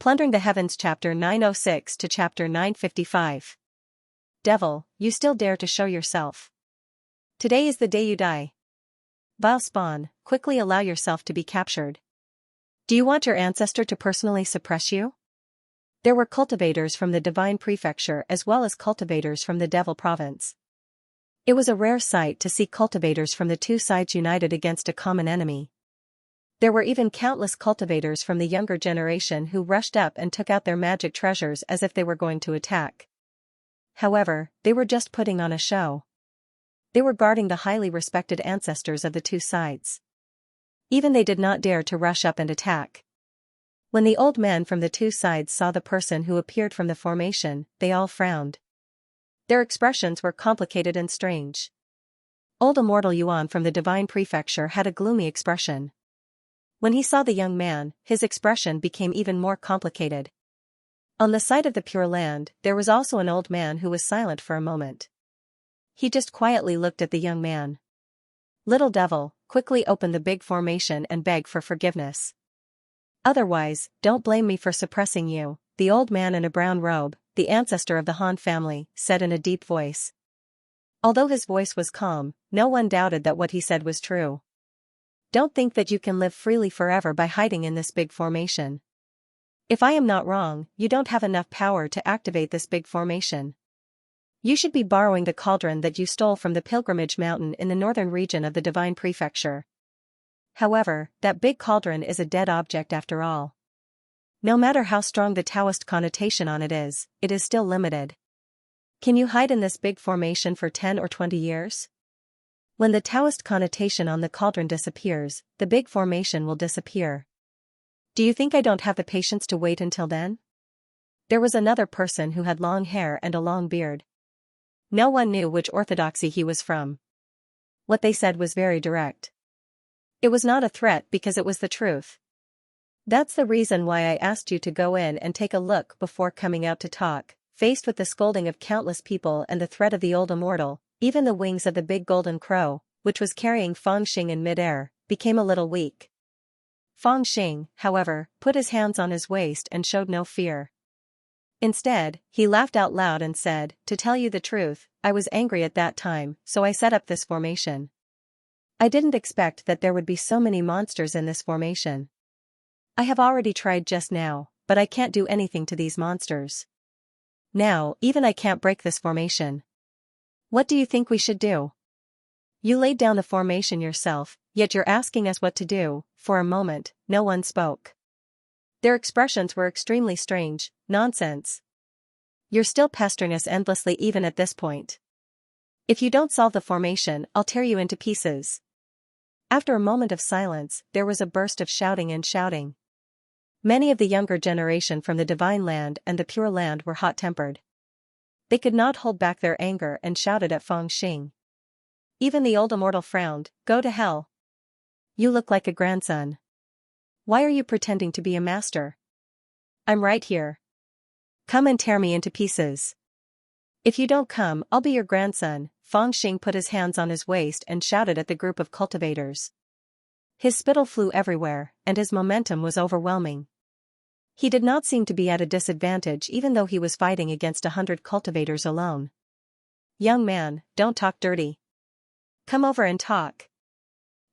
Plundering the Heavens Chapter 906 to Chapter 955. Devil, you still dare to show yourself. Today is the day you die. Vile spawn, quickly allow yourself to be captured. Do you want your ancestor to personally suppress you? There were cultivators from the Divine Prefecture as well as cultivators from the Devil Province. It was a rare sight to see cultivators from the two sides united against a common enemy. There were even countless cultivators from the younger generation who rushed up and took out their magic treasures as if they were going to attack. However, they were just putting on a show. They were guarding the highly respected ancestors of the two sides. Even they did not dare to rush up and attack. When the old men from the two sides saw the person who appeared from the formation, they all frowned. Their expressions were complicated and strange. Old Immortal Yuan from the Divine Prefecture had a gloomy expression. When he saw the young man, his expression became even more complicated. On the side of the Pure Land, there was also an old man who was silent for a moment. He just quietly looked at the young man. Little devil, quickly open the big formation and beg for forgiveness. Otherwise, don't blame me for suppressing you, the old man in a brown robe, the ancestor of the Han family, said in a deep voice. Although his voice was calm, no one doubted that what he said was true. Don't think that you can live freely forever by hiding in this big formation. If I am not wrong, you don't have enough power to activate this big formation. You should be borrowing the cauldron that you stole from the Pilgrimage Mountain in the northern region of the Divine Prefecture. However, that big cauldron is a dead object after all. No matter how strong the Taoist connotation on it is still limited. Can you hide in this big formation for 10 or 20 years? When the Taoist connotation on the cauldron disappears, the big formation will disappear. Do you think I don't have the patience to wait until then? There was another person who had long hair and a long beard. No one knew which orthodoxy he was from. What they said was very direct. It was not a threat because it was the truth. That's the reason why I asked you to go in and take a look before coming out to talk. Faced with the scolding of countless people and the threat of the old immortal, even the wings of the big golden crow, which was carrying Feng Xing in midair, became a little weak. Feng Xing, however, put his hands on his waist and showed no fear. Instead, he laughed out loud and said, "To tell you the truth, I was angry at that time, so I set up this formation. I didn't expect that there would be so many monsters in this formation. I have already tried just now, but I can't do anything to these monsters. Now, even I can't break this formation. What do you think we should do? You laid down the formation yourself, yet you're asking us what to do." For a moment, no one spoke. Their expressions were extremely strange. Nonsense. You're still pestering us endlessly even at this point. If you don't solve the formation, I'll tear you into pieces. After a moment of silence, there was a burst of shouting and shouting. Many of the younger generation from the Divine Land and the Pure Land were hot-tempered. They could not hold back their anger and shouted at Feng Xing. Even the old immortal frowned. "Go to hell. You look like a grandson. Why are you pretending to be a master? I'm right here. Come and tear me into pieces. If you don't come, I'll be your grandson." Feng Xing put his hands on his waist and shouted at the group of cultivators. His spittle flew everywhere, and his momentum was overwhelming. He did not seem to be at a disadvantage even though he was fighting against 100 cultivators alone. "Young man, don't talk dirty. Come over and talk."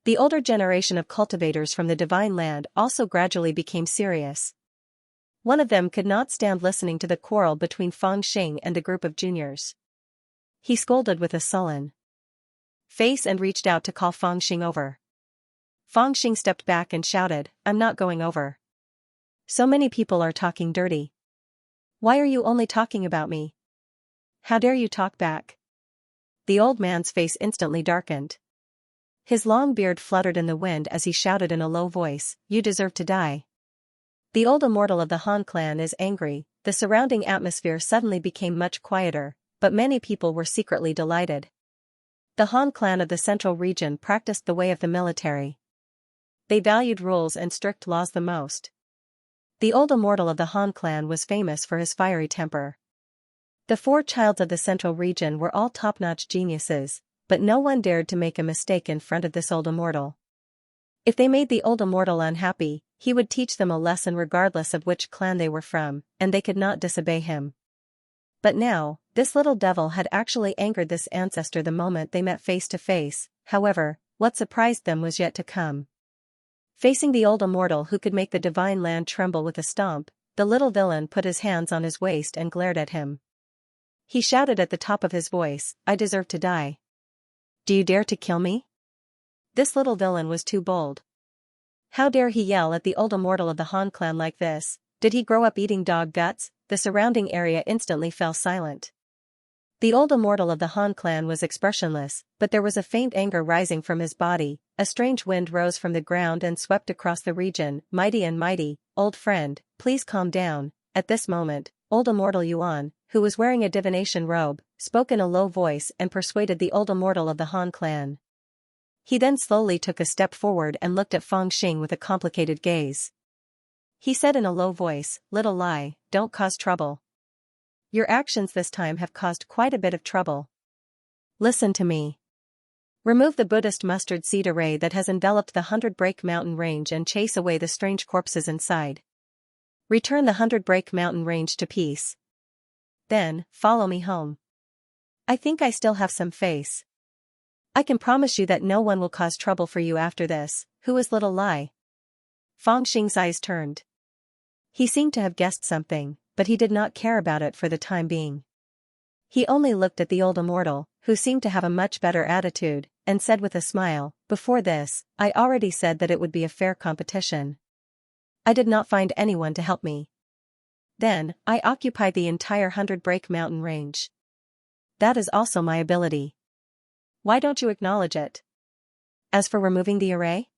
The older generation of cultivators from the Divine Land also gradually became serious. One of them could not stand listening to the quarrel between Feng Xing and the group of juniors. He scolded with a sullen face and reached out to call Feng Xing over. Feng Xing stepped back and shouted, "I'm not going over. So many people are talking dirty. Why are you only talking about me? How dare you talk back?" The old man's face instantly darkened. His long beard fluttered in the wind as he shouted in a low voice, "You deserve to die." The old immortal of the Han clan is angry. The surrounding atmosphere suddenly became much quieter, but many people were secretly delighted. The Han clan of the central region practiced the way of the military. They valued rules and strict laws the most. The old immortal of the Han clan was famous for his fiery temper. The four childs of the central region were all top-notch geniuses, but no one dared to make a mistake in front of this old immortal. If they made the old immortal unhappy, he would teach them a lesson regardless of which clan they were from, and they could not disobey him. But now, this little devil had actually angered this ancestor the moment they met face to face. However, what surprised them was yet to come. Facing the old immortal who could make the divine land tremble with a stomp, the little villain put his hands on his waist and glared at him. He shouted at the top of his voice, "I deserve to die. Do you dare to kill me?" This little villain was too bold. How dare he yell at the old immortal of the Han clan like this? Did he grow up eating dog guts? The surrounding area instantly fell silent. The old immortal of the Han clan was expressionless, but there was a faint anger rising from his body. A strange wind rose from the ground and swept across the region. "Mighty and mighty, old friend, please calm down." At this moment, old immortal Yuan, who was wearing a divination robe, spoke in a low voice and persuaded the old immortal of the Han clan. He then slowly took a step forward and looked at Feng Xing with a complicated gaze. He said in a low voice, "Little Lai, don't cause trouble. Your actions this time have caused quite a bit of trouble. Listen to me. Remove the Buddhist mustard seed array that has enveloped the 100 Break Mountain Range and chase away the strange corpses inside. Return the 100 Break Mountain Range to peace. Then, follow me home. I think I still have some face. I can promise you that no one will cause trouble for you after this." Who is Little Lai? Feng Xing's eyes turned. He seemed to have guessed something, but he did not care about it for the time being. He only looked at the old immortal, who seemed to have a much better attitude, and said with a smile, "Before this, I already said that it would be a fair competition. I did not find anyone to help me. Then, I occupied the entire 100 Break Mountain Range. That is also my ability. Why don't you acknowledge it? As for removing the array?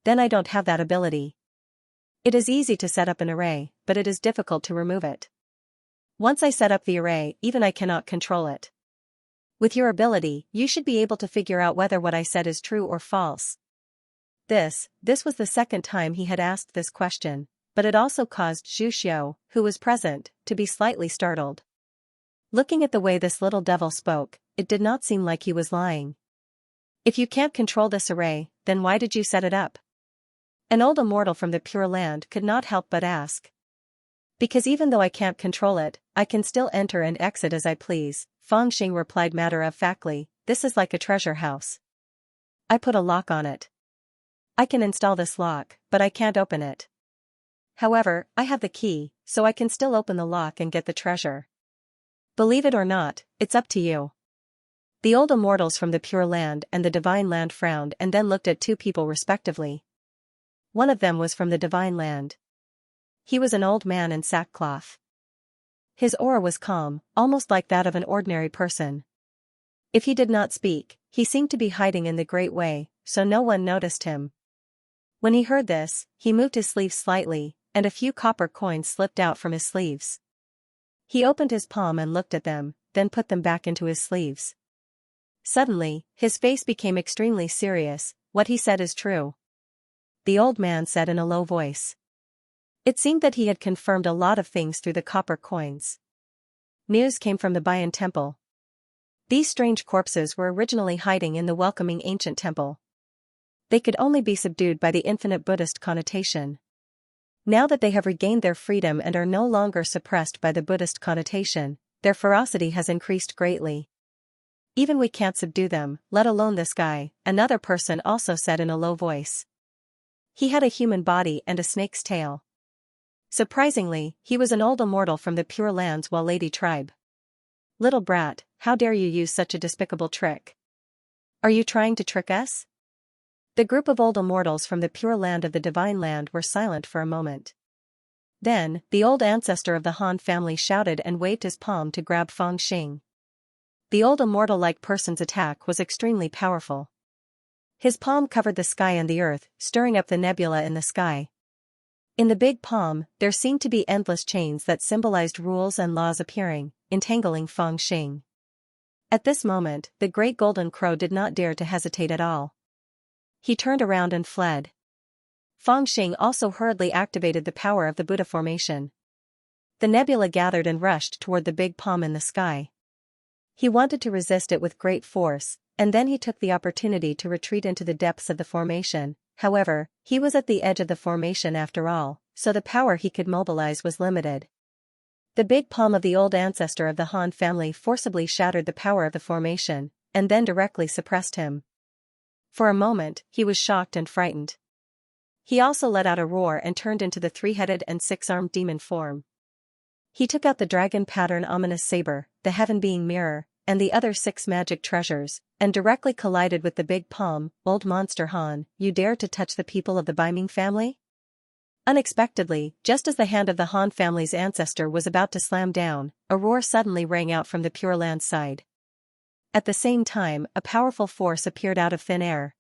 Then I don't have that ability. It is easy to set up an array, but it is difficult to remove it. Once I set up the array, even I cannot control it. With your ability, you should be able to figure out whether what I said is true or false." This was the second time he had asked this question, but it also caused Zhu Xiu, who was present, to be slightly startled. Looking at the way this little devil spoke, it did not seem like he was lying. "If you can't control this array, then why did you set it up?" An old immortal from the Pure Land could not help but ask. "Because even though I can't control it, I can still enter and exit as I please," Feng Xing replied matter-of-factly. "This is like a treasure house. I put a lock on it. I can install this lock, but I can't open it. However, I have the key, so I can still open the lock and get the treasure. Believe it or not, it's up to you." The old immortals from the Pure Land and the Divine Land frowned and then looked at two people respectively. One of them was from the Divine Land. He was an old man in sackcloth. His aura was calm, almost like that of an ordinary person. If he did not speak, he seemed to be hiding in the Great Way, so no one noticed him. When he heard this, he moved his sleeves slightly, and a few copper coins slipped out from his sleeves. He opened his palm and looked at them, then put them back into his sleeves. Suddenly, his face became extremely serious. "What he said is true," the old man said in a low voice. It seemed that he had confirmed a lot of things through the copper coins. News came from the Bayan Temple. These strange corpses were originally hiding in the welcoming ancient temple. They could only be subdued by the infinite Buddhist connotation. Now that they have regained their freedom and are no longer suppressed by the Buddhist connotation, their ferocity has increased greatly. "Even we can't subdue them, let alone this guy," another person also said in a low voice. He had a human body and a snake's tail. Surprisingly, he was an old immortal from the Pure Lands Lady tribe. "Little brat, how dare you use such a despicable trick? Are you trying to trick us?" The group of old immortals from the Pure Land of the Divine Land were silent for a moment. Then, the old ancestor of the Han family shouted and waved his palm to grab Feng Xing. The old immortal-like person's attack was extremely powerful. His palm covered the sky and the earth, stirring up the nebula in the sky. In the big palm, there seemed to be endless chains that symbolized rules and laws appearing, entangling Feng Xing. At this moment, the great golden crow did not dare to hesitate at all. He turned around and fled. Feng Xing also hurriedly activated the power of the Buddha formation. The nebula gathered and rushed toward the big palm in the sky. He wanted to resist it with great force, and then he took the opportunity to retreat into the depths of the formation. However, he was at the edge of the formation after all, so the power he could mobilize was limited. The big palm of the old ancestor of the Han family forcibly shattered the power of the formation, and then directly suppressed him. For a moment, he was shocked and frightened. He also let out a roar and turned into the three-headed and six-armed demon form. He took out the dragon pattern ominous saber, the heaven-being mirror, and the other 6 magic treasures, and directly collided with the big palm. Old monster Han, you dare to touch the people of the Biming family? Unexpectedly, just as the hand of the Han family's ancestor was about to slam down, a roar suddenly rang out from the Pure Land side. At the same time, a powerful force appeared out of thin air.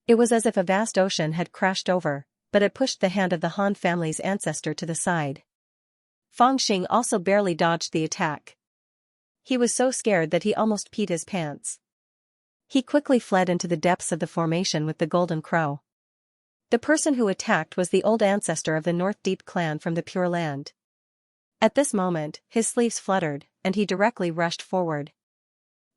It was as if a vast ocean had crashed over, but it pushed the hand of the Han family's ancestor to the side. Fang Xing also barely dodged the attack. He was so scared that he almost peed his pants. He quickly fled into the depths of the formation with the golden crow. The person who attacked was the old ancestor of the North Deep clan from the Pure Land. At this moment, his sleeves fluttered, and he directly rushed forward.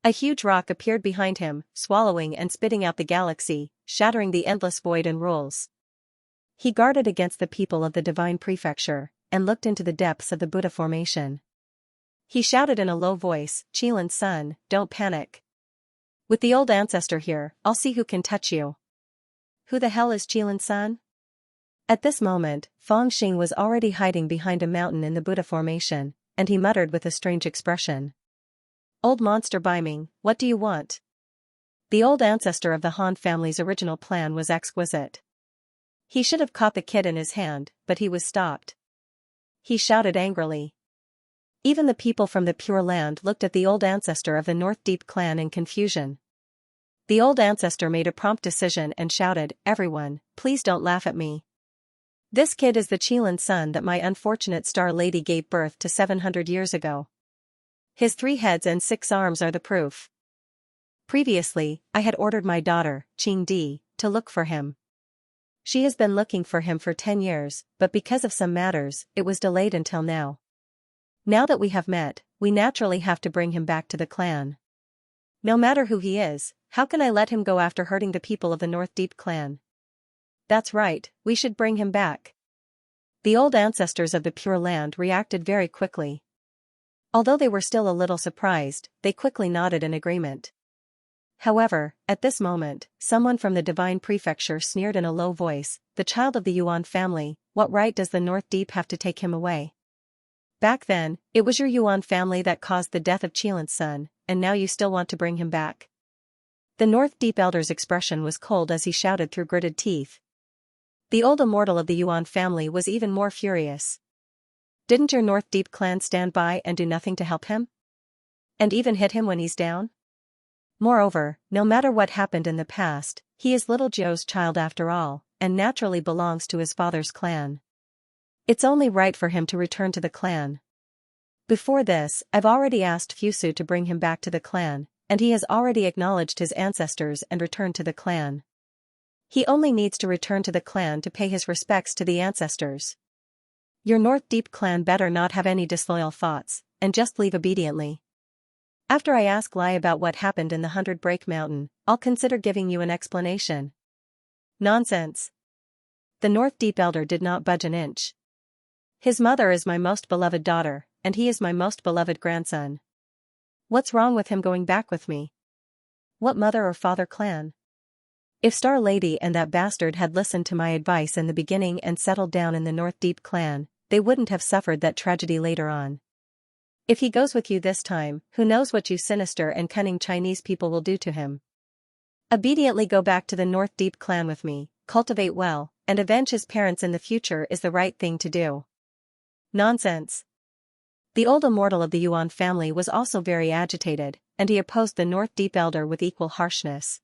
A huge rock appeared behind him, swallowing and spitting out the galaxy, shattering the endless void and rules. He guarded against the people of the Divine Prefecture, and looked into the depths of the Buddha formation. He shouted in a low voice, "Qilin's son, don't panic. With the old ancestor here, I'll see who can touch you." Who the hell is Qilin's son? At this moment, Fang Xing was already hiding behind a mountain in the Buddha formation, and he muttered with a strange expression. "Old monster Biming, what do you want?" The old ancestor of the Han family's original plan was exquisite. He should have caught the kid in his hand, but he was stopped. He shouted angrily. Even the people from the Pure Land looked at the old ancestor of the North Deep clan in confusion. The old ancestor made a prompt decision and shouted, "Everyone, please don't laugh at me. This kid is the Qilin's son that my unfortunate star lady gave birth to 700 years ago. His 3 heads and 6 arms are the proof. Previously, I had ordered my daughter, Qing Di, to look for him. She has been looking for him for 10 years, but because of some matters, it was delayed until now. Now that we have met, we naturally have to bring him back to the clan. No matter who he is, how can I let him go after hurting the people of the North Deep clan? That's right, we should bring him back." The old ancestors of the Pure Land reacted very quickly. Although they were still a little surprised, they quickly nodded in agreement. However, at this moment, someone from the Divine Prefecture sneered in a low voice, "The child of the Yuan family, what right does the North Deep have to take him away? Back then, it was your Yuan family that caused the death of Qilin's son, and now you still want to bring him back?" The North Deep elder's expression was cold as he shouted through gritted teeth. The old immortal of the Yuan family was even more furious. "Didn't your North Deep clan stand by and do nothing to help him? And even hit him when he's down? Moreover, no matter what happened in the past, he is little Zhou's child after all, and naturally belongs to his father's clan. It's only right for him to return to the clan. Before this, I've already asked Fusu to bring him back to the clan, and he has already acknowledged his ancestors and returned to the clan. He only needs to return to the clan to pay his respects to the ancestors. Your North Deep clan better not have any disloyal thoughts, and just leave obediently. After I ask Lai about what happened in the 100 Break Mountain, I'll consider giving you an explanation." "Nonsense." The North Deep elder did not budge an inch. "His mother is my most beloved daughter, and he is my most beloved grandson. What's wrong with him going back with me? What mother or father clan? If Star Lady and that bastard had listened to my advice in the beginning and settled down in the North Deep clan, they wouldn't have suffered that tragedy later on. If he goes with you this time, who knows what you sinister and cunning Chinese people will do to him. Obediently go back to the North Deep clan with me, cultivate well, and avenge his parents in the future is the right thing to do." "Nonsense." The old immortal of the Yuan family was also very agitated, and he opposed the North Deep elder with equal harshness.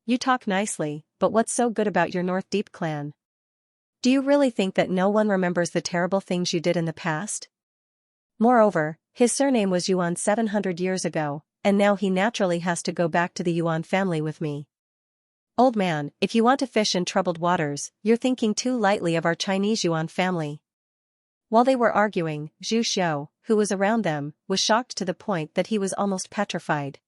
"You talk nicely, but what's so good about your North Deep clan? Do you really think that no one remembers the terrible things you did in the past? Moreover, his surname was Yuan 700 years ago, and now he naturally has to go back to the Yuan family with me. Old man, if you want to fish in troubled waters, you're thinking too lightly of our Chinese Yuan family." While they were arguing, Zhu Xiao, who was around them, was shocked to the point that he was almost petrified.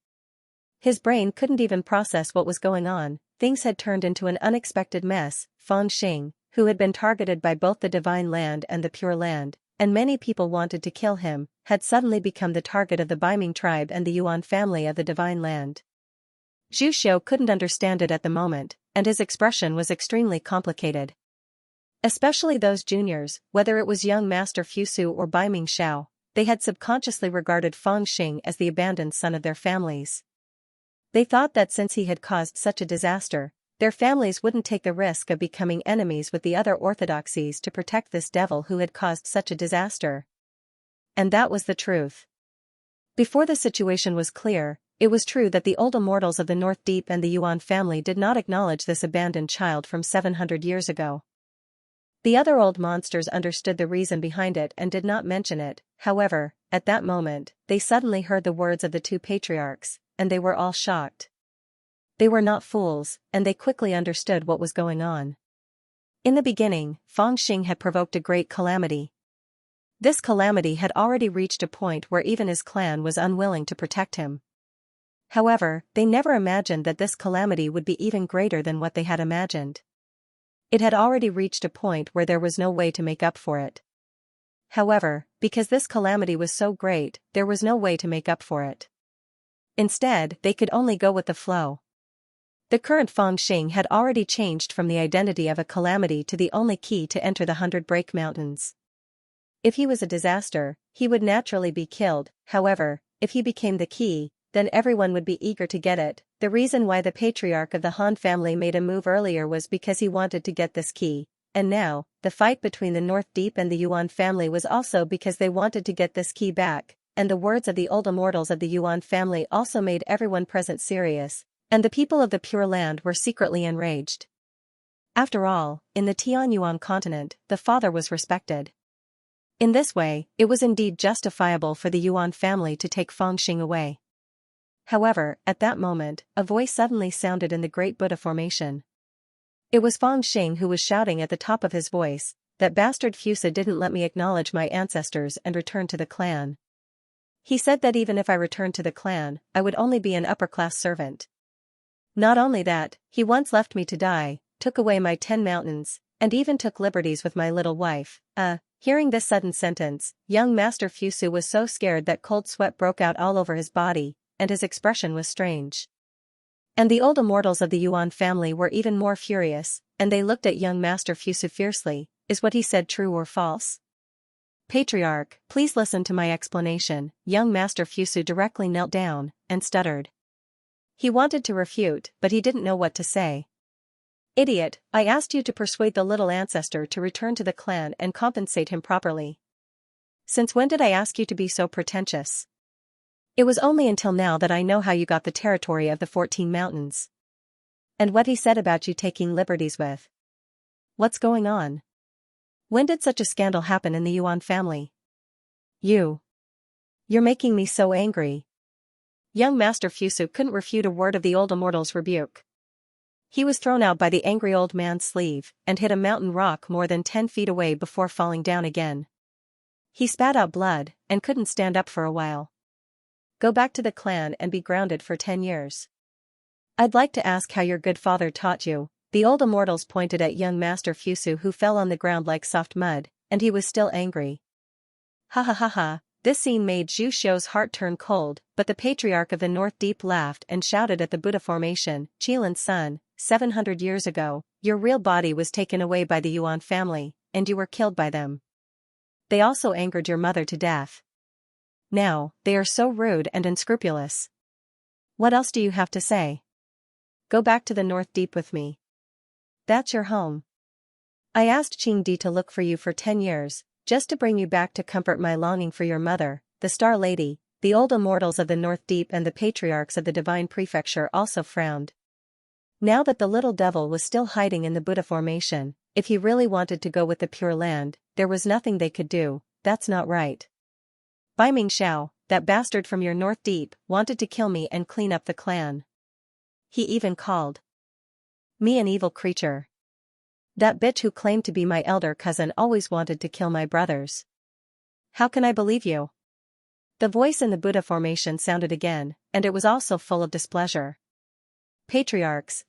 His brain couldn't even process what was going on. Things had turned into an unexpected mess. Fang Xing, who had been targeted by both the Divine Land and the Pure Land, and many people wanted to kill him, had suddenly become the target of the Baiming tribe and the Yuan family of the Divine Land. Zhu Xiu couldn't understand it at the moment, and his expression was extremely complicated. Especially those juniors, whether it was young Master Fusu or Baiming Xiao, they had subconsciously regarded Fang Xing as the abandoned son of their families. They thought that since he had caused such a disaster, their families wouldn't take the risk of becoming enemies with the other orthodoxies to protect this devil who had caused such a disaster. And that was the truth. Before the situation was clear, it was true that the old immortals of the North Deep and the Yuan family did not acknowledge this abandoned child from 700 years ago. The other old monsters understood the reason behind it and did not mention it. However, at that moment, they suddenly heard the words of the two patriarchs, and they were all shocked. They were not fools, and they quickly understood what was going on. In the beginning, Fang Xing had provoked a great calamity. This calamity had already reached a point where even his clan was unwilling to protect him. However, they never imagined that this calamity would be even greater than what they had imagined. It had already reached a point where there was no way to make up for it. However, because this calamity was so great, there was no way to make up for it. Instead, they could only go with the flow. The current Fang Xing had already changed from the identity of a calamity to the only key to enter the 100 Break Mountains. If he was a disaster, he would naturally be killed. However, if he became the key, then everyone would be eager to get it. The reason why the patriarch of the Han family made a move earlier was because he wanted to get this key, and now, the fight between the North Deep and the Yuan family was also because they wanted to get this key back, and the words of the old immortals of the Yuan family also made everyone present serious, and the people of the Pure Land were secretly enraged. After all, in the Tianyuan continent, the father was respected. In this way, it was indeed justifiable for the Yuan family to take Fang Xing away. However, at that moment, a voice suddenly sounded in the Great Buddha formation. It was Fang Xing who was shouting at the top of his voice, "That bastard Fusa didn't let me acknowledge my ancestors and return to the clan. He said that even if I returned to the clan, I would only be an upper-class servant. Not only that, he once left me to die, took away my 10 mountains, and even took liberties with my little wife." Hearing this sudden sentence, young Master Fusu was so scared that cold sweat broke out all over his body, and his expression was strange. And the old immortals of the Yuan family were even more furious, and they looked at young Master Fusu fiercely. Is what he said true or false? Patriarch, please listen to my explanation. Young Master Fusu directly knelt down, and stuttered. He wanted to refute, but he didn't know what to say. Idiot, I asked you to persuade the little ancestor to return to the clan and compensate him properly. Since when did I ask you to be so pretentious? It was only until now that I know how you got the territory of the 14 mountains. And what he said about you taking liberties with. What's going on? When did such a scandal happen in the Yuan family? You're making me so angry. Young Master Fusu couldn't refute a word of the old immortal's rebuke. He was thrown out by the angry old man's sleeve, and hit a mountain rock more than 10 feet away before falling down again. He spat out blood, and couldn't stand up for a while. Go back to the clan and be grounded for 10 years. I'd like to ask how your good father taught you. The old immortals pointed at young Master Fusu, who fell on the ground like soft mud, and he was still angry. Ha ha ha ha. This scene made Zhu Xiu's heart turn cold, but the patriarch of the North Deep laughed and shouted at the Buddha formation, Qilin's son, 700 years ago, your real body was taken away by the Yuan family, and you were killed by them. They also angered your mother to death. Now, they are so rude and unscrupulous. What else do you have to say? Go back to the North Deep with me. That's your home. I asked Qing Di to look for you for 10 years, just to bring you back to comfort my longing for your mother, the Star Lady. The old immortals of the North Deep and the patriarchs of the Divine Prefecture also frowned. Now that the little devil was still hiding in the Buddha formation, if he really wanted to go with the Pure Land, there was nothing they could do. That's not right. Baiming Xiao, that bastard from your North Deep, wanted to kill me and clean up the clan. He even called me an evil creature. That bitch who claimed to be my elder cousin always wanted to kill my brothers. How can I believe you? The voice in the Buddha formation sounded again, and it was also full of displeasure. Patriarchs,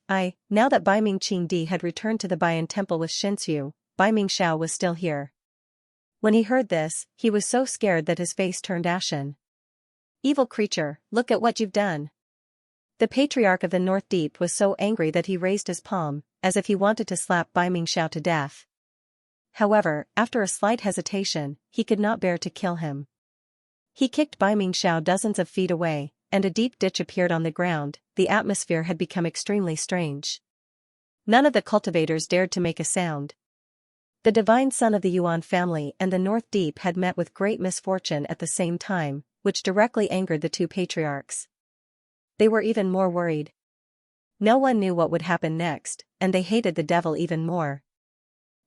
now that Bai Ming Qingdi had returned to the Baiyan temple with Xianxia, Bai Mingxiao was still here. When he heard this, he was so scared that his face turned ashen. Evil creature, look at what you've done. The Patriarch of the North Deep was so angry that he raised his palm, as if he wanted to slap Bai Mingxiao to death. However, after a slight hesitation, he could not bear to kill him. He kicked Bai Mingxiao dozens of feet away, and a deep ditch appeared on the ground. The atmosphere had become extremely strange. None of the cultivators dared to make a sound. The divine son of the Yuan family and the North Deep had met with great misfortune at the same time, which directly angered the two patriarchs. They were even more worried. No one knew what would happen next, and they hated the devil even more.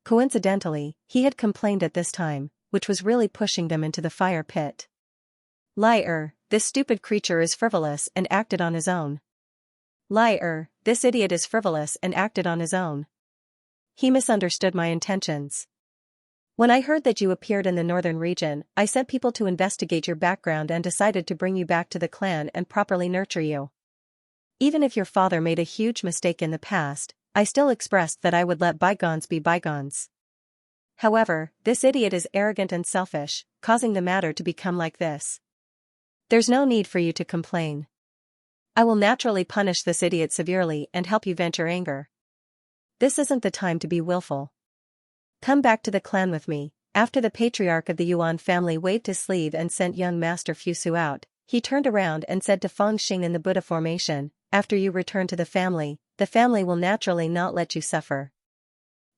Coincidentally, he had complained at this time, which was really pushing them into the fire pit. Liar, this stupid creature is frivolous and acted on his own. Liar, this idiot is frivolous and acted on his own. He misunderstood my intentions. When I heard that you appeared in the northern region, I sent people to investigate your background and decided to bring you back to the clan and properly nurture you. Even if your father made a huge mistake in the past, I still expressed that I would let bygones be bygones. However, this idiot is arrogant and selfish, causing the matter to become like this. There's no need for you to complain. I will naturally punish this idiot severely and help you vent your anger. This isn't the time to be willful. Come back to the clan with me. After the patriarch of the Yuan family waved his sleeve and sent young Master Fusu out, he turned around and said to Feng Xing in the Buddha formation, after you return to the family will naturally not let you suffer.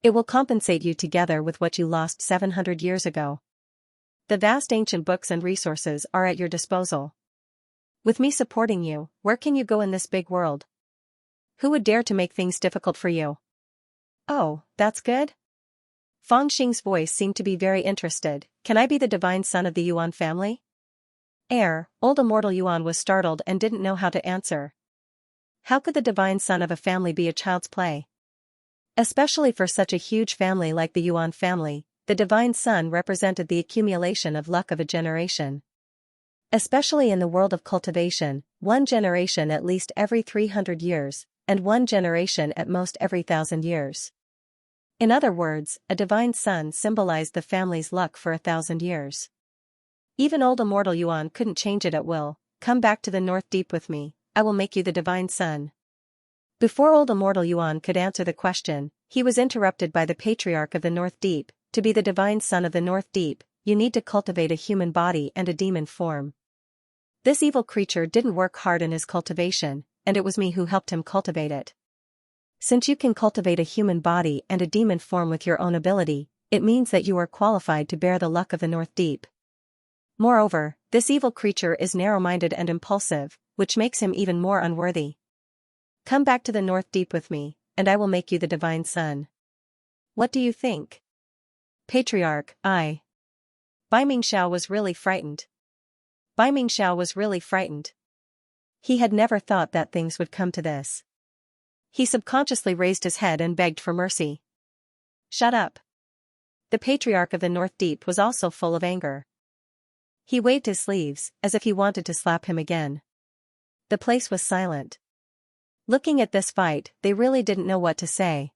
It will compensate you together with what you lost 700 years ago. The vast ancient books and resources are at your disposal. With me supporting you, where can you go in this big world? Who would dare to make things difficult for you? Oh, that's good? Feng Xing's voice seemed to be very interested. Can I be the divine son of the Yuan family? Old immortal Yuan was startled and didn't know how to answer. How could the divine son of a family be a child's play? Especially for such a huge family like the Yuan family, the divine son represented the accumulation of luck of a generation. Especially in the world of cultivation, one generation at least every 300 years, and one generation at most every 1,000 years. In other words, a divine son symbolized the family's luck for 1,000 years. Even old immortal Yuan couldn't change it at will. Come back to the North Deep with me, I will make you the divine son. Before old immortal Yuan could answer the question, he was interrupted by the patriarch of the North Deep. To be the divine son of the North Deep, you need to cultivate a human body and a demon form. This evil creature didn't work hard in his cultivation, and it was me who helped him cultivate it. Since you can cultivate a human body and a demon form with your own ability, it means that you are qualified to bear the luck of the North Deep. Moreover, this evil creature is narrow-minded and impulsive, which makes him even more unworthy. Come back to the North Deep with me, and I will make you the divine son. What do you think? Patriarch, Bai Mingxiao was really frightened. Bai Mingxiao was really frightened. He had never thought that things would come to this. He subconsciously raised his head and begged for mercy. Shut up. The patriarch of the North Deep was also full of anger. He waved his sleeves, as if he wanted to slap him again. The place was silent. Looking at this fight, they really didn't know what to say.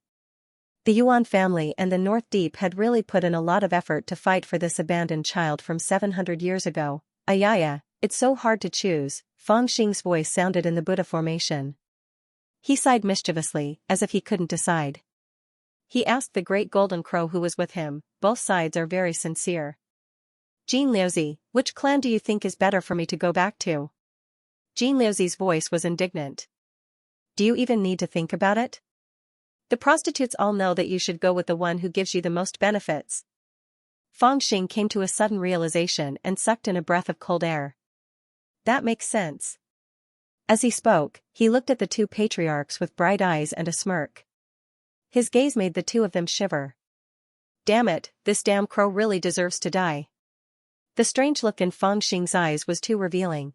The Yuan family and the North Deep had really put in a lot of effort to fight for this abandoned child from 700 years ago. Ayaya, it's so hard to choose, Feng Xing's voice sounded in the Buddha formation. He sighed mischievously, as if he couldn't decide. He asked the great golden crow who was with him, both sides are very sincere. Jin Liuzi, which clan do you think is better for me to go back to? Jin Liuzi's voice was indignant. Do you even need to think about it? The prostitutes all know that you should go with the one who gives you the most benefits. Feng Xing came to a sudden realization and sucked in a breath of cold air. That makes sense. As he spoke, he looked at the two patriarchs with bright eyes and a smirk. His gaze made the two of them shiver. Damn it, this damn crow really deserves to die. The strange look in Feng Xing's eyes was too revealing.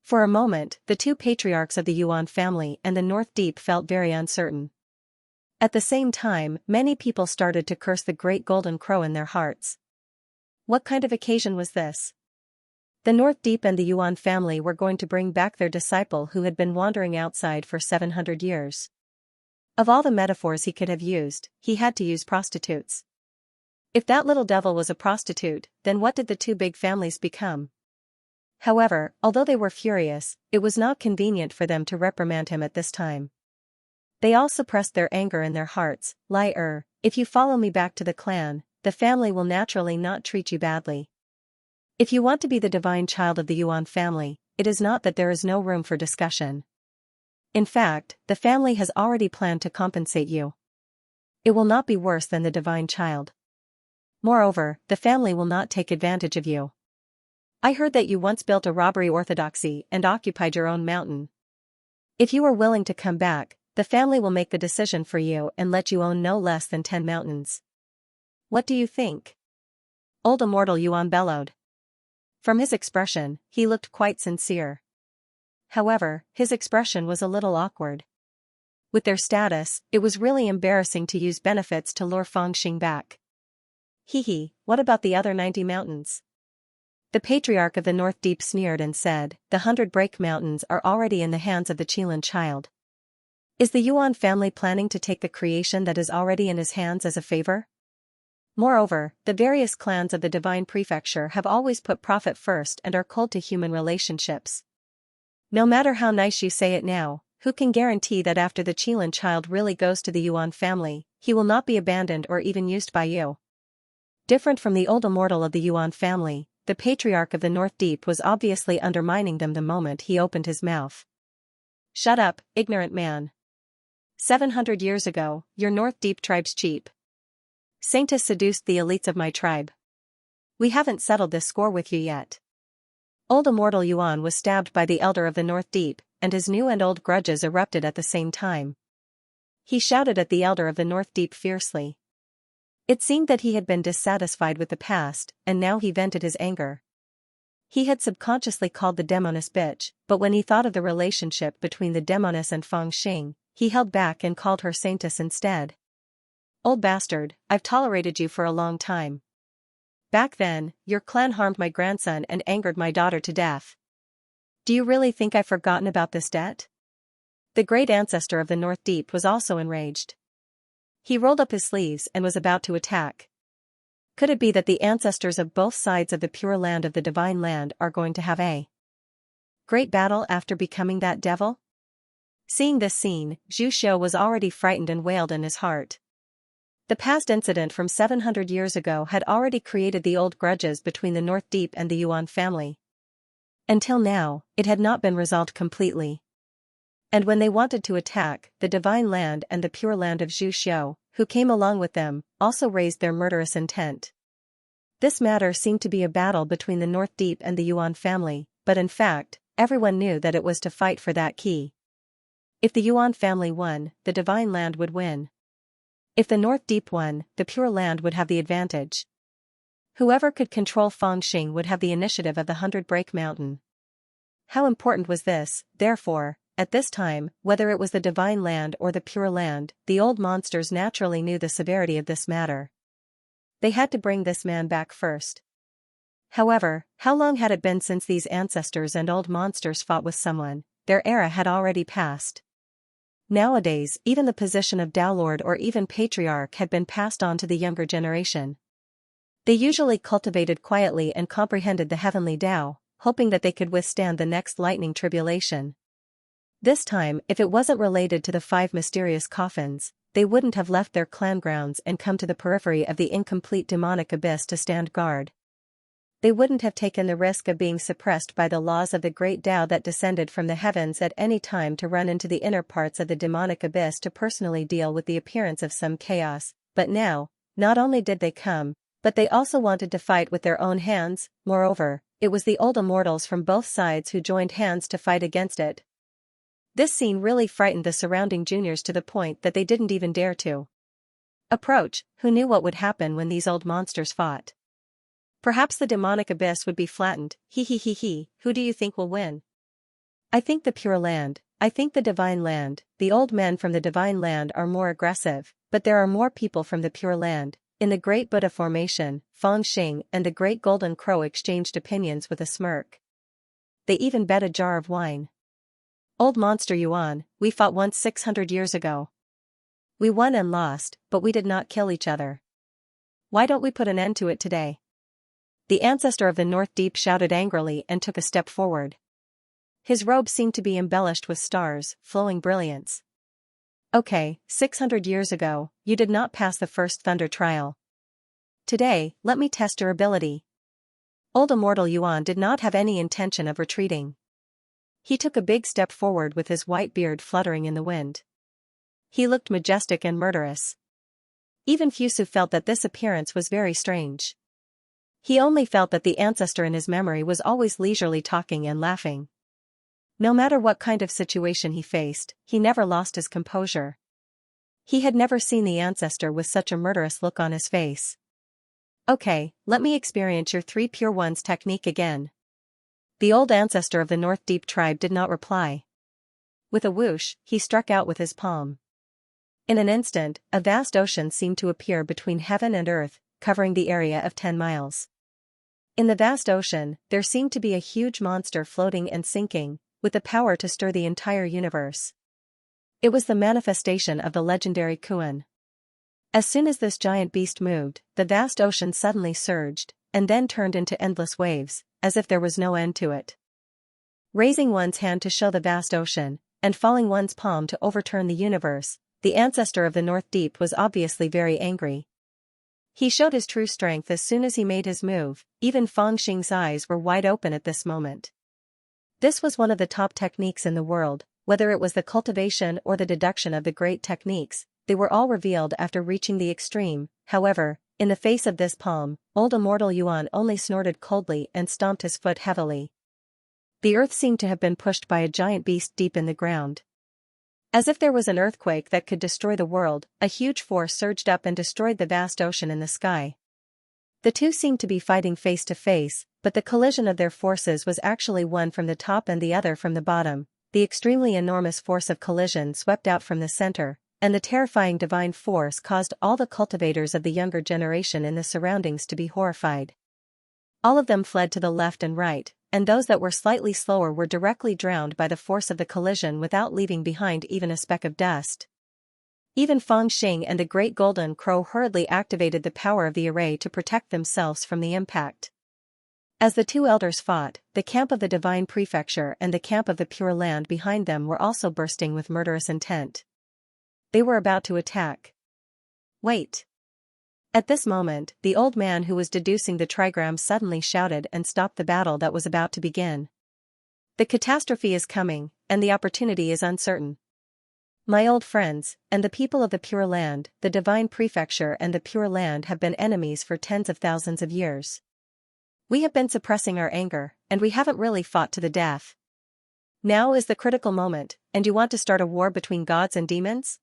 For a moment, the two patriarchs of the Yuan family and the North Deep felt very uncertain. At the same time, many people started to curse the great golden crow in their hearts. What kind of occasion was this? The North Deep and the Yuan family were going to bring back their disciple who had been wandering outside for 700 years. Of all the metaphors he could have used, he had to use prostitutes. If that little devil was a prostitute, then what did the two big families become? However, although they were furious, it was not convenient for them to reprimand him at this time. They all suppressed their anger in their hearts. Liar, if you follow me back to the clan, the family will naturally not treat you badly. If you want to be the divine child of the Yuan family, it is not that there is no room for discussion. In fact, the family has already planned to compensate you. It will not be worse than the divine child. Moreover, the family will not take advantage of you. I heard that you once built a robbery orthodoxy and occupied your own mountain. If you are willing to come back, the family will make the decision for you and let you own no less than 10 mountains. What do you think? Old immortal Yuan bellowed. From his expression, he looked quite sincere. However, his expression was a little awkward. With their status, it was really embarrassing to use benefits to lure Fangxing back. What about the other 90 mountains? The patriarch of the North Deep sneered and said, the 100 Break Mountains are already in the hands of the Qilin child. Is the Yuan family planning to take the creation that is already in his hands as a favor? Moreover, the various clans of the Divine Prefecture have always put profit first and are cold to human relationships. No matter how nice you say it now, who can guarantee that after the Qilin child really goes to the Yuan family, he will not be abandoned or even used by you? Different from the old immortal of the Yuan family, the patriarch of the North Deep was obviously undermining them the moment he opened his mouth. Shut up, ignorant man. 700 years ago, your North Deep tribe's chief Xianxia seduced the elites of my tribe. We haven't settled this score with you yet. Old immortal Yuan was stabbed by the elder of the North Deep, and his new and old grudges erupted at the same time. He shouted at the elder of the North Deep fiercely. It seemed that he had been dissatisfied with the past, and now he vented his anger. He had subconsciously called the demoness bitch, but when he thought of the relationship between the demoness and Fangxing, he held back and called her saintess instead. Old bastard, I've tolerated you for a long time. Back then, your clan harmed my grandson and angered my daughter to death. Do you really think I've forgotten about this debt? The great ancestor of the North Deep was also enraged. He rolled up his sleeves and was about to attack. Could it be that the ancestors of both sides of the pure land of the divine land are going to have a great battle after becoming that devil? Seeing this scene, Zhu Xiu was already frightened and wailed in his heart. The past incident from 700 years ago had already created the old grudges between the North Deep and the Yuan family. Until now, it had not been resolved completely. And when they wanted to attack, the divine land and the pure land of Zhu Xiu, who came along with them, also raised their murderous intent. This matter seemed to be a battle between the North Deep and the Yuan family, but in fact, everyone knew that it was to fight for that key. If the Yuan family won, the divine land would win. If the North Deep won, the pure land would have the advantage. Whoever could control Fangxing would have the initiative of the 100 Break Mountain. How important was this, therefore? At this time, whether it was the divine land or the pure land, the old monsters naturally knew the severity of this matter. They had to bring this man back first. However, how long had it been since these ancestors and old monsters fought with someone? Their era had already passed. Nowadays, even the position of Tao Lord or even Patriarch had been passed on to the younger generation. They usually cultivated quietly and comprehended the heavenly Tao, hoping that they could withstand the next lightning tribulation. This time, if it wasn't related to the 5 mysterious coffins, they wouldn't have left their clan grounds and come to the periphery of the incomplete demonic abyss to stand guard. They wouldn't have taken the risk of being suppressed by the laws of the great Tao that descended from the heavens at any time to run into the inner parts of the demonic abyss to personally deal with the appearance of some chaos, but now, not only did they come, but they also wanted to fight with their own hands. Moreover, it was the old immortals from both sides who joined hands to fight against it. This scene really frightened the surrounding juniors to the point that they didn't even dare to approach. Who knew what would happen when these old monsters fought? Perhaps the demonic abyss would be flattened. Who do you think will win? I think the pure land. I think the divine land. The old men from the divine land are more aggressive, but there are more people from the pure land. In the Great Buddha Formation, Feng Xing and the Great Golden Crow exchanged opinions with a smirk. They even bet a jar of wine. Old Monster Yuan, we fought once 600 years ago. We won and lost, but we did not kill each other. Why don't we put an end to it today? The ancestor of the North Deep shouted angrily and took a step forward. His robe seemed to be embellished with stars, flowing brilliance. Okay, 600 years ago, you did not pass the first thunder trial. Today, let me test your ability. Old Immortal Yuan did not have any intention of retreating. He took a big step forward with his white beard fluttering in the wind. He looked majestic and murderous. Even Fusu felt that this appearance was very strange. He only felt that the ancestor in his memory was always leisurely talking and laughing. No matter what kind of situation he faced, he never lost his composure. He had never seen the ancestor with such a murderous look on his face. Okay, let me experience your 3 Pure Ones technique again. The old ancestor of the North Deep tribe did not reply. With a whoosh, he struck out with his palm. In an instant, a vast ocean seemed to appear between heaven and earth, covering the area of 10 miles. In the vast ocean, there seemed to be a huge monster floating and sinking, with the power to stir the entire universe. It was the manifestation of the legendary Kuan. As soon as this giant beast moved, the vast ocean suddenly surged, and then turned into endless waves, as if there was no end to it. Raising one's hand to show the vast ocean, and falling one's palm to overturn the universe, the ancestor of the North Deep was obviously very angry. He showed his true strength as soon as he made his move. Even Feng Xing's eyes were wide open at this moment. This was one of the top techniques in the world, whether it was the cultivation or the deduction of the great techniques, they were all revealed after reaching the extreme. However, in the face of this palm, old Immortal Yuan only snorted coldly and stomped his foot heavily. The earth seemed to have been pushed by a giant beast deep in the ground. As if there was an earthquake that could destroy the world, a huge force surged up and destroyed the vast ocean in the sky. The two seemed to be fighting face to face, but the collision of their forces was actually one from the top and the other from the bottom. The extremely enormous force of collision swept out from the center, and the terrifying divine force caused all the cultivators of the younger generation in the surroundings to be horrified. All of them fled to the left and right, and those that were slightly slower were directly drowned by the force of the collision without leaving behind even a speck of dust. Even Feng Xing and the Great Golden Crow hurriedly activated the power of the array to protect themselves from the impact. As the two elders fought, the camp of the Divine Prefecture and the camp of the Pure Land behind them were also bursting with murderous intent. They were about to attack. Wait! At this moment, the old man who was deducing the trigrams suddenly shouted and stopped the battle that was about to begin. The catastrophe is coming, and the opportunity is uncertain. My old friends, and the people of the Pure Land, the Divine Prefecture and the Pure Land have been enemies for tens of thousands of years. We have been suppressing our anger, and we haven't really fought to the death. Now is the critical moment, and you want to start a war between gods and demons?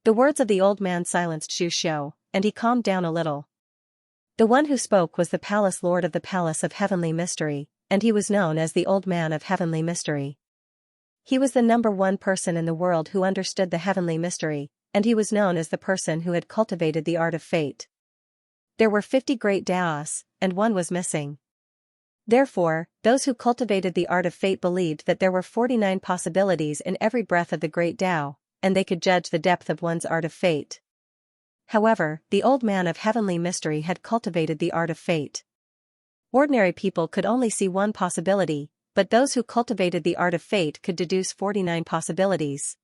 The words of the old man silenced Xu Xiu, and he calmed down a little. The one who spoke was the Palace Lord of the Palace of Heavenly Mystery, and he was known as the Old Man of Heavenly Mystery. He was the number one person in the world who understood the heavenly mystery, and he was known as the person who had cultivated the art of fate. There were 50 great Daos, and one was missing. Therefore, those who cultivated the art of fate believed that there were 49 possibilities in every breath of the great Tao, and they could judge the depth of one's art of fate. However, the Old Man of Heavenly Mystery had cultivated the art of fate. Ordinary people could only see one possibility, but those who cultivated the art of fate could deduce 49 possibilities.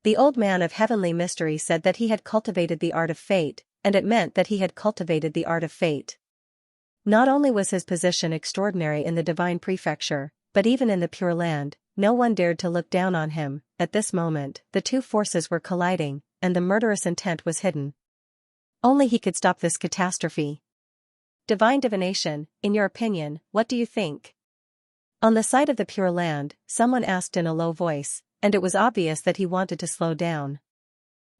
The Old Man of Heavenly Mystery said that he had cultivated the art of fate, and it meant that he had cultivated the art of fate. Not only was his position extraordinary in the Divine Prefecture, but even in the Pure Land, no one dared to look down on him. At this moment, the two forces were colliding, and the murderous intent was hidden. Only he could stop this catastrophe. Divine Divination, in your opinion, what do you think? On the side of the Pure Land, someone asked in a low voice, and it was obvious that he wanted to slow down.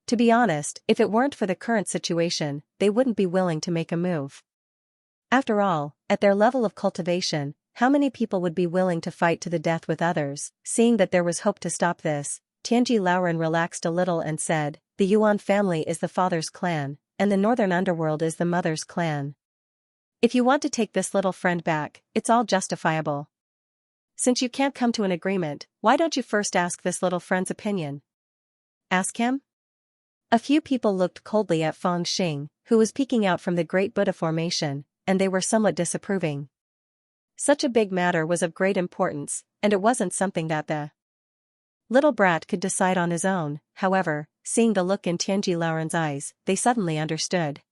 To be honest, if it weren't for the current situation, they wouldn't be willing to make a move. After all, at their level of cultivation, how many people would be willing to fight to the death with others? Seeing that there was hope to stop this, Tianji Laoren relaxed a little and said, "The Yuan family is the father's clan, and the northern underworld is the mother's clan. If you want to take this little friend back, it's all justifiable. Since you can't come to an agreement, why don't you first ask this little friend's opinion? Ask him? A few people looked coldly at Feng Xing, who was peeking out from the Great Buddha Formation, and they were somewhat disapproving. Such a big matter was of great importance, and it wasn't something that the little brat could decide on his own. However, seeing the look in Tianji Laoren's eyes, they suddenly understood.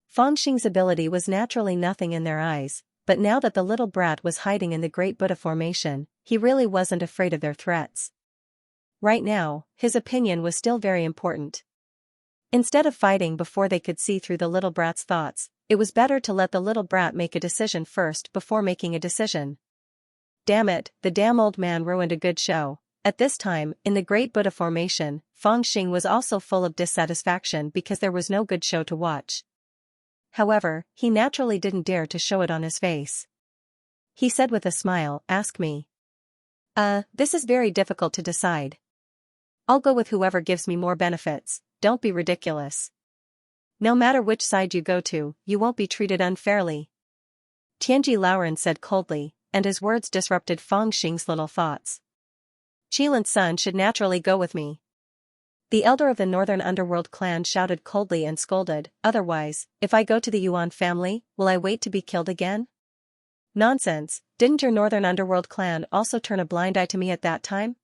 Feng Xing's ability was naturally nothing in their eyes, but now that the little brat was hiding in the Great Buddha Formation, he really wasn't afraid of their threats. Right now, his opinion was still very important. Instead of fighting before they could see through the little brat's thoughts, it was better to let the little brat make a decision first before making a decision. Damn it, the damn old man ruined a good show. At this time, in the Great Buddha Formation, Feng Xing was also full of dissatisfaction because there was no good show to watch. However, he naturally didn't dare to show it on his face. He said with a smile, "Ask me." This is very difficult to decide. I'll go with whoever gives me more benefits. Don't be ridiculous. No matter which side you go to, you won't be treated unfairly. Tianji Laoren said coldly, and his words disrupted Feng Xing's little thoughts. Qilin's son should naturally go with me. The elder of the Northern Underworld clan shouted coldly and scolded, "Otherwise, if I go to the Yuan family, will I wait to be killed again?" Nonsense, didn't your Northern Underworld clan also turn a blind eye to me at that time?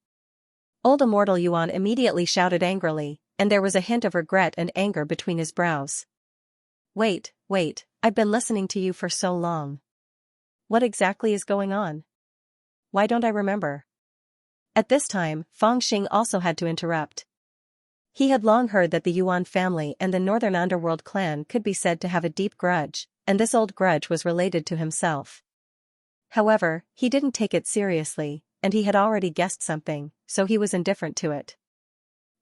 Old Immortal Yuan immediately shouted angrily, and there was a hint of regret and anger between his brows. Wait, I've been listening to you for so long. What exactly is going on? Why don't I remember? At this time, Feng Xing also had to interrupt. He had long heard that the Yuan family and the Northern Underworld clan could be said to have a deep grudge, and this old grudge was related to himself. However, he didn't take it seriously, and he had already guessed something, so he was indifferent to it.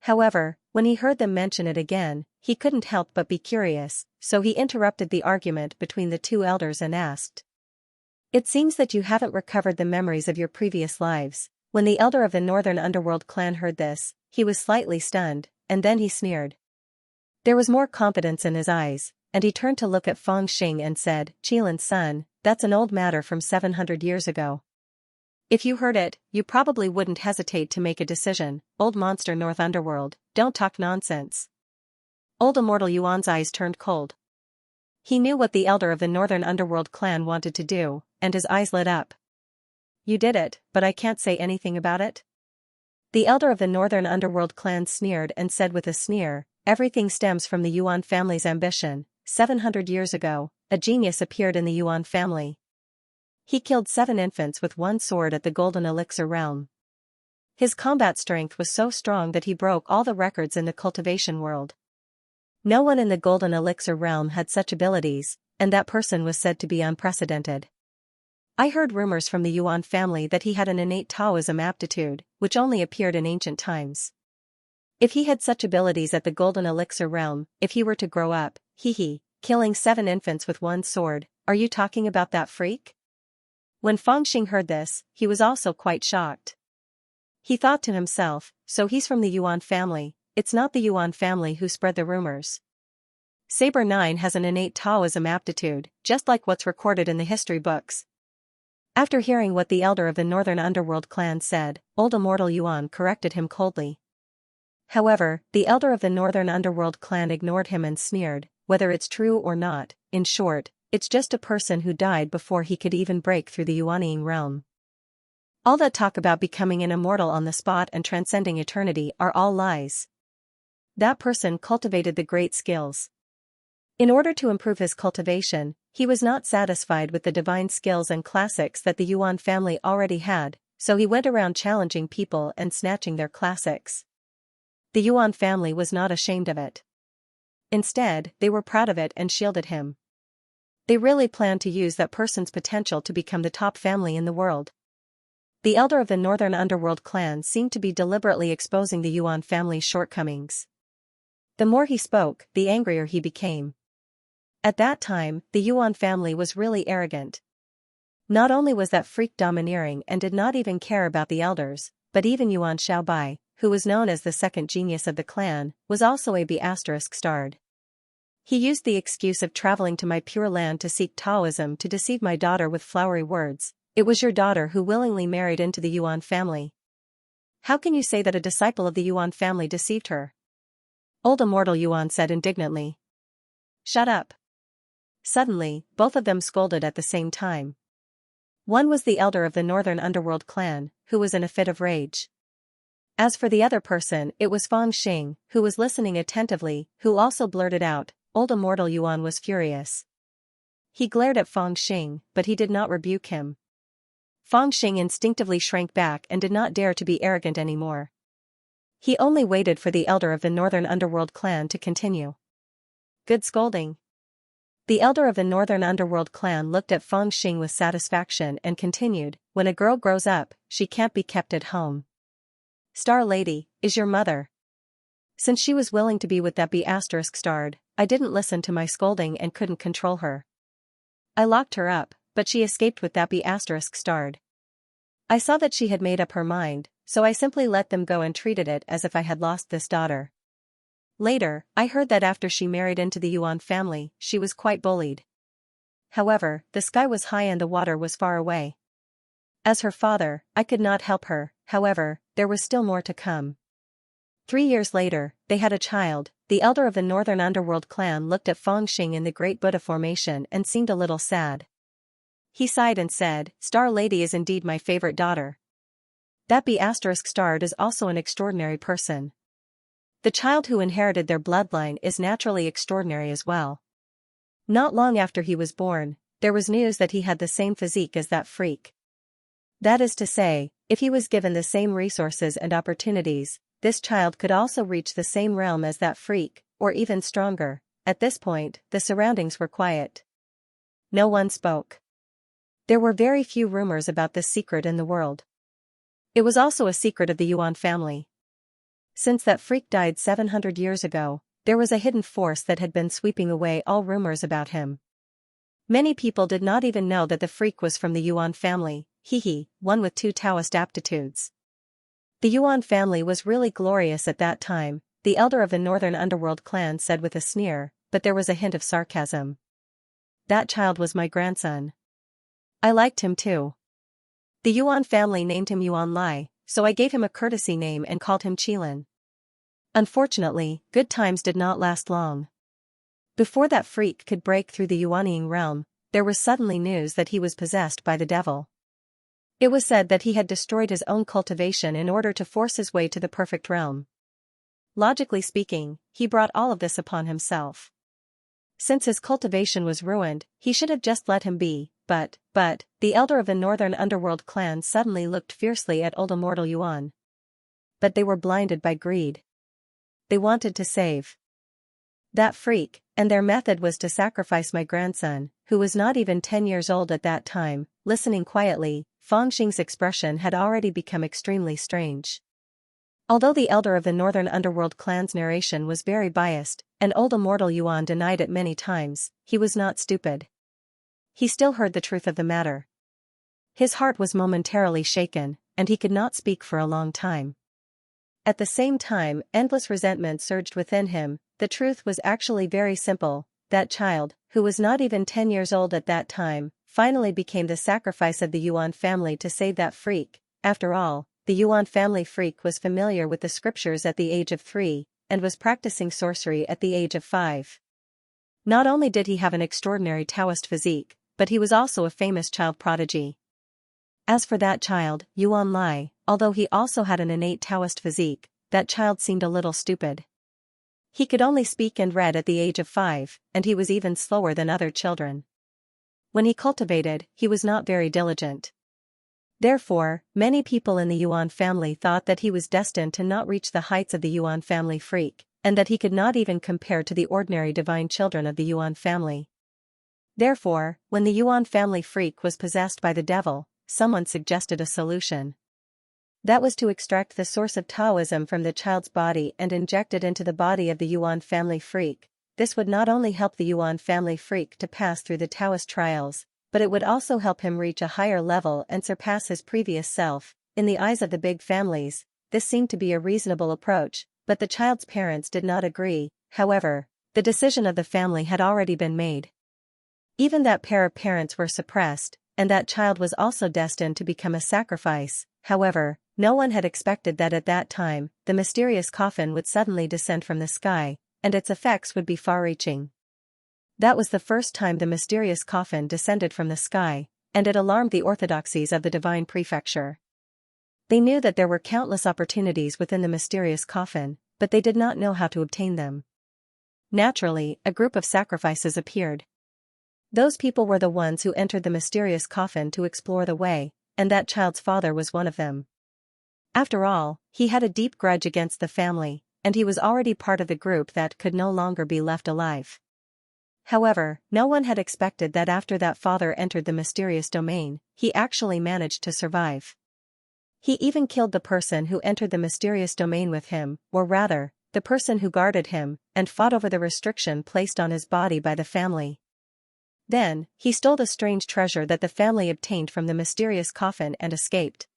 However, when he heard them mention it again, he couldn't help but be curious, so he interrupted the argument between the two elders and asked. It seems that you haven't recovered the memories of your previous lives. When the elder of the Northern Underworld clan heard this, he was slightly stunned, and then he sneered. There was more confidence in his eyes, and he turned to look at Feng Xing and said, "Qilin's son, that's an old matter from 700 years ago. If you heard it, you probably wouldn't hesitate to make a decision. Old monster North Underworld, don't talk nonsense." Old Immortal Yuan's eyes turned cold. He knew what the elder of the Northern Underworld clan wanted to do, and his eyes lit up. You did it, but I can't say anything about it? The elder of the Northern Underworld clan sneered and said with a sneer, "Everything stems from the Yuan family's ambition. 700 years ago, a genius appeared in the Yuan family. He killed 7 infants with one sword at the Golden Elixir realm. His combat strength was so strong that he broke all the records in the cultivation world. No one in the Golden Elixir realm had such abilities, and that person was said to be unprecedented. I heard rumors from the Yuan family that he had an innate Taoism aptitude, which only appeared in ancient times. If he had such abilities at the Golden Elixir realm, if he were to grow up, killing 7 infants with one sword, are you talking about that freak?" When Feng Xing heard this, he was also quite shocked. He thought to himself, so he's from the Yuan family. It's not the Yuan family who spread the rumors. Saber 9 has an innate Taoism aptitude, just like what's recorded in the history books. After hearing what the elder of the Northern Underworld clan said, Old Immortal Yuan corrected him coldly. However, the elder of the Northern Underworld clan ignored him and sneered, "Whether it's true or not, in short, it's just a person who died before he could even break through the Yuanying realm. All that talk about becoming an immortal on the spot and transcending eternity are all lies. That person cultivated the great skills. In order to improve his cultivation, he was not satisfied with the divine skills and classics that the Yuan family already had, so he went around challenging people and snatching their classics. The Yuan family was not ashamed of it. Instead, they were proud of it and shielded him. They really planned to use that person's potential to become the top family in the world. The elder of the Northern Underworld clan seemed to be deliberately exposing the Yuan family's shortcomings. The more he spoke, the angrier he became. At that time, the Yuan family was really arrogant. Not only was that freak domineering and did not even care about the elders, but even Yuan Xiaobai, who was known as the second genius of the clan, was also a B** starred. He used the excuse of traveling to my Pure Land to seek Taoism to deceive my daughter with flowery words. It was your daughter who willingly married into the Yuan family. How can you say that a disciple of the Yuan family deceived her? Old immortal Yuan said indignantly. Shut up. Suddenly, both of them scolded at the same time. One was the elder of the northern underworld clan, who was in a fit of rage. As for the other person, it was Fang Xing, who was listening attentively, who also blurted out, Old immortal Yuan was furious. He glared at Fang Xing, but he did not rebuke him. Fang Xing instinctively shrank back and did not dare to be arrogant anymore. He only waited for the elder of the northern underworld clan to continue. Good scolding. The elder of the northern underworld clan looked at Fang Xing with satisfaction and continued, when a girl grows up, she can't be kept at home. Star Lady, is your mother. Since she was willing to be with that B***starred, I didn't listen to my scolding and couldn't control her. I locked her up, but she escaped with that B***starred. I saw that she had made up her mind, so I simply let them go and treated it as if I had lost this daughter. Later, I heard that after she married into the Yuan family, she was quite bullied. However, the sky was high and the water was far away. As her father, I could not help her, however, there was still more to come. 3 years later, they had a child. The elder of the northern underworld clan looked at Fang Xing in the Great Buddha formation and seemed a little sad. He sighed and said, Star Lady is indeed my favorite daughter. That B***starred is also an extraordinary person. The child who inherited their bloodline is naturally extraordinary as well. Not long after he was born, there was news that he had the same physique as that freak. That is to say, if he was given the same resources and opportunities, this child could also reach the same realm as that freak, or even stronger. At this point, the surroundings were quiet. No one spoke. There were very few rumors about this secret in the world. It was also a secret of the Yuan family. Since that freak died 700 years ago, there was a hidden force that had been sweeping away all rumors about him. Many people did not even know that the freak was from the Yuan family, one with 2 Taoist aptitudes. The Yuan family was really glorious at that time, the elder of the northern underworld clan said with a sneer, but there was a hint of sarcasm. That child was my grandson. I liked him too. The Yuan family named him Yuan Lai, so I gave him a courtesy name and called him Qilin. Unfortunately, good times did not last long. Before that freak could break through the Yuanying realm, there was suddenly news that he was possessed by the devil. It was said that he had destroyed his own cultivation in order to force his way to the perfect realm. Logically speaking, he brought all of this upon himself. Since his cultivation was ruined, he should have just let him be, but, the elder of the northern underworld clan suddenly looked fiercely at old immortal Yuan. But they were blinded by greed. They wanted to save that freak, and their method was to sacrifice my grandson, who was not even 10 years old at that time. Listening quietly, Fang Xing's expression had already become extremely strange. Although the elder of the northern underworld clan's narration was very biased, and old immortal Yuan denied it many times, he was not stupid. He still heard the truth of the matter. His heart was momentarily shaken, and he could not speak for a long time. At the same time, endless resentment surged within him. The truth was actually very simple. That child, who was not even 10 years old at that time, finally became the sacrifice of the Yuan family to save that freak. After all, the Yuan family freak was familiar with the scriptures at the age of 3, and was practicing sorcery at the age of 5. Not only did he have an extraordinary Taoist physique, but he was also a famous child prodigy. As for that child, Yuan Lai, although he also had an innate Taoist physique, that child seemed a little stupid. He could only speak and read at the age of 5, and he was even slower than other children. When he cultivated, he was not very diligent. Therefore, many people in the Yuan family thought that he was destined to not reach the heights of the Yuan family freak, and that he could not even compare to the ordinary divine children of the Yuan family. Therefore, when the Yuan family freak was possessed by the devil, someone suggested a solution. That was to extract the source of Taoism from the child's body and inject it into the body of the Yuan family freak. This would not only help the Yuan family freak to pass through the Taoist trials, but it would also help him reach a higher level and surpass his previous self. In the eyes of the big families, this seemed to be a reasonable approach, but the child's parents did not agree. However, the decision of the family had already been made. Even that pair of parents were suppressed, and that child was also destined to become a sacrifice. However, no one had expected that at that time, the mysterious coffin would suddenly descend from the sky, and its effects would be far-reaching. That was the first time the mysterious coffin descended from the sky, and it alarmed the orthodoxies of the divine prefecture. They knew that there were countless opportunities within the mysterious coffin, but they did not know how to obtain them. Naturally, a group of sacrifices appeared. Those people were the ones who entered the mysterious coffin to explore the way, and that child's father was one of them. After all, he had a deep grudge against the family, and he was already part of the group that could no longer be left alive. However, no one had expected that after that father entered the mysterious domain, he actually managed to survive. He even killed the person who entered the mysterious domain with him, or rather, the person who guarded him, and fought over the restriction placed on his body by the family. Then, he stole the strange treasure that the family obtained from the mysterious coffin and escaped.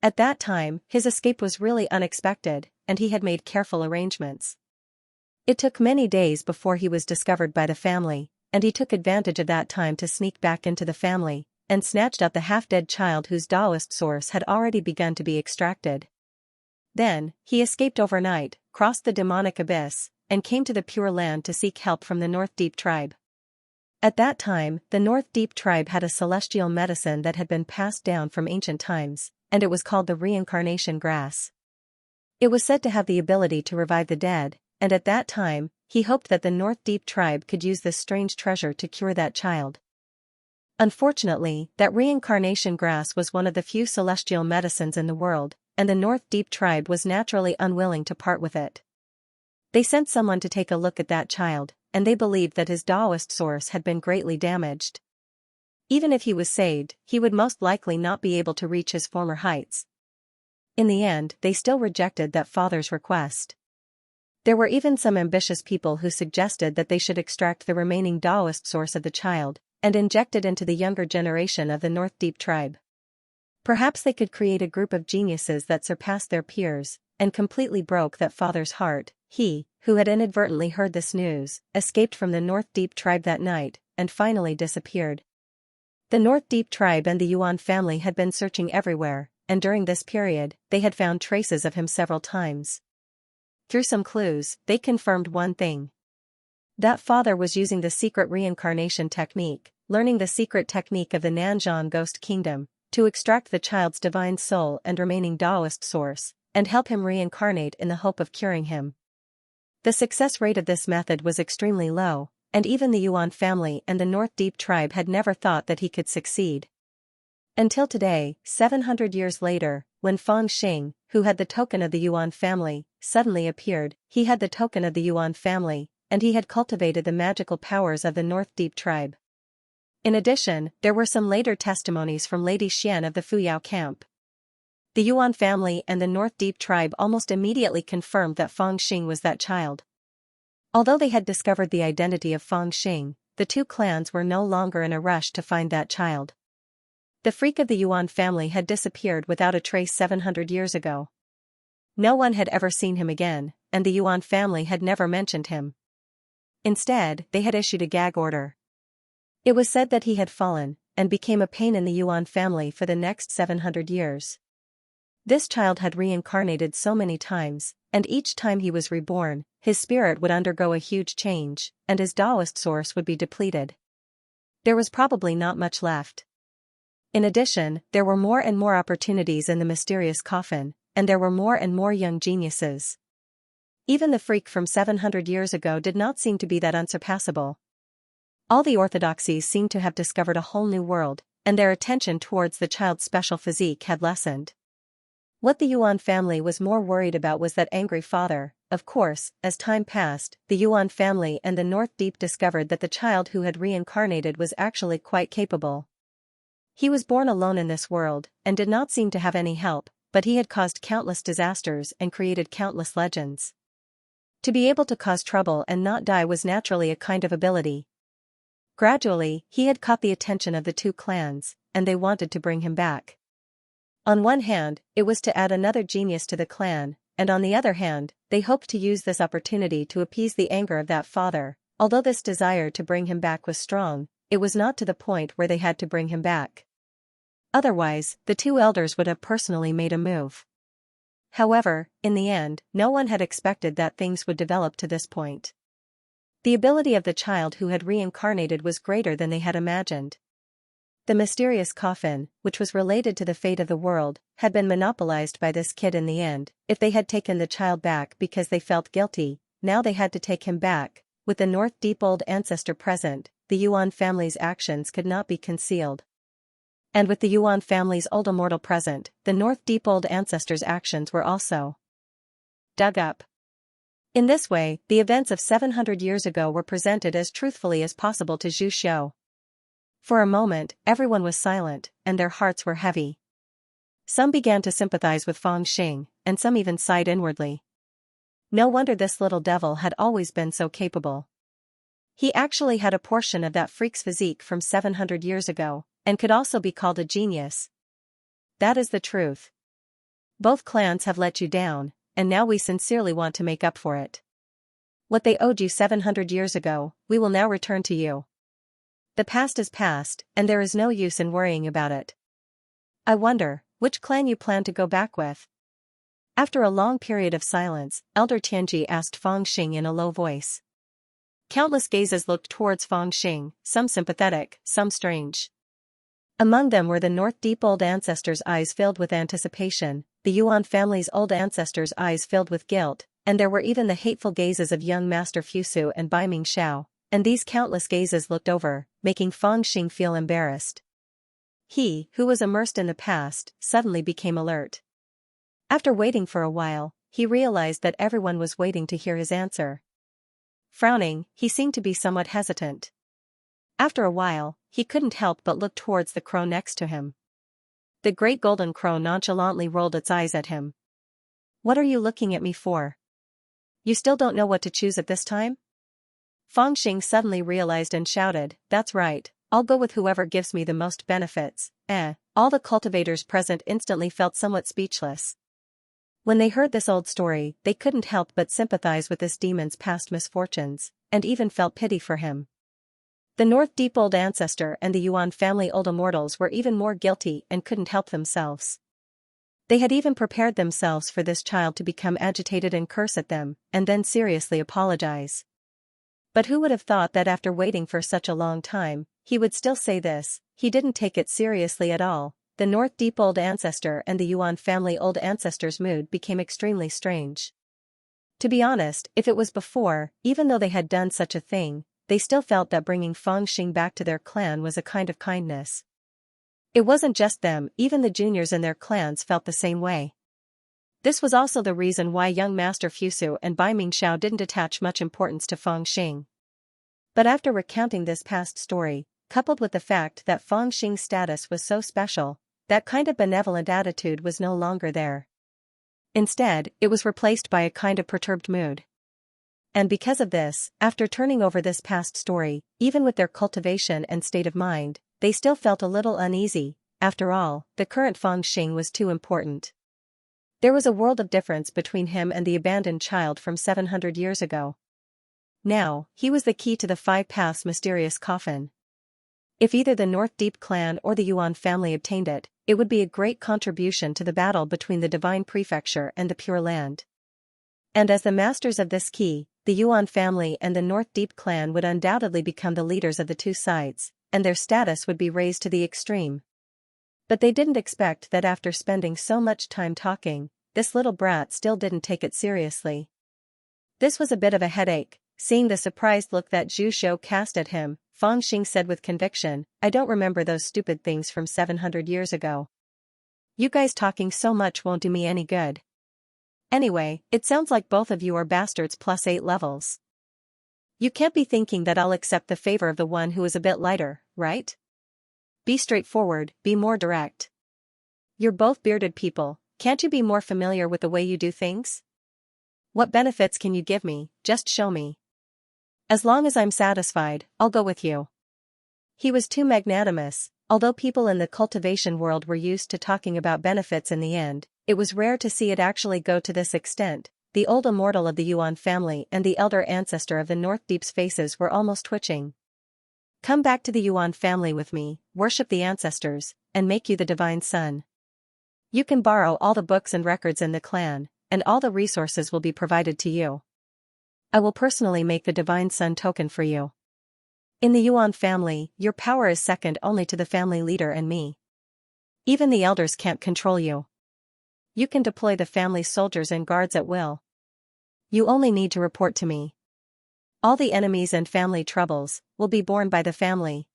At that time, his escape was really unexpected, and he had made careful arrangements. It took many days before he was discovered by the family, and he took advantage of that time to sneak back into the family, and snatched out the half-dead child whose Taoist source had already begun to be extracted. Then, he escaped overnight, crossed the demonic abyss, and came to the Pure Land to seek help from the North Deep tribe. At that time, the North Deep tribe had a celestial medicine that had been passed down from ancient times, and it was called the reincarnation grass. It was said to have the ability to revive the dead, and at that time, he hoped that the North Deep tribe could use this strange treasure to cure that child. Unfortunately, that reincarnation grass was one of the few celestial medicines in the world, and the North Deep tribe was naturally unwilling to part with it. They sent someone to take a look at that child, and they believed that his Taoist source had been greatly damaged. Even if he was saved, he would most likely not be able to reach his former heights. In the end, they still rejected that father's request. There were even some ambitious people who suggested that they should extract the remaining Taoist source of the child, and inject it into the younger generation of the North Deep tribe. Perhaps they could create a group of geniuses that surpassed their peers, and completely broke that father's heart. He, who had inadvertently heard this news, escaped from the North Deep tribe that night, and finally disappeared. The North Deep tribe and the Yuan family had been searching everywhere, and during this period, they had found traces of him several times. Through some clues, they confirmed one thing. That father was using the secret reincarnation technique, learning the secret technique of the Nanzhan Ghost Kingdom, to extract the child's divine soul and remaining Taoist source, and help him reincarnate in the hope of curing him. The success rate of this method was extremely low, and even the Yuan family and the North Deep tribe had never thought that he could succeed. Until today, 700 years later, when Fang Xing, who had the token of the Yuan family, suddenly appeared, he had the token of the Yuan family, and he had cultivated the magical powers of the North Deep tribe. In addition, there were some later testimonies from Lady Xian of the Fuyao camp. The Yuan family and the North Deep tribe almost immediately confirmed that Fang Xing was that child. Although they had discovered the identity of Fang Xing, the two clans were no longer in a rush to find that child. The freak of the Yuan family had disappeared without a trace 700 years ago. No one had ever seen him again, and the Yuan family had never mentioned him. Instead, they had issued a gag order. It was said that he had fallen, and became a pain in the Yuan family for the next 700 years. This child had reincarnated so many times, and each time he was reborn, his spirit would undergo a huge change, and his Taoist source would be depleted. There was probably not much left. In addition, there were more and more opportunities in the mysterious coffin, and there were more and more young geniuses. Even the freak from 700 years ago did not seem to be that unsurpassable. All the orthodoxies seemed to have discovered a whole new world, and their attention towards the child's special physique had lessened. What the Yuan family was more worried about was that angry father. Of course, as time passed, the Yuan family and the North Deep discovered that the child who had reincarnated was actually quite capable. He was born alone in this world, and did not seem to have any help, but he had caused countless disasters and created countless legends. To be able to cause trouble and not die was naturally a kind of ability. Gradually, he had caught the attention of the two clans, and they wanted to bring him back. On one hand, it was to add another genius to the clan, and on the other hand, they hoped to use this opportunity to appease the anger of that father. Although this desire to bring him back was strong, it was not to the point where they had to bring him back. Otherwise, the two elders would have personally made a move. However, in the end, no one had expected that things would develop to this point. The ability of the child who had reincarnated was greater than they had imagined. The mysterious coffin, which was related to the fate of the world, had been monopolized by this kid in the end. If they had taken the child back because they felt guilty, now they had to take him back. With the North Deep Old Ancestor present, the Yuan family's actions could not be concealed. And with the Yuan family's old immortal present, the North Deep Old Ancestor's actions were also dug up. In this way, the events of 700 years ago were presented as truthfully as possible to Zhu Xiu. For a moment, everyone was silent, and their hearts were heavy. Some began to sympathize with Fang Xing, and some even sighed inwardly. No wonder this little devil had always been so capable. He actually had a portion of that freak's physique from 700 years ago, and could also be called a genius. That is the truth. Both clans have let you down, and now we sincerely want to make up for it. What they owed you 700 years ago, we will now return to you. The past is past, and there is no use in worrying about it. I wonder, which clan you plan to go back with? After a long period of silence, Elder Tianji asked Fang Xing in a low voice. Countless gazes looked towards Fang Xing, some sympathetic, some strange. Among them were the North Deep Old Ancestors' eyes filled with anticipation, the Yuan family's old ancestors' eyes filled with guilt, and there were even the hateful gazes of young Master Fusu and Bai Ming Xiao, and these countless gazes looked over, making Fang Xing feel embarrassed. He, who was immersed in the past, suddenly became alert. After waiting for a while, he realized that everyone was waiting to hear his answer. Frowning, he seemed to be somewhat hesitant. After a while, he couldn't help but look towards the crow next to him. The great golden crow nonchalantly rolled its eyes at him. What are you looking at me for? You still don't know what to choose at this time? Fang Xing suddenly realized and shouted, that's right, I'll go with whoever gives me the most benefits. All the cultivators present instantly felt somewhat speechless. When they heard this old story, they couldn't help but sympathize with this demon's past misfortunes, and even felt pity for him. The North Deep Old Ancestor and the Yuan family old immortals were even more guilty and couldn't help themselves. They had even prepared themselves for this child to become agitated and curse at them, and then seriously apologize. But who would have thought that after waiting for such a long time, he would still say this? He didn't take it seriously at all. The North Deep Old Ancestor and the Yuan family old ancestor's mood became extremely strange. To be honest, if it was before, even though they had done such a thing, they still felt that bringing Fang Xing back to their clan was a kind of kindness. It wasn't just them, even the juniors in their clans felt the same way. This was also the reason why young Master Fusu and Bai Ming Xiao didn't attach much importance to Fang Xing. But after recounting this past story, coupled with the fact that Fang Xing's status was so special, that kind of benevolent attitude was no longer there. Instead, it was replaced by a kind of perturbed mood. And because of this, after turning over this past story, even with their cultivation and state of mind, they still felt a little uneasy. After all, the current Fang Xing was too important. There was a world of difference between him and the abandoned child from 700 years ago. Now, he was the key to the 5 Paths mysterious coffin. If either the North Deep clan or the Yuan family obtained it, it would be a great contribution to the battle between the Divine Prefecture and the Pure Land. And as the masters of this key, the Yuan family and the North Deep clan would undoubtedly become the leaders of the two sides, and their status would be raised to the extreme. But they didn't expect that after spending so much time talking, this little brat still didn't take it seriously. This was a bit of a headache. Seeing the surprised look that Zhu Xiu cast at him, Fang Xing said with conviction, I don't remember those stupid things from 700 years ago. You guys talking so much won't do me any good. Anyway, it sounds like both of you are bastards plus 8 levels. You can't be thinking that I'll accept the favor of the one who is a bit lighter, right? Be straightforward, be more direct. You're both bearded people, can't you be more familiar with the way you do things? What benefits can you give me? Just show me. As long as I'm satisfied, I'll go with you. He was too magnanimous, Although people in the cultivation world were used to talking about benefits in the end, it was rare to see it actually go to this extent. The old immortal of the Yuan family and the elder ancestor of the North Deep's faces were almost twitching. Come back to the Yuan family with me, worship the ancestors, and make you the divine son. You can borrow all the books and records in the clan, and all the resources will be provided to you. I will personally make the divine son token for you. In the Yuan family, your power is second only to the family leader and me. Even the elders can't control you. You can deploy the family's soldiers and guards at will. You only need to report to me. All the enemies and family troubles will be borne by the family.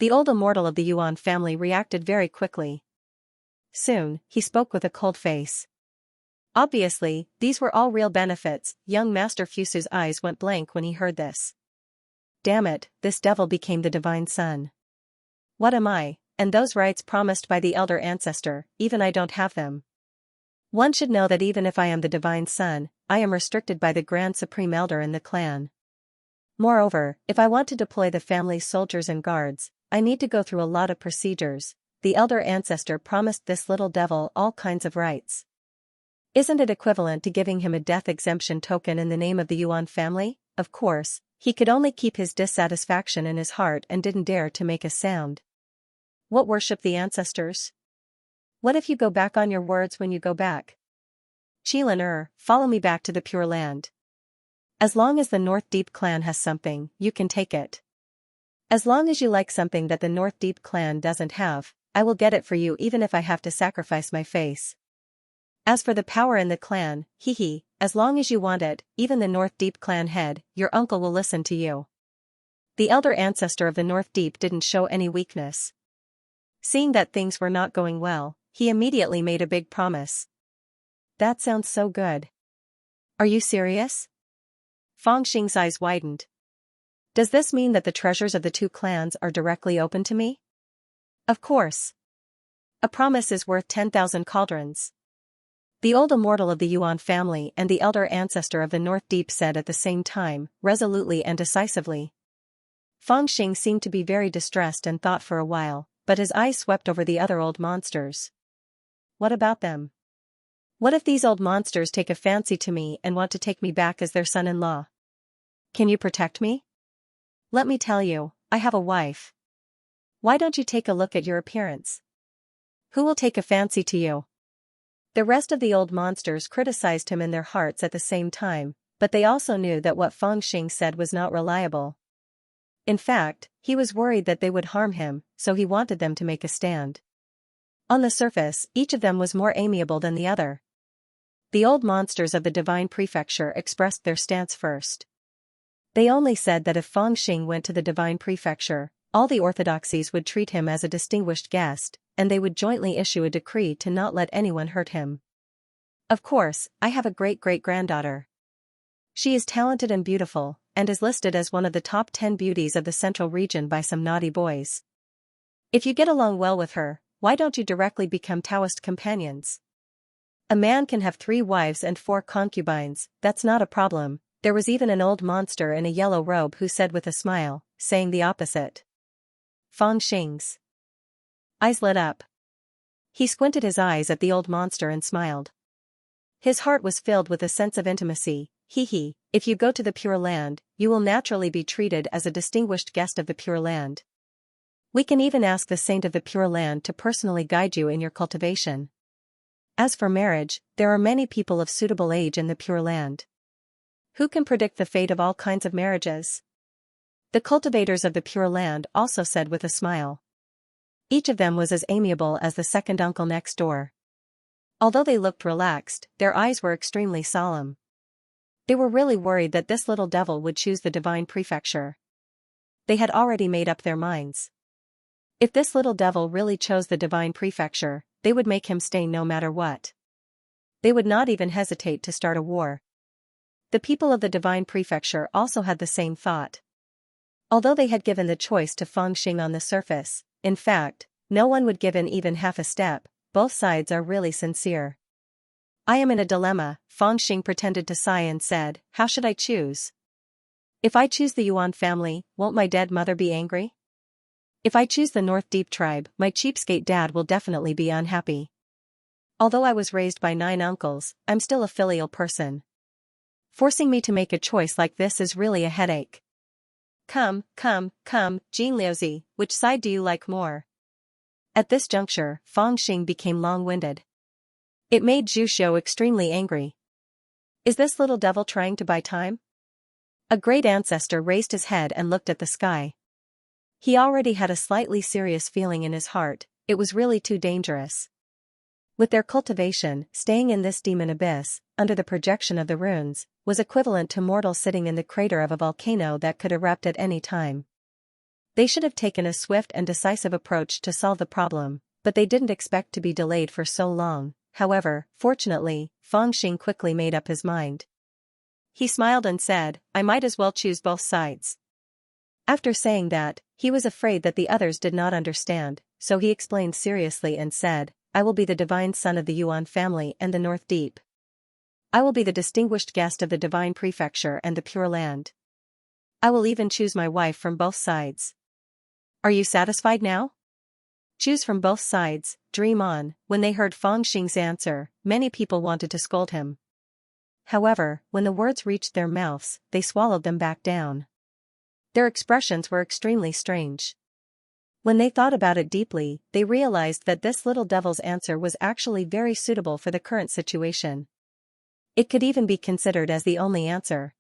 The old immortal of the Yuan family reacted very quickly. Soon, he spoke with a cold face. Obviously, these were all real benefits. Young Master Fusu's eyes went blank when he heard this. Damn it, this devil became the divine son. What am I, and those rights promised by the elder ancestor, even I don't have them. One should know that even if I am the divine son, I am restricted by the Grand Supreme Elder in the clan. Moreover, if I want to deploy the family's soldiers and guards, I need to go through a lot of procedures. The elder ancestor promised this little devil all kinds of rights. Isn't it equivalent to giving him a death exemption token in the name of the Yuan family? Of course, he could only keep his dissatisfaction in his heart and didn't dare to make a sound. What worship the ancestors? What if you go back on your words when you go back? Qilin, follow me back to the Pure Land. As long as the North Deep clan has something, you can take it. As long as you like something that the North Deep clan doesn't have, I will get it for you even if I have to sacrifice my face. As for the power in the clan, as long as you want it, even the North Deep clan head, your uncle will listen to you. The elder ancestor of the North Deep didn't show any weakness. Seeing that things were not going well, he immediately made a big promise. That sounds so good. Are you serious? Fang Xing's eyes widened. Does this mean that the treasures of the two clans are directly open to me? Of course. A promise is worth 10,000 cauldrons. The old immortal of the Yuan family and the elder ancestor of the North Deep said at the same time, resolutely and decisively. Fang Xing seemed to be very distressed and thought for a while, but his eyes swept over the other old monsters. What about them? What if these old monsters take a fancy to me and want to take me back as their son-in-law? Can you protect me? Let me tell you, I have a wife. Why don't you take a look at your appearance? Who will take a fancy to you? The rest of the old monsters criticized him in their hearts at the same time, but they also knew that what Fang Xing said was not reliable. In fact, he was worried that they would harm him, so he wanted them to make a stand. On the surface, each of them was more amiable than the other. The old monsters of the Divine Prefecture expressed their stance first. They only said that if Fang Xing went to the Divine Prefecture, all the orthodoxies would treat him as a distinguished guest, and they would jointly issue a decree to not let anyone hurt him. Of course, I have a great-great-granddaughter. She is talented and beautiful, and is listed as one of the top 10 beauties of the central region by some naughty boys. If you get along well with her, why don't you directly become Taoist companions? A man can have 3 wives and 4 concubines, that's not a problem. There was even an old monster in a yellow robe who said with a smile, saying the opposite. Fang Xing's eyes lit up. He squinted his eyes at the old monster and smiled. His heart was filled with a sense of intimacy. If you go to the Pure Land, you will naturally be treated as a distinguished guest of the Pure Land. We can even ask the Saint of the Pure Land to personally guide you in your cultivation. As for marriage, there are many people of suitable age in the Pure Land. Who can predict the fate of all kinds of marriages? The cultivators of the Pure Land also said with a smile. Each of them was as amiable as the second uncle next door. Although they looked relaxed, their eyes were extremely solemn. They were really worried that this little devil would choose the Divine Prefecture. They had already made up their minds. If this little devil really chose the Divine Prefecture, they would make him stay no matter what. They would not even hesitate to start a war. The people of the Divine Prefecture also had the same thought. Although they had given the choice to Fang Xing on the surface, in fact, no one would give in even half a step. Both sides are really sincere. I am in a dilemma, Fang Xing pretended to sigh and said, how should I choose? If I choose the Yuan family, won't my dead mother be angry? If I choose the North Deep tribe, my cheapskate dad will definitely be unhappy. Although I was raised by 9 uncles, I'm still a filial person. Forcing me to make a choice like this is really a headache. Come, Jean Liuzi, which side do you like more? At this juncture, Fang Xing became long-winded. It made Zhu Xiu extremely angry. Is this little devil trying to buy time? A great ancestor raised his head and looked at the sky. He already had a slightly serious feeling in his heart, it was really too dangerous. With their cultivation, staying in this demon abyss, under the projection of the runes, was equivalent to mortals sitting in the crater of a volcano that could erupt at any time. They should have taken a swift and decisive approach to solve the problem, but they didn't expect to be delayed for so long. However, fortunately, Fang Xing quickly made up his mind. He smiled and said, I might as well choose both sides. After saying that, he was afraid that the others did not understand, so he explained seriously and said, I will be the divine son of the Yuan family and the North Deep. I will be the distinguished guest of the divine prefecture and the Pure Land. I will even choose my wife from both sides. Are you satisfied now? Choose from both sides, dream on. When they heard Fang Xing's answer, many people wanted to scold him. However, when the words reached their mouths, they swallowed them back down. Their expressions were extremely strange. When they thought about it deeply, they realized that this little devil's answer was actually very suitable for the current situation. It could even be considered as the only answer.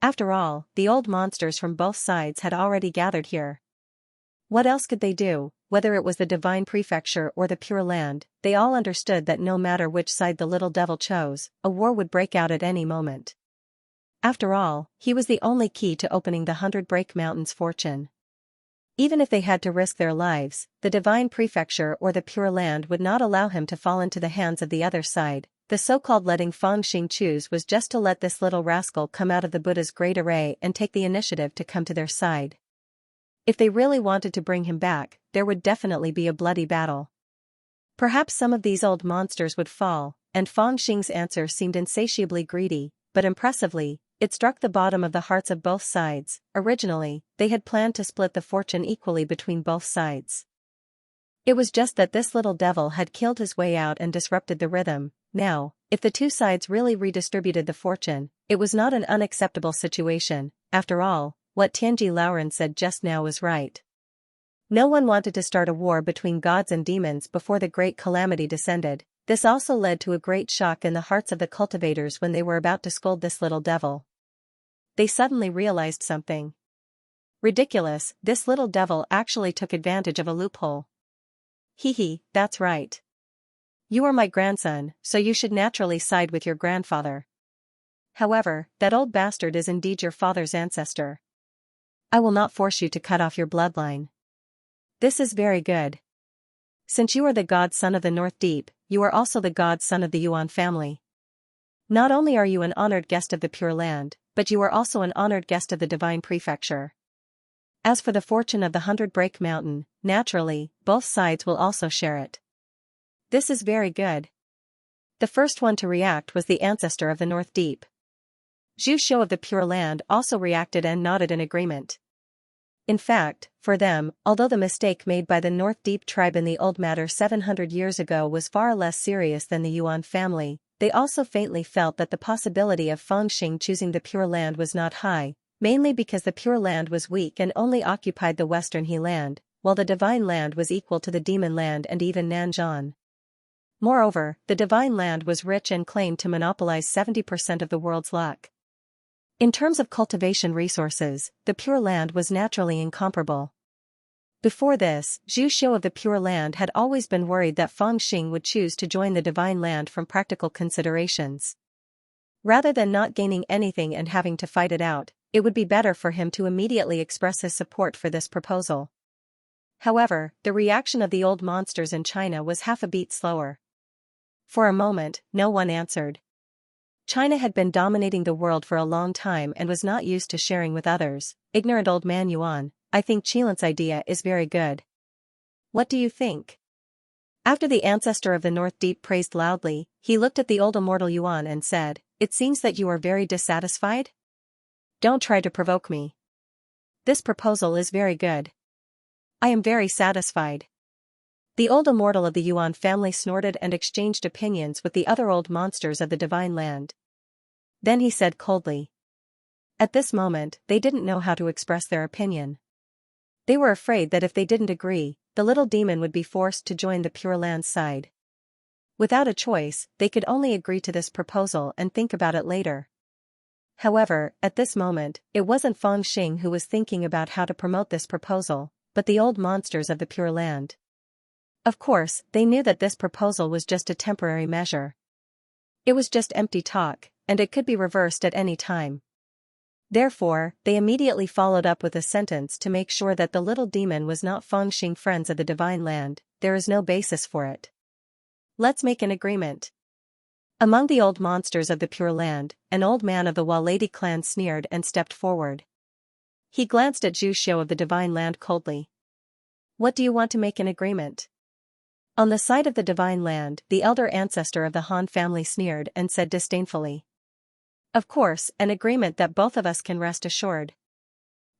After all, the old monsters from both sides had already gathered here. What else could they do? Whether it was the divine prefecture or the Pure Land, they all understood that no matter which side the little devil chose, a war would break out at any moment. After all, he was the only key to opening the 100 Break Mountain's fortune. Even if they had to risk their lives, the divine prefecture or the Pure Land would not allow him to fall into the hands of the other side. The so-called letting Fang Xing choose was just to let this little rascal come out of the Buddha's great array and take the initiative to come to their side. If they really wanted to bring him back, there would definitely be a bloody battle. Perhaps some of these old monsters would fall, and Fang Xing's answer seemed insatiably greedy, but impressively, it struck the bottom of the hearts of both sides. Originally, they had planned to split the fortune equally between both sides. It was just that this little devil had killed his way out and disrupted the rhythm. Now, if the two sides really redistributed the fortune, it was not an unacceptable situation. After all, what Tianji Laoren said just now was right. No one wanted to start a war between gods and demons before the great calamity descended. This also led to a great shock in the hearts of the cultivators when they were about to scold this little devil. They suddenly realized something. Ridiculous, this little devil actually took advantage of a loophole. Hee, that's right. You are my grandson, so you should naturally side with your grandfather. However, that old bastard is indeed your father's ancestor. I will not force you to cut off your bloodline. This is very good. Since you are the godson of the North Deep, you are also the godson of the Yuan family. Not only are you an honored guest of the Pure Land, but you are also an honored guest of the Divine Prefecture. As for the fortune of the 100 Break Mountain, naturally, both sides will also share it. This is very good. The first one to react was the ancestor of the North Deep. Zhu Xiu of the Pure Land also reacted and nodded in agreement. In fact, for them, although the mistake made by the North Deep tribe in the old matter 700 years ago was far less serious than the Yuan family, they also faintly felt that the possibility of Fang Xing choosing the Pure Land was not high, mainly because the Pure Land was weak and only occupied the Western He Land, while the Divine Land was equal to the Demon Land and even Nanzhan. Moreover, the Divine Land was rich and claimed to monopolize 70% of the world's luck. In terms of cultivation resources, the Pure Land was naturally incomparable. Before this, Zhu Xiu of the Pure Land had always been worried that Fang Xing would choose to join the Divine Land from practical considerations. Rather than not gaining anything and having to fight it out, it would be better for him to immediately express his support for this proposal. However, the reaction of the old monsters in China was half a beat slower. For a moment, no one answered. China had been dominating the world for a long time and was not used to sharing with others. Ignorant old man Yuan, I think Qilin's idea is very good. What do you think? After the ancestor of the North Deep praised loudly, he looked at the old immortal Yuan and said, It seems that you are very dissatisfied? Don't try to provoke me. This proposal is very good. I am very satisfied. The old immortal of the Yuan family snorted and exchanged opinions with the other old monsters of the divine land. Then he said coldly. At this moment, they didn't know how to express their opinion. They were afraid that if they didn't agree, the little demon would be forced to join the Pure Land's side. Without a choice, they could only agree to this proposal and think about it later. However, at this moment, it wasn't Feng Xing who was thinking about how to promote this proposal, but the old monsters of the Pure Land. Of course, they knew that this proposal was just a temporary measure. It was just empty talk, and it could be reversed at any time. Therefore, they immediately followed up with a sentence to make sure that the little demon was not Feng Xing friends of the divine land. There is no basis for it. Let's make an agreement. Among the old monsters of the Pure Land, an old man of the Wa Lady clan sneered and stepped forward. He glanced at Zhu Xiu of the divine land coldly. What do you want to make an agreement? On the side of the divine land, the elder ancestor of the Han family sneered and said disdainfully. Of course, an agreement that both of us can rest assured.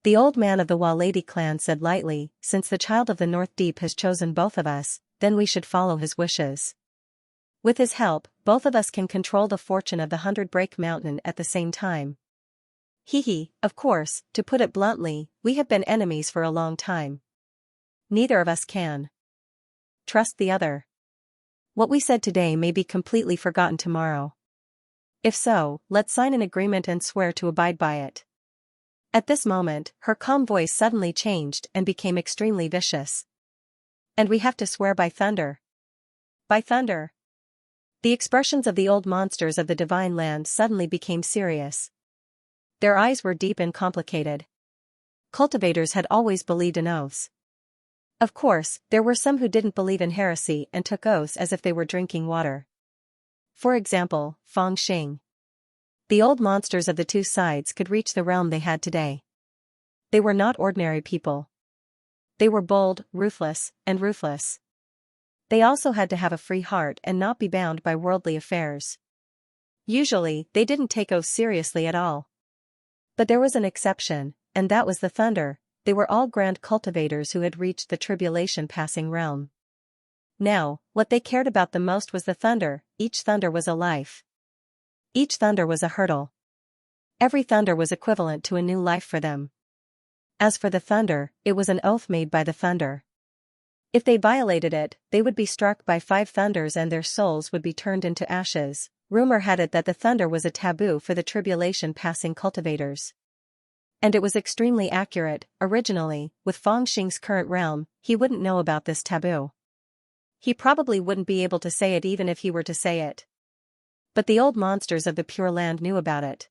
The old man of the Wa Lady clan said lightly, since the child of the North Deep has chosen both of us, then we should follow his wishes. With his help, both of us can control the fortune of the 100 Break Mountain at the same time. Of course, to put it bluntly, we have been enemies for a long time. Neither of us can trust the other. What we said today may be completely forgotten tomorrow. If so, let's sign an agreement and swear to abide by it. At this moment, her calm voice suddenly changed and became extremely vicious. And we have to swear by thunder. By thunder. The expressions of the old monsters of the divine land suddenly became serious. Their eyes were deep and complicated. Cultivators had always believed in oaths. Of course, there were some who didn't believe in heresy and took oaths as if they were drinking water. For example, Feng Xing. The old monsters of the two sides could reach the realm they had today. They were not ordinary people. They were bold, ruthless, and ruthless. They also had to have a free heart and not be bound by worldly affairs. Usually, they didn't take oaths seriously at all. But there was an exception, and that was the thunder. They were all grand cultivators who had reached the tribulation passing realm. Now, what they cared about the most was the thunder. Each thunder was a life. Each thunder was a hurdle. Every thunder was equivalent to a new life for them. As for the thunder, it was an oath made by the thunder. If they violated it, they would be struck by 5 thunders and their souls would be turned into ashes. Rumor had it that the thunder was a taboo for the tribulation passing cultivators. And it was extremely accurate. Originally, with Feng Xing's current realm, he wouldn't know about this taboo. He probably wouldn't be able to say it even if he were to say it. But the old monsters of the Pure Land knew about it.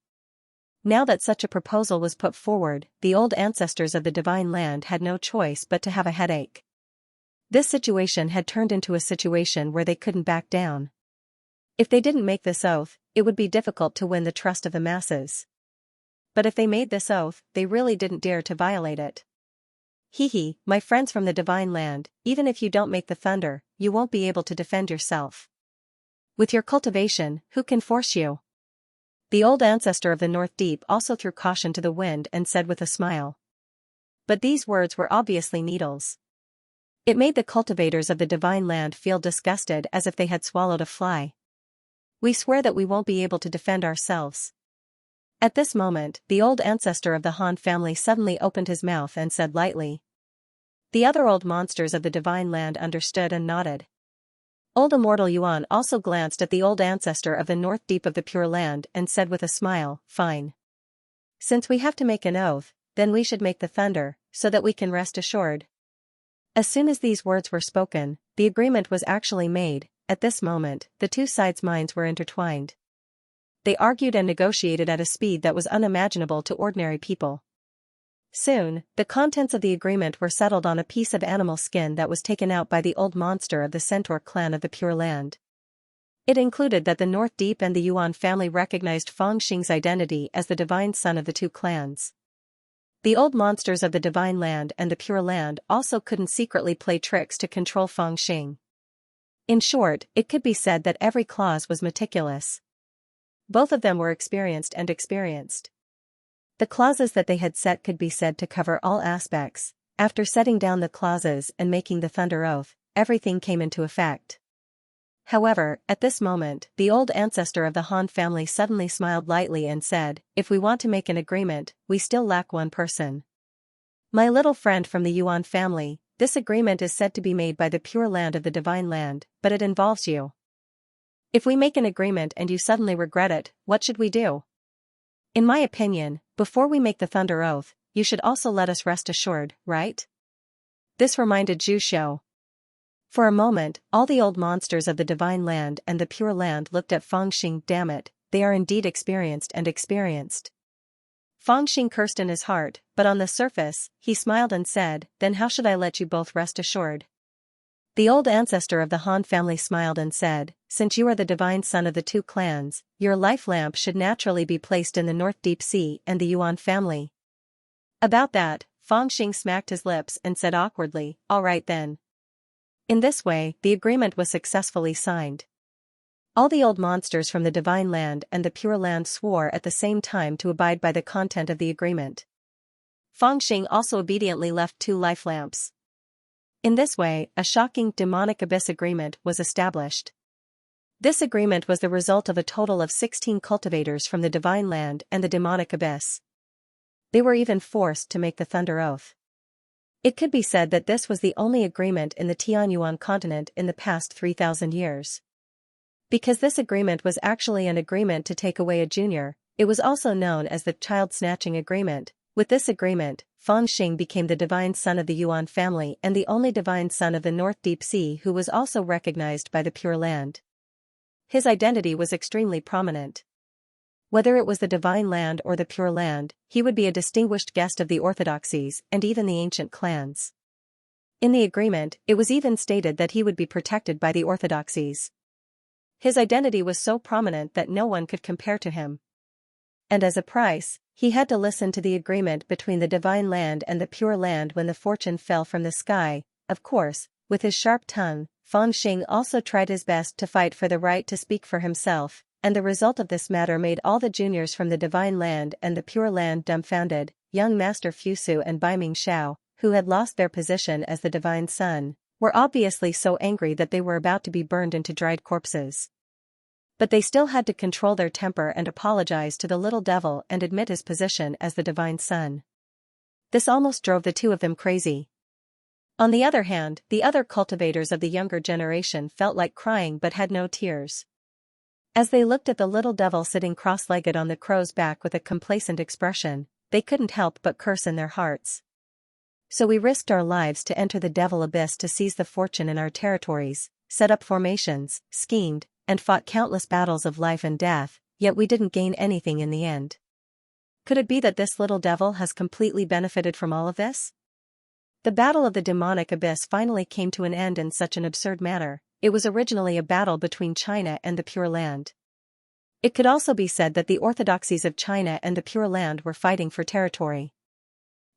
Now that such a proposal was put forward, the old ancestors of the divine land had no choice but to have a headache. This situation had turned into a situation where they couldn't back down. If they didn't make this oath, it would be difficult to win the trust of the masses. But if they made this oath, they really didn't dare to violate it. My friends from the divine land, even if you don't make the thunder, you won't be able to defend yourself. With your cultivation, who can force you? The old ancestor of the North Deep also threw caution to the wind and said with a smile. But these words were obviously needles. It made the cultivators of the divine land feel disgusted as if they had swallowed a fly. We swear that we won't be able to defend ourselves. At this moment, the old ancestor of the Han family suddenly opened his mouth and said lightly. The other old monsters of the divine land understood and nodded. Old Immortal Yuan also glanced at the old ancestor of the North Deep of the Pure Land and said with a smile, fine. Since we have to make an oath, then we should make the thunder, so that we can rest assured. As soon as these words were spoken, the agreement was actually made. At this moment, the two sides' minds were intertwined. They argued and negotiated at a speed that was unimaginable to ordinary people. Soon, the contents of the agreement were settled on a piece of animal skin that was taken out by the old monster of the Centaur clan of the Pure Land. It included that the North Deep and the Yuan family recognized Feng Xing's identity as the divine son of the two clans. The old monsters of the divine land and the Pure Land also couldn't secretly play tricks to control Feng Xing. In short, it could be said that every clause was meticulous. Both of them were experienced. The clauses that they had set could be said to cover all aspects, after setting down the clauses and making the thunder oath, everything came into effect. However, at this moment, the old ancestor of the Han family suddenly smiled lightly and said, "If we want to make an agreement, we still lack one person. My little friend from the Yuan family, this agreement is said to be made by the pure land of the divine land, but it involves you. If we make an agreement and you suddenly regret it, what should we do? In my opinion, before we make the thunder oath, you should also let us rest assured, right?" This reminded Zhu Xiu. For a moment, all the old monsters of the divine land and the pure land looked at Fangxing. Damn it, they are indeed experienced. Fangxing cursed in his heart, but on the surface, he smiled and said, "Then how should I let you both rest assured?" The old ancestor of the Han family smiled and said, "Since you are the divine son of the two clans, your life lamp should naturally be placed in the North Deep Sea and the Yuan family." About that, Fangxing smacked his lips and said awkwardly, "All right then." In this way, the agreement was successfully signed. All the old monsters from the divine land and the pure land swore at the same time to abide by the content of the agreement. Fangxing also obediently left 2 life lamps. In this way, a shocking demonic abyss agreement was established. This agreement was the result of a total of 16 cultivators from the divine land and the demonic abyss. They were even forced to make the thunder oath. It could be said that this was the only agreement in the Tianyuan continent in the past 3,000 years. Because this agreement was actually an agreement to take away a junior, it was also known as the child snatching agreement. With this agreement, Fangxing became the divine son of the Yuan family and the only divine son of the North Deep Sea who was also recognized by the Pure Land. His identity was extremely prominent. Whether it was the divine land or the Pure Land, he would be a distinguished guest of the orthodoxies and even the ancient clans. In the agreement, it was even stated that he would be protected by the orthodoxies. His identity was so prominent that no one could compare to him. And as a price, he had to listen to the agreement between the divine land and the pure land when the fortune fell from the sky. Of course, with his sharp tongue, Fangxing also tried his best to fight for the right to speak for himself, and the result of this matter made all the juniors from the divine land and the pure land dumbfounded. Young Master Fusu and Baiming Xiao, who had lost their position as the divine son, were obviously so angry that they were about to be burned into dried corpses. But they still had to control their temper and apologize to the little devil and admit his position as the divine son. This almost drove the two of them crazy. On the other hand, the other cultivators of the younger generation felt like crying but had no tears. As they looked at the little devil sitting cross-legged on the crow's back with a complacent expression, they couldn't help but curse in their hearts. "So we risked our lives to enter the devil abyss to seize the fortune in our territories, set up formations, schemed, and fought countless battles of life and death, yet we didn't gain anything in the end. Could it be that this little devil has completely benefited from all of this?" The battle of the demonic abyss finally came to an end in such an absurd manner. It was originally a battle between China and the Pure Land. It could also be said that the orthodoxies of China and the Pure Land were fighting for territory.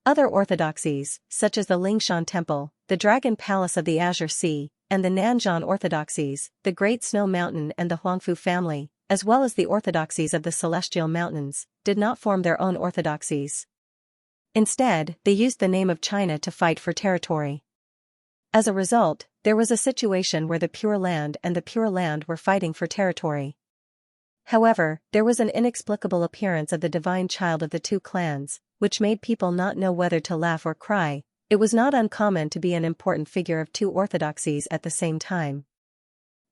Other orthodoxies, such as the Lingshan Temple, the Dragon Palace of the Azure Sea, and the Nanzhan orthodoxies, the Great Snow Mountain and the Huangfu family, as well as the orthodoxies of the Celestial Mountains, did not form their own orthodoxies. Instead, they used the name of China to fight for territory. As a result, there was a situation where the Pure Land and the Pure Land were fighting for territory. However, there was an inexplicable appearance of the divine child of the two clans, which made people not know whether to laugh or cry. It was not uncommon to be an important figure of two orthodoxies at the same time.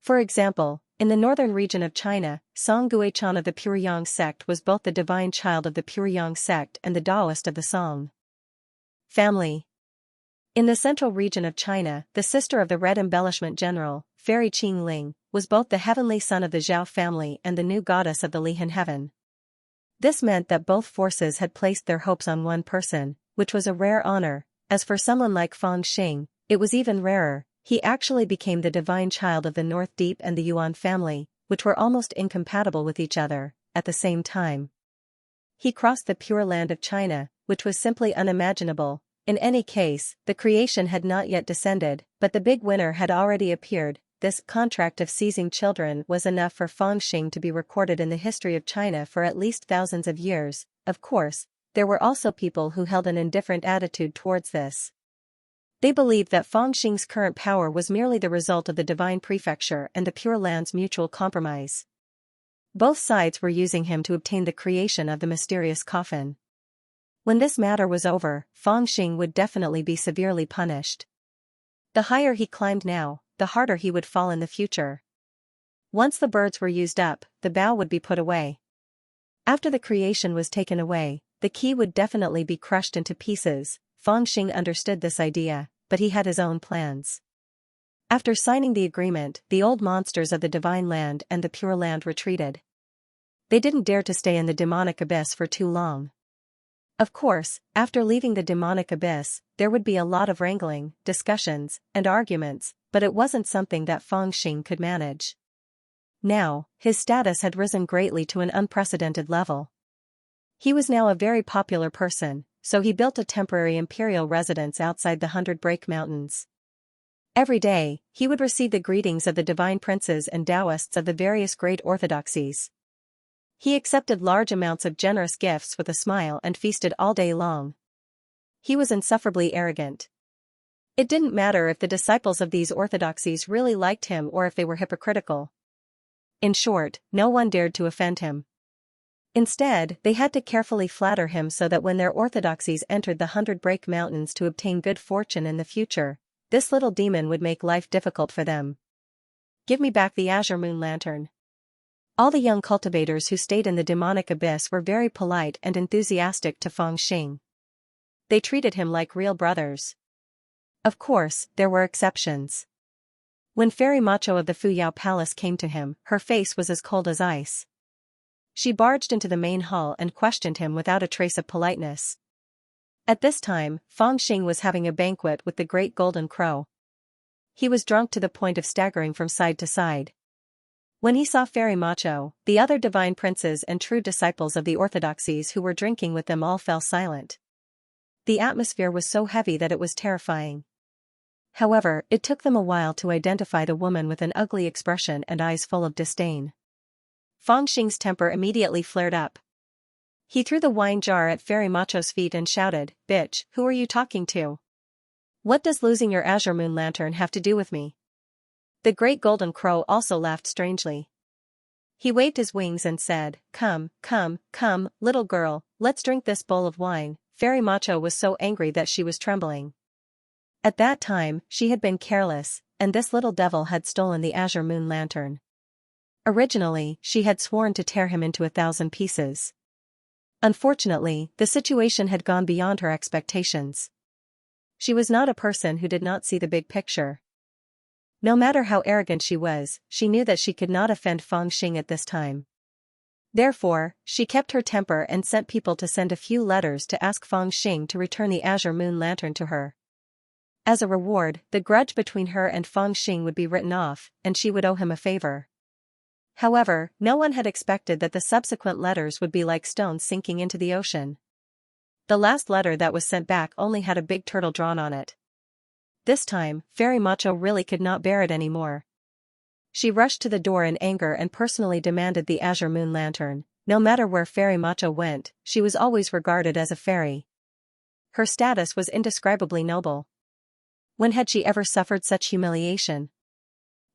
For example, in the northern region of China, Song Guichan of the Pure Yang sect was both the divine child of the Pure Yang sect and the Taoist of the Song family. In the central region of China, the sister of the Red Embellishment General, Fairy Qing Ling, was both the heavenly son of the Zhao family and the new goddess of the Lihan heaven. This meant that both forces had placed their hopes on one person, which was a rare honor. As for someone like Fangxing, it was even rarer. He actually became the divine child of the North Deep and the Yuan family, which were almost incompatible with each other, at the same time. He crossed the Pure Land of China, which was simply unimaginable. In any case, the creation had not yet descended, but the big winner had already appeared. This contract of seizing children was enough for Fangxing to be recorded in the history of China for at least thousands of years. Of course, there were also people who held an indifferent attitude towards this. They believed that Feng Xing's current power was merely the result of the divine prefecture and the Pure Land's mutual compromise. Both sides were using him to obtain the creation of the mysterious coffin. When this matter was over, Feng Xing would definitely be severely punished. The higher he climbed now, the harder he would fall in the future. Once the birds were used up, the bow would be put away. After the creation was taken away, the key would definitely be crushed into pieces. Feng Xing understood this idea, but he had his own plans. After signing the agreement, the old monsters of the Divine Land and the Pure Land retreated. They didn't dare to stay in the demonic abyss for too long. Of course, after leaving the demonic abyss, there would be a lot of wrangling, discussions, and arguments, but it wasn't something that Feng Xing could manage. Now, his status had risen greatly to an unprecedented level. He was now a very popular person, so he built a temporary imperial residence outside the 100 Break Mountains. Every day, he would receive the greetings of the divine princes and Taoists of the various great orthodoxies. He accepted large amounts of generous gifts with a smile and feasted all day long. He was insufferably arrogant. It didn't matter if the disciples of these orthodoxies really liked him or if they were hypocritical. In short, no one dared to offend him. Instead, they had to carefully flatter him so that when their orthodoxies entered the 100 Break Mountains to obtain good fortune in the future, this little demon would make life difficult for them. Give me back the Azure Moon Lantern. All the young cultivators who stayed in the demonic abyss were very polite and enthusiastic to Feng Xing. They treated him like real brothers. Of course, there were exceptions. When Fairy Macho of the Fuyao Palace came to him, her face was as cold as ice. She barged into the main hall and questioned him without a trace of politeness. At this time, Feng Xing was having a banquet with the Great Golden Crow. He was drunk to the point of staggering from side to side. When he saw Fairy Macho, the other divine princes and true disciples of the orthodoxies who were drinking with them all fell silent. The atmosphere was so heavy that it was terrifying. However, it took them a while to identify the woman with an ugly expression and eyes full of disdain. Feng Xing's temper immediately flared up. He threw the wine jar at Fairy Macho's feet and shouted, "Bitch, who are you talking to? What does losing your Azure Moon Lantern have to do with me?" The Great Golden Crow also laughed strangely. He waved his wings and said, "Come, come, come, little girl, let's drink this bowl of wine." Fairy Macho was so angry that she was trembling. At that time, she had been careless, and this little devil had stolen the Azure Moon Lantern. Originally, she had sworn to tear him into 1,000 pieces. Unfortunately, the situation had gone beyond her expectations. She was not a person who did not see the big picture. No matter how arrogant she was, she knew that she could not offend Feng Xing at this time. Therefore, she kept her temper and sent people to send a few letters to ask Feng Xing to return the Azure Moon Lantern to her. As a reward, the grudge between her and Feng Xing would be written off, and she would owe him a favor. However, no one had expected that the subsequent letters would be like stones sinking into the ocean. The last letter that was sent back only had a big turtle drawn on it. This time, Fairy Macho really could not bear it anymore. She rushed to the door in anger and personally demanded the Azure Moon Lantern. No matter where Fairy Macho went, she was always regarded as a fairy. Her status was indescribably noble. When had she ever suffered such humiliation?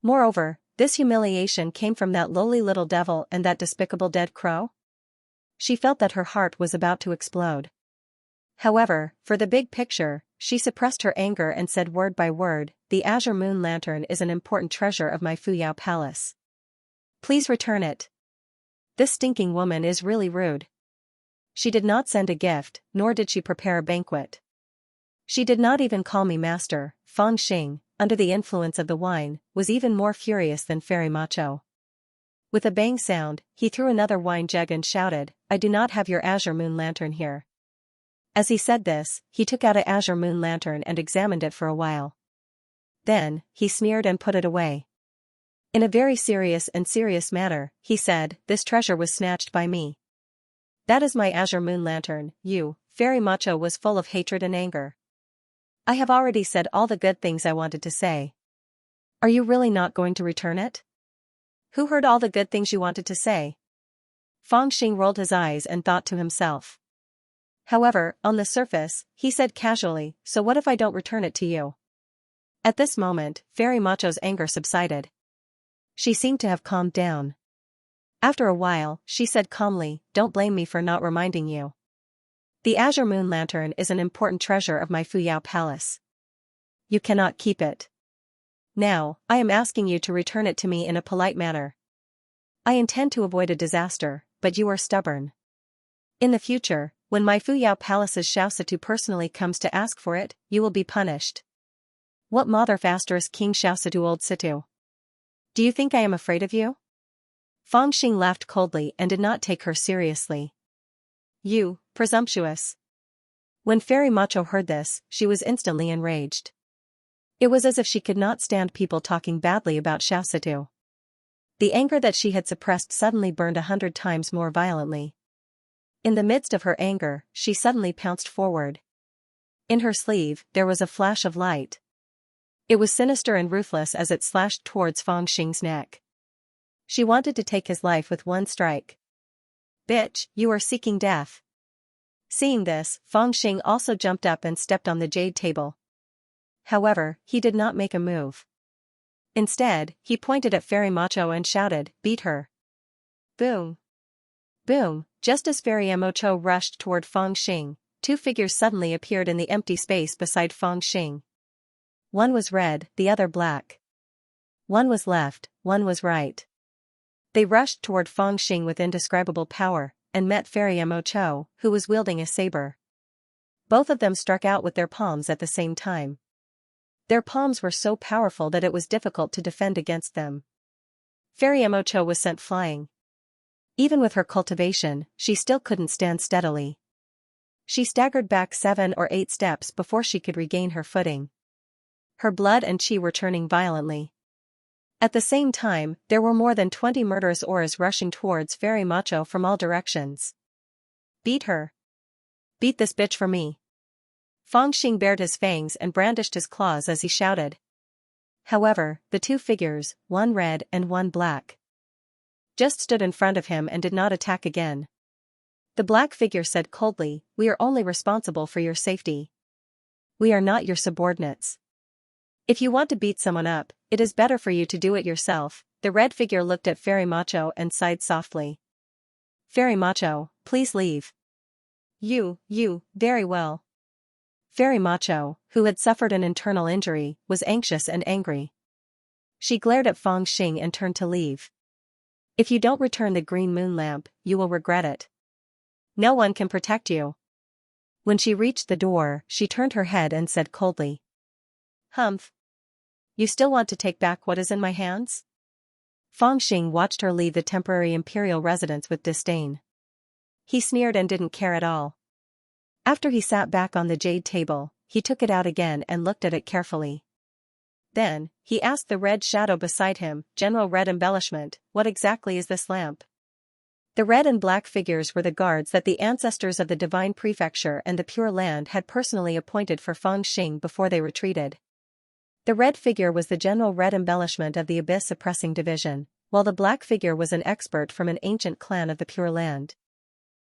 Moreover, this humiliation came from that lowly little devil and that despicable dead crow? She felt that her heart was about to explode. However, for the big picture, she suppressed her anger and said word by word, "The Azure Moon Lantern is an important treasure of my Fuyao Palace. Please return it. This stinking woman is really rude." She did not send a gift, nor did she prepare a banquet. She did not even call me master. Feng Xing, under the influence of the wine, was even more furious than Fairy Macho. With a bang sound, he threw another wine jug and shouted, "I do not have your Azure Moon Lantern here." As he said this, he took out an Azure Moon Lantern and examined it for a while. Then, he sneered and put it away. In a very serious manner, he said, "This treasure was snatched by me. That is my Azure Moon Lantern." You, Fairy Macho was full of hatred and anger. "I have already said all the good things I wanted to say. Are you really not going to return it? Who heard all the good things you wanted to say?" Feng Xing rolled his eyes and thought to himself. However, on the surface, he said casually, "So what if I don't return it to you?" At this moment, Fairy Macho's anger subsided. She seemed to have calmed down. After a while, she said calmly, "Don't blame me for not reminding you. The azure moon lantern is an important treasure of my Fuyao palace. You cannot keep it. Now, I am asking you to return it to me in a polite manner. I intend to avoid a disaster, but you are stubborn. In the future, when my Fuyao palace's Xiaositu personally comes to ask for it, you will be punished." "What motherf asterisk King Xiaositu old Situ? Do you think I am afraid of you?" Fang Xing laughed coldly and did not take her seriously. "You, presumptuous." When Fairy Macho heard this, she was instantly enraged. It was as if she could not stand people talking badly about Xiaositu. The anger that she had suppressed suddenly burned 100 times more violently. In the midst of her anger, she suddenly pounced forward. In her sleeve, there was a flash of light. It was sinister and ruthless as it slashed towards Fang Xing's neck. She wanted to take his life with one strike. "Bitch, you are seeking death." Seeing this, Fang Xing also jumped up and stepped on the jade table. However, he did not make a move. Instead, he pointed at Fairy Macho and shouted, "Beat her." Boom. Boom, just as Fairy Macho rushed toward Fang Xing, two figures suddenly appeared in the empty space beside Fang Xing. One was red, the other black. One was left, one was right. They rushed toward Fang Xing with indescribable power, and met Fairy Macho, who was wielding a saber. Both of them struck out with their palms at the same time. Their palms were so powerful that it was difficult to defend against them. Fairy Macho was sent flying. Even with her cultivation, she still couldn't stand steadily. She staggered back 7 or 8 steps before she could regain her footing. Her blood and chi were turning violently. At the same time, there were more than 20 murderous auras rushing towards Fairy Macho from all directions. "Beat her. Beat this bitch for me." Fang Xing bared his fangs and brandished his claws as he shouted. However, the two figures, one red and one black, just stood in front of him and did not attack again. The black figure said coldly, "We are only responsible for your safety. We are not your subordinates. If you want to beat someone up, it is better for you to do it yourself." The red figure looked at Fairy Macho and sighed softly. "Fairy Macho, please leave." You, very well." Fairy Macho, who had suffered an internal injury, was anxious and angry. She glared at Fang Xing and turned to leave. "If you don't return the green moon lamp, you will regret it. No one can protect you." When she reached the door, she turned her head and said coldly, "Humph. You still want to take back what is in my hands?" Fang Xing watched her leave the temporary imperial residence with disdain. He sneered and didn't care at all. After he sat back on the jade table, he took it out again and looked at it carefully. Then, he asked the red shadow beside him, "General Red Embellishment, what exactly is this lamp?" The red and black figures were the guards that the ancestors of the Divine Prefecture and the Pure Land had personally appointed for Fang Xing before they retreated. The red figure was the General Red Embellishment of the Abyss Suppressing Division, while the black figure was an expert from an ancient clan of the Pure Land.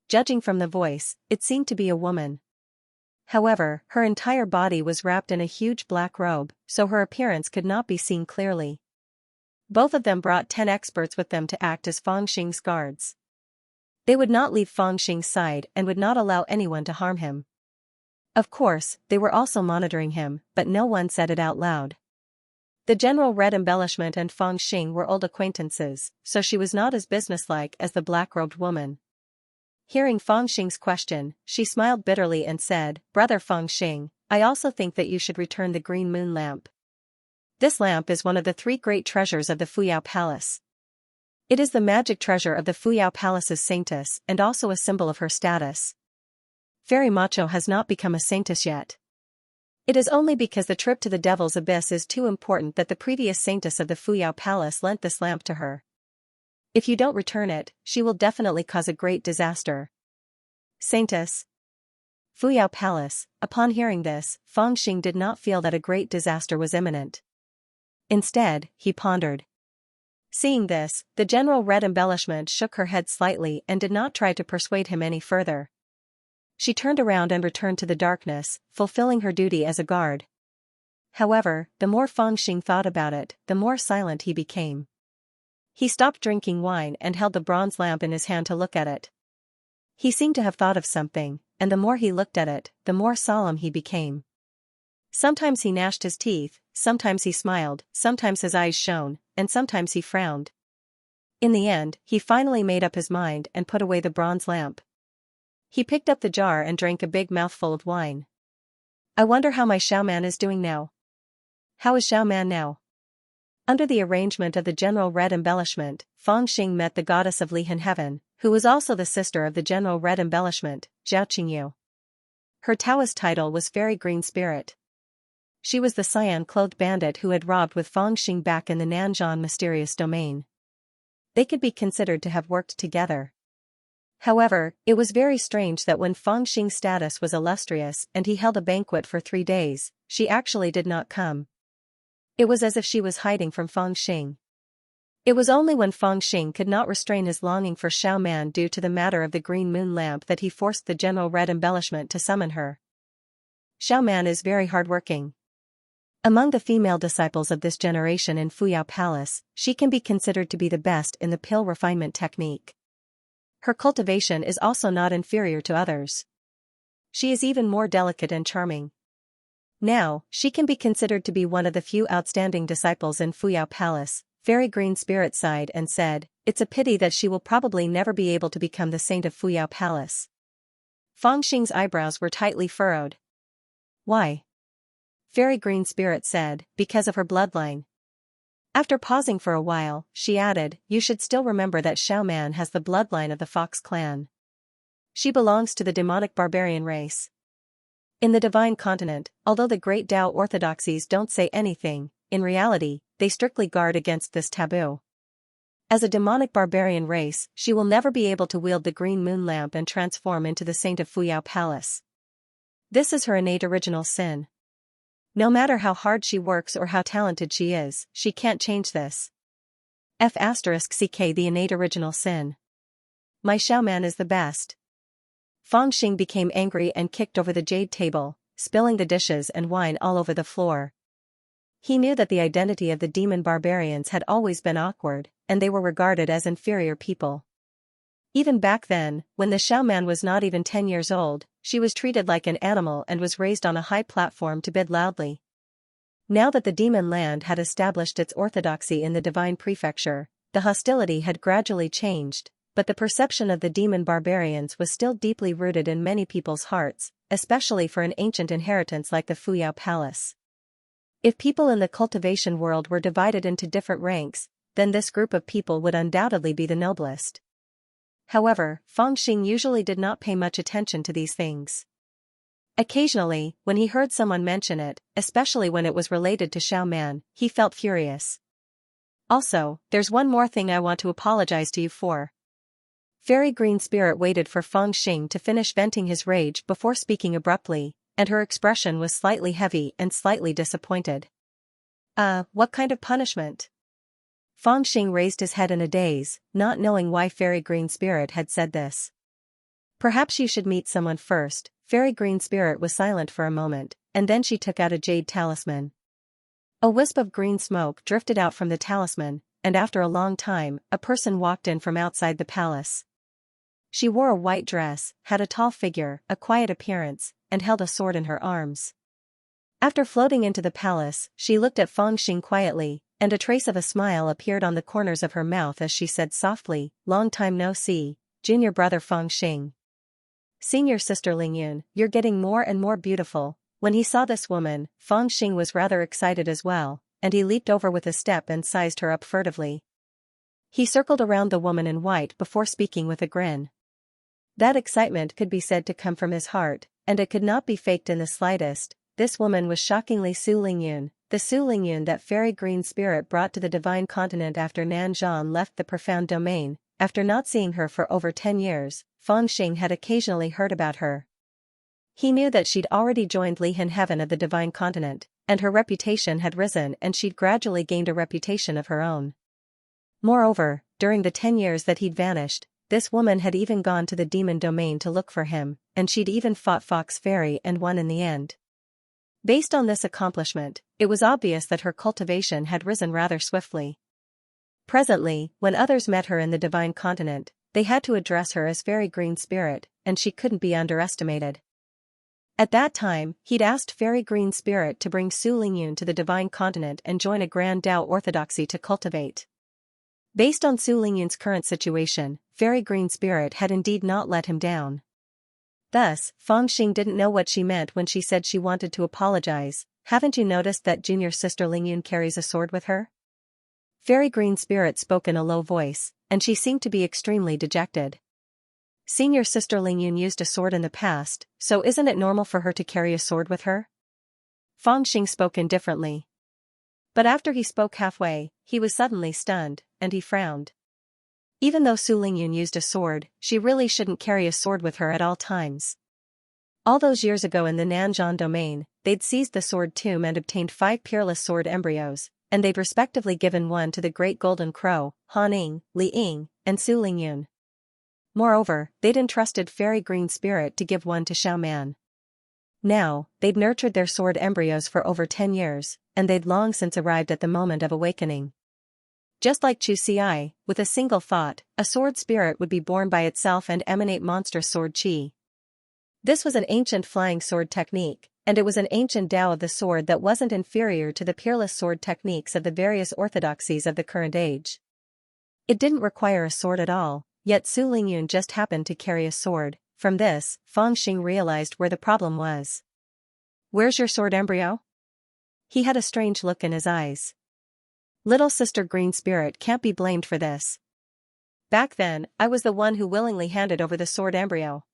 Judging from the voice, it seemed to be a woman. However, her entire body was wrapped in a huge black robe, so her appearance could not be seen clearly. Both of them brought 10 experts with them to act as Fang Xing's guards. They would not leave Fang Xing's side and would not allow anyone to harm him. Of course, they were also monitoring him, but no one said it out loud. The General Red Embellishment and Fang Xing were old acquaintances, so she was not as businesslike as the black-robed woman. Hearing Fang Xing's question, she smiled bitterly and said, "Brother Fang Xing, I also think that you should return the green moon lamp. This lamp is one of the 3 great treasures of the Fuyao Palace. It is the magic treasure of the Fuyao Palace's saintess and also a symbol of her status. Fairy Macho has not become a saintess yet. It is only because the trip to the Devil's Abyss is too important that the previous saintess of the Fuyao Palace lent this lamp to her. If you don't return it, she will definitely cause a great disaster." Saintess. Fuyao Palace. Upon hearing this, Fang Xing did not feel that a great disaster was imminent. Instead, he pondered. Seeing this, the General Red Embellishment shook her head slightly and did not try to persuade him any further. She turned around and returned to the darkness, fulfilling her duty as a guard. However, the more Fangxing thought about it, the more silent he became. He stopped drinking wine and held the bronze lamp in his hand to look at it. He seemed to have thought of something, and the more he looked at it, the more solemn he became. Sometimes he gnashed his teeth, sometimes he smiled, sometimes his eyes shone, and sometimes he frowned. In the end, he finally made up his mind and put away the bronze lamp. He picked up the jar and drank a big mouthful of wine. I wonder how my Xiaoman is doing now. How is Xiaoman now? Under the arrangement of the general red embellishment, Fangxing met the goddess of Lihan heaven, who was also the sister of the general red embellishment, Xiaoxia. Her Taoist title was Fairy Green Spirit. She was the cyan-clothed bandit who had robbed with Fangxing back in the Nanzhan mysterious domain. They could be considered to have worked together. However, it was very strange that when Fangxing's status was illustrious and he held a banquet for 3 days, she actually did not come. It was as if she was hiding from Fangxing. It was only when Fangxing could not restrain his longing for Xiaoman due to the matter of the green moon lamp that he forced the general red embellishment to summon her. Xiaoman is very hardworking. Among the female disciples of this generation in Fuyao Palace, she can be considered to be the best in the pill refinement technique. Her cultivation is also not inferior to others. She is even more delicate and charming. Now, she can be considered to be one of the few outstanding disciples in Fuyao Palace. Fairy Green Spirit sighed and said, "It's a pity that she will probably never be able to become the saint of Fuyao Palace." Fangxing's eyebrows were tightly furrowed. Why? Fairy Green Spirit said, because of her bloodline. After pausing for a while, she added, "You should still remember that Xiaoman has the bloodline of the Fox clan. She belongs to the demonic barbarian race. In the divine continent, although the great Tao orthodoxies don't say anything, in reality, they strictly guard against this taboo. As a demonic barbarian race, she will never be able to wield the green moon lamp and transform into the saint of Fuyao Palace. This is her innate original sin. No matter how hard she works or how talented she is, she can't change this. F*ck the innate original sin. My Xiaoman is the best." Fangxing became angry and kicked over the jade table, spilling the dishes and wine all over the floor. He knew that the identity of the demon barbarians had always been awkward, and they were regarded as inferior people. Even back then, when the Xiaoman was not even 10 years old, she was treated like an animal and was raised on a high platform to bid loudly. Now that the demon land had established its orthodoxy in the divine prefecture, the hostility had gradually changed, but the perception of the demon barbarians was still deeply rooted in many people's hearts, especially for an ancient inheritance like the Fuyao Palace. If people in the cultivation world were divided into different ranks, then this group of people would undoubtedly be the noblest. However, Fangxing usually did not pay much attention to these things. Occasionally, when he heard someone mention it, especially when it was related to Xiaoman, he felt furious. Also, there's one more thing I want to apologize to you for. Fairy Green Spirit waited for Fangxing to finish venting his rage before speaking abruptly, and her expression was slightly heavy and slightly disappointed. What kind of punishment?" Fangxing raised his head in a daze, not knowing why Fairy Green Spirit had said this. "Perhaps you should meet someone first." Fairy Green Spirit was silent for a moment, and then she took out a jade talisman. A wisp of green smoke drifted out from the talisman, and after a long time, a person walked in from outside the palace. She wore a white dress, had a tall figure, a quiet appearance, and held a sword in her arms. After floating into the palace, she looked at Fangxing quietly, and a trace of a smile appeared on the corners of her mouth as she said softly, "Long time no see, junior brother Fangxing. Senior sister Lingyun, you're getting more and more beautiful." When he saw this woman, Fangxing was rather excited as well, and he leaped over with a step and sized her up furtively. He circled around the woman in white before speaking with a grin. That excitement could be said to come from his heart, and it could not be faked in the slightest. This woman was shockingly Su Lingyun, the Su Lingyun that Fairy Green Spirit brought to the divine continent after Nanzhan left the profound domain. After not seeing her for over 10 years, Fangxing had occasionally heard about her. He knew that she'd already joined Lihan Heaven of the divine continent, and her reputation had risen and she'd gradually gained a reputation of her own. Moreover, during the 10 years that he'd vanished, this woman had even gone to the demon domain to look for him, and she'd even fought Fox Fairy and won in the end. Based on this accomplishment, it was obvious that her cultivation had risen rather swiftly. Presently, when others met her in the divine continent, they had to address her as Fairy Green Spirit, and she couldn't be underestimated. At that time, he'd asked Fairy Green Spirit to bring Su Lingyun to the divine continent and join a grand Tao orthodoxy to cultivate. Based on Su Lingyun's current situation, Fairy Green Spirit had indeed not let him down. Thus, Fang Xing didn't know what she meant when she said she wanted to apologize. Haven't you noticed that junior sister Lingyun carries a sword with her? Fairy Green Spirit spoke in a low voice, and she seemed to be extremely dejected. Senior sister Lingyun used a sword in the past, so isn't it normal for her to carry a sword with her? Fang Xing spoke indifferently. But after he spoke halfway, he was suddenly stunned, and he frowned. Even though Su Lingyun used a sword, she really shouldn't carry a sword with her at all times. All those years ago in the Nanzhan domain, they'd seized the sword tomb and obtained 5 peerless sword embryos, and they'd respectively given one to the Great Golden Crow, Han Ying, Li Ying, and Su Lingyun. Moreover, they'd entrusted Fairy Green Spirit to give one to Xiaoman. Now, they'd nurtured their sword embryos for over 10 years, and they'd long since arrived at the moment of awakening. Just like Chu Xi, with a single thought, a sword spirit would be born by itself and emanate monstrous sword qi. This was an ancient flying sword technique, and it was an ancient Tao of the sword that wasn't inferior to the peerless sword techniques of the various orthodoxies of the current age. It didn't require a sword at all, yet Su Lingyun just happened to carry a sword. From this, Fang Xing realized where the problem was. "Where's your sword embryo?" He had a strange look in his eyes. Little sister Green Spirit can't be blamed for this. Back then, I was the one who willingly handed over the sword embryo.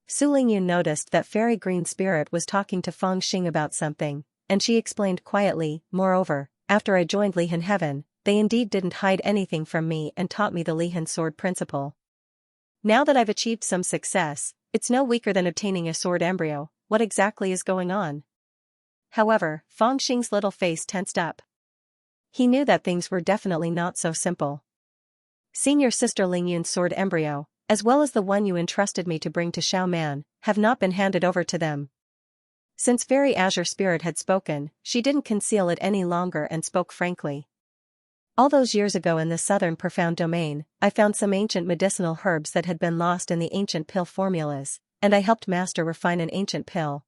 Su Lingyun noticed that Fairy Green Spirit was talking to Fang Xing about something, and she explained quietly, "Moreover, after I joined Lihan Heaven, they indeed didn't hide anything from me and taught me the Lihan sword principle. Now that I've achieved some success, it's no weaker than obtaining a sword embryo. What exactly is going on?" However, Fang Xing's little face tensed up. He knew that things were definitely not so simple. "Senior sister Lingyun's sword embryo, as well as the one you entrusted me to bring to Xiaoman, have not been handed over to them." Since Fairy Azure Spirit had spoken, she didn't conceal it any longer and spoke frankly. "All those years ago in the southern profound domain, I found some ancient medicinal herbs that had been lost in the ancient pill formulas, and I helped Master refine an ancient pill.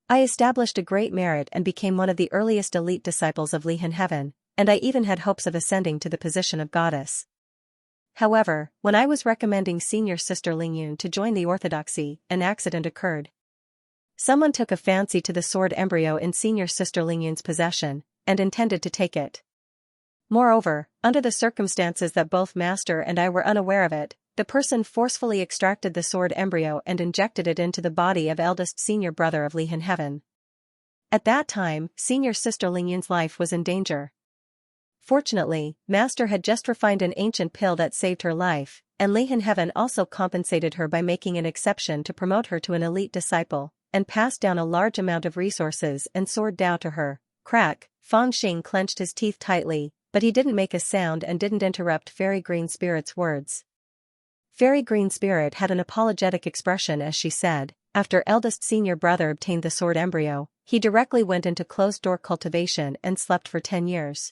I established a great merit and became one of the earliest elite disciples of Lihan Heaven, and I even had hopes of ascending to the position of goddess. However, when I was recommending senior sister Lingyun to join the orthodoxy, an accident occurred. Someone took a fancy to the sword embryo in senior sister Lingyun's possession, and intended to take it. Moreover, under the circumstances that both Master and I were unaware of it, the person forcefully extracted the sword embryo and injected it into the body of eldest senior brother of Lihan Heaven. At that time, senior sister Lingyun's life was in danger. Fortunately, Master had just refined an ancient pill that saved her life, and Lihan Heaven also compensated her by making an exception to promote her to an elite disciple, and passed down a large amount of resources and sword Tao to her." Crack, Fang Xing clenched his teeth tightly, but he didn't make a sound and didn't interrupt Fairy Green Spirit's words. Fairy Green Spirit had an apologetic expression as she said, "After eldest senior brother obtained the sword embryo, he directly went into closed-door cultivation and slept for 10 years.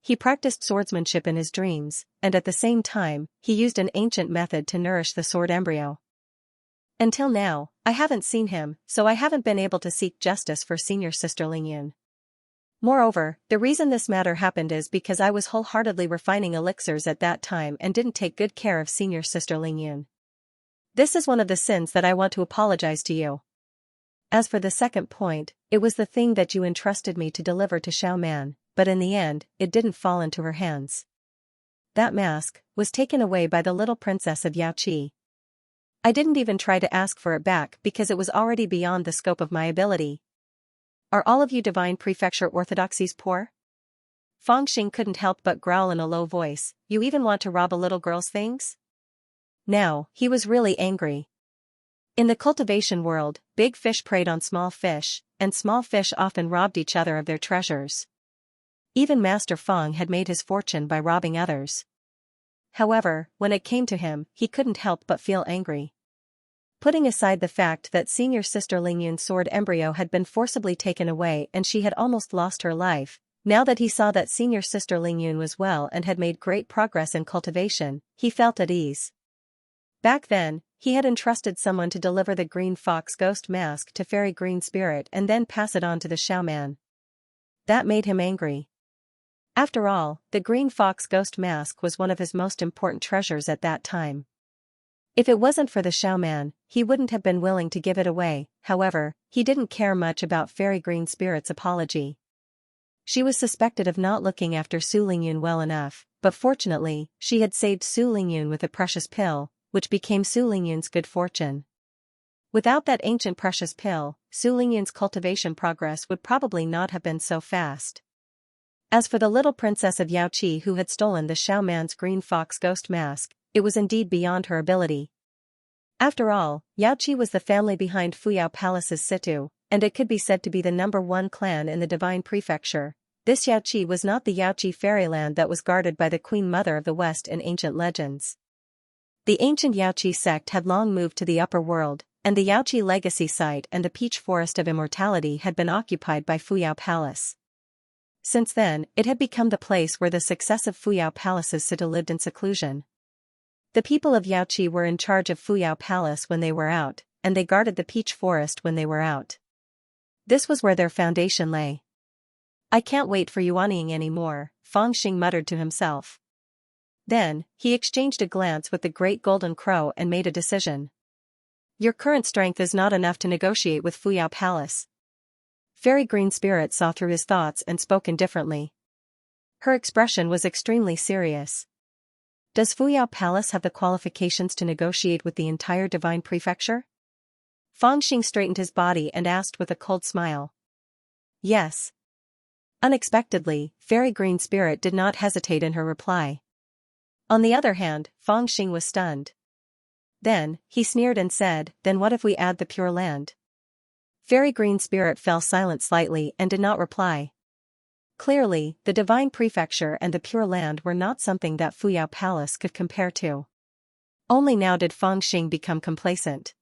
He practiced swordsmanship in his dreams, and at the same time, he used an ancient method to nourish the sword embryo. Until now, I haven't seen him, so I haven't been able to seek justice for senior sister Lingyun. Moreover, the reason this matter happened is because I was wholeheartedly refining elixirs at that time and didn't take good care of senior sister Lingyun. This is one of the sins that I want to apologize to you. As for the second point, it was the thing that you entrusted me to deliver to Xiaoman, but in the end, it didn't fall into her hands. That mask was taken away by the little princess of Yaoqi. I didn't even try to ask for it back because it was already beyond the scope of my ability. Are all of you divine prefecture orthodoxies poor?" Fang Xing couldn't help but growl in a low voice, "You even want to rob a little girl's things?" Now, he was really angry. In the cultivation world, big fish preyed on small fish, and small fish often robbed each other of their treasures. Even Master Fang had made his fortune by robbing others. However, when it came to him, he couldn't help but feel angry. Putting aside the fact that senior sister Lingyun's sword embryo had been forcibly taken away and she had almost lost her life, now that he saw that senior sister Lingyun was well and had made great progress in cultivation, he felt at ease. Back then, he had entrusted someone to deliver the green fox ghost mask to Fairy Green Spirit and then pass it on to the Xiaoman. That made him angry. After all, the green fox ghost mask was one of his most important treasures at that time. If it wasn't for the Xiaoman, he wouldn't have been willing to give it away. However, he didn't care much about Fairy Green Spirit's apology. She was suspected of not looking after Su Lingyun well enough, but fortunately, she had saved Su Lingyun with a precious pill, which became Su Lingyun's good fortune. Without that ancient precious pill, Su Lingyun's cultivation progress would probably not have been so fast. As for the little princess of Yaoqi who had stolen the Xiaoman's green fox ghost mask, it was indeed beyond her ability. After all, Yaoqi was the family behind Fuyao Palace's situ, and it could be said to be the #1 clan in the Divine Prefecture. This Yaoqi was not the Yaoqi fairyland that was guarded by the Queen Mother of the West in ancient legends. The ancient Yaoqi sect had long moved to the upper world, and the Yaoqi legacy site and the Peach Forest of Immortality had been occupied by Fuyao Palace. Since then, it had become the place where the successive Fuyao Palaces lived in seclusion. The people of Yaoqi were in charge of Fuyao Palace when they were out, and they guarded the Peach Forest when they were out. This was where their foundation lay. "I can't wait for Yuanying anymore," Fangxing muttered to himself. Then, he exchanged a glance with the Great Golden Crow and made a decision. "Your current strength is not enough to negotiate with Fuyao Palace." Fairy Green Spirit saw through his thoughts and spoke indifferently. Her expression was extremely serious. "Does Fuyao Palace have the qualifications to negotiate with the entire Divine Prefecture?" Fangxing straightened his body and asked with a cold smile. "Yes." Unexpectedly, Fairy Green Spirit did not hesitate in her reply. On the other hand, Fangxing was stunned. Then, he sneered and said, "Then what if we add the Pure Land?" Fairy Green Spirit fell silent slightly and did not reply. Clearly, the Divine Prefecture and the Pure Land were not something that Fuyao Palace could compare to. Only now did Fangxing become complacent.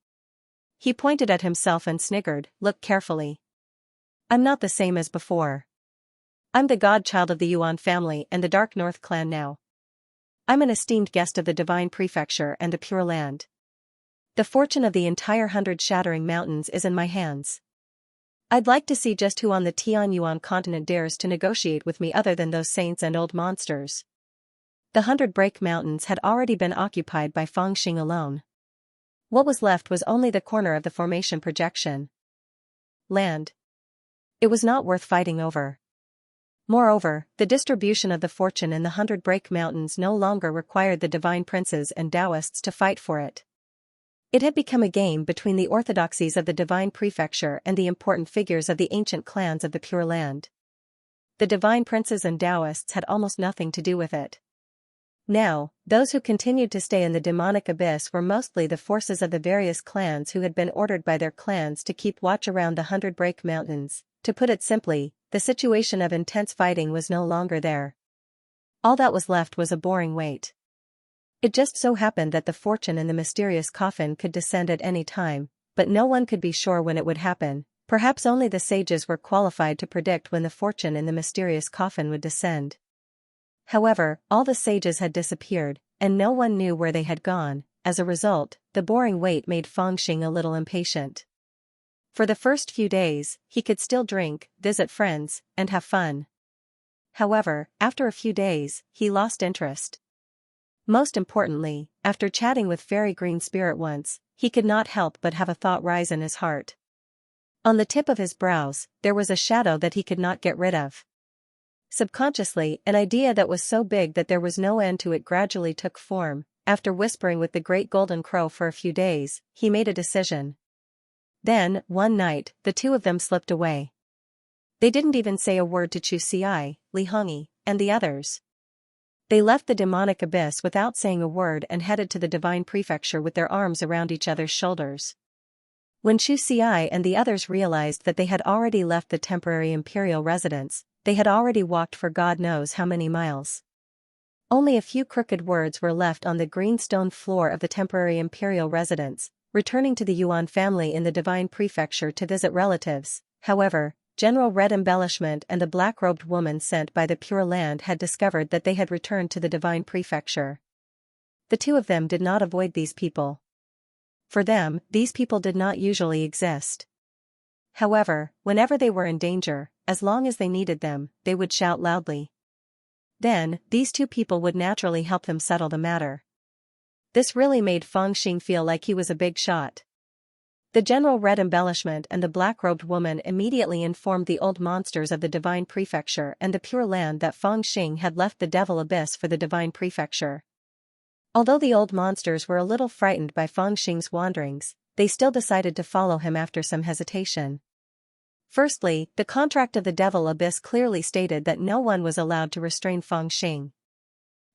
He pointed at himself and sniggered, "Look carefully. I'm not the same as before. I'm the godchild of the Yuan family and the Dark North clan now. I'm an esteemed guest of the Divine Prefecture and the Pure Land. The fortune of the entire 100 Shattering Mountains is in my hands. I'd like to see just who on the Tianyuan continent dares to negotiate with me other than those saints and old monsters." The 100 Break Mountains had already been occupied by Fangxing alone. What was left was only the corner of the formation projection. Land. It was not worth fighting over. Moreover, the distribution of the fortune in the 100 Break Mountains no longer required the divine princes and Taoists to fight for it. It had become a game between the orthodoxies of the Divine Prefecture and the important figures of the ancient clans of the Pure Land. The divine princes and Taoists had almost nothing to do with it. Now, those who continued to stay in the demonic abyss were mostly the forces of the various clans who had been ordered by their clans to keep watch around the 100 Break Mountains. To put it simply, the situation of intense fighting was no longer there. All that was left was a boring wait. It just so happened that the fortune in the mysterious coffin could descend at any time, but no one could be sure when it would happen. Perhaps only the sages were qualified to predict when the fortune in the mysterious coffin would descend. However, all the sages had disappeared, and no one knew where they had gone. As a result, the boring wait made Fangxing a little impatient. For the first few days, he could still drink, visit friends, and have fun. However, after a few days, he lost interest. Most importantly, after chatting with Fairy Green Spirit once, he could not help but have a thought rise in his heart. On the tip of his brows, there was a shadow that he could not get rid of. Subconsciously, an idea that was so big that there was no end to it gradually took form. After whispering with the Great Golden Crow for a few days, he made a decision. Then, one night, the two of them slipped away. They didn't even say a word to Chu Xi, Li Hongyi, and the others. They left the demonic abyss without saying a word and headed to the Divine Prefecture with their arms around each other's shoulders. When Chu Xi and the others realized that they had already left the temporary imperial residence, they had already walked for God knows how many miles. Only a few crooked words were left on the green stone floor of the temporary imperial residence, returning to the Yuan family in the Divine Prefecture to visit relatives. However, General Red Embellishment and the black-robed woman sent by the Pure Land had discovered that they had returned to the Divine Prefecture. The two of them did not avoid these people. For them, these people did not usually exist. However, whenever they were in danger, as long as they needed them, they would shout loudly. Then, these two people would naturally help them settle the matter. This really made Feng Xing feel like he was a big shot. The General Red Embellishment and the black-robed woman immediately informed the old monsters of the Divine Prefecture and the Pure Land that Feng Xing had left the Devil Abyss for the Divine Prefecture. Although the old monsters were a little frightened by Feng Xing's wanderings, they still decided to follow him after some hesitation. Firstly, the contract of the Devil Abyss clearly stated that no one was allowed to restrain Feng Xing.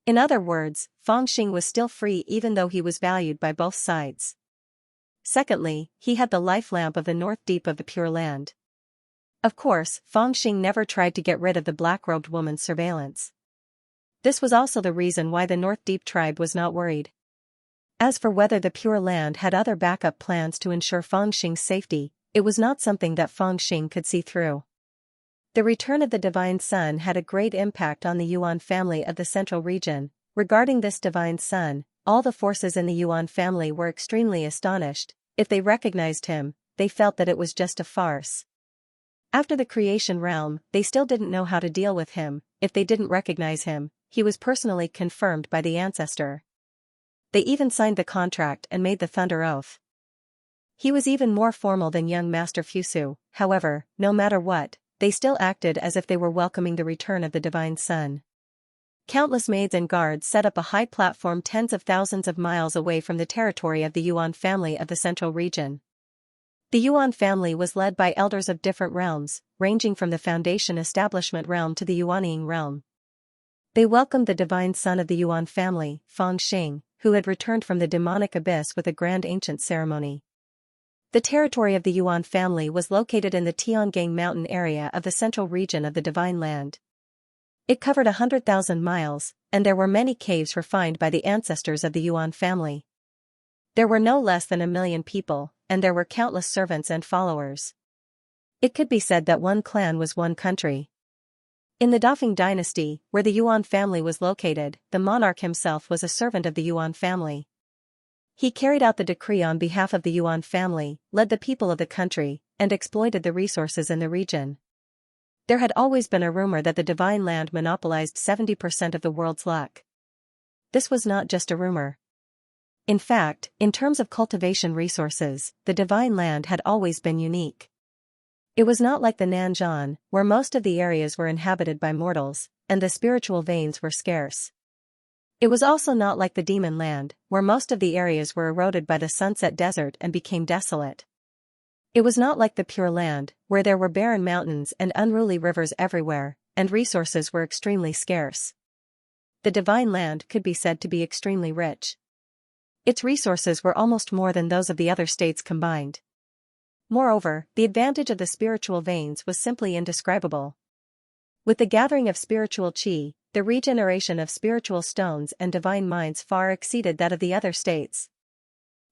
In other words, Feng Xing was still free even though he was valued by both sides. Secondly, he had the life lamp of the North Deep of the Pure Land. Of course, Feng Xing never tried to get rid of the black-robed woman's surveillance. This was also the reason why the North Deep tribe was not worried. As for whether the Pure Land had other backup plans to ensure Feng Xing's safety, it was not something that Feng Xing could see through. The return of the Divine Sun had a great impact on the Yuan family of the Central Region. Regarding this Divine Sun, all the forces in the Yuan family were extremely astonished. If they recognized him, they felt that it was just a farce. After the creation realm, they still didn't know how to deal with him. If they didn't recognize him, he was personally confirmed by the ancestor. They even signed the contract and made the Thunder Oath. He was even more formal than young Master Fusu. However, no matter what, they still acted as if they were welcoming the return of the Divine Sun. Countless maids and guards set up a high platform tens of thousands of miles away from the territory of the Yuan family of the Central Region. The Yuan family was led by elders of different realms, ranging from the Foundation Establishment realm to the Yuanying realm. They welcomed the Divine Son of the Yuan family, Feng Xing, who had returned from the demonic abyss with a grand ancient ceremony. The territory of the Yuan family was located in the Tiangang mountain area of the Central Region of the Divine Land. It covered 100,000 miles, and there were many caves refined by the ancestors of the Yuan family. There were no less than 1 million people, and there were countless servants and followers. It could be said that one clan was one country. In the Dafeng dynasty, where the Yuan family was located, the monarch himself was a servant of the Yuan family. He carried out the decree on behalf of the Yuan family, led the people of the country, and exploited the resources in the region. There had always been a rumor that the Divine Land monopolized 70% of the world's luck. This was not just a rumor. In fact, in terms of cultivation resources, the Divine Land had always been unique. It was not like the Nanzhan, where most of the areas were inhabited by mortals, and the spiritual veins were scarce. It was also not like the Demon Land, where most of the areas were eroded by the Sunset Desert and became desolate. It was not like the Pure Land, where there were barren mountains and unruly rivers everywhere, and resources were extremely scarce. The Divine Land could be said to be extremely rich. Its resources were almost more than those of the other states combined. Moreover, the advantage of the spiritual veins was simply indescribable. With the gathering of spiritual qi, the regeneration of spiritual stones and divine minds far exceeded that of the other states.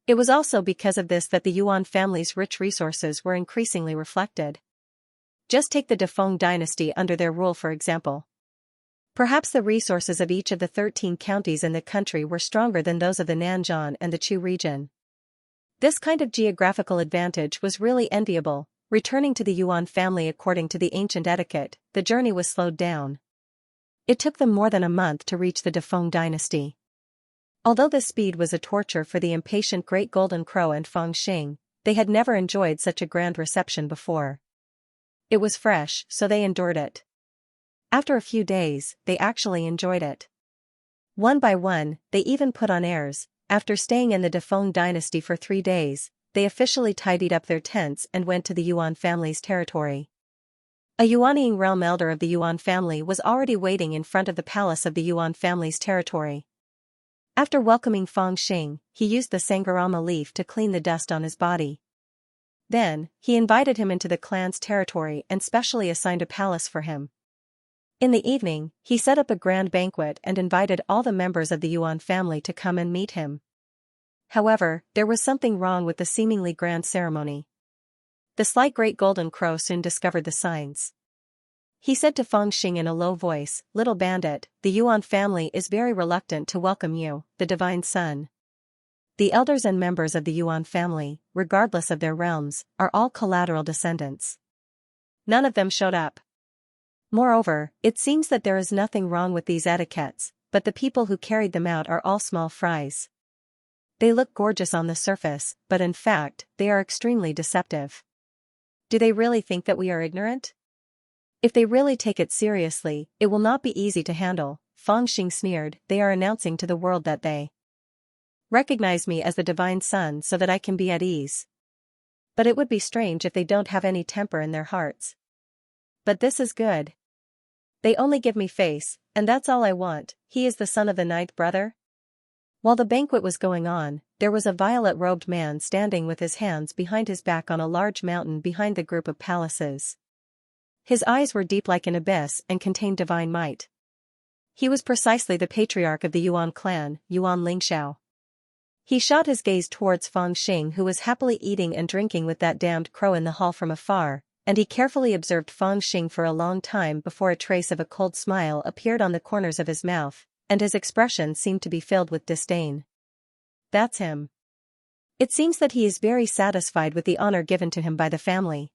It was also because of this that the Yuan family's rich resources were increasingly reflected. Just take the Dafeng dynasty under their rule for example. Perhaps the resources of each of the 13 counties in the country were stronger than those of the Nanzhan and the Chu region. This kind of geographical advantage was really enviable. Returning to the Yuan family according to the ancient etiquette, the journey was slowed down. It took them more than a month to reach the Dafeng dynasty. Although the speed was a torture for the impatient Great Golden Crow and Feng Xing, they had never enjoyed such a grand reception before. It was fresh, so they endured it. After a few days, they actually enjoyed it. One by one, they even put on airs. After staying in the Dafeng dynasty for 3 days, they officially tidied up their tents and went to the Yuan family's territory. A Yuanying realm elder of the Yuan family was already waiting in front of the palace of the Yuan family's territory. After welcoming Feng Xing, he used the Sangarama leaf to clean the dust on his body. Then, he invited him into the clan's territory and specially assigned a palace for him. In the evening, he set up a grand banquet and invited all the members of the Yuan family to come and meet him. However, there was something wrong with the seemingly grand ceremony. The sly great golden crow soon discovered the signs. He said to Feng Xing in a low voice, "Little bandit, the Yuan family is very reluctant to welcome you, the divine son. The elders and members of the Yuan family, regardless of their realms, are all collateral descendants. None of them showed up. Moreover, it seems that there is nothing wrong with these etiquettes, but the people who carried them out are all small fries. They look gorgeous on the surface, but in fact, they are extremely deceptive. Do they really think that we are ignorant? If they really take it seriously, it will not be easy to handle." Feng Xing sneered. "They are announcing to the world that they recognize me as the divine son so that I can be at ease. But it would be strange if they don't have any temper in their hearts. But this is good. They only give me face, and that's all I want." He is the son of the ninth brother? While the banquet was going on, there was a violet-robed man standing with his hands behind his back on a large mountain behind the group of palaces. His eyes were deep like an abyss and contained divine might. He was precisely the patriarch of the Yuan clan, Yuan Lingxiao. He shot his gaze towards Feng Xing, who was happily eating and drinking with that damned crow in the hall from afar, and he carefully observed Feng Xing for a long time before a trace of a cold smile appeared on the corners of his mouth, and his expression seemed to be filled with disdain. That's him. It seems that he is very satisfied with the honor given to him by the family.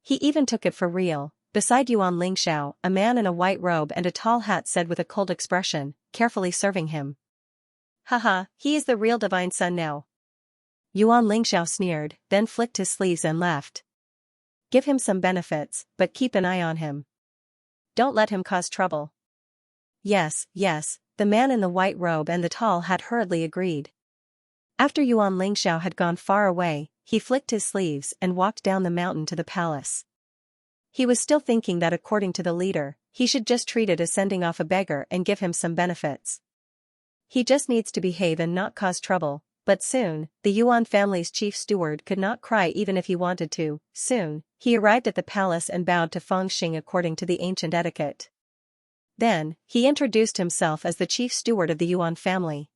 He even took it for real. Beside Yuan Lingxiao, a man in a white robe and a tall hat said with a cold expression, carefully serving him. "Haha, he is the real divine son now." Yuan Lingxiao sneered, then flicked his sleeves and left. "Give him some benefits, but keep an eye on him. Don't let him cause trouble." "Yes, yes," the man in the white robe and the tall hat hurriedly agreed. After Yuan Lingxiao had gone far away, he flicked his sleeves and walked down the mountain to the palace. He was still thinking that according to the leader, he should just treat it as sending off a beggar and give him some benefits. He just needs to behave and not cause trouble, but soon, the Yuan family's chief steward could not cry even if he wanted to. Soon, he arrived at the palace and bowed to Feng Xing according to the ancient etiquette. Then, he introduced himself as the chief steward of the Yuan family.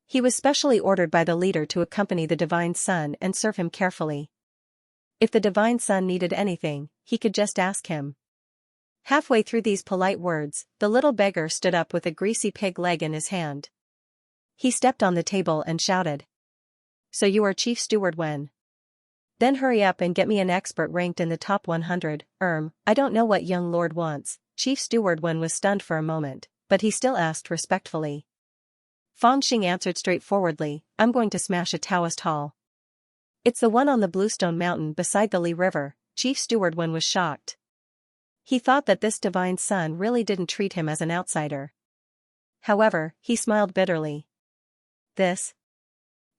He was specially ordered by the leader to accompany the divine son and serve him carefully. If the divine son needed anything, he could just ask him. Halfway through these polite words, the little beggar stood up with a greasy pig leg in his hand. He stepped on the table and shouted. "So you are chief steward Wen? Then hurry up and get me an expert ranked in the top 100, I don't know what young lord wants." Chief steward Wen was stunned for a moment, but he still asked respectfully. Feng Xing answered straightforwardly, "I'm going to smash a Taoist hall. It's the one on the Bluestone Mountain beside the Li River." Chief steward Wen was shocked. He thought that this divine son really didn't treat him as an outsider. However, he smiled bitterly. "This?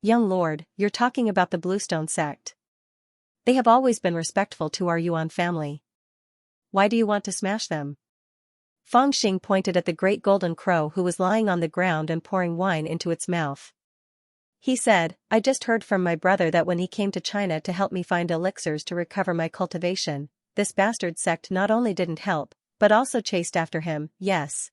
Young lord, you're talking about the Bluestone sect. They have always been respectful to our Yuan family. Why do you want to smash them?" Feng Xing pointed at the great golden crow who was lying on the ground and pouring wine into its mouth. He said, "I just heard from my brother that when he came to China to help me find elixirs to recover my cultivation, this bastard sect not only didn't help, but also chased after him." "Yes.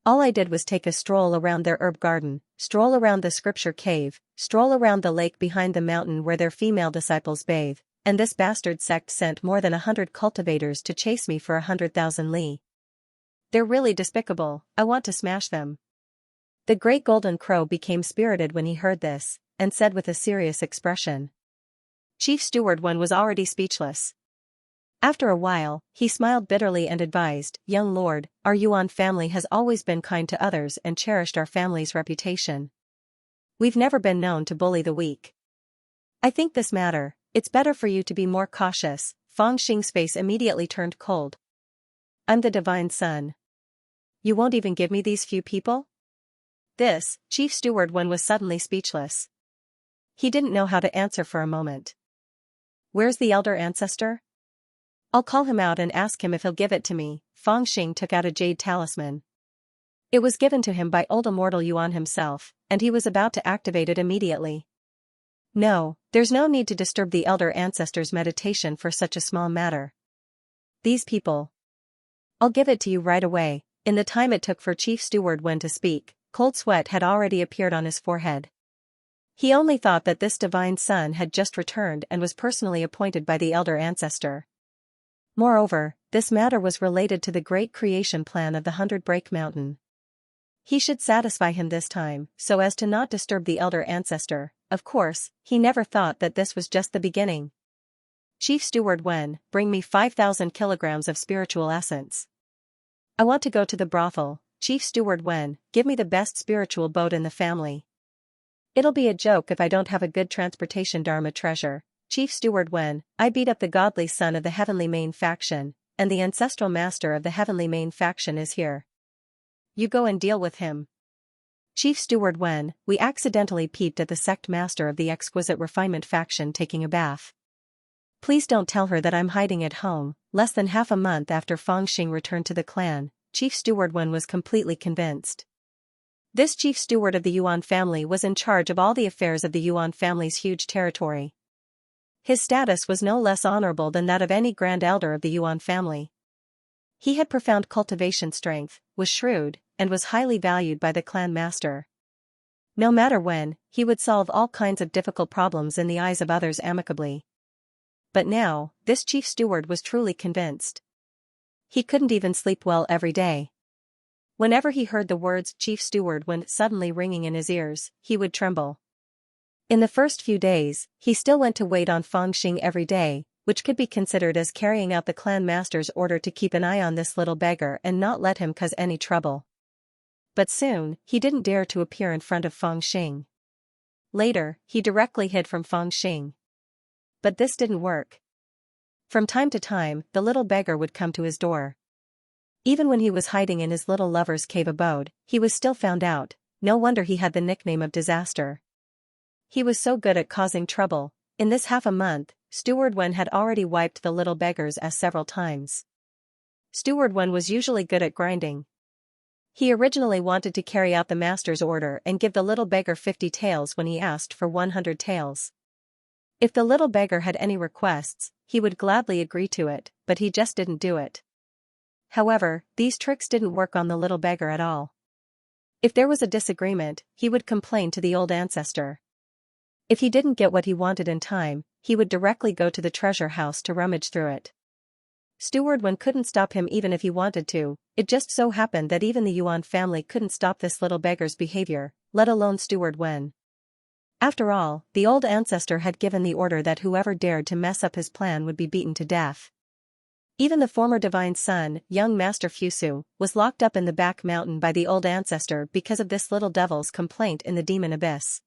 All I did was take a stroll around their herb garden, stroll around the scripture cave, stroll around the lake behind the mountain where their female disciples bathe, and this bastard sect sent more than 100 cultivators to chase me for 100,000 li. They're really despicable. I want to smash them." The great golden crow became spirited when he heard this, and said with a serious expression. Chief steward Wen was already speechless. After a while, he smiled bitterly and advised, "Young lord, our Yuan family has always been kind to others and cherished our family's reputation. We've never been known to bully the weak. I think this matter, it's better for you to be more cautious." Feng Xing's face immediately turned cold. "I'm the divine son. You won't even give me these few people?" This, chief steward Wen was suddenly speechless. He didn't know how to answer for a moment. "Where's the elder ancestor? I'll call him out and ask him if he'll give it to me." Feng Xing took out a jade talisman. It was given to him by old immortal Yuan himself, and he was about to activate it immediately. No, there's no need to disturb the elder ancestor's meditation for such a small matter. These people. I'll give it to you right away." In the time it took for Chief Steward Wen to speak, cold sweat had already appeared on his forehead. He only thought that this divine son had just returned and was personally appointed by the elder ancestor. Moreover, this matter was related to the great creation plan of the 100-Break Mountain. He should satisfy him this time, so as to not disturb the elder ancestor. Of course, he never thought that this was just the beginning. "Chief Steward Wen, bring me 5,000 kilograms of spiritual essence. I want to go to the brothel." "Chief Steward Wen, give me the best spiritual boat in the family. It'll be a joke if I don't have a good transportation Dharma treasure." "Chief Steward Wen, I beat up the godly son of the Heavenly Main faction, and the ancestral master of the Heavenly Main faction is here. You go and deal with him." "Chief Steward Wen, we accidentally peeped at the sect master of the Exquisite Refinement faction taking a bath. Please don't tell her that I'm hiding at home." Less than half a month after Fangxing returned to the clan, Chief Steward Wen was completely convinced. This chief steward of the Yuan family was in charge of all the affairs of the Yuan family's huge territory. His status was no less honorable than that of any grand elder of the Yuan family. He had profound cultivation strength, was shrewd, and was highly valued by the clan master. No matter when, he would solve all kinds of difficult problems in the eyes of others amicably. But now, this chief steward was truly convinced. He couldn't even sleep well every day. Whenever he heard the words "chief steward" when suddenly ringing in his ears, he would tremble. In the first few days, he still went to wait on Fangxing every day, which could be considered as carrying out the clan master's order to keep an eye on this little beggar and not let him cause any trouble. But soon, he didn't dare to appear in front of Fangxing. Later, he directly hid from Fangxing. But this didn't work. From time to time, the little beggar would come to his door. Even when he was hiding in his little lover's cave abode, he was still found out. No wonder he had the nickname of Disaster. He was so good at causing trouble. In this half a month, Steward Wen had already wiped the little beggar's ass several times. Steward Wen was usually good at grinding. He originally wanted to carry out the master's order and give the little beggar 50 taels when he asked for 100 taels. If the little beggar had any requests, he would gladly agree to it, but he just didn't do it. However, these tricks didn't work on the little beggar at all. If there was a disagreement, he would complain to the old ancestor. If he didn't get what he wanted in time, he would directly go to the treasure house to rummage through it. Steward Wen couldn't stop him even if he wanted to. It just so happened that even the Yuan family couldn't stop this little beggar's behavior, let alone Steward Wen. After all, the old ancestor had given the order that whoever dared to mess up his plan would be beaten to death. Even the former divine son, young Master Fusu, was locked up in the back mountain by the old ancestor because of this little devil's complaint in the demon abyss.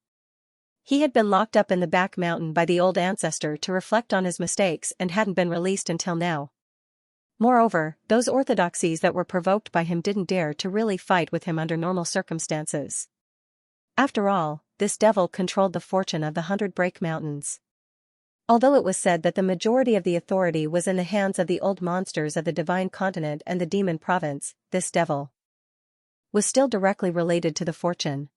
He had been locked up in the back mountain by the old ancestor to reflect on his mistakes and hadn't been released until now. Moreover, those orthodoxies that were provoked by him didn't dare to really fight with him under normal circumstances. After all, this devil controlled the fortune of the 100-Break Mountains. Although it was said that the majority of the authority was in the hands of the old monsters of the Divine Continent and the Demon Province, this devil was still directly related to the fortune.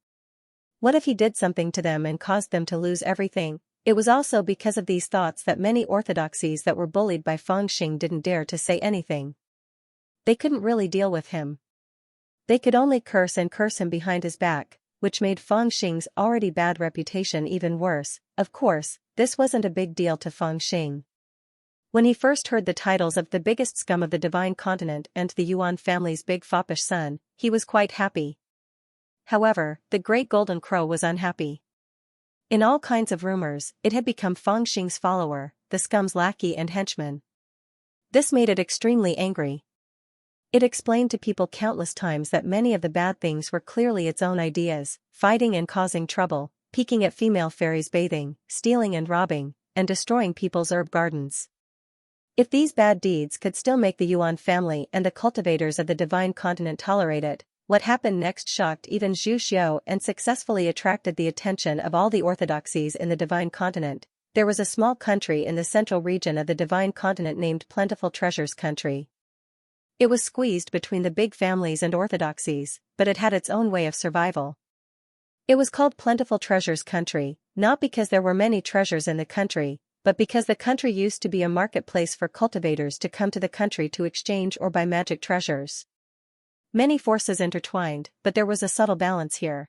What if he did something to them and caused them to lose everything? It was also because of these thoughts that many orthodoxies that were bullied by Fangxing didn't dare to say anything. They couldn't really deal with him. They could only curse him behind his back, which made Fangxing's already bad reputation even worse. Of course, this wasn't a big deal to Fangxing. When he first heard the titles of the biggest scum of the Divine Continent and the Yuan family's big foppish son, he was quite happy. However, the Great Golden Crow was unhappy. In all kinds of rumors, it had become Fangxing's follower, the scum's lackey and henchman. This made it extremely angry. It explained to people countless times that many of the bad things were clearly its own ideas: fighting and causing trouble, peeking at female fairies bathing, stealing and robbing, and destroying people's herb gardens. If these bad deeds could still make the Yuan family and the cultivators of the Divine Continent tolerate it, what happened next shocked even Zhu Xiu and successfully attracted the attention of all the orthodoxies in the Divine Continent. There was a small country in the central region of the Divine Continent named Plentiful Treasures Country. It was squeezed between the big families and orthodoxies, but it had its own way of survival. It was called Plentiful Treasures Country, not because there were many treasures in the country, but because the country used to be a marketplace for cultivators to come to the country to exchange or buy magic treasures. Many forces intertwined, but there was a subtle balance here.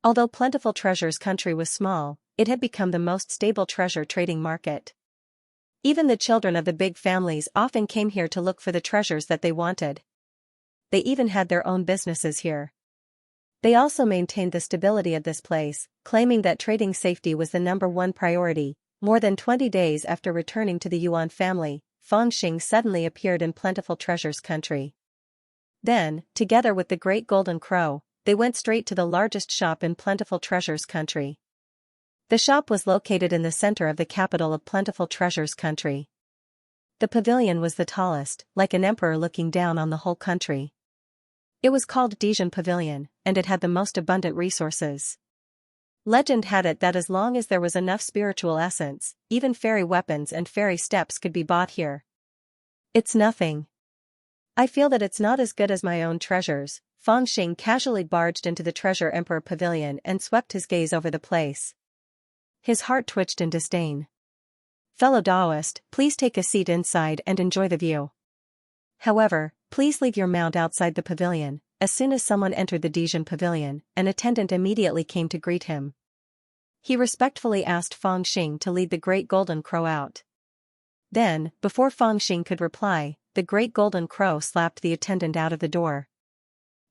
Although Plentiful Treasure's country was small, it had become the most stable treasure trading market. Even the children of the big families often came here to look for the treasures that they wanted. They even had their own businesses here. They also maintained the stability of this place, claiming that trading safety was the #1 priority. More than 20 days after returning to the Yuan family, Fangxing suddenly appeared in Plentiful Treasure's country. Then, together with the Great Golden Crow, they went straight to the largest shop in Plentiful Treasure's country. The shop was located in the center of the capital of Plentiful Treasure's country. The pavilion was the tallest, like an emperor looking down on the whole country. It was called Dijon Pavilion, and it had the most abundant resources. Legend had it that as long as there was enough spiritual essence, even fairy weapons and fairy steps could be bought here. It's nothing. I feel that it's not as good as my own treasures. Fangxing casually barged into the Treasure Emperor Pavilion and swept his gaze over the place. His heart twitched in disdain. Fellow Taoist, please take a seat inside and enjoy the view. However, please leave your mount outside the pavilion. As soon as someone entered the Dijon Pavilion, an attendant immediately came to greet him. He respectfully asked Fangxing to lead the Great Golden Crow out. Then, before Fangxing could reply, the Great Golden Crow slapped the attendant out of the door.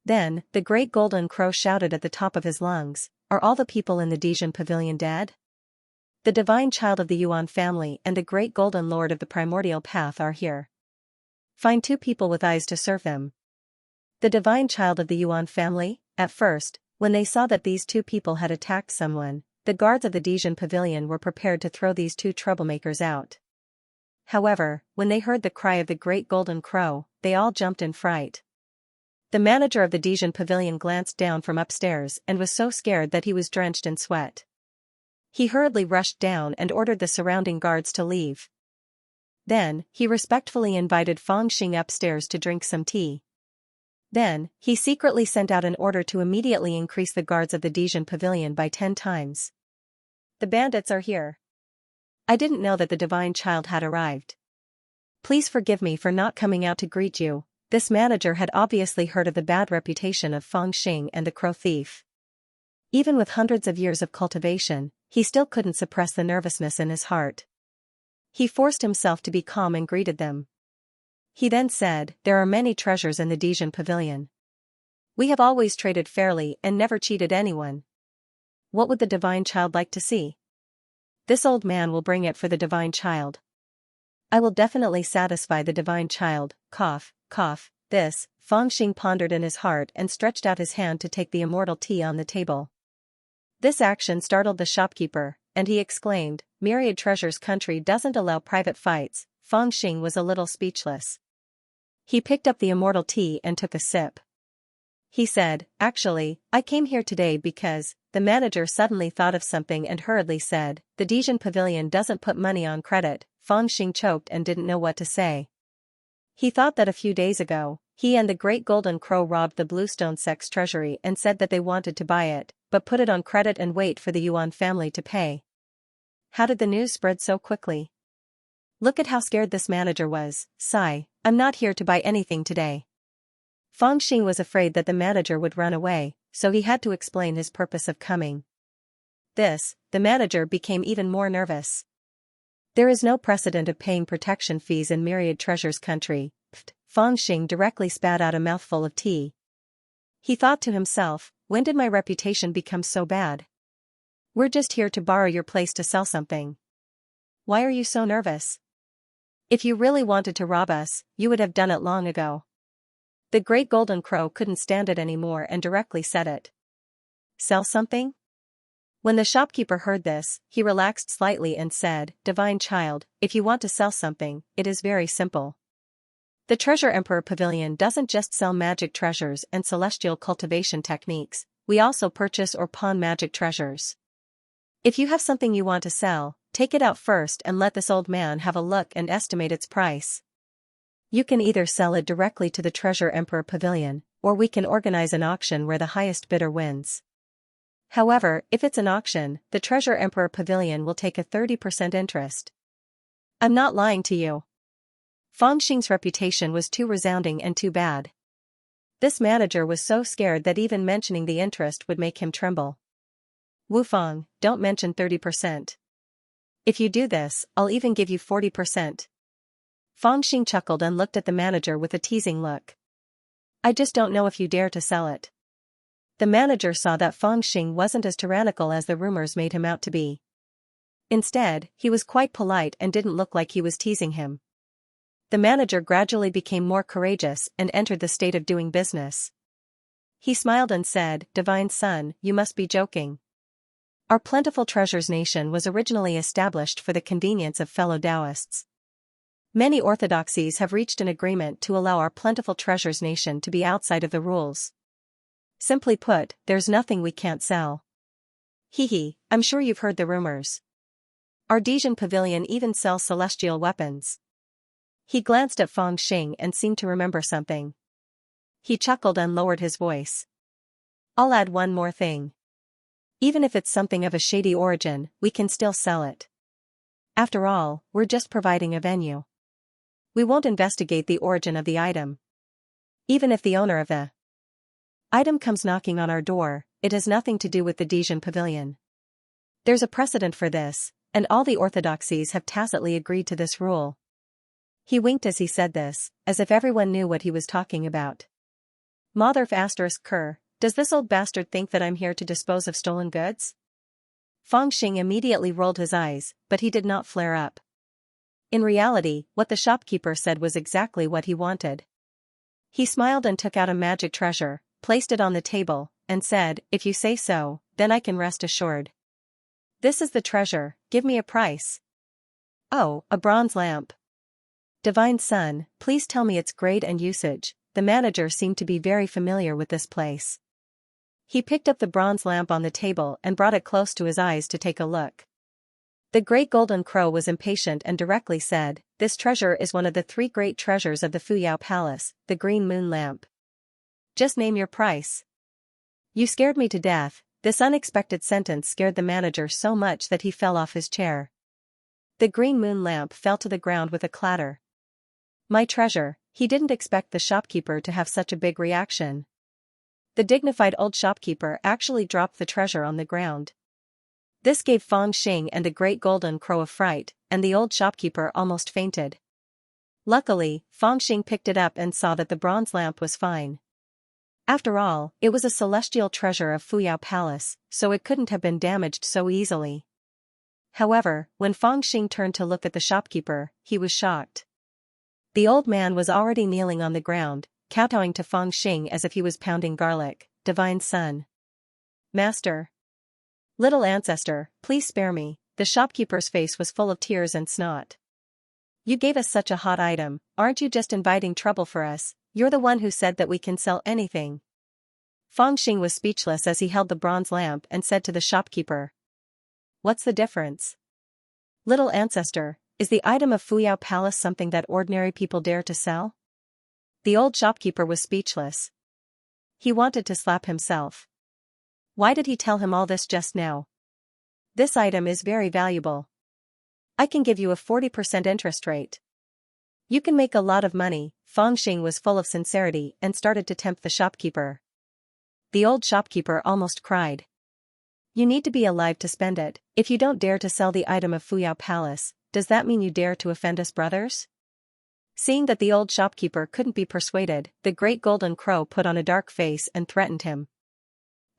Then, the Great Golden Crow shouted at the top of his lungs, "Are all the people in the Dijon Pavilion dead? The divine child of the Yuan family and the Great Golden Lord of the Primordial Path are here. Find 2 people with eyes to serve them." The divine child of the Yuan family? At first, when they saw that these 2 people had attacked someone, the guards of the Dijon Pavilion were prepared to throw these 2 troublemakers out. However, when they heard the cry of the Great Golden Crow, they all jumped in fright. The manager of the Dijon Pavilion glanced down from upstairs and was so scared that he was drenched in sweat. He hurriedly rushed down and ordered the surrounding guards to leave. Then, he respectfully invited Fangxing upstairs to drink some tea. Then, he secretly sent out an order to immediately increase the guards of the Dijon Pavilion by 10 times. The bandits are here. I didn't know that the divine child had arrived. Please forgive me for not coming out to greet you. This manager had obviously heard of the bad reputation of Fangxing and the Crow Thief. Even with hundreds of years of cultivation, he still couldn't suppress the nervousness in his heart. He forced himself to be calm and greeted them. He then said, "There are many treasures in the Dijon Pavilion. We have always traded fairly and never cheated anyone. What would the divine child like to see? This old man will bring it for the divine child. I will definitely satisfy the divine child." Cough, cough. This, Fangxing pondered in his heart and stretched out his hand to take the immortal tea on the table. This action startled the shopkeeper, and he exclaimed, "Myriad Treasure's country doesn't allow private fights." Fangxing was a little speechless. He picked up the immortal tea and took a sip. He said, "Actually, I came here today because..." The manager suddenly thought of something and hurriedly said, "The Dijon Pavilion doesn't put money on credit." Fangxing choked and didn't know what to say. He thought that a few days ago, he and the Great Golden Crow robbed the Bluestone Sect's treasury and said that they wanted to buy it, but put it on credit and wait for the Yuan family to pay. How did the news spread so quickly? Look at how scared this manager was. Sigh, I'm not here to buy anything today. Fangxing was afraid that the manager would run away, so he had to explain his purpose of coming. The manager became even more nervous. There is no precedent of paying protection fees in Myriad Treasure's country. Fangxing directly spat out a mouthful of tea. He thought to himself, when did my reputation become so bad? We're just here to borrow your place to sell something. Why are you so nervous? If you really wanted to rob us, you would have done it long ago. The Great Golden Crow couldn't stand it anymore and directly said it. Sell something? When the shopkeeper heard this, he relaxed slightly and said, "Divine child, if you want to sell something, it is very simple. The Treasure Emperor Pavilion doesn't just sell magic treasures and celestial cultivation techniques, we also purchase or pawn magic treasures. If you have something you want to sell, take it out first and let this old man have a look and estimate its price. You can either sell it directly to the Treasure Emperor Pavilion, or we can organize an auction where the highest bidder wins." However, if it's an auction, the Treasure Emperor Pavilion will take a 30% interest. I'm not lying to you. Fang Xing's reputation was too resounding and too bad. This manager was so scared that even mentioning the interest would make him tremble. Wu Fang, don't mention 30%. If you do this, I'll even give you 40%. Fang Xing chuckled and looked at the manager with a teasing look. I just don't know if you dare to sell it. The manager saw that Fang Xing wasn't as tyrannical as the rumors made him out to be. Instead, he was quite polite and didn't look like he was teasing him. The manager gradually became more courageous and entered the state of doing business. He smiled and said, Divine Son, you must be joking. Our Plentiful Treasures Nation was originally established for the convenience of fellow Taoists. Many orthodoxies have reached an agreement to allow our Plentiful Treasures Nation to be outside of the rules. Simply put, there's nothing we can't sell. Hee, I'm sure you've heard the rumors. Our Dijon Pavilion even sells celestial weapons. He glanced at Fang Xing and seemed to remember something. He chuckled and lowered his voice. I'll add one more thing. Even if it's something of a shady origin, we can still sell it. After all, we're just providing a venue. We won't investigate the origin of the item. Even if the owner of the item comes knocking on our door, it has nothing to do with the Dijon Pavilion. There's a precedent for this, and all the orthodoxies have tacitly agreed to this rule. He winked as he said this, as if everyone knew what he was talking about. Motherf ****, does this old bastard think that I'm here to dispose of stolen goods? Fang Xing immediately rolled his eyes, but he did not flare up. In reality, what the shopkeeper said was exactly what he wanted. He smiled and took out a magic treasure, placed it on the table, and said, If you say so, then I can rest assured. This is the treasure, give me a price. Oh, a bronze lamp. Divine Son, please tell me its grade and usage. The manager seemed to be very familiar with this place. He picked up the bronze lamp on the table and brought it close to his eyes to take a look. The great golden crow was impatient and directly said, This treasure is one of the 3 great treasures of the Fuyao Palace, the Green Moon Lamp. Just name your price. You scared me to death. This unexpected sentence scared the manager so much that he fell off his chair. The Green Moon Lamp fell to the ground with a clatter. My treasure. He didn't expect the shopkeeper to have such a big reaction. The dignified old shopkeeper actually dropped the treasure on the ground. This gave Fang Xing and the great golden crow a fright, and the old shopkeeper almost fainted. Luckily, Fang Xing picked it up and saw that the bronze lamp was fine. After all, it was a celestial treasure of Fuyao Palace, so it couldn't have been damaged so easily. However, when Fang Xing turned to look at the shopkeeper, he was shocked. The old man was already kneeling on the ground, kowtowing to Fang Xing as if he was pounding garlic. Divine Son. Master. Little ancestor, please spare me. The shopkeeper's face was full of tears and snot. You gave us such a hot item, aren't you just inviting trouble for us? You're the one who said that we can sell anything. Fang Xing was speechless as he held the bronze lamp and said to the shopkeeper. What's the difference? Little ancestor, is the item of Fuyao Palace something that ordinary people dare to sell? The old shopkeeper was speechless. He wanted to slap himself. Why did he tell him all this just now? This item is very valuable. I can give you a 40% interest rate. You can make a lot of money. Fang Xing was full of sincerity and started to tempt the shopkeeper. The old shopkeeper almost cried. You need to be alive to spend it. If you don't dare to sell the item of Fuyao Palace, does that mean you dare to offend us brothers? Seeing that the old shopkeeper couldn't be persuaded, the great golden crow put on a dark face and threatened him.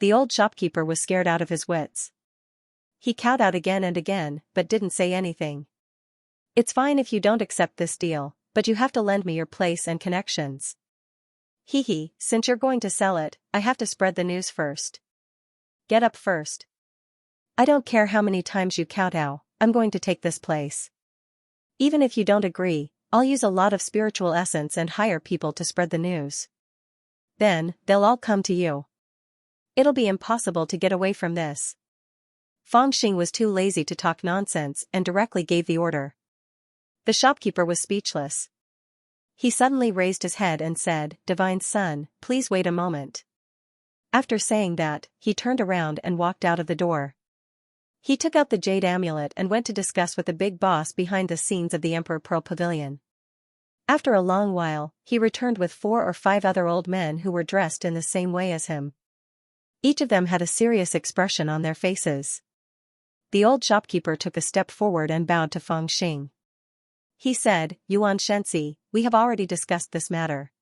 The old shopkeeper was scared out of his wits. He kowtowed again and again, but didn't say anything. It's fine if you don't accept this deal, but you have to lend me your place and connections. Hee, since you're going to sell it, I have to spread the news first. Get up first. I don't care how many times you kowtow, I'm going to take this place. Even if you don't agree, I'll use a lot of spiritual essence and hire people to spread the news. Then, they'll all come to you. It'll be impossible to get away from this. Fang Xing was too lazy to talk nonsense and directly gave the order. The shopkeeper was speechless. He suddenly raised his head and said, Divine Son, please wait a moment. After saying that, he turned around and walked out of the door. He took out the jade amulet and went to discuss with the big boss behind the scenes of the Emperor Pearl Pavilion. After a long while, he returned with 4 or 5 other old men who were dressed in the same way as him. Each of them had a serious expression on their faces. The old shopkeeper took a step forward and bowed to Feng Xing. He said, "Yuan Shensi, we have already discussed this matter.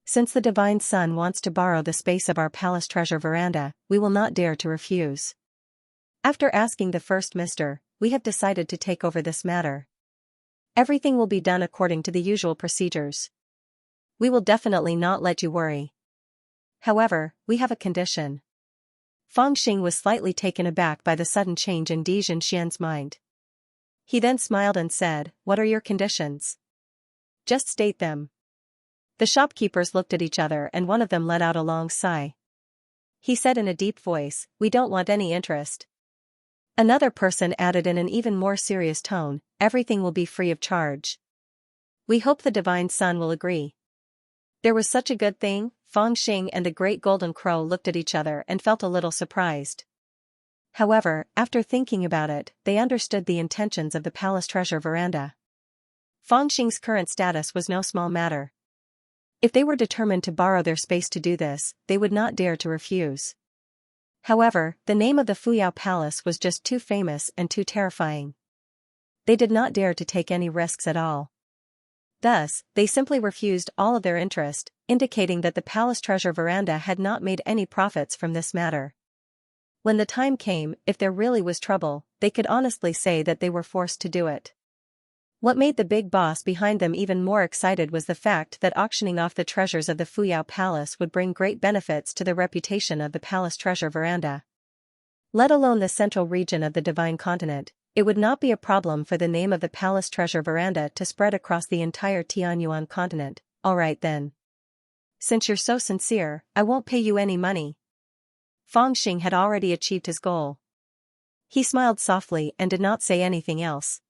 Since the Divine Sun wants to borrow the space of our palace treasure veranda, we will not dare to refuse. After asking the first mister, we have decided to take over this matter. Everything will be done according to the usual procedures. We will definitely not let you worry. However, we have a condition." Feng Xing was slightly taken aback by the sudden change in Di Zhenxian's mind. He then smiled and said, "What are your conditions? Just state them." The shopkeepers looked at each other and one of them let out a long sigh. He said in a deep voice, "We don't want any interest." Another person added in an even more serious tone, "Everything will be free of charge. We hope the Divine Sun will agree." There was such a good thing. Feng Xing and the Great Golden Crow looked at each other and felt a little surprised. However, after thinking about it, they understood the intentions of the palace treasure veranda. Feng Xing's current status was no small matter. If they were determined to borrow their space to do this, they would not dare to refuse. However, the name of the Fuyao Palace was just too famous and too terrifying. They did not dare to take any risks at all. Thus, they simply refused all of their interest, indicating that the palace treasure veranda had not made any profits from this matter. When the time came, if there really was trouble, they could honestly say that they were forced to do it. What made the big boss behind them even more excited was the fact that auctioning off the treasures of the Fuyao Palace would bring great benefits to the reputation of the palace treasure veranda. Let alone the central region of the Divine Continent, it would not be a problem for the name of the palace treasure veranda to spread across the entire Tianyuan continent. Alright then. Since you're so sincere, I won't pay you any money. Feng Xing had already achieved his goal. He smiled softly and did not say anything else.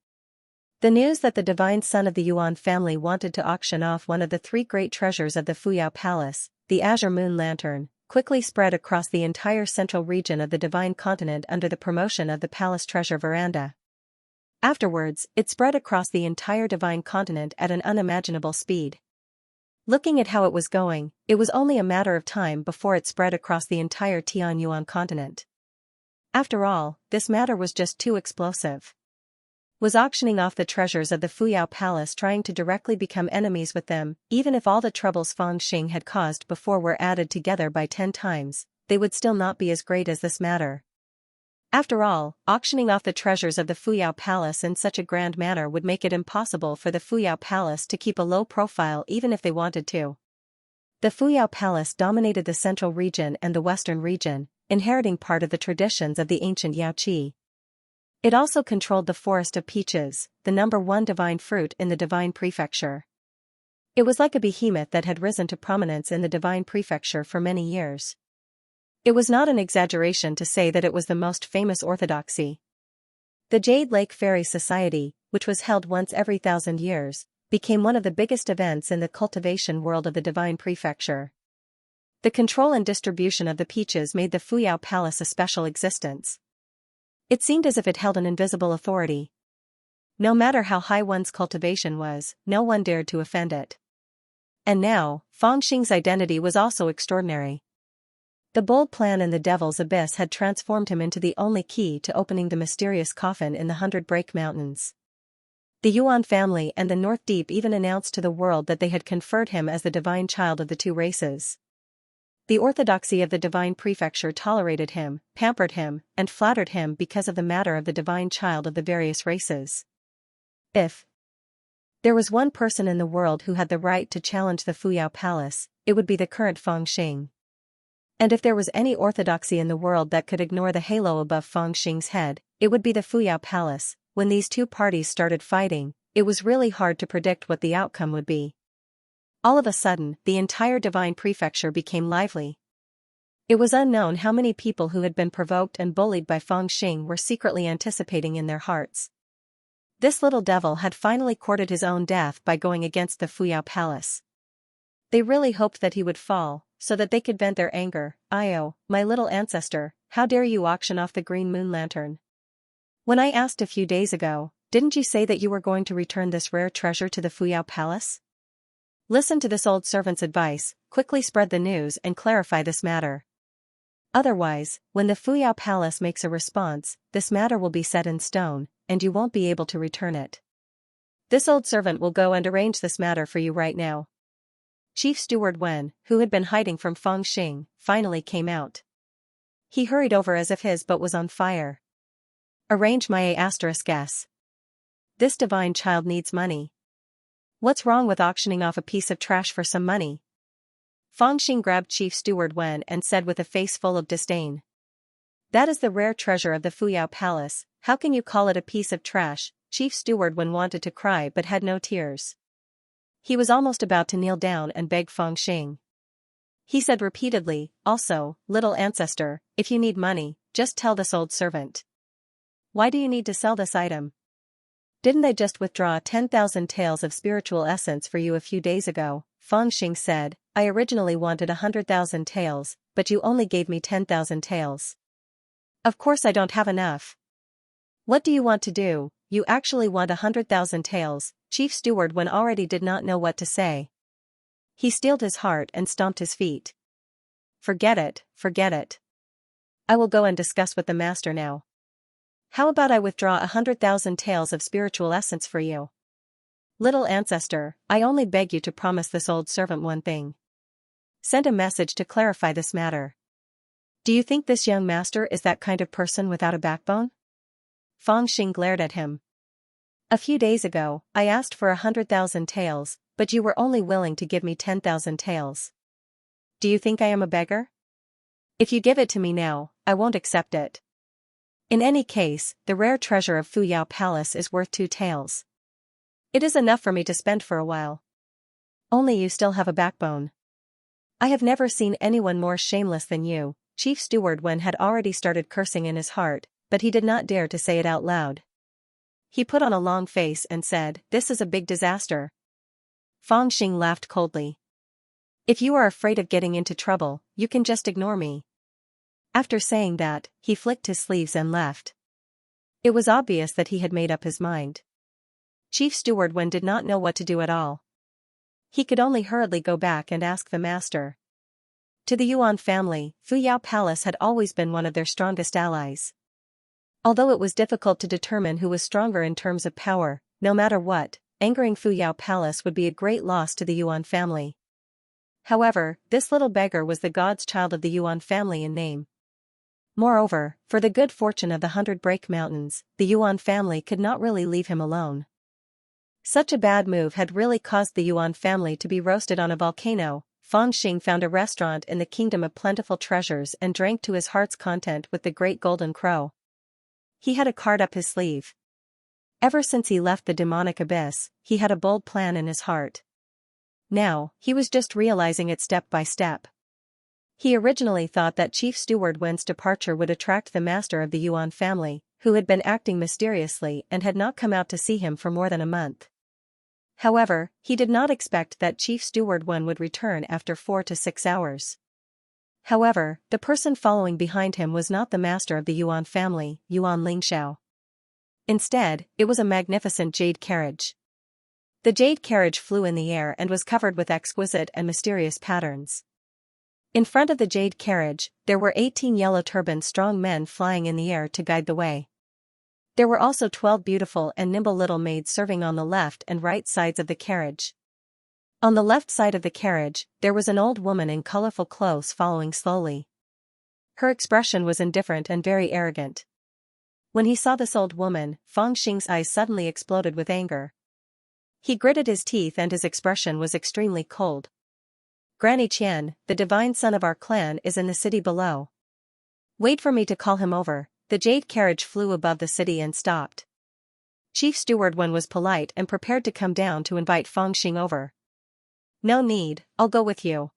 The news that the divine son of the Yuan family wanted to auction off one of the 3 great treasures of the Fuyao Palace, the Azure Moon Lantern, quickly spread across the entire central region of the Divine Continent under the promotion of the Palace Treasure Veranda. Afterwards, it spread across the entire Divine Continent at an unimaginable speed. Looking at how it was going, it was only a matter of time before it spread across the entire Tianyuan continent. After all, this matter was just too explosive. Was auctioning off the treasures of the Fuyao Palace trying to directly become enemies with them? Even if all the troubles Feng Xing had caused before were added together by 10 times, they would still not be as great as this matter. After all, auctioning off the treasures of the Fuyao Palace in such a grand manner would make it impossible for the Fuyao Palace to keep a low profile even if they wanted to. The Fuyao Palace dominated the central region and the western region, inheriting part of the traditions of the ancient Yaoqi. It also controlled the Forest of Peaches, the #1 divine fruit in the Divine Prefecture. It was like a behemoth that had risen to prominence in the Divine Prefecture for many years. It was not an exaggeration to say that it was the most famous orthodoxy. The Jade Lake Fairy Society, which was held once every 1,000 years, became one of the biggest events in the cultivation world of the Divine Prefecture. The control and distribution of the peaches made the Fuyao Palace a special existence. It seemed as if it held an invisible authority. No matter how high one's cultivation was, no one dared to offend it. And now, Feng Xing's identity was also extraordinary. The bold plan in the Devil's Abyss had transformed him into the only key to opening the mysterious coffin in the 100 Break Mountains. The Yuan family and the North Deep even announced to the world that they had conferred him as the divine child of the 2 races. The orthodoxy of the Divine Prefecture tolerated him, pampered him, and flattered him because of the matter of the divine child of the various races. If there was one person in the world who had the right to challenge the Fuyao Palace, it would be the current Feng Xing. And if there was any orthodoxy in the world that could ignore the halo above Feng Xing's head, it would be the Fuyao Palace. When these 2 parties started fighting, it was really hard to predict what the outcome would be. All of a sudden, the entire Divine Prefecture became lively. It was unknown how many people who had been provoked and bullied by Feng Xing were secretly anticipating in their hearts. This little devil had finally courted his own death by going against the Fuyao Palace. They really hoped that he would fall, so that they could vent their anger. "Io, my little ancestor, how dare you auction off the green moon lantern? When I asked a few days ago, didn't you say that you were going to return this rare treasure to the Fuyao Palace? Listen to this old servant's advice, quickly spread the news and clarify this matter. Otherwise, when the Fuyao Palace makes a response, this matter will be set in stone, and you won't be able to return it. This old servant will go and arrange this matter for you right now." Chief Steward Wen, who had been hiding from Feng Xing, finally came out. He hurried over as if his boat was on fire. "Arrange my **s. This divine child needs money. What's wrong with auctioning off a piece of trash for some money?" Feng Xing grabbed Chief Steward Wen and said with a face full of disdain. "That is the rare treasure of the Fuyao Palace, how can you call it a piece of trash?" Chief Steward Wen wanted to cry but had no tears. He was almost about to kneel down and beg Feng Xing. He said repeatedly, "Also, little ancestor, if you need money, just tell this old servant. Why do you need to sell this item? Didn't they just withdraw 10,000 taels of spiritual essence for you a few days ago?" Feng Xing said, "I originally wanted 100,000 taels, but you only gave me 10,000 taels. Of course I don't have enough. What do you want to do? You actually want 100,000 taels?" Chief Steward Wen already did not know what to say. He steeled his heart and stomped his feet. Forget it, forget it. I will go and discuss with the master now. How about I withdraw 100,000 taels of spiritual essence for you? Little ancestor, I only beg you to promise this old servant one thing. Send a message to clarify this matter. Do you think this young master is that kind of person without a backbone? Feng Xing glared at him. A few days ago, I asked for 100,000 taels, but you were only willing to give me 10,000 taels. Do you think I am a beggar? If you give it to me now, I won't accept it. In any case, the rare treasure of Fuyao Palace is worth 2 taels. It is enough for me to spend for a while. Only you still have a backbone. I have never seen anyone more shameless than you." Chief Steward Wen had already started cursing in his heart, but he did not dare to say it out loud. He put on a long face and said, "This is a big disaster." Feng Xing laughed coldly. "If you are afraid of getting into trouble, you can just ignore me." After saying that, he flicked his sleeves and left. It was obvious that he had made up his mind. Chief Steward Wen did not know what to do at all. He could only hurriedly go back and ask the master. To the Yuan family, Fuyao Palace had always been one of their strongest allies. Although it was difficult to determine who was stronger in terms of power, no matter what, angering Fuyao Palace would be a great loss to the Yuan family. However, this little beggar was the god's child of the Yuan family in name. Moreover, for the good fortune of the 100 Break Mountains, the Yuan family could not really leave him alone. Such a bad move had really caused the Yuan family to be roasted on a volcano. Feng Xing found a restaurant in the Kingdom of Plentiful Treasures and drank to his heart's content with the Great Golden Crow. He had a card up his sleeve. Ever since he left the demonic abyss, he had a bold plan in his heart. Now, he was just realizing it step by step. He originally thought that Chief Steward Wen's departure would attract the master of the Yuan family, who had been acting mysteriously and had not come out to see him for more than a month. However, he did not expect that Chief Steward Wen would return after 4 to 6 hours. However, the person following behind him was not the master of the Yuan family, Yuan Lingxiao. Instead, it was a magnificent jade carriage. The jade carriage flew in the air and was covered with exquisite and mysterious patterns. In front of the jade carriage, there were 18 yellow-turbaned strong men flying in the air to guide the way. There were also 12 beautiful and nimble little maids serving on the left and right sides of the carriage. On the left side of the carriage, there was an old woman in colorful clothes following slowly. Her expression was indifferent and very arrogant. When he saw this old woman, Feng Xing's eyes suddenly exploded with anger. He gritted his teeth and his expression was extremely cold. "Granny Qian, the divine son of our clan, is in the city below. Wait for me to call him over." The jade carriage flew above the city and stopped. Chief Steward Wen was polite and prepared to come down to invite Feng Xing over. "No need, I'll go with you."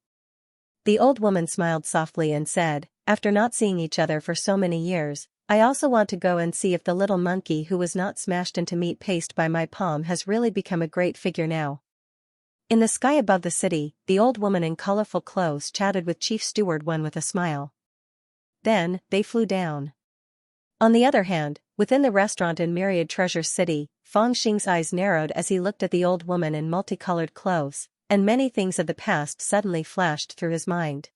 The old woman smiled softly and said, "After not seeing each other for so many years, I also want to go and see if the little monkey who was not smashed into meat paste by my palm has really become a great figure now." In the sky above the city, the old woman in colorful clothes chatted with Chief Steward Wen with a smile. Then, they flew down. On the other hand, within the restaurant in Myriad Treasure City, Feng Xing's eyes narrowed as he looked at the old woman in multicolored clothes, and many things of the past suddenly flashed through his mind.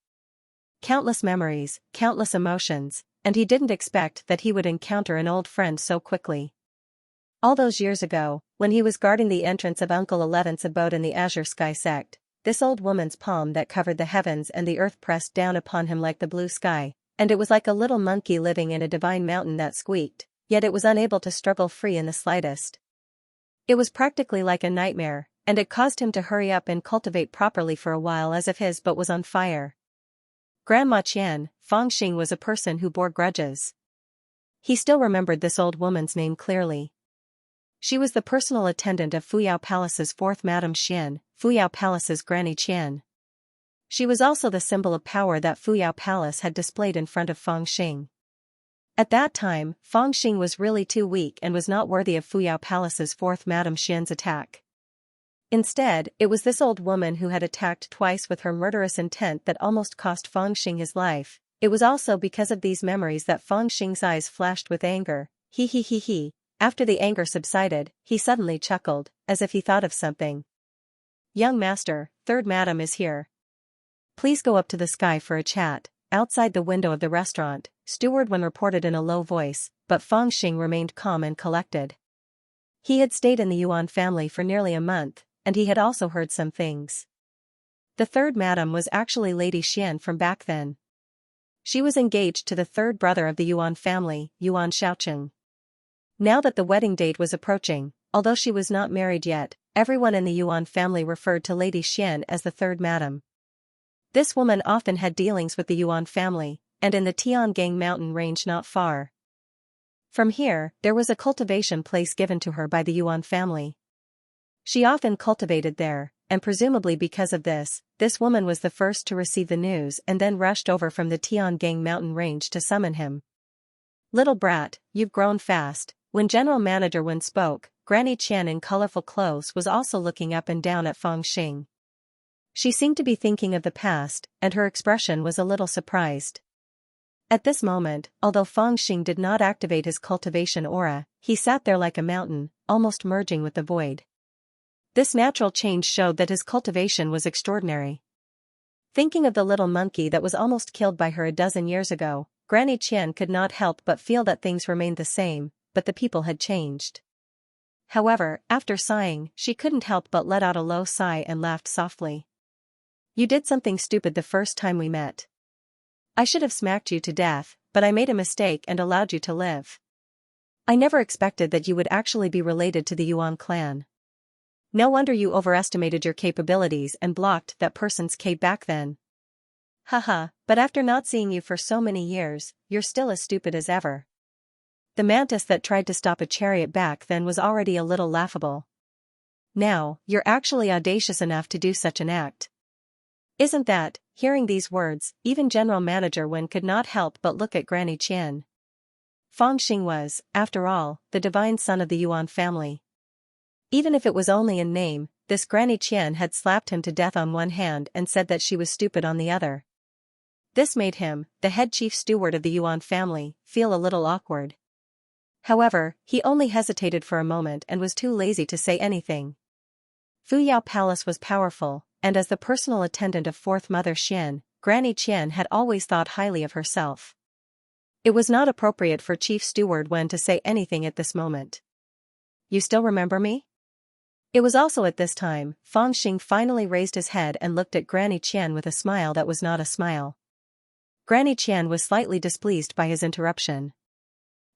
Countless memories, countless emotions, and he didn't expect that he would encounter an old friend so quickly. All those years ago, when he was guarding the entrance of Uncle Eleven's abode in the Azure Sky sect, this old woman's palm that covered the heavens and the earth pressed down upon him like the blue sky, and it was like a little monkey living in a divine mountain that squeaked, yet it was unable to struggle free in the slightest. It was practically like a nightmare, and it caused him to hurry up and cultivate properly for a while as if his boat was on fire. Grandma Qian, Feng Xing was a person who bore grudges. He still remembered this old woman's name clearly. She was the personal attendant of Fuyao Palace's fourth Madame Xian, Fuyao Palace's Granny Qian. She was also the symbol of power that Fuyao Palace had displayed in front of Feng Xing. At that time, Feng Xing was really too weak and was not worthy of Fuyao Palace's fourth Madame Xian's attack. Instead, it was this old woman who had attacked twice with her murderous intent that almost cost Feng Xing his life. It was also because of these memories that Feng Xing's eyes flashed with anger. He. After the anger subsided, he suddenly chuckled, as if he thought of something. Young master, third madam is here. Please go up to the sky for a chat. Outside the window of the restaurant, Steward Wen reported in a low voice, but Feng Xing remained calm and collected. He had stayed in the Yuan family for nearly a month, and he had also heard some things. The third madam was actually Lady Xian from back then. She was engaged to the third brother of the Yuan family, Yuan Xiaocheng. Now that the wedding date was approaching, although she was not married yet, everyone in the Yuan family referred to Lady Xian as the third madam. This woman often had dealings with the Yuan family, and in the Tiangang mountain range not far from here, there was a cultivation place given to her by the Yuan family. She often cultivated there, and presumably because of this woman was the first to receive the news and then rushed over from the Tiangang mountain range to summon him. Little brat, you've grown fast. When General Manager Wen spoke, Granny Qian in colorful clothes was also looking up and down at Feng Xing. She seemed to be thinking of the past, and her expression was a little surprised. At this moment, although Feng Xing did not activate his cultivation aura, he sat there like a mountain, almost merging with the void. This natural change showed that his cultivation was extraordinary. Thinking of the little monkey that was almost killed by her a dozen years ago, Granny Qian could not help but feel that things remained the same, but the people had changed. However, after sighing, she couldn't help but let out a low sigh and laughed softly. You did something stupid the first time we met. I should have smacked you to death, but I made a mistake and allowed you to live. I never expected that you would actually be related to the Yuan clan. No wonder you overestimated your capabilities and blocked that person's cape back then. Haha, but after not seeing you for so many years, you're still as stupid as ever. The mantis that tried to stop a chariot back then was already a little laughable. Now, you're actually audacious enough to do such an act. Isn't that? Hearing these words, even General Manager Wen could not help but look at Granny Qian. Feng Xing was, after all, the divine son of the Yuan family. Even if it was only in name, this Granny Qian had slapped him to death on one hand and said that she was stupid on the other. This made him, the head chief steward of the Yuan family, feel a little awkward. However, he only hesitated for a moment and was too lazy to say anything. Fuyao Palace was powerful, and as the personal attendant of fourth Mother Xian, Granny Qian had always thought highly of herself. It was not appropriate for Chief Steward Wen to say anything at this moment. You still remember me? It was also at this time, Feng Xing finally raised his head and looked at Granny Qian with a smile that was not a smile. Granny Qian was slightly displeased by his interruption.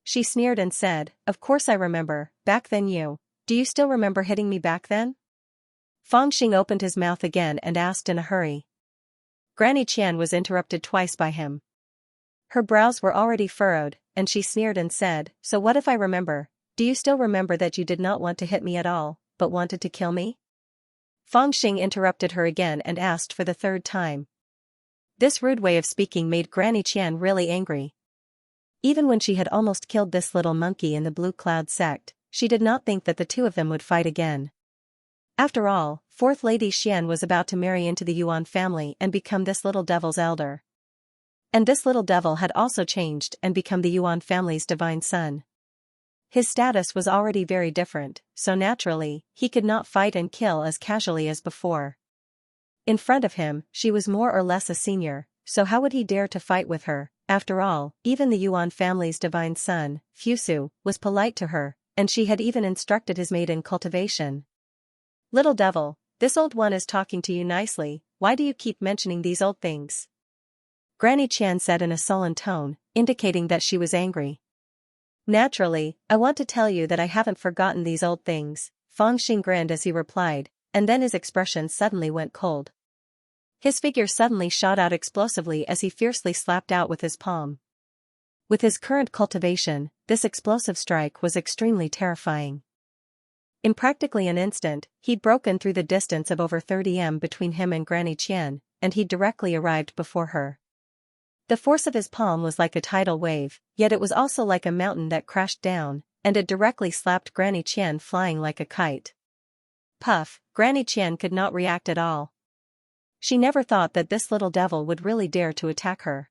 She sneered and said, Of course I remember, back then do you still remember hitting me back then? Feng Xing opened his mouth again and asked in a hurry. Granny Qian was interrupted twice by him. Her brows were already furrowed, and she sneered and said, So what if I remember? Do you still remember that you did not want to hit me at all, but wanted to kill me? Feng Xing interrupted her again and asked for the third time. This rude way of speaking made Granny Qian really angry. Even when she had almost killed this little monkey in the Blue Cloud sect, she did not think that the two of them would fight again. After all, 4th Lady Xian was about to marry into the Yuan family and become this little devil's elder. And this little devil had also changed and become the Yuan family's divine son. His status was already very different, so naturally, he could not fight and kill as casually as before. In front of him, she was more or less a senior, so how would he dare to fight with her? After all, even the Yuan family's divine son, Fusu, was polite to her, and she had even instructed his maid in cultivation. Little devil, this old one is talking to you nicely, why do you keep mentioning these old things? Granny Qian said in a sullen tone, indicating that she was angry. Naturally, I want to tell you that I haven't forgotten these old things, Fangxing grinned as he replied, and then his expression suddenly went cold. His figure suddenly shot out explosively as he fiercely slapped out with his palm. With his current cultivation, this explosive strike was extremely terrifying. In practically an instant, he'd broken through the distance of over 30 m between him and Granny Qian, and he'd directly arrived before her. The force of his palm was like a tidal wave, yet it was also like a mountain that crashed down, and it directly slapped Granny Qian flying like a kite. Puff, Granny Qian could not react at all. She never thought that this little devil would really dare to attack her.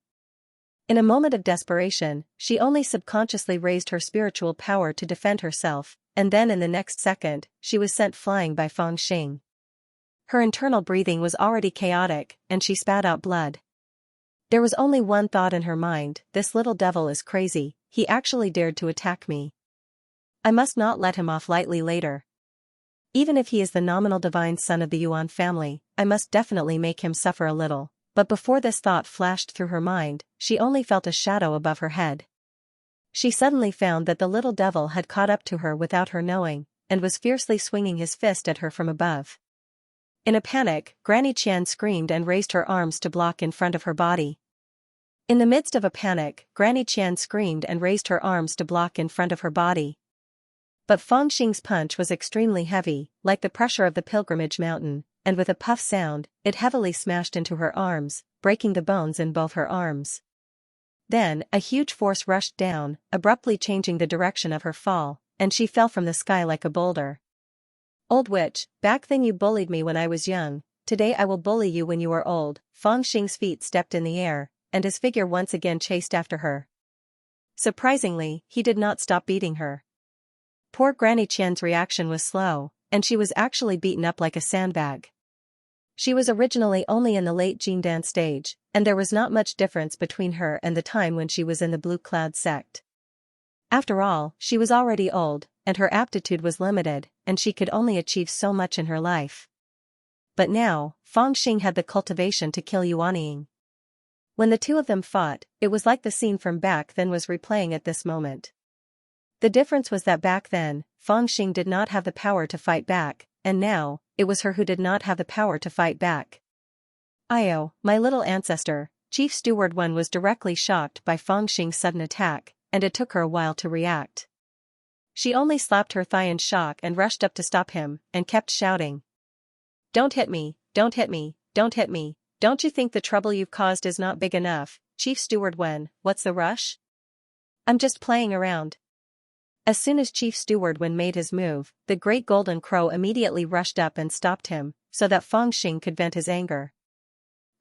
In a moment of desperation, she only subconsciously raised her spiritual power to defend herself, and then in the next second, she was sent flying by Fangxing. Her internal breathing was already chaotic, and she spat out blood. There was only one thought in her mind, this little devil is crazy, he actually dared to attack me. I must not let him off lightly later. Even if he is the nominal divine son of the Yuan family, I must definitely make him suffer a little. But before this thought flashed through her mind, she only felt a shadow above her head. She suddenly found that the little devil had caught up to her without her knowing, and was fiercely swinging his fist at her from above. In a panic, Granny Qian screamed and raised her arms to block in front of her body. In the midst of a panic, Granny Qian screamed and raised her arms to block in front of her body. But Fangxing's punch was extremely heavy, like the pressure of the pilgrimage mountain, and with a puff sound, it heavily smashed into her arms, breaking the bones in both her arms. Then, a huge force rushed down, abruptly changing the direction of her fall, and she fell from the sky like a boulder. Old witch, back then you bullied me when I was young, today I will bully you when you are old. Fangxing's feet stepped in the air, and his figure once again chased after her. Surprisingly, he did not stop beating her. Poor Granny Qian's reaction was slow, and she was actually beaten up like a sandbag. She was originally only in the late Jindan stage, and there was not much difference between her and the time when she was in the Blue Cloud sect. After all, she was already old, and her aptitude was limited, and she could only achieve so much in her life. But now, Fangxing had the cultivation to kill Yuanying. When the two of them fought, it was like the scene from back then was replaying at this moment. The difference was that back then, Fangxing did not have the power to fight back, and now, it was her who did not have the power to fight back. Io, my little ancestor, Chief Steward Wen was directly shocked by Fangxing's sudden attack, and it took her a while to react. She only slapped her thigh in shock and rushed up to stop him, and kept shouting. Don't hit me, don't hit me, don't hit me, don't you think the trouble you've caused is not big enough, Chief Steward Wen, what's the rush? I'm just playing around. As soon as Chief Steward Wen made his move, the Great Golden Crow immediately rushed up and stopped him, so that Fangxing could vent his anger.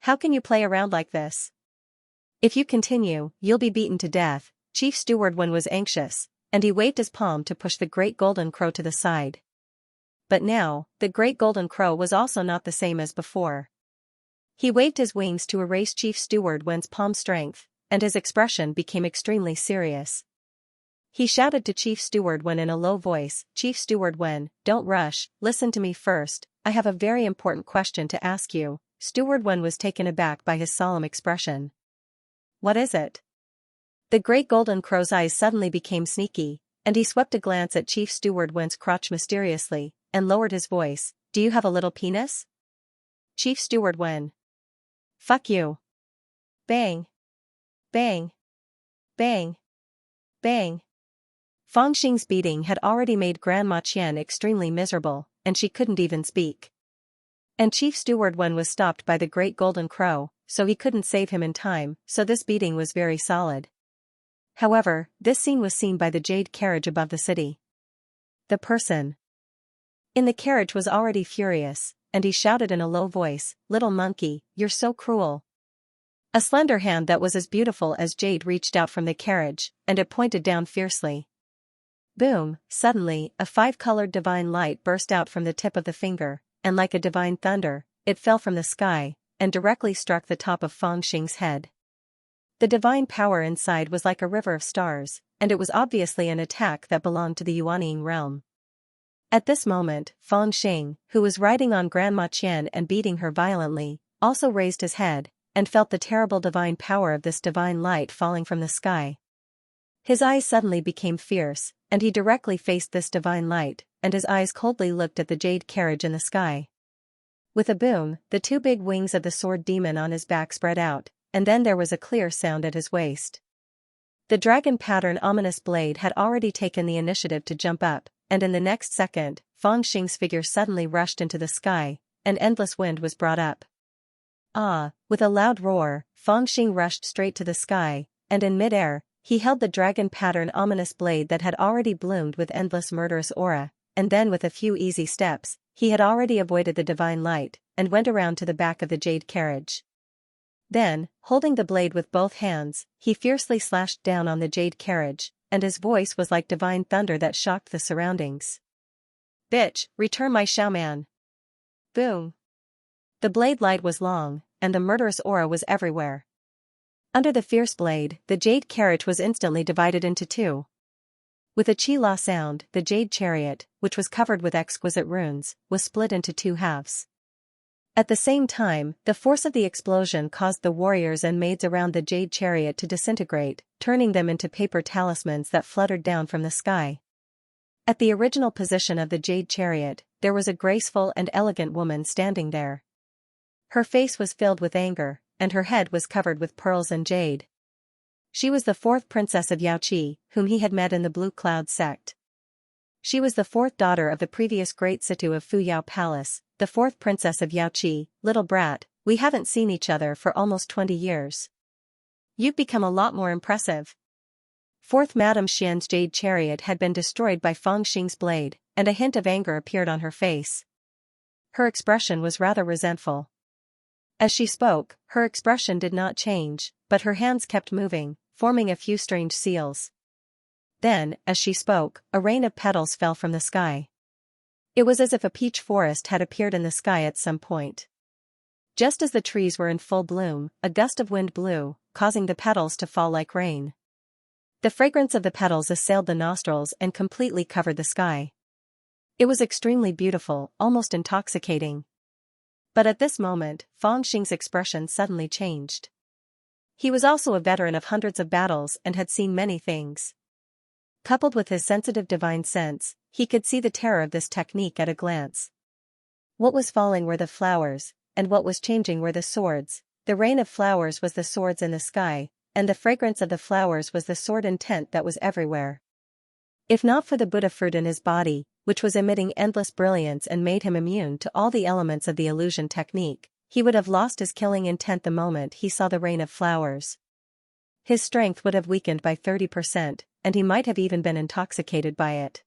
How can you play around like this? If you continue, you'll be beaten to death. Chief Steward Wen was anxious, and he waved his palm to push the Great Golden Crow to the side. But now, the Great Golden Crow was also not the same as before. He waved his wings to erase Chief Steward Wen's palm strength, and his expression became extremely serious. He shouted to Chief Steward Wen in a low voice, Chief Steward Wen, don't rush, listen to me first, I have a very important question to ask you. Steward Wen was taken aback by his solemn expression. What is it? The Great Golden Crow's eyes suddenly became sneaky, and he swept a glance at Chief Steward Wen's crotch mysteriously, and lowered his voice, do you have a little penis? Chief Steward Wen. Fuck you. Bang. Bang. Bang. Bang. Fangxing's beating had already made Grandma Qian extremely miserable, and she couldn't even speak. And Chief Steward Wen was stopped by the Great Golden Crow, so he couldn't save him in time, so this beating was very solid. However, this scene was seen by the jade carriage above the city. The person In the carriage was already furious, and he shouted in a low voice, "Little monkey, you're so cruel." A slender hand that was as beautiful as jade reached out from the carriage, and it pointed down fiercely. Boom! Suddenly, a five-colored divine light burst out from the tip of the finger, and like a divine thunder, it fell from the sky, and directly struck the top of Feng Xing's head. The divine power inside was like a river of stars, and it was obviously an attack that belonged to the Yuanying realm. At this moment, Feng Xing, who was riding on Grandma Qian and beating her violently, also raised his head, and felt the terrible divine power of this divine light falling from the sky. His eyes suddenly became fierce, and he directly faced this divine light, and his eyes coldly looked at the jade carriage in the sky. With a boom, the two big wings of the sword demon on his back spread out, and then there was a clear sound at his waist. The dragon pattern ominous blade had already taken the initiative to jump up, and in the next second, Feng Xing's figure suddenly rushed into the sky, and endless wind was brought up. Ah! With a loud roar, Feng Xing rushed straight to the sky, and in mid-air, he held the dragon pattern ominous blade that had already bloomed with endless murderous aura, and then with a few easy steps, he had already avoided the divine light, and went around to the back of the jade carriage. Then, holding the blade with both hands, he fiercely slashed down on the jade carriage, and his voice was like divine thunder that shocked the surroundings. "Bitch, return my Xiaoman!" Boom! The blade light was long, and the murderous aura was everywhere. Under the fierce blade, the jade carriage was instantly divided into two. With a chi-la sound, the jade chariot, which was covered with exquisite runes, was split into two halves. At the same time, the force of the explosion caused the warriors and maids around the jade chariot to disintegrate, turning them into paper talismans that fluttered down from the sky. At the original position of the jade chariot, there was a graceful and elegant woman standing there. Her face was filled with anger, and her head was covered with pearls and jade. She was the fourth princess of Yaoqi, whom he had met in the Blue Cloud sect. She was the fourth daughter of the previous great Situ of Fuyao Palace, the fourth princess of Yaoqi. "Little brat, we haven't seen each other for almost 20 years. You've become a lot more impressive." Fourth Madame Xian's jade chariot had been destroyed by Feng Xing's blade, and a hint of anger appeared on her face. Her expression was rather resentful. As she spoke, her expression did not change, but her hands kept moving, forming a few strange seals. Then, as she spoke, a rain of petals fell from the sky. It was as if a peach forest had appeared in the sky at some point. Just as the trees were in full bloom, a gust of wind blew, causing the petals to fall like rain. The fragrance of the petals assailed the nostrils and completely covered the sky. It was extremely beautiful, almost intoxicating. But at this moment, Feng Xing's expression suddenly changed. He was also a veteran of hundreds of battles and had seen many things. Coupled with his sensitive divine sense, he could see the terror of this technique at a glance. What was falling were the flowers, and what was changing were the swords. The rain of flowers was the swords in the sky, and the fragrance of the flowers was the sword intent that was everywhere. If not for the Buddha fruit in his body, which was emitting endless brilliance and made him immune to all the elements of the illusion technique, he would have lost his killing intent the moment he saw the rain of flowers. His strength would have weakened by 30%, and he might have even been intoxicated by it.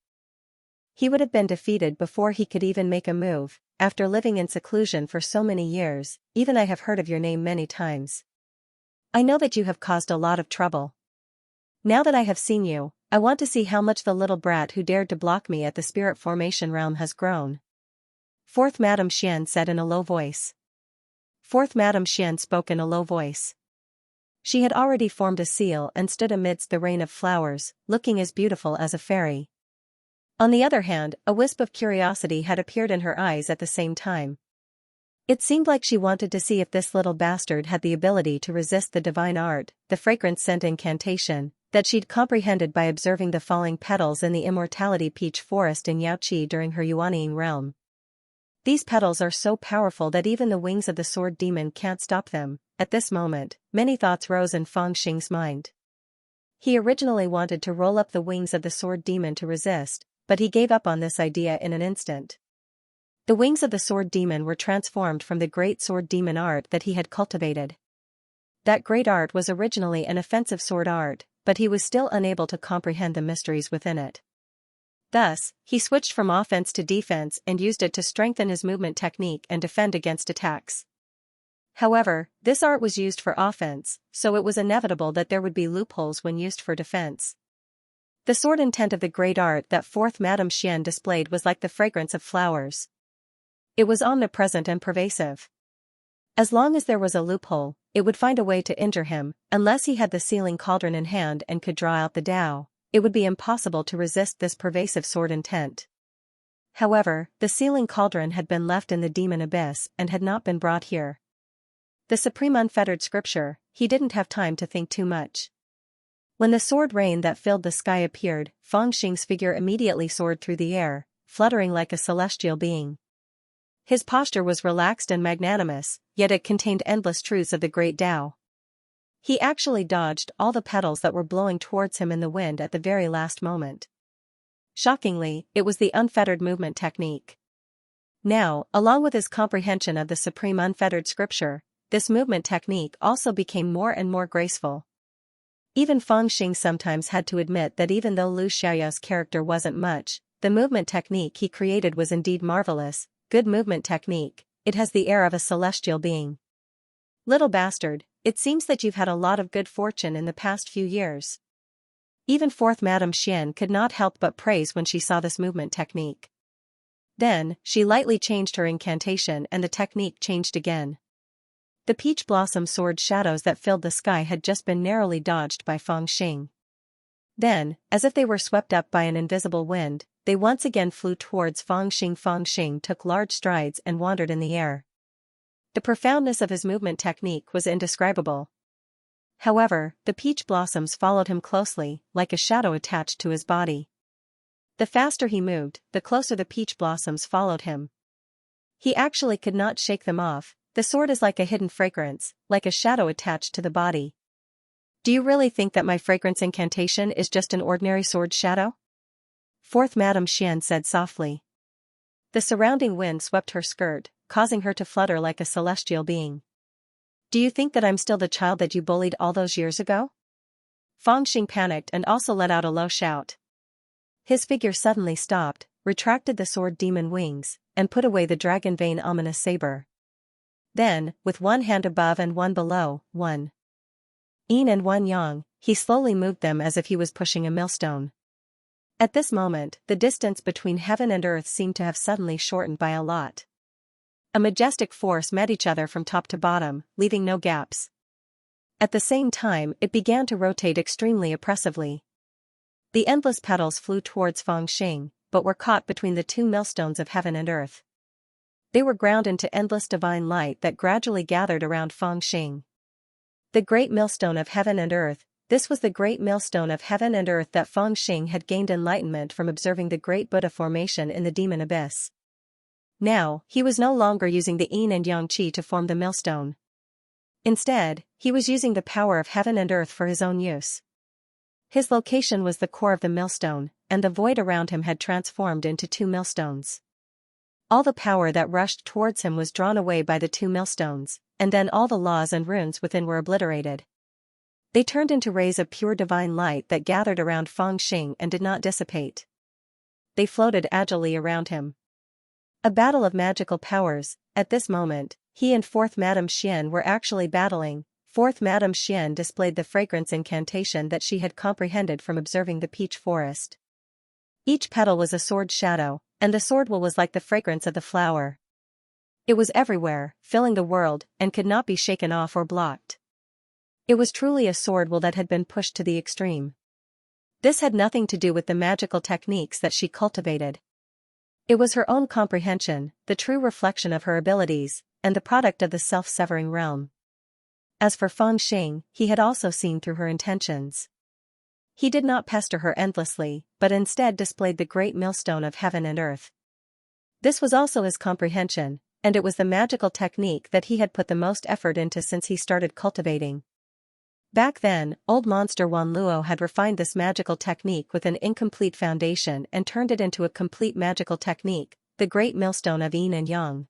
He would have been defeated before he could even make a move. "After living in seclusion for so many years, even I have heard of your name many times. I know that you have caused a lot of trouble. Now that I have seen you, I want to see how much the little brat who dared to block me at the spirit formation realm has grown." Fourth Madame Xian said in a low voice. Fourth Madame Xian spoke in a low voice. She had already formed a seal and stood amidst the rain of flowers, looking as beautiful as a fairy. On the other hand, a wisp of curiosity had appeared in her eyes at the same time. It seemed like she wanted to see if this little bastard had the ability to resist the divine art, the fragrance scent incantation, that she'd comprehended by observing the falling petals in the immortality peach forest in Yaoqi during her Yuanying realm. These petals are so powerful that even the wings of the sword demon can't stop them. At this moment, many thoughts rose in Feng Xing's mind. He originally wanted to roll up the wings of the sword demon to resist, but he gave up on this idea in an instant. The wings of the sword demon were transformed from the great sword demon art that he had cultivated. That great art was originally an offensive sword art, but he was still unable to comprehend the mysteries within it. Thus, he switched from offense to defense and used it to strengthen his movement technique and defend against attacks. However, this art was used for offense, so it was inevitable that there would be loopholes when used for defense. The sword intent of the great art that fourth Madame Xian displayed was like the fragrance of flowers. It was omnipresent and pervasive. As long as there was a loophole, it would find a way to injure him. Unless he had the sealing cauldron in hand and could draw out the Tao, it would be impossible to resist this pervasive sword intent. However, the sealing cauldron had been left in the demon abyss and had not been brought here. The supreme unfettered scripture, he didn't have time to think too much. When the sword rain that filled the sky appeared, Fangxing's figure immediately soared through the air, fluttering like a celestial being. His posture was relaxed and magnanimous, yet it contained endless truths of the great Tao. He actually dodged all the petals that were blowing towards him in the wind at the very last moment. Shockingly, it was the unfettered movement technique. Now, along with his comprehension of the supreme unfettered scripture, this movement technique also became more and more graceful. Even Fangxing sometimes had to admit that even though Lu Xiaoyao's character wasn't much, the movement technique he created was indeed marvelous. Good movement technique, it has the air of a celestial being. Little bastard, it seems that you've had a lot of good fortune in the past few years. Even fourth Madame Xian could not help but praise when she saw this movement technique. Then, she lightly changed her incantation and the technique changed again. The peach blossom sword shadows that filled the sky had just been narrowly dodged by Fangxing. Then, as if they were swept up by an invisible wind, they once again flew towards Fangxing. Fangxing took large strides and wandered in the air. The profoundness of his movement technique was indescribable. However, the peach blossoms followed him closely, like a shadow attached to his body. The faster he moved, the closer the peach blossoms followed him. He actually could not shake them off. The sword is like a hidden fragrance, like a shadow attached to the body. Do you really think that my fragrance incantation is just an ordinary sword shadow? Fourth Madame Xian said softly. The surrounding wind swept her skirt, causing her to flutter like a celestial being. Do you think that I'm still the child that you bullied all those years ago? Fangxing panicked and also let out a low shout. His figure suddenly stopped, retracted the sword demon wings, and put away the dragon vein ominous saber. Then, with one hand above and one below, one yin and one yang, he slowly moved them as if he was pushing a millstone. At this moment, the distance between heaven and earth seemed to have suddenly shortened by a lot. A majestic force met each other from top to bottom, leaving no gaps. At the same time, it began to rotate extremely oppressively. The endless petals flew towards Fangxing, but were caught between the two millstones of heaven and earth. They were ground into endless divine light that gradually gathered around Fangxing. The great millstone of heaven and earth, this was the great millstone of heaven and earth that Fangxing had gained enlightenment from observing the great Buddha formation in the demon abyss. Now, he was no longer using the yin and yang qi to form the millstone. Instead, he was using the power of heaven and earth for his own use. His location was the core of the millstone, and the void around him had transformed into two millstones. All the power that rushed towards him was drawn away by the two millstones, and then all the laws and runes within were obliterated. They turned into rays of pure divine light that gathered around Fangxing and did not dissipate. They floated agilely around him. A battle of magical powers. At this moment, he and fourth Madame Xian were actually battling. Fourth Madame Xian displayed the fragrance incantation that she had comprehended from observing the peach forest. Each petal was a sword shadow, and the sword wool was like the fragrance of the flower. It was everywhere, filling the world, and could not be shaken off or blocked. It was truly a sword wool that had been pushed to the extreme. This had nothing to do with the magical techniques that she cultivated. It was her own comprehension, the true reflection of her abilities, and the product of the self-severing realm. As for Fangxing, he had also seen through her intentions. He did not pester her endlessly, but instead displayed the great millstone of heaven and earth. This was also his comprehension, and it was the magical technique that he had put the most effort into since he started cultivating. Back then, old monster Wan Luo had refined this magical technique with an incomplete foundation and turned it into a complete magical technique, the great millstone of yin and yang.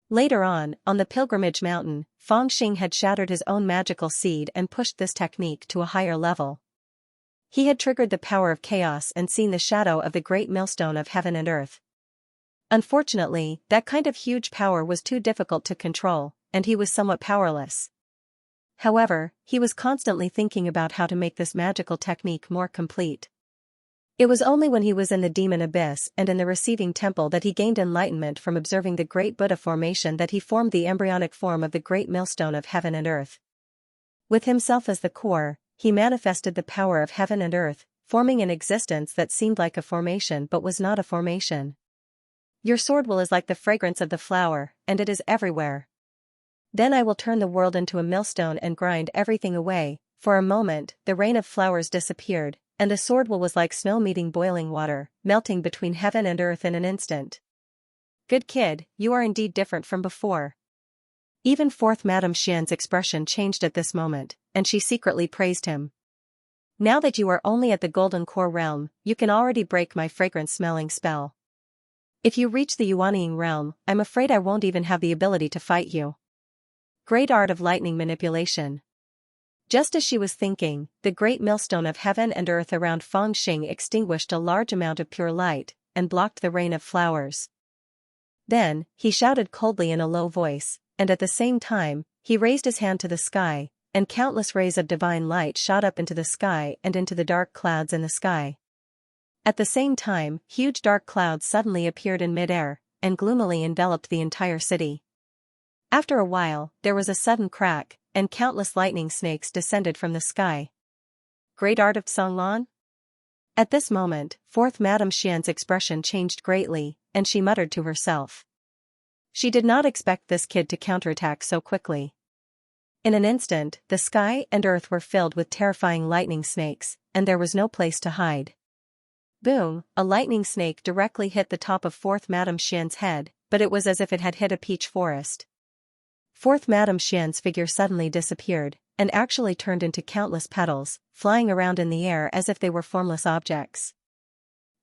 Later on the pilgrimage mountain, Fangxing had shattered his own magical seed and pushed this technique to a higher level. He had triggered the power of chaos and seen the shadow of the great millstone of heaven and earth. Unfortunately, that kind of huge power was too difficult to control, and he was somewhat powerless. However, he was constantly thinking about how to make this magical technique more complete. It was only when he was in the demon abyss and in the receiving temple that he gained enlightenment from observing the great Buddha formation that he formed the embryonic form of the great millstone of heaven and earth. With himself as the core, he manifested the power of heaven and earth, forming an existence that seemed like a formation but was not a formation. Your sword will is like the fragrance of the flower, and it is everywhere. Then I will turn the world into a millstone and grind everything away. For a moment, the rain of flowers disappeared, and the sword will was like snow meeting boiling water, melting between heaven and earth in an instant. Good kid, you are indeed different from before. Even fourth Madame Xian's expression changed at this moment, and she secretly praised him. Now that you are only at the golden core realm, you can already break my fragrance-smelling spell. If you reach the Yuanying realm, I'm afraid I won't even have the ability to fight you. Great art of lightning manipulation. Just as she was thinking, the great millstone of heaven and earth around Fangxing extinguished a large amount of pure light, and blocked the rain of flowers. Then, he shouted coldly in a low voice, and at the same time, he raised his hand to the sky, and countless rays of divine light shot up into the sky and into the dark clouds in the sky. At the same time, huge dark clouds suddenly appeared in midair, and gloomily enveloped the entire city. After a while, there was a sudden crack, and countless lightning snakes descended from the sky. Great art of Songlan? At this moment, fourth Madame Xian's expression changed greatly, and she muttered to herself. She did not expect this kid to counterattack so quickly. In an instant, the sky and earth were filled with terrifying lightning snakes, and there was no place to hide. Boom, a lightning snake directly hit the top of fourth Madame Xian's head, but it was as if it had hit a peach forest. Fourth Madame Xian's figure suddenly disappeared, and actually turned into countless petals, flying around in the air as if they were formless objects.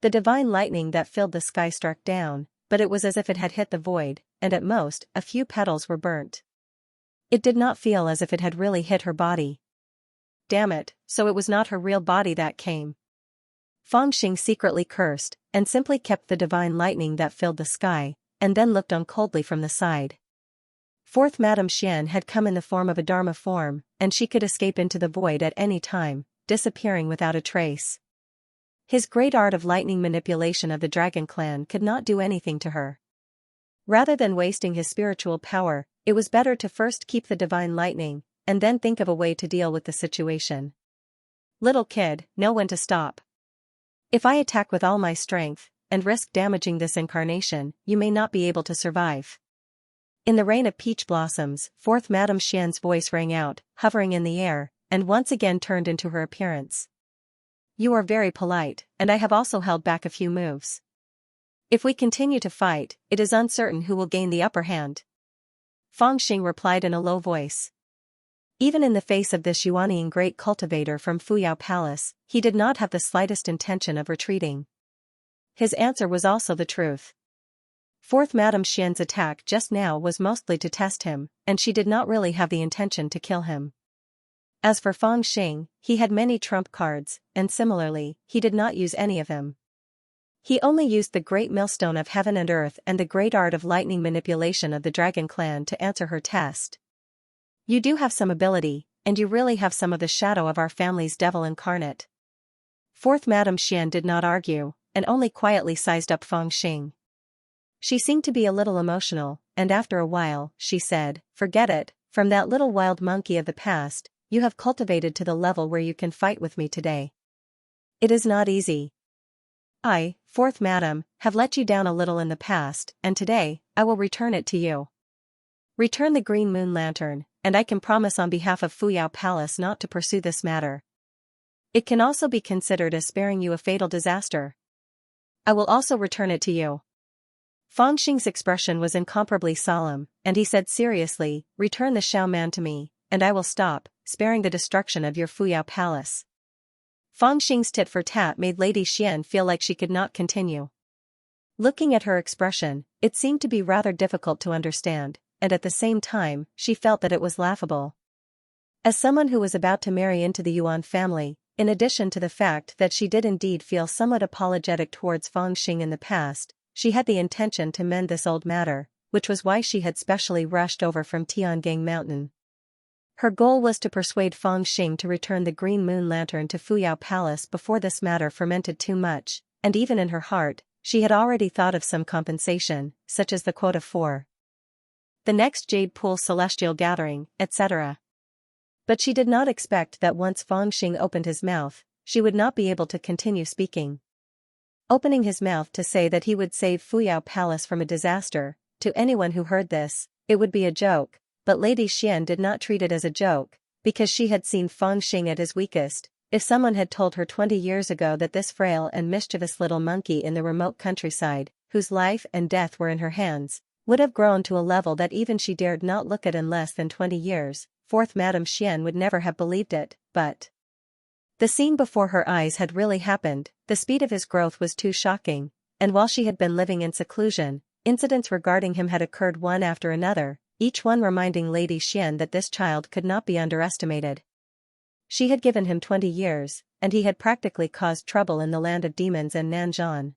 The divine lightning that filled the sky struck down, but it was as if it had hit the void, and at most, a few petals were burnt. It did not feel as if it had really hit her body. Damn it, so it was not her real body that came. Fangxing secretly cursed, and simply kept the divine lightning that filled the sky, and then looked on coldly from the side. Fourth Madame Xian had come in the form of a Dharma form, and she could escape into the void at any time, disappearing without a trace. His great art of lightning manipulation of the Dragon Clan could not do anything to her. Rather than wasting his spiritual power, it was better to first keep the divine lightning, and then think of a way to deal with the situation. Little kid, know when to stop. If I attack with all my strength, and risk damaging this incarnation, you may not be able to survive. In the rain of peach blossoms, fourth Madame Xian's voice rang out, hovering in the air, and once again turned into her appearance. You are very polite, and I have also held back a few moves. If we continue to fight, it is uncertain who will gain the upper hand. Fangxing replied in a low voice. Even in the face of this Yuanying great cultivator from Fuyao Palace, he did not have the slightest intention of retreating. His answer was also the truth. Fourth Madame Xian's attack just now was mostly to test him, and she did not really have the intention to kill him. As for Fangxing, he had many trump cards, and similarly, he did not use any of them. He only used the great millstone of heaven and earth and the great art of lightning manipulation of the Dragon Clan to answer her test. You do have some ability, and you really have some of the shadow of our family's devil incarnate. Fourth Madame Xian did not argue, and only quietly sized up Fangxing. She seemed to be a little emotional, and after a while, she said, forget it, from that little wild monkey of the past, you have cultivated to the level where you can fight with me today. It is not easy. I, fourth Madam, have let you down a little in the past, and today, I will return it to you. Return the green moon lantern, and I can promise on behalf of Fuyao Palace not to pursue this matter. It can also be considered as sparing you a fatal disaster. I will also return it to you. Fangxing's expression was incomparably solemn, and he said seriously, return the Xiao man to me, and I will stop, sparing the destruction of your Fuyao Palace. Fangxing's tit-for-tat made Lady Xian feel like she could not continue. Looking at her expression, it seemed to be rather difficult to understand, and at the same time, she felt that it was laughable. As someone who was about to marry into the Yuan family, in addition to the fact that she did indeed feel somewhat apologetic towards Fangxing in the past, she had the intention to mend this old matter, which was why she had specially rushed over from Tiangang Mountain. Her goal was to persuade Fangxing to return the Green Moon Lantern to Fuyao Palace before this matter fermented too much, and even in her heart, she had already thought of some compensation, such as the quota for the next Jade Pool Celestial Gathering, etc. But she did not expect that once Fangxing opened his mouth, she would not be able to continue speaking. Opening his mouth to say that he would save Fuyao Palace from a disaster, to anyone who heard this, it would be a joke, but Lady Xian did not treat it as a joke, because she had seen Fangxing at his weakest. If someone had told her 20 years ago that this frail and mischievous little monkey in the remote countryside, whose life and death were in her hands, would have grown to a level that even she dared not look at in less than 20 years, fourth Madame Xian would never have believed it, but the scene before her eyes had really happened. The speed of his growth was too shocking, and while she had been living in seclusion, incidents regarding him had occurred one after another, each one reminding Lady Xian that this child could not be underestimated. She had given him 20 years, and he had practically caused trouble in the land of demons and Nanzhan.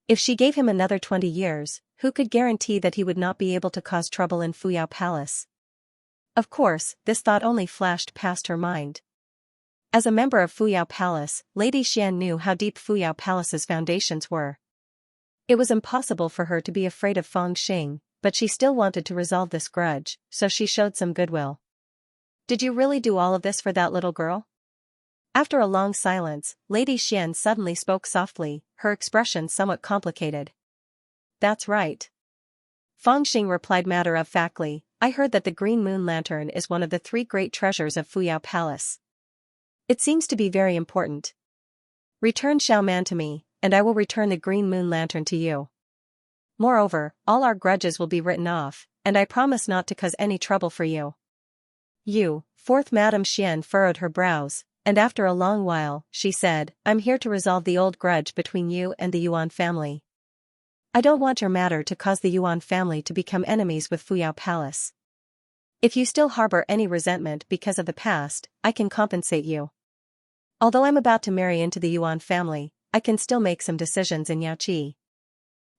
If she gave him another 20 years, who could guarantee that he would not be able to cause trouble in Fuyao Palace? Of course, this thought only flashed past her mind. As a member of Fuyao Palace, Lady Xian knew how deep Fuyao Palace's foundations were. It was impossible for her to be afraid of Fangxing, but she still wanted to resolve this grudge, so she showed some goodwill. Did you really do all of this for that little girl? After a long silence, Lady Xian suddenly spoke softly, her expression somewhat complicated. That's right. Fangxing replied matter-of-factly, I heard that the Green Moon Lantern is one of the 3 great treasures of Fuyao Palace. It seems to be very important. Return Xiaoman to me, and I will return the Green Moon Lantern to you. Moreover, all our grudges will be written off, and I promise not to cause any trouble for you. Fourth Madame Xian furrowed her brows, and after a long while, she said, I'm here to resolve the old grudge between you and the Yuan family. I don't want your matter to cause the Yuan family to become enemies with Fuyao Palace. If you still harbor any resentment because of the past, I can compensate you. Although I'm about to marry into the Yuan family, I can still make some decisions in Yaoqi.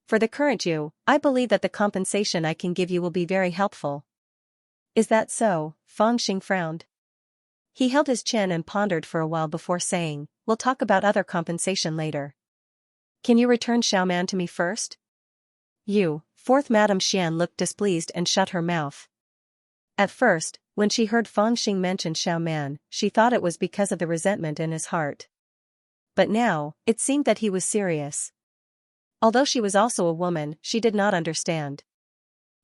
For the current you, I believe that the compensation I can give you will be very helpful. Is that so? Fangxing frowned. He held his chin and pondered for a while before saying, we'll talk about other compensation later. Can you return Xiaoman to me first? Fourth Madame Xian looked displeased and shut her mouth. At first, when she heard Fangxing mention Xiaoman, she thought it was because of the resentment in his heart. But now, it seemed that he was serious. Although she was also a woman, she did not understand.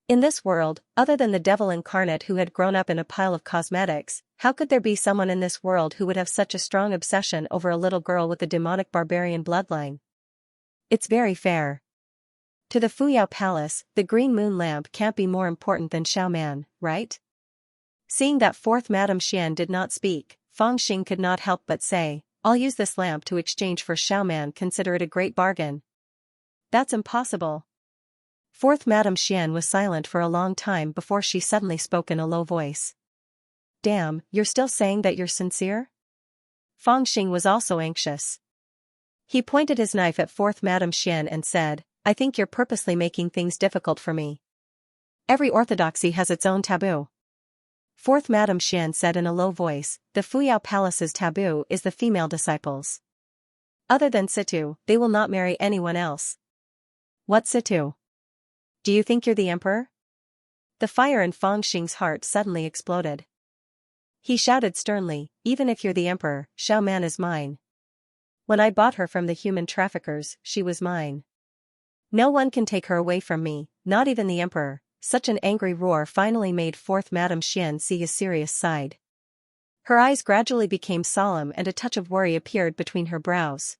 In this world, other than the devil incarnate who had grown up in a pile of cosmetics, how could there be someone in this world who would have such a strong obsession over a little girl with a demonic barbarian bloodline? It's very fair. To the Fuyao Palace, the Green Moon Lamp can't be more important than Xiaoman, right? Seeing that fourth Madame Xian did not speak, Fangxing could not help but say, I'll use this lamp to exchange for Xiaoman. Consider it a great bargain. That's impossible. Fourth Madame Xian was silent for a long time before she suddenly spoke in a low voice. Damn, you're still saying that you're sincere? Fangxing was also anxious. He pointed his knife at fourth Madame Xian and said, I think you're purposely making things difficult for me. Every orthodoxy has its own taboo. Fourth Madame Xian said in a low voice, the Fuyao Palace's taboo is the female disciples. Other than Situ, they will not marry anyone else. What Situ? Do you think you're the emperor? The fire in Fangxing's heart suddenly exploded. He shouted sternly, even if you're the emperor, Xiaoman is mine. When I bought her from the human traffickers, she was mine. No one can take her away from me, not even the emperor. Such an angry roar finally made fourth Madame Xian see a serious side. Her eyes gradually became solemn and a touch of worry appeared between her brows.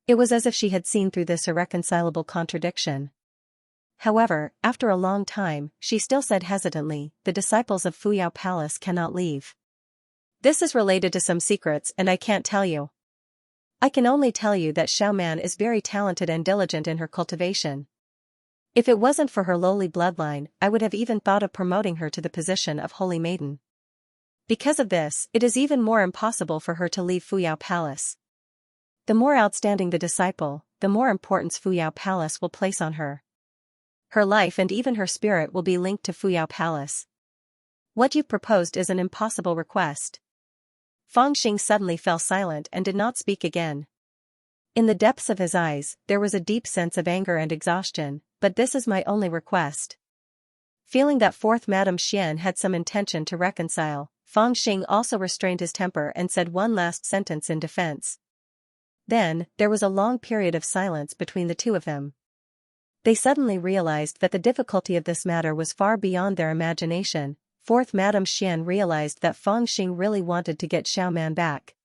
It was as if she had seen through this irreconcilable contradiction. However, after a long time, she still said hesitantly, the disciples of Fuyao Palace cannot leave. This is related to some secrets and I can't tell you. I can only tell you that Xiaoman is very talented and diligent in her cultivation. If it wasn't for her lowly bloodline, I would have even thought of promoting her to the position of Holy Maiden. Because of this, it is even more impossible for her to leave Fuyao Palace. The more outstanding the disciple, the more importance Fuyao Palace will place on her. Her life and even her spirit will be linked to Fuyao Palace. What you've proposed is an impossible request. Fang Xing suddenly fell silent and did not speak again. In the depths of his eyes, there was a deep sense of anger and exhaustion, but this is my only request. Feeling that fourth Madame Xian had some intention to reconcile, Fang Xing also restrained his temper and said one last sentence in defense. Then, there was a long period of silence between the two of them. They suddenly realized that the difficulty of this matter was far beyond their imagination. Fourth Madame Xian realized that Fang Xing really wanted to get Xiaoman back.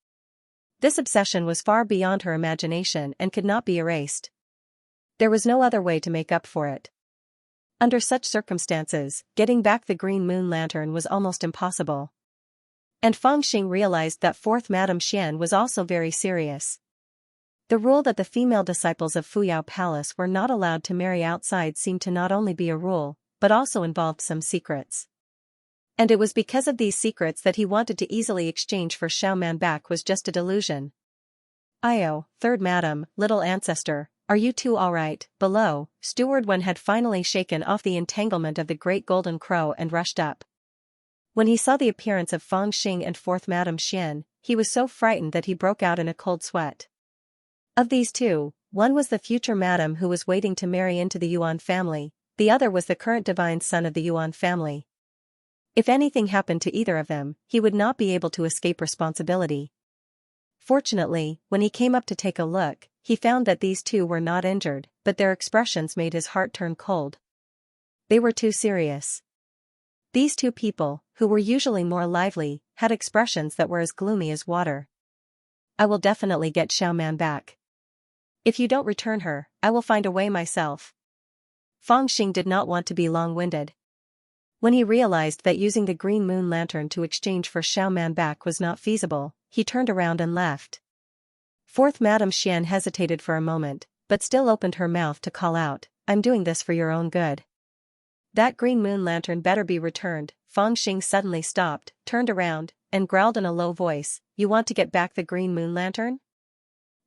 This obsession was far beyond her imagination and could not be erased. There was no other way to make up for it. Under such circumstances, getting back the Green Moon Lantern was almost impossible. And Fang Xing realized that fourth Madame Xian was also very serious. The rule that the female disciples of Fuyao Palace were not allowed to marry outside seemed to not only be a rule, but also involved some secrets. And it was because of these secrets that he wanted to easily exchange for Xiaoman back was just a delusion. "Io, third madam, little ancestor, are you two all right?" Below, Steward Wen had finally shaken off the entanglement of the great golden crow and rushed up. When he saw the appearance of Fang Xing and fourth Madame Xian, he was so frightened that he broke out in a cold sweat. Of these two, one was the future madam who was waiting to marry into the Yuan family, the other was the current divine son of the Yuan family. If anything happened to either of them, he would not be able to escape responsibility. Fortunately, when he came up to take a look, he found that these two were not injured, but their expressions made his heart turn cold. They were too serious. These two people, who were usually more lively, had expressions that were as gloomy as water. "I will definitely get Xiaoman back. If you don't return her, I will find a way myself." Fang Xing did not want to be long-winded. When he realized that using the Green Moon Lantern to exchange for Xiaoman back was not feasible, he turned around and left. Fourth Madame Xian hesitated for a moment, but still opened her mouth to call out, "I'm doing this for your own good. That Green Moon Lantern better be returned." Fang Xing suddenly stopped, turned around, and growled in a low voice, "You want to get back the Green Moon Lantern?"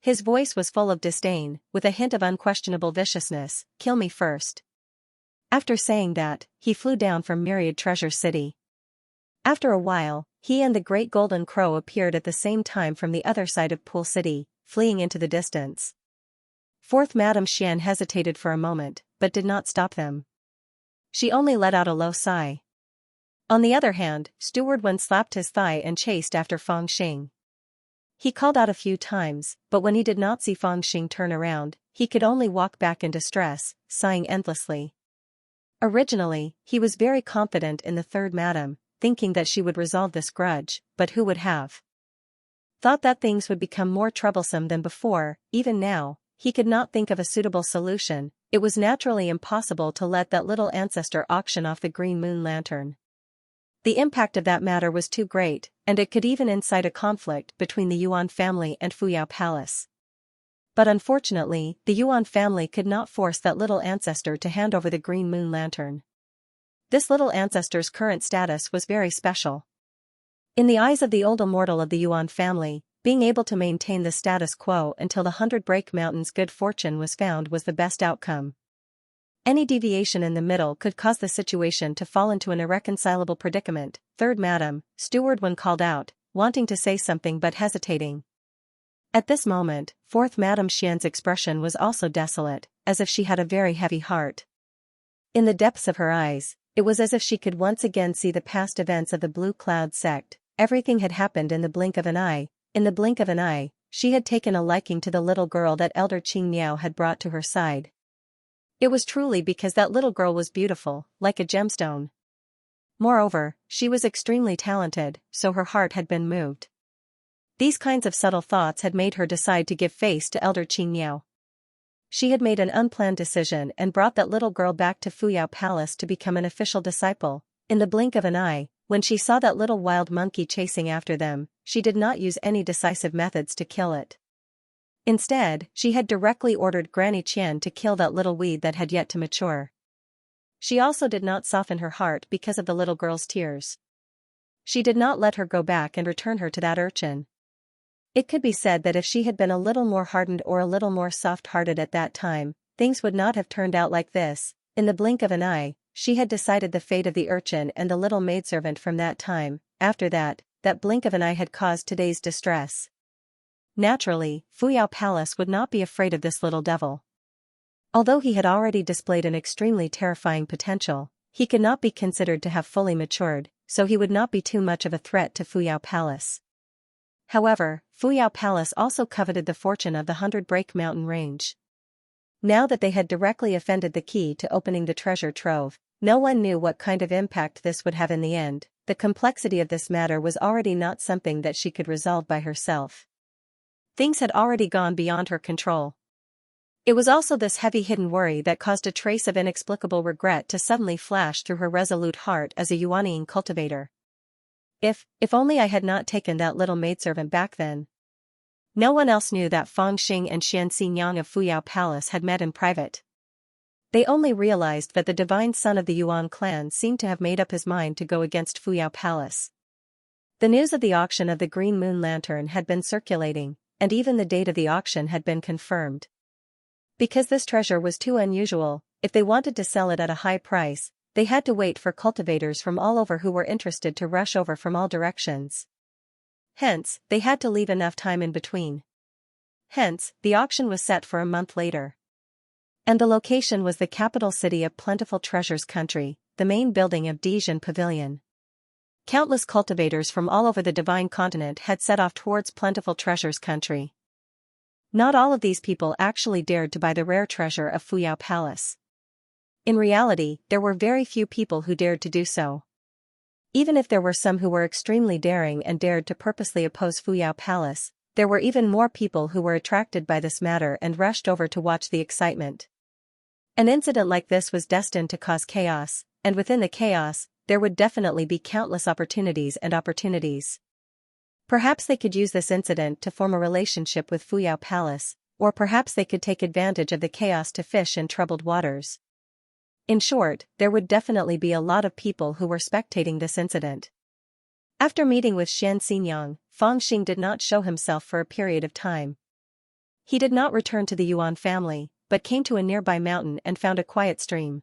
His voice was full of disdain, with a hint of unquestionable viciousness. "Kill me first." After saying that, he flew down from Myriad Treasure City. After a while, he and the Great Golden Crow appeared at the same time from the other side of Pool City, fleeing into the distance. Fourth Madame Xian hesitated for a moment, but did not stop them. She only let out a low sigh. On the other hand, Steward Wen slapped his thigh and chased after Fang Xing. He called out a few times, but when he did not see Fang Xing turn around, he could only walk back in distress, sighing endlessly. Originally, he was very confident in the third madam, thinking that she would resolve this grudge, but who would have thought that things would become more troublesome than before? Even now, he could not think of a suitable solution. It was naturally impossible to let that little ancestor auction off the Green Moon Lantern. The impact of that matter was too great, and it could even incite a conflict between the Yuan family and Fuyao Palace. But unfortunately, the Yuan family could not force that little ancestor to hand over the Green Moon Lantern. This little ancestor's current status was very special. In the eyes of the old immortal of the Yuan family, being able to maintain the status quo until the 100 Break Mountain's good fortune was found was the best outcome. Any deviation in the middle could cause the situation to fall into an irreconcilable predicament. "Third madam," Steward Wen called out, wanting to say something but hesitating. At this moment, fourth Madame Xian's expression was also desolate, as if she had a very heavy heart. In the depths of her eyes, it was as if she could once again see the past events of the Blue Cloud sect. Everything had happened in the blink of an eye. In the blink of an eye, she had taken a liking to the little girl that Elder Qing Miao had brought to her side. It was truly because that little girl was beautiful, like a gemstone. Moreover, she was extremely talented, so her heart had been moved. These kinds of subtle thoughts had made her decide to give face to Elder Qing Miao. She had made an unplanned decision and brought that little girl back to Fuyao Palace to become an official disciple. In the blink of an eye, when she saw that little wild monkey chasing after them, she did not use any decisive methods to kill it. Instead, she had directly ordered Granny Qian to kill that little weed that had yet to mature. She also did not soften her heart because of the little girl's tears. she did not let her go back and return her to that urchin. It could be said that if she had been a little more hardened or a little more soft-hearted at that time, things would not have turned out like this. In the blink of an eye, she had decided the fate of the urchin and the little maidservant from that time. After that, that blink of an eye had caused today's distress. Naturally, Fuyao Palace would not be afraid of this little devil. Although he had already displayed an extremely terrifying potential, he could not be considered to have fully matured, so he would not be too much of a threat to Fuyao Palace. However, Fuyao Palace also coveted the fortune of the 100 Break Mountain range. Now that they had directly offended the key to opening the treasure trove, no one knew what kind of impact this would have in the end. The complexity of this matter was already not something that she could resolve by herself. Things had already gone beyond her control. It was also this heavy hidden worry that caused a trace of inexplicable regret to suddenly flash through her resolute heart as a Yuaniing cultivator. If only I had not taken that little maidservant back then. No one else knew that Fang Xing and Xianxia of Fuyao Palace had met in private. They only realized that the divine son of the Yuan clan seemed to have made up his mind to go against Fuyao Palace. The news of the auction of the Green Moon Lantern had been circulating, and even the date of the auction had been confirmed. Because this treasure was too unusual, if they wanted to sell it at a high price, they had to wait for cultivators from all over who were interested to rush over from all directions. Hence, they had to leave enough time in between. Hence, the auction was set for a month later. And the location was the capital city of Plentiful Treasures Country, the main building of Dijon Pavilion. Countless cultivators from all over the Divine Continent had set off towards Plentiful Treasures Country. Not all of these people actually dared to buy the rare treasure of Fuyao Palace. In reality, there were very few people who dared to do so. Even if there were some who were extremely daring and dared to purposely oppose Fuyao Palace, there were even more people who were attracted by this matter and rushed over to watch the excitement. An incident like this was destined to cause chaos, and within the chaos, there would definitely be countless opportunities. Perhaps they could use this incident to form a relationship with Fuyao Palace, or perhaps they could take advantage of the chaos to fish in troubled waters. In short, there would definitely be a lot of people who were spectating this incident. After meeting with Xianxia, Fang Xing did not show himself for a period of time. He did not return to the Yuan family, but came to a nearby mountain and found a quiet stream.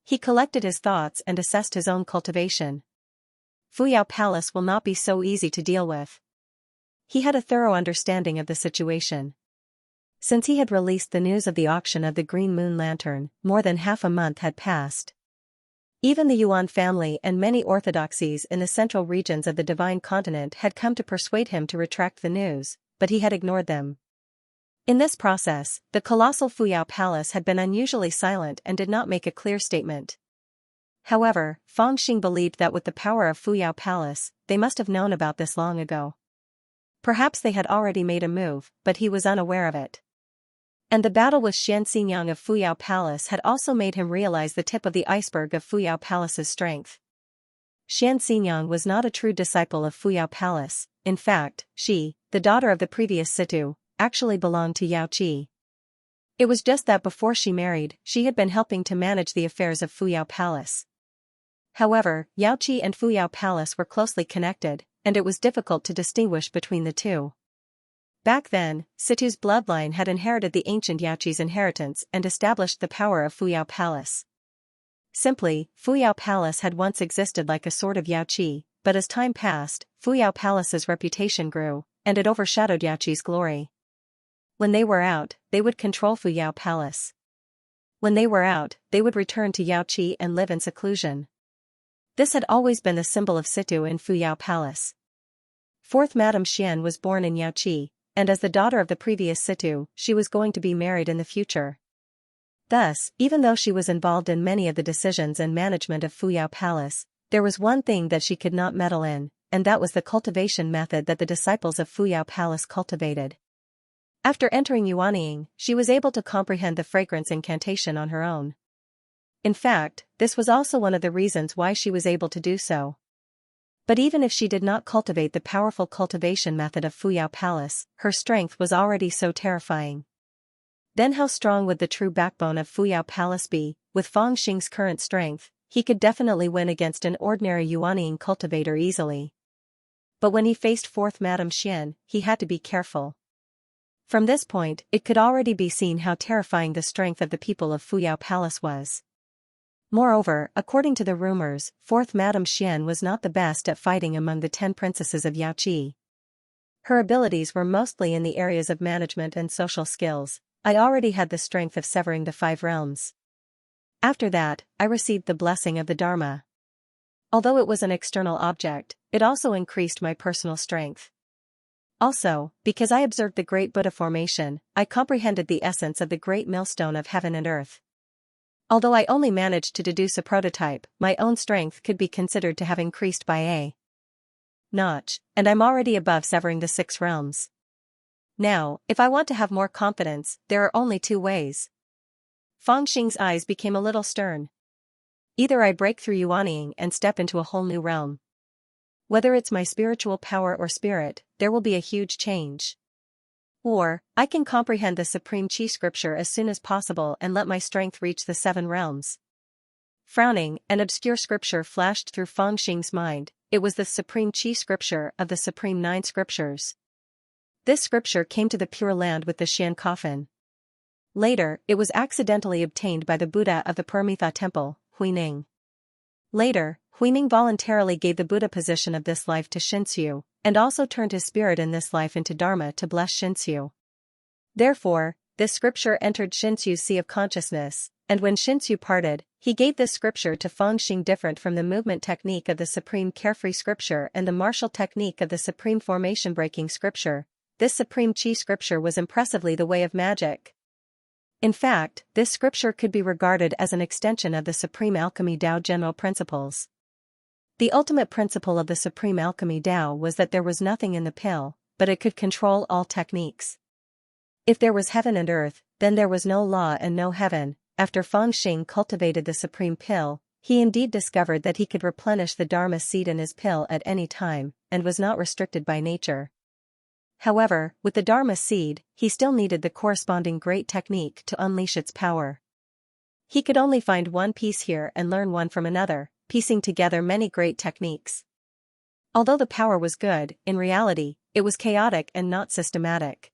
He collected his thoughts and assessed his own cultivation. Fuyao Palace will not be so easy to deal with. He had a thorough understanding of the situation. Since he had released the news of the auction of the Green Moon Lantern, more than half a month had passed. Even the Yuan family and many orthodoxies in the central regions of the Divine Continent had come to persuade him to retract the news, but he had ignored them. In this process, the colossal Fuyao Palace had been unusually silent and did not make a clear statement. However, Fang Xing believed that with the power of Fuyao Palace, they must have known about this long ago. Perhaps they had already made a move, but he was unaware of it. And the battle with Xianxia of Fuyao Palace had also made him realize the tip of the iceberg of Fuyao Palace's strength. Xianxia was not a true disciple of Fuyao Palace. In fact, she, the daughter of the previous Situ, actually belonged to Yao Qi. It was just that before she married, she had been helping to manage the affairs of Fuyao Palace. However, Yao Qi and Fuyao Palace were closely connected, and it was difficult to distinguish between the two. Back then, Situ's bloodline had inherited the ancient Yao Qi's inheritance and established the power of Fuyao Palace. Simply, Fuyao Palace had once existed like a sort of Yao Qi, but as time passed, Fuyao Palace's reputation grew, and it overshadowed Yao Qi's glory. When they were out, they would control Fuyao Palace. When they were out, they would return to Yao Qi and live in seclusion. This had always been the symbol of Situ in Fuyao Palace. Fourth Madame Xian was born in Yao Qi, and as the daughter of the previous Situ, she was going to be married in the future. Thus, even though she was involved in many of the decisions and management of Fuyao Palace, there was one thing that she could not meddle in, and that was the cultivation method that the disciples of Fuyao Palace cultivated. After entering Yuaniing, she was able to comprehend the fragrance incantation on her own. In fact, this was also one of the reasons why she was able to do so. But even if she did not cultivate the powerful cultivation method of Fuyao Palace, her strength was already so terrifying. Then how strong would the true backbone of Fuyao Palace be? With Fang Xing's current strength, he could definitely win against an ordinary Yuanying cultivator easily. But when he faced fourth Madame Xian, he had to be careful. From this point, it could already be seen how terrifying the strength of the people of Fuyao Palace was. Moreover, according to the rumors, fourth Madame Xian was not the best at fighting among the 10 princesses of Yaoqi. Her abilities were mostly in the areas of management and social skills. I already had the strength of severing the 5 realms. After that, I received the blessing of the Dharma. Although it was an external object, it also increased my personal strength. Also, because I observed the great Buddha formation, I comprehended the essence of the great millstone of heaven and earth. Although I only managed to deduce a prototype, my own strength could be considered to have increased by a notch, and I'm already above severing the 6 realms. Now, if I want to have more confidence, there are only 2 ways. Fang Xing's eyes became a little stern. Either I break through Yuanying and step into a whole new realm. Whether it's my spiritual power or spirit, there will be a huge change. Or, I can comprehend the Supreme Chi scripture as soon as possible and let my strength reach the 7 realms. Frowning, an obscure scripture flashed through Fang Xing's mind. It was the Supreme Chi scripture of the Supreme 9 scriptures. This scripture came to the Pure Land with the Xian coffin. Later, it was accidentally obtained by the Buddha of the Paramitha temple, Huining. Later, Huining voluntarily gave the Buddha position of this life to Xianxia, and also turned his spirit in this life into Dharma to bless Xianxia. Therefore, this scripture entered Xianxia's sea of consciousness, and when Xianxia parted, he gave this scripture to Fang Xing, different from the movement technique of the Supreme Carefree scripture and the martial technique of the Supreme Formation Breaking scripture. This Supreme Chi scripture was impressively the way of magic. In fact, this scripture could be regarded as an extension of the Supreme Alchemy Tao general principles. The ultimate principle of the Supreme Alchemy Tao was that there was nothing in the pill, but it could control all techniques. If there was heaven and earth, then there was no law and no heaven. After Fang Xing cultivated the Supreme Pill, he indeed discovered that he could replenish the Dharma seed in his pill at any time, and was not restricted by nature. However, with the Dharma seed, he still needed the corresponding great technique to unleash its power. He could only find one piece here and learn one from another, piecing together many great techniques. Although the power was good, in reality, it was chaotic and not systematic.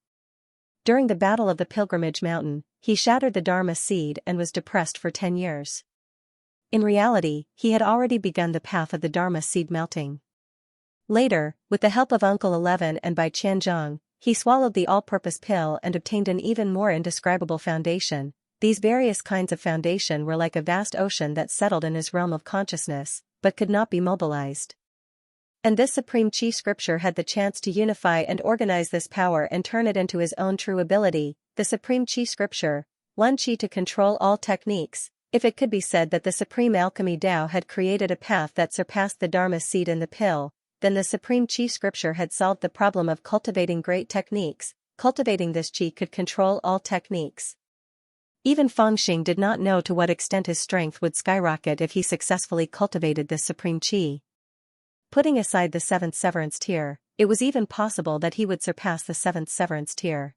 During the Battle of the Pilgrimage Mountain, he shattered the Dharma seed and was depressed for 10 years. In reality, he had already begun the path of the Dharma seed melting. Later, with the help of Uncle 11 and by Qianzhong, he swallowed the all-purpose pill and obtained an even more indescribable foundation. These various kinds of foundation were like a vast ocean that settled in his realm of consciousness, but could not be mobilized. And this Supreme Chi scripture had the chance to unify and organize this power and turn it into his own true ability, the Supreme Chi scripture, one Chi to control all techniques. If it could be said that the Supreme Alchemy Tao had created a path that surpassed the Dharma seed in the pill, then the Supreme Chi scripture had solved the problem of cultivating great techniques. Cultivating this Chi could control all techniques. Even Fang Xing did not know to what extent his strength would skyrocket if he successfully cultivated this Supreme Chi. Putting aside the 7th severance tier, it was even possible that he would surpass the 7th severance tier.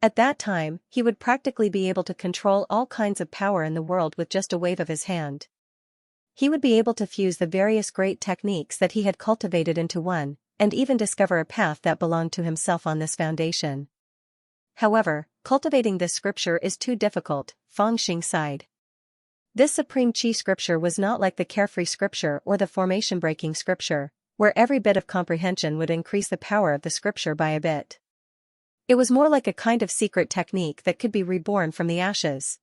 At that time, he would practically be able to control all kinds of power in the world with just a wave of his hand. He would be able to fuse the various great techniques that he had cultivated into one, and even discover a path that belonged to himself on this foundation. However, cultivating this scripture is too difficult, Fang Xing sighed. This Supreme Chi scripture was not like the Carefree scripture or the Formation Breaking scripture, where every bit of comprehension would increase the power of the scripture by a bit. It was more like a kind of secret technique that could be reborn from the ashes.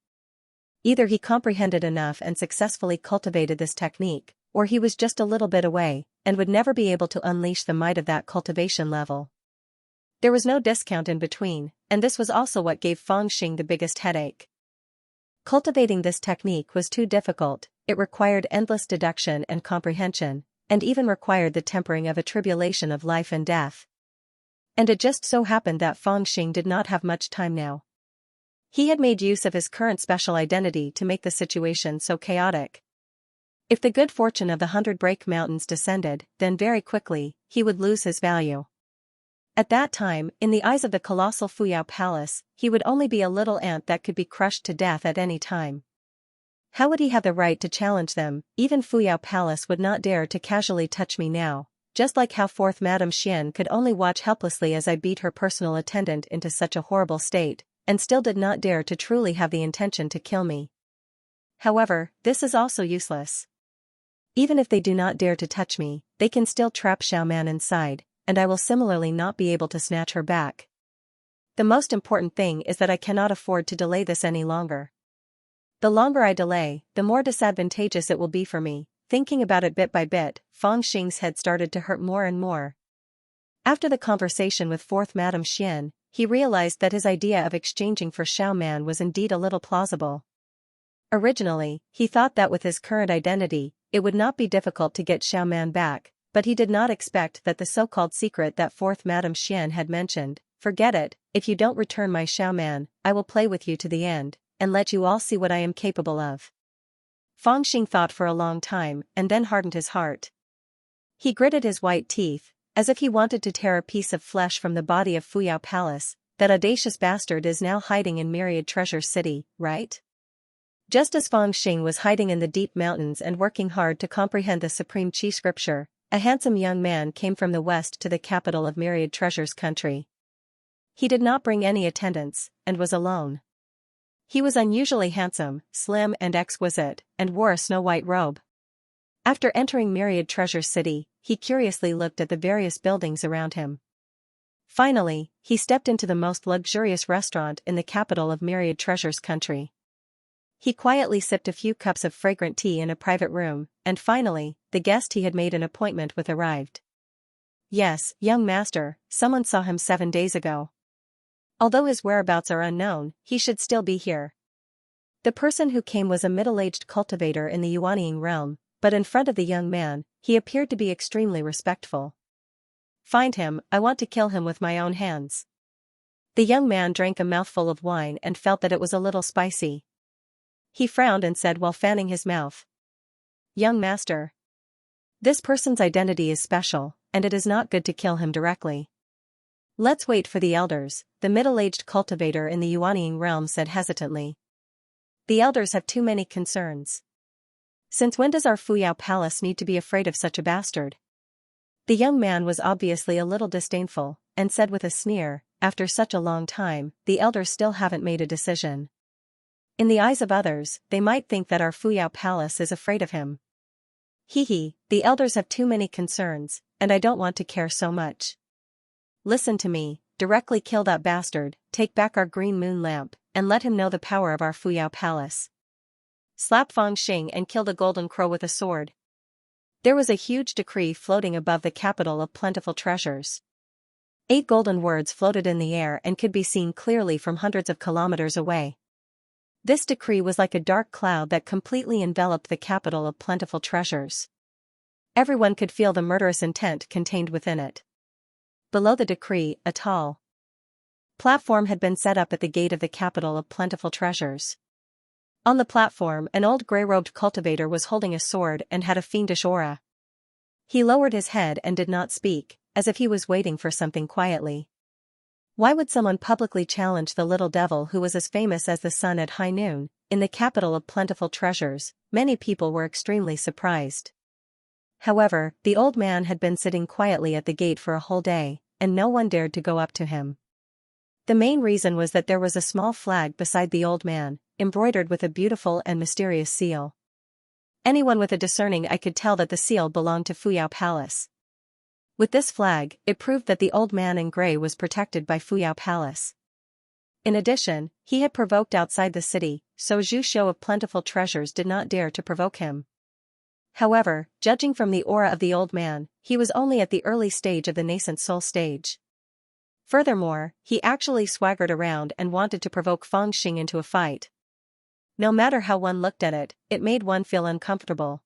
Either he comprehended enough and successfully cultivated this technique, or he was just a little bit away, and would never be able to unleash the might of that cultivation level. There was no discount in between, and this was also what gave Fang Xing the biggest headache. Cultivating this technique was too difficult, it required endless deduction and comprehension, and even required the tempering of a tribulation of life and death. And it just so happened that Fang Xing did not have much time now. He had made use of his current special identity to make the situation so chaotic. If the good fortune of the 100 Break Mountains descended, then very quickly, he would lose his value. At that time, in the eyes of the colossal Fuyao Palace, he would only be a little ant that could be crushed to death at any time. How would he have the right to challenge them? Even Fuyao Palace would not dare to casually touch me now, just like how fourth Madame Xian could only watch helplessly as I beat her personal attendant into such a horrible state, and still did not dare to truly have the intention to kill me. However, this is also useless. Even if they do not dare to touch me, they can still trap Xiaoman inside, and I will similarly not be able to snatch her back. The most important thing is that I cannot afford to delay this any longer. The longer I delay, the more disadvantageous it will be for me. Thinking about it bit by bit, Fang Xing's head started to hurt more and more. After the conversation with fourth Madame Xian, he realized that his idea of exchanging for Xiaoman was indeed a little plausible. Originally, he thought that with his current identity, it would not be difficult to get Xiaoman back, but he did not expect that the so-called secret that fourth Madame Xian had mentioned, "Forget it, if you don't return my Xiaoman, I will play with you to the end, and let you all see what I am capable of." Fang Xing thought for a long time and then hardened his heart. He gritted his white teeth, as if he wanted to tear a piece of flesh from the body of Fuyao Palace. That audacious bastard is now hiding in Myriad Treasure City, right? Just as Fang Xing was hiding in the deep mountains and working hard to comprehend the supreme Qi scripture, a handsome young man came from the west to the capital of Myriad Treasures country. He did not bring any attendants, and was alone. He was unusually handsome, slim and exquisite, and wore a snow-white robe. After entering Myriad Treasure City, he curiously looked at the various buildings around him. Finally, he stepped into the most luxurious restaurant in the capital of Myriad Treasures country. He quietly sipped a few cups of fragrant tea in a private room, and finally, the guest he had made an appointment with arrived. "Yes, young master, someone saw him 7 days ago. Although his whereabouts are unknown, he should still be here." The person who came was a middle-aged cultivator in the Yuanying realm, but in front of the young man, he appeared to be extremely respectful. "Find him, I want to kill him with my own hands." The young man drank a mouthful of wine and felt that it was a little spicy. He frowned and said while fanning his mouth, "Young master, this person's identity is special, and it is not good to kill him directly. Let's wait for the elders," the middle-aged cultivator in the Yuanying realm said hesitantly. "The elders have too many concerns. Since when does our Fuyao Palace need to be afraid of such a bastard?" The young man was obviously a little disdainful, and said with a sneer, "After such a long time, the elders still haven't made a decision. In the eyes of others, they might think that our Fuyao Palace is afraid of him. Hee, the elders have too many concerns, and I don't want to care so much. Listen to me, directly kill that bastard, take back our green moon lamp, and let him know the power of our Fuyao Palace. Slap Fang Xing and kill the golden crow with a sword." There was a huge decree floating above the capital of plentiful treasures. 8 golden words floated in the air and could be seen clearly from hundreds of kilometers away. This decree was like a dark cloud that completely enveloped the capital of plentiful treasures. Everyone could feel the murderous intent contained within it. Below the decree, a tall platform had been set up at the gate of the capital of plentiful treasures. On the platform, an old grey-robed cultivator was holding a sword and had a fiendish aura. He lowered his head and did not speak, as if he was waiting for something quietly. Why would someone publicly challenge the little devil who was as famous as the sun at high noon? In the capital of plentiful treasures, many people were extremely surprised. However, the old man had been sitting quietly at the gate for a whole day, and no one dared to go up to him. The main reason was that there was a small flag beside the old man, embroidered with a beautiful and mysterious seal. Anyone with a discerning eye could tell that the seal belonged to Fuyao Palace. With this flag, it proved that the old man in grey was protected by Fuyao Palace. In addition, he had provoked outside the city, so Zhu Xiu of plentiful treasures did not dare to provoke him. However, judging from the aura of the old man, he was only at the early stage of the nascent soul stage. Furthermore, he actually swaggered around and wanted to provoke Fang Xing into a fight. No matter how one looked at it, it made one feel uncomfortable.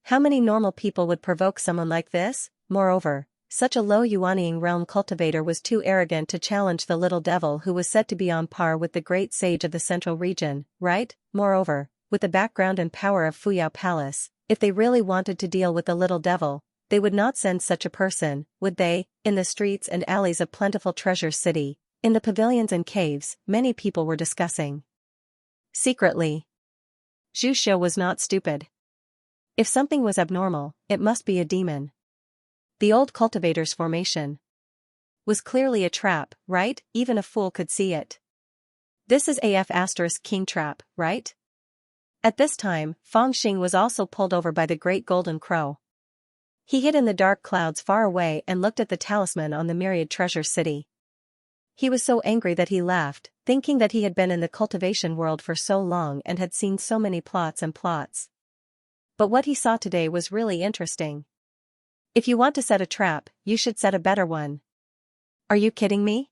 How many normal people would provoke someone like this? Moreover, such a low Yuanying realm cultivator was too arrogant to challenge the little devil who was said to be on par with the great sage of the central region, right? Moreover, with the background and power of Fuyao Palace, if they really wanted to deal with the little devil, they would not send such a person, would they? In the streets and alleys of plentiful treasure city, in the pavilions and caves, many people were discussing secretly Xianxia was not stupid. If something was abnormal, it must be a demon. The old cultivator's formation was clearly a trap, right? Even a fool could see it. This is AF** king trap, right? At this time, Fangxing was also pulled over by the great golden crow. He hid in the dark clouds far away and looked at the talisman on the myriad treasure city. He was so angry that he laughed, thinking that he had been in the cultivation world for so long and had seen so many plots and plots. But what he saw today was really interesting. If you want to set a trap, you should set a better one. Are you kidding me?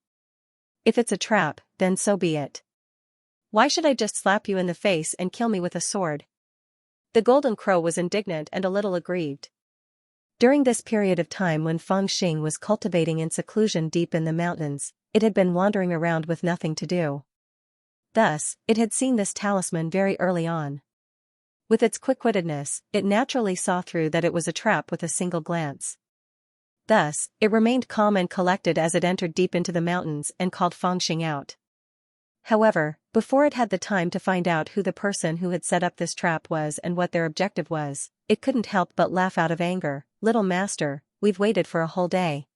If it's a trap, then so be it. Why should I just slap you in the face and kill me with a sword? The golden crow was indignant and a little aggrieved. During this period of time when Fangxing was cultivating in seclusion deep in the mountains, it had been wandering around with nothing to do. Thus, it had seen this talisman very early on. With its quick-wittedness, it naturally saw through that it was a trap with a single glance. Thus, it remained calm and collected as it entered deep into the mountains and called Fangxing out. However, before it had the time to find out who the person who had set up this trap was and what their objective was, it couldn't help but laugh out of anger. Little master, we've waited for a whole day.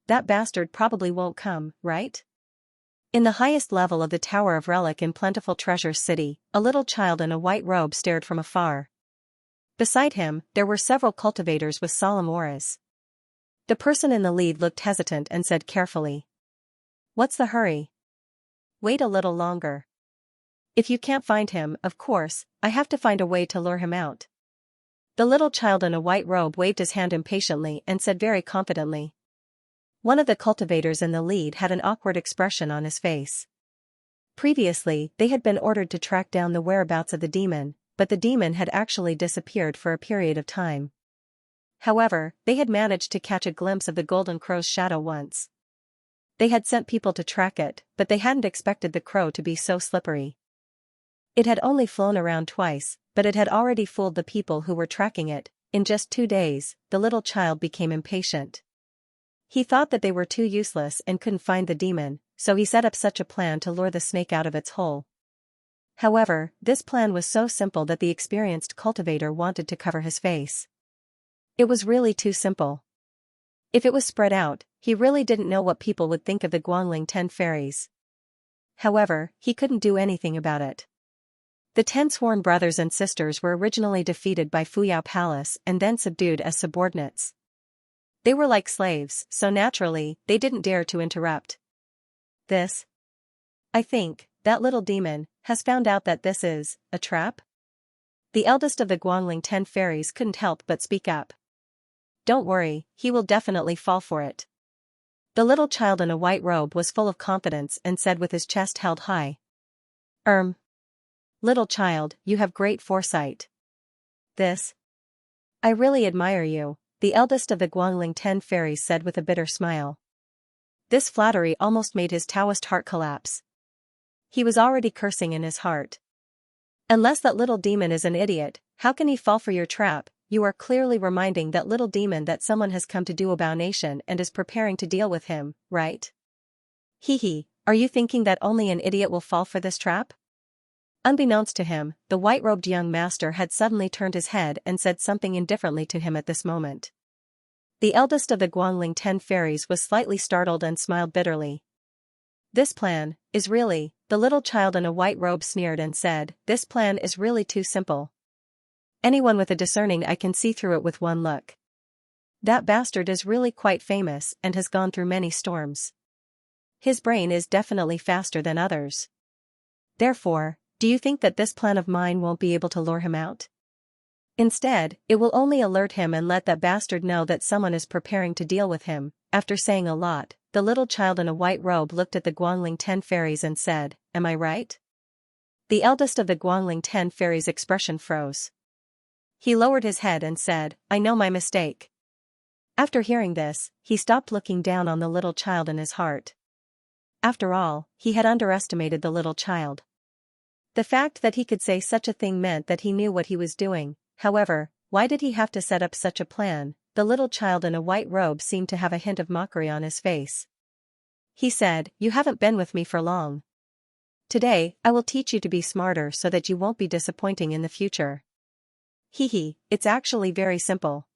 That bastard probably won't come, right? In the highest level of the Tower of Relic in Plentiful Treasure City, a little child in a white robe stared from afar. Beside him, there were several cultivators with solemn auras. The person in the lead looked hesitant and said carefully, "What's the hurry? Wait a little longer. If you can't find him, of course, I have to find a way to lure him out." The little child in a white robe waved his hand impatiently and said very confidently. One of the cultivators in the lead had an awkward expression on his face. Previously, they had been ordered to track down the whereabouts of the demon, but the demon had actually disappeared for a period of time. However, they had managed to catch a glimpse of the golden crow's shadow once. They had sent people to track it, but they hadn't expected the crow to be so slippery. It had only flown around twice, but it had already fooled the people who were tracking it. In just 2 days, the little child became impatient. He thought that they were too useless and couldn't find the demon, so he set up such a plan to lure the snake out of its hole. However, this plan was so simple that the experienced cultivator wanted to cover his face. It was really too simple. If it was spread out, he really didn't know what people would think of the Guangling 10 fairies. However, he couldn't do anything about it. The 10 sworn brothers and sisters were originally defeated by Fuyao Palace and then subdued as subordinates. They were like slaves, so naturally, they didn't dare to interrupt. This? I think, that little demon, has found out that this is a trap? The eldest of the Guangling 10 fairies couldn't help but speak up. Don't worry, he will definitely fall for it. The little child in a white robe was full of confidence and said with his chest held high. Little child, you have great foresight. This? I really admire you, the eldest of the Guangling 10 fairies said with a bitter smile. This flattery almost made his Taoist heart collapse. He was already cursing in his heart. Unless that little demon is an idiot, how can he fall for your trap? You are clearly reminding that little demon that someone has come to Duobao Nation and is preparing to deal with him, right? Hee, are you thinking that only an idiot will fall for this trap? Unbeknownst to him, the white-robed young master had suddenly turned his head and said something indifferently to him at this moment. The eldest of the Guangling 10 fairies was slightly startled and smiled bitterly. This plan is really, the little child in a white robe sneered and said, this plan is really too simple. Anyone with a discerning eye can see through it with one look. That bastard is really quite famous and has gone through many storms. His brain is definitely faster than others. Therefore, do you think that this plan of mine won't be able to lure him out? Instead, it will only alert him and let that bastard know that someone is preparing to deal with him. After saying a lot, the little child in a white robe looked at the Guangling 10 fairies and said, am I right? The eldest of the Guangling 10 fairies' expression froze. He lowered his head and said, I know my mistake. After hearing this, he stopped looking down on the little child in his heart. After all, he had underestimated the little child. The fact that he could say such a thing meant that he knew what he was doing. However, why did he have to set up such a plan? The little child in a white robe seemed to have a hint of mockery on his face. He said, you haven't been with me for long. Today, I will teach you to be smarter so that you won't be disappointing in the future. Hehe, it's actually very simple.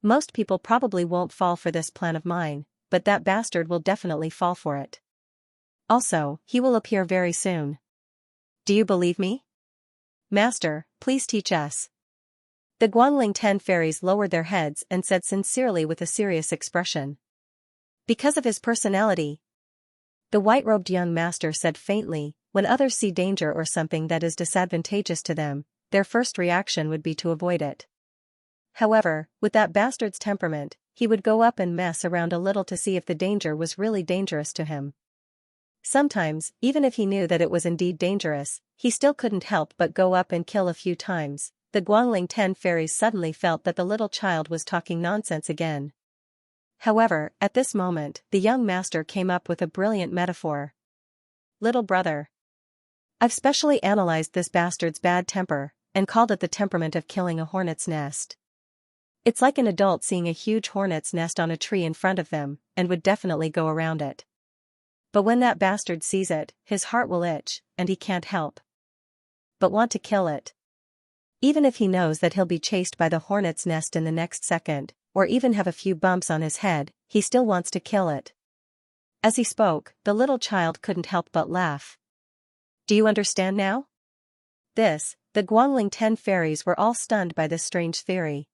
Most people probably won't fall for this plan of mine, but that bastard will definitely fall for it. Also, he will appear very soon. Do you believe me? Master, please teach us. The Guangling 10 fairies lowered their heads and said sincerely with a serious expression. Because of his personality. The white-robed young master said faintly, when others see danger or something that is disadvantageous to them, their first reaction would be to avoid it. However, with that bastard's temperament, he would go up and mess around a little to see if the danger was really dangerous to him. Sometimes, even if he knew that it was indeed dangerous, he still couldn't help but go up and kill a few times. The Guangling 10 fairies suddenly felt that the little child was talking nonsense again. However, at this moment, the young master came up with a brilliant metaphor. Little brother. I've specially analyzed this bastard's bad temper, and called it the temperament of killing a hornet's nest. It's like an adult seeing a huge hornet's nest on a tree in front of them, and would definitely go around it. But when that bastard sees it, his heart will itch, and he can't help but want to kill it. Even if he knows that he'll be chased by the hornet's nest in the next second, or even have a few bumps on his head, he still wants to kill it. As he spoke, the little child couldn't help but laugh. Do you understand now? The Guangling 10 fairies were all stunned by this strange theory.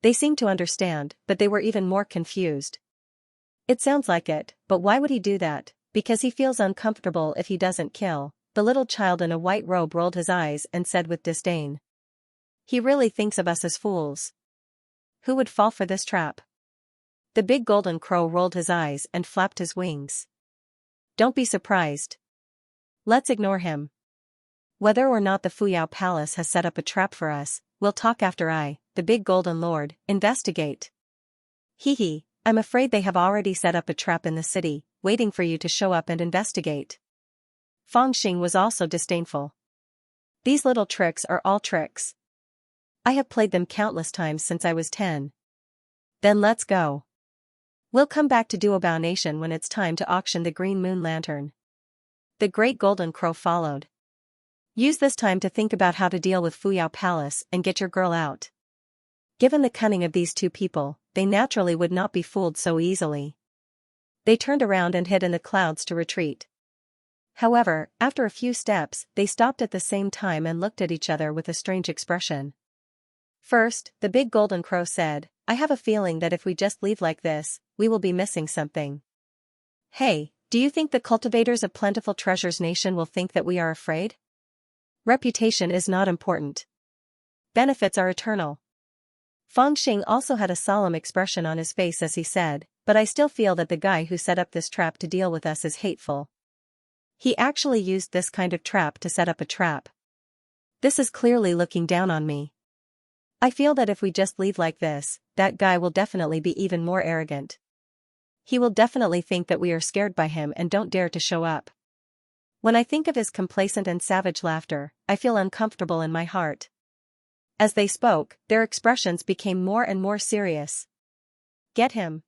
They seemed to understand, but they were even more confused. It sounds like it, but why would he do that? Because he feels uncomfortable if he doesn't kill. The little child in a white robe rolled his eyes and said with disdain. He really thinks of us as fools. Who would fall for this trap? The big golden crow rolled his eyes and flapped his wings. Don't be surprised. Let's ignore him. Whether or not the Fuyao Palace has set up a trap for us, we'll talk after the big golden lord, investigate. Hehe, I'm afraid they have already set up a trap in the city, waiting for you to show up and investigate. Fangxing was also disdainful. These little tricks are all tricks. I have played them countless times since I was 10. Then let's go. We'll come back to Duobao Nation when it's time to auction the Green Moon Lantern. The Great Golden Crow followed. Use this time to think about how to deal with Fuyao Palace and get your girl out. Given the cunning of these two people, they naturally would not be fooled so easily. They turned around and hid in the clouds to retreat. However, after a few steps, they stopped at the same time and looked at each other with a strange expression. First, the big golden crow said, I have a feeling that if we just leave like this, we will be missing something. Hey, do you think the cultivators of Plentiful Treasures Nation will think that we are afraid? Reputation is not important. Benefits are eternal. Fangxing also had a solemn expression on his face as he said, but I still feel that the guy who set up this trap to deal with us is hateful. He actually used this kind of trap to set up a trap. This is clearly looking down on me. I feel that if we just leave like this, that guy will definitely be even more arrogant. He will definitely think that we are scared by him and don't dare to show up. When I think of his complacent and savage laughter, I feel uncomfortable in my heart. As they spoke, their expressions became more and more serious. Get him.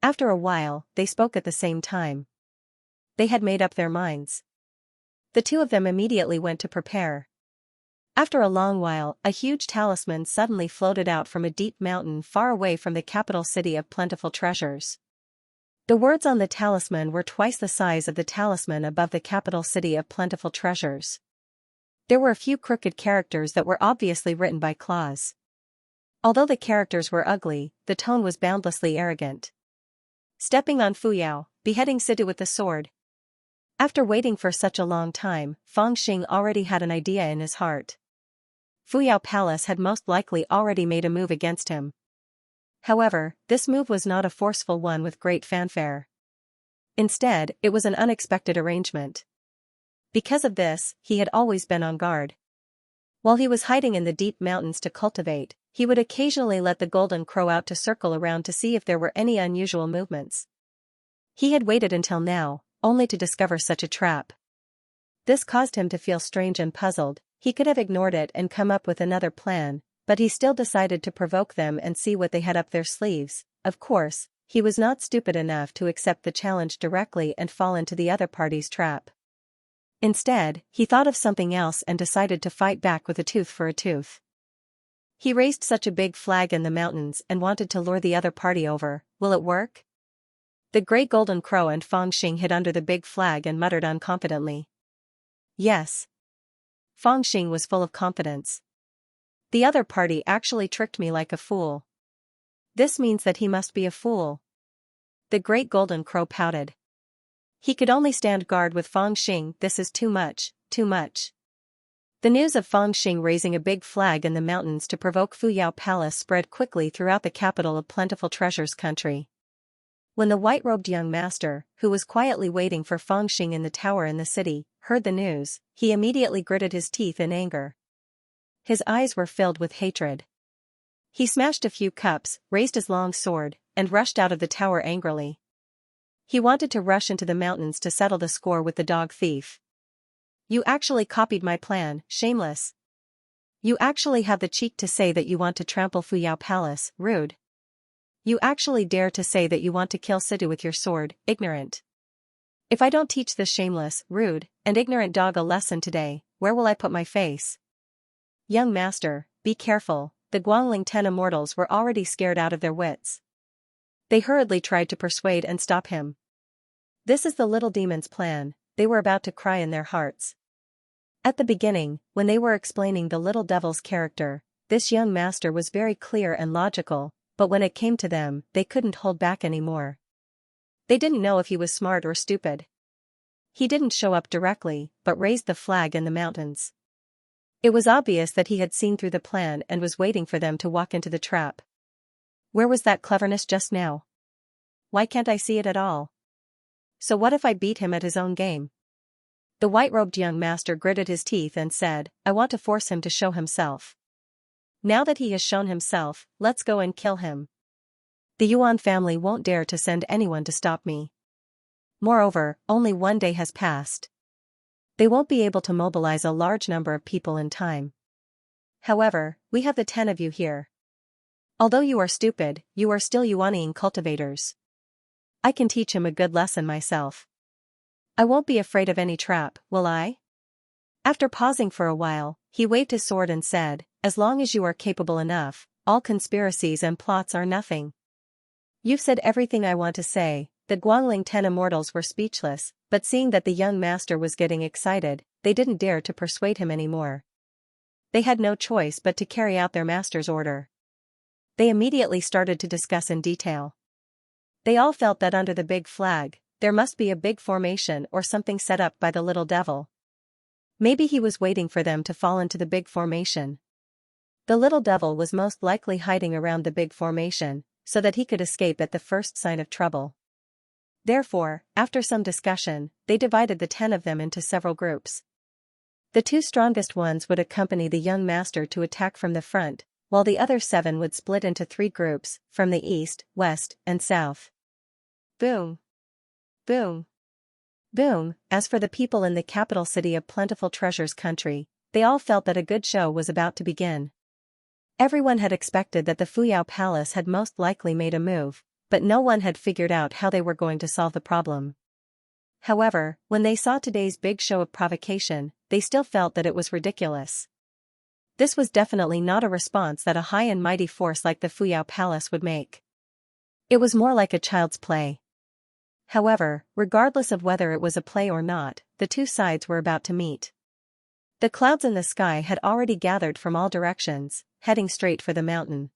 After a while, they spoke at the same time. They had made up their minds. The two of them immediately went to prepare. After a long while, a huge talisman suddenly floated out from a deep mountain far away from the capital city of Plentiful Treasures. The words on the talisman were twice the size of the talisman above the capital city of Plentiful Treasures. There were a few crooked characters that were obviously written by claws. Although the characters were ugly, the tone was boundlessly arrogant. Stepping on Fuyao, beheading Sidu with the sword. After waiting for such a long time, Fangxing already had an idea in his heart. Fuyao Palace had most likely already made a move against him. However, this move was not a forceful one with great fanfare. Instead, it was an unexpected arrangement. Because of this, he had always been on guard. While he was hiding in the deep mountains to cultivate, he would occasionally let the golden crow out to circle around to see if there were any unusual movements. He had waited until now, only to discover such a trap. This caused him to feel strange and puzzled. He could have ignored it and come up with another plan, but he still decided to provoke them and see what they had up their sleeves. Of course, he was not stupid enough to accept the challenge directly and fall into the other party's trap. Instead, he thought of something else and decided to fight back with a tooth for a tooth. He raised such a big flag in the mountains and wanted to lure the other party over. Will it work? The Great Golden Crow and Fangxing hid under the big flag and muttered unconfidently. Yes. Fangxing was full of confidence. The other party actually tricked me like a fool. This means that he must be a fool. The Great Golden Crow pouted. He could only stand guard with Fangxing. This is too much, too much. The news of Fangxing raising a big flag in the mountains to provoke Fuyao Palace spread quickly throughout the capital of Plentiful Treasures country. When the white-robed young master, who was quietly waiting for Fangxing in the tower in the city, heard the news, he immediately gritted his teeth in anger. His eyes were filled with hatred. He smashed a few cups, raised his long sword, and rushed out of the tower angrily. He wanted to rush into the mountains to settle the score with the dog thief. You actually copied my plan, shameless. You actually have the cheek to say that you want to trample Fuyao Palace, rude. You actually dare to say that you want to kill Sidu with your sword, ignorant. If I don't teach this shameless, rude, and ignorant dog a lesson today, where will I put my face? Young master, be careful. The Guangling 10 immortals were already scared out of their wits. They hurriedly tried to persuade and stop him. This is the little demon's plan, they were about to cry in their hearts. At the beginning, when they were explaining the little devil's character, this young master was very clear and logical, but when it came to them, they couldn't hold back anymore. They didn't know if he was smart or stupid. He didn't show up directly, but raised the flag in the mountains. It was obvious that he had seen through the plan and was waiting for them to walk into the trap. Where was that cleverness just now? Why can't I see it at all? So what if I beat him at his own game? The white-robed young master gritted his teeth and said, I want to force him to show himself. Now that he has shown himself, let's go and kill him. The Yuan family won't dare to send anyone to stop me. Moreover, only one day has passed. They won't be able to mobilize a large number of people in time. However, we have the 10 of you here. Although you are stupid, you are still Yuanian cultivators. I can teach him a good lesson myself. I won't be afraid of any trap, will I? After pausing for a while, he waved his sword and said, as long as you are capable enough, all conspiracies and plots are nothing. You've said everything I want to say. The Guangling 10 immortals were speechless, but seeing that the young master was getting excited, they didn't dare to persuade him anymore. They had no choice but to carry out their master's order. They immediately started to discuss in detail. They all felt that under the big flag, there must be a big formation or something set up by the little devil. Maybe he was waiting for them to fall into the big formation. The little devil was most likely hiding around the big formation, so that he could escape at the first sign of trouble. Therefore, after some discussion, they divided the 10 of them into several groups. The 2 strongest ones would accompany the young master to attack from the front, while the other 7 would split into 3 groups, from the east, west, and south. Boom! Boom! Boom! As for the people in the capital city of Plentiful Treasures country, they all felt that a good show was about to begin. Everyone had expected that the Fuyao Palace had most likely made a move, but no one had figured out how they were going to solve the problem. However, when they saw today's big show of provocation, they still felt that it was ridiculous. This was definitely not a response that a high and mighty force like the Fuyao Palace would make. It was more like a child's play. However, regardless of whether it was a play or not, the 2 sides were about to meet. The clouds in the sky had already gathered from all directions, heading straight for the mountain.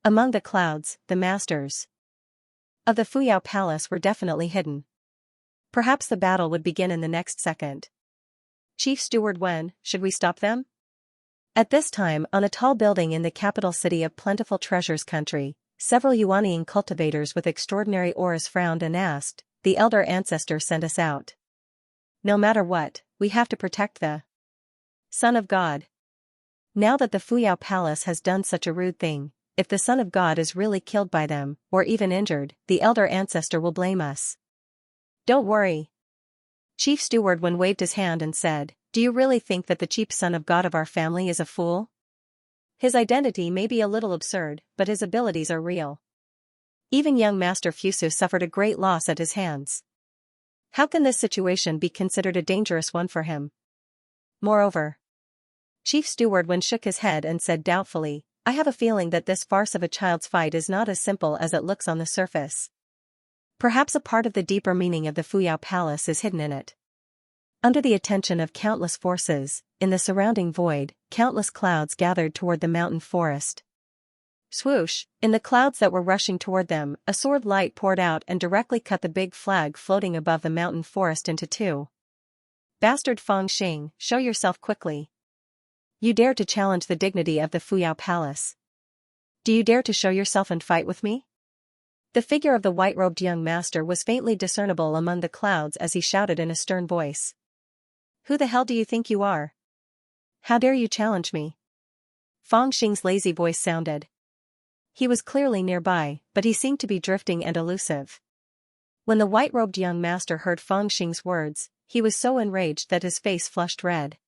Among the clouds, the masters of the Fuyao Palace were definitely hidden. Perhaps the battle would begin in the next second. Chief Steward Wen, should we stop them? At this time, on a tall building in the capital city of Plentiful Treasures country, several Yuanian cultivators with extraordinary auras frowned and asked, the elder ancestor sent us out. No matter what, we have to protect the Son of God. Now that the Fuyao Palace has done such a rude thing, if the Son of God is really killed by them, or even injured, the elder ancestor will blame us. Don't worry. Chief Steward Wen waved his hand and said, do you really think that the cheap son of God of our family is a fool? His identity may be a little absurd, but his abilities are real. Even young Master Fusu suffered a great loss at his hands. How can this situation be considered a dangerous one for him? Moreover, Chief Steward Wen shook his head and said doubtfully, I have a feeling that this farce of a child's fight is not as simple as it looks on the surface. Perhaps a part of the deeper meaning of the Fuyao Palace is hidden in it. Under the attention of countless forces, in the surrounding void, countless clouds gathered toward the mountain forest. Swoosh, in the clouds that were rushing toward them, a sword light poured out and directly cut the big flag floating above the mountain forest into two. Bastard Fang Xing, show yourself quickly. You dare to challenge the dignity of the Fuyao Palace. Do you dare to show yourself and fight with me? The figure of the white-robed young master was faintly discernible among the clouds as he shouted in a stern voice. Who the hell do you think you are? How dare you challenge me? Fang Xing's lazy voice sounded. He was clearly nearby, but he seemed to be drifting and elusive. When the white-robed young master heard Fang Xing's words, he was so enraged that his face flushed red.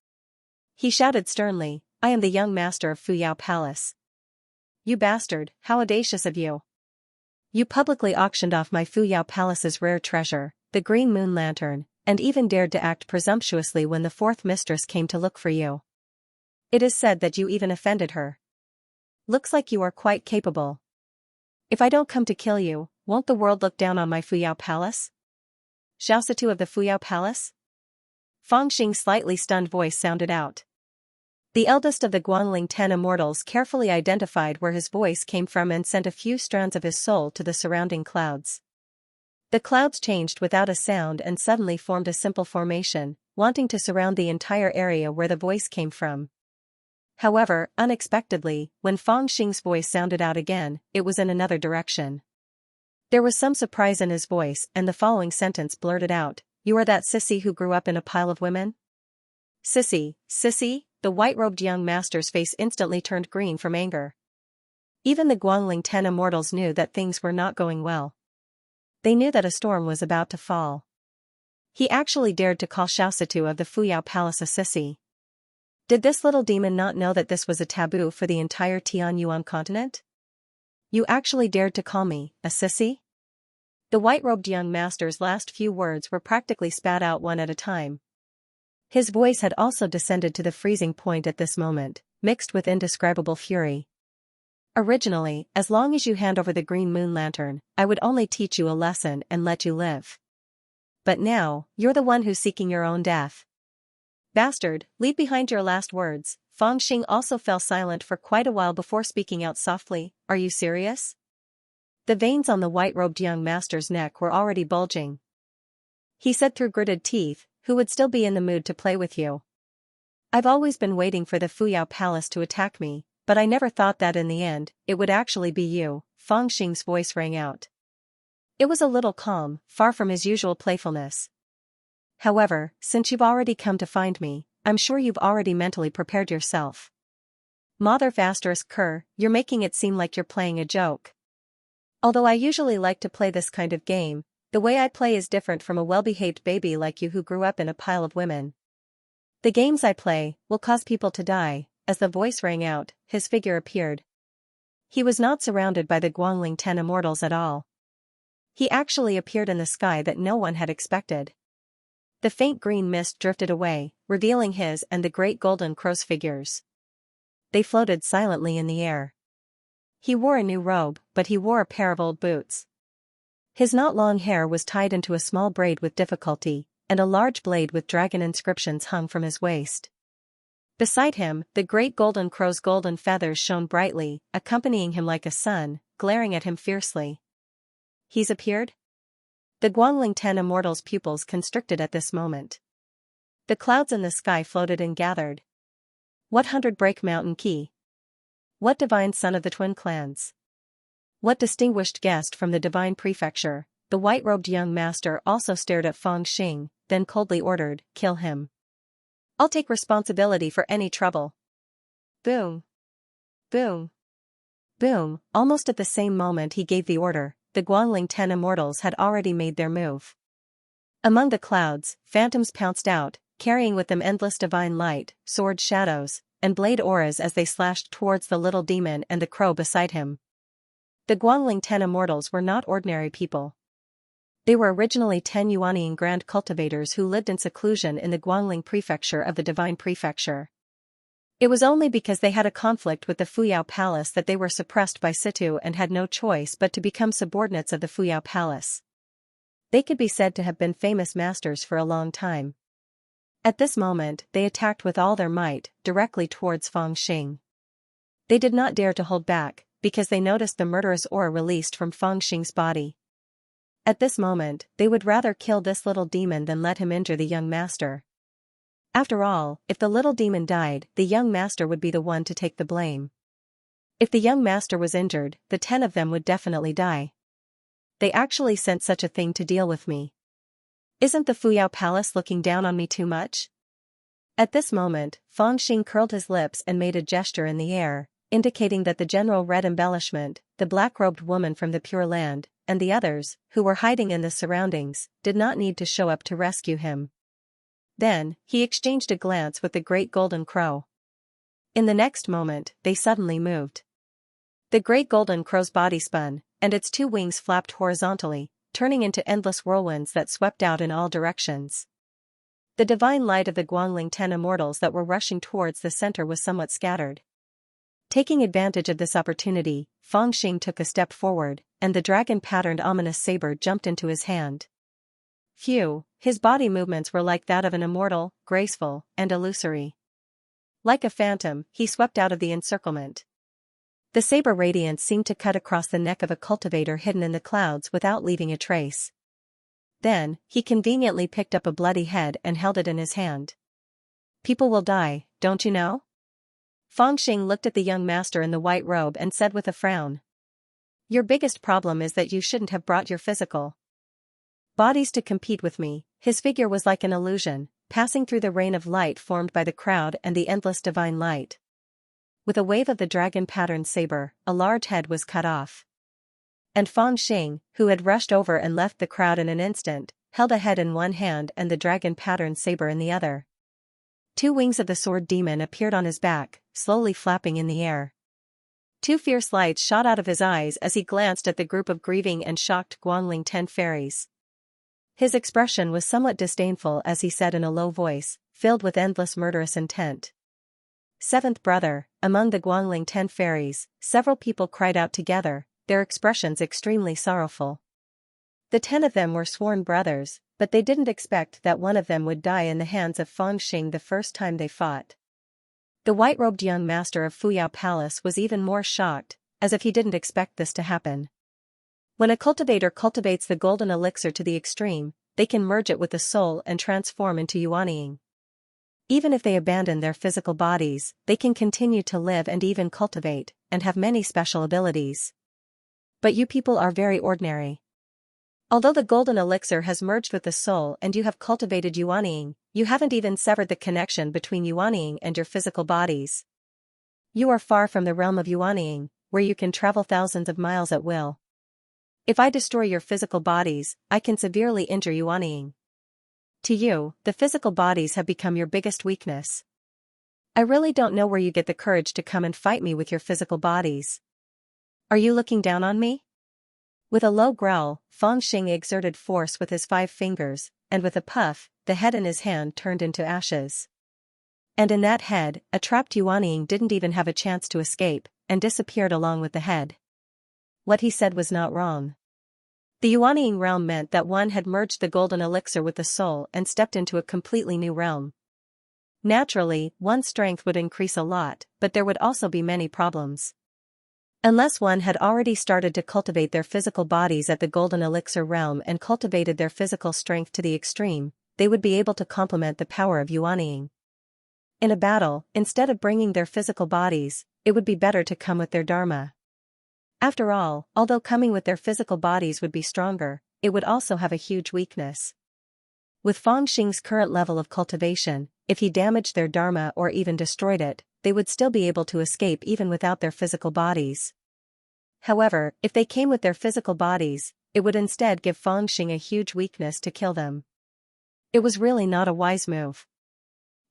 He shouted sternly, I am the young master of Fuyao Palace. You bastard, how audacious of you. You publicly auctioned off my Fuyao Palace's rare treasure, the green moon lantern, and even dared to act presumptuously when the fourth mistress came to look for you. It is said that you even offended her. Looks like you are quite capable. If I don't come to kill you, won't the world look down on my Fuyao Palace? Xiaoxitu of the Fuyao Palace? Fang Xing's slightly stunned voice sounded out. The eldest of the Guangling 10 immortals carefully identified where his voice came from and sent a few strands of his soul to the surrounding clouds. The clouds changed without a sound and suddenly formed a simple formation, wanting to surround the entire area where the voice came from. However, unexpectedly, when Fang Xing's voice sounded out again, it was in another direction. There was some surprise in his voice and the following sentence blurted out, You are that sissy who grew up in a pile of women? Sissy, sissy? The white-robed young master's face instantly turned green from anger. Even the Guangling 10 immortals knew that things were not going well. They knew that a storm was about to fall. He actually dared to call Xiaoxitu of the Fuyao Palace a sissy. Did this little demon not know that this was a taboo for the entire Tianyuan continent? You actually dared to call me a sissy? The white-robed young master's last few words were practically spat out one at a time. His voice had also descended to the freezing point at this moment, mixed with indescribable fury. Originally, as long as you hand over the green moon lantern, I would only teach you a lesson and let you live. But now, you're the one who's seeking your own death. Bastard, leave behind your last words. Fang Xing also fell silent for quite a while before speaking out softly, Are you serious? The veins on the white-robed young master's neck were already bulging. He said through gritted teeth, Who would still be in the mood to play with you? I've always been waiting for the Fuyao Palace to attack me, but I never thought that in the end, it would actually be you, Fang Xing's voice rang out. It was a little calm, far from his usual playfulness. However, since you've already come to find me, I'm sure you've already mentally prepared yourself. Mother Vasterisk Kerr, you're making it seem like you're playing a joke. Although I usually like to play this kind of game, the way I play is different from a well-behaved baby like you who grew up in a pile of women. The games I play will cause people to die. As the voice rang out, his figure appeared. He was not surrounded by the Guangling 10 immortals at all. He actually appeared in the sky that no one had expected. The faint green mist drifted away, revealing his and the great golden crow's figures. They floated silently in the air. He wore a new robe, but he wore a pair of old boots. His not long hair was tied into a small braid with difficulty, and a large blade with dragon inscriptions hung from his waist. Beside him, the great golden crow's golden feathers shone brightly, accompanying him like a sun, glaring at him fiercely. He's appeared? The Guangling 10 immortals' pupils constricted at this moment. The clouds in the sky floated and gathered. What 100-break mountain key? What divine son of the twin clans? What distinguished guest from the divine prefecture? The white-robed young master also stared at Fang Xing, then coldly ordered, Kill him. I'll take responsibility for any trouble. Boom. Boom. Boom. Almost at the same moment he gave the order, the Guangling 10 immortals had already made their move. Among the clouds, phantoms pounced out, carrying with them endless divine light, sword shadows, and blade auras as they slashed towards the little demon and the crow beside him. The Guangling 10 immortals were not ordinary people. They were originally 10 Yuanying grand cultivators who lived in seclusion in the Guangling prefecture of the Divine Prefecture. It was only because they had a conflict with the Fuyao Palace that they were suppressed by Situ and had no choice but to become subordinates of the Fuyao Palace. They could be said to have been famous masters for a long time. At this moment, they attacked with all their might, directly towards Fangxing. They did not dare to hold back, because they noticed the murderous aura released from Fangxing's body. At this moment, they would rather kill this little demon than let him injure the young master. After all, if the little demon died, the young master would be the one to take the blame. If the young master was injured, the 10 of them would definitely die. They actually sent such a thing to deal with me. Isn't the Fuyao Palace looking down on me too much? At this moment, Fangxing curled his lips and made a gesture in the air, indicating that the general red embellishment, the black-robed woman from the Pure Land, and the others, who were hiding in the surroundings, did not need to show up to rescue him. Then, he exchanged a glance with the great golden crow. In the next moment, they suddenly moved. The great golden crow's body spun, and its 2 wings flapped horizontally, turning into endless whirlwinds that swept out in all directions. The divine light of the Guangling 10 immortals that were rushing towards the center was somewhat scattered. Taking advantage of this opportunity, Fangxing took a step forward, and the dragon-patterned ominous saber jumped into his hand. Phew, his body movements were like that of an immortal, graceful, and illusory. Like a phantom, he swept out of the encirclement. The saber radiance seemed to cut across the neck of a cultivator hidden in the clouds without leaving a trace. Then, he conveniently picked up a bloody head and held it in his hand. People will die, don't you know? Fangxing looked at the young master in the white robe and said with a frown. Your biggest problem is that you shouldn't have brought your physical bodies to compete with me. His figure was like an illusion, passing through the rain of light formed by the crowd and the endless divine light. With a wave of the dragon-patterned saber, a large head was cut off. And Fangxing, who had rushed over and left the crowd in an instant, held a head in one hand and the dragon-patterned saber in the other. 2 wings of the sword demon appeared on his back, slowly flapping in the air. 2 fierce lights shot out of his eyes as he glanced at the group of grieving and shocked Guangling 10 fairies. His expression was somewhat disdainful as he said in a low voice, filled with endless murderous intent. 7th brother, among the Guangling 10 fairies, several people cried out together, their expressions extremely sorrowful. The 10 of them were sworn brothers, but they didn't expect that one of them would die in the hands of Fangxing the first time they fought. The white-robed young master of Fuyao Palace was even more shocked, as if he didn't expect this to happen. When a cultivator cultivates the golden elixir to the extreme, they can merge it with the soul and transform into Yuanying. Even if they abandon their physical bodies, they can continue to live and even cultivate, and have many special abilities. But you people are very ordinary. Although the golden elixir has merged with the soul and you have cultivated Yuanying, you haven't even severed the connection between Yuanying and your physical bodies. You are far from the realm of Yuanying, where you can travel thousands of miles at will. If I destroy your physical bodies, I can severely injure Yuanying. To you, the physical bodies have become your biggest weakness. I really don't know where you get the courage to come and fight me with your physical bodies. Are you looking down on me? With a low growl, Fangxing exerted force with his 5 fingers, and with a puff, the head in his hand turned into ashes. And in that head, a trapped Yuanying didn't even have a chance to escape, and disappeared along with the head. What he said was not wrong. The Yuanying realm meant that one had merged the golden elixir with the soul and stepped into a completely new realm. Naturally, one's strength would increase a lot, but there would also be many problems. Unless one had already started to cultivate their physical bodies at the golden elixir realm and cultivated their physical strength to the extreme, they would be able to complement the power of Yuanying. In a battle, instead of bringing their physical bodies, it would be better to come with their dharma. After all, although coming with their physical bodies would be stronger, it would also have a huge weakness. With Fangxing's current level of cultivation, if he damaged their dharma or even destroyed it, they would still be able to escape even without their physical bodies. However, if they came with their physical bodies, it would instead give Fangxing a huge weakness to kill them. It was really not a wise move.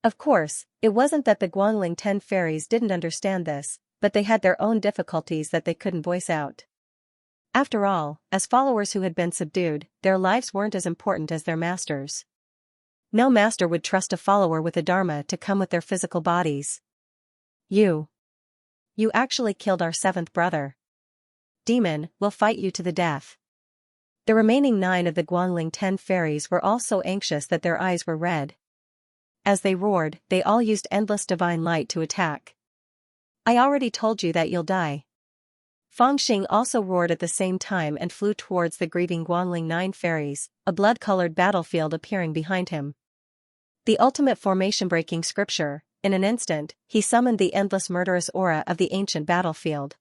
Of course, it wasn't that the Guangling 10 fairies didn't understand this, but they had their own difficulties that they couldn't voice out. After all, as followers who had been subdued, their lives weren't as important as their masters. No master would trust a follower with a dharma to come with their physical bodies. You actually killed our seventh brother. Demon, we'll fight you to the death. The remaining 9 of the Guangling 10 fairies were all so anxious that their eyes were red. As they roared, they all used endless divine light to attack. I already told you that you'll die. Fangxing also roared at the same time and flew towards the grieving Guangling 9 fairies, a blood-colored battlefield appearing behind him. The ultimate formation-breaking scripture, in an instant, he summoned the endless murderous aura of the ancient battlefield.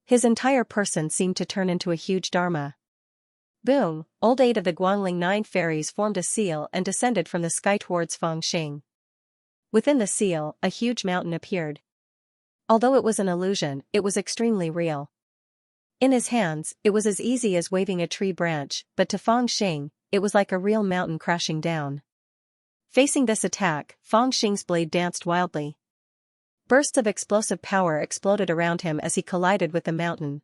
His entire person seemed to turn into a huge dharma. Boom! Old 8 of the Guangling 9 fairies formed a seal and descended from the sky towards Fangxing. Within the seal, a huge mountain appeared. Although it was an illusion, it was extremely real. In his hands, it was as easy as waving a tree branch, but to Fangxing, it was like a real mountain crashing down. Facing this attack, Fangxing's blade danced wildly. Bursts of explosive power exploded around him as he collided with the mountain.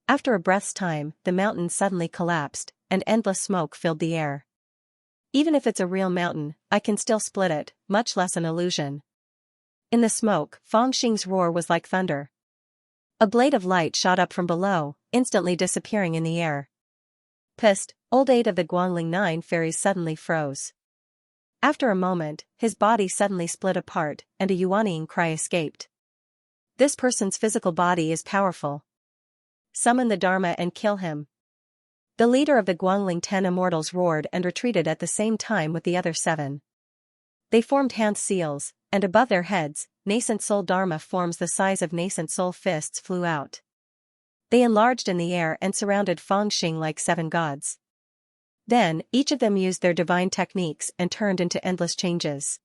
After a breath's time, the mountain suddenly collapsed, and endless smoke filled the air. Even if it's a real mountain, I can still split it, much less an illusion. In the smoke, Fangxing's roar was like thunder. A blade of light shot up from below, instantly disappearing in the air. Pissed, old 8 of the Guangling 9 fairies suddenly froze. After a moment, his body suddenly split apart, and a yuanying cry escaped. This person's physical body is powerful. Summon the Dharma and kill him. The leader of the Guangling 10 immortals roared and retreated at the same time with the other 7. They formed hand seals, and above their heads, nascent soul Dharma forms the size of nascent soul fists flew out. They enlarged in the air and surrounded Fangxing like 7 gods. Then, each of them used their divine techniques and turned into endless changes.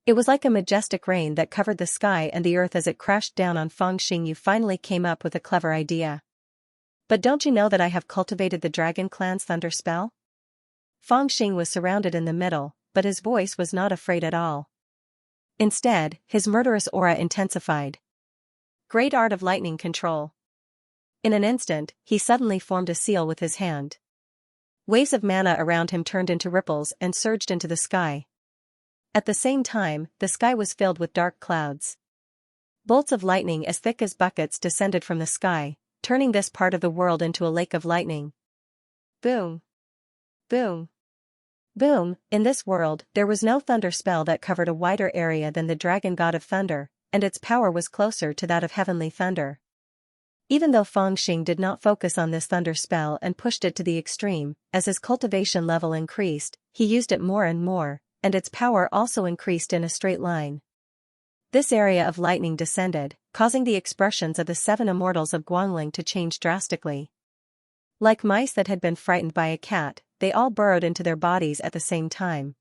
It was like a majestic rain that covered the sky and the earth as it crashed down on Fangxing. You finally came up with a clever idea. But don't you know that I have cultivated the Dragon Clan's thunder spell? Fangxing was surrounded in the middle, but his voice was not afraid at all. Instead, his murderous aura intensified. Great art of lightning control. In an instant, he suddenly formed a seal with his hand. Waves of mana around him turned into ripples and surged into the sky. At the same time, the sky was filled with dark clouds. Bolts of lightning as thick as buckets descended from the sky, turning this part of the world into a lake of lightning. Boom! Boom! Boom! In this world, there was no thunder spell that covered a wider area than the dragon god of thunder, and its power was closer to that of heavenly thunder. Even though Fangxing did not focus on this thunder spell and pushed it to the extreme, as his cultivation level increased, he used it more and more, and its power also increased in a straight line. This area of lightning descended, causing the expressions of the 7 immortals of Guangling to change drastically. Like mice that had been frightened by a cat, they all burrowed into their bodies at the same time.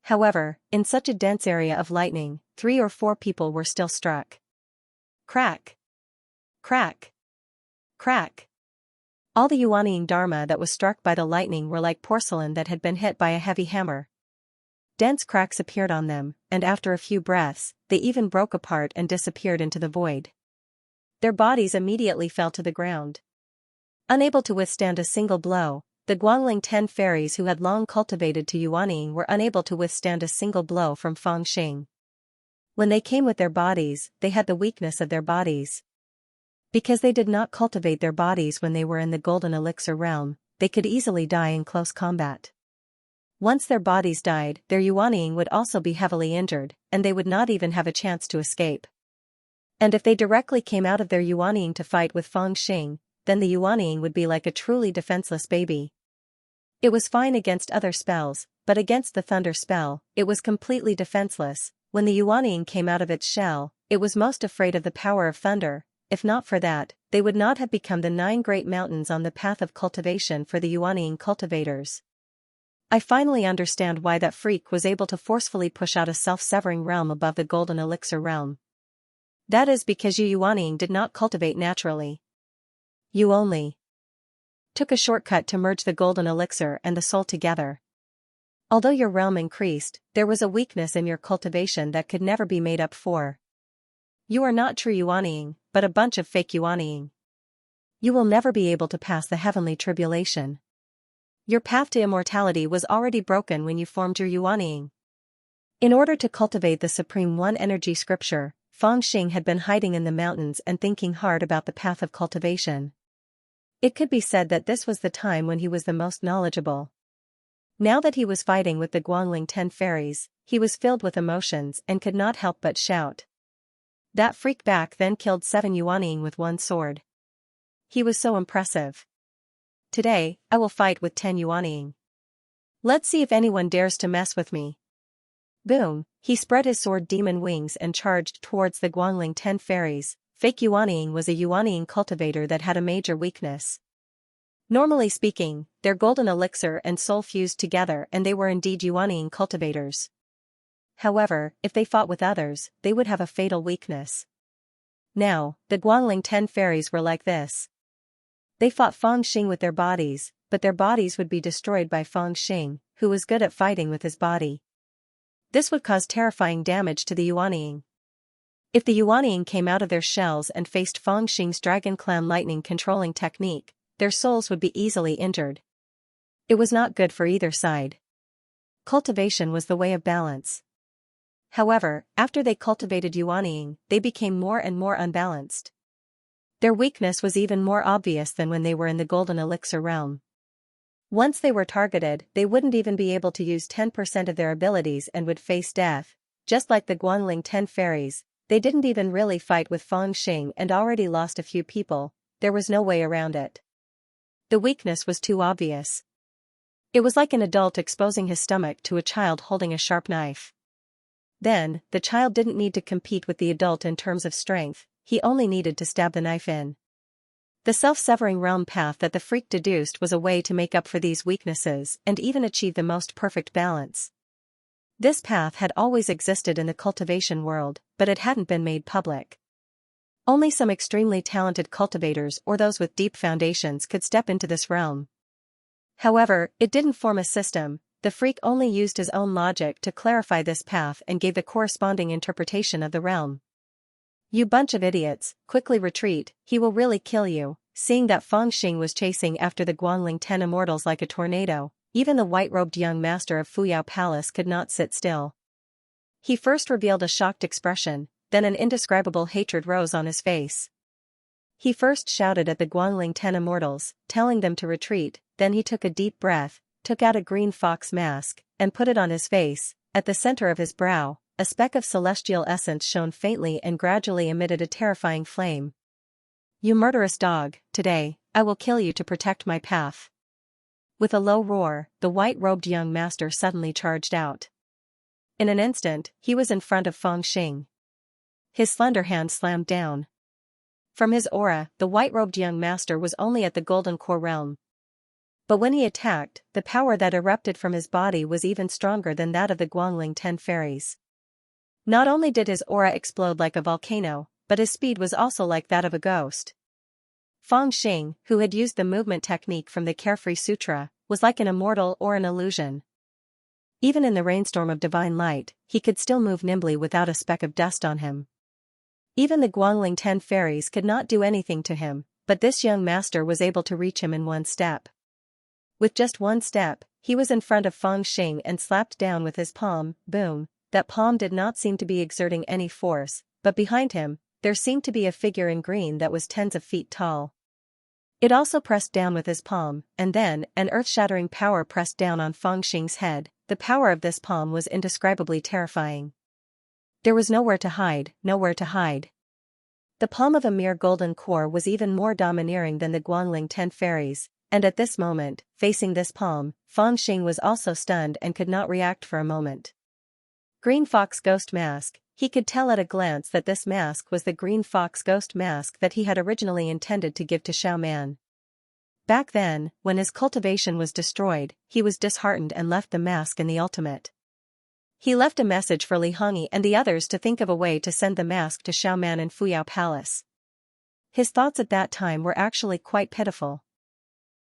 However, in such a dense area of lightning, 3 or 4 people were still struck. Crack! Crack! Crack! All the yuanying dharma that was struck by the lightning were like porcelain that had been hit by a heavy hammer. Dense cracks appeared on them, and after a few breaths, they even broke apart and disappeared into the void. Their bodies immediately fell to the ground. Unable to withstand a single blow, the Guangling 10 fairies who had long cultivated to yuanying were unable to withstand a single blow from Fangxing. When they came with their bodies, they had the weakness of their bodies. Because they did not cultivate their bodies when they were in the golden elixir realm, they could easily die in close combat. Once their bodies died, their yuanying would also be heavily injured, and they would not even have a chance to escape. And if they directly came out of their yuanying to fight with Fangxing, then the yuanying would be like a truly defenseless baby. It was fine against other spells, but against the thunder spell, it was completely defenseless. When the yuanying came out of its shell, it was most afraid of the power of thunder. If not for that, they would not have become the 9 great mountains on the path of cultivation for the yuanying cultivators. I finally understand why that freak was able to forcefully push out a self-severing realm above the golden elixir realm. That is because you yuanying did not cultivate naturally. You only took a shortcut to merge the golden elixir and the soul together. Although your realm increased, there was a weakness in your cultivation that could never be made up for. You are not true yuanying, but a bunch of fake yuanying. You will never be able to pass the heavenly tribulation. Your path to immortality was already broken when you formed your Yuanying. In order to cultivate the Supreme One Energy scripture, Feng Xing had been hiding in the mountains and thinking hard about the path of cultivation. It could be said that this was the time when he was the most knowledgeable. Now that he was fighting with the Guangling 10 fairies, he was filled with emotions and could not help but shout. That freak back then killed 7 Yuanying with one sword. He was so impressive. Today, I will fight with 10 Yuanying. Let's see if anyone dares to mess with me. Boom, he spread his sword demon wings and charged towards the Guangling 10 fairies. Fake Yuanying was a Yuanying cultivator that had a major weakness. Normally speaking, their golden elixir and soul fused together and they were indeed Yuanying cultivators. However, if they fought with others, they would have a fatal weakness. Now, the Guangling 10 fairies were like this. They fought Feng Xing with their bodies, but their bodies would be destroyed by Feng Xing, who was good at fighting with his body. This would cause terrifying damage to the Yuanying. If the Yuanying came out of their shells and faced Feng Xing's Dragon Clan lightning controlling technique, their souls would be easily injured. It was not good for either side. Cultivation was the way of balance. However, after they cultivated Yuanying, they became more and more unbalanced. Their weakness was even more obvious than when they were in the golden elixir realm. Once they were targeted, they wouldn't even be able to use 10% of their abilities and would face death. Just like the Guangling 10 fairies, they didn't even really fight with Feng Xing and already lost a few people. There was no way around it. The weakness was too obvious. It was like an adult exposing his stomach to a child holding a sharp knife. Then, the child didn't need to compete with the adult in terms of strength, he only needed to stab the knife in. The self-severing realm path that the freak deduced was a way to make up for these weaknesses and even achieve the most perfect balance. This path had always existed in the cultivation world, but it hadn't been made public. Only some extremely talented cultivators or those with deep foundations could step into this realm. However, it didn't form a system. The freak only used his own logic to clarify this path and gave the corresponding interpretation of the realm. You bunch of idiots, quickly retreat, he will really kill you. Seeing that Feng Xing was chasing after the Guangling 10 immortals like a tornado, even the white-robed young master of Fuyao Palace could not sit still. He first revealed a shocked expression, then an indescribable hatred rose on his face. He first shouted at the Guangling 10 immortals, telling them to retreat, then he took a deep breath, took out a green fox mask, and put it on his face. At the center of his brow, a speck of celestial essence shone faintly and gradually emitted a terrifying flame. You murderous dog, today, I will kill you to protect my path. With a low roar, the white-robed young master suddenly charged out. In an instant, he was in front of Feng Xing. His slender hand slammed down. From his aura, the white-robed young master was only at the golden core realm. But when he attacked, the power that erupted from his body was even stronger than that of the Guangling 10 fairies. Not only did his aura explode like a volcano, but his speed was also like that of a ghost. Feng Xing, who had used the movement technique from the Carefree Sutra, was like an immortal or an illusion. Even in the rainstorm of divine light, he could still move nimbly without a speck of dust on him. Even the Guangling 10 fairies could not do anything to him, but this young master was able to reach him in one step. With just one step, he was in front of Feng Xing and slapped down with his palm. Boom, that palm did not seem to be exerting any force, but behind him, there seemed to be a figure in green that was tens of feet tall. It also pressed down with his palm, and then, an earth-shattering power pressed down on Feng Xing's head. The power of this palm was indescribably terrifying. There was nowhere to hide, nowhere to hide. The palm of a mere golden core was even more domineering than the Guangling 10 fairies, and at this moment, facing this palm, Feng Xing was also stunned and could not react for a moment. Green Fox Ghost Mask. He could tell at a glance that this mask was the Green Fox Ghost Mask that he had originally intended to give to Xiaoman. Back then, when his cultivation was destroyed, he was disheartened and left the mask in the ultimate. He left a message for Li Hongyi and the others to think of a way to send the mask to Xiaoman in Fuyao Palace. His thoughts at that time were actually quite pitiful.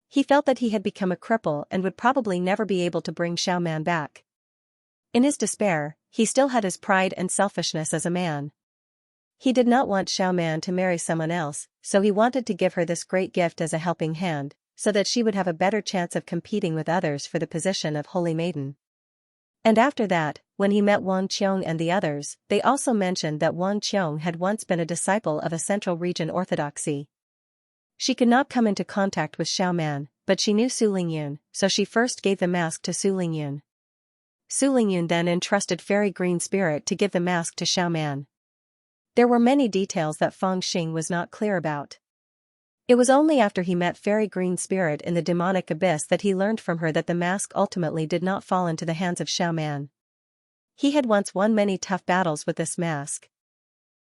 He felt that he had become a cripple and would probably never be able to bring Xiaoman back. In his despair, he still had his pride and selfishness as a man. He did not want Xiaoman to marry someone else, so he wanted to give her this great gift as a helping hand, so that she would have a better chance of competing with others for the position of Holy Maiden. And after that, when he met Wang Qiong and the others, they also mentioned that Wang Qiong had once been a disciple of a Central Region orthodoxy. She could not come into contact with Xiaoman, but she knew Su Lingyun, so she first gave the mask to Su Lingyun. Su Lingyun then entrusted Fairy Green Spirit to give the mask to Xiaoman. There were many details that Feng Xing was not clear about. It was only after he met Fairy Green Spirit in the demonic abyss that he learned from her that the mask ultimately did not fall into the hands of Xiaoman. He had once won many tough battles with this mask.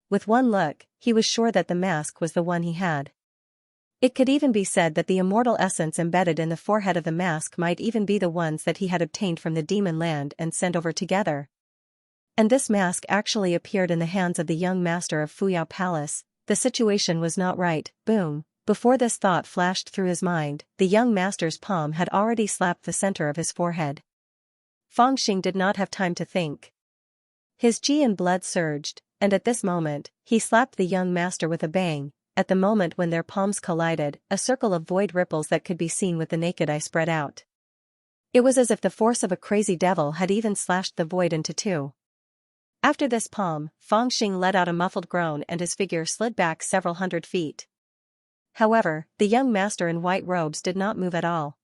With one look, he was sure that the mask was the one he had. It could even be said that the immortal essence embedded in the forehead of the mask might even be the ones that he had obtained from the demon land and sent over together. And this mask actually appeared in the hands of the young master of Fuyao Palace. The situation was not right. Boom. Before this thought flashed through his mind, the young master's palm had already slapped the center of his forehead. Feng Xing did not have time to think. His ji and blood surged, and at this moment, he slapped the young master with a bang. At the moment when their palms collided, a circle of void ripples that could be seen with the naked eye spread out. It was as if the force of a crazy devil had even slashed the void into two. After this palm, Feng Xing let out a muffled groan and his figure slid back several hundred feet. However, the young master in white robes did not move at all.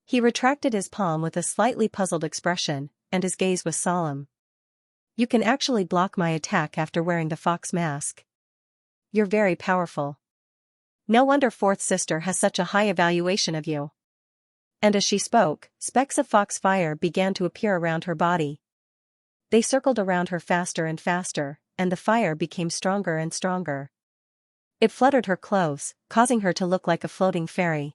He retracted his palm with a slightly puzzled expression, and his gaze was solemn. You can actually block my attack after wearing the fox mask. You're very powerful. No wonder Fourth Sister has such a high evaluation of you. And as she spoke, specks of fox fire began to appear around her body. They circled around her faster and faster, and the fire became stronger and stronger. It fluttered her clothes, causing her to look like a floating fairy.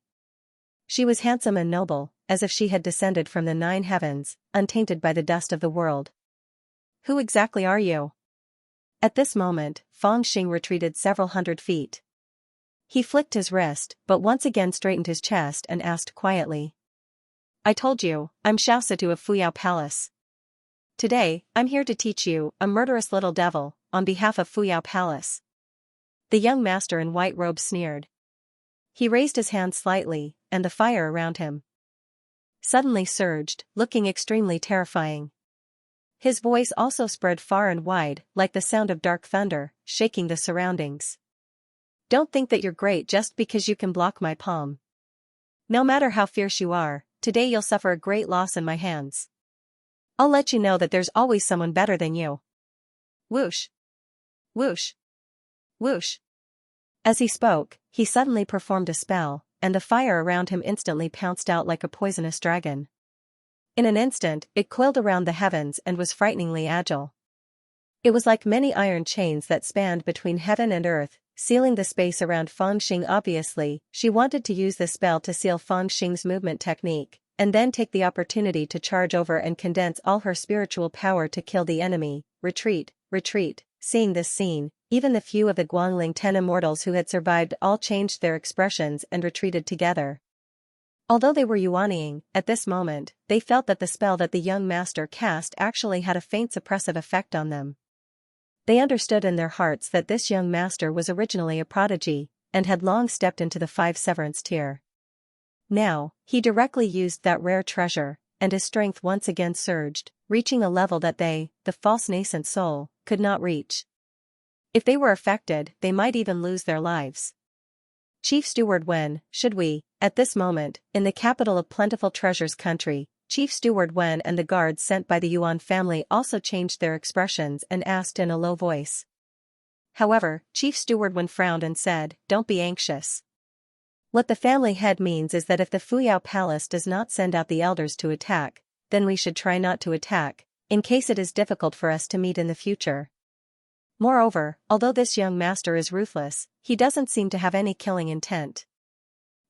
She was handsome and noble, as if she had descended from the 9 heavens, untainted by the dust of the world. Who exactly are you? At this moment, Feng Xing retreated several hundred feet. He flicked his wrist, but once again straightened his chest and asked quietly. I told you, I'm Xiaoxitu of Fuyao Palace. Today, I'm here to teach you, a murderous little devil, on behalf of Fuyao Palace. The young master in white robes sneered. He raised his hand slightly, and the fire around him suddenly surged, looking extremely terrifying. His voice also spread far and wide, like the sound of dark thunder, shaking the surroundings. Don't think that you're great just because you can block my palm. No matter how fierce you are, today you'll suffer a great loss in my hands. I'll let you know that there's always someone better than you. Whoosh! Whoosh! Whoosh! As he spoke, he suddenly performed a spell, and the fire around him instantly pounced out like a poisonous dragon. In an instant, it coiled around the heavens and was frighteningly agile. It was like many iron chains that spanned between heaven and earth, sealing the space around Feng Xing. Obviously, she wanted to use the spell to seal Feng Xing's movement technique, and then take the opportunity to charge over and condense all her spiritual power to kill the enemy. Retreat, retreat. Seeing this scene, even the few of the Guangling 10 immortals who had survived all changed their expressions and retreated together. Although they were yuanning, at this moment, they felt that the spell that the young master cast actually had a faint suppressive effect on them. They understood in their hearts that this young master was originally a prodigy, and had long stepped into the 5 severance tier. Now, he directly used that rare treasure, and his strength once again surged, reaching a level that they, the false nascent soul, could not reach. If they were affected, they might even lose their lives. Chief Steward Wen, should we, at this moment, in the capital of Plentiful Treasures country, Chief Steward Wen and the guards sent by the Yuan family also changed their expressions and asked in a low voice. However, Chief Steward Wen frowned and said, Don't be anxious. What the family head means is that if the Fuyao Palace does not send out the elders to attack, then we should try not to attack, in case it is difficult for us to meet in the future. Moreover, although this young master is ruthless, he doesn't seem to have any killing intent.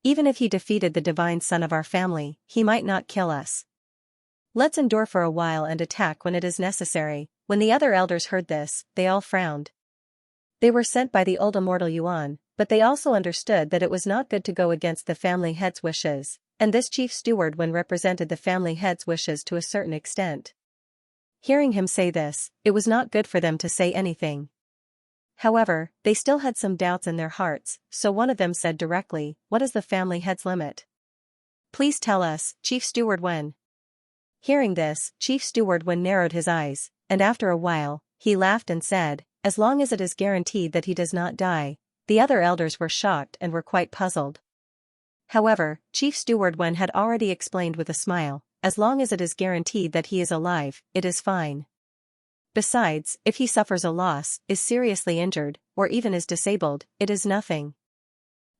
Even if he defeated the divine son of our family, he might not kill us. Let's endure for a while and attack when it is necessary. When the other elders heard this, they all frowned. They were sent by the old immortal Yuan, but they also understood that it was not good to go against the family head's wishes, and this chief steward when represented the family head's wishes to a certain extent. Hearing him say this, it was not good for them to say anything. However, they still had some doubts in their hearts, so one of them said directly, "What is the family head's limit? Please tell us, Chief Steward Wen." Hearing this, Chief Steward Wen narrowed his eyes, and after a while, he laughed and said, "As long as it is guaranteed that he does not die." The other elders were shocked and were quite puzzled. However, Chief Steward Wen had already explained with a smile, "As long as it is guaranteed that he is alive, it is fine. Besides, if he suffers a loss, is seriously injured, or even is disabled, it is nothing.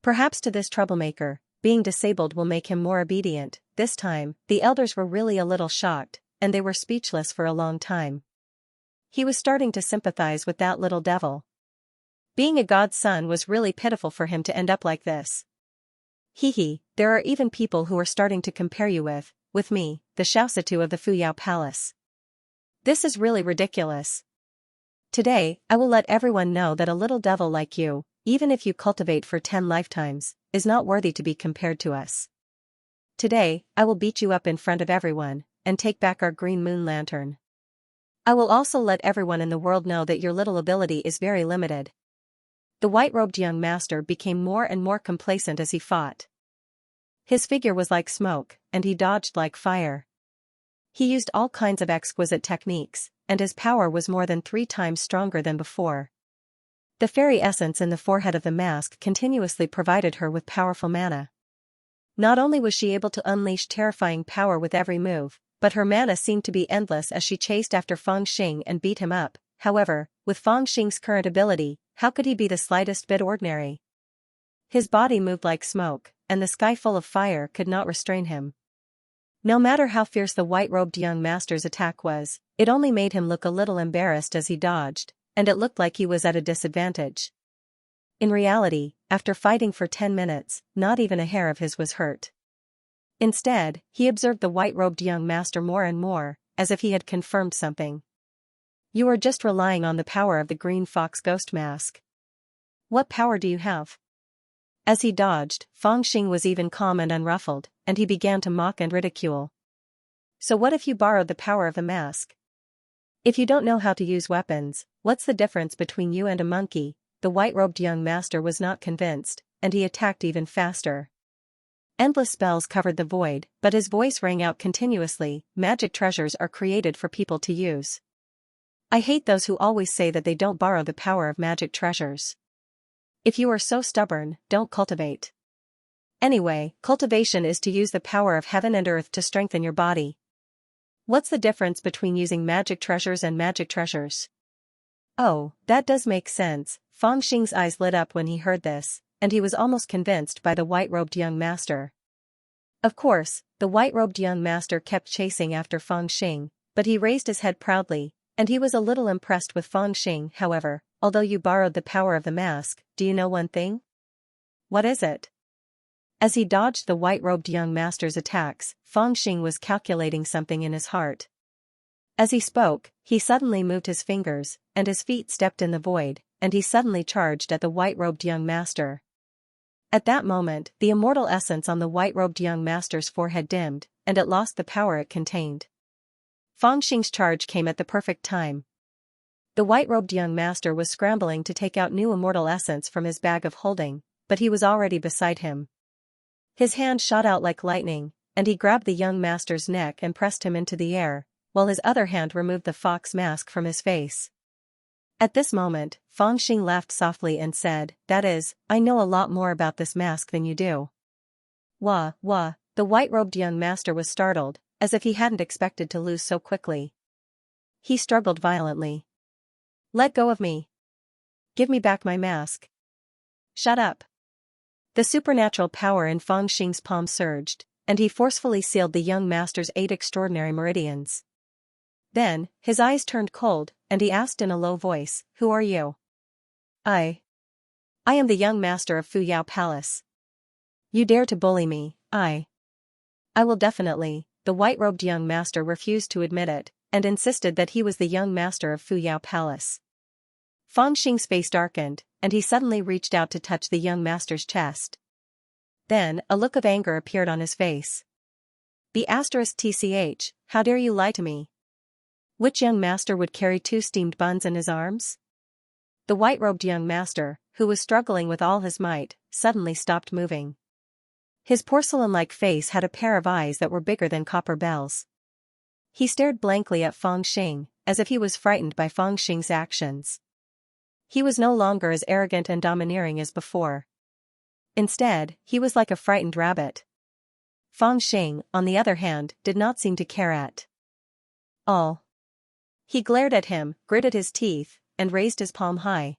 Perhaps to this troublemaker, being disabled will make him more obedient." This time, the elders were really a little shocked, and they were speechless for a long time. He was starting to sympathize with that little devil. Being a god's son was really pitiful for him to end up like this. Hee, there are even people who are starting to compare you with me, the Xiaoxitu of the Fuyao Palace. This is really ridiculous. Today, I will let everyone know that a little devil like you, even if you cultivate for 10 lifetimes, is not worthy to be compared to us. Today, I will beat you up in front of everyone, and take back our green moon lantern. I will also let everyone in the world know that your little ability is very limited. The white-robed young master became more and more complacent as he fought. His figure was like smoke, and he dodged like fire. He used all kinds of exquisite techniques, and his power was more than 3 times stronger than before. The fairy essence in the forehead of the mask continuously provided her with powerful mana. Not only was she able to unleash terrifying power with every move, but her mana seemed to be endless as she chased after Feng Xing and beat him up. However, with Feng Xing's current ability, how could he be the slightest bit ordinary? His body moved like smoke, and the sky full of fire could not restrain him. No matter how fierce the white-robed young master's attack was, it only made him look a little embarrassed as he dodged, and it looked like he was at a disadvantage. In reality, after fighting for 10 minutes, not even a hair of his was hurt. Instead, he observed the white-robed young master more and more, as if he had confirmed something. "You are just relying on the power of the green fox ghost mask. What power do you have?" As he dodged, Feng Xing was even calm and unruffled, and he began to mock and ridicule. "So what if you borrowed the power of the mask? If you don't know how to use weapons, what's the difference between you and a monkey?" The white-robed young master was not convinced, and he attacked even faster. Endless spells covered the void, but his voice rang out continuously. "Magic treasures are created for people to use. I hate those who always say that they don't borrow the power of magic treasures. If you are so stubborn, don't cultivate. Anyway, cultivation is to use the power of heaven and earth to strengthen your body. What's the difference between using magic treasures and magic treasures?" "Oh, that does make sense." Feng Xing's eyes lit up when he heard this, and he was almost convinced by the white-robed young master. Of course, the white-robed young master kept chasing after Feng Xing, but he raised his head proudly, and he was a little impressed with Feng Xing. "However, although you borrowed the power of the mask, do you know one thing?" "What is it?" As he dodged the white-robed young master's attacks, Feng Xing was calculating something in his heart. As he spoke, he suddenly moved his fingers, and his feet stepped in the void, and he suddenly charged at the white-robed young master. At that moment, the immortal essence on the white-robed young master's forehead dimmed, and it lost the power it contained. Feng Xing's charge came at the perfect time. The white-robed young master was scrambling to take out new immortal essence from his bag of holding, but he was already beside him. His hand shot out like lightning, and he grabbed the young master's neck and pressed him into the air, while his other hand removed the fox mask from his face. At this moment, Feng Xing laughed softly and said, "That is, I know a lot more about this mask than you do." Wah, wah, the white-robed young master was startled, as if he hadn't expected to lose so quickly. He struggled violently. "Let go of me. Give me back my mask." "Shut up." The supernatural power in Feng Xing's palm surged, and he forcefully sealed the young master's 8 extraordinary meridians. Then, his eyes turned cold, and he asked in a low voice, "Who are you?" I am the young master of Fuyao Palace. You dare to bully me?" I will definitely." The white-robed young master refused to admit it, and insisted that he was the young master of Fuyao Palace. Feng Xing's face darkened, and he suddenly reached out to touch the young master's chest. Then, a look of anger appeared on his face. *TCH, how dare you lie to me? Which young master would carry 2 steamed buns in his arms? The white-robed young master, who was struggling with all his might, suddenly stopped moving. His porcelain-like face had a pair of eyes that were bigger than copper bells. He stared blankly at Feng Xing, as if he was frightened by Feng Xing's actions. He was no longer as arrogant and domineering as before. Instead, he was like a frightened rabbit. Feng Xing, on the other hand, did not seem to care at all. He glared at him, gritted his teeth, and raised his palm high.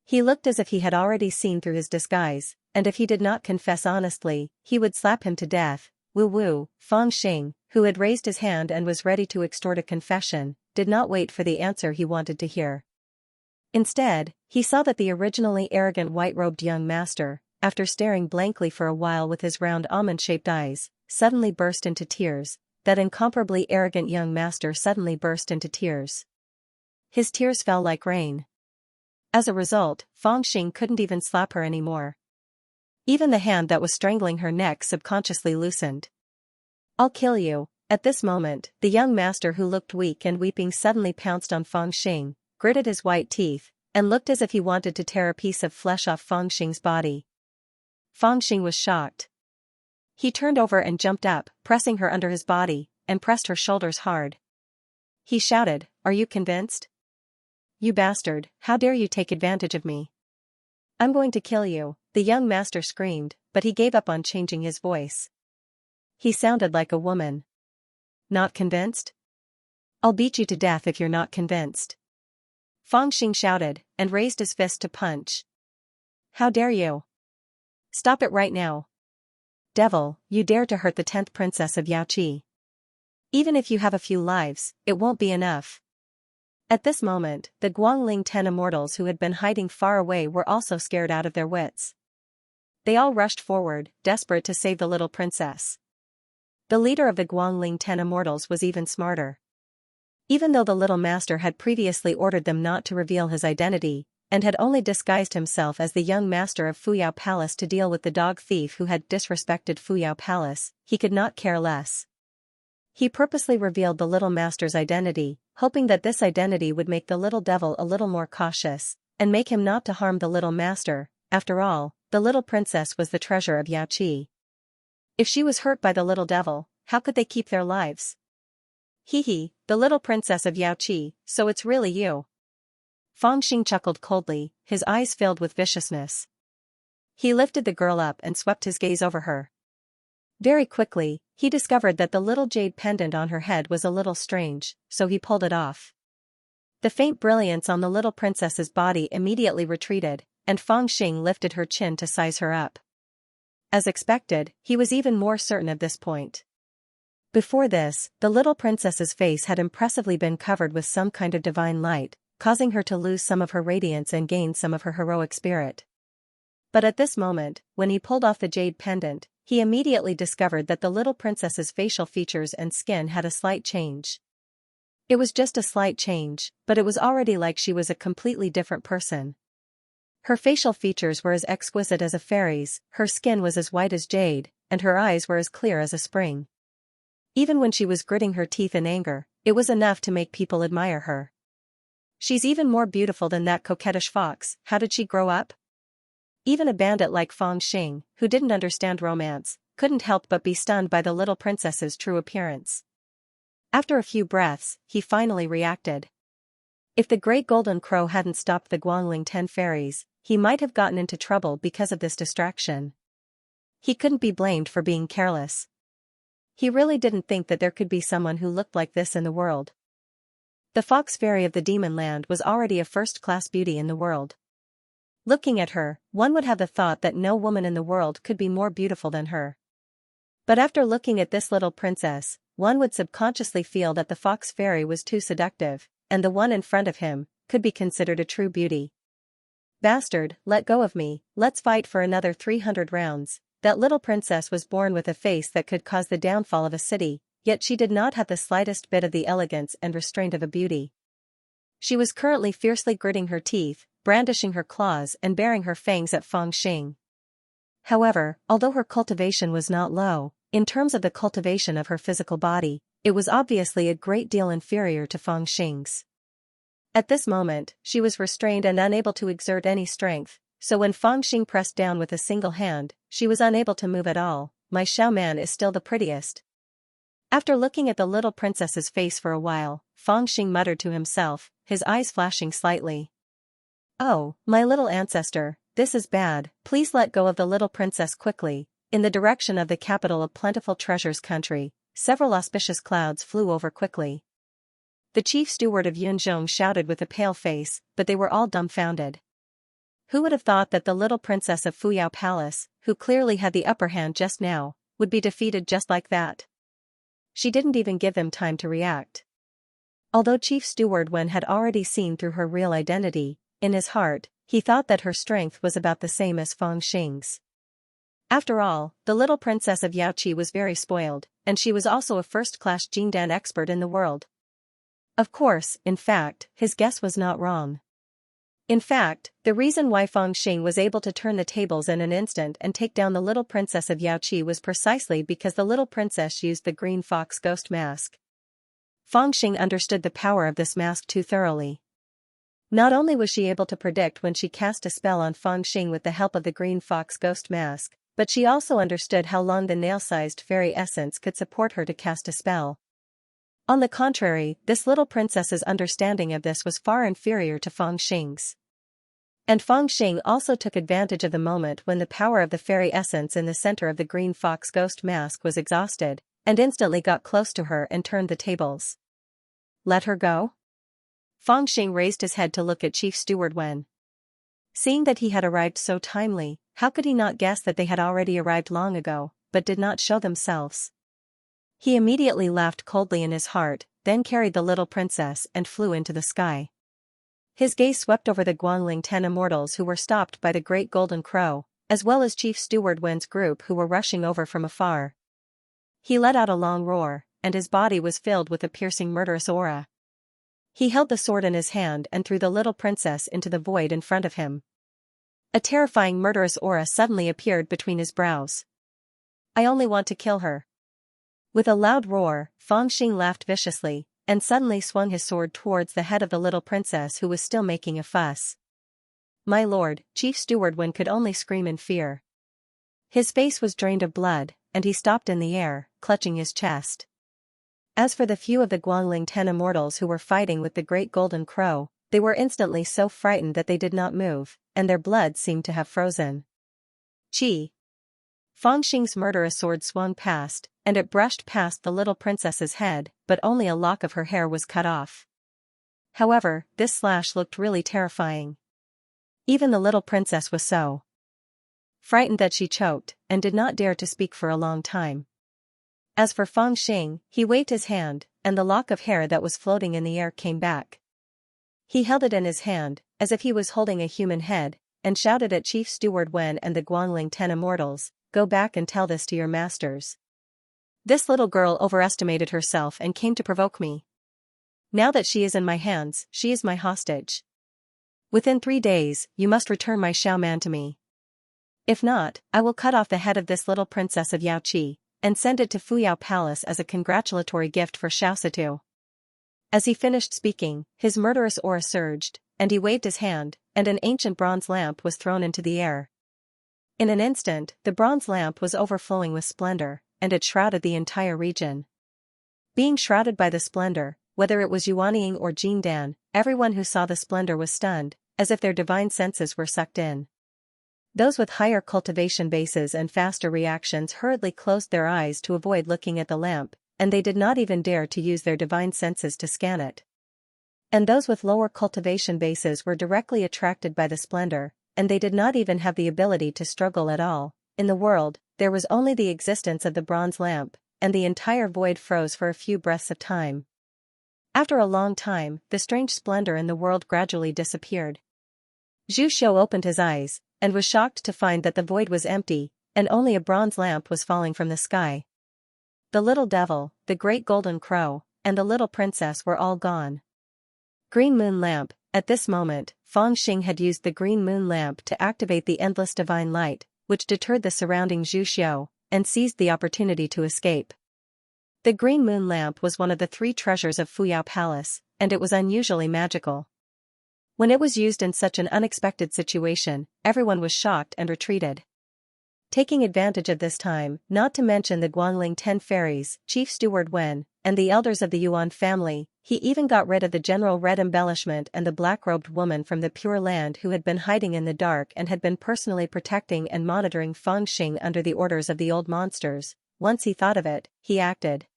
He looked as if he had already seen through his disguise, and if he did not confess honestly, he would slap him to death. Woo-woo. Feng Xing, who had raised his hand and was ready to extort a confession, did not wait for the answer he wanted to hear. Instead, he saw that the originally arrogant white-robed young master, after staring blankly for a while with his round almond-shaped eyes, suddenly burst into tears. That incomparably arrogant young master suddenly burst into tears. His tears fell like rain. As a result, Feng Xing couldn't even slap her anymore. Even the hand that was strangling her neck subconsciously loosened. "I'll kill you." At this moment, the young master, who looked weak and weeping, suddenly pounced on Feng Xing, gritted his white teeth, and looked as if he wanted to tear a piece of flesh off Feng Xing's body. Feng Xing was shocked. He turned over and jumped up, pressing her under his body, and pressed her shoulders hard. He shouted, "Are you convinced? You bastard, how dare you take advantage of me? I'm going to kill you," the young master screamed, but he gave up on changing his voice. He sounded like a woman. "Not convinced? I'll beat you to death if you're not convinced." Feng Xing shouted, and raised his fist to punch. "How dare you? Stop it right now. Devil, you dare to hurt the 10th princess of Yaoqi. Even if you have a few lives, it won't be enough." At this moment, the Guangling 10 immortals who had been hiding far away were also scared out of their wits. They all rushed forward, desperate to save the little princess. The leader of the Guangling 10 immortals was even smarter. Even though the little master had previously ordered them not to reveal his identity, and had only disguised himself as the young master of Fuyao Palace to deal with the dog thief who had disrespected Fuyao Palace, he could not care less. He purposely revealed the little master's identity, hoping that this identity would make the little devil a little more cautious, and make him not to harm the little master. After all, the little princess was the treasure of Yaoqi. If she was hurt by the little devil, how could they keep their lives? "Hee, the little princess of Yaoqi, so it's really you." Feng Xing chuckled coldly, his eyes filled with viciousness. He lifted the girl up and swept his gaze over her. Very quickly, he discovered that the little jade pendant on her head was a little strange, so he pulled it off. The faint brilliance on the little princess's body immediately retreated, and Feng Xing lifted her chin to size her up. As expected, he was even more certain of this point. Before this, the little princess's face had impressively been covered with some kind of divine light, causing her to lose some of her radiance and gain some of her heroic spirit. But at this moment, when he pulled off the jade pendant, he immediately discovered that the little princess's facial features and skin had a slight change. It was just a slight change, but it was already like she was a completely different person. Her facial features were as exquisite as a fairy's, her skin was as white as jade, and her eyes were as clear as a spring. Even when she was gritting her teeth in anger, it was enough to make people admire her. "She's even more beautiful than that coquettish fox. How did she grow up?" Even a bandit like Feng Xing, who didn't understand romance, couldn't help but be stunned by the little princess's true appearance. After a few breaths, he finally reacted. If the great golden crow hadn't stopped the Guangling 10 fairies, he might have gotten into trouble because of this distraction. He couldn't be blamed for being careless. He really didn't think that there could be someone who looked like this in the world. The fox fairy of the demon land was already a first-class beauty in the world. Looking at her, one would have the thought that no woman in the world could be more beautiful than her. But after looking at this little princess, one would subconsciously feel that the fox fairy was too seductive, and the one in front of him could be considered a true beauty. "Bastard, let go of me, let's fight for another 300 rounds. That little princess was born with a face that could cause the downfall of a city, yet she did not have the slightest bit of the elegance and restraint of a beauty. She was currently fiercely gritting her teeth, brandishing her claws and baring her fangs at Feng Xing. However, although her cultivation was not low, in terms of the cultivation of her physical body, it was obviously a great deal inferior to Feng Xing's. At this moment, she was restrained and unable to exert any strength, so when Fangxing pressed down with a single hand, she was unable to move at all. My Xiaoman is still the prettiest. After looking at the little princess's face for a while, Fangxing muttered to himself, his eyes flashing slightly. Oh, my little ancestor, this is bad, please let go of the little princess quickly. In the direction of the capital of Plentiful Treasures country, several auspicious clouds flew over quickly. The chief steward of Yunzhong shouted with a pale face, but they were all dumbfounded. Who would have thought that the little princess of Fuyao Palace, who clearly had the upper hand just now, would be defeated just like that? She didn't even give them time to react. Although Chief Steward Wen had already seen through her real identity, in his heart, he thought that her strength was about the same as Fangxing's. After all, the little princess of Yaoqi was very spoiled, and she was also a first-class Jingdan expert in the world. Of course, in fact, his guess was not wrong. In fact, the reason why Fangxing was able to turn the tables in an instant and take down the little princess of Yaoqi was precisely because the little princess used the green fox ghost mask. Fangxing understood the power of this mask too thoroughly. Not only was she able to predict when she cast a spell on Fangxing with the help of the green fox ghost mask, but she also understood how long the nail-sized fairy essence could support her to cast a spell. On the contrary, this little princess's understanding of this was far inferior to Fangxing's. And Fangxing also took advantage of the moment when the power of the fairy essence in the center of the green fox ghost mask was exhausted, and instantly got close to her and turned the tables. Let her go? Fangxing raised his head to look at Chief Steward Wen. Seeing that he had arrived so timely, how could he not guess that they had already arrived long ago, but did not show themselves? He immediately laughed coldly in his heart, then carried the little princess and flew into the sky. His gaze swept over the Guangling 10 immortals who were stopped by the Great Golden Crow, as well as Chief Steward Wen's group who were rushing over from afar. He let out a long roar, and his body was filled with a piercing murderous aura. He held the sword in his hand and threw the little princess into the void in front of him. A terrifying murderous aura suddenly appeared between his brows. I only want to kill her. With a loud roar, Fangxing laughed viciously, and suddenly swung his sword towards the head of the little princess who was still making a fuss. My lord, Chief Steward Wen could only scream in fear. His face was drained of blood, and he stopped in the air, clutching his chest. As for the few of the Guangling 10 immortals who were fighting with the Great Golden Crow, they were instantly so frightened that they did not move, and their blood seemed to have frozen. Chi! Fangxing's murderous sword swung past, and it brushed past the little princess's head, but only a lock of her hair was cut off. However, this slash looked really terrifying. Even the little princess was so frightened that she choked, and did not dare to speak for a long time. As for Fangxing, he waved his hand, and the lock of hair that was floating in the air came back. He held it in his hand, as if he was holding a human head, and shouted at Chief Steward Wen and the Guangling 10 immortals, go back and tell this to your masters. This little girl overestimated herself and came to provoke me. Now that she is in my hands, she is my hostage. Within 3 days, you must return my Xiaoman to me. If not, I will cut off the head of this little princess of Yaoqi, and send it to Fuyao Palace as a congratulatory gift for Xiaoxitu. As he finished speaking, his murderous aura surged, and he waved his hand, and an ancient bronze lamp was thrown into the air. In an instant, the bronze lamp was overflowing with splendor, and it shrouded the entire region. Being shrouded by the splendor, whether it was Yuanying or Jingdan, everyone who saw the splendor was stunned, as if their divine senses were sucked in. Those with higher cultivation bases and faster reactions hurriedly closed their eyes to avoid looking at the lamp, and they did not even dare to use their divine senses to scan it. And those with lower cultivation bases were directly attracted by the splendor, and they did not even have the ability to struggle at all. In the world, there was only the existence of the bronze lamp, and the entire void froze for a few breaths of time. After a long time, the strange splendor in the world gradually disappeared. Zhu Xiu opened his eyes, and was shocked to find that the void was empty, and only a bronze lamp was falling from the sky. The little devil, the great golden crow, and the little princess were all gone. Green moon lamp. At this moment, Fangxing had used the green moon lamp to activate the endless divine light, which deterred the surrounding Zhu Xiu, and seized the opportunity to escape. The green moon lamp was one of the 3 treasures of Fuyao Palace, and it was unusually magical. When it was used in such an unexpected situation, everyone was shocked and retreated. Taking advantage of this time, not to mention the Guangling 10 fairies, Chief Steward Wen, and the elders of the Yuan family, he even got rid of the general red embellishment and the black-robed woman from the Pure Land who had been hiding in the dark and had been personally protecting and monitoring Feng Xing under the orders of the old monsters. Once he thought of it, he acted.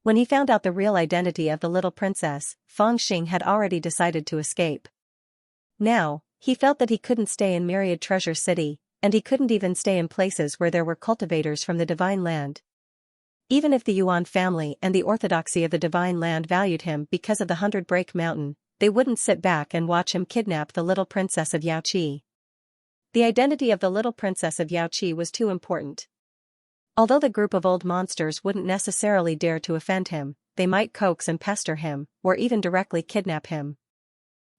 When he found out the real identity of the little princess, Feng Xing had already decided to escape. Now, he felt that he couldn't stay in Myriad Treasure City, and he couldn't even stay in places where there were cultivators from the Divine Land. Even if the Yuan family and the orthodoxy of the Divine Land valued him because of the 100 Break Mountain, they wouldn't sit back and watch him kidnap the little princess of Yaoqi. The identity of the little princess of Yaoqi was too important. Although the group of old monsters wouldn't necessarily dare to offend him, they might coax and pester him, or even directly kidnap him.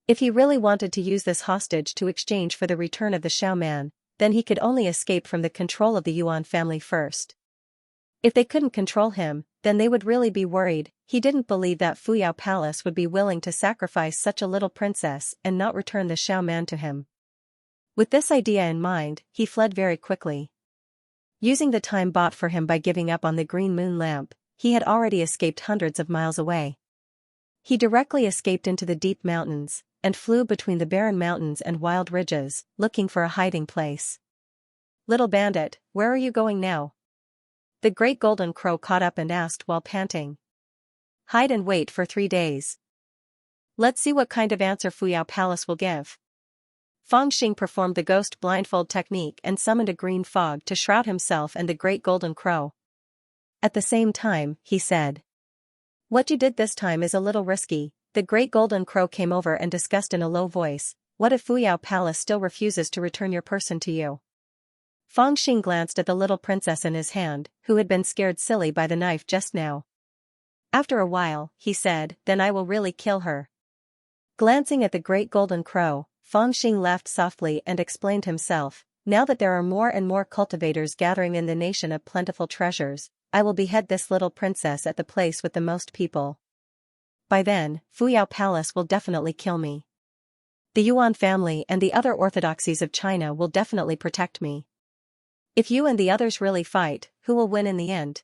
If he really wanted to use this hostage to exchange for the return of the Xiao Man, then he could only escape from the control of the Yuan family first. If they couldn't control him, then they would really be worried. He didn't believe that Fuyao Palace would be willing to sacrifice such a little princess and not return the Xiao Man to him. With this idea in mind, he fled very quickly. Using the time bought for him by giving up on the green moon lamp, he had already escaped hundreds of miles away. He directly escaped into the deep mountains, and flew between the barren mountains and wild ridges, looking for a hiding place. "Little bandit, where are you going now?" The great golden crow caught up and asked while panting. "Hide and wait for 3 days. Let's see what kind of answer Fuyao Palace will give." Feng Xing performed the ghost blindfold technique and summoned a green fog to shroud himself and the great golden crow. At the same time, he said, "What you did this time is a little risky." The great golden crow came over and discussed in a low voice, "What if Fuyao Palace still refuses to return your person to you?" Feng Xing glanced at the little princess in his hand, who had been scared silly by the knife just now. After a while, he said, "Then I will really kill her." Glancing at the great golden crow, Feng Xing laughed softly and explained himself, "Now that there are more and more cultivators gathering in the nation of plentiful treasures, I will behead this little princess at the place with the most people. By then, Fuyao Palace will definitely kill me. The Yuan family and the other orthodoxies of China will definitely protect me. If you and the others really fight, who will win in the end?"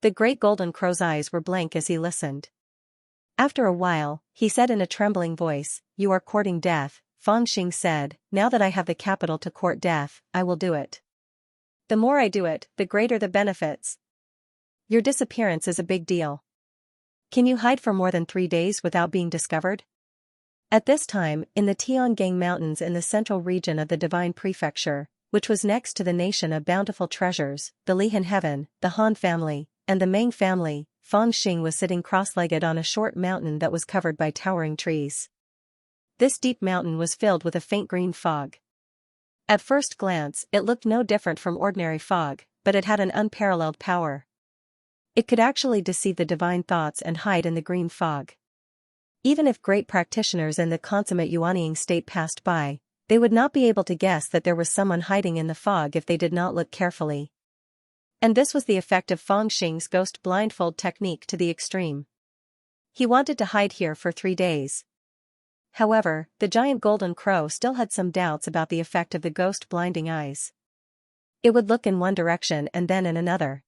The great golden crow's eyes were blank as he listened. After a while, he said in a trembling voice, "You are courting death." Feng Xing said, "Now that I have the capital to court death, I will do it. The more I do it, the greater the benefits. Your disappearance is a big deal. Can you hide for more than 3 days without being discovered?" At this time, in the Tiangang Mountains in the central region of the Divine Prefecture, which was next to the nation of bountiful treasures, the Lihan Heaven, the Han family, and the Meng family, Feng Xing was sitting cross-legged on a short mountain that was covered by towering trees. This deep mountain was filled with a faint green fog. At first glance, it looked no different from ordinary fog, but it had an unparalleled power. It could actually deceive the divine thoughts and hide in the green fog. Even if great practitioners in the consummate Yuanying state passed by, they would not be able to guess that there was someone hiding in the fog if they did not look carefully. And this was the effect of Feng Xing's ghost blindfold technique to the extreme. He wanted to hide here for 3 days. However, the giant golden crow still had some doubts about the effect of the ghost blinding eyes. It would look in one direction and then in another.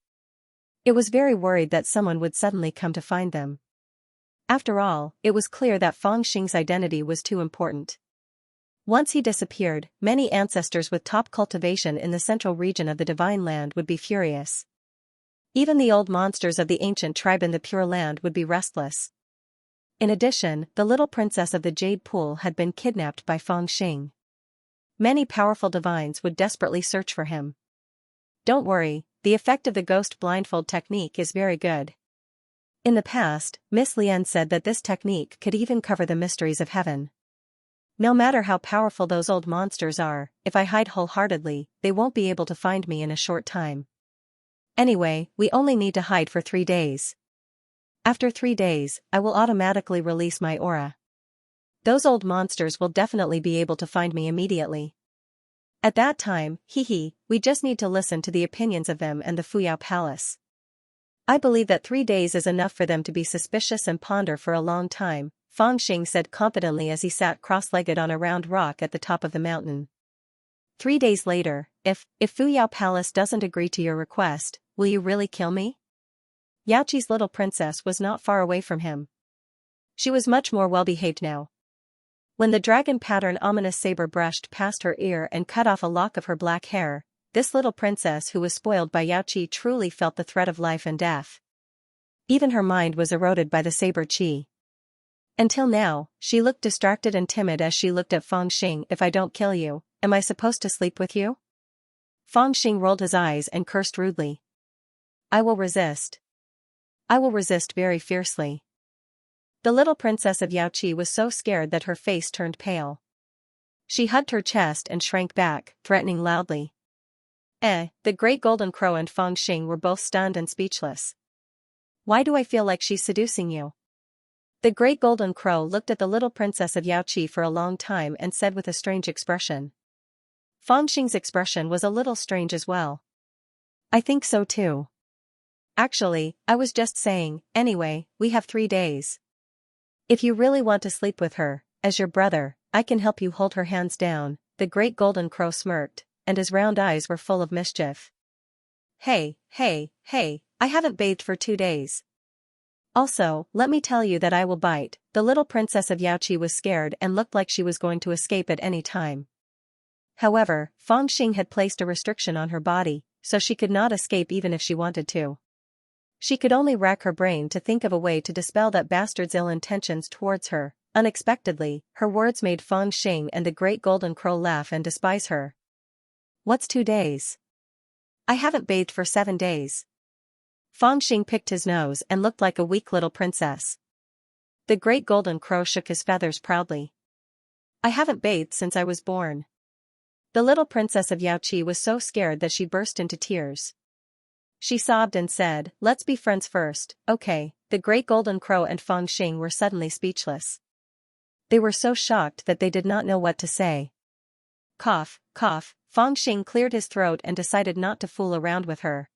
It was very worried that someone would suddenly come to find them. After all, it was clear that Feng Xing's identity was too important. Once he disappeared, many ancestors with top cultivation in the central region of the Divine Land would be furious. Even the old monsters of the ancient tribe in the Pure Land would be restless. In addition, the little princess of the Jade Pool had been kidnapped by Feng Xing. Many powerful divines would desperately search for him. Don't worry, the effect of the ghost blindfold technique is very good. In the past, Miss Lian said that this technique could even cover the mysteries of heaven. No matter how powerful those old monsters are, if I hide wholeheartedly, they won't be able to find me in a short time. Anyway, we only need to hide for 3 days. After 3 days, I will automatically release my aura. Those old monsters will definitely be able to find me immediately. At that time, we just need to listen to the opinions of them and the Fuyao Palace. I believe that 3 days is enough for them to be suspicious and ponder for a long time. Fang Xing said confidently as he sat cross-legged on a round rock at the top of the mountain. 3 days later, if Fuyao Palace doesn't agree to your request, will you really kill me? Yaoqi's little princess was not far away from him. She was much more well-behaved now. When the dragon pattern ominous saber brushed past her ear and cut off a lock of her black hair, this little princess who was spoiled by Yaoqi truly felt the threat of life and death. Even her mind was eroded by the saber qi. Until now, she looked distracted and timid as she looked at Fang Xing. If I don't kill you, am I supposed to sleep with you? Fang Xing rolled his eyes and cursed rudely. I will resist. I will resist very fiercely. The little princess of Yaoqi was so scared that her face turned pale. She hugged her chest and shrank back, threatening loudly. The Great Golden Crow and Fang Xing were both stunned and speechless. Why do I feel like she's seducing you? The Great Golden Crow looked at the little princess of Yaoqi for a long time and said with a strange expression. Fang Xing's expression was a little strange as well. I think so too. Actually, I was just saying, anyway, we have 3 days. If you really want to sleep with her, as your brother, I can help you hold her hands down. The Great Golden Crow smirked, and his round eyes were full of mischief. Hey, I haven't bathed for 2 days. Also, let me tell you that I will bite. The little princess of Yaoqi was scared and looked like she was going to escape at any time. However, Fang Xing had placed a restriction on her body, so she could not escape even if she wanted to. She could only rack her brain to think of a way to dispel that bastard's ill intentions towards her. Unexpectedly, her words made Fang Xing and the Great Golden Crow laugh and despise her. What's 2 days? I haven't bathed for 7 days. Fang Xing picked his nose and looked like a weak little princess. The Great Golden Crow shook his feathers proudly. I haven't bathed since I was born. The little princess of Yaoqi was so scared that she burst into tears. She sobbed and said, let's be friends first, okay? The Great Golden Crow and Fang Xing were suddenly speechless. They were so shocked that they did not know what to say. Cough, cough, Fang Xing cleared his throat and decided not to fool around with her.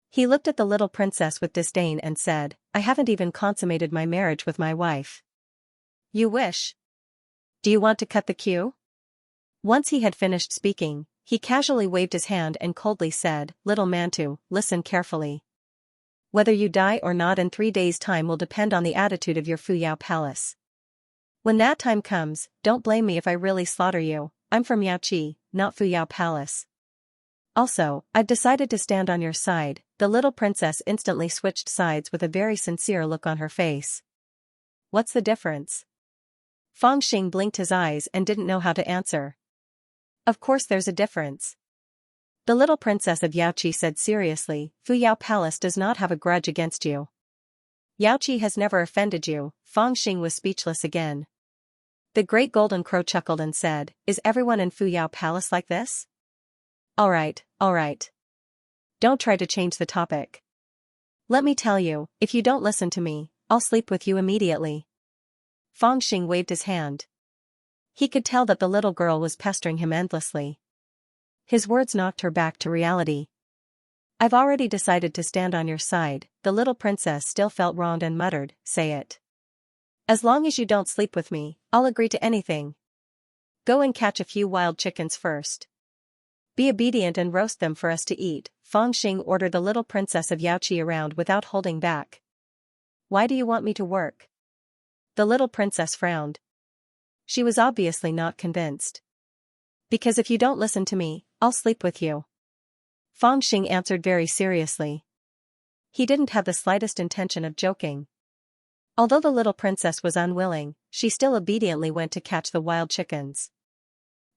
He looked at the little princess with disdain and said, I haven't even consummated my marriage with my wife. You wish? Do you want to cut the queue? Once he had finished speaking, he casually waved his hand and coldly said, Little Mantu, listen carefully. Whether you die or not in 3 days' time will depend on the attitude of your Fuyao Palace. When that time comes, don't blame me if I really slaughter you. I'm from Yaoqi, not Fuyao Palace. Also, I've decided to stand on your side. The little princess instantly switched sides with a very sincere look on her face. What's the difference? Fang Xing blinked his eyes and didn't know how to answer. Of course there's a difference. The little princess of Yaoqi said seriously, Fuyao Palace does not have a grudge against you. Yaoqi has never offended you. Fang Xing was speechless again. The Great Golden Crow chuckled and said, Is everyone in Fuyao Palace like this? Alright. Don't try to change the topic. Let me tell you, if you don't listen to me, I'll sleep with you immediately. Fang Xing waved his hand. He could tell that the little girl was pestering him endlessly. His words knocked her back to reality. I've already decided to stand on your side. The little princess still felt wronged and muttered, Say it. As long as you don't sleep with me, I'll agree to anything. Go and catch a few wild chickens first. Be obedient and roast them for us to eat. Fang Xing ordered the little princess of Yaoqi around without holding back. Why do you want me to work? The little princess frowned. She was obviously not convinced. Because if you don't listen to me, I'll sleep with you. Fang Xing answered very seriously. He didn't have the slightest intention of joking. Although the little princess was unwilling, she still obediently went to catch the wild chickens.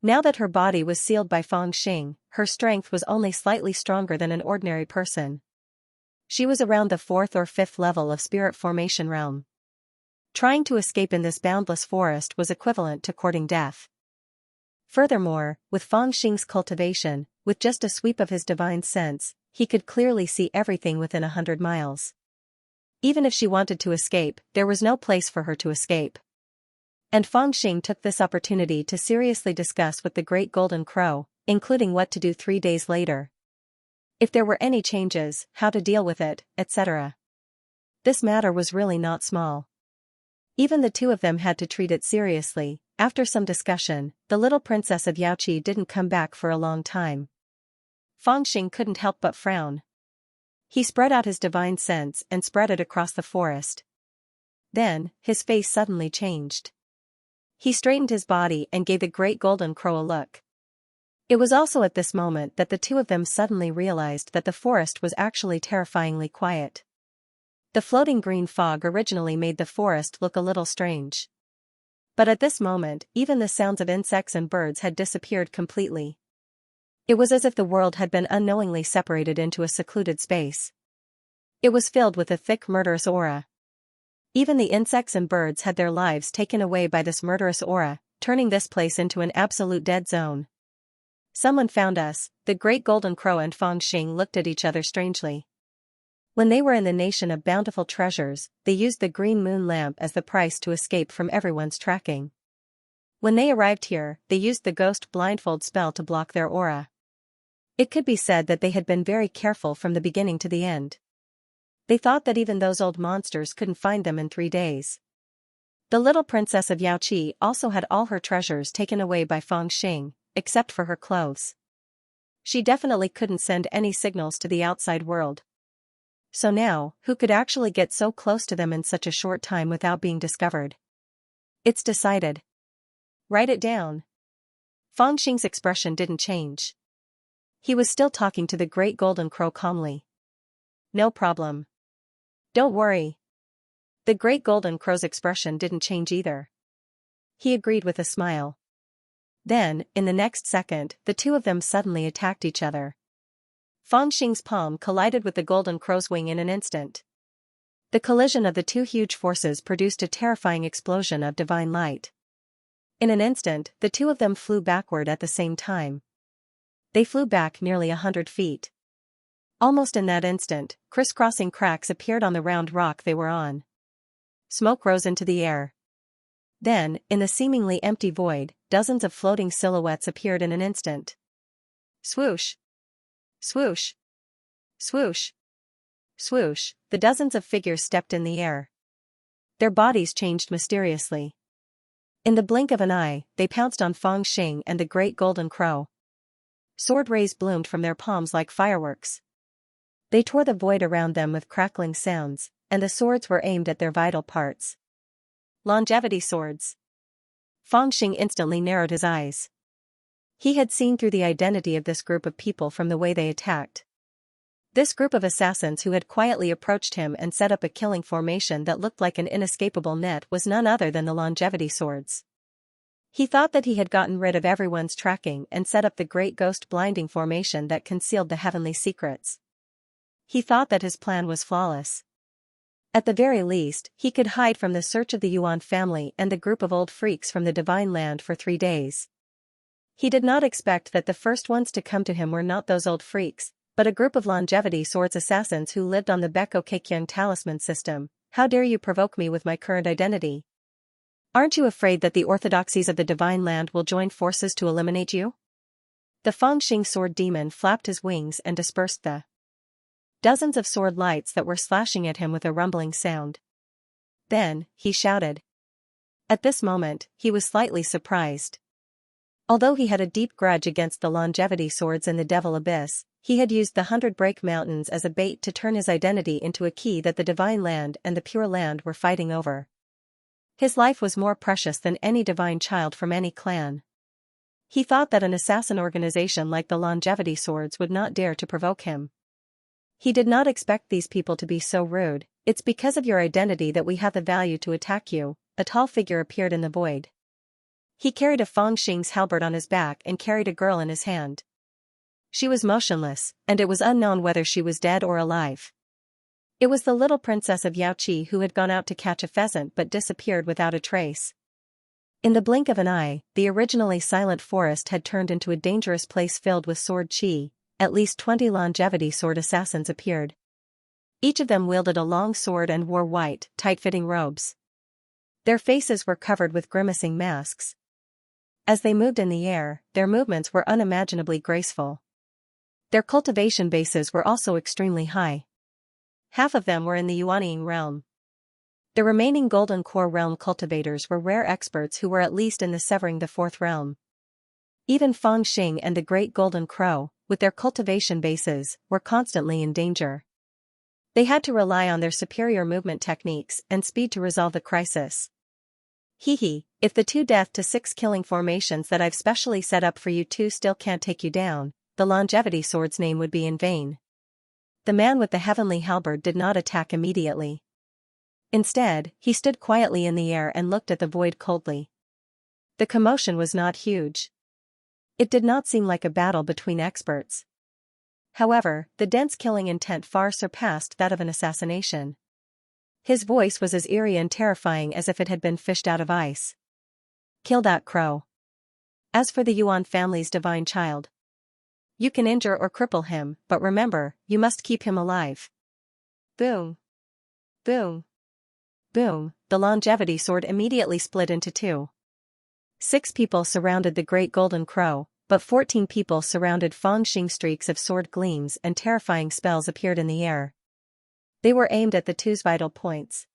Now that her body was sealed by Fang Xing, her strength was only slightly stronger than an ordinary person. She was around the 4th or 5th level of spirit formation realm. Trying to escape in this boundless forest was equivalent to courting death. Furthermore, with Fang Xing's cultivation, with just a sweep of his divine sense, he could clearly see everything within 100 miles. Even if she wanted to escape, there was no place for her to escape. And Fang Xing took this opportunity to seriously discuss with the Great Golden Crow, including what to do 3 days later. If there were any changes, how to deal with it, etc. This matter was really not small. Even the two of them had to treat it seriously. After some discussion, the little princess of Yaoqi didn't come back for a long time. Fangxing couldn't help but frown. He spread out his divine sense and spread it across the forest. Then, his face suddenly changed. He straightened his body and gave the great golden crow a look. It was also at this moment that the two of them suddenly realized that the forest was actually terrifyingly quiet. The floating green fog originally made the forest look a little strange. But at this moment, even the sounds of insects and birds had disappeared completely. It was as if the world had been unknowingly separated into a secluded space. It was filled with a thick murderous aura. Even the insects and birds had their lives taken away by this murderous aura, turning this place into an absolute dead zone. Someone found us. The great golden crow and Fangxing looked at each other strangely. When they were in the nation of bountiful treasures, they used the green moon lamp as the price to escape from everyone's tracking. When they arrived here, they used the ghost blindfold spell to block their aura. It could be said that they had been very careful from the beginning to the end. They thought that even those old monsters couldn't find them in 3 days. The little princess of Yaoqi also had all her treasures taken away by Fangxing, except for her clothes. She definitely couldn't send any signals to the outside world. So now, who could actually get so close to them in such a short time without being discovered? It's decided. Write it down. Fangxing's expression didn't change. He was still talking to the great golden crow calmly. No problem. Don't worry. The great golden crow's expression didn't change either. He agreed with a smile. Then, in the next second, the two of them suddenly attacked each other. Fangxing's palm collided with the golden crow's wing in an instant. The collision of the two huge forces produced a terrifying explosion of divine light. In an instant, the two of them flew backward at the same time. They flew back nearly 100 feet. Almost in that instant, crisscrossing cracks appeared on the round rock they were on. Smoke rose into the air. Then, in the seemingly empty void, dozens of floating silhouettes appeared in an instant. Swoosh! Swoosh! Swoosh! Swoosh! The dozens of figures stepped in the air. Their bodies changed mysteriously. In the blink of an eye, they pounced on Fangxing and the great golden crow. Sword rays bloomed from their palms like fireworks. They tore the void around them with crackling sounds, and the swords were aimed at their vital parts. Longevity swords. Fangxing instantly narrowed his eyes. He had seen through the identity of this group of people from the way they attacked. This group of assassins who had quietly approached him and set up a killing formation that looked like an inescapable net was none other than the longevity swords. He thought that he had gotten rid of everyone's tracking and set up the great ghost blinding formation that concealed the heavenly secrets. He thought that his plan was flawless. At the very least, he could hide from the search of the Yuan family and the group of old freaks from the Divine Land for 3 days. He did not expect that the first ones to come to him were not those old freaks, but a group of longevity swords assassins who lived on the Beko Kekyung talisman system. How dare you provoke me with my current identity? Aren't you afraid that the orthodoxies of the Divine Land will join forces to eliminate you? The Fangxing sword demon flapped his wings and dispersed the dozens of sword lights that were slashing at him with a rumbling sound. Then, he shouted. At this moment, he was slightly surprised. Although he had a deep grudge against the longevity swords in the Devil Abyss, he had used the 100 Break Mountains as a bait to turn his identity into a key that the Divine Land and the Pure Land were fighting over. His life was more precious than any divine child from any clan. He thought that an assassin organization like the longevity swords would not dare to provoke him. He did not expect these people to be so rude. It's because of your identity that we have the value to attack you. A tall figure appeared in the void. He carried a Fangxing's halberd on his back and carried a girl in his hand. She was motionless, and it was unknown whether she was dead or alive. It was the little princess of Yaoqi who had gone out to catch a pheasant but disappeared without a trace. In the blink of an eye, the originally silent forest had turned into a dangerous place filled with sword chi. At least 20 longevity sword assassins appeared. Each of them wielded a long sword and wore white, tight-fitting robes. Their faces were covered with grimacing masks. As they moved in the air, their movements were unimaginably graceful. Their cultivation bases were also extremely high. Half of them were in the Yuanying realm. The remaining Golden Core realm cultivators were rare experts who were at least in the severing the fourth realm. Even Feng Xing and the Great Golden Crow, with their cultivation bases, were constantly in danger. They had to rely on their superior movement techniques and speed to resolve the crisis. If the 2 death to 6 killing formations that I've specially set up for you two still can't take you down, the longevity sword's name would be in vain. The man with the heavenly halberd did not attack immediately. Instead, he stood quietly in the air and looked at the void coldly. The commotion was not huge. It did not seem like a battle between experts. However, the dense killing intent far surpassed that of an assassination. His voice was as eerie and terrifying as if it had been fished out of ice. Kill that crow. As for the Yuan family's divine child, you can injure or cripple him, but remember, you must keep him alive. Boom. Boom. Boom, the longevity sword immediately split into 2. 6 people surrounded the Great Golden Crow, but 14 people surrounded Feng Xing. Streaks of sword gleams and terrifying spells appeared in the air. They were aimed at the two's vital points.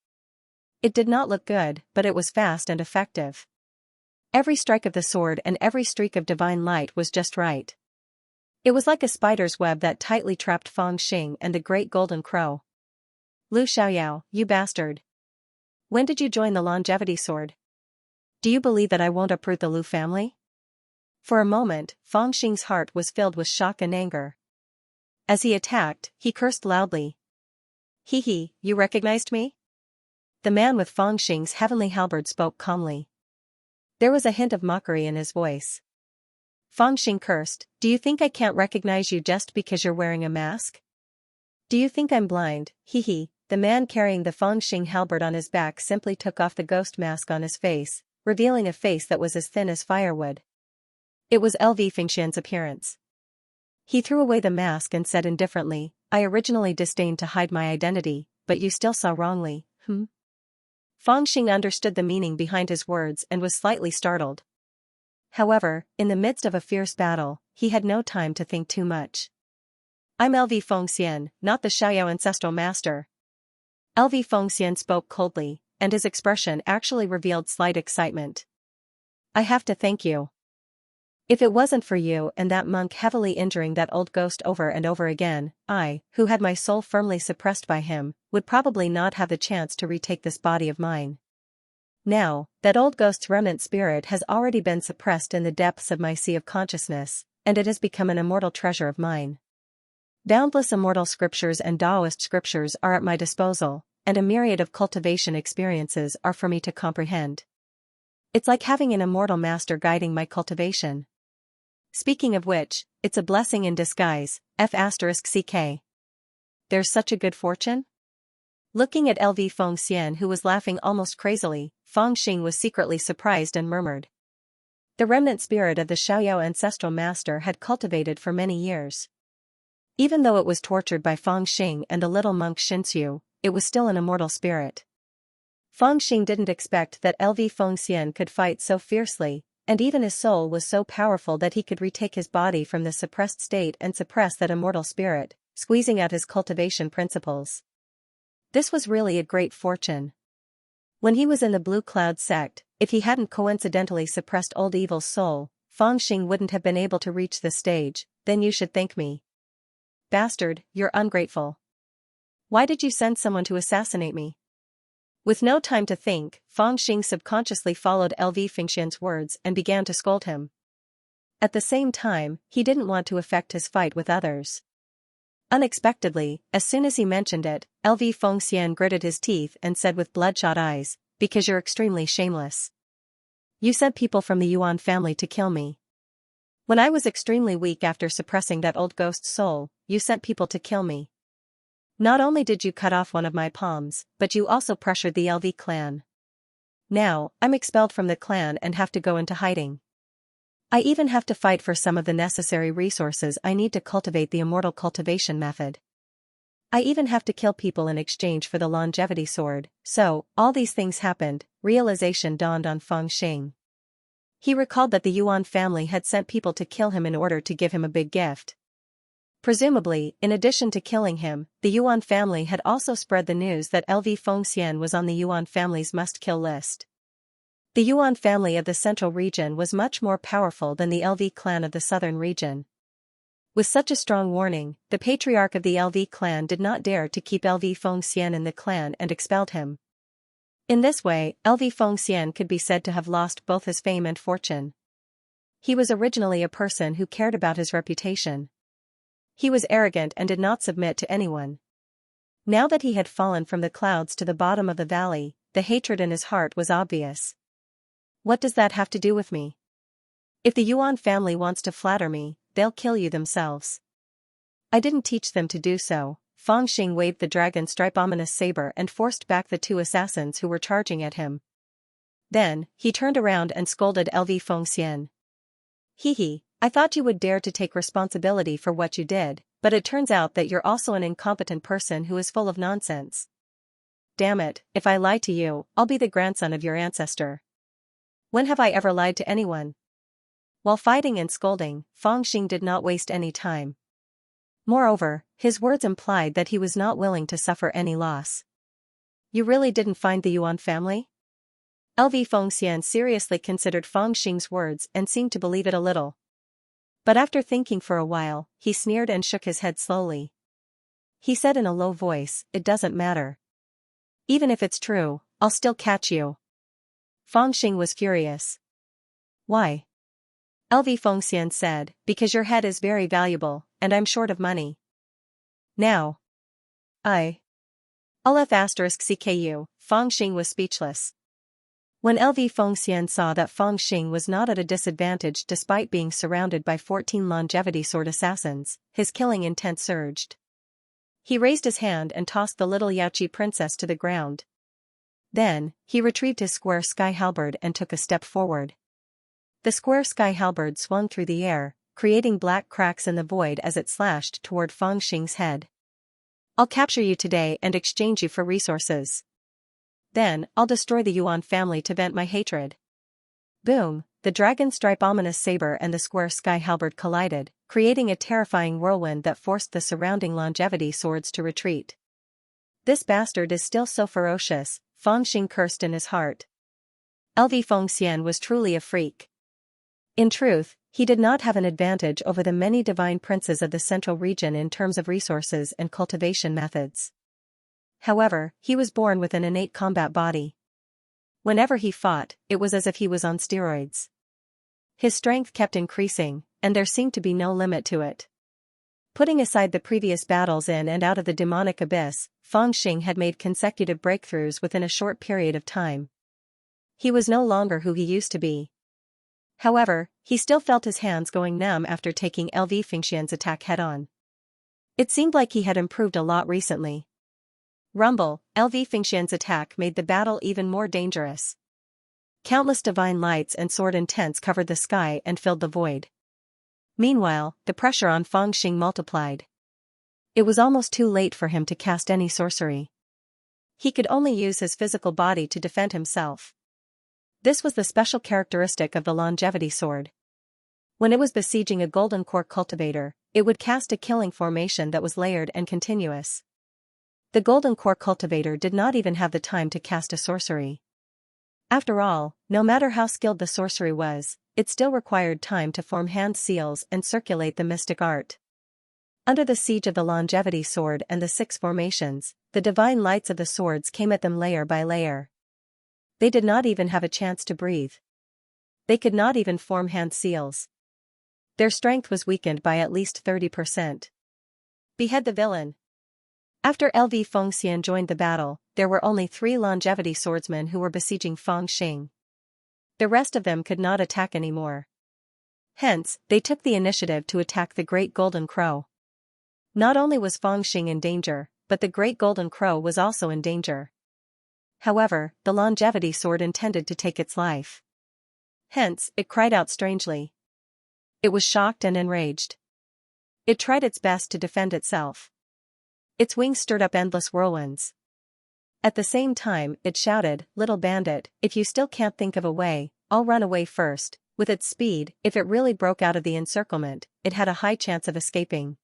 It did not look good, but it was fast and effective. Every strike of the sword and every streak of divine light was just right. It was like a spider's web that tightly trapped Feng Xing and the Great Golden Crow. Lu Xiaoyao, you bastard. When did you join the longevity sword? Do you believe that I won't uproot the Lu family? For a moment, Feng Xing's heart was filled with shock and anger. As he attacked, he cursed loudly. You recognized me? The man with Feng Xing's heavenly halberd spoke calmly. There was a hint of mockery in his voice. Feng Xing cursed, do you think I can't recognize you just because you're wearing a mask? Do you think I'm blind? The man carrying the Feng Xing halberd on his back simply took off the ghost mask on his face, revealing a face that was as thin as firewood. It was LV Fengxian's appearance. He threw away the mask and said indifferently, I originally disdained to hide my identity, but you still saw wrongly, Feng Xing understood the meaning behind his words and was slightly startled. However, in the midst of a fierce battle, he had no time to think too much. I'm LV Fengxian, not the Xiaoyao ancestral master. LV Fengxian spoke coldly, and his expression actually revealed slight excitement. I have to thank you. If it wasn't for you and that monk heavily injuring that old ghost over and over again, I, who had my soul firmly suppressed by him, would probably not have the chance to retake this body of mine. Now, that old ghost's remnant spirit has already been suppressed in the depths of my sea of consciousness, and it has become an immortal treasure of mine. Boundless immortal scriptures and Taoist scriptures are at my disposal, and a myriad of cultivation experiences are for me to comprehend. It's like having an immortal master guiding my cultivation. Speaking of which, it's a blessing in disguise, F***CK. There's such a good fortune? Looking at LV Fengxian who was laughing almost crazily, Feng Xing was secretly surprised and murmured. The remnant spirit of the Xiaoyao ancestral master had cultivated for many years. Even though it was tortured by Feng Xing and the little monk Xianxia, it was still an immortal spirit. Feng Xing didn't expect that LV Fengxian could fight so fiercely, and even his soul was so powerful that he could retake his body from the suppressed state and suppress that immortal spirit, squeezing out his cultivation principles. This was really a great fortune. When he was in the Blue Cloud sect, if he hadn't coincidentally suppressed old evil's soul, Feng Xing wouldn't have been able to reach this stage. Then you should thank me. Bastard, you're ungrateful. Why did you send someone to assassinate me? With no time to think, Feng Xing subconsciously followed LV Fengxian's words and began to scold him. At the same time, he didn't want to affect his fight with others. Unexpectedly, as soon as he mentioned it, LV Fengxian gritted his teeth and said with bloodshot eyes, because you're extremely shameless. You sent people from the Yuan family to kill me. When I was extremely weak after suppressing that old ghost's soul, you sent people to kill me. Not only did you cut off one of my palms, but you also pressured the LV clan. Now, I'm expelled from the clan and have to go into hiding. I even have to fight for some of the necessary resources I need to cultivate the immortal cultivation method. I even have to kill people in exchange for the longevity sword. So, all these things happened, realization dawned on Feng Xing. He recalled that the Yuan family had sent people to kill him in order to give him a big gift. Presumably, in addition to killing him, the Yuan family had also spread the news that LV Fengxian was on the Yuan family's must-kill list. The Yuan family of the central region was much more powerful than the LV clan of the southern region. With such a strong warning, the patriarch of the LV clan did not dare to keep LV Fengxian in the clan and expelled him. In this way, LV Fengxian could be said to have lost both his fame and fortune. He was originally a person who cared about his reputation. He was arrogant and did not submit to anyone. Now that he had fallen from the clouds to the bottom of the valley, the hatred in his heart was obvious. What does that have to do with me? If the Yuan family wants to flatter me, they'll kill you themselves. I didn't teach them to do so. Feng Xing waved the dragon stripe ominous saber and forced back the two assassins who were charging at him. Then, he turned around and scolded LV Fengxian. Hee, I thought you would dare to take responsibility for what you did, but it turns out that you're also an incompetent person who is full of nonsense. Damn it, if I lie to you, I'll be the grandson of your ancestor. When have I ever lied to anyone? While fighting and scolding, Feng Xing did not waste any time. Moreover, his words implied that he was not willing to suffer any loss. You really didn't find the Yuan family? LV Fengxian seriously considered Feng Xing's words and seemed to believe it a little. But after thinking for a while, he sneered and shook his head slowly. He said in a low voice, "It doesn't matter. Even if it's true, I'll still catch you." Feng Xing was furious. Why? LV Fengxian said, "Because your head is very valuable, and I'm short of money. Now. I'll *CKU, Feng Xing was speechless. When LV Fengxian saw that Feng Xing was not at a disadvantage despite being surrounded by 14 longevity sword assassins, his killing intent surged. He raised his hand and tossed the little Yaoqi princess to the ground. Then, he retrieved his square sky halberd and took a step forward. The square sky halberd swung through the air, creating black cracks in the void as it slashed toward Feng Xing's head. I'll capture you today and exchange you for resources. Then, I'll destroy the Yuan family to vent my hatred. Boom, the dragon stripe ominous saber and the square sky halberd collided, creating a terrifying whirlwind that forced the surrounding longevity swords to retreat. This bastard is still so ferocious, Feng Xing cursed in his heart. LV Fengxian was truly a freak. In truth, he did not have an advantage over the many divine princes of the central region in terms of resources and cultivation methods. However, he was born with an innate combat body. Whenever he fought, it was as if he was on steroids. His strength kept increasing, and there seemed to be no limit to it. Putting aside the previous battles in and out of the demonic abyss, Feng Xing had made consecutive breakthroughs within a short period of time. He was no longer who he used to be. However, he still felt his hands going numb after taking LV Fengxian's attack head-on. It seemed like he had improved a lot recently. Rumble, LV Fengxian's attack made the battle even more dangerous. Countless divine lights and sword intents covered the sky and filled the void. Meanwhile, the pressure on Feng Xing multiplied. It was almost too late for him to cast any sorcery. He could only use his physical body to defend himself. This was the special characteristic of the longevity sword. When it was besieging a golden core cultivator, it would cast a killing formation that was layered and continuous. The golden core cultivator did not even have the time to cast a sorcery. After all, no matter how skilled the sorcery was, it still required time to form hand seals and circulate the mystic art. Under the siege of the longevity sword and the 6 formations, the divine lights of the swords came at them layer by layer. They did not even have a chance to breathe. They could not even form hand seals. Their strength was weakened by at least 30%. Behead the villain. After LV Fengxian joined the battle, there were only 3 longevity swordsmen who were besieging Feng Xing. The rest of them could not attack anymore. Hence, they took the initiative to attack the Great Golden Crow. Not only was Feng Xing in danger, but the Great Golden Crow was also in danger. However, the longevity sword intended to take its life. Hence, it cried out strangely. It was shocked and enraged. It tried its best to defend itself. Its wings stirred up endless whirlwinds. At the same time, it shouted, "Little bandit, if you still can't think of a way, I'll run away first." With its speed, if it really broke out of the encirclement, it had a high chance of escaping.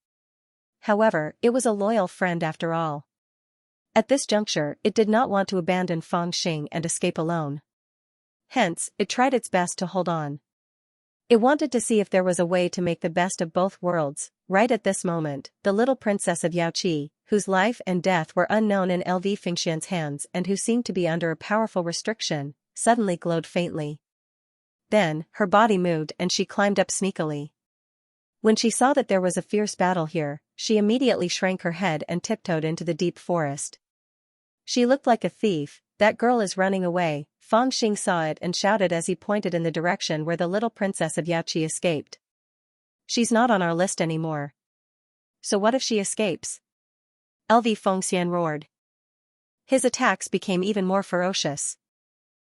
However, it was a loyal friend after all. At this juncture, it did not want to abandon Fangxing and escape alone. Hence, it tried its best to hold on. It wanted to see if there was a way to make the best of both worlds. Right at this moment, the little princess of Yaoqi, whose life and death were unknown in LV Fengxian's hands and who seemed to be under a powerful restriction, suddenly glowed faintly. Then, her body moved and she climbed up sneakily. When she saw that there was a fierce battle here, she immediately shrank her head and tiptoed into the deep forest. She looked like a thief. That girl is running away. Fangxing saw it and shouted as he pointed in the direction where the little princess of Yaoqi escaped. She's not on our list anymore. So what if she escapes? LV Fengxian roared. His attacks became even more ferocious.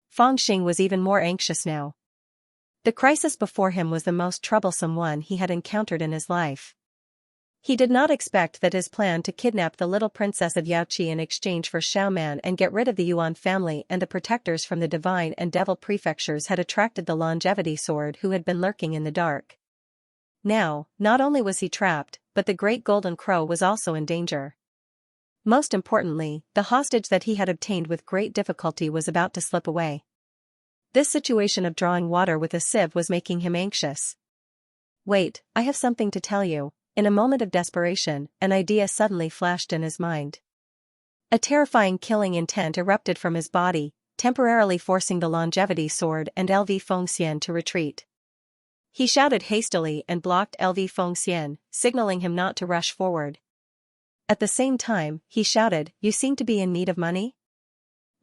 Fangxing was even more anxious now. The crisis before him was the most troublesome one he had encountered in his life. He did not expect that his plan to kidnap the little princess of Yaoqi in exchange for Xiaoman and get rid of the Yuan family and the protectors from the divine and devil prefectures had attracted the longevity sword who had been lurking in the dark. Now, not only was he trapped, but the great golden crow was also in danger. Most importantly, the hostage that he had obtained with great difficulty was about to slip away. This situation of drawing water with a sieve was making him anxious. Wait, I have something to tell you. In a moment of desperation, an idea suddenly flashed in his mind. A terrifying killing intent erupted from his body, temporarily forcing the longevity sword and LV Fengxian to retreat. He shouted hastily and blocked LV Fengxian, signaling him not to rush forward. At the same time, he shouted, "You seem to be in need of money?"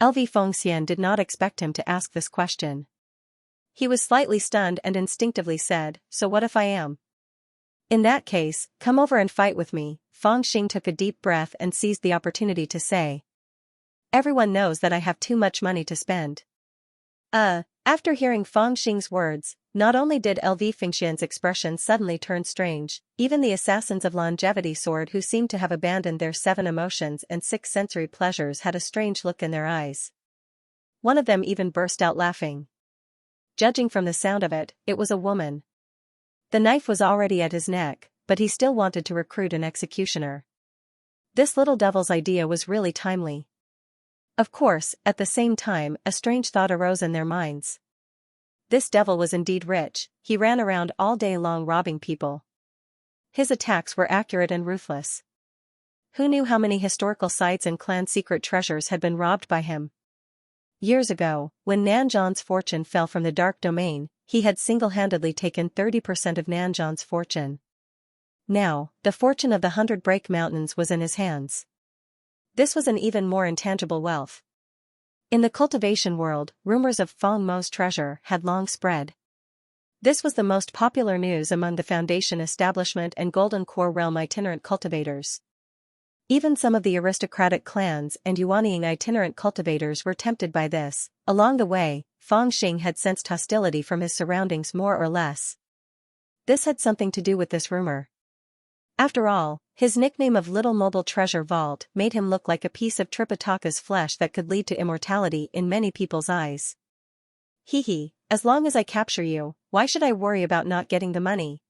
LV Fengxian did not expect him to ask this question. He was slightly stunned and instinctively said, "So what if I am? In that case, come over and fight with me." Fangxing took a deep breath and seized the opportunity to say. Everyone knows that I have too much money to spend. After hearing Fangxing's words, not only did LV Fengxian's expression suddenly turn strange, even the assassins of longevity sword who seemed to have abandoned their 7 emotions and 6 sensory pleasures had a strange look in their eyes. One of them even burst out laughing. Judging from the sound of it, it was a woman. The knife was already at his neck, but he still wanted to recruit an executioner. This little devil's idea was really timely. Of course, at the same time, a strange thought arose in their minds. This devil was indeed rich. He ran around all day long robbing people. His attacks were accurate and ruthless. Who knew how many historical sites and clan secret treasures had been robbed by him? Years ago, when Nanzhan's fortune fell from the dark domain, he had single-handedly taken 30% of Nanzhan's fortune. Now, the fortune of the 100 Break Mountains was in his hands. This was an even more intangible wealth. In the cultivation world, rumors of Feng Mo's treasure had long spread. This was the most popular news among the Foundation establishment and Golden Core realm itinerant cultivators. Even some of the aristocratic clans and Yuaniing itinerant cultivators were tempted by this. Along the way, Fangxing had sensed hostility from his surroundings more or less. This had something to do with this rumor. After all, his nickname of Little Mobile Treasure Vault made him look like a piece of Tripitaka's flesh that could lead to immortality in many people's eyes. Hee, as long as I capture you, why should I worry about not getting the money?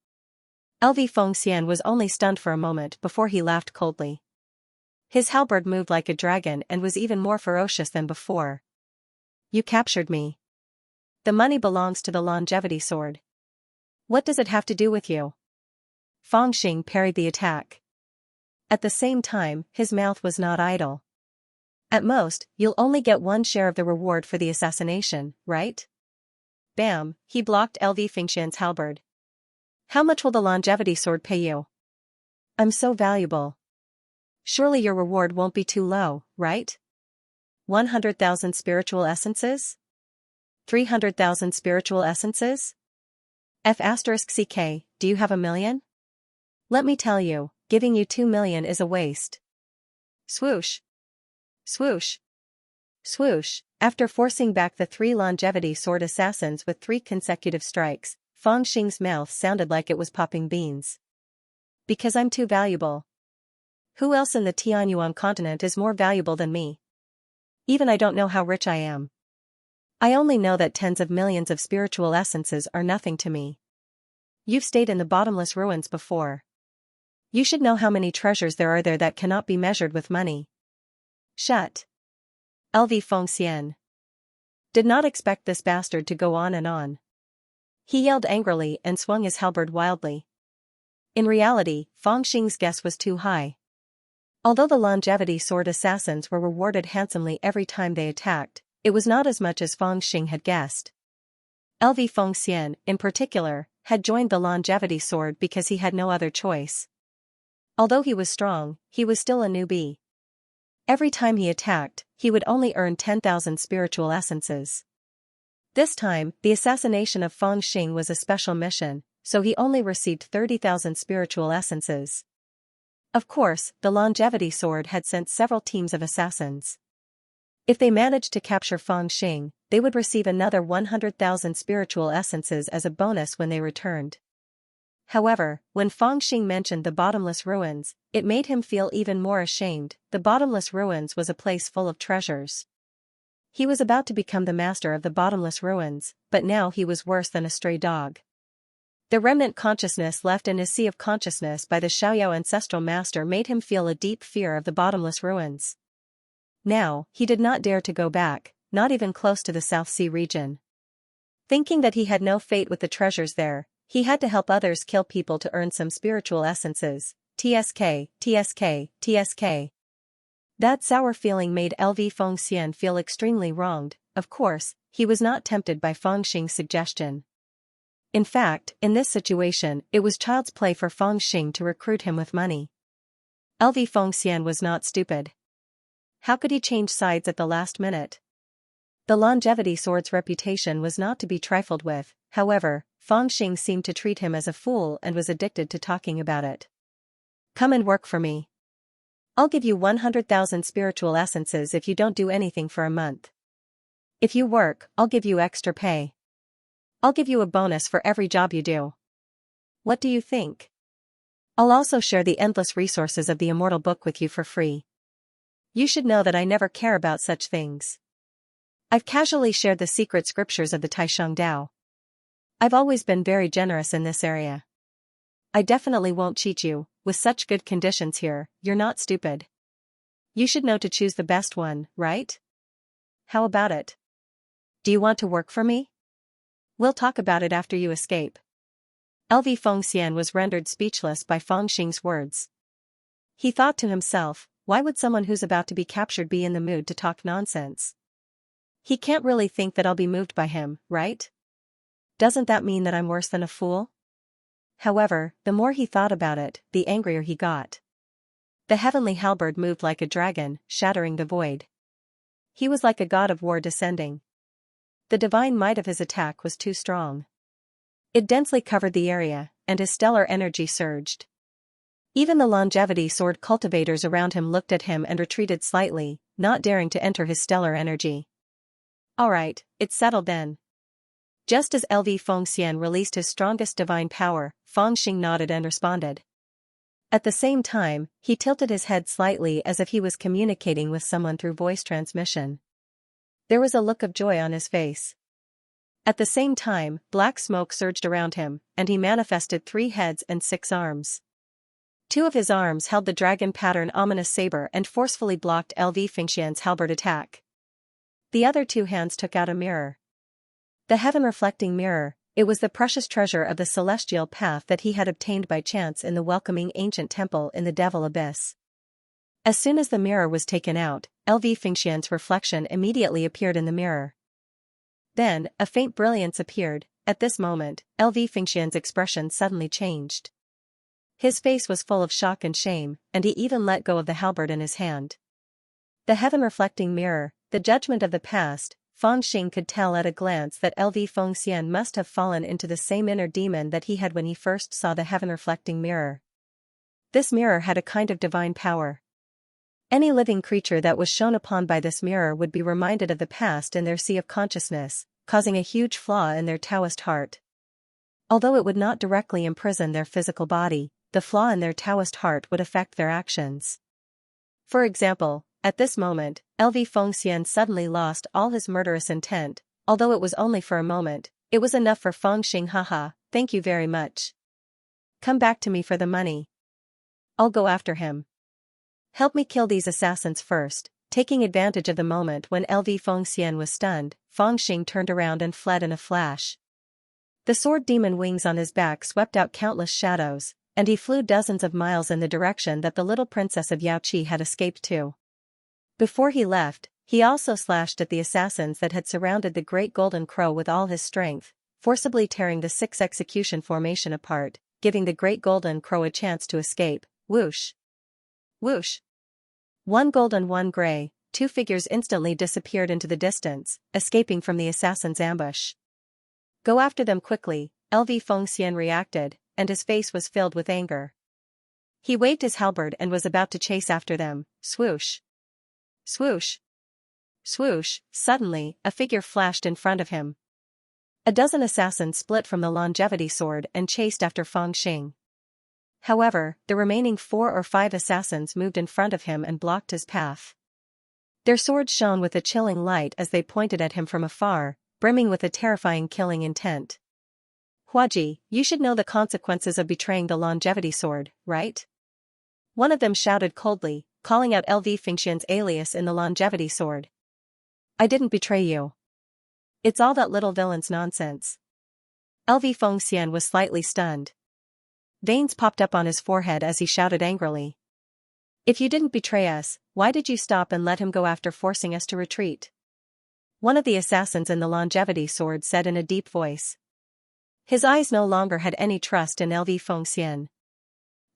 LV Fengxian was only stunned for a moment before he laughed coldly. His halberd moved like a dragon and was even more ferocious than before. You captured me. The money belongs to the longevity sword. What does it have to do with you? Fangxing parried the attack. At the same time, his mouth was not idle. At most, you'll only get 1 share of the reward for the assassination, right? Bam, he blocked LV Fengxian's halberd. How much will the longevity sword pay you? I'm so valuable. Surely your reward won't be too low, right? 100,000 spiritual essences? 300,000 spiritual essences? F*CK, do you have 1 million? Let me tell you, giving you 2 million is a waste. Swoosh. Swoosh. Swoosh. After forcing back the 3 longevity sword assassins with 3 consecutive strikes, Fangxing's mouth sounded like it was popping beans. Because I'm too valuable. Who else in the Tianyuan continent is more valuable than me? Even I don't know how rich I am. I only know that tens of millions of spiritual essences are nothing to me. You've stayed in the bottomless ruins before. You should know how many treasures there are there that cannot be measured with money. Shut. LV Fengxian did not expect this bastard to go on and on. He yelled angrily and swung his halberd wildly. In reality, Fengxing's guess was too high. Although the longevity sword assassins were rewarded handsomely every time they attacked, it was not as much as Fengxing had guessed. LV Fengxian, in particular, had joined the longevity sword because he had no other choice. Although he was strong, he was still a newbie. Every time he attacked, he would only earn 10,000 spiritual essences. This time, the assassination of Fengxing was a special mission, so he only received 30,000 spiritual essences. Of course, the longevity sword had sent several teams of assassins. If they managed to capture Fengxing, they would receive another 100,000 spiritual essences as a bonus when they returned. However, when Fengxing mentioned the bottomless ruins, it made him feel even more ashamed. The bottomless ruins was a place full of treasures. He was about to become the master of the bottomless ruins, but now he was worse than a stray dog. The remnant consciousness left in his sea of consciousness by the Xiaoyao ancestral master made him feel a deep fear of the bottomless ruins. Now, he did not dare to go back, not even close to the South Sea region. Thinking that he had no fate with the treasures there, he had to help others kill people to earn some spiritual essences. TSK, TSK, TSK. That sour feeling made LV Fengxian feel extremely wronged. Of course, he was not tempted by Fengxing's suggestion. In fact, in this situation, it was child's play for Fengxing to recruit him with money. LV Fengxian was not stupid. How could he change sides at the last minute? The longevity sword's reputation was not to be trifled with. However, Fengxing seemed to treat him as a fool and was addicted to talking about it. Come and work for me. I'll give you 100,000 spiritual essences if you don't do anything for a month. If you work, I'll give you extra pay. I'll give you a bonus for every job you do. What do you think? I'll also share the endless resources of the immortal book with you for free. You should know that I never care about such things. I've casually shared the secret scriptures of the Taisheng Dao. I've always been very generous in this area. I definitely won't cheat you. With such good conditions here, you're not stupid. You should know to choose the best one, right? How about it? Do you want to work for me? We'll talk about it after you escape. LV Fengxian was rendered speechless by Fengxing's words. He thought to himself, why would someone who's about to be captured be in the mood to talk nonsense? He can't really think that I'll be moved by him, right? Doesn't that mean that I'm worse than a fool? However, the more he thought about it, the angrier he got. The heavenly halberd moved like a dragon, shattering the void. He was like a god of war descending. The divine might of his attack was too strong. It densely covered the area, and his stellar energy surged. Even the longevity sword cultivators around him looked at him and retreated slightly, not daring to enter his stellar energy. Alright, it's settled then. Just as LV Fengxian released his strongest divine power, Fengxing nodded and responded. At the same time, he tilted his head slightly as if he was communicating with someone through voice transmission. There was a look of joy on his face. At the same time, black smoke surged around him, and he manifested 3 heads and 6 arms. 2 of his arms held the dragon pattern ominous saber and forcefully blocked LV Fengxian's halberd attack. The other 2 hands took out a mirror. The heaven-reflecting mirror, it was the precious treasure of the celestial path that he had obtained by chance in the welcoming ancient temple in the Devil Abyss. As soon as the mirror was taken out, LV Fengxian's reflection immediately appeared in the mirror. Then, a faint brilliance appeared. At this moment, LV Fengxian's expression suddenly changed. His face was full of shock and shame, and he even let go of the halberd in his hand. The heaven-reflecting mirror, the judgment of the past, Fengxing could tell at a glance that LV Fengxian must have fallen into the same inner demon that he had when he first saw the heaven-reflecting mirror. This mirror had a kind of divine power. Any living creature that was shone upon by this mirror would be reminded of the past in their sea of consciousness, causing a huge flaw in their Taoist heart. Although it would not directly imprison their physical body, the flaw in their Taoist heart would affect their actions. For example, at this moment, LV Fengxian suddenly lost all his murderous intent. Although it was only for a moment, it was enough for Fengxing. Haha, thank you very much. Come back to me for the money. I'll go after him. Help me kill these assassins first. Taking advantage of the moment when LV Fengxian was stunned, Fengxing turned around and fled in a flash. The sword demon wings on his back swept out countless shadows, and he flew dozens of miles in the direction that the little princess of Xiaoqi had escaped to. Before he left, he also slashed at the assassins that had surrounded the great golden crow with all his strength, forcibly tearing the 6 execution formation apart, giving the great golden crow a chance to escape. Whoosh! Whoosh! 1 gold and 1 gray, 2 figures instantly disappeared into the distance, escaping from the assassin's ambush. Go after them quickly, LV Fengxian reacted, and his face was filled with anger. He waved his halberd and was about to chase after them. Swoosh! Swoosh! Swoosh! Suddenly, a figure flashed in front of him. A dozen assassins split from the longevity sword and chased after Fengxing. However, the remaining 4 or 5 assassins moved in front of him and blocked his path. Their swords shone with a chilling light as they pointed at him from afar, brimming with a terrifying killing intent. Huaji, you should know the consequences of betraying the longevity sword, right? One of them shouted coldly, calling out LV Fengxian's alias in the longevity sword. I didn't betray you. It's all that little villain's nonsense. LV Fengxian was slightly stunned. Veins popped up on his forehead as he shouted angrily. If you didn't betray us, why did you stop and let him go after forcing us to retreat? One of the assassins in the longevity sword said in a deep voice. His eyes no longer had any trust in LV Fengxian.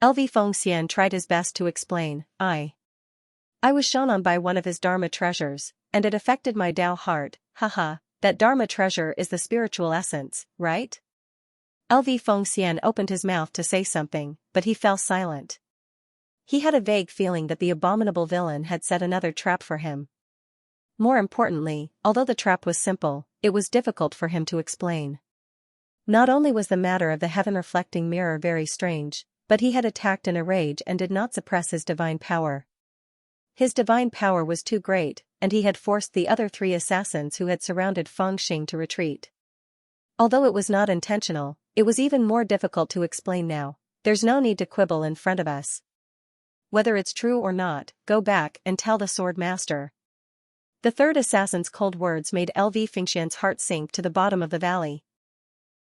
LV Fengxian tried his best to explain, I was shown on by one of his Dharma treasures, and it affected my Tao heart, haha, that Dharma treasure is the spiritual essence, right? LV Fengxian opened his mouth to say something, but he fell silent. He had a vague feeling that the abominable villain had set another trap for him. More importantly, although the trap was simple, it was difficult for him to explain. Not only was the matter of the heaven-reflecting mirror very strange, but he had attacked in a rage and did not suppress his divine power. His divine power was too great, and he had forced the other 3 assassins who had surrounded Fengxing to retreat. Although it was not intentional, it was even more difficult to explain now. There's no need to quibble in front of us. Whether it's true or not, go back and tell the sword master. The 3rd assassin's cold words made LV Fengxian's heart sink to the bottom of the valley.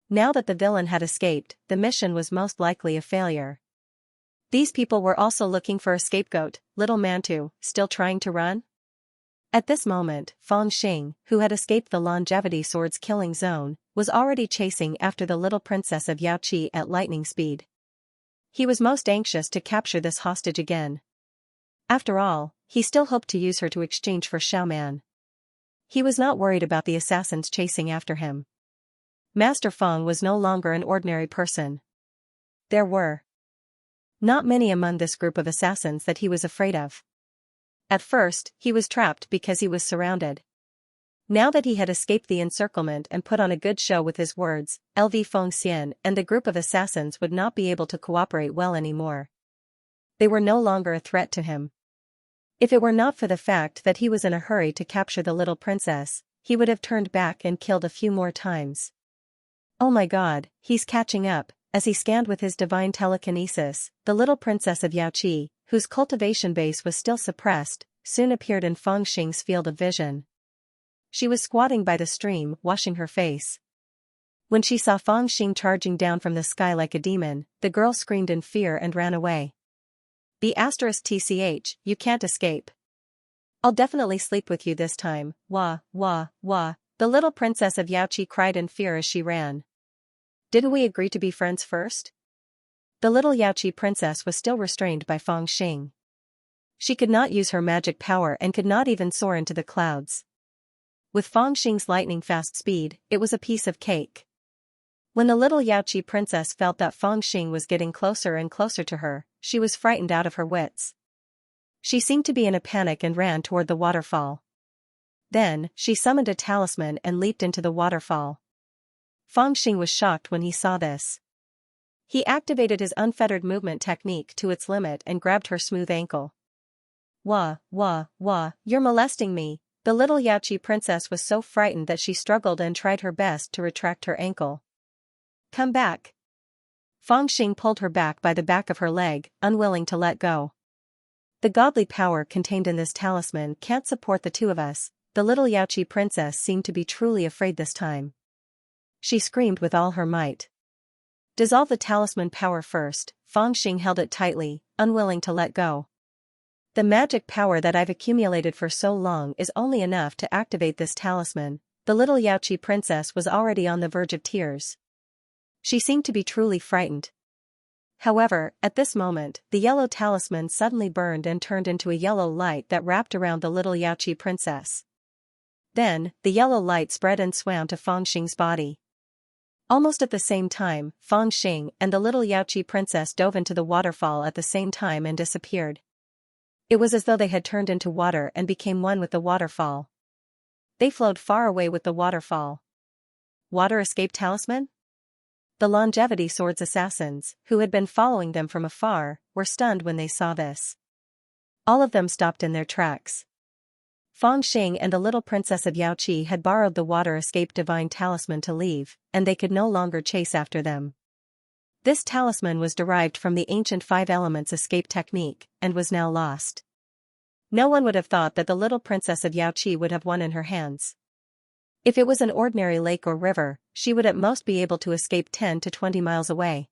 Now that the villain had escaped, the mission was most likely a failure. These people were also looking for a scapegoat, little Mantu, still trying to run? At this moment, Fengxing, who had escaped the longevity sword's killing zone, was already chasing after the little princess of Xiaoqi at lightning speed. He was most anxious to capture this hostage again. After all, he still hoped to use her to exchange for Xiaoman. He was not worried about the assassins chasing after him. Master Feng was no longer an ordinary person. There were not many among this group of assassins that he was afraid of. At first, he was trapped because he was surrounded. Now that he had escaped the encirclement and put on a good show with his words, LV Fengxian and the group of assassins would not be able to cooperate well anymore. They were no longer a threat to him. If it were not for the fact that he was in a hurry to capture the little princess, he would have turned back and killed a few more times. Oh my god, he's catching up. As he scanned with his divine telekinesis, the little princess of Xiaoqi, whose cultivation base was still suppressed, soon appeared in Fengxing's field of vision. She was squatting by the stream, washing her face. When she saw Fengxing charging down from the sky like a demon, the girl screamed in fear and ran away. *TCH, you can't escape. I'll definitely sleep with you this time, wah, wah, wah, the little princess of Xiaoqi cried in fear as she ran. Didn't we agree to be friends first? The little Xiaoqi princess was still restrained by Fengxing. She could not use her magic power and could not even soar into the clouds. With Fengxing's lightning-fast speed, it was a piece of cake. When the little Xiaoqi princess felt that Fengxing was getting closer and closer to her, she was frightened out of her wits. She seemed to be in a panic and ran toward the waterfall. Then, she summoned a talisman and leaped into the waterfall. Fengxing was shocked when he saw this. He activated his unfettered movement technique to its limit and grabbed her smooth ankle. Wah, wah, wah, you're molesting me. The little Xiaoqi princess was so frightened that she struggled and tried her best to retract her ankle. Come back. Fang Xing pulled her back by the back of her leg, unwilling to let go. The godly power contained in this talisman can't support the two of us. The little Yaoqi princess seemed to be truly afraid this time. She screamed with all her might. Dissolve the talisman power first. Fang Xing held it tightly, unwilling to let go. The magic power that I've accumulated for so long is only enough to activate this talisman. The little Yaoqi princess was already on the verge of tears. She seemed to be truly frightened. However, at this moment, the yellow talisman suddenly burned and turned into a yellow light that wrapped around the little Yaoqi princess. Then, the yellow light spread and swam to Fang Xing's body. Almost at the same time, Fang Xing and the little Yaoqi princess dove into the waterfall at the same time and disappeared. It was as though they had turned into water and became one with the waterfall. They flowed far away with the waterfall. Water escape talisman? The longevity swords assassins, who had been following them from afar, were stunned when they saw this. All of them stopped in their tracks. Fang Xing and the little princess of Yaoqi had borrowed the water escape divine talisman to leave, and they could no longer chase after them. This talisman was derived from the ancient 5 elements escape technique, and was now lost. No one would have thought that the little princess of Yaoqi would have one in her hands. If it was an ordinary lake or river, she would at most be able to escape 10 to 20 miles away.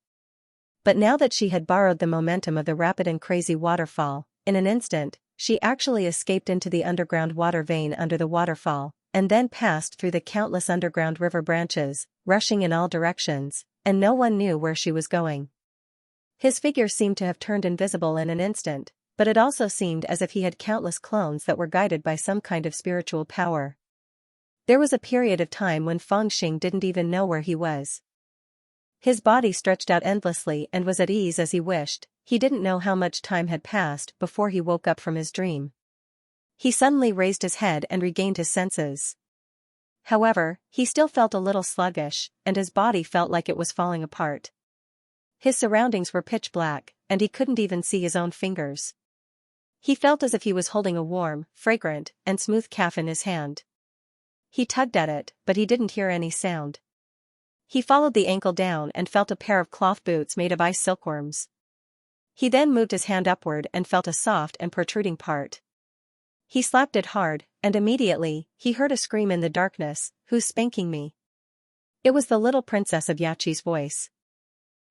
But now that she had borrowed the momentum of the rapid and crazy waterfall, in an instant, she actually escaped into the underground water vein under the waterfall, and then passed through the countless underground river branches, rushing in all directions, and no one knew where she was going. His figure seemed to have turned invisible in an instant, but it also seemed as if he had countless clones that were guided by some kind of spiritual power. There was a period of time when Fang Xing didn't even know where he was. His body stretched out endlessly and was at ease as he wished. He didn't know how much time had passed before he woke up from his dream. He suddenly raised his head and regained his senses. However, he still felt a little sluggish, and his body felt like it was falling apart. His surroundings were pitch black, and he couldn't even see his own fingers. He felt as if he was holding a warm, fragrant, and smooth calf in his hand. He tugged at it, but he didn't hear any sound. He followed the ankle down and felt a pair of cloth boots made of ice silkworms. He then moved his hand upward and felt a soft and protruding part. He slapped it hard, and immediately, he heard a scream in the darkness, "Who's spanking me?" It was the little princess of Yaoqi's voice.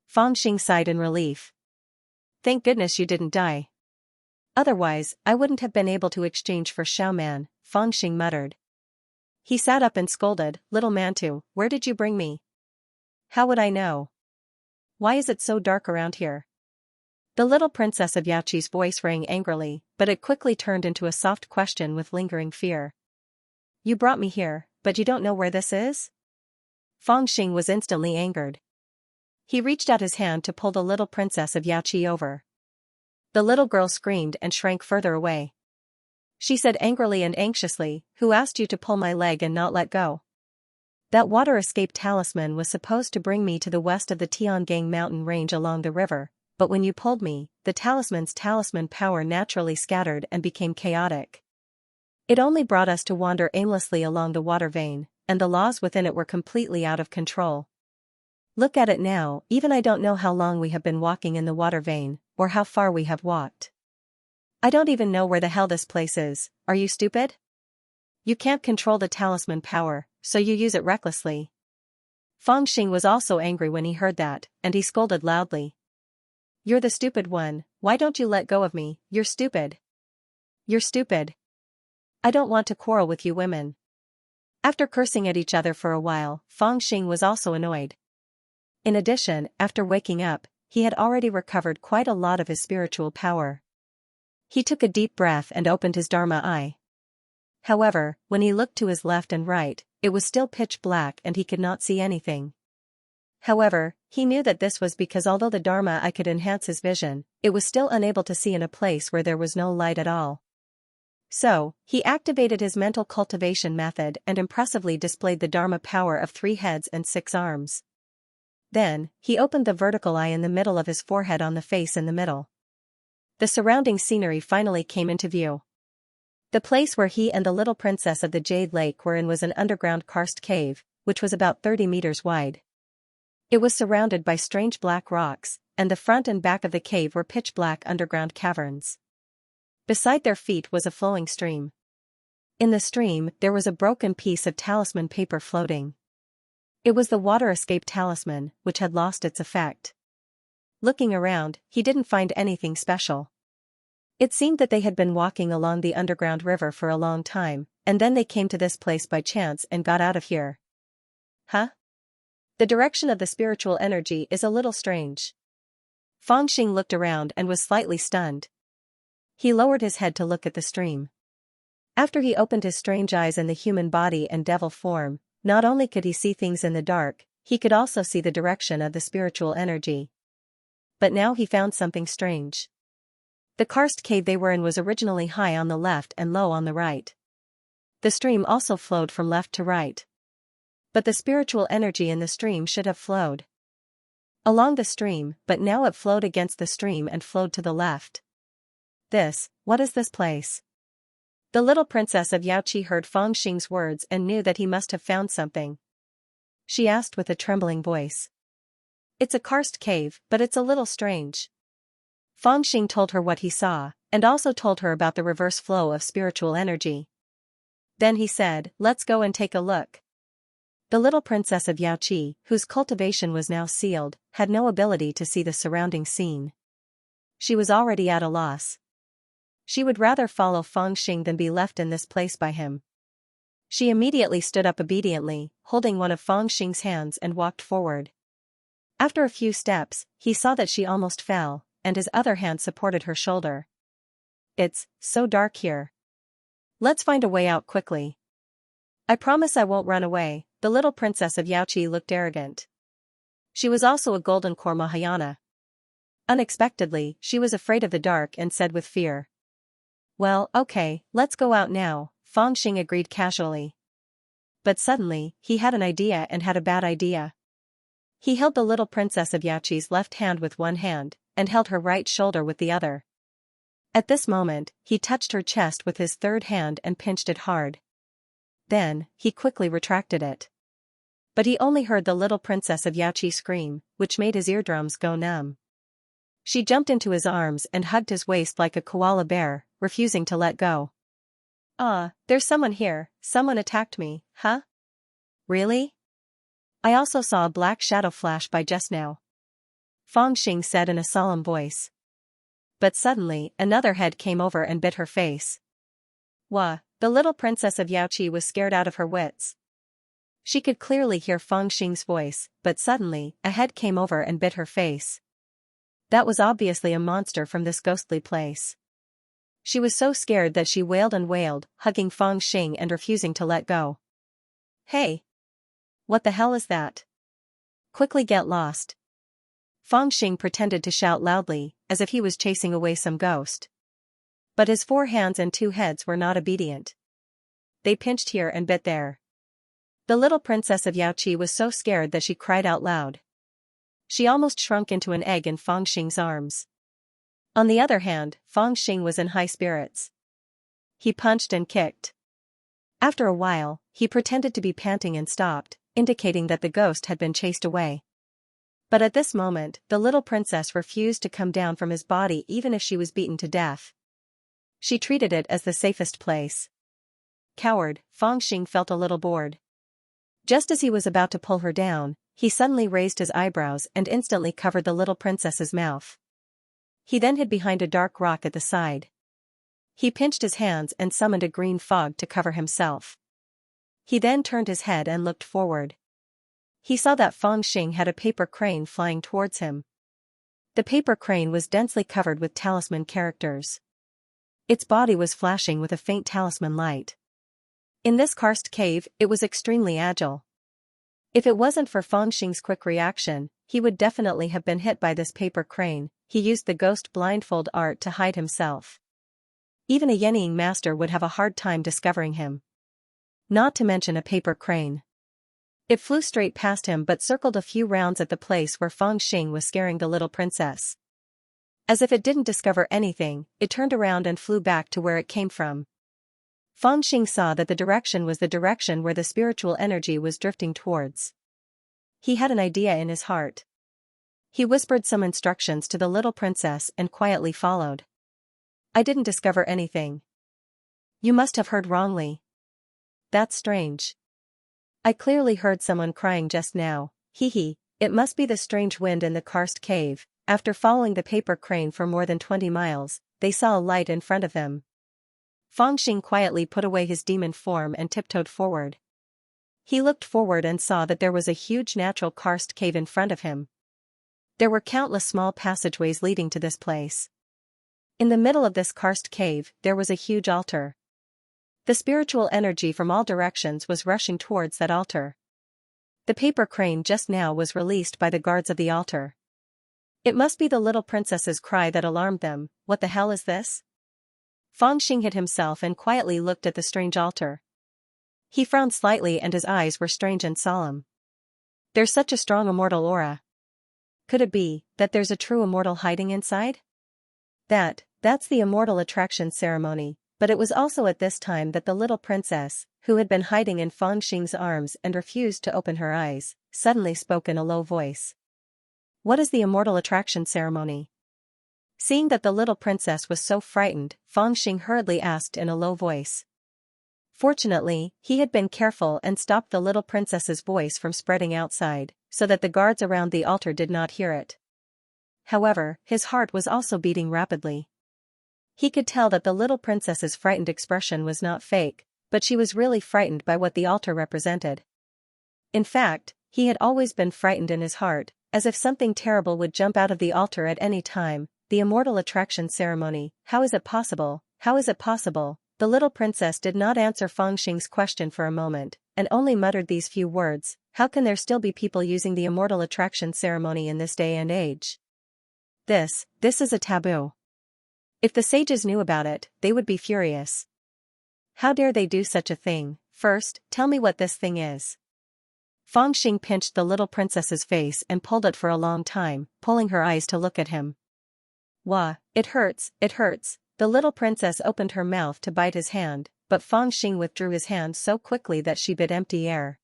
Fang Xing sighed in relief. "Thank goodness you didn't die. Otherwise, I wouldn't have been able to exchange for Xiaoman," Fang Xing muttered. He sat up and scolded, "Little Mantu, where did you bring me? How would I know? Why is it so dark around here?" The little princess of Yaoqi's voice rang angrily, but it quickly turned into a soft question with lingering fear. "You brought me here, but you don't know where this is?" Fang Xing was instantly angered. He reached out his hand to pull the little princess of Yaoqi over. The little girl screamed and shrank further away. She said angrily and anxiously, "Who asked you to pull my leg and not let go? That water escape talisman was supposed to bring me to the west of the Tiangang mountain range along the river, but when you pulled me, the talisman's talisman power naturally scattered and became chaotic. It only brought us to wander aimlessly along the water vein, and the laws within it were completely out of control. Look at it now, even I don't know how long we have been walking in the water vein, or how far we have walked. I don't even know where the hell this place is. Are you stupid? You can't control the talisman power, so you use it recklessly." Fang Xing was also angry when he heard that, and he scolded loudly. "You're the stupid one, why don't you let go of me? You're stupid. You're stupid. I don't want to quarrel with you women." After cursing at each other for a while, Fang Xing was also annoyed. In addition, after waking up, he had already recovered quite a lot of his spiritual power. He took a deep breath and opened his Dharma eye. However, when he looked to his left and right, it was still pitch black and he could not see anything. However, he knew that this was because although the Dharma eye could enhance his vision, it was still unable to see in a place where there was no light at all. So, he activated his mental cultivation method and impressively displayed the Dharma power of 3 heads and 6 arms. Then, he opened the vertical eye in the middle of his forehead on the face in the middle. The surrounding scenery finally came into view. The place where he and the little princess of the Jade Lake were in was an underground karst cave, which was about 30 meters wide. It was surrounded by strange black rocks, and the front and back of the cave were pitch-black underground caverns. Beside their feet was a flowing stream. In the stream, there was a broken piece of talisman paper floating. It was the water escape talisman, which had lost its effect. Looking around, he didn't find anything special. It seemed that they had been walking along the underground river for a long time, and then they came to this place by chance and got out of here. Huh? The direction of the spiritual energy is a little strange. Fangxing looked around and was slightly stunned. He lowered his head to look at the stream. After he opened his strange eyes in the human body and devil form, not only could he see things in the dark, he could also see the direction of the spiritual energy. But now he found something strange. The karst cave they were in was originally high on the left and low on the right. The stream also flowed from left to right. But the spiritual energy in the stream should have flowed along the stream, but now it flowed against the stream and flowed to the left. What is this place? The little princess of Yaoqi heard Fangxing's words and knew that he must have found something. She asked with a trembling voice. It's a karst cave, but it's a little strange. Fangxing told her what he saw, and also told her about the reverse flow of spiritual energy. Then he said, let's go and take a look. The little princess of Yaoqi, whose cultivation was now sealed, had no ability to see the surrounding scene. She was already at a loss. She would rather follow Fangxing than be left in this place by him. She immediately stood up obediently, holding one of Fangxing's hands and walked forward. After a few steps, he saw that she almost fell, and his other hand supported her shoulder. It's so dark here. Let's find a way out quickly. I promise I won't run away. The little princess of Yaoqi looked arrogant. She was also a golden core Mahayana. Unexpectedly, she was afraid of the dark and said with fear. Well, okay, let's go out now, Fangxing agreed casually. But suddenly, he had an idea and had a bad idea. He held the little princess of Yaoqi's left hand with one hand, and held her right shoulder with the other. At this moment, he touched her chest with his third hand and pinched it hard. Then, he quickly retracted it. But he only heard the little princess of Yaoqi scream, which made his eardrums go numb. She jumped into his arms and hugged his waist like a koala bear, refusing to let go. There's someone here, someone attacked me, huh? Really? I also saw a black shadow flash by just now. Fangxing said in a solemn voice. But suddenly, another head came over and bit her face. The little princess of Yaoqi was scared out of her wits. She could clearly hear Fangxing's voice, but suddenly, a head came over and bit her face. That was obviously a monster from this ghostly place. She was so scared that she wailed and wailed, hugging Fangxing and refusing to let go. Hey! What the hell is that? Quickly get lost. Fangxing pretended to shout loudly, as if he was chasing away some ghost. But his 4 hands and 2 heads were not obedient. They pinched here and bit there. The little princess of Yaoqi was so scared that she cried out loud. She almost shrunk into an egg in Fangxing's arms. On the other hand, Fangxing was in high spirits. He punched and kicked. After a while, he pretended to be panting and stopped, indicating that the ghost had been chased away. But at this moment, the little princess refused to come down from his body even if she was beaten to death. She treated it as the safest place. Coward, Fangxing felt a little bored. Just as he was about to pull her down, he suddenly raised his eyebrows and instantly covered the little princess's mouth. He then hid behind a dark rock at the side. He pinched his hands and summoned a green fog to cover himself. He then turned his head and looked forward. He saw that Fangxing had a paper crane flying towards him. The paper crane was densely covered with talisman characters. Its body was flashing with a faint talisman light. In this karst cave, it was extremely agile. If it wasn't for Fangxing's quick reaction, he would definitely have been hit by this paper crane. He used the ghost blindfold art to hide himself. Even a Yenning master would have a hard time discovering him. Not to mention a paper crane. It flew straight past him but circled a few rounds at the place where Fangxing was scaring the little princess. As if it didn't discover anything, it turned around and flew back to where it came from. Fangxing saw that the direction was the direction where the spiritual energy was drifting towards. He had an idea in his heart. He whispered some instructions to the little princess and quietly followed. I didn't discover anything. You must have heard wrongly. That's strange. I clearly heard someone crying just now, hee. It must be the strange wind in the karst cave. After following the paper crane for more than 20 miles, they saw a light in front of them. Fangxing quietly put away his demon form and tiptoed forward. He looked forward and saw that there was a huge natural karst cave in front of him. There were countless small passageways leading to this place. In the middle of this karst cave, there was a huge altar. The spiritual energy from all directions was rushing towards that altar. The paper crane just now was released by the guards of the altar. It must be the little princess's cry that alarmed them. What the hell is this? Fangxing hid himself and quietly looked at the strange altar. He frowned slightly and his eyes were strange and solemn. There's such a strong immortal aura. Could it be that there's a true immortal hiding inside? That's the immortal attraction ceremony, but it was also at this time that the little princess, who had been hiding in Fangxing's arms and refused to open her eyes, suddenly spoke in a low voice. What is the immortal attraction ceremony? Seeing that the little princess was so frightened, Fangxing hurriedly asked in a low voice. Fortunately, he had been careful and stopped the little princess's voice from spreading outside, so that the guards around the altar did not hear it. However, his heart was also beating rapidly. He could tell that the little princess's frightened expression was not fake, but she was really frightened by what the altar represented. In fact, he had always been frightened in his heart, as if something terrible would jump out of the altar at any time. The immortal attraction ceremony, how is it possible? How is it possible? The little princess did not answer Fangxing's question for a moment, and only muttered these few words. How can there still be people using the immortal attraction ceremony in this day and age? This is a taboo. If the sages knew about it, they would be furious. How dare they do such a thing? First, tell me what this thing is. Fangxing pinched the little princess's face and pulled it for a long time, pulling her eyes to look at him. Wah, it hurts, it hurts. The little princess opened her mouth to bite his hand, but Fangxing withdrew his hand so quickly that she bit empty air.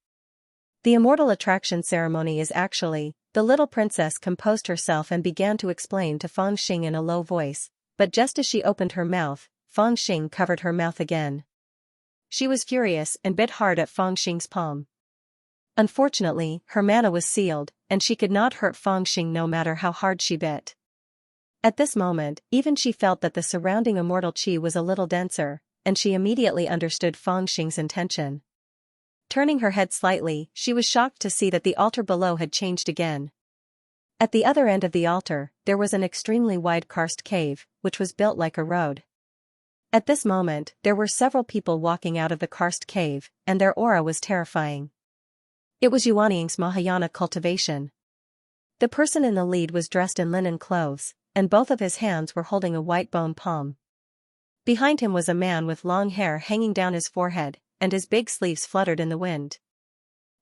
The immortal attraction ceremony is actually, the little princess composed herself and began to explain to Fangxing in a low voice, but just as she opened her mouth, Fangxing covered her mouth again. She was furious and bit hard at Fangxing's palm. Unfortunately, her mana was sealed, and she could not hurt Fangxing no matter how hard she bit. At this moment, even she felt that the surrounding immortal chi was a little denser, and she immediately understood Fangxing's intention. Turning her head slightly, she was shocked to see that the altar below had changed again. At the other end of the altar, there was an extremely wide karst cave, which was built like a road. At this moment, there were several people walking out of the karst cave, and their aura was terrifying. It was Yuanying's Mahayana cultivation. The person in the lead was dressed in linen clothes, and both of his hands were holding a white bone palm. Behind him was a man with long hair hanging down his forehead, and his big sleeves fluttered in the wind.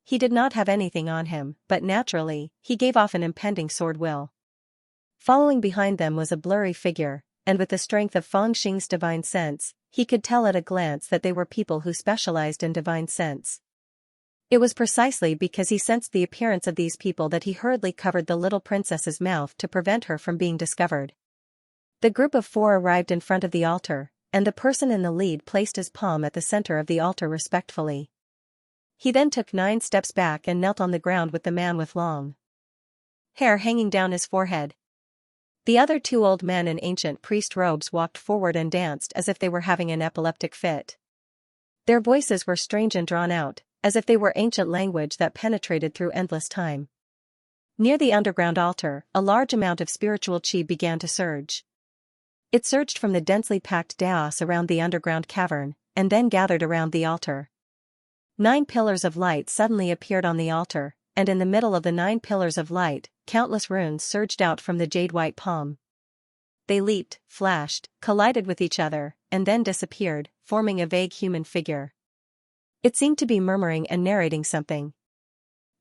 He did not have anything on him, but naturally, he gave off an impending sword will. Following behind them was a blurry figure, and with the strength of Fangxing's divine sense, he could tell at a glance that they were people who specialized in divine sense. It was precisely because he sensed the appearance of these people that he hurriedly covered the little princess's mouth to prevent her from being discovered. The group of 4 arrived in front of the altar, and the person in the lead placed his palm at the center of the altar respectfully. He then took 9 steps back and knelt on the ground with the man with long hair hanging down his forehead. The other 2 old men in ancient priest robes walked forward and danced as if they were having an epileptic fit. Their voices were strange and drawn out, as if they were ancient language that penetrated through endless time. Near the underground altar, a large amount of spiritual chi began to surge. It surged from the densely packed dais around the underground cavern, and then gathered around the altar. 9 pillars of light suddenly appeared on the altar, and in the middle of the 9 pillars of light, countless runes surged out from the jade-white palm. They leaped, flashed, collided with each other, and then disappeared, forming a vague human figure. It seemed to be murmuring and narrating something.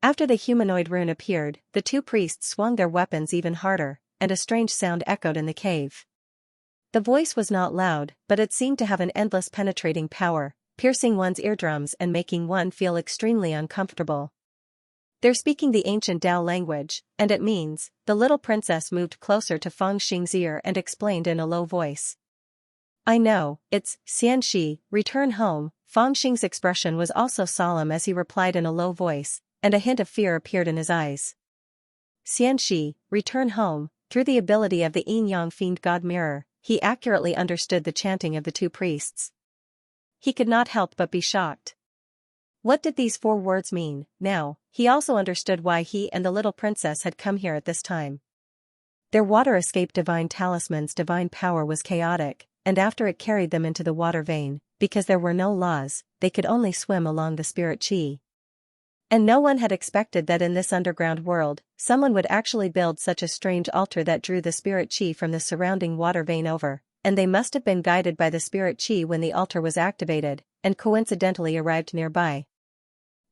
After the humanoid rune appeared, the 2 priests swung their weapons even harder, and a strange sound echoed in the cave. The voice was not loud, but it seemed to have an endless penetrating power, piercing one's eardrums and making one feel extremely uncomfortable. They're speaking the ancient Tao language, and it means, the little princess moved closer to Fang Xing's ear and explained in a low voice. I know, it's Xianxia, return home. Fang Xing's expression was also solemn as he replied in a low voice, and a hint of fear appeared in his eyes. Xianxia, return home. Through the ability of the yin-yang fiend god mirror, he accurately understood the chanting of the two priests. He could not help but be shocked. What did these 4 words mean? Now, he also understood why he and the little princess had come here at this time. Their water escape divine talisman's divine power was chaotic, and after it carried them into the water vein, because there were no laws, they could only swim along the spirit chi. And no one had expected that in this underground world, someone would actually build such a strange altar that drew the spirit chi from the surrounding water vein over, and they must have been guided by the spirit chi when the altar was activated, and coincidentally arrived nearby.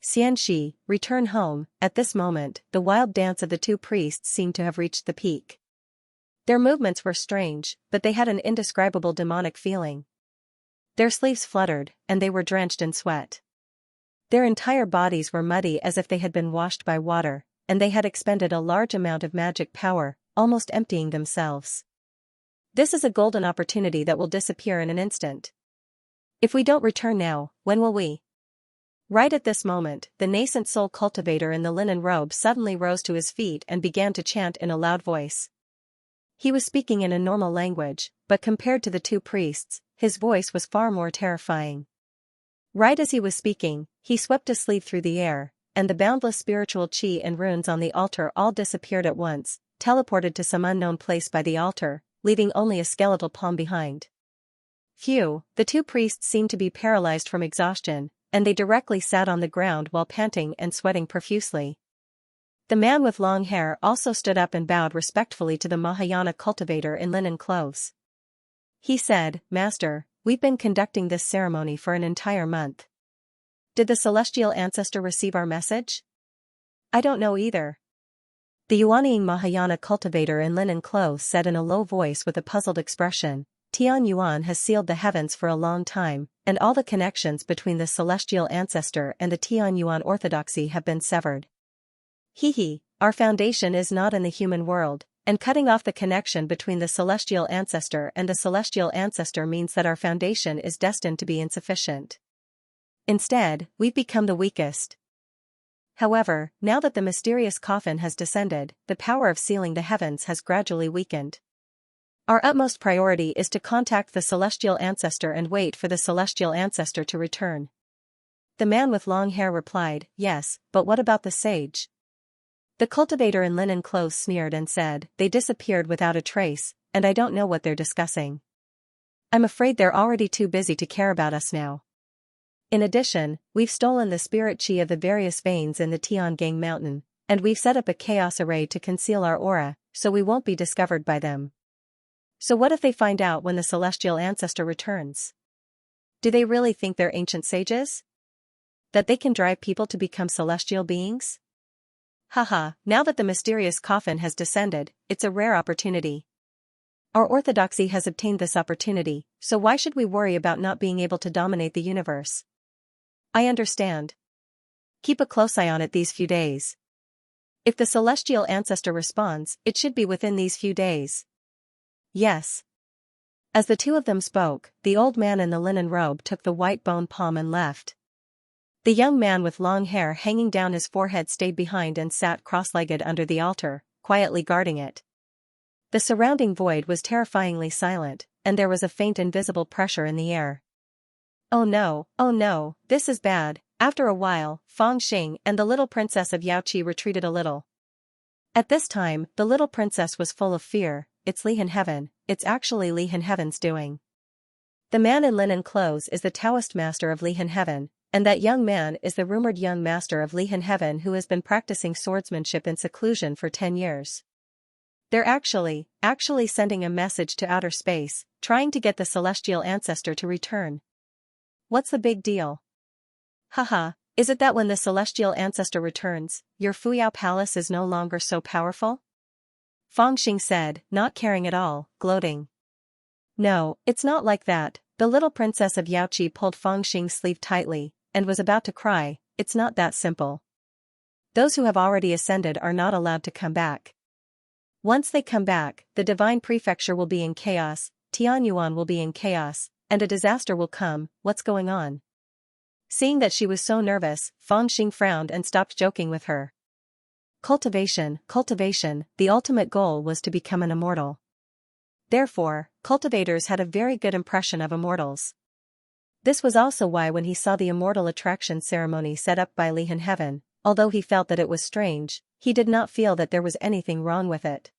Xianxia, return home. At this moment, the wild dance of the two priests seemed to have reached the peak. Their movements were strange, but they had an indescribable demonic feeling. Their sleeves fluttered, and they were drenched in sweat. Their entire bodies were muddy as if they had been washed by water, and they had expended a large amount of magic power, almost emptying themselves. This is a golden opportunity that will disappear in an instant. If we don't return now, when will we? Right at this moment, the nascent soul cultivator in the linen robe suddenly rose to his feet and began to chant in a loud voice. He was speaking in a normal language, but compared to the two priests, his voice was far more terrifying. Right as he was speaking, he swept a sleeve through the air, and the boundless spiritual chi and runes on the altar all disappeared at once, teleported to some unknown place by the altar, leaving only a skeletal palm behind. Phew, the two priests seemed to be paralyzed from exhaustion, and they directly sat on the ground while panting and sweating profusely. The man with long hair also stood up and bowed respectfully to the Mahayana cultivator in linen clothes. He said, Master, we've been conducting this ceremony for an entire month. Did the celestial ancestor receive our message? I don't know either. The Yuanying Mahayana cultivator in linen clothes said in a low voice with a puzzled expression, Tian Yuan has sealed the heavens for a long time, and all the connections between the celestial ancestor and the Tian Yuan orthodoxy have been severed. Our foundation is not in the human world, and cutting off the connection between the celestial ancestor and the celestial ancestor means that our foundation is destined to be insufficient. Instead, we've become the weakest. However, now that the mysterious coffin has descended, the power of sealing the heavens has gradually weakened. Our utmost priority is to contact the celestial ancestor and wait for the celestial ancestor to return. The man with long hair replied, Yes, but what about the sage? The cultivator in linen clothes sneered and said, They disappeared without a trace, and I don't know what they're discussing. I'm afraid they're already too busy to care about us now. In addition, we've stolen the spirit chi of the various veins in the Tiangang mountain, and we've set up a chaos array to conceal our aura, so we won't be discovered by them. So what if they find out when the celestial ancestor returns? Do they really think they're ancient sages? That they can drive people to become celestial beings? Haha, now that the mysterious coffin has descended, it's a rare opportunity. Our orthodoxy has obtained this opportunity, so why should we worry about not being able to dominate the universe? I understand. Keep a close eye on it these few days. If the celestial ancestor responds, it should be within these few days. Yes. As the two of them spoke, the old man in the linen robe took the white bone palm and left. The young man with long hair hanging down his forehead stayed behind and sat cross-legged under the altar, quietly guarding it. The surrounding void was terrifyingly silent, and there was a faint invisible pressure in the air. Oh no, this is bad. After a while, Fang Xing and the little princess of Yaoqi retreated a little. At this time, the little princess was full of fear. It's Lihan Heaven, it's actually Lihan Heaven's doing. The man in linen clothes is the Taoist master of Lihan Heaven, and that young man is the rumored young master of Lihan Heaven who has been practicing swordsmanship in seclusion for 10 years. They're actually sending a message to outer space, trying to get the celestial ancestor to return. What's the big deal? Haha, is it that when the celestial ancestor returns, your Fuyao palace is no longer so powerful? Fang Xing said, not caring at all, gloating. No, it's not like that. The little princess of Yaoqi pulled Fang Xing's sleeve tightly, and was about to cry. It's not that simple. Those who have already ascended are not allowed to come back. Once they come back, the divine prefecture will be in chaos, Tianyuan will be in chaos, and a disaster will come. What's going on? Seeing that she was so nervous, Fangxing frowned and stopped joking with her. Cultivation, the ultimate goal was to become an immortal. Therefore, cultivators had a very good impression of immortals. This was also why when he saw the immortal attraction ceremony set up by Li Heaven, although he felt that it was strange, he did not feel that there was anything wrong with it.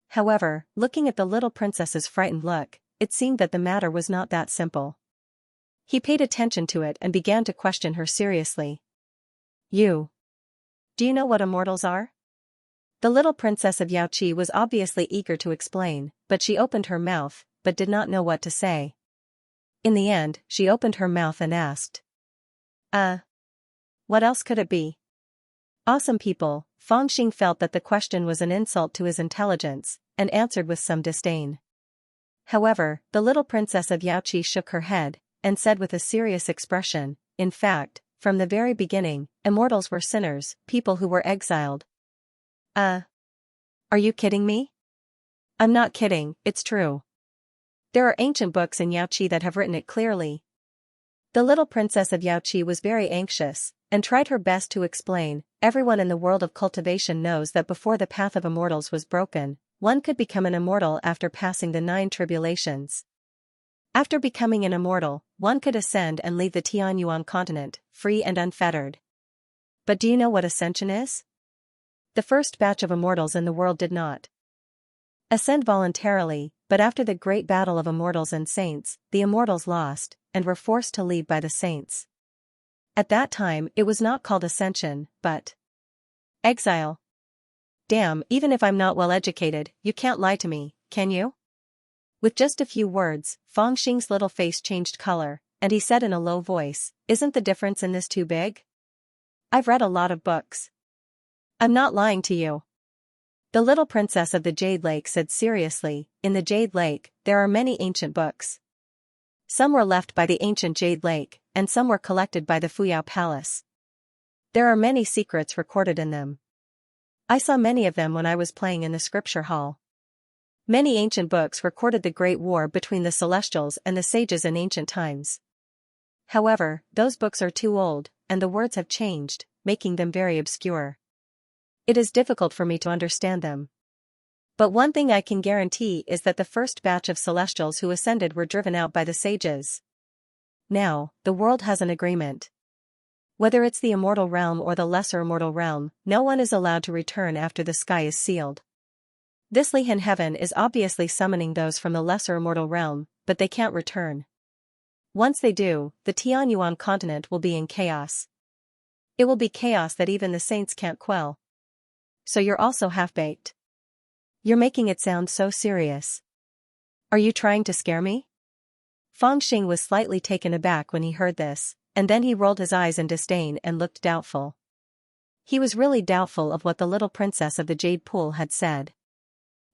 However, looking at the little princess's frightened look, it seemed that the matter was not that simple. He paid attention to it and began to question her seriously. Do you know what immortals are? The little princess of Yaoqi was obviously eager to explain, but she opened her mouth, but did not know what to say. In the end, she opened her mouth and asked. What else could it be? Awesome people. Fangxing felt that the question was an insult to his intelligence, and answered with some disdain. However, the little princess of Yaoqi shook her head, and said with a serious expression, in fact, from the very beginning, immortals were sinners, people who were exiled. Are you kidding me? I'm not kidding, it's true. There are ancient books in Yaoqi that have written it clearly. The little princess of Yaoqi was very anxious, and tried her best to explain. Everyone in the world of cultivation knows that before the path of immortals was broken, one could become an immortal after passing the 9 tribulations. After becoming an immortal, one could ascend and leave the Tianyuan continent, free and unfettered. But do you know what ascension is? The first batch of immortals in the world did not ascend voluntarily, but after the great battle of immortals and saints, the immortals lost, and were forced to leave by the saints. At that time, it was not called ascension, but exile. Damn, even if I'm not well educated, you can't lie to me, can you? With just a few words, Fangxing's little face changed color, and he said in a low voice, "Isn't the difference in this too big? I've read a lot of books. I'm not lying to you." The little princess of the Jade Lake said seriously, "In the Jade Lake, there are many ancient books. Some were left by the ancient Jade Lake, and some were collected by the Fuyao Palace. There are many secrets recorded in them. I saw many of them when I was playing in the scripture hall. Many ancient books recorded the great war between the Celestials and the sages in ancient times. However, those books are too old, and the words have changed, making them very obscure. It is difficult for me to understand them. But one thing I can guarantee is that the first batch of Celestials who ascended were driven out by the sages. Now, the world has an agreement. Whether it's the immortal realm or the lesser immortal realm, no one is allowed to return after the sky is sealed. This Li Heaven is obviously summoning those from the lesser immortal realm, but they can't return. Once they do, the Tianyuan continent will be in chaos. It will be chaos that even the saints can't quell. So you're also half-baked. You're making it sound so serious. Are you trying to scare me?" Fangxing was slightly taken aback when he heard this, and then he rolled his eyes in disdain and looked doubtful. He was really doubtful of what the little princess of the Jade Pool had said.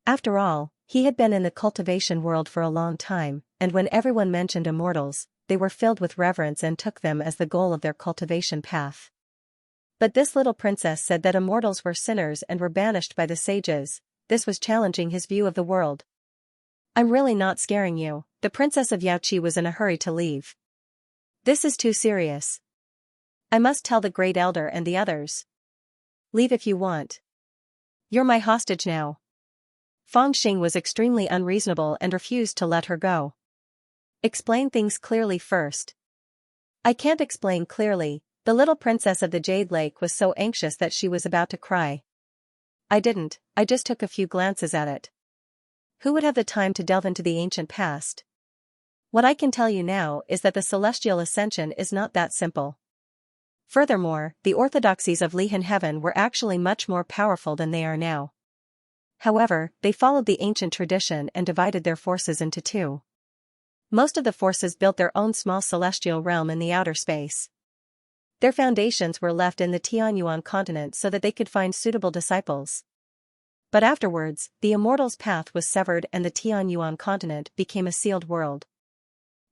After all, he had been in the cultivation world for a long time, and when everyone mentioned immortals, they were filled with reverence and took them as the goal of their cultivation path. But this little princess said that immortals were sinners and were banished by the sages. This was challenging his view of the world. "I'm really not scaring you." The princess of Yaoqi was in a hurry to leave. "This is too serious. I must tell the great elder and the others. Leave if you want. You're my hostage now." Fangxing was extremely unreasonable and refused to let her go. "Explain things clearly first." "I can't explain clearly." The little princess of the Jade Lake was so anxious that she was about to cry. I just took a few glances at it. Who would have the time to delve into the ancient past? What I can tell you now is that the celestial ascension is not that simple. Furthermore, the orthodoxies of Li Heaven were actually much more powerful than they are now. However, they followed the ancient tradition and divided their forces into 2. Most of the forces built their own small celestial realm in the outer space. Their foundations were left in the Tianyuan continent so that they could find suitable disciples. But afterwards, the immortals' path was severed and the Tianyuan continent became a sealed world.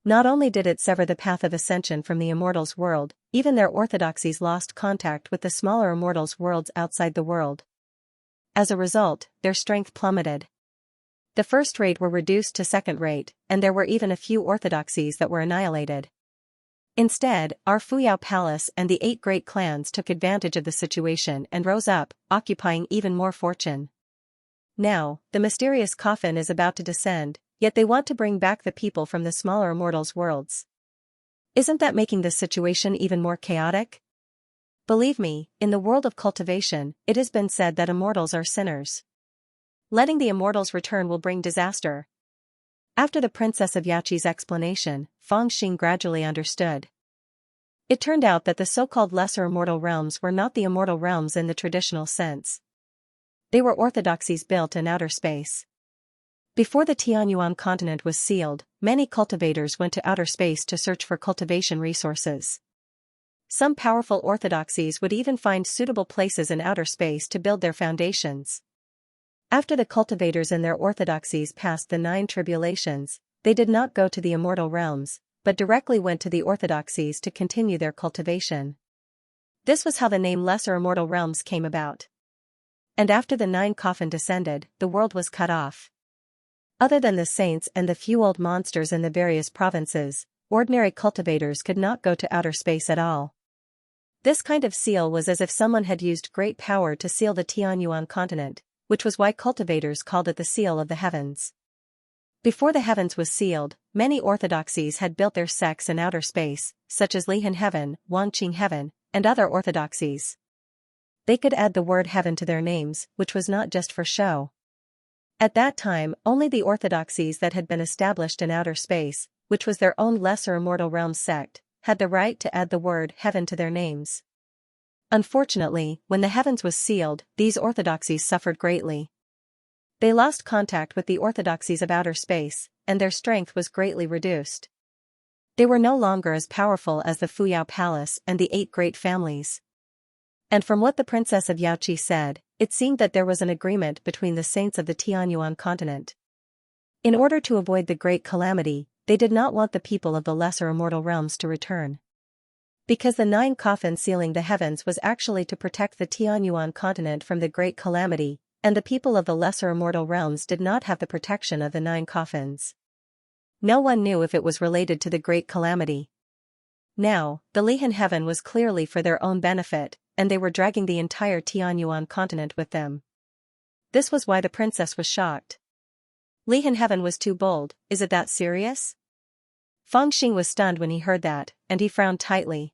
Not only did it sever the path of ascension from the immortals' world, even their orthodoxies lost contact with the smaller immortals' worlds outside the world. As a result, their strength plummeted. The first rate were reduced to second rate, and there were even a few orthodoxies that were annihilated. Instead, our Fuyao Palace and the 8 great clans took advantage of the situation and rose up, occupying even more fortune. Now, the mysterious coffin is about to descend, yet they want to bring back the people from the smaller immortals' worlds. Isn't that making this situation even more chaotic? Believe me, in the world of cultivation, it has been said that immortals are sinners. Letting the immortals return will bring disaster. After the Princess of Yachi's explanation, Feng Xing gradually understood. It turned out that the so-called lesser immortal realms were not the immortal realms in the traditional sense. They were orthodoxies built in outer space. Before the Tianyuan continent was sealed, many cultivators went to outer space to search for cultivation resources. Some powerful orthodoxies would even find suitable places in outer space to build their foundations. After the cultivators and their orthodoxies passed the 9 tribulations, they did not go to the immortal realms, but directly went to the orthodoxies to continue their cultivation. This was how the name Lesser Immortal Realms came about. And after the 9 coffin descended, the world was cut off. Other than the saints and the few old monsters in the various provinces, ordinary cultivators could not go to outer space at all. This kind of seal was as if someone had used great power to seal the Tianyuan continent, which was why cultivators called it the seal of the heavens. Before the heavens was sealed, many orthodoxies had built their sects in outer space, such as Lihan Heaven, Wanqing Heaven, and other orthodoxies. They could add the word heaven to their names, which was not just for show. At that time, only the orthodoxies that had been established in outer space, which was their own lesser immortal realm sect, had the right to add the word heaven to their names. Unfortunately, when the heavens was sealed, these orthodoxies suffered greatly. They lost contact with the orthodoxies of outer space, and their strength was greatly reduced. They were no longer as powerful as the Fuyao Palace and the 8 great families. And from what the Princess of Yaoqi said, it seemed that there was an agreement between the saints of the Tianyuan continent. In order to avoid the great calamity, they did not want the people of the lesser immortal realms to return. Because the 9 coffins sealing the heavens was actually to protect the Tianyuan continent from the great calamity, and the people of the lesser immortal realms did not have the protection of the 9 coffins. No one knew if it was related to the great calamity. Now, the Lihan Heaven was clearly for their own benefit, and they were dragging the entire Tianyuan continent with them. This was why the princess was shocked. Lihan Heaven was too bold, is it that serious? Feng Xing was stunned when he heard that, and he frowned tightly.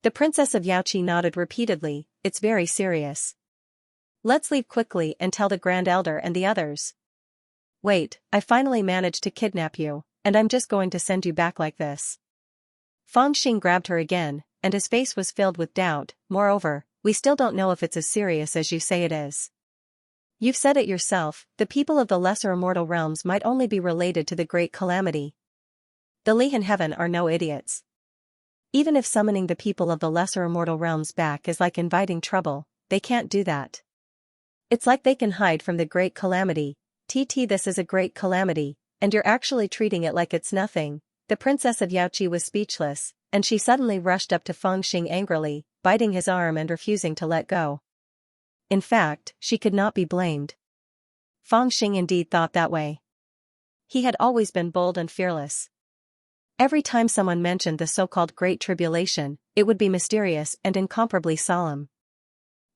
The Princess of Yaoqi nodded repeatedly, it's very serious. Let's leave quickly and tell the Grand Elder and the others. Wait, I finally managed to kidnap you, and I'm just going to send you back like this. Feng Xing grabbed her again, and his face was filled with doubt. Moreover, we still don't know if it's as serious as you say it is. You've said it yourself, the people of the lesser immortal realms might only be related to the great calamity. The Lihan Heaven are no idiots. Even if summoning the people of the lesser immortal realms back is like inviting trouble, they can't do that. It's like they can hide from the great calamity. This is a great calamity, and you're actually treating it like it's nothing. The Princess of Yaoqi was speechless, and she suddenly rushed up to Feng Xing angrily, biting his arm and refusing to let go. In fact, she could not be blamed. Feng Xing indeed thought that way. He had always been bold and fearless. Every time someone mentioned the so-called Great Tribulation, it would be mysterious and incomparably solemn.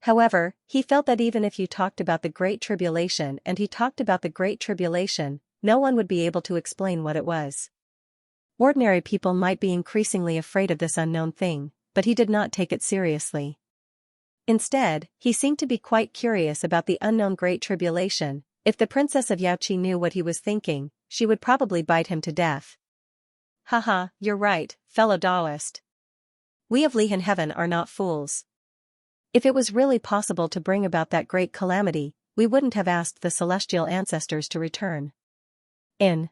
However, he felt that even if you talked about the Great Tribulation and he talked about the Great Tribulation, no one would be able to explain what it was. Ordinary people might be increasingly afraid of this unknown thing, but he did not take it seriously. Instead, he seemed to be quite curious about the unknown Great Tribulation. If the Princess of Yaoqi knew what he was thinking, she would probably bite him to death. Haha, you're right, fellow Taoist. We of Lihan Heaven are not fools. If it was really possible to bring about that great calamity, we wouldn't have asked the celestial ancestors to return. In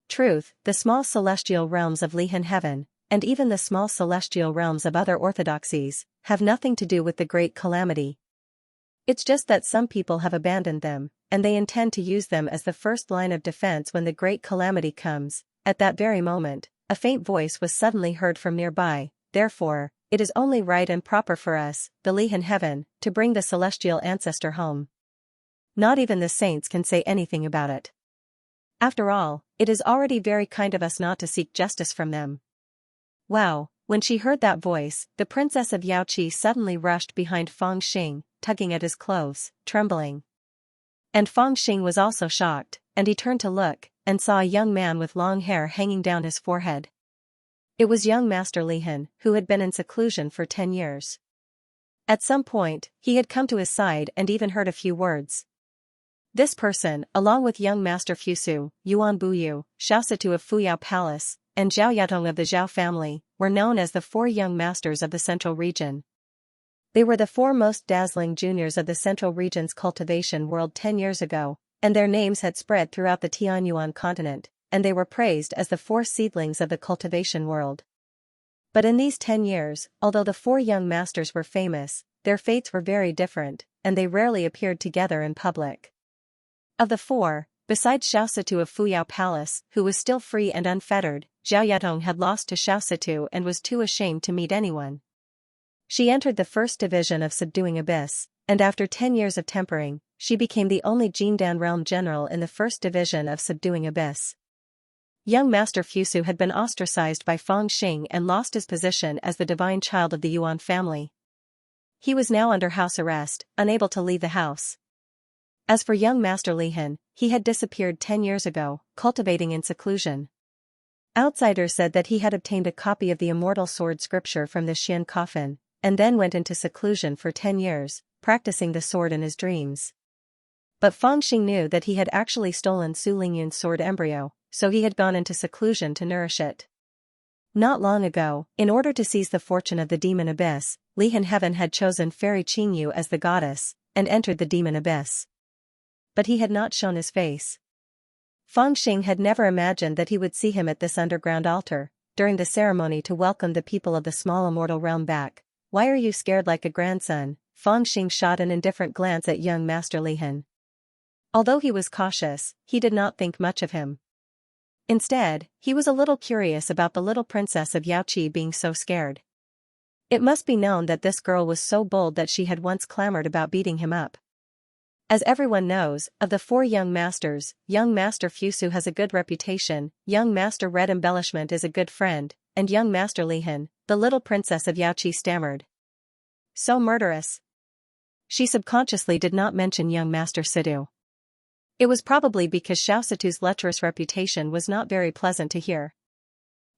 truth, the small celestial realms of Lihan Heaven, and even the small celestial realms of other orthodoxies, have nothing to do with the great calamity. It's just that some people have abandoned them, and they intend to use them as the first line of defense when the great calamity comes, at that very moment, a faint voice was suddenly heard from nearby. Therefore, it is only right and proper for us, the Li in heaven, to bring the celestial ancestor home. Not even the saints can say anything about it. After all, it is already very kind of us not to seek justice from them. Wow, when she heard that voice, the princess of Yaoqi suddenly rushed behind Fang Xing, tugging at his clothes, trembling. And Fang Xing was also shocked, and he turned to look, and saw a young man with long hair hanging down his forehead. It was young Master Lihan, who had been in seclusion for 10 years. At some point, he had come to his side and even heard a few words. This person, along with young Master Fusu, Yuan Buyu, Xiaositu of Fuyao Palace, and Zhao Yatong of the Zhao family, were known as the 4 young masters of the Central Region. They were the 4 most dazzling juniors of the Central Region's cultivation world 10 years ago, and their names had spread throughout the Tianyuan continent, and they were praised as the 4 seedlings of the cultivation world. But in these 10 years, although the 4 young masters were famous, their fates were very different, and they rarely appeared together in public. Of the 4, besides Xiaositu of Fuyao Palace, who was still free and unfettered, Zhao Yatong had lost to Xiaositu and was too ashamed to meet anyone. She entered the first division of Subduing Abyss, and after 10 years of tempering, she became the only Jindan realm general in the first division of Subduing Abyss. Young Master Fusu had been ostracized by Fang Xing and lost his position as the divine child of the Yuan family. He was now under house arrest, unable to leave the house. As for young Master Lihan, he had disappeared 10 years ago, cultivating in seclusion. Outsiders said that he had obtained a copy of the immortal sword scripture from the Xian coffin, and then went into seclusion for 10 years, practicing the sword in his dreams. But Fang Xing knew that he had actually stolen Su Lingyun's sword embryo, so he had gone into seclusion to nourish it. Not long ago, in order to seize the fortune of the demon abyss, Lihan Heaven had chosen Fairy Qingyu as the goddess, and entered the demon abyss. But he had not shown his face. Fang Xing had never imagined that he would see him at this underground altar, during the ceremony to welcome the people of the small immortal realm back. Why are you scared like a grandson? Fang Xing shot an indifferent glance at young Master Lihan. Although he was cautious, he did not think much of him. Instead, he was a little curious about the little princess of Yaoqi being so scared. It must be known that this girl was so bold that she had once clamored about beating him up. As everyone knows, of the 4 young masters, young Master Fusu has a good reputation, young Master Red Embellishment is a good friend, and young Master Lihan, the little princess of Yaoqi, stammered. So murderous. She subconsciously did not mention young Master Sidu. It was probably because Xiaositu's lecherous reputation was not very pleasant to hear.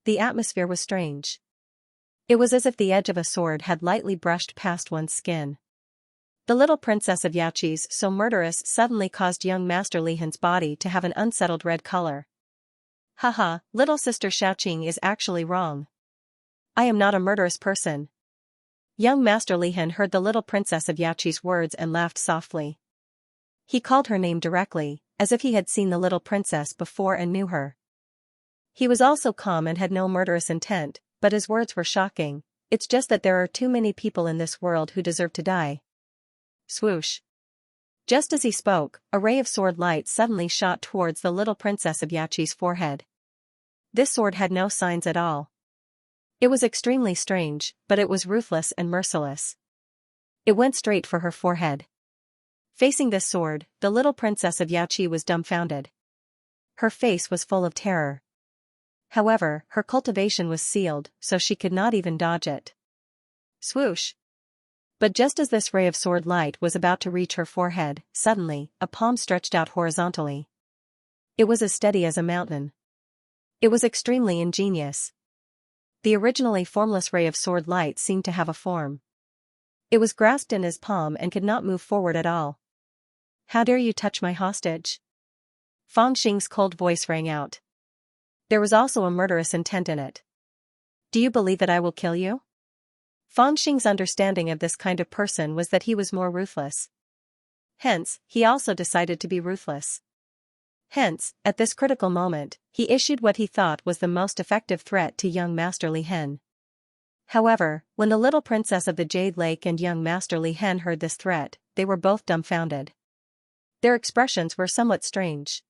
The atmosphere was strange. It was as if the edge of a sword had lightly brushed past one's skin. The little princess of Yaoqi's so murderous suddenly caused young Master Lihan's body to have an unsettled red color. Haha, little sister Xiaoqing is actually wrong. I am not a murderous person. Young Master Lihan heard the little princess of Yaoqi's words and laughed softly. He called her name directly, as if he had seen the little princess before and knew her. He was also calm and had no murderous intent, but his words were shocking. It's just that there are too many people in this world who deserve to die. Swoosh. Just as he spoke, a ray of sword light suddenly shot towards the little princess of Yaoqi's forehead. This sword had no signs at all. It was extremely strange, but it was ruthless and merciless. It went straight for her forehead. Facing this sword, the little princess of Yaoqi was dumbfounded. Her face was full of terror. However, her cultivation was sealed, so she could not even dodge it. Swoosh! But just as this ray of sword light was about to reach her forehead, suddenly, a palm stretched out horizontally. It was as steady as a mountain. It was extremely ingenious. The originally formless ray of sword light seemed to have a form. It was grasped in his palm and could not move forward at all. How dare you touch my hostage? Fang Xing's cold voice rang out. There was also a murderous intent in it. Do you believe that I will kill you? Fang Xing's understanding of this kind of person was that he was more ruthless. Hence, he also decided to be ruthless. Hence, at this critical moment, he issued what he thought was the most effective threat to young Master Lihan. However, when the little princess of the Jade Lake and young Master Lihan heard this threat, they were both dumbfounded. Their expressions were somewhat strange.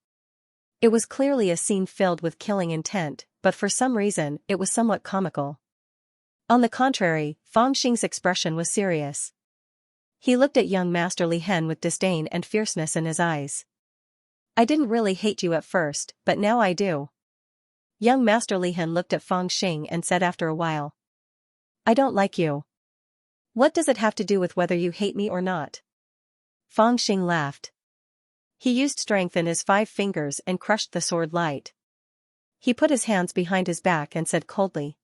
It was clearly a scene filled with killing intent, but for some reason, it was somewhat comical. On the contrary, Fang Xing's expression was serious. He looked at young Master Li Hen with disdain and fierceness in his eyes. I didn't really hate you at first, but now I do. Young Master Li Hen looked at Fang Xing and said after a while. I don't like you. What does it have to do with whether you hate me or not? Fang Xing laughed. He used strength in his 5 fingers and crushed the sword light. He put his hands behind his back and said coldly.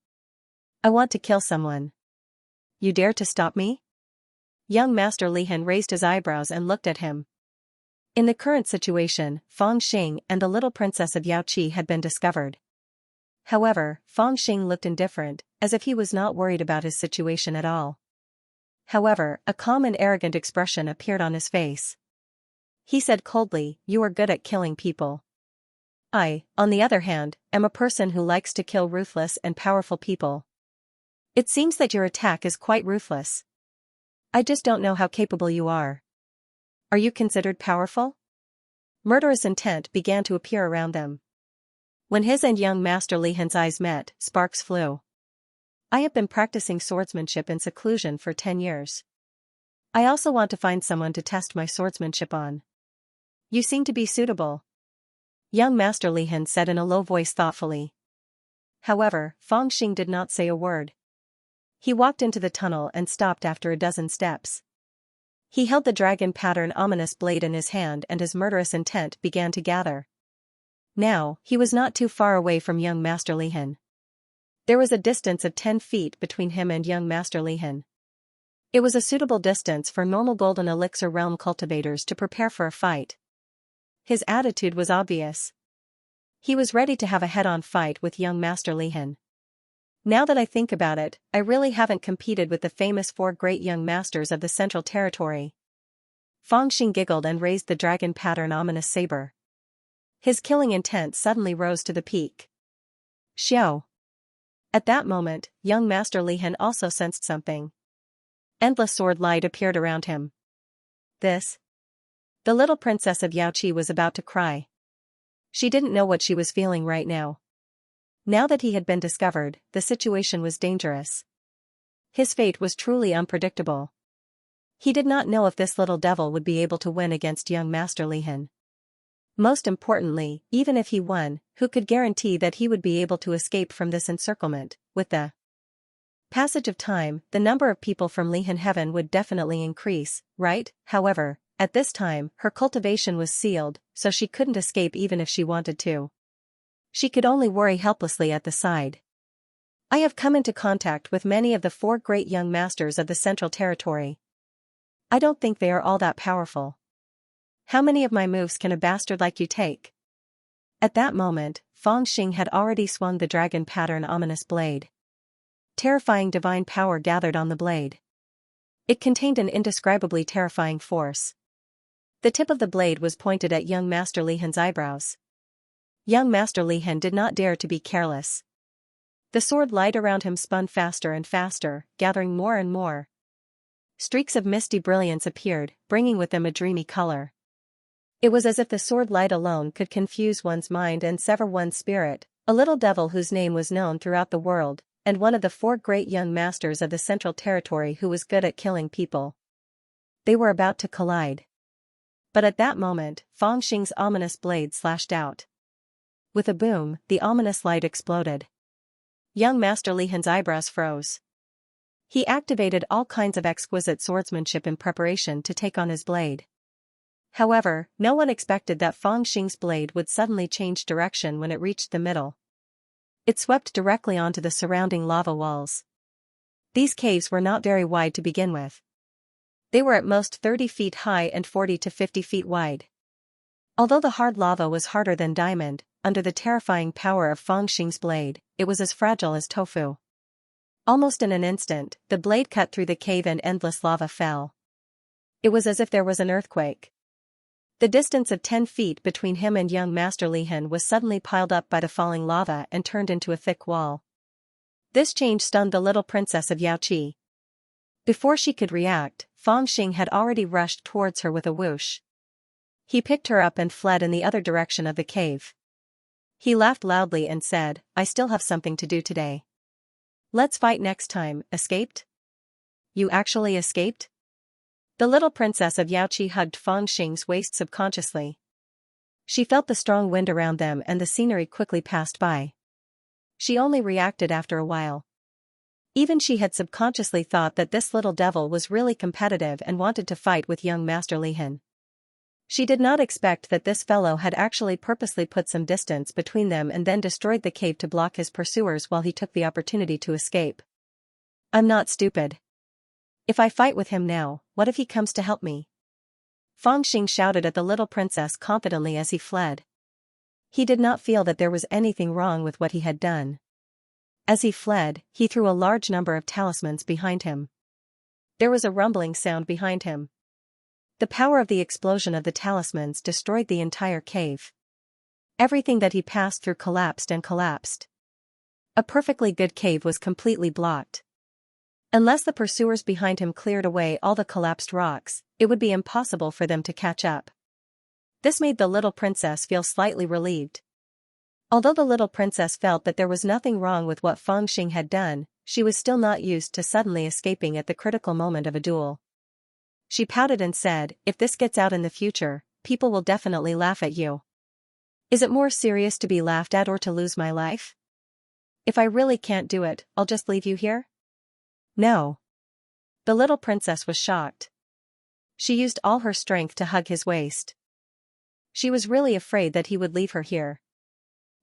I want to kill someone. You dare to stop me? Young Master Li Hen raised his eyebrows and looked at him. In the current situation, Fang Xing and the little princess of Yaoqi had been discovered. However, Fang Xing looked indifferent, as if he was not worried about his situation at all. However, a calm and arrogant expression appeared on his face. He said coldly, you are good at killing people. I, on the other hand, am a person who likes to kill ruthless and powerful people. It seems that your attack is quite ruthless. I just don't know how capable you are. Are you considered powerful? Murderous intent began to appear around them. When his and young Master Li Hen's eyes met, sparks flew. I have been practicing swordsmanship in seclusion for 10 years. I also want to find someone to test my swordsmanship on. You seem to be suitable. Young Master Li Hen said in a low voice thoughtfully. However, Fang Xing did not say a word. He walked into the tunnel and stopped after a dozen steps. He held the dragon pattern ominous blade in his hand and his murderous intent began to gather. Now, he was not too far away from young Master Li Hen. There was a distance of 10 feet between him and young Master Li Hen. It was a suitable distance for normal Golden Elixir realm cultivators to prepare for a fight. His attitude was obvious. He was ready to have a head-on fight with young Master Li Hen. Now that I think about it, I really haven't competed with the famous 4 great young masters of the Central Territory. Fang Xing giggled and raised the dragon pattern ominous saber. His killing intent suddenly rose to the peak. Xiao. At that moment, young Master Li Hen also sensed something. Endless sword light appeared around him. This? The little princess of Yaoqi was about to cry. She didn't know what she was feeling right now. Now that he had been discovered, the situation was dangerous. His fate was truly unpredictable. He did not know if this little devil would be able to win against young Master Li Hen. Most importantly, even if he won, who could guarantee that he would be able to escape from this encirclement? With the passage of time, the number of people from Li Hen Heaven would definitely increase, right? However, at this time, her cultivation was sealed, so she couldn't escape even if she wanted to. She could only worry helplessly at the side. I have come into contact with many of the 4 great young masters of the Central Territory. I don't think they are all that powerful. How many of my moves can a bastard like you take? At that moment, Fang Xing had already swung the dragon pattern ominous blade. Terrifying divine power gathered on the blade. It contained an indescribably terrifying force. The tip of the blade was pointed at young Master Li Hen's eyebrows. Young Master Li Hen did not dare to be careless. The sword light around him spun faster and faster, gathering more and more. Streaks of misty brilliance appeared, bringing with them a dreamy color. It was as if the sword light alone could confuse one's mind and sever one's spirit, a little devil whose name was known throughout the world, and one of the 4 great young masters of the Central Territory who was good at killing people. They were about to collide. But at that moment, Fang Xing's ominous blade slashed out. With a boom, the ominous light exploded. Young Master Li Hen's eyebrows froze. He activated all kinds of exquisite swordsmanship in preparation to take on his blade. However, no one expected that Fang Xing's blade would suddenly change direction when it reached the middle. It swept directly onto the surrounding lava walls. These caves were not very wide to begin with. They were at most 30 feet high and 40 to 50 feet wide. Although the hard lava was harder than diamond, under the terrifying power of Fang Xing's blade, it was as fragile as tofu. Almost in an instant, the blade cut through the cave and endless lava fell. It was as if there was an earthquake. The distance of 10 feet between him and young Master Li Hen was suddenly piled up by the falling lava and turned into a thick wall. This change stunned the little princess of Yaoqi. Before she could react, Fang Xing had already rushed towards her with a whoosh. He picked her up and fled in the other direction of the cave. He laughed loudly and said, I still have something to do today. Let's fight next time. Escaped? You actually escaped? The little princess of Yaoqi hugged Fangxing's waist subconsciously. She felt the strong wind around them and the scenery quickly passed by. She only reacted after a while. Even she had subconsciously thought that this little devil was really competitive and wanted to fight with young Master Lihan. She did not expect that this fellow had actually purposely put some distance between them and then destroyed the cave to block his pursuers while he took the opportunity to escape. I'm not stupid. If I fight with him now, what if he comes to help me? Fangxing shouted at the little princess confidently as he fled. He did not feel that there was anything wrong with what he had done. As he fled, he threw a large number of talismans behind him. There was a rumbling sound behind him. The power of the explosion of the talismans destroyed the entire cave. Everything that he passed through collapsed and collapsed. A perfectly good cave was completely blocked. Unless the pursuers behind him cleared away all the collapsed rocks, it would be impossible for them to catch up. This made the little princess feel slightly relieved. Although the little princess felt that there was nothing wrong with what Fangxing had done, she was still not used to suddenly escaping at the critical moment of a duel. She pouted and said, if this gets out in the future, people will definitely laugh at you. Is it more serious to be laughed at or to lose my life? If I really can't do it, I'll just leave you here? No. The little princess was shocked. She used all her strength to hug his waist. She was really afraid that he would leave her here.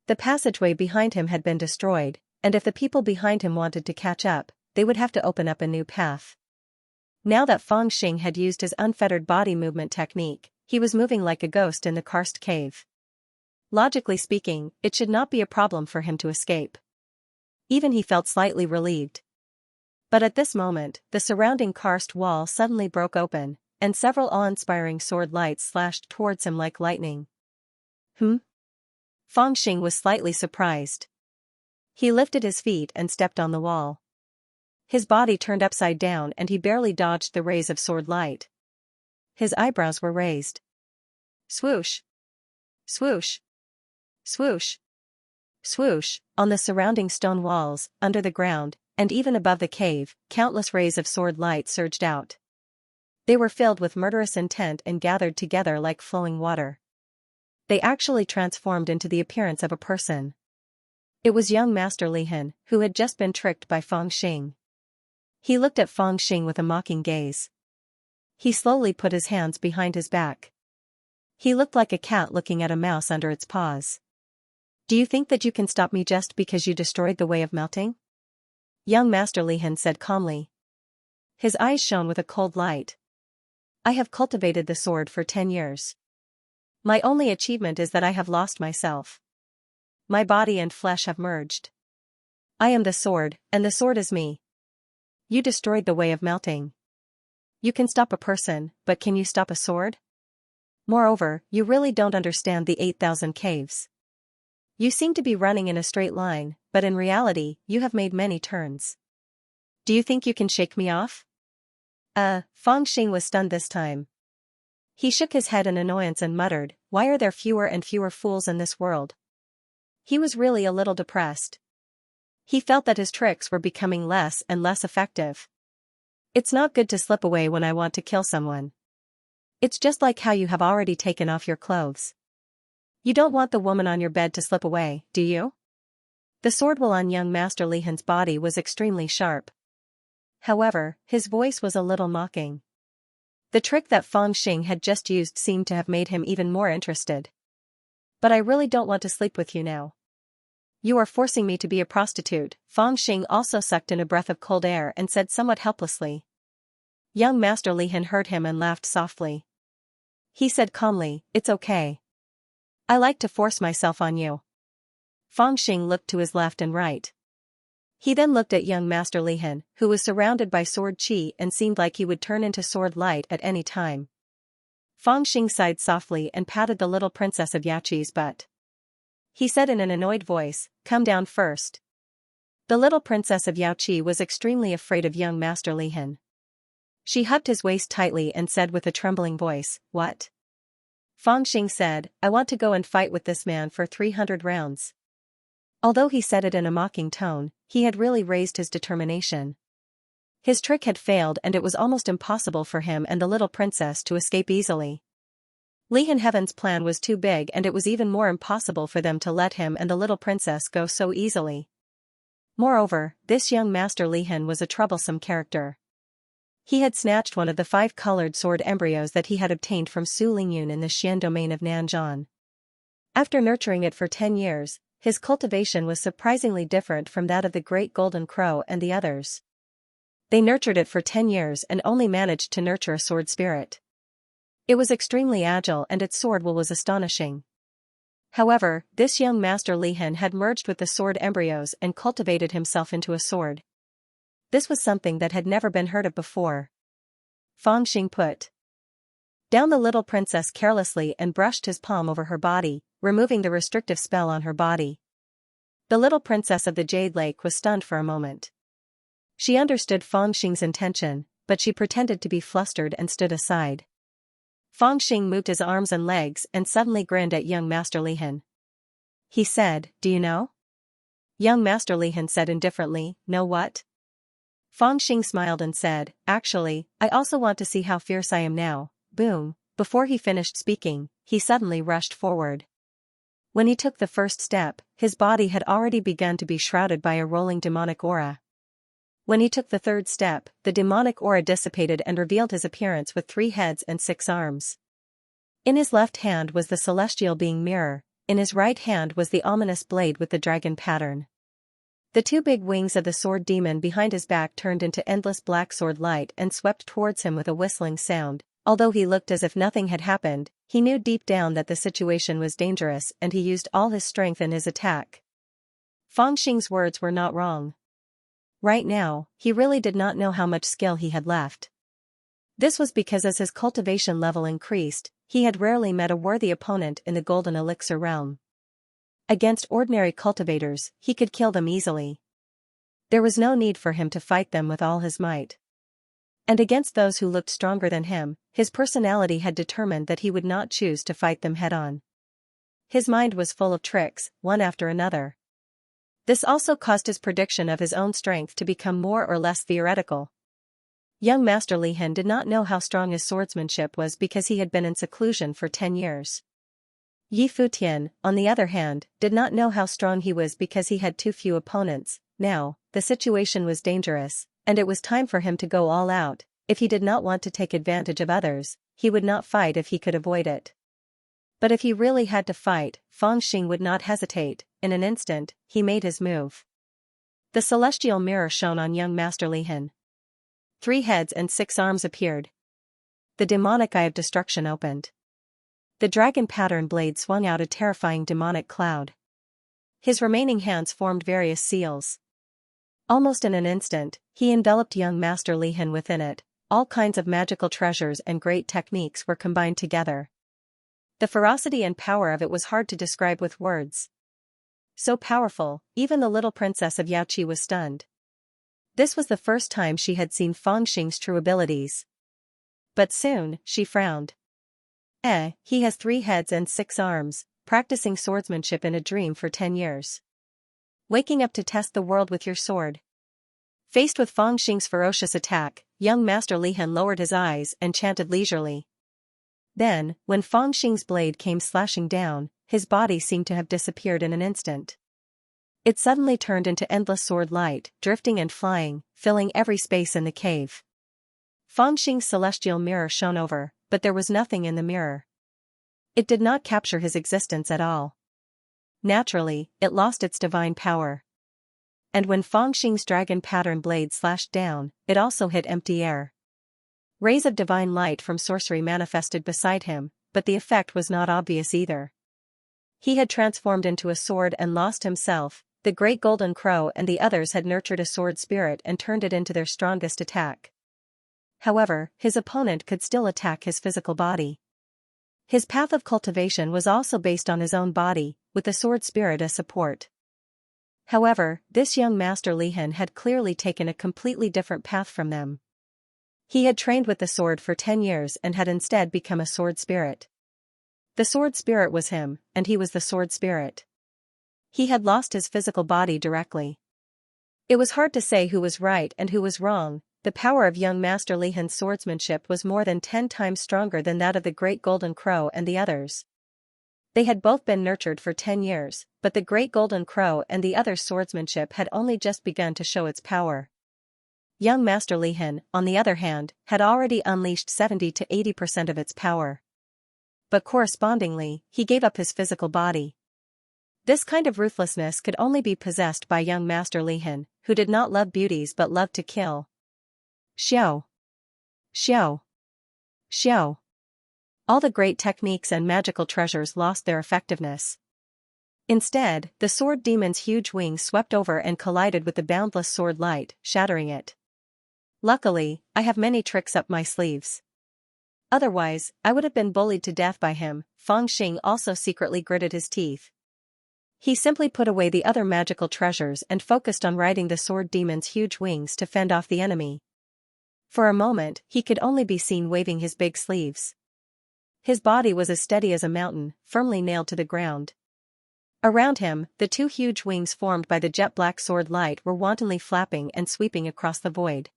The passageway behind him had been destroyed, and if the people behind him wanted to catch up, they would have to open up a new path. Now that Fangxing had used his unfettered body movement technique, he was moving like a ghost in the karst cave. Logically speaking, it should not be a problem for him to escape. Even he felt slightly relieved. But at this moment, the surrounding karst wall suddenly broke open, and several awe-inspiring sword lights slashed towards him like lightning. Fangxing was slightly surprised. He lifted his feet and stepped on the wall. His body turned upside down and he barely dodged the rays of sword light. His eyebrows were raised. Swoosh! Swoosh! Swoosh! Swoosh! On the surrounding stone walls, under the ground, and even above the cave, countless rays of sword light surged out. They were filled with murderous intent and gathered together like flowing water. They actually transformed into the appearance of a person. It was young Master Lihan, who had just been tricked by Fangxing. He looked at Fangxing with a mocking gaze. He slowly put his hands behind his back. He looked like a cat looking at a mouse under its paws. Do you think that you can stop me just because you destroyed the way of melting? Young Master Lihan said calmly. His eyes shone with a cold light. I have cultivated the sword for 10 years. My only achievement is that I have lost myself. My body and flesh have merged. I am the sword, and the sword is me. You destroyed the way of melting. You can stop a person, but can you stop a sword? Moreover, you really don't understand the 8,000 caves. You seem to be running in a straight line, but in reality, you have made many turns. Do you think you can shake me off? Fangxing was stunned this time. He shook his head in annoyance and muttered, why are there fewer and fewer fools in this world? He was really a little depressed. He felt that his tricks were becoming less and less effective. It's not good to slip away when I want to kill someone. It's just like how you have already taken off your clothes. You don't want the woman on your bed to slip away, do you? The sword will on young Master Lihan's body was extremely sharp. However, his voice was a little mocking. The trick that Fangxing had just used seemed to have made him even more interested. But I really don't want to sleep with you now. You are forcing me to be a prostitute. Fangxing also sucked in a breath of cold air and said somewhat helplessly. Young Master Lihan heard him and laughed softly. He said calmly, it's okay. I like to force myself on you. Fangxing looked to his left and right. He then looked at young Master Lihan, who was surrounded by sword chi and seemed like he would turn into sword light at any time. Fangxing sighed softly and patted the little princess of Yaqi's butt. He said in an annoyed voice, come down first. The little princess of Yaoqi was extremely afraid of young Master Lihan. She hugged his waist tightly and said with a trembling voice, what? Fang Xing said, I want to go and fight with this man for 300 rounds. Although he said it in a mocking tone, he had really raised his determination. His trick had failed and it was almost impossible for him and the little princess to escape easily. Li Han Heaven's plan was too big and it was even more impossible for them to let him and the little princess go so easily. Moreover, this young master Li Han was a troublesome character. He had snatched one of the 5 colored sword embryos that he had obtained from Su Lingyun in the Xian domain of Nanzhan. After nurturing it for 10 years, his cultivation was surprisingly different from that of the great golden crow and the others. They nurtured it for 10 years and only managed to nurture a sword spirit. It was extremely agile and its sword will was astonishing. However, this young master Li Han had merged with the sword embryos and cultivated himself into a sword. This was something that had never been heard of before. Fang Xing put down the little princess carelessly and brushed his palm over her body, removing the restrictive spell on her body. The little princess of the Jade Lake was stunned for a moment. She understood Fang Xing's intention, but she pretended to be flustered and stood aside. Fang Xing moved his arms and legs and suddenly grinned at young Master Li Han. He said, do you know? Young Master Li Han said indifferently, know what? Fang Xing smiled and said, actually, I also want to see how fierce I am now. Boom. Before he finished speaking, he suddenly rushed forward. When he took the first step, his body had already begun to be shrouded by a rolling demonic aura. When he took the third step, the demonic aura dissipated and revealed his appearance with 3 heads and 6 arms. In his left hand was the celestial being mirror, in his right hand was the ominous blade with the dragon pattern. The 2 big wings of the sword demon behind his back turned into endless black sword light and swept towards him with a whistling sound. Although he looked as if nothing had happened, he knew deep down that the situation was dangerous and he used all his strength in his attack. Fang Xing's words were not wrong. Right now, he really did not know how much skill he had left. This was because as his cultivation level increased, he had rarely met a worthy opponent in the golden elixir realm. Against ordinary cultivators, he could kill them easily. There was no need for him to fight them with all his might. And against those who looked stronger than him, his personality had determined that he would not choose to fight them head-on. His mind was full of tricks, one after another. This also caused his prediction of his own strength to become more or less theoretical. Young Master Li Han did not know how strong his swordsmanship was because he had been in seclusion for 10 years. Yi Futian, on the other hand, did not know how strong he was because he had too few opponents. Now, the situation was dangerous, and it was time for him to go all out. If he did not want to take advantage of others, he would not fight if he could avoid it. But if he really had to fight, Fang Xing would not hesitate. In an instant, he made his move. The celestial mirror shone on young Master Li Han. 3 heads and 6 arms appeared. The demonic eye of destruction opened. The dragon pattern blade swung out a terrifying demonic cloud. His remaining hands formed various seals. Almost in an instant, he enveloped young Master Li Han within it. All kinds of magical treasures and great techniques were combined together. The ferocity and power of it was hard to describe with words. So powerful, even the little princess of Yaoqi was stunned. This was the first time she had seen Fang Xing's true abilities. But soon, she frowned. He has 3 heads and 6 arms, practicing swordsmanship in a dream for 10 years. Waking up to test the world with your sword. Faced with Fang Xing's ferocious attack, young Master Li Han lowered his eyes and chanted leisurely. Then, when Fang Xing's blade came slashing down, his body seemed to have disappeared in an instant. It suddenly turned into endless sword light, drifting and flying, filling every space in the cave. Fang Xing's celestial mirror shone over, but there was nothing in the mirror. It did not capture his existence at all. Naturally, it lost its divine power. And when Fang Xing's dragon pattern blade slashed down, it also hit empty air. Rays of divine light from sorcery manifested beside him, but the effect was not obvious either. He had transformed into a sword and lost himself. The great golden crow and the others had nurtured a sword spirit and turned it into their strongest attack. However, his opponent could still attack his physical body. His path of cultivation was also based on his own body, with the sword spirit as support. However, this young Master Li Han had clearly taken a completely different path from them. He had trained with the sword for 10 years and had instead become a sword spirit. The sword spirit was him, and he was the sword spirit. He had lost his physical body directly. It was hard to say who was right and who was wrong. The power of young Master Li Han's swordsmanship was more than 10 times stronger than that of the Great Golden Crow and the others. They had both been nurtured for 10 years, but the Great Golden Crow and the other's swordsmanship had only just begun to show its power. Young Master Li Han, on the other hand, had already unleashed 70 to 80% of its power. But correspondingly, he gave up his physical body. This kind of ruthlessness could only be possessed by young Master Li Han, who did not love beauties but loved to kill. Xiao. Xiao. Xiao. All the great techniques and magical treasures lost their effectiveness. Instead, the sword demon's huge wings swept over and collided with the boundless sword light, shattering it. Luckily, I have many tricks up my sleeves. Otherwise, I would have been bullied to death by him. Feng Xing also secretly gritted his teeth. He simply put away the other magical treasures and focused on riding the sword demon's huge wings to fend off the enemy. For a moment, he could only be seen waving his big sleeves. His body was as steady as a mountain, firmly nailed to the ground. Around him, the two huge wings formed by the jet-black sword light were wantonly flapping and sweeping across the void.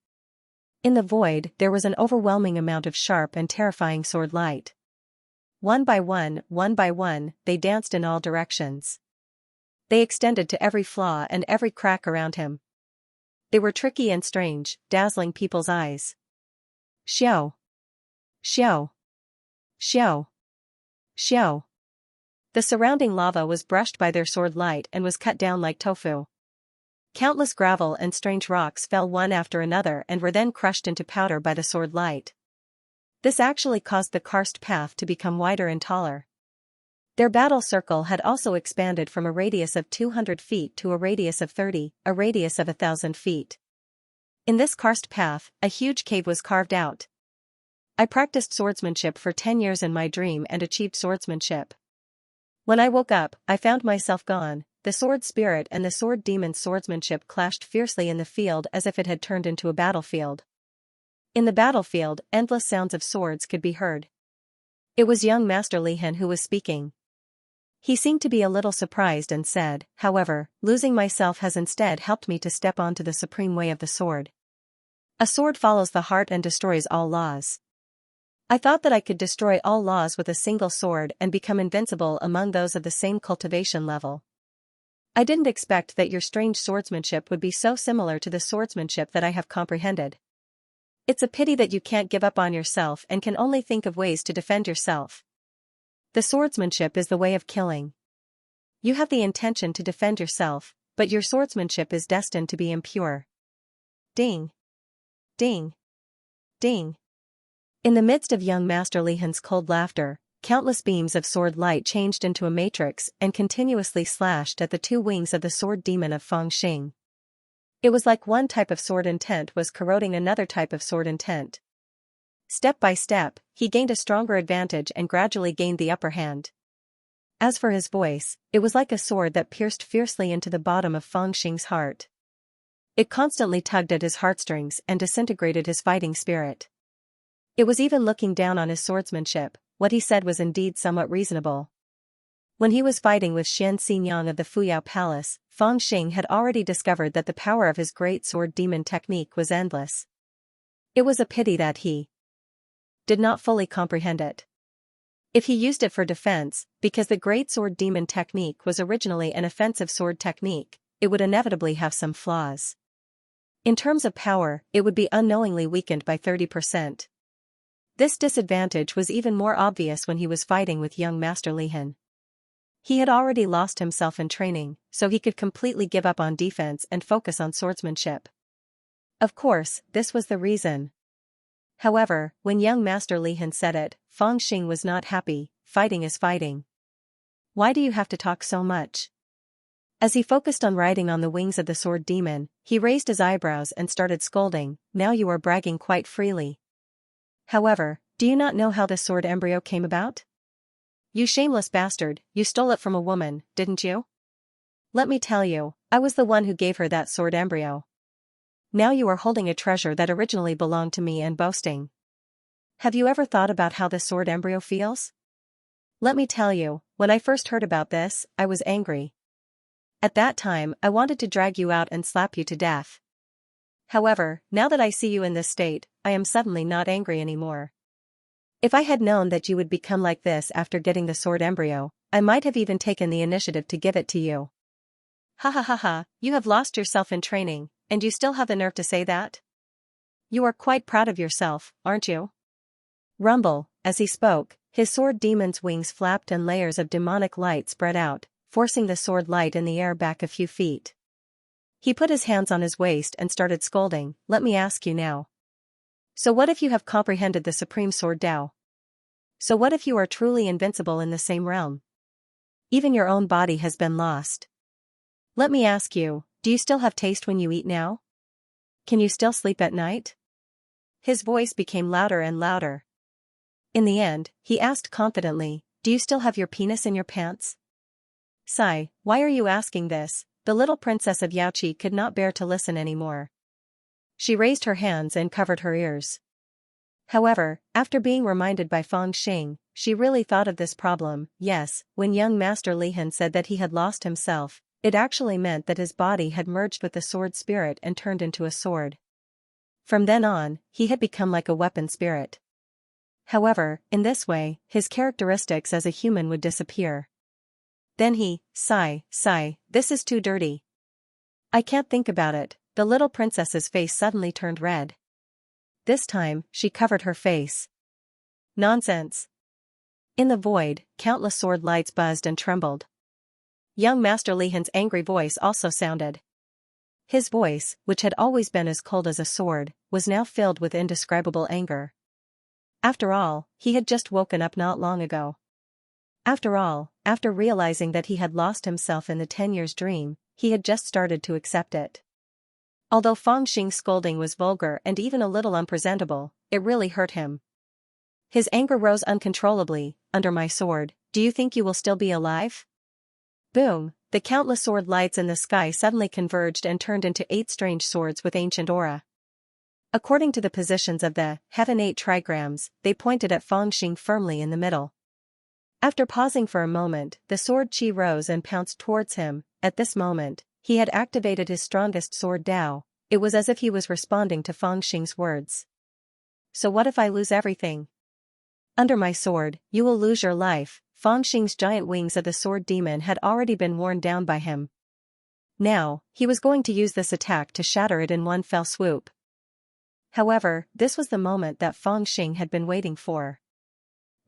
In the void, there was an overwhelming amount of sharp and terrifying sword light. One by one, they danced in all directions. They extended to every flaw and every crack around him. They were tricky and strange, dazzling people's eyes. Xiao. Xiao. Xiao. Xiao. The surrounding lava was brushed by their sword light and was cut down like tofu. Countless gravel and strange rocks fell one after another and were then crushed into powder by the sword light. This actually caused the karst path to become wider and taller. Their battle circle had also expanded from a radius of 200 feet to a radius of 30, a radius of 1,000 feet. In this karst path, a huge cave was carved out. I practiced swordsmanship for 10 years in my dream and achieved swordsmanship. When I woke up, I found myself gone. The sword spirit and the sword demon's swordsmanship clashed fiercely in the field as if it had turned into a battlefield. In the battlefield, endless sounds of swords could be heard. It was young Master Li Han who was speaking. He seemed to be a little surprised and said, "However, losing myself has instead helped me to step onto the supreme way of the sword. A sword follows the heart and destroys all laws. I thought that I could destroy all laws with a single sword and become invincible among those of the same cultivation level. I didn't expect that your strange swordsmanship would be so similar to the swordsmanship that I have comprehended. It's a pity that you can't give up on yourself and can only think of ways to defend yourself. The swordsmanship is the way of killing. You have the intention to defend yourself, but your swordsmanship is destined to be impure." Ding. Ding. Ding. In the midst of young Master Li Han's cold laughter, countless beams of sword light changed into a matrix and continuously slashed at the two wings of the sword demon of Feng Xing. It was like one type of sword intent was corroding another type of sword intent. Step by step, he gained a stronger advantage and gradually gained the upper hand. As for his voice, it was like a sword that pierced fiercely into the bottom of Feng Xing's heart. It constantly tugged at his heartstrings and disintegrated his fighting spirit. It was even looking down on his swordsmanship. What he said was indeed somewhat reasonable. When he was fighting with Xianxia of the Fuyao Palace, Feng Xing had already discovered that the power of his great sword demon technique was endless. It was a pity that he did not fully comprehend it. If he used it for defense, because the great sword demon technique was originally an offensive sword technique, it would inevitably have some flaws. In terms of power, it would be unknowingly weakened by 30%. This disadvantage was even more obvious when he was fighting with young Master Li Han. He had already lost himself in training, so he could completely give up on defense and focus on swordsmanship. Of course, this was the reason. However, when young Master Li Han said it, Feng Xing was not happy. Fighting is fighting. Why do you have to talk so much? As he focused on riding on the wings of the sword demon, he raised his eyebrows and started scolding. "Now you are bragging quite freely. However, do you not know how this sword embryo came about? You shameless bastard, you stole it from a woman, didn't you? Let me tell you, I was the one who gave her that sword embryo. Now you are holding a treasure that originally belonged to me and boasting. Have you ever thought about how the sword embryo feels? Let me tell you, when I first heard about this, I was angry. At that time, I wanted to drag you out and slap you to death. However, now that I see you in this state, I am suddenly not angry anymore. If I had known that you would become like this after getting the sword embryo, I might have even taken the initiative to give it to you. Ha ha ha ha, you have lost yourself in training, and you still have the nerve to say that? You are quite proud of yourself, aren't you? Rumble, as he spoke, his sword demon's wings flapped and layers of demonic light spread out, forcing the sword light in the air back a few feet. He put his hands on his waist and started scolding, let me ask you now. So what if you have comprehended the supreme sword Tao? So what if you are truly invincible in the same realm? Even your own body has been lost. Let me ask you, do you still have taste when you eat now? Can you still sleep at night? His voice became louder and louder. In the end, he asked confidently, do you still have your penis in your pants? Sigh, why are you asking this? The little princess of Yaoqi could not bear to listen anymore. She raised her hands and covered her ears. However, after being reminded by Feng Xing, she really thought of this problem. Yes, when young Master Lihan said that he had lost himself, it actually meant that his body had merged with the sword spirit and turned into a sword. From then on, he had become like a weapon spirit. However, in this way, his characteristics as a human would disappear. Then sigh, this is too dirty. I can't think about it. The little princess's face suddenly turned red. This time, she covered her face. Nonsense. In the void, countless sword lights buzzed and trembled. Young Master Lihan's angry voice also sounded. His voice, which had always been as cold as a sword, was now filled with indescribable anger. After all, he had just woken up not long ago. After all, after realizing that he had lost himself in the 10 years dream, he had just started to accept it. Although Feng Xing's scolding was vulgar and even a little unpresentable, it really hurt him. His anger rose uncontrollably. Under my sword, do you think you will still be alive? Boom, the countless sword lights in the sky suddenly converged and turned into 8 strange swords with ancient aura. According to the positions of the Heaven 8 trigrams, they pointed at Feng Xing firmly in the middle. After pausing for a moment, the sword Qi rose and pounced towards him. At this moment, he had activated his strongest sword Dao. It was as if he was responding to Feng Xing's words. So what if I lose everything? Under my sword, you will lose your life. Feng Xing's giant wings of the sword demon had already been worn down by him. Now, he was going to use this attack to shatter it in one fell swoop. However, this was the moment that Feng Xing had been waiting for.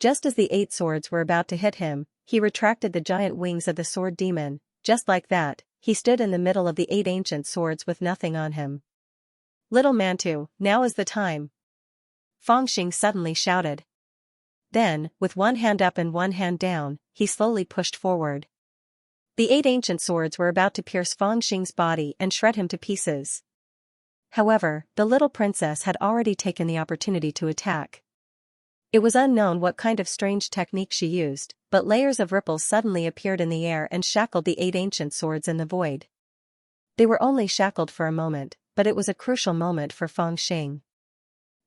Just as the 8 swords were about to hit him, he retracted the giant wings of the sword demon. Just like that, he stood in the middle of the 8 ancient swords with nothing on him. Little Mantu, now is the time. Feng Xing suddenly shouted. Then, with one hand up and one hand down, he slowly pushed forward. The 8 ancient swords were about to pierce Feng Xing's body and shred him to pieces. However, the little princess had already taken the opportunity to attack. It was unknown what kind of strange technique she used, but layers of ripples suddenly appeared in the air and shackled the 8 ancient swords in the void. They were only shackled for a moment, but it was a crucial moment for Feng Xing.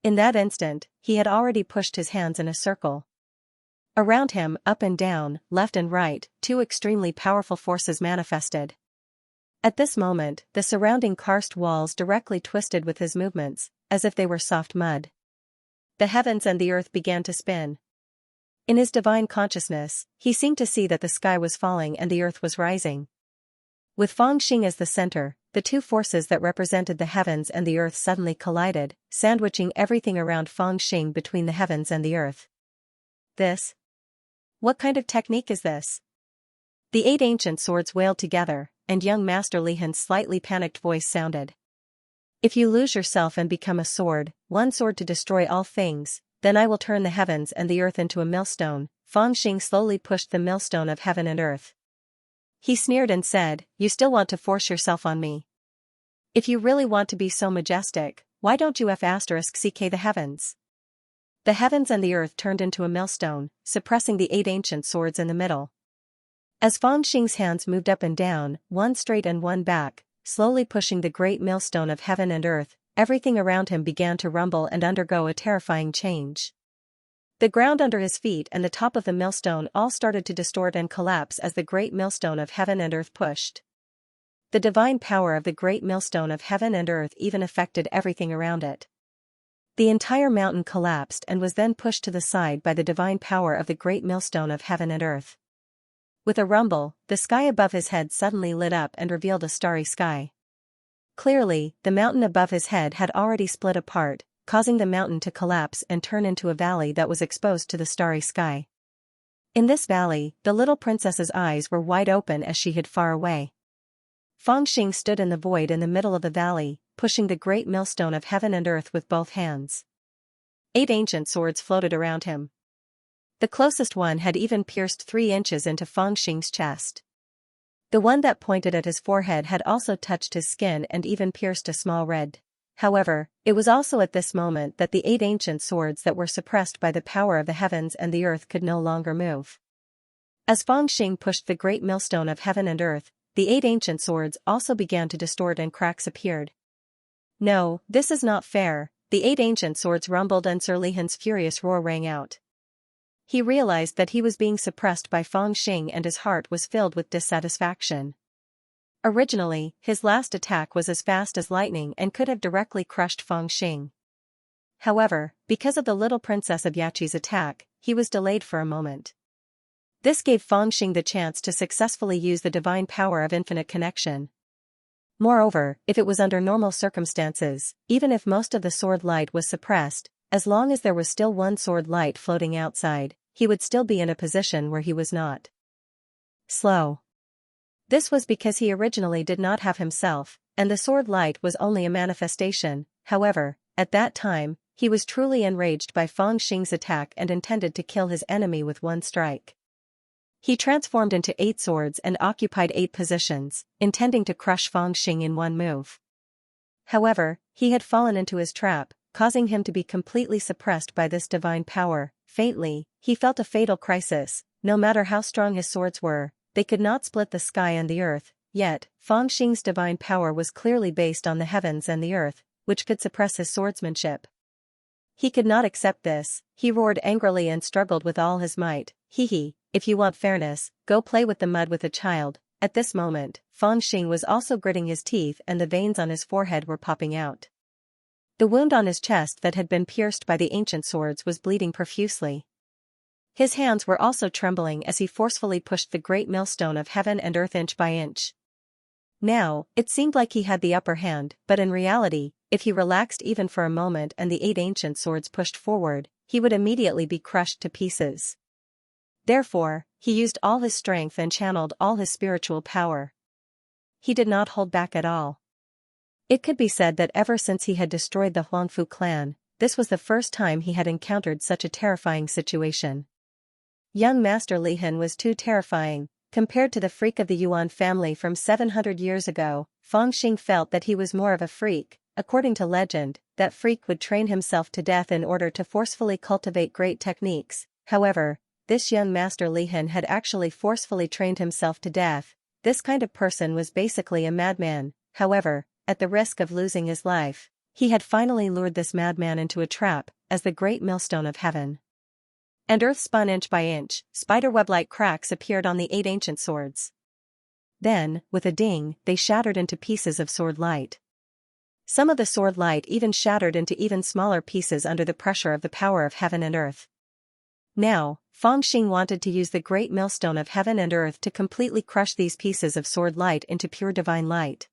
In that instant, he had already pushed his hands in a circle. Around him, up and down, left and right, 2 extremely powerful forces manifested. At this moment, the surrounding karst walls directly twisted with his movements, as if they were soft mud. The heavens and the earth began to spin. In his divine consciousness, he seemed to see that the sky was falling and the earth was rising. With Feng Xing as the center, the 2 forces that represented the heavens and the earth suddenly collided, sandwiching everything around Feng Xing between the heavens and the earth. This? What kind of technique is this? The 8 ancient swords wailed together, and young Master Lihan's slightly panicked voice sounded. If you lose yourself and become a sword, one sword to destroy all things, then I will turn the heavens and the earth into a millstone. Feng Xing slowly pushed the millstone of heaven and earth. He sneered and said, you still want to force yourself on me? If you really want to be so majestic, why don't you *CK the heavens? The heavens and the earth turned into a millstone, suppressing the 8 ancient swords in the middle. As Feng Xing's hands moved up and down, one straight and one back, slowly pushing the great millstone of heaven and earth, everything around him began to rumble and undergo a terrifying change. The ground under his feet and the top of the millstone all started to distort and collapse as the great millstone of heaven and earth pushed. The divine power of the great millstone of heaven and earth even affected everything around it. The entire mountain collapsed and was then pushed to the side by the divine power of the great millstone of heaven and earth. With a rumble, the sky above his head suddenly lit up and revealed a starry sky. Clearly, the mountain above his head had already split apart, causing the mountain to collapse and turn into a valley that was exposed to the starry sky. In this valley, the little princess's eyes were wide open as she hid far away. Fangxing stood in the void in the middle of the valley, pushing the great millstone of heaven and earth with both hands. 8 ancient swords floated around him. The closest one had even pierced 3 inches into Fangxing's chest. The one that pointed at his forehead had also touched his skin and even pierced a small red. However, it was also at this moment that the 8 ancient swords that were suppressed by the power of the heavens and the earth could no longer move. As Fangxing pushed the great millstone of heaven and earth, the 8 ancient swords also began to distort and cracks appeared. "No, this is not fair," the 8 ancient swords rumbled and Sir Lihan's furious roar rang out. He realized that he was being suppressed by Fangxing and his heart was filled with dissatisfaction. Originally, his last attack was as fast as lightning and could have directly crushed Fangxing. However, because of the little princess of Yachi's attack, he was delayed for a moment. This gave Fangxing the chance to successfully use the divine power of infinite connection. Moreover, if it was under normal circumstances, even if most of the sword light was suppressed, as long as there was still one sword light floating outside, he would still be in a position where he was not slow. This was because he originally did not have himself, and the sword light was only a manifestation. However, at that time, he was truly enraged by Fangxing's attack and intended to kill his enemy with one strike. He transformed into 8 swords and occupied 8 positions, intending to crush Fangxing in one move. However, he had fallen into his trap, causing him to be completely suppressed by this divine power. Faintly, he felt a fatal crisis. No matter how strong his swords were, they could not split the sky and the earth, yet, Fangxing's divine power was clearly based on the heavens and the earth, which could suppress his swordsmanship. He could not accept this. He roared angrily and struggled with all his might. "Hee, if you want fairness, go play with the mud with a child." At this moment, Fangxing was also gritting his teeth and the veins on his forehead were popping out. The wound on his chest that had been pierced by the ancient swords was bleeding profusely. His hands were also trembling as he forcefully pushed the great millstone of heaven and earth inch by inch. Now, it seemed like he had the upper hand, but in reality, if he relaxed even for a moment and the 8 ancient swords pushed forward, he would immediately be crushed to pieces. Therefore, he used all his strength and channeled all his spiritual power. He did not hold back at all. It could be said that ever since he had destroyed the Huangfu clan, this was the first time he had encountered such a terrifying situation. Young Master Lihan was too terrifying. Compared to the freak of the Yuan family from 700 years ago, Fangxing felt that he was more of a freak. According to legend, that freak would train himself to death in order to forcefully cultivate great techniques. However, this young Master Lihan had actually forcefully trained himself to death. This kind of person was basically a madman. However, at the risk of losing his life, he had finally lured this madman into a trap, as the great millstone of heaven and earth spun inch by inch. Spiderweb-like cracks appeared on the 8 ancient swords. Then, with a ding, they shattered into pieces of sword light. Some of the sword light even shattered into even smaller pieces under the pressure of the power of heaven and earth. Now, Fangxing wanted to use the great millstone of heaven and earth to completely crush these pieces of sword light into pure divine light.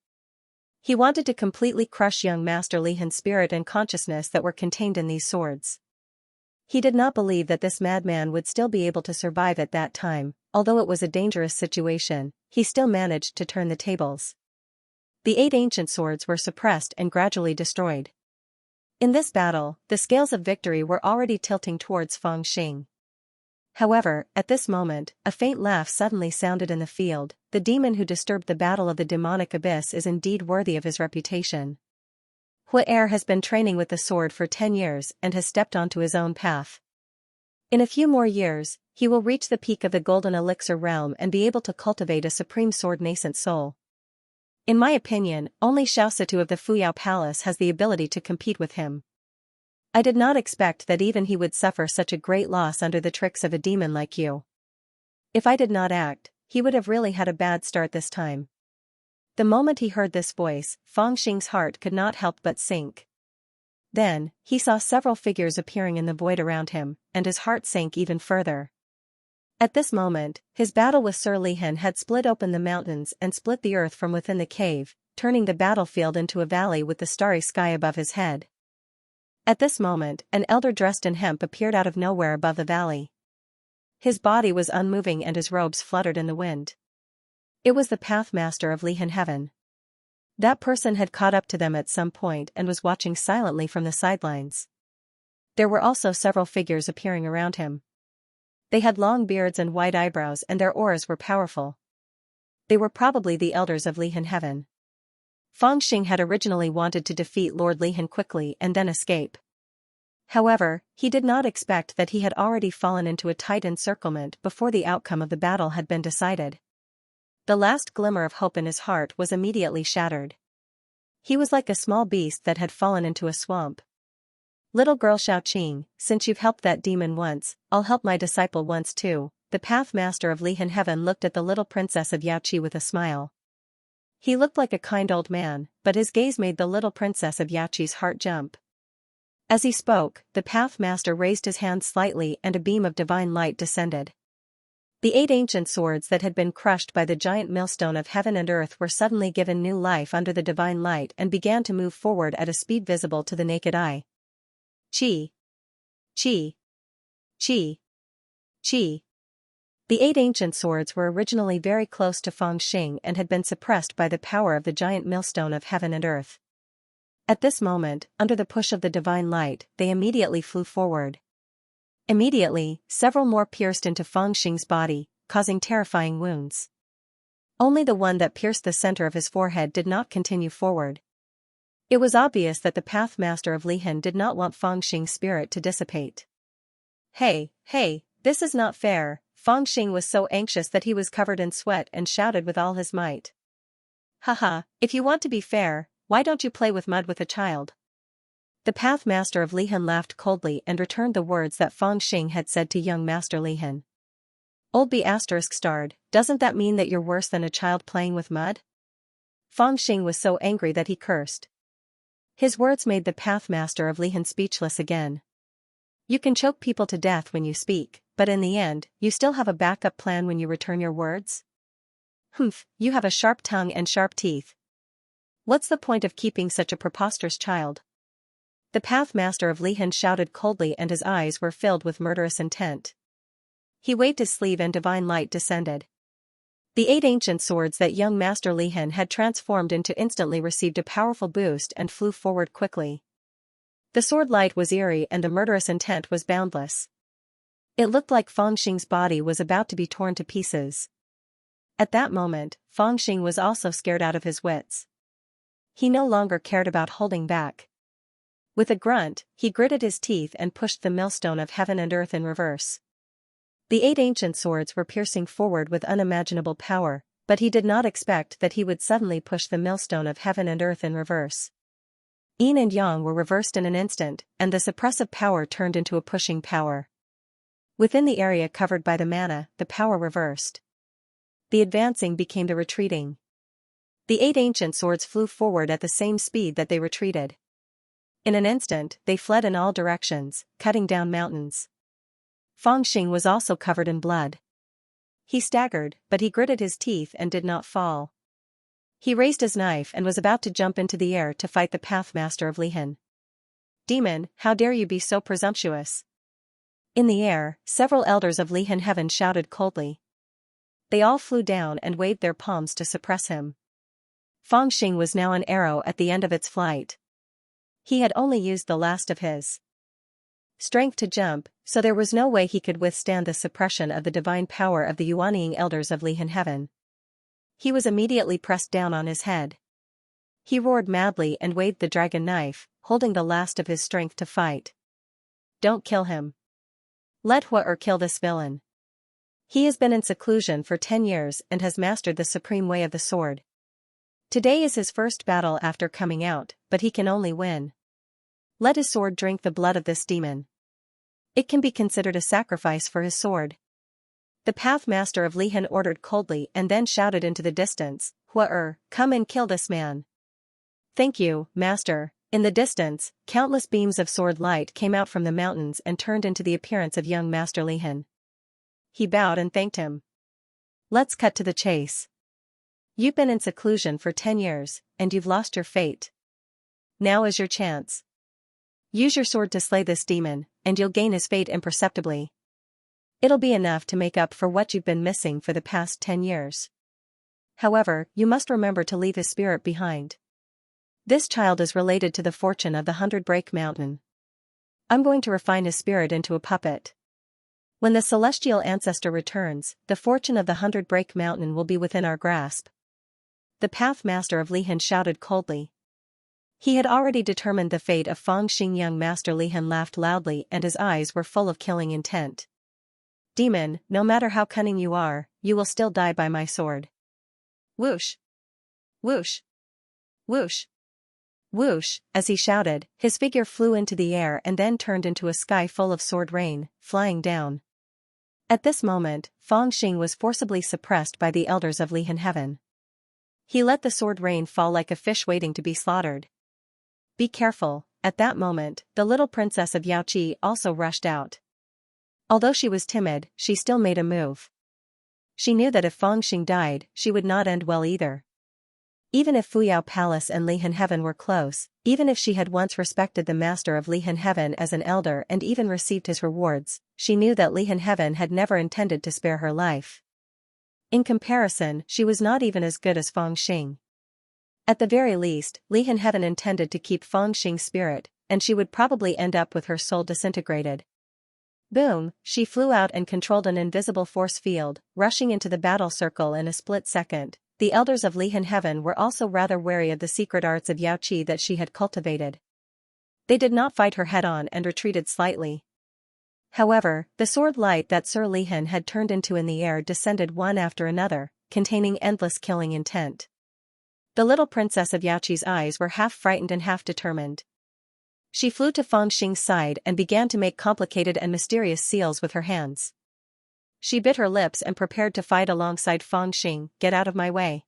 He wanted to completely crush young Master Lihan's spirit and consciousness that were contained in these swords. He did not believe that this madman would still be able to survive at that time. Although it was a dangerous situation, he still managed to turn the tables. The 8 ancient swords were suppressed and gradually destroyed. In this battle, the scales of victory were already tilting towards Fangxing. However, at this moment, a faint laugh suddenly sounded in the field. The demon who disturbed the battle of the demonic abyss is indeed worthy of his reputation. Hu'er has been training with the sword for 10 years and has stepped onto his own path. In a few more years, he will reach the peak of the golden elixir realm and be able to cultivate a supreme sword nascent soul. In my opinion, only Xiaoxitu of the Fuyao Palace has the ability to compete with him. I did not expect that even he would suffer such a great loss under the tricks of a demon like you. If I did not act, he would have really had a bad start this time. The moment he heard this voice, Fangxing's heart could not help but sink. Then, he saw several figures appearing in the void around him, and his heart sank even further. At this moment, his battle with Sir Lihan had split open the mountains and split the earth from within the cave, turning the battlefield into a valley with the starry sky above his head. At this moment, an elder dressed in hemp appeared out of nowhere above the valley. His body was unmoving and his robes fluttered in the wind. It was the Pathmaster of Lihan Heaven. That person had caught up to them at some point and was watching silently from the sidelines. There were also several figures appearing around him. They had long beards and wide eyebrows and their auras were powerful. They were probably the elders of Lihan Heaven. Fangxing had originally wanted to defeat Lord Lihan quickly and then escape. However, he did not expect that he had already fallen into a tight encirclement before the outcome of the battle had been decided. The last glimmer of hope in his heart was immediately shattered. He was like a small beast that had fallen into a swamp. Little girl Xiaoqing, since you've helped that demon once, I'll help my disciple once too. The Pathmaster of Lihan Heaven looked at the little princess of Yaoqi with a smile. He looked like a kind old man, but his gaze made the little princess of Yaoqi's heart jump. As he spoke, the Pathmaster raised his hand slightly and a beam of divine light descended. The 8 ancient swords that had been crushed by the giant millstone of heaven and earth were suddenly given new life under the divine light and began to move forward at a speed visible to the naked eye. Chi! Chi! Chi! Chi! The 8 ancient swords were originally very close to Fangxing and had been suppressed by the power of the giant millstone of heaven and earth. At this moment, under the push of the divine light, they immediately flew forward. Immediately, several more pierced into Fangxing's body, causing terrifying wounds. Only the one that pierced the center of his forehead did not continue forward. It was obvious that the Pathmaster of Lihan did not want Fangxing's spirit to dissipate. Hey, this is not fair. Fangxing was so anxious that he was covered in sweat and shouted with all his might. Haha, if you want to be fair, why don't you play with mud with a child? The Pathmaster of Lihan laughed coldly and returned the words that Fangxing had said to young Master Lihan. Old B** starred, doesn't that mean that you're worse than a child playing with mud? Fangxing was so angry that he cursed. His words made the Pathmaster of Lihan speechless again. You can choke people to death when you speak, but in the end, you still have a backup plan when you return your words? Humph, you have a sharp tongue and sharp teeth. What's the point of keeping such a preposterous child? The Pathmaster of Lihan shouted coldly and his eyes were filled with murderous intent. He waved his sleeve and divine light descended. The 8 ancient swords that young Master Lihan had transformed into instantly received a powerful boost and flew forward quickly. The sword light was eerie and the murderous intent was boundless. It looked like Fangxing's body was about to be torn to pieces. At that moment, Fangxing was also scared out of his wits. He no longer cared about holding back. With a grunt, he gritted his teeth and pushed the millstone of heaven and earth in reverse. The 8 ancient swords were piercing forward with unimaginable power, but he did not expect that he would suddenly push the millstone of heaven and earth in reverse. Yin and yang were reversed in an instant, and the suppressive power turned into a pushing power. Within the area covered by the mana, the power reversed. The advancing became the retreating. The 8 ancient swords flew forward at the same speed that they retreated. In an instant, they fled in all directions, cutting down mountains. Fangxing was also covered in blood. He staggered, but he gritted his teeth and did not fall. He raised his knife and was about to jump into the air to fight the Pathmaster of Lihan. Demon, how dare you be so presumptuous? In the air, several elders of Lihan Heaven shouted coldly. They all flew down and waved their palms to suppress him. Fangxing was now an arrow at the end of its flight. He had only used the last of his strength to jump, so there was no way he could withstand the suppression of the divine power of the Yuanying elders of Lihan Heaven. He was immediately pressed down on his head. He roared madly and waved the dragon knife, holding the last of his strength to fight. Don't kill him. Let Hua kill this villain. He has been in seclusion for 10 years and has mastered the supreme way of the sword. Today is his first battle after coming out, but he can only win. Let his sword drink the blood of this demon. It can be considered a sacrifice for his sword. The pathmaster of Lihan ordered coldly and then shouted into the distance, Hua-er, come and kill this man. Thank you, master. In the distance, countless beams of sword light came out from the mountains and turned into the appearance of young Master Lihan. He bowed and thanked him. Let's cut to the chase. You've been in seclusion for 10 years, and you've lost your fate. Now is your chance. Use your sword to slay this demon, and you'll gain his fate imperceptibly. It'll be enough to make up for what you've been missing for the past 10 years. However, you must remember to leave his spirit behind. This child is related to the fortune of the 100-Break Mountain. I'm going to refine his spirit into a puppet. When the celestial ancestor returns, the fortune of the 100-Break Mountain will be within our grasp. The pathmaster of Lihan shouted coldly. He had already determined the fate of Feng Xing. Young Master Lihan laughed loudly and his eyes were full of killing intent. Demon, no matter how cunning you are, you will still die by my sword. Whoosh! Whoosh! Whoosh! Whoosh! As he shouted, his figure flew into the air and then turned into a sky full of sword rain, flying down. At this moment, Feng Xing was forcibly suppressed by the elders of Lihan Heaven. He let the sword rain fall like a fish waiting to be slaughtered. Be careful. At that moment, the little princess of Yaoqi also rushed out. Although she was timid, she still made a move. She knew that if Feng Xing died, she would not end well either. Even if Fuyao Palace and Lihan Heaven were close, even if she had once respected the master of Lihan Heaven as an elder and even received his rewards, she knew that Lihan Heaven had never intended to spare her life. In comparison, she was not even as good as Feng Xing. At the very least, Lihan Heaven intended to keep Feng Xing's spirit, and she would probably end up with her soul disintegrated. Boom, she flew out and controlled an invisible force field, rushing into the battle circle in a split second. The elders of Lihan Heaven were also rather wary of the secret arts of Yaoqi that she had cultivated. They did not fight her head-on and retreated slightly. However, the sword light that Sir Lihan had turned into in the air descended one after another, containing endless killing intent. The little princess of Yaoqi's eyes were half frightened and half determined. She flew to Feng Xing's side and began to make complicated and mysterious seals with her hands. She bit her lips and prepared to fight alongside Feng Xing. Get out of my way.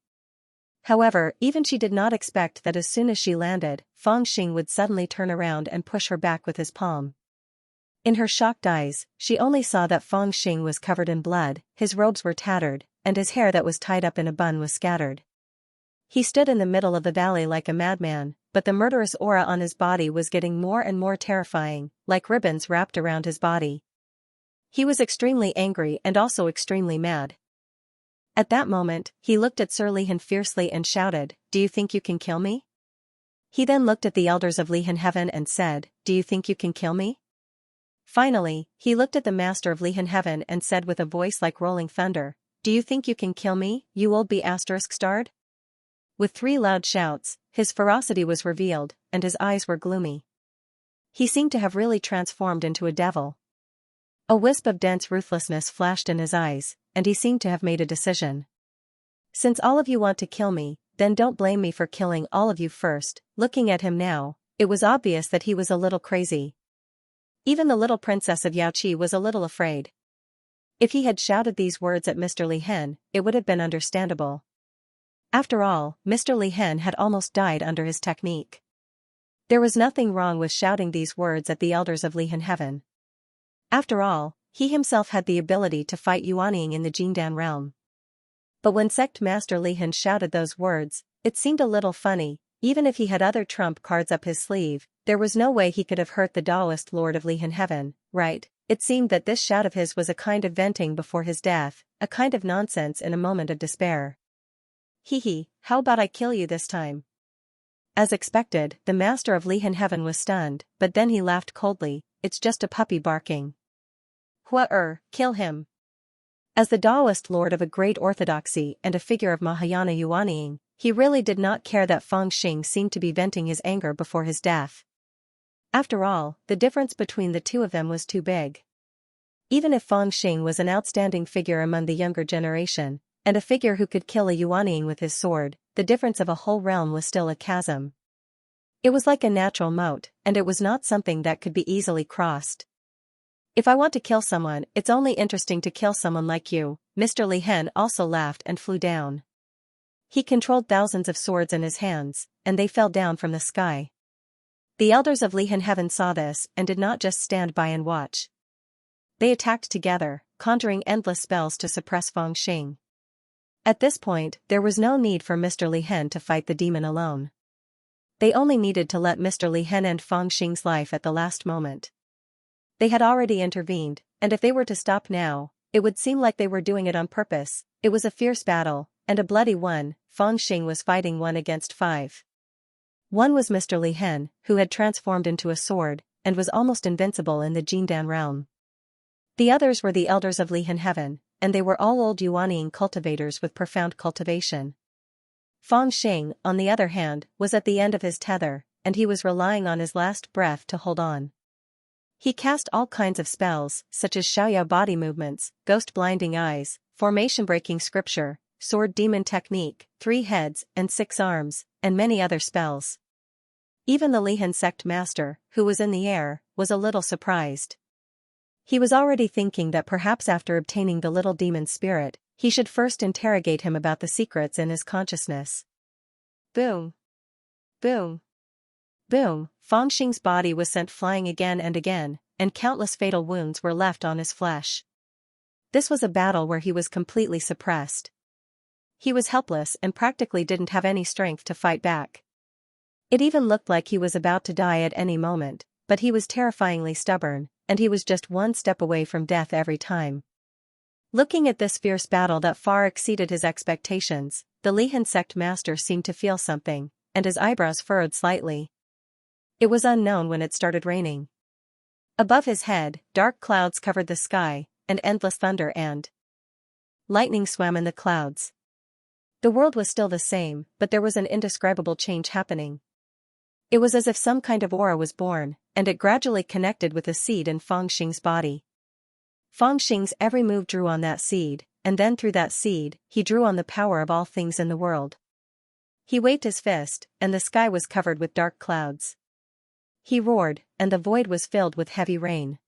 However, even she did not expect that as soon as she landed, Feng Xing would suddenly turn around and push her back with his palm. In her shocked eyes, she only saw that Feng Xing was covered in blood, his robes were tattered, and his hair that was tied up in a bun was scattered. He stood in the middle of the valley like a madman, but the murderous aura on his body was getting more and more terrifying, like ribbons wrapped around his body. He was extremely angry and also extremely mad. At that moment, he looked at Sir Lihan fiercely and shouted, "Do you think you can kill me?" He then looked at the elders of Lihan Heaven and said, "Do you think you can kill me?" Finally, he looked at the master of Lihan Heaven and said with a voice like rolling thunder, "Do you think you can kill me, you old be***starred?" With 3 loud shouts, his ferocity was revealed, and his eyes were gloomy. He seemed to have really transformed into a devil. A wisp of dense ruthlessness flashed in his eyes, and he seemed to have made a decision. Since all of you want to kill me, then don't blame me for killing all of you first. Looking at him now, it was obvious that he was a little crazy. Even the little princess of Yaoqi was a little afraid. If he had shouted these words at Mr. Lihan, it would have been understandable. After all, Mr. Lihan had almost died under his technique. There was nothing wrong with shouting these words at the elders of Lihan Heaven. After all, he himself had the ability to fight Yuanying in the Jindan realm. But when Sect Master Lihan shouted those words, it seemed a little funny. Even if he had other trump cards up his sleeve, there was no way he could have hurt the Taoist Lord of Lihan Heaven, right? It seemed that this shout of his was a kind of venting before his death, a kind of nonsense in a moment of despair. Hee, how about I kill you this time? As expected, the master of Lihan Heaven was stunned, but then he laughed coldly. It's just a puppy barking. Hua-er, kill him. As the Taoist lord of a great orthodoxy and a figure of Mahayana Yuanying, he really did not care that Feng Xing seemed to be venting his anger before his death. After all, the difference between the two of them was too big. Even if Feng Xing was an outstanding figure among the younger generation, and a figure who could kill a Yuanying with his sword, the difference of a whole realm was still a chasm. It was like a natural moat, and it was not something that could be easily crossed. If I want to kill someone, it's only interesting to kill someone like you. Mr. Lihen also laughed and flew down. He controlled thousands of swords in his hands, and they fell down from the sky. The elders of Lihen Heaven saw this and did not just stand by and watch. They attacked together, conjuring endless spells to suppress Fangxing. At this point, there was no need for Mr. Lihen to fight the demon alone. They only needed to let Mr. Lihen end Fangxing's life at the last moment. They had already intervened, and if they were to stop now, it would seem like they were doing it on purpose. It was a fierce battle, and a bloody one. Fangxing was fighting 1 against 5. One was Mr. Lihen, who had transformed into a sword, and was almost invincible in the Jindan realm. The others were the elders of Lihen Heaven, and they were all old Yuanying cultivators with profound cultivation. Fangxing, on the other hand, was at the end of his tether, and he was relying on his last breath to hold on. He cast all kinds of spells, such as Xiaoya body movements, ghost blinding eyes, formation-breaking scripture, sword demon technique, 3 heads and 6 arms, and many other spells. Even the Lihen sect master, who was in the air, was a little surprised. He was already thinking that perhaps after obtaining the little demon's spirit, he should first interrogate him about the secrets in his consciousness. Boom! Boom! Boom! Fangxing's body was sent flying again and again, and countless fatal wounds were left on his flesh. This was a battle where he was completely suppressed. He was helpless and practically didn't have any strength to fight back. It even looked like he was about to die at any moment, but he was terrifyingly stubborn, and he was just 1 step away from death every time. Looking at this fierce battle that far exceeded his expectations, the Lihen sect master seemed to feel something, and his eyebrows furrowed slightly. It was unknown when it started raining. Above his head, dark clouds covered the sky, and endless thunder and lightning swam in the clouds. The world was still the same, but there was an indescribable change happening. It was as if some kind of aura was born, and it gradually connected with a seed in Fangxing's body. Fangxing's every move drew on that seed, and then through that seed, he drew on the power of all things in the world. He waved his fist, and the sky was covered with dark clouds. He roared, and the void was filled with heavy rain.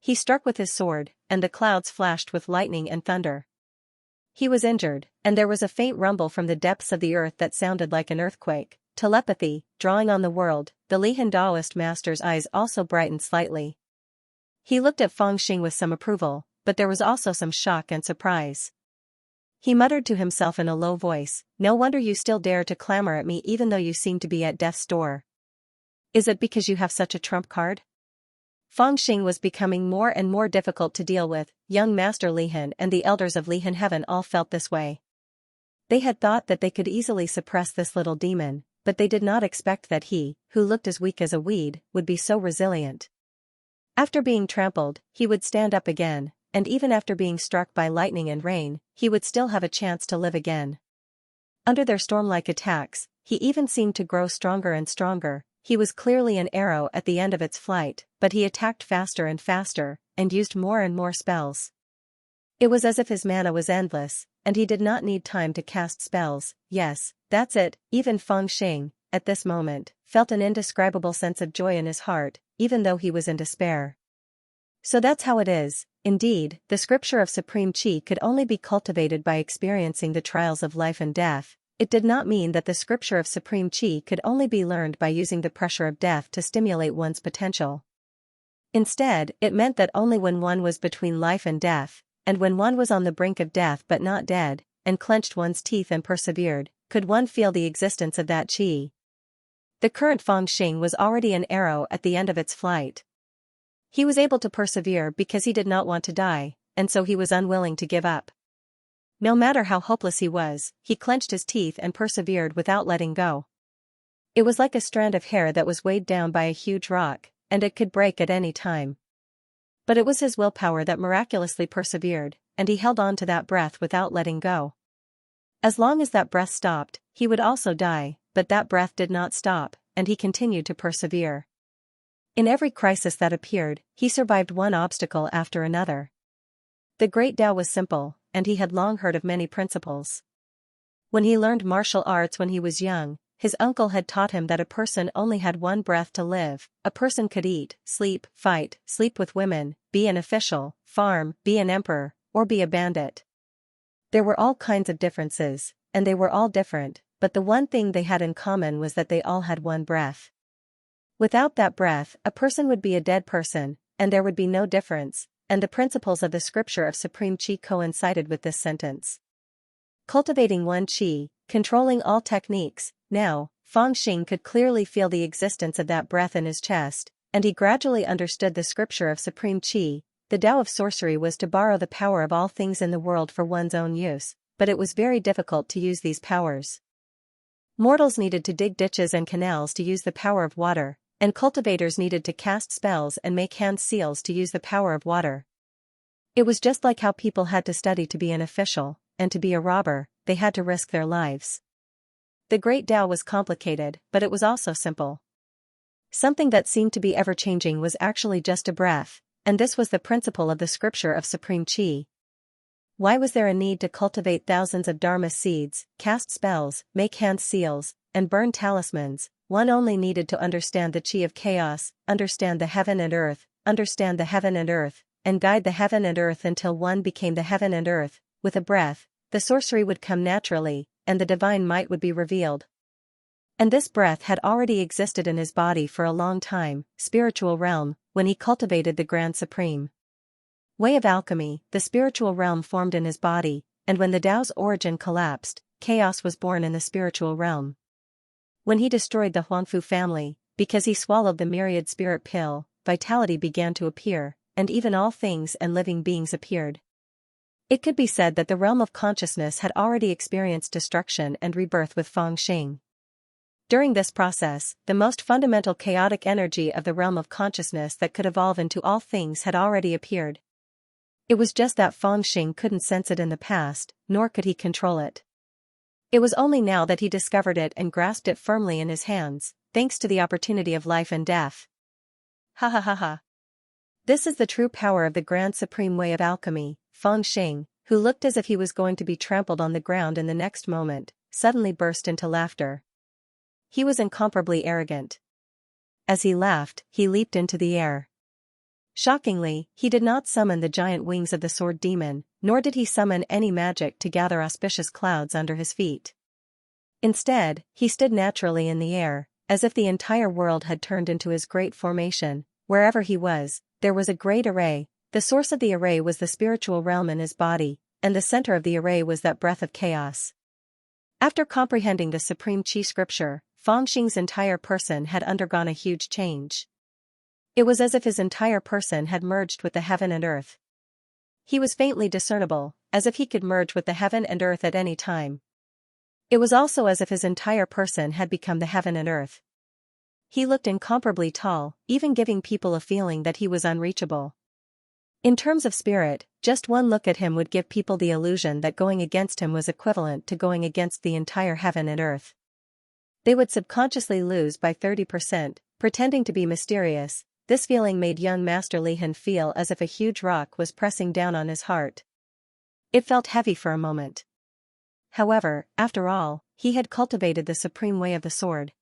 He struck with his sword, and the clouds flashed with lightning and thunder. He was injured, and there was a faint rumble from the depths of the earth that sounded like an earthquake. Telepathy, drawing on the world. The Lihen Taoist master's eyes also brightened slightly. He looked at Fangxing with some approval, but there was also some shock and surprise. He muttered to himself in a low voice, "No wonder you still dare to clamor at me even though you seem to be at death's door. Is it because you have such a trump card?" Fangxing was becoming more and more difficult to deal with. Young Master Lihen and the elders of Lihen Heaven all felt this way. They had thought that they could easily suppress this little demon, but they did not expect that he, who looked as weak as a weed, would be so resilient. After being trampled, he would stand up again, and even after being struck by lightning and rain, he would still have a chance to live again. Under their storm-like attacks, he even seemed to grow stronger and stronger. He was clearly an arrow at the end of its flight, but he attacked faster and faster, and used more and more spells. It was as if his mana was endless, and he did not need time to cast spells. Yes, that's it. Even Fangxing, at this moment, felt an indescribable sense of joy in his heart, even though he was in despair. So that's how it is. Indeed, the scripture of supreme qi could only be cultivated by experiencing the trials of life and death. It did not mean that the scripture of supreme qi could only be learned by using the pressure of death to stimulate one's potential. Instead, it meant that only when one was between life and death, and when one was on the brink of death but not dead, and clenched one's teeth and persevered, could one feel the existence of that qi. The current Fangxing was already an arrow at the end of its flight. He was able to persevere because he did not want to die, and so he was unwilling to give up. No matter how hopeless he was, he clenched his teeth and persevered without letting go. It was like a strand of hair that was weighed down by a huge rock, and it could break at any time. But it was his willpower that miraculously persevered, and he held on to that breath without letting go. As long as that breath stopped, he would also die, but that breath did not stop, and he continued to persevere. In every crisis that appeared, he survived one obstacle after another. The Great Tao was simple, and he had long heard of many principles. When he learned martial arts when he was young, his uncle had taught him that a person only had one breath to live. A person could eat, sleep, fight, sleep with women, be an official, farm, be an emperor, or be a bandit. There were all kinds of differences, and they were all different, but the one thing they had in common was that they all had one breath. Without that breath, a person would be a dead person, and there would be no difference, and the principles of the scripture of supreme qi coincided with this sentence. Cultivating one qi, controlling all techniques. Now, Feng Xing could clearly feel the existence of that breath in his chest, and he gradually understood the scripture of supreme qi. The Tao of sorcery was to borrow the power of all things in the world for one's own use, but it was very difficult to use these powers. Mortals needed to dig ditches and canals to use the power of water, and cultivators needed to cast spells and make hand seals to use the power of water. It was just like how people had to study to be an official, and to be a robber, they had to risk their lives. The Great Tao was complicated, but it was also simple. Something that seemed to be ever-changing was actually just a breath, and this was the principle of the scripture of supreme qi. Why was there a need to cultivate thousands of dharma seeds, cast spells, make hand seals, and burn talismans? One only needed to understand the qi of chaos, understand the heaven and earth, understand the heaven and earth, and guide the heaven and earth until one became the heaven and earth. With a breath, the sorcery would come naturally, and the divine might would be revealed. And this breath had already existed in his body for a long time, spiritual realm, when he cultivated the Grand Supreme way of alchemy. The spiritual realm formed in his body, and when the Tao's origin collapsed, chaos was born in the spiritual realm. When he destroyed the Huangfu family, because he swallowed the myriad spirit pill, vitality began to appear, and even all things and living beings appeared. It could be said that the realm of consciousness had already experienced destruction and rebirth with Feng Xing. During this process, the most fundamental chaotic energy of the realm of consciousness that could evolve into all things had already appeared. It was just that Feng Xing couldn't sense it in the past, nor could he control it. It was only now that he discovered it and grasped it firmly in his hands, thanks to the opportunity of life and death. Ha ha ha ha. This is the true power of the Grand Supreme way of alchemy. Feng Xing, who looked as if he was going to be trampled on the ground in the next moment, suddenly burst into laughter. He was incomparably arrogant. As he laughed, he leaped into the air. Shockingly, he did not summon the giant wings of the sword demon, nor did he summon any magic to gather auspicious clouds under his feet. Instead, he stood naturally in the air, as if the entire world had turned into his great formation. Wherever he was, there was a great array. The source of the array was the spiritual realm in his body, and the center of the array was that breath of chaos. After comprehending the supreme qi scripture, Feng Xing's entire person had undergone a huge change. It was as if his entire person had merged with the heaven and earth. He was faintly discernible, as if he could merge with the heaven and earth at any time. It was also as if his entire person had become the heaven and earth. He looked incomparably tall, even giving people a feeling that he was unreachable. In terms of spirit, just one look at him would give people the illusion that going against him was equivalent to going against the entire heaven and earth. They would subconsciously lose by 30%, pretending to be mysterious. This feeling made young Master Lihan feel as if a huge rock was pressing down on his heart. It felt heavy for a moment. However, after all, he had cultivated the supreme way of the sword.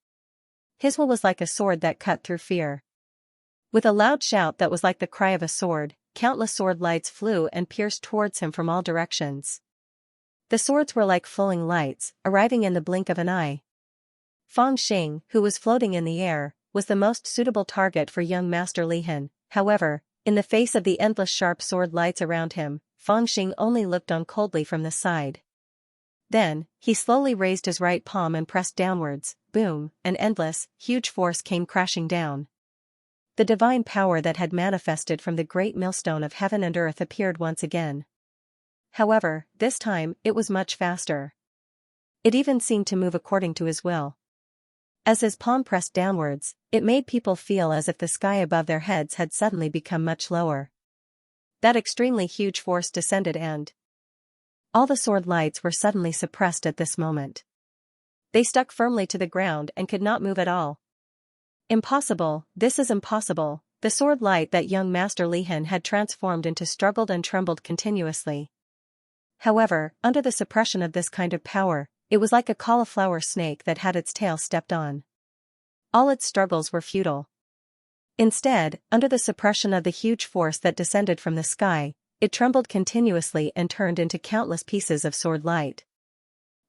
His will was like a sword that cut through fear. With a loud shout that was like the cry of a sword, countless sword lights flew and pierced towards him from all directions. The swords were like flowing lights, arriving in the blink of an eye. Feng Xing, who was floating in the air, was the most suitable target for young Master Lihan. However, in the face of the endless sharp sword lights around him, Feng Xing only looked on coldly from the side. Then, he slowly raised his right palm and pressed downwards. Boom, an endless, huge force came crashing down. The divine power that had manifested from the great millstone of heaven and earth appeared once again. However, this time, it was much faster. It even seemed to move according to his will. As his palm pressed downwards, it made people feel as if the sky above their heads had suddenly become much lower. That extremely huge force descended and all the sword lights were suddenly suppressed at this moment. They stuck firmly to the ground and could not move at all. Impossible, this is impossible. The sword light that young Master Lihan had transformed into struggled and trembled continuously. However, under the suppression of this kind of power, it was like a cauliflower snake that had its tail stepped on. All its struggles were futile. Instead, under the suppression of the huge force that descended from the sky, it trembled continuously and turned into countless pieces of sword light.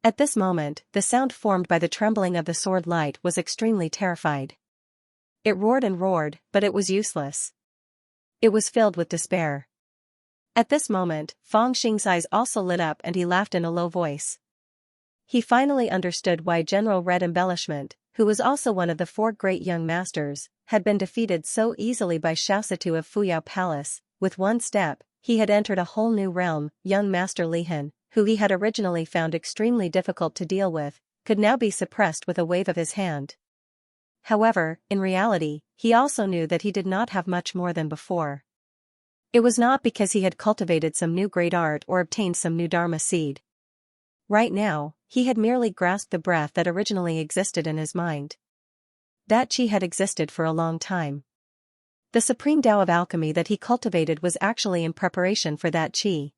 At this moment, the sound formed by the trembling of the sword light was extremely terrified. It roared and roared, but it was useless. It was filled with despair. At this moment, Feng Xing's eyes also lit up and he laughed in a low voice. He finally understood why General Red Embellishment, who was also one of the 4 great young masters, had been defeated so easily by Xiaositu of Fuyao Palace. With one step, he had entered a whole new realm. Young Master Lihan, who he had originally found extremely difficult to deal with, could now be suppressed with a wave of his hand. However, in reality, he also knew that he did not have much more than before. It was not because he had cultivated some new great art or obtained some new Dharma seed. Right now, he had merely grasped the breath that originally existed in his mind. That qi had existed for a long time. The supreme Tao of alchemy that he cultivated was actually in preparation for that qi.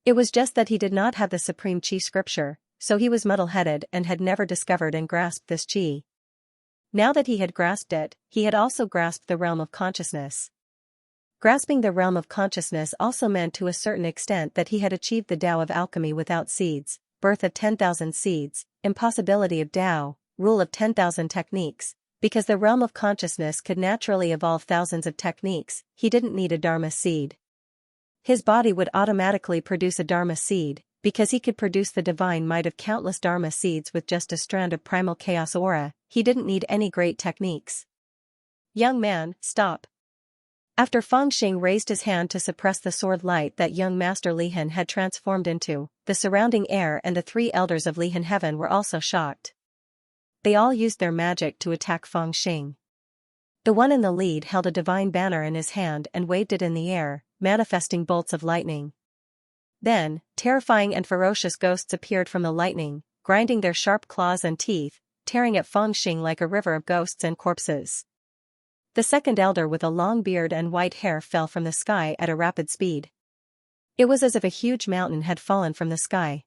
It was just that he did not have the supreme qi scripture, so he was muddle-headed and had never discovered and grasped this qi. Now that he had grasped it, he had also grasped the realm of consciousness. Grasping the realm of consciousness also meant to a certain extent that he had achieved the Tao of alchemy without seeds, birth of 10,000 seeds, impossibility of Tao, rule of 10,000 techniques. Because the realm of consciousness could naturally evolve thousands of techniques, he didn't need a Dharma seed. His body would automatically produce a Dharma seed, because he could produce the divine might of countless Dharma seeds with just a strand of primal chaos aura. He didn't need any great techniques. Young man, stop. After Feng Xing raised his hand to suppress the sword light that young Master Lihan had transformed into, the surrounding air and the 3 elders of Lihan Heaven were also shocked. They all used their magic to attack Feng Xing. The one in the lead held a divine banner in his hand and waved it in the air, manifesting bolts of lightning. Then, terrifying and ferocious ghosts appeared from the lightning, grinding their sharp claws and teeth, tearing at Feng Xing like a river of ghosts and corpses. The second elder with a long beard and white hair fell from the sky at a rapid speed. It was as if a huge mountain had fallen from the sky.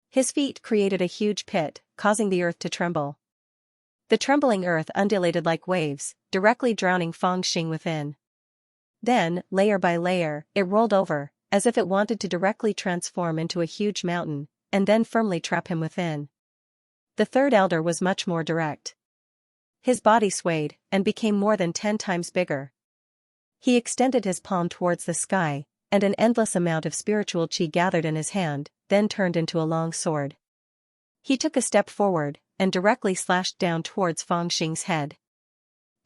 His feet created a huge pit, causing the earth to tremble. The trembling earth undulated like waves, directly drowning Feng Xing within. Then, layer by layer, it rolled over, as if it wanted to directly transform into a huge mountain, and then firmly trap him within. The third elder was much more direct. His body swayed, and became more than 10 times bigger. He extended his palm towards the sky, and an endless amount of spiritual qi gathered in his hand, then turned into a long sword. He took a step forward, and directly slashed down towards Feng Xing's head.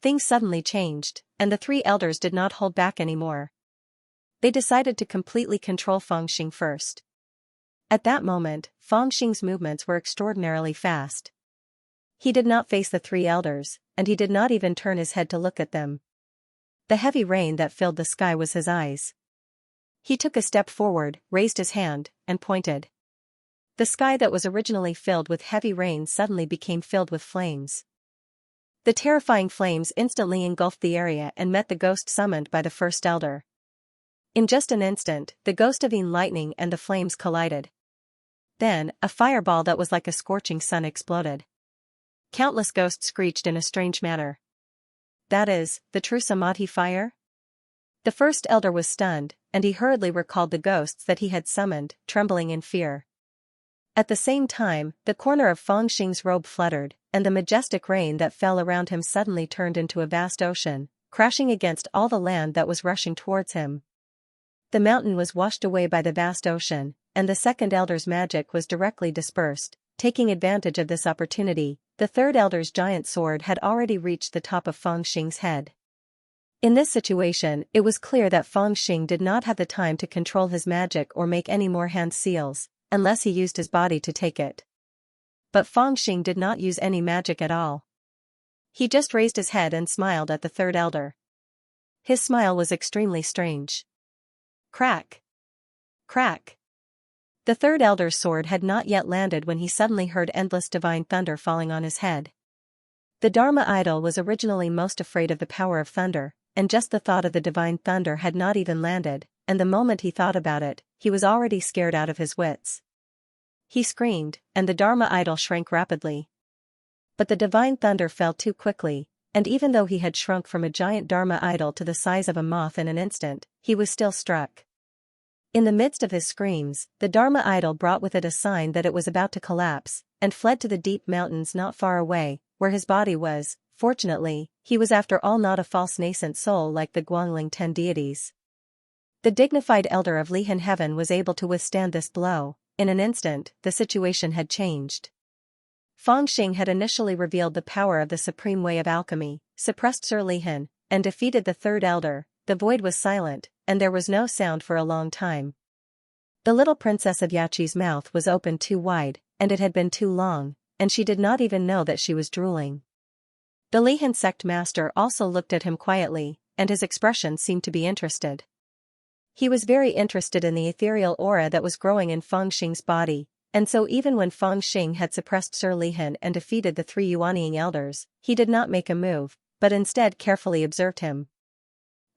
Things suddenly changed, and the 3 elders did not hold back anymore. They decided to completely control Feng Xing first. At that moment, Feng Xing's movements were extraordinarily fast. He did not face the 3 elders, and he did not even turn his head to look at them. The heavy rain that filled the sky was his eyes. He took a step forward, raised his hand, and pointed. The sky that was originally filled with heavy rain suddenly became filled with flames. The terrifying flames instantly engulfed the area and met the ghost summoned by the first elder. In just an instant, the ghost of lightning and the flames collided. Then, a fireball that was like a scorching sun exploded. Countless ghosts screeched in a strange manner. That is, the true Samadhi fire? The first elder was stunned, and he hurriedly recalled the ghosts that he had summoned, trembling in fear. At the same time, the corner of Feng Xing's robe fluttered, and the majestic rain that fell around him suddenly turned into a vast ocean, crashing against all the land that was rushing towards him. The mountain was washed away by the vast ocean, and the second elder's magic was directly dispersed. Taking advantage of this opportunity, the third elder's giant sword had already reached the top of Feng Xing's head. In this situation, it was clear that Feng Xing did not have the time to control his magic or make any more hand seals, unless he used his body to take it. But Feng Xing did not use any magic at all. He just raised his head and smiled at the third elder. His smile was extremely strange. Crack! Crack! The third elder's sword had not yet landed when he suddenly heard endless divine thunder falling on his head. The Dharma idol was originally most afraid of the power of thunder, and just the thought of the divine thunder had not even landed, and the moment he thought about it, he was already scared out of his wits. he screamed, and the Dharma idol shrank rapidly. But the divine thunder fell too quickly, and even though he had shrunk from a giant Dharma idol to the size of a moth in an instant, he was still struck. In the midst of his screams, the Dharma idol brought with it a sign that it was about to collapse, and fled to the deep mountains not far away, where his body was. Fortunately, he was after all not a false nascent soul like the Guangling 10 deities. The dignified elder of Lihan heaven was able to withstand this blow. In an instant, the situation had changed. Fangxing had initially revealed the power of the supreme way of alchemy, suppressed Sir Lihan, and defeated the third elder. The void was silent, and there was no sound for a long time. The little princess of Yachi's mouth was opened too wide, and it had been too long, and she did not even know that she was drooling. The Lihan sect master also looked at him quietly, and his expression seemed to be interested. He was very interested in the ethereal aura that was growing in Fangxing's body, and so even when Fangxing had suppressed Sir Lihan and defeated the 3 Yuanying elders, he did not make a move, but instead carefully observed him.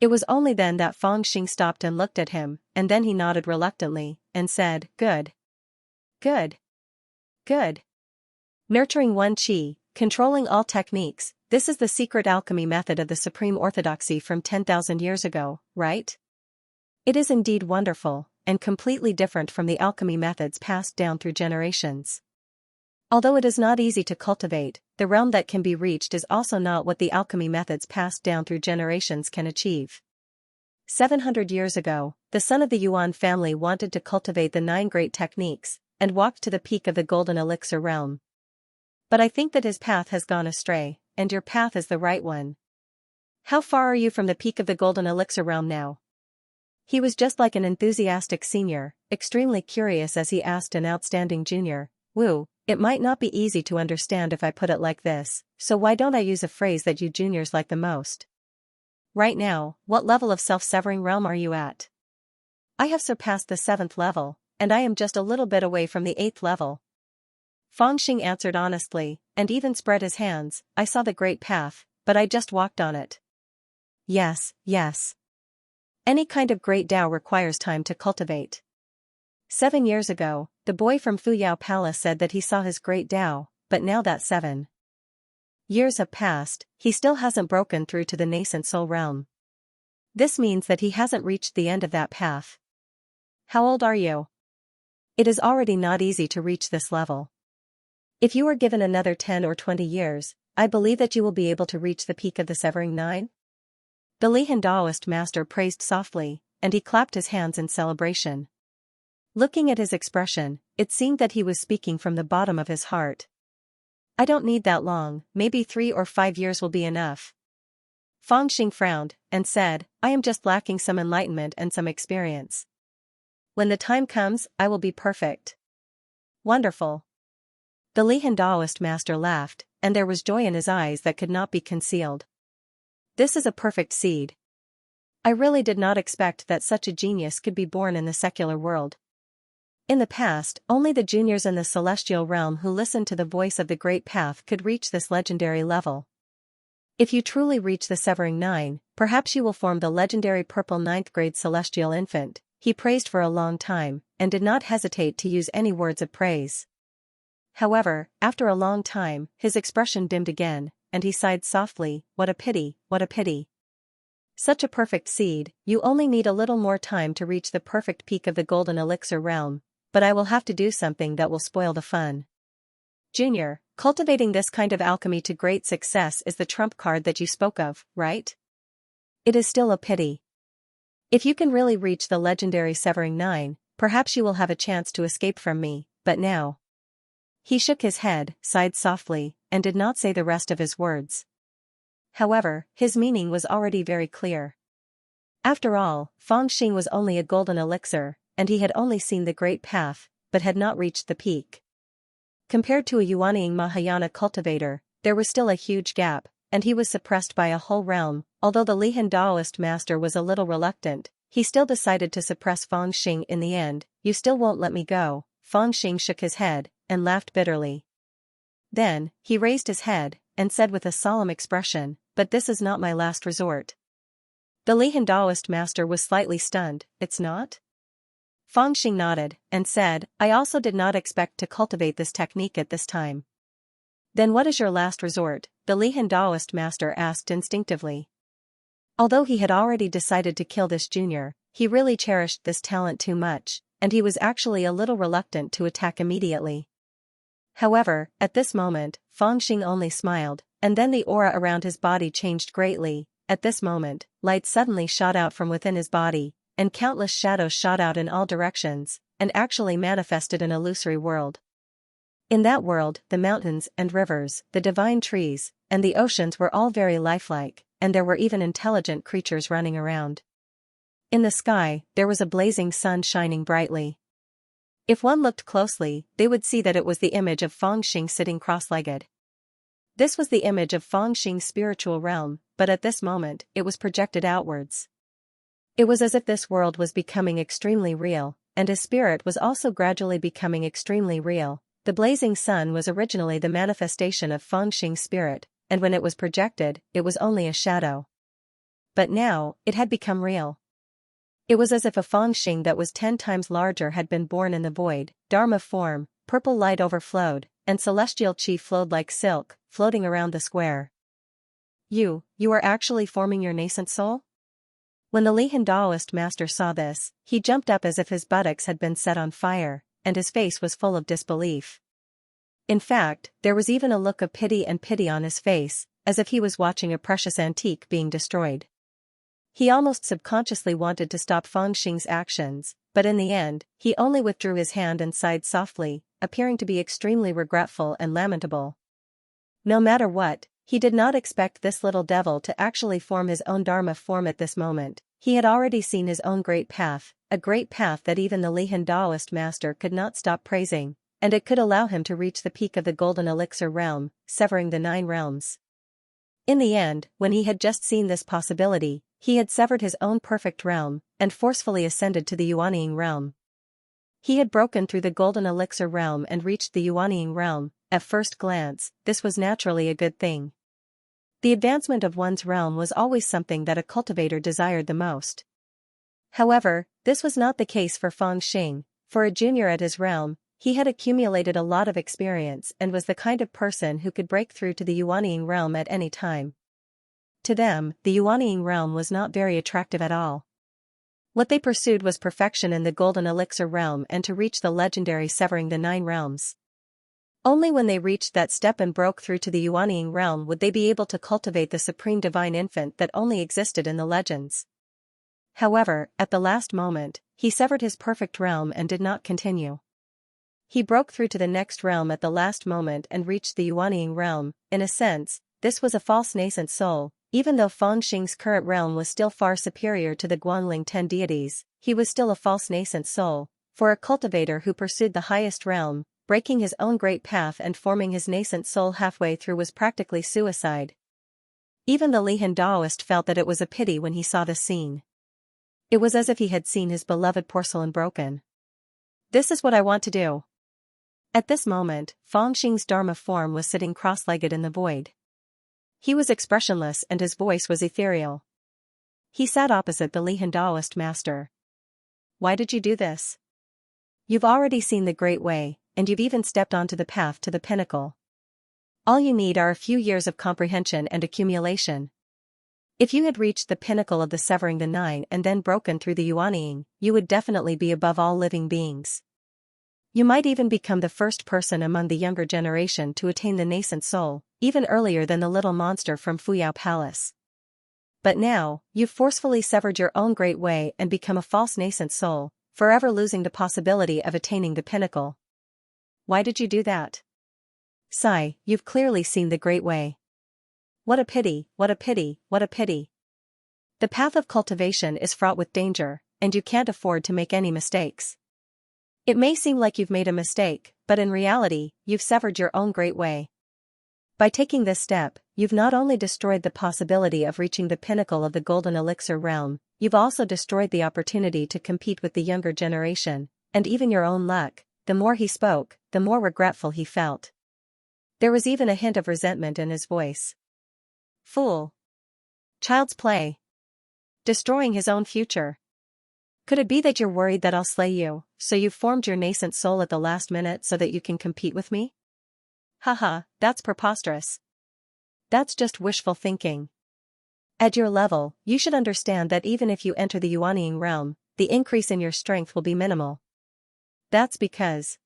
It was only then that Fangxing stopped and looked at him, and then he nodded reluctantly, and said, "Good. Good. Good. Nurturing one qi, controlling all techniques, this is the secret alchemy method of the supreme orthodoxy from 10,000 years ago, right? It is indeed wonderful, and completely different from the alchemy methods passed down through generations. Although it is not easy to cultivate, the realm that can be reached is also not what the alchemy methods passed down through generations can achieve. 700 years ago, the son of the Yuan family wanted to cultivate the 9 great techniques, and walked to the peak of the golden elixir realm. But I think that his path has gone astray, and your path is the right one. How far are you from the peak of the golden elixir realm now?" He was just like an enthusiastic senior, extremely curious as he asked an outstanding junior, "Wu, it might not be easy to understand if I put it like this, so why don't I use a phrase that you juniors like the most? Right now, what level of self-severing realm are you at?" "I have surpassed the 7th level, and I am just a little bit away from the 8th level." Fangxing answered honestly, and even spread his hands. "I saw the great path, but I just walked on it." Yes, yes. Any kind of great Tao requires time to cultivate. 7 years ago, the boy from Fuyao Palace said that he saw his great Tao, but now that 7 years have passed, he still hasn't broken through to the nascent soul realm. This means that he hasn't reached the end of that path. How old are you? It is already not easy to reach this level. If you are given another 10 or 20 years, I believe that you will be able to reach the peak of the Severing 9. The Lihan Taoist master praised softly, and he clapped his hands in celebration. Looking at his expression, it seemed that he was speaking from the bottom of his heart. "I don't need that long, maybe 3 or 5 years will be enough." Fangxing frowned, and said, "I am just lacking some enlightenment and some experience. When the time comes, I will be perfect." "Wonderful." The Lihan Taoist master laughed, and there was joy in his eyes that could not be concealed. "This is a perfect seed. I really did not expect that such a genius could be born in the secular world. In the past, only the juniors in the celestial realm who listened to the voice of the great path could reach this legendary level. If you truly reach the Severing 9, perhaps you will form the legendary purple 9th grade celestial infant." He praised for a long time, and did not hesitate to use any words of praise. However, after a long time, his expression dimmed again, and he sighed softly, "What a pity, what a pity. Such a perfect seed, you only need a little more time to reach the perfect peak of the golden elixir realm, but I will have to do something that will spoil the fun. Junior, cultivating this kind of alchemy to great success is the trump card that you spoke of, right? It is still a pity. If you can really reach the legendary Severing 9, perhaps you will have a chance to escape from me, but now." He shook his head, sighed softly, and did not say the rest of his words. However, his meaning was already very clear. After all, Fangxing was only a golden elixir, and he had only seen the great path, but had not reached the peak. Compared to a Yuanying Mahayana cultivator, there was still a huge gap, and he was suppressed by a whole realm. Although the Lihan Taoist master was a little reluctant, he still decided to suppress Fangxing in the end. "You still won't let me go?" Fangxing shook his head, and laughed bitterly. Then, he raised his head, and said with a solemn expression, "But this is not my last resort." The Lihan Taoist master was slightly stunned. "It's not?" Fangxing nodded, and said, I also did not expect to cultivate this technique at this time. Then what is your last resort? The Lihan Daoist master asked instinctively. Although he had already decided to kill this junior, he really cherished this talent too much, and he was actually a little reluctant to attack immediately. However, at this moment, Fangxing only smiled, and then the aura around his body changed greatly. At this moment, light suddenly shot out from within his body, and countless shadows shot out in all directions, and actually manifested an illusory world. In that world, the mountains and rivers, the divine trees, and the oceans were all very lifelike, and there were even intelligent creatures running around. In the sky, there was a blazing sun shining brightly. If one looked closely, they would see that it was the image of Fangxing sitting cross-legged. This was the image of Fangxing's spiritual realm, but at this moment, it was projected outwards. It was as if this world was becoming extremely real, and his spirit was also gradually becoming extremely real. The blazing sun was originally the manifestation of Fangxing's spirit, and when it was projected, it was only a shadow. But now, it had become real. It was as if a Fangxing that was 10 times larger had been born in the void. Dharma form, purple light overflowed, and celestial chi flowed like silk, floating around the square. You are actually forming your nascent soul? When the Lihan Daoist master saw this, he jumped up as if his buttocks had been set on fire, and his face was full of disbelief. In fact, there was even a look of pity on his face, as if he was watching a precious antique being destroyed. He almost subconsciously wanted to stop Fangxing's actions, but in the end, he only withdrew his hand and sighed softly, appearing to be extremely regretful and lamentable. No matter what, he did not expect this little devil to actually form his own Dharma form at this moment. He had already seen his own great path, a great path that even the Lihan Daoist master could not stop praising, and it could allow him to reach the peak of the golden elixir realm, severing the 9 realms. In the end, when he had just seen this possibility, he had severed his own perfect realm, and forcefully ascended to the Yuanying realm. He had broken through the golden elixir realm and reached the Yuanying realm. At first glance, this was naturally a good thing. The advancement of one's realm was always something that a cultivator desired the most. However, this was not the case for Fangxing. For a junior at his realm, he had accumulated a lot of experience and was the kind of person who could break through to the Yuanying realm at any time. To them, the Yuanying realm was not very attractive at all. What they pursued was perfection in the golden elixir realm and to reach the legendary severing the 9 realms. Only when they reached that step and broke through to the Yuanying realm would they be able to cultivate the supreme divine infant that only existed in the legends. However, at the last moment, he severed his perfect realm and did not continue. He broke through to the next realm at the last moment and reached the Yuanying realm. In a sense, this was a false nascent soul. Even though Fangxing's current realm was still far superior to the Guanling 10 deities, he was still a false nascent soul. For a cultivator who pursued the highest realm, breaking his own great path and forming his nascent soul halfway through was practically suicide. Even the Lihan Daoist felt that it was a pity when he saw this scene. It was as if he had seen his beloved porcelain broken. This is what I want to do. At this moment, Fangxing's Dharma form was sitting cross-legged in the void. He was expressionless and his voice was ethereal. He sat opposite the Lihan Daoist master. Why did you do this? You've already seen the great way, and you've even stepped onto the path to the pinnacle. All you need are a few years of comprehension and accumulation. If you had reached the pinnacle of the severing the 9 and then broken through the Yuanying, you would definitely be above all living beings. You might even become the first person among the younger generation to attain the nascent soul, even earlier than the little monster from Fuyao Palace. But now, you've forcefully severed your own great way and become a false nascent soul, forever losing the possibility of attaining the pinnacle. Why did you do that? Sigh, you've clearly seen the great way. What a pity, what a pity, what a pity. The path of cultivation is fraught with danger, and you can't afford to make any mistakes. It may seem like you've made a mistake, but in reality, you've severed your own great way. By taking this step, you've not only destroyed the possibility of reaching the pinnacle of the golden elixir realm, you've also destroyed the opportunity to compete with the younger generation, and even your own luck. The more he spoke, the more regretful he felt. There was even a hint of resentment in his voice. Fool. Child's play. Destroying his own future. Could it be that you're worried that I'll slay you, so you've formed your nascent soul at the last minute so that you can compete with me? Haha, that's preposterous. That's just wishful thinking. At your level, you should understand that even if you enter the Yuanying realm, the increase in your strength will be minimal. That's because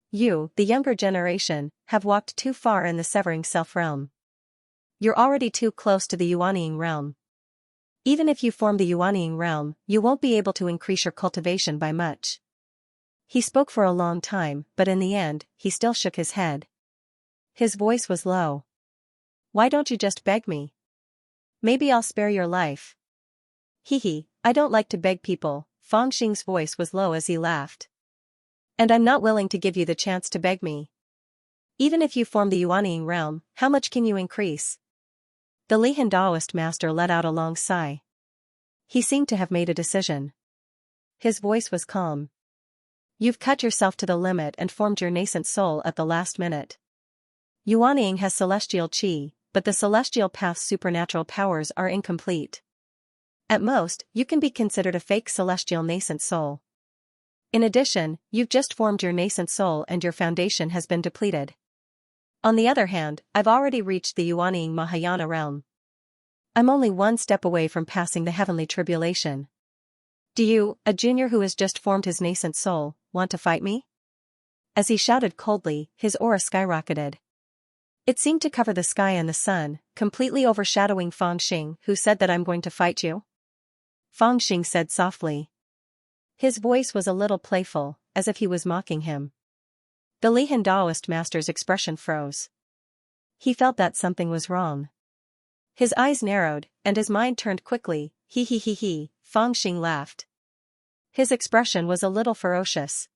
you, the younger generation, have walked too far in the severing self realm. You're already too close to the Yuanying realm. Even if you form the Yuanying realm, you won't be able to increase your cultivation by much. He spoke for a long time, but in the end, he still shook his head. His voice was low. Why don't you just beg me? Maybe I'll spare your life. Hehe, I don't like to beg people. Fangxing's voice was low as he laughed. And I'm not willing to give you the chance to beg me. Even if you form the Yuanying realm, how much can you increase? The Lihan Daoist master let out a long sigh. He seemed to have made a decision. His voice was calm. You've cut yourself to the limit and formed your nascent soul at the last minute. Yuanying has celestial qi, but the celestial path's supernatural powers are incomplete. At most, you can be considered a fake celestial nascent soul. In addition, you've just formed your nascent soul and your foundation has been depleted. On the other hand, I've already reached the Yuanying Mahayana realm. I'm only one step away from passing the heavenly tribulation. Do you, a junior who has just formed his nascent soul, want to fight me? As he shouted coldly, his aura skyrocketed. It seemed to cover the sky and the sun, completely overshadowing Fangxing, who said that I'm going to fight you. Fangxing said softly. His voice was a little playful, as if he was mocking him. The Lihan Daoist master's expression froze. He felt that something was wrong. His eyes narrowed, and his mind turned quickly. He, Fangxing laughed. His expression was a little ferocious.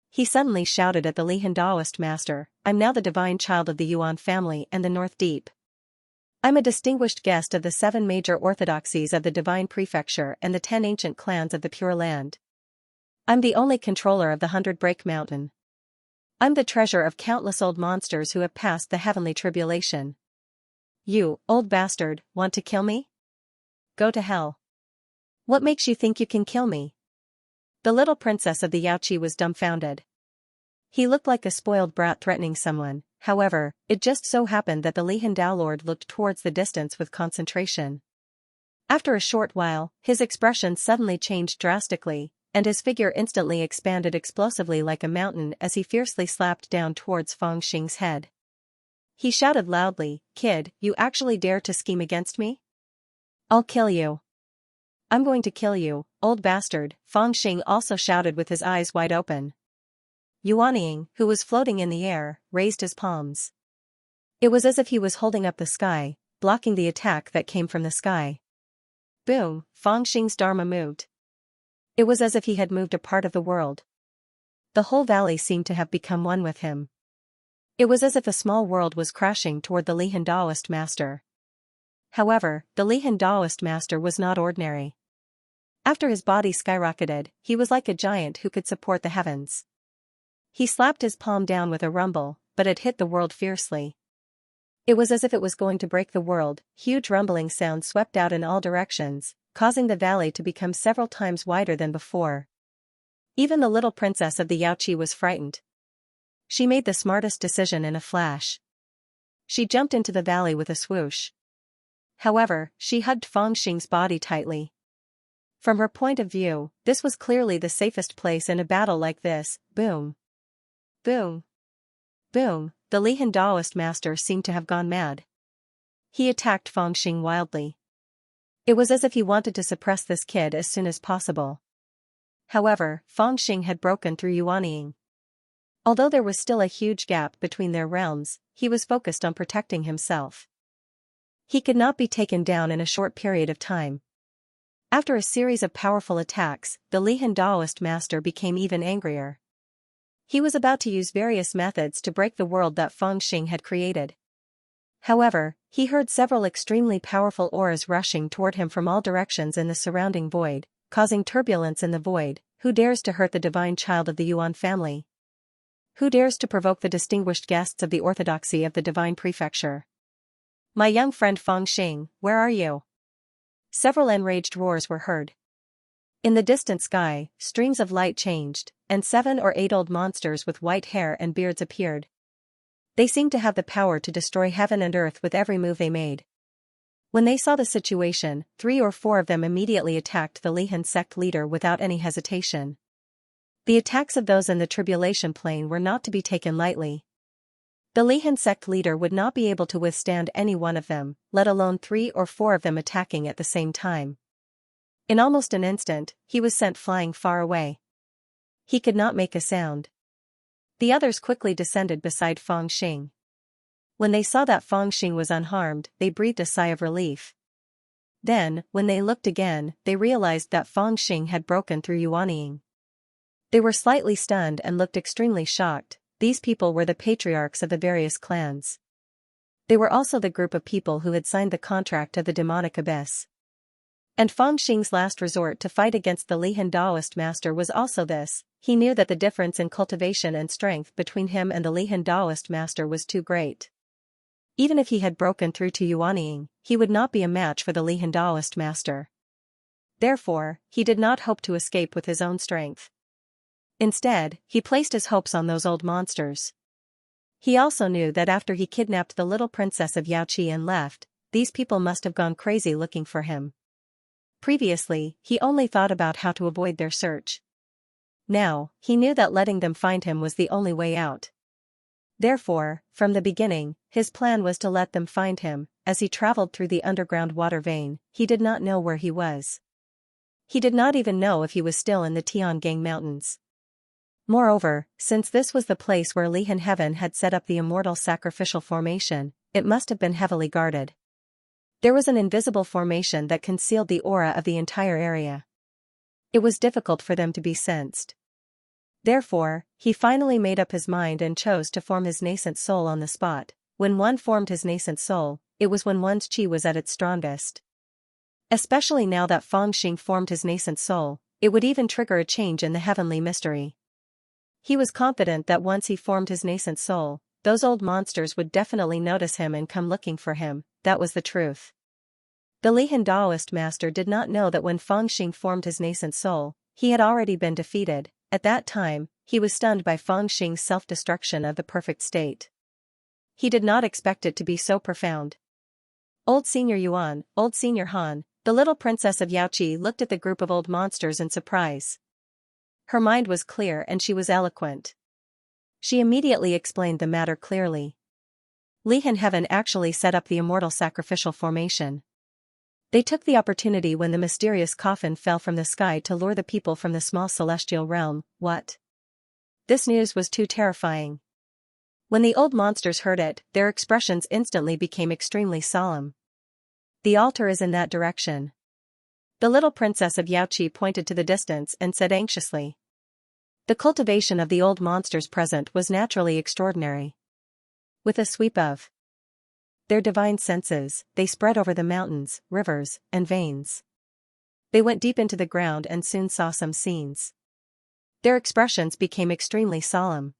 He suddenly shouted at the Lihan Daoist master, I'm now the divine child of the Yuan family and the North Deep. I'm a distinguished guest of the 7 major orthodoxies of the Divine Prefecture and the 10 ancient clans of the Pure Land. I'm the only controller of the 100 Break Mountain. I'm the treasure of countless old monsters who have passed the heavenly tribulation. You, old bastard, want to kill me? Go to hell. What makes you think you can kill me? The little princess of the Yaoqi was dumbfounded. He looked like a spoiled brat threatening someone. However, it just so happened that the Lihan Dao Lord looked towards the distance with concentration. After a short while, his expression suddenly changed drastically, and his figure instantly expanded explosively like a mountain as he fiercely slapped down towards Fangxing's head. He shouted loudly, Kid, you actually dare to scheme against me? I'll kill you. I'm going to kill you, old bastard, Fangxing also shouted with his eyes wide open. Yuanying, who was floating in the air, raised his palms. It was as if he was holding up the sky, blocking the attack that came from the sky. Boom, Fangxing's dharma moved. It was as if he had moved a part of the world. The whole valley seemed to have become one with him. It was as if a small world was crashing toward the Lihan Daoist master. However, the Lihan Daoist master was not ordinary. After his body skyrocketed, he was like a giant who could support the heavens. He slapped his palm down with a rumble, but it hit the world fiercely. It was as if it was going to break the world. Huge rumbling sounds swept out in all directions, causing the valley to become several times wider than before. Even the little princess of the Yaoqi was frightened. She made the smartest decision in a flash. She jumped into the valley with a swoosh. However, she hugged Fangxing's body tightly. From her point of view, this was clearly the safest place in a battle like this. Boom. Boom. Boom, the Lihan Daoist master seemed to have gone mad. He attacked Fangxing wildly. It was as if he wanted to suppress this kid as soon as possible. However, Fangxing had broken through Yuanying. Although there was still a huge gap between their realms, he was focused on protecting himself. He could not be taken down in a short period of time. After a series of powerful attacks, the Lihan Daoist master became even angrier. He was about to use various methods to break the world that Fangxing had created. However, he heard several extremely powerful auras rushing toward him from all directions in the surrounding void, causing turbulence in the void. Who dares to hurt the divine child of the Yuan family? Who dares to provoke the distinguished guests of the orthodoxy of the divine prefecture? My young friend Fangxing, where are you? Several enraged roars were heard. In the distant sky, streams of light changed, and 7 or 8 old monsters with white hair and beards appeared. They seemed to have the power to destroy heaven and earth with every move they made. When they saw the situation, 3 or 4 of them immediately attacked the Lihan sect leader without any hesitation. The attacks of those in the tribulation plane were not to be taken lightly. The Lihan sect leader would not be able to withstand any one of them, let alone 3 or 4 of them attacking at the same time. In almost an instant, he was sent flying far away. He could not make a sound. The others quickly descended beside Feng Xing. When they saw that Feng Xing was unharmed, they breathed a sigh of relief. Then, when they looked again, they realized that Feng Xing had broken through Yuanying. They were slightly stunned and looked extremely shocked. These people were the patriarchs of the various clans. They were also the group of people who had signed the contract of the demonic abyss. And Feng Xing's last resort to fight against the Lihan Daoist master was also this. He knew that the difference in cultivation and strength between him and the Lihan Daoist master was too great. Even if he had broken through to Yuanying, he would not be a match for the Lihan Daoist master. Therefore, he did not hope to escape with his own strength. Instead, he placed his hopes on those old monsters. He also knew that after he kidnapped the little princess of Yaoqi and left, these people must have gone crazy looking for him. Previously, he only thought about how to avoid their search. Now, he knew that letting them find him was the only way out. Therefore, from the beginning, his plan was to let them find him. As he traveled through the underground water vein, he did not know where he was. He did not even know if he was still in the Tiangang Mountains. Moreover, since this was the place where Lihan Heaven had set up the immortal sacrificial formation, it must have been heavily guarded. There was an invisible formation that concealed the aura of the entire area. It was difficult for them to be sensed. Therefore, he finally made up his mind and chose to form his nascent soul on the spot. When one formed his nascent soul, it was when one's qi was at its strongest. Especially now that Feng Xing formed his nascent soul, it would even trigger a change in the heavenly mystery. He was confident that once he formed his nascent soul, those old monsters would definitely notice him and come looking for him. That was the truth. The Lihan Daoist master did not know that when Feng Xing formed his nascent soul, he had already been defeated. At that time, he was stunned by Feng Xing's self-destruction of the perfect state. He did not expect it to be so profound. Old Senior Yuan, Old Senior Han, the little princess of Yaoqi looked at the group of old monsters in surprise. Her mind was clear and she was eloquent. She immediately explained the matter clearly. Lihan Heaven actually set up the immortal sacrificial formation. They took the opportunity when the mysterious coffin fell from the sky to lure the people from the small celestial realm. What? This news was too terrifying. When the old monsters heard it, their expressions instantly became extremely solemn. The altar is in that direction. The little princess of Yaoqi pointed to the distance and said anxiously. The cultivation of the old monsters present was naturally extraordinary. With a sweep of their divine senses, they spread over the mountains, rivers, and veins. They went deep into the ground and soon saw some scenes. Their expressions became extremely solemn.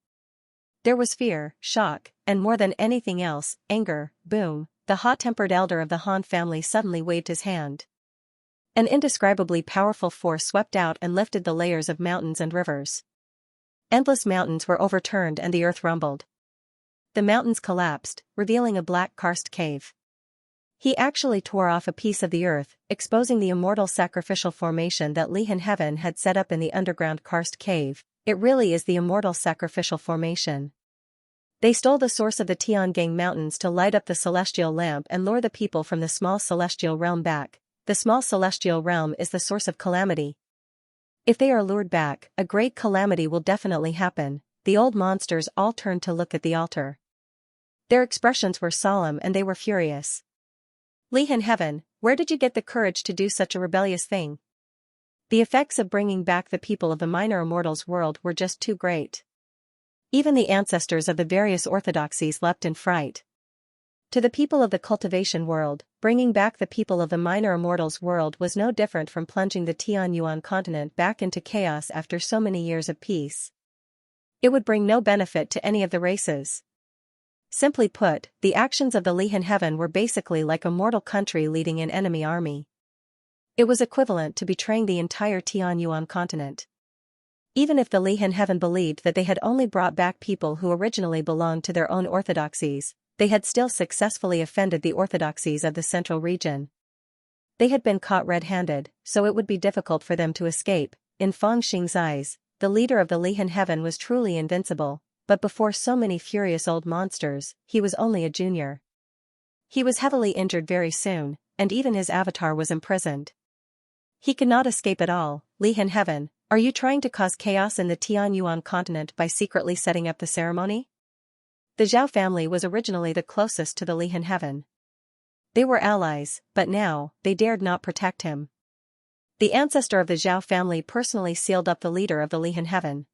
There was fear, shock, and more than anything else, anger. Boom, the hot-tempered elder of the Han family suddenly waved his hand. An indescribably powerful force swept out and lifted the layers of mountains and rivers. Endless mountains were overturned and the earth rumbled. The mountains collapsed, revealing a black karst cave. He actually tore off a piece of the earth, exposing the immortal sacrificial formation that Lihan Heaven had set up in the underground karst cave. It really is the immortal sacrificial formation. They stole the source of the Tiangang Mountains to light up the celestial lamp and lure the people from the small celestial realm back. The small celestial realm is the source of calamity. If they are lured back, a great calamity will definitely happen. The old monsters all turned to look at the altar. Their expressions were solemn and they were furious. Lihan Heaven, where did you get the courage to do such a rebellious thing? The effects of bringing back the people of the minor immortals world were just too great. Even the ancestors of the various orthodoxies leapt in fright. To the people of the cultivation world, bringing back the people of the minor immortals world was no different from plunging the Tianyuan continent back into chaos after so many years of peace. It would bring no benefit to any of the races. Simply put, the actions of the Lihan Heaven were basically like a mortal country leading an enemy army. It was equivalent to betraying the entire Tianyuan continent. Even if the Lihan Heaven believed that they had only brought back people who originally belonged to their own orthodoxies, they had still successfully offended the orthodoxies of the central region. They had been caught red-handed, so it would be difficult for them to escape. In Fang Xing's eyes, the leader of the Lihan Heaven was truly invincible, but before so many furious old monsters, he was only a junior. He was heavily injured very soon, and even his avatar was imprisoned. He could not escape at all. Lihan Heaven, are you trying to cause chaos in the Tianyuan continent by secretly setting up the ceremony? The Zhao family was originally the closest to the Lihan Heaven. They were allies, but now, they dared not protect him. The ancestor of the Zhao family personally sealed up the leader of the Lihan Heaven.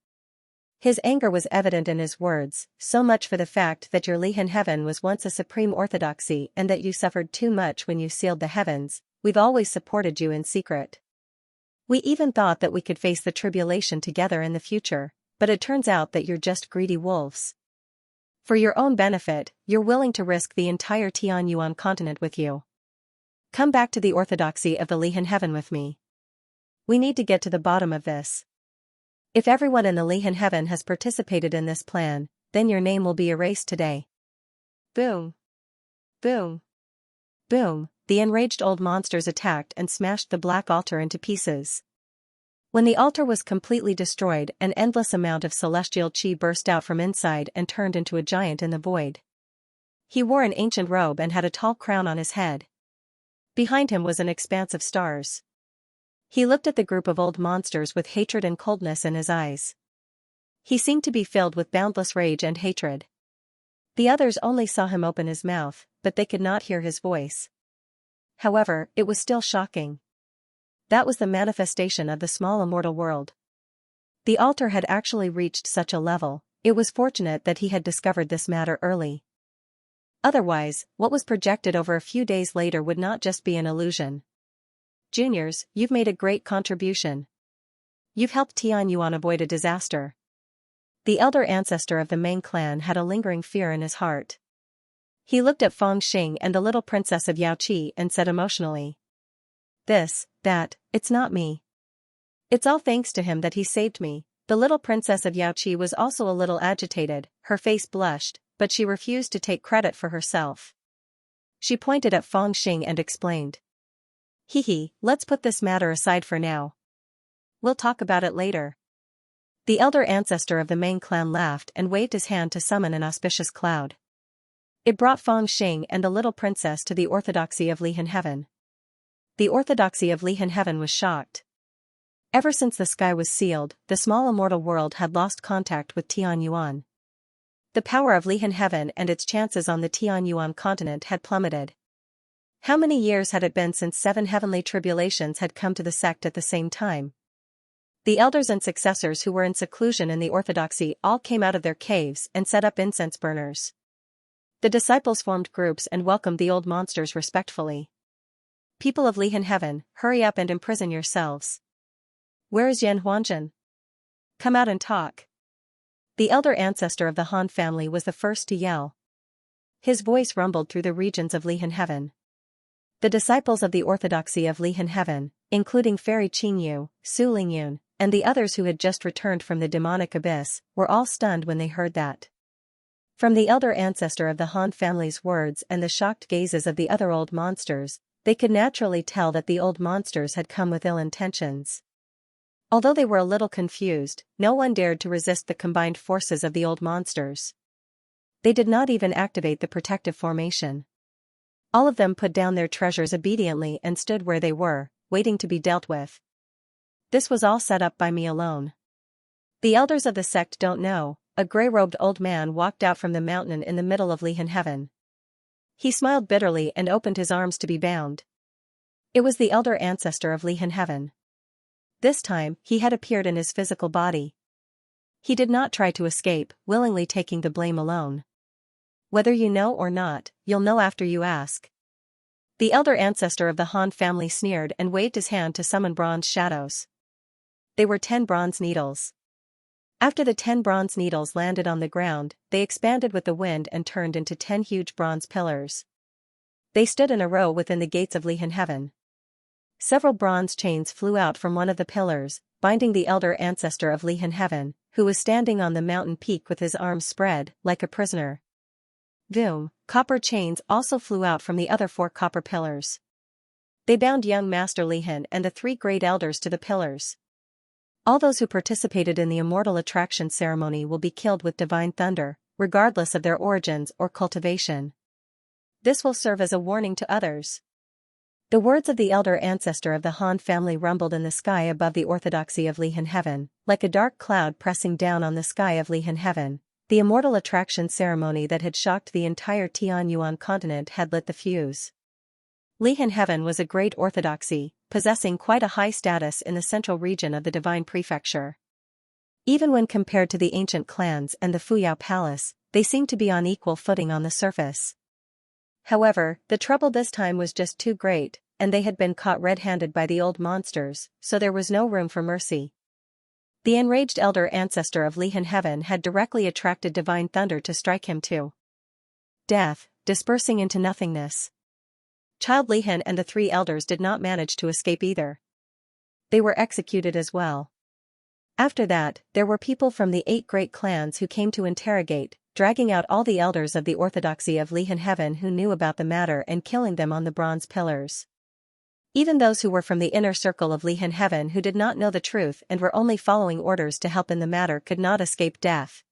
His anger was evident in his words, so much for the fact that your Lihan Heaven was once a supreme orthodoxy and that you suffered too much when you sealed the heavens. We've always supported you in secret. We even thought that we could face the tribulation together in the future, but it turns out that you're just greedy wolves. For your own benefit, you're willing to risk the entire Tianyuan continent with you. Come back to the orthodoxy of the Lihan Heaven with me. We need to get to the bottom of this. If everyone in the Lihan Heaven has participated in this plan, then your name will be erased today. Boom. Boom. Boom. The enraged old monsters attacked and smashed the black altar into pieces. When the altar was completely destroyed, an endless amount of celestial qi burst out from inside and turned into a giant in the void. He wore an ancient robe and had a tall crown on his head. Behind him was an expanse of stars. He looked at the group of old monsters with hatred and coldness in his eyes. He seemed to be filled with boundless rage and hatred. The others only saw him open his mouth, but they could not hear his voice. However, it was still shocking. That was the manifestation of the small immortal world. The altar had actually reached such a level. It was fortunate that he had discovered this matter early. Otherwise, what was projected over a few days later would not just be an illusion. Juniors, you've made a great contribution. You've helped Tianyuan avoid a disaster. The elder ancestor of the main clan had a lingering fear in his heart. He looked at Fang Xing and the little princess of Yaoqi and said emotionally. It's not me. It's all thanks to him that he saved me. The little princess of Yaoqi was also a little agitated, her face blushed, but she refused to take credit for herself. She pointed at Fang Xing and explained. Let's put this matter aside for now. We'll talk about it later. The elder ancestor of the main clan laughed and waved his hand to summon an auspicious cloud. It brought Fang Xing and the little princess to the orthodoxy of Lihan Heaven. The orthodoxy of Lihan Heaven was shocked. Ever since the sky was sealed, the small immortal world had lost contact with Tianyuan. The power of Lihan Heaven and its chances on the Tianyuan continent had plummeted. How many years had it been since 7 heavenly tribulations had come to the sect at the same time? The elders and successors who were in seclusion in the orthodoxy all came out of their caves and set up incense burners. The disciples formed groups and welcomed the old monsters respectfully. People of Lihan Heaven, hurry up and imprison yourselves. Where is Yan Huanzhen? Come out and talk. The elder ancestor of the Han family was the first to yell. His voice rumbled through the regions of Lihan Heaven. The disciples of the orthodoxy of Lihan Heaven, including Fairy Qingyu, Su Lingyun, and the others who had just returned from the demonic abyss, were all stunned when they heard that. From the elder ancestor of the Han family's words and the shocked gazes of the other old monsters, they could naturally tell that the old monsters had come with ill intentions. Although they were a little confused, no one dared to resist the combined forces of the old monsters. They did not even activate the protective formation. All of them put down their treasures obediently and stood where they were, waiting to be dealt with. This was all set up by me alone. The elders of the sect don't know. A gray-robed old man walked out from the mountain in the middle of Lihan Heaven. He smiled bitterly and opened his arms to be bound. It was the elder ancestor of Lihan Heaven. This time, he had appeared in his physical body. He did not try to escape, willingly taking the blame alone. Whether you know or not, you'll know after you ask. The elder ancestor of the Han family sneered and waved his hand to summon bronze shadows. They were 10 bronze needles. After the 10 bronze needles landed on the ground, they expanded with the wind and turned into 10 huge bronze pillars. They stood in a row within the gates of Lihan Heaven. Several bronze chains flew out from one of the pillars, binding the elder ancestor of Lihan Heaven, who was standing on the mountain peak with his arms spread, like a prisoner. Boom, copper chains also flew out from the other 4 copper pillars. They bound young Master Lihan and the 3 great elders to the pillars. All those who participated in the immortal attraction ceremony will be killed with divine thunder, regardless of their origins or cultivation. This will serve as a warning to others. The words of the elder ancestor of the Han family rumbled in the sky above the orthodoxy of Lihan Heaven, like a dark cloud pressing down on the sky of Lihan Heaven. The immortal attraction ceremony that had shocked the entire Tianyuan continent had lit the fuse. Lihan Heaven was a great orthodoxy, possessing quite a high status in the central region of the Divine Prefecture. Even when compared to the ancient clans and the Fuyao Palace, they seemed to be on equal footing on the surface. However, the trouble this time was just too great, and they had been caught red-handed by the old monsters, so there was no room for mercy. The enraged elder ancestor of Lihan Heaven had directly attracted divine thunder to strike him too. Death, dispersing into nothingness. Child Lihan and the 3 elders did not manage to escape either. They were executed as well. After that, there were people from the 8 great clans who came to interrogate, dragging out all the elders of the orthodoxy of Lihan Heaven who knew about the matter and killing them on the bronze pillars. Even those who were from the inner circle of Lihan Heaven who did not know the truth and were only following orders to help in the matter could not escape death.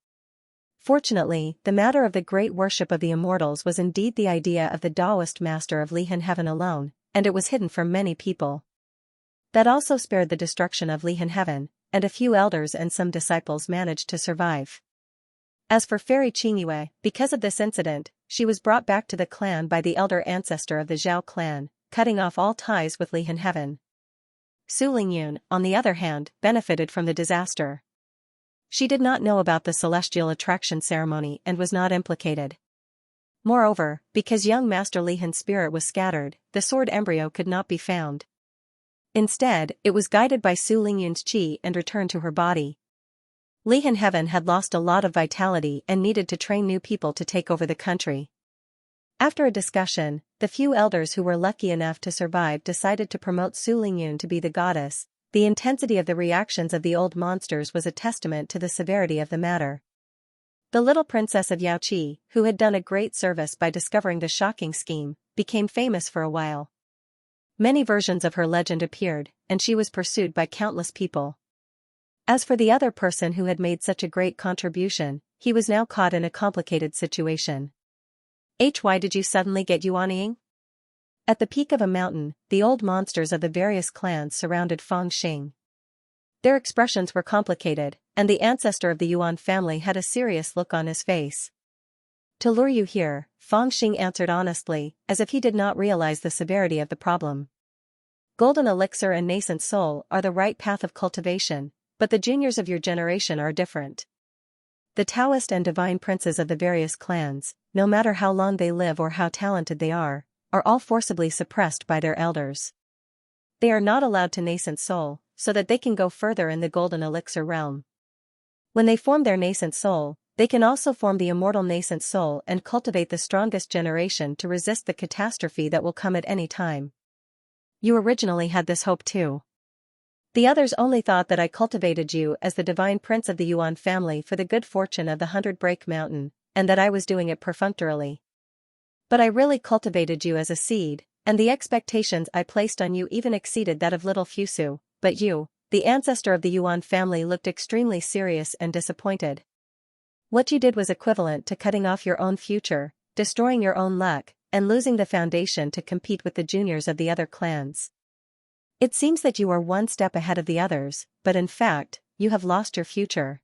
Fortunately, the matter of the great worship of the immortals was indeed the idea of the Taoist master of Lihan Heaven alone, and it was hidden from many people. That also spared the destruction of Lihan Heaven, and a few elders and some disciples managed to survive. As for Fairy Qingyue, because of this incident, she was brought back to the clan by the elder ancestor of the Zhao clan, cutting off all ties with Lihan Heaven. Su Lingyun, on the other hand, benefited from the disaster. She did not know about the celestial attraction ceremony and was not implicated. Moreover, because young Master Lihan's spirit was scattered, the sword embryo could not be found. Instead, it was guided by Su Lingyun's qi and returned to her body. Lihan Heaven had lost a lot of vitality and needed to train new people to take over the country. After a discussion, the few elders who were lucky enough to survive decided to promote Su Lingyun to be the goddess. The intensity of the reactions of the old monsters was a testament to the severity of the matter. The little princess of Yaoqi, who had done a great service by discovering the shocking scheme, became famous for a while. Many versions of her legend appeared, and she was pursued by countless people. As for the other person who had made such a great contribution, he was now caught in a complicated situation. Why did you suddenly get yuanying? At the peak of a mountain, the old monsters of the various clans surrounded Fang Xing. Their expressions were complicated, and the ancestor of the Yuan family had a serious look on his face. To lure you here, Fang Xing answered honestly, as if he did not realize the severity of the problem. Golden elixir and nascent soul are the right path of cultivation, but the juniors of your generation are different. The Taoist and divine princes of the various clans, no matter how long they live or how talented they are all forcibly suppressed by their elders. They are not allowed to nascent soul, so that they can go further in the golden elixir realm. When they form their nascent soul, they can also form the immortal nascent soul and cultivate the strongest generation to resist the catastrophe that will come at any time. You originally had this hope too. The others only thought that I cultivated you as the divine prince of the Yuan family for the good fortune of the 100 Break Mountain, and that I was doing it perfunctorily. But I really cultivated you as a seed, and the expectations I placed on you even exceeded that of little Fusu, but you, the ancestor of the Yuan family, looked extremely serious and disappointed. What you did was equivalent to cutting off your own future, destroying your own luck, and losing the foundation to compete with the juniors of the other clans. It seems that you are one step ahead of the others, but in fact, you have lost your future.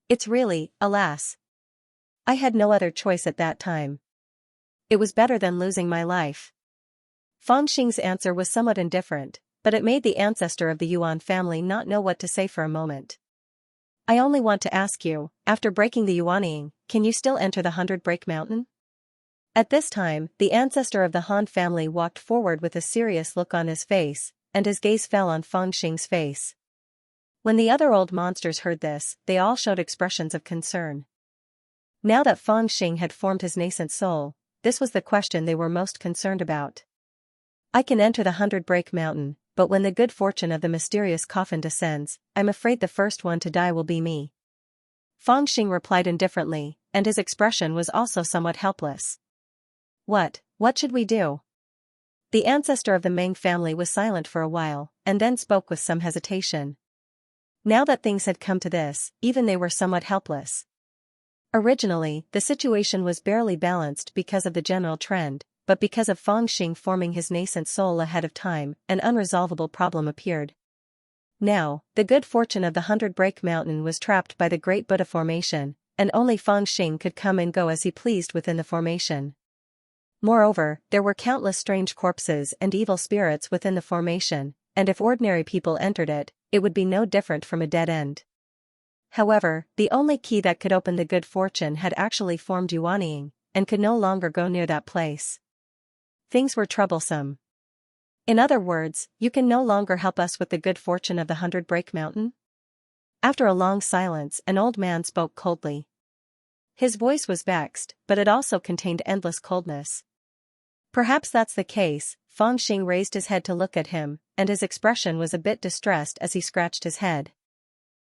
It's really, alas. I had no other choice at that time. It was better than losing my life. Fang Xing's answer was somewhat indifferent, but it made the ancestor of the Yuan family not know what to say for a moment. I only want to ask you, after breaking the yuanying, can you still enter the 100 Break Mountain? At this time, the ancestor of the Han family walked forward with a serious look on his face, and his gaze fell on Fang Xing's face. When the other old monsters heard this, they all showed expressions of concern. Now that Fang Xing had formed his nascent soul, this was the question they were most concerned about. I can enter the 100 Break Mountain, but when the good fortune of the mysterious coffin descends, I'm afraid the first one to die will be me. Feng Xing replied indifferently, and his expression was also somewhat helpless. What should we do? The ancestor of the Meng family was silent for a while, and then spoke with some hesitation. Now that things had come to this, even they were somewhat helpless. Originally, the situation was barely balanced because of the general trend, but because of Feng Xing forming his nascent soul ahead of time, an unresolvable problem appeared. Now, the good fortune of the 100-Break Mountain was trapped by the Great Buddha Formation, and only Feng Xing could come and go as he pleased within the formation. Moreover, there were countless strange corpses and evil spirits within the formation, and if ordinary people entered it, it would be no different from a dead end. However, the only key that could open the good fortune had actually formed Yuanying, and could no longer go near that place. Things were troublesome. In other words, you can no longer help us with the good fortune of the 100-Break Mountain? After a long silence, an old man spoke coldly. His voice was vexed, but it also contained endless coldness. Perhaps that's the case. Feng Xing raised his head to look at him, and his expression was a bit distressed as he scratched his head.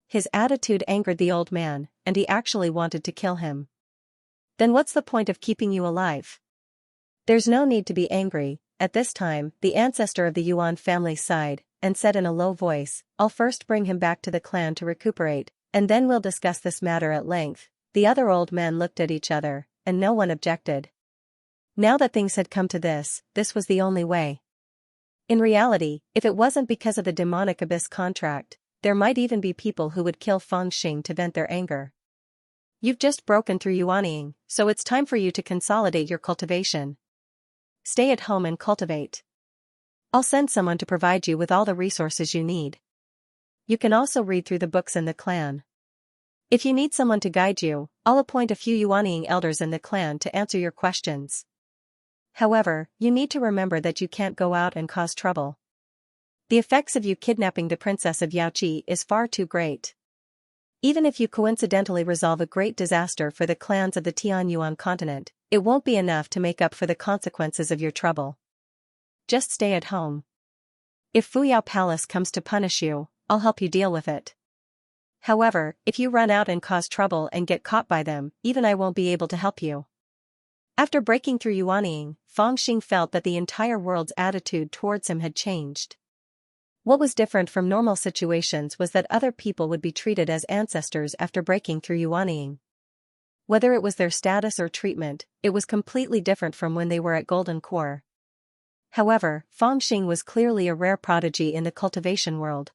His attitude angered the old man, and he actually wanted to kill him. Then what's the point of keeping you alive? There's no need to be angry. At this time, the ancestor of the Yuan family sighed, and said in a low voice, I'll first bring him back to the clan to recuperate, and then we'll discuss this matter at length. The other old men looked at each other, and no one objected. Now that things had come to this was the only way. In reality, if it wasn't because of the demonic abyss contract, there might even be people who would kill Feng Xing to vent their anger. You've just broken through Yuanying, so it's time for you to consolidate your cultivation. Stay at home and cultivate. I'll send someone to provide you with all the resources you need. You can also read through the books in the clan. If you need someone to guide you, I'll appoint a few Yuanying elders in the clan to answer your questions. However, you need to remember that you can't go out and cause trouble. The effects of you kidnapping the princess of Yaoqi is far too great. Even if you coincidentally resolve a great disaster for the clans of the Tianyuan continent, it won't be enough to make up for the consequences of your trouble. Just stay at home. If Fuyao Palace comes to punish you, I'll help you deal with it. However, if you run out and cause trouble and get caught by them, even I won't be able to help you. After breaking through Yuanying, Feng Xing felt that the entire world's attitude towards him had changed. What was different from normal situations was that other people would be treated as ancestors after breaking through Yuanying. Whether it was their status or treatment, it was completely different from when they were at Golden Core. However, Feng Xing was clearly a rare prodigy in the cultivation world.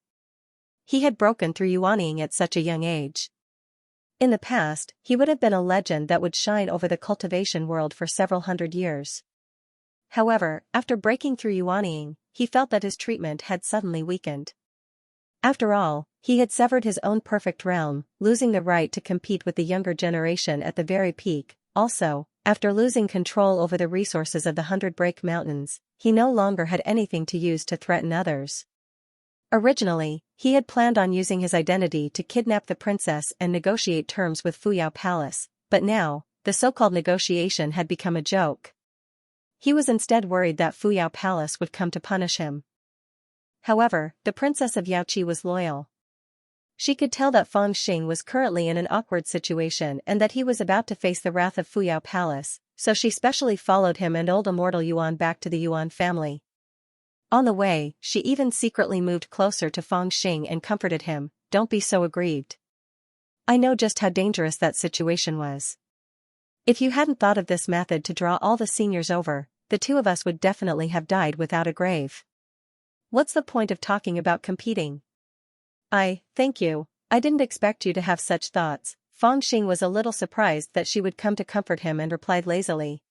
He had broken through Yuanying at such a young age. In the past, he would have been a legend that would shine over the cultivation world for several hundred years. However, after breaking through Yuanying, he felt that his treatment had suddenly weakened. After all, he had severed his own perfect realm, losing the right to compete with the younger generation at the very peak. Also, after losing control over the resources of the 100-Break Mountains, he no longer had anything to use to threaten others. Originally, he had planned on using his identity to kidnap the princess and negotiate terms with Fuyao Palace, but now, the so-called negotiation had become a joke. He was instead worried that Fuyao Palace would come to punish him. However, the princess of Yaoqi was loyal. She could tell that Feng Xing was currently in an awkward situation and that he was about to face the wrath of Fuyao Palace, so she specially followed him and old immortal Yuan back to the Yuan family. On the way, she even secretly moved closer to Feng Xing and comforted him, "Don't be so aggrieved. I know just how dangerous that situation was. If you hadn't thought of this method to draw all the seniors over, the two of us would definitely have died without a grave. What's the point of talking about competing?" Thank you. I didn't expect you to have such thoughts." Feng Xing was a little surprised that she would come to comfort him and replied lazily.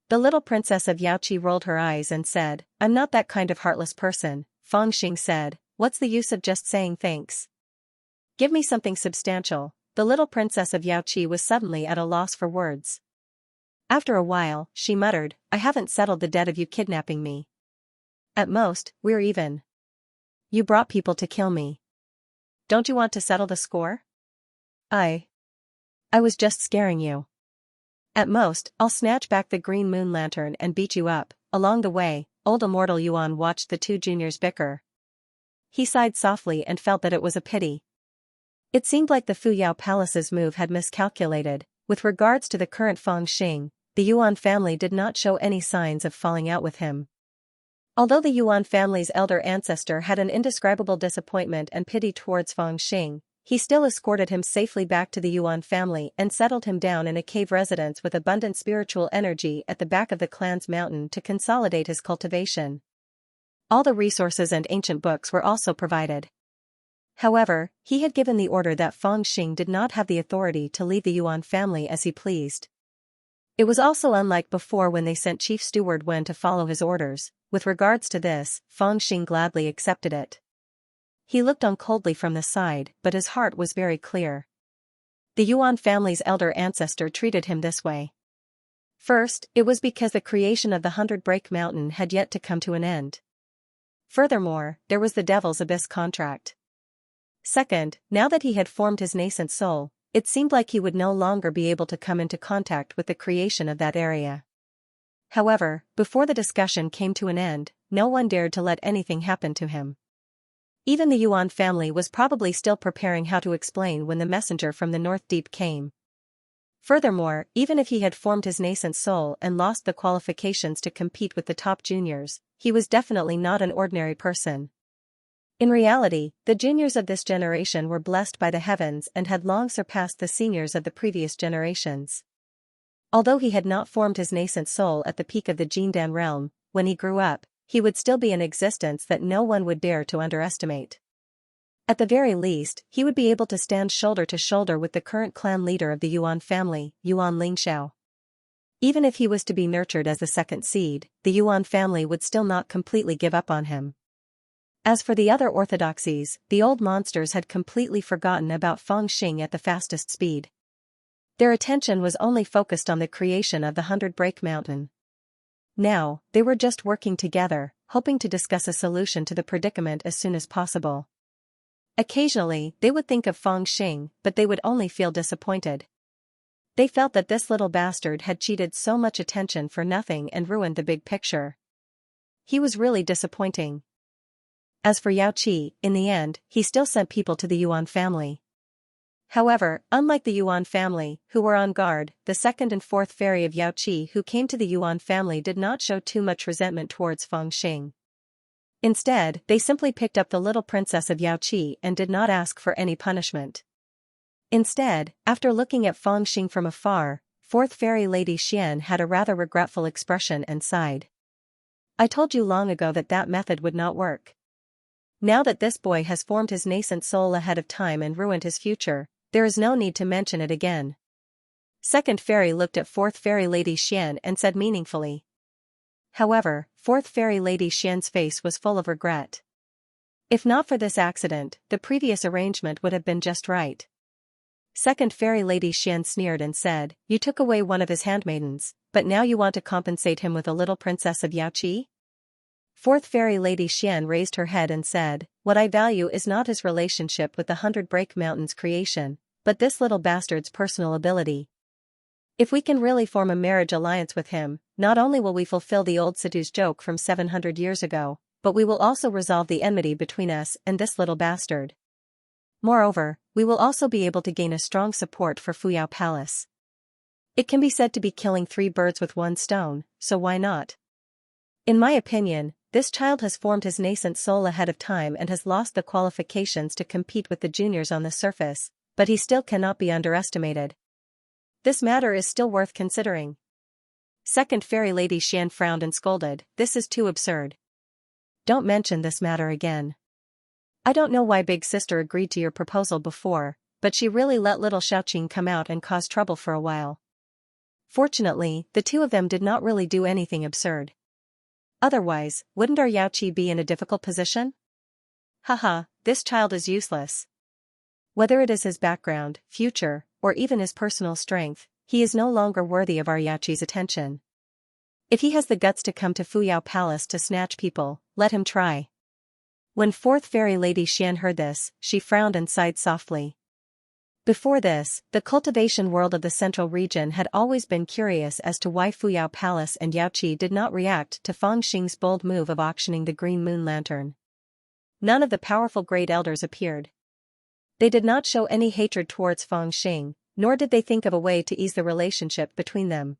The little princess of Yaoqi rolled her eyes and said, "I'm not that kind of heartless person." Feng Xing said, "What's the use of just saying thanks? Give me something substantial." The little princess of Yaoqi was suddenly at a loss for words. After a while, she muttered, "I haven't settled the debt of you kidnapping me. At most, we're even. You brought people to kill me. Don't you want to settle the score?" I was just scaring you. At most, I'll snatch back the green moon lantern and beat you up." Along the way, old immortal Yuan watched the two juniors bicker. He sighed softly and felt that it was a pity. It seemed like the Fuyao Palace's move had miscalculated. With regards to the current Feng Xing, the Yuan family did not show any signs of falling out with him. Although the Yuan family's elder ancestor had an indescribable disappointment and pity towards Feng Xing, he still escorted him safely back to the Yuan family and settled him down in a cave residence with abundant spiritual energy at the back of the clan's mountain to consolidate his cultivation. All the resources and ancient books were also provided. However, he had given the order that Feng Xing did not have the authority to leave the Yuan family as he pleased. It was also unlike before when they sent Chief Steward Wen to follow his orders. With regards to this, Feng Xing gladly accepted it. He looked on coldly from the side, but his heart was very clear. The Yuan family's elder ancestor treated him this way. First, it was because the creation of the 100 Break Mountain had yet to come to an end. Furthermore, there was the Devil's Abyss contract. Second, now that he had formed his nascent soul, it seemed like he would no longer be able to come into contact with the creation of that area. However, before the discussion came to an end, no one dared to let anything happen to him. Even the Yuan family was probably still preparing how to explain when the messenger from the North Deep came. Furthermore, even if he had formed his nascent soul and lost the qualifications to compete with the top juniors, he was definitely not an ordinary person. In reality, the juniors of this generation were blessed by the heavens and had long surpassed the seniors of the previous generations. Although he had not formed his nascent soul at the peak of the Jindan realm, when he grew up, he would still be an existence that no one would dare to underestimate. At the very least, he would be able to stand shoulder to shoulder with the current clan leader of the Yuan family, Yuan Lingxiao. Even if he was to be nurtured as the second seed, the Yuan family would still not completely give up on him. As for the other orthodoxies, the old monsters had completely forgotten about Feng Xing at the fastest speed. Their attention was only focused on the creation of the 100 Break Mountain. Now, they were just working together, hoping to discuss a solution to the predicament as soon as possible. Occasionally, they would think of Feng Xing, but they would only feel disappointed. They felt that this little bastard had cheated so much attention for nothing and ruined the big picture. He was really disappointing. As for Yao Qi, in the end, he still sent people to the Yuan family. However, unlike the Yuan family, who were on guard, the second and fourth fairy of Yao Qi who came to the Yuan family did not show too much resentment towards Feng Xing. Instead, they simply picked up the little princess of Yao Qi and did not ask for any punishment. Instead, after looking at Feng Xing from afar, fourth fairy Lady Xian had a rather regretful expression and sighed. I told you long ago that that method would not work. Now that this boy has formed his nascent soul ahead of time and ruined his future, there is no need to mention it again. Second fairy looked at fourth fairy Lady Xian and said meaningfully. However, fourth fairy Lady Xian's face was full of regret. If not for this accident, the previous arrangement would have been just right. Second fairy Lady Xian sneered and said, you took away one of his handmaidens, but now you want to compensate him with a little princess of Yao Qi? Fourth fairy Lady Xian raised her head and said, what I value is not his relationship with the 100 Break Mountain's creation, but this little bastard's personal ability. If we can really form a marriage alliance with him, not only will we fulfill the old Sidhu's joke from 700 years ago, but we will also resolve the enmity between us and this little bastard. Moreover, we will also be able to gain a strong support for Fuyao Palace. It can be said to be killing 3 birds with 1 stone, so why not? In my opinion, this child has formed his nascent soul ahead of time and has lost the qualifications to compete with the juniors on the surface, but he still cannot be underestimated. This matter is still worth considering. Second fairy Lady Xian frowned and scolded, this is too absurd. Don't mention this matter again. I don't know why Big Sister agreed to your proposal before, but she really let little Xiaoqing come out and cause trouble for a while. Fortunately, the two of them did not really do anything absurd. Otherwise, wouldn't our Yao Qi be in a difficult position? Haha, this child is useless. Whether it is his background, future, or even his personal strength, he is no longer worthy of our Yao Qi's attention. If he has the guts to come to Fuyao Palace to snatch people, let him try. When fourth fairy Lady Xian heard this, she frowned and sighed softly. Before this, the cultivation world of the central region had always been curious as to why Fuyao Palace and Yaoqi did not react to Feng Xing's bold move of auctioning the Green Moon Lantern. None of the powerful great elders appeared. They did not show any hatred towards Feng Xing, nor did they think of a way to ease the relationship between them.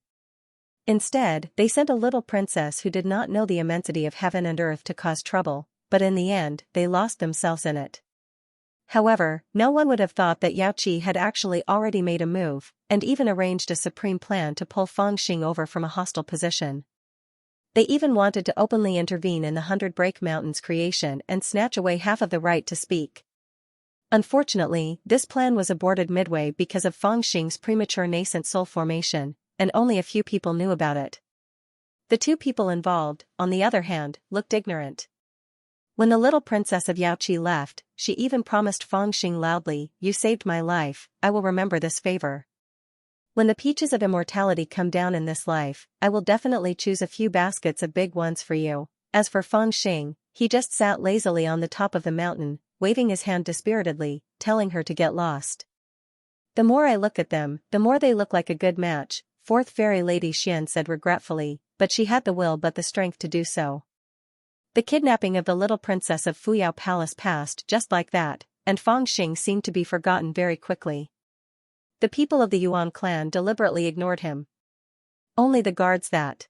Instead, they sent a little princess who did not know the immensity of heaven and earth to cause trouble, but in the end, they lost themselves in it. However, no one would have thought that Yaoqi had actually already made a move, and even arranged a supreme plan to pull Feng Xing over from a hostile position. They even wanted to openly intervene in the 100 Break Mountain's creation and snatch away half of the right to speak. Unfortunately, this plan was aborted midway because of Feng Xing's premature nascent soul formation, and only a few people knew about it. The two people involved, on the other hand, looked ignorant. When the little princess of Yaoqi left, she even promised Feng Xing loudly, "You saved my life, I will remember this favor. When the peaches of immortality come down in this life, I will definitely choose a few baskets of big ones for you." As for Feng Xing, he just sat lazily on the top of the mountain, waving his hand dispiritedly, telling her to get lost. "The more I look at them, the more they look like a good match," fourth fairy lady Xian said regretfully, but she had the will but the strength to do so. The kidnapping of the little princess of Fuyao Palace passed just like that, and Feng Xing seemed to be forgotten very quickly. The people of the Yuan clan deliberately ignored him. Only the guards that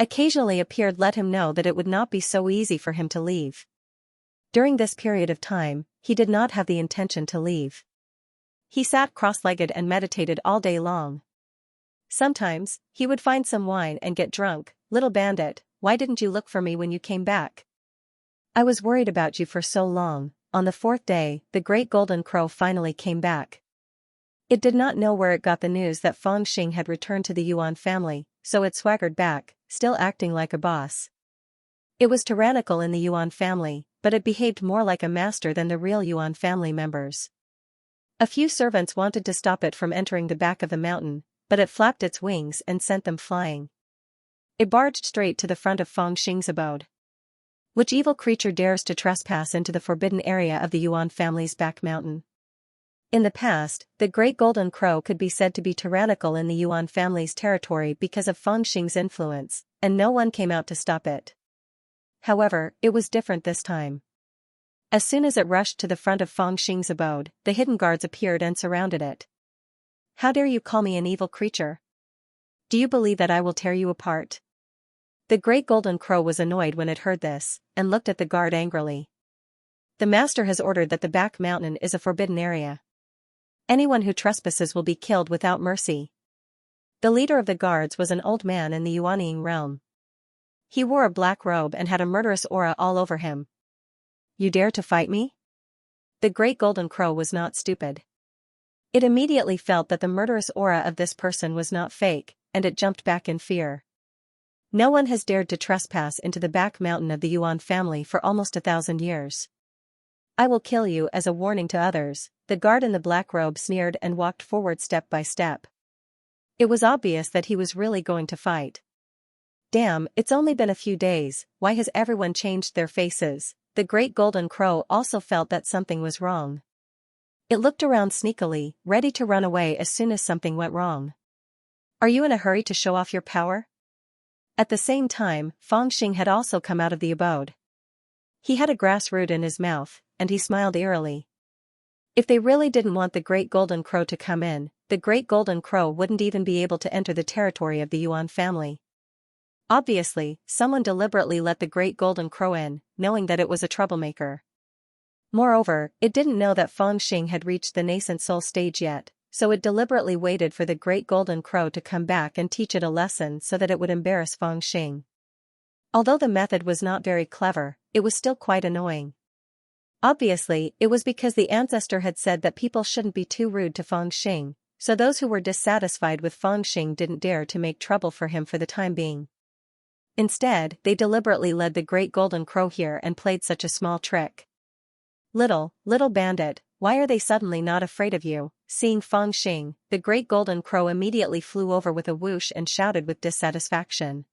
occasionally appeared let him know that it would not be so easy for him to leave. During this period of time, he did not have the intention to leave. He sat cross-legged and meditated all day long. Sometimes, he would find some wine and get drunk. "Little bandit, why didn't you look for me when you came back? I was worried about you for so long." On the fourth day, the great golden crow finally came back. It did not know where it got the news that Feng Xing had returned to the Yuan family, so it swaggered back, still acting like a boss. It was tyrannical in the Yuan family, but it behaved more like a master than the real Yuan family members. A few servants wanted to stop it from entering the back of the mountain, but it flapped its wings and sent them flying. It barged straight to the front of Feng Xing's abode. Which evil creature dares to trespass into the forbidden area of the Yuan family's back mountain? In the past, the Great Golden Crow could be said to be tyrannical in the Yuan family's territory because of Feng Xing's influence, and no one came out to stop it. However, it was different this time. As soon as it rushed to the front of Feng Xing's abode, the hidden guards appeared and surrounded it. "How dare you call me an evil creature? Do you believe that I will tear you apart?" The Great Golden Crow was annoyed when it heard this, and looked at the guard angrily. "The master has ordered that the back mountain is a forbidden area. Anyone who trespasses will be killed without mercy." The leader of the guards was an old man in the Yuanying realm. He wore a black robe and had a murderous aura all over him. "You dare to fight me?" The Great Golden Crow was not stupid. It immediately felt that the murderous aura of this person was not fake, and it jumped back in fear. No one has dared to trespass into the back mountain of the Yuan family for almost 1,000 years. "I will kill you as a warning to others," the guard in the black robe sneered and walked forward step by step. It was obvious that he was really going to fight. "Damn, it's only been a few days, why has everyone changed their faces?" The Great Golden Crow also felt that something was wrong. It looked around sneakily, ready to run away as soon as something went wrong. "Are you in a hurry to show off your power?" At the same time, Feng Xing had also come out of the abode. He had a grass root in his mouth, and he smiled eerily. If they really didn't want the Great Golden Crow to come in, the Great Golden Crow wouldn't even be able to enter the territory of the Yuan family. Obviously, someone deliberately let the Great Golden Crow in, knowing that it was a troublemaker. Moreover, it didn't know that Feng Xing had reached the nascent soul stage yet, so it deliberately waited for the Great Golden Crow to come back and teach it a lesson so that it would embarrass Feng Xing. Although the method was not very clever, it was still quite annoying. Obviously, it was because the ancestor had said that people shouldn't be too rude to Feng Xing, so those who were dissatisfied with Feng Xing didn't dare to make trouble for him for the time being. Instead, they deliberately led the Great Golden Crow here and played such a small trick. Little bandit, why are they suddenly not afraid of you?" Seeing Feng Xing, the Great Golden Crow immediately flew over with a whoosh and shouted with dissatisfaction.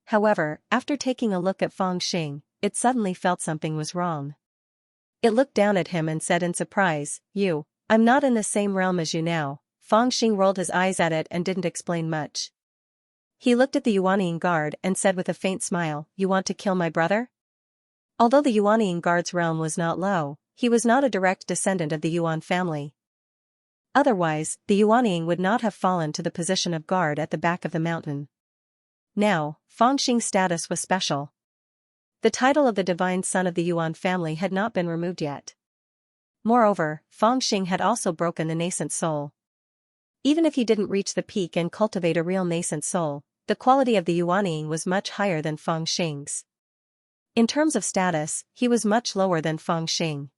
However, after taking a look at Feng Xing, it suddenly felt something was wrong. It looked down at him and said in surprise, "You I'm not in the same realm as you now. Fang Xing rolled his eyes at it and didn't explain much. He looked at the Yuanning guard and said with a faint smile, "You want to kill my brother?" Although the Yuanning guard's realm was not low, he was not a direct descendant of the Yuan family. Otherwise, the Yuanning would not have fallen to the position of guard at the back of the mountain. Now, Fang Xing's status was special. The title of the divine son of the Yuan family had not been removed yet. Moreover, Fang Xing had also broken the nascent soul. Even if he didn't reach the peak and cultivate a real nascent soul, the quality of the Yuanning was much higher than Fang Xing's. In terms of status, he was much lower than Fang Xing.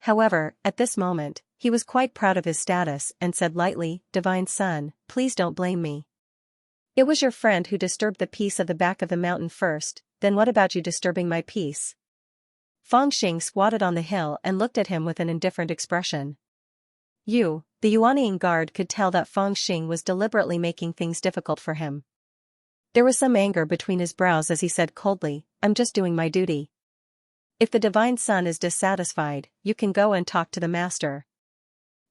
However, at this moment, he was quite proud of his status and said lightly, "Divine son, please don't blame me. It was your friend who disturbed the peace of the back of the mountain first, then what about you disturbing my peace?" Fang Xing squatted on the hill and looked at him with an indifferent expression. The Yuanning guard could tell that Fang Xing was deliberately making things difficult for him. There was some anger between his brows as he said coldly, "I'm just doing my duty. If the divine son is dissatisfied, you can go and talk to the master.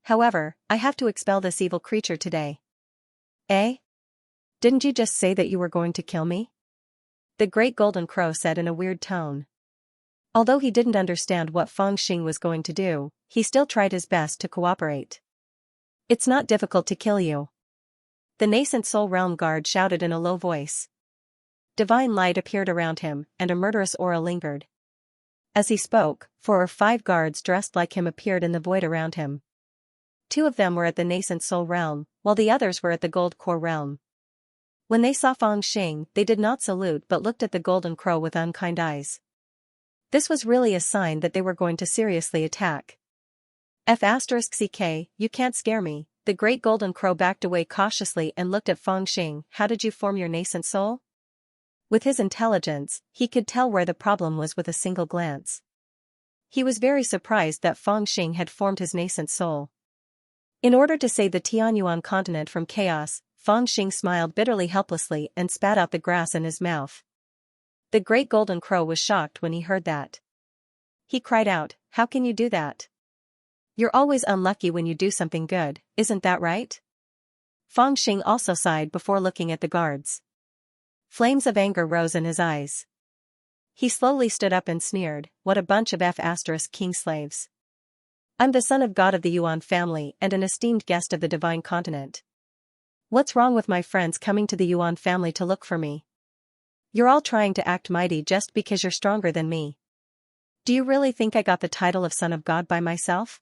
However, I have to expel this evil creature today." "Eh? Didn't you just say that you were going to kill me?" the great golden crow said in a weird tone. Although he didn't understand what Fang Xing was going to do, he still tried his best to cooperate. "It's not difficult to kill you," the nascent soul realm guard shouted in a low voice. Divine light appeared around him, and a murderous aura lingered. As he spoke, 4 or 5 guards dressed like him appeared in the void around him. 2 of them were at the nascent soul realm, while the others were at the gold core realm. When they saw Fang Xing, they did not salute but looked at the golden crow with unkind eyes. This was really a sign that they were going to seriously attack. "F***ck, you can't scare me." The great golden crow backed away cautiously and looked at Fang Xing. "How did you form your nascent soul?" With his intelligence, he could tell where the problem was with a single glance. He was very surprised that Fang Xing had formed his nascent soul. In order to save the Tianyuan continent from chaos, Fang Xing smiled bitterly helplessly and spat out the grass in his mouth. The great golden crow was shocked when he heard that. He cried out, "How can you do that? You're always unlucky when you do something good, isn't that right?" Fang Xing also sighed before looking at the guards. Flames of anger rose in his eyes. He slowly stood up and sneered, "What a bunch of king slaves. I'm the son of God of the Yuan family and an esteemed guest of the divine continent. What's wrong with my friends coming to the Yuan family to look for me? You're all trying to act mighty just because you're stronger than me. Do you really think I got the title of Son of God by myself?"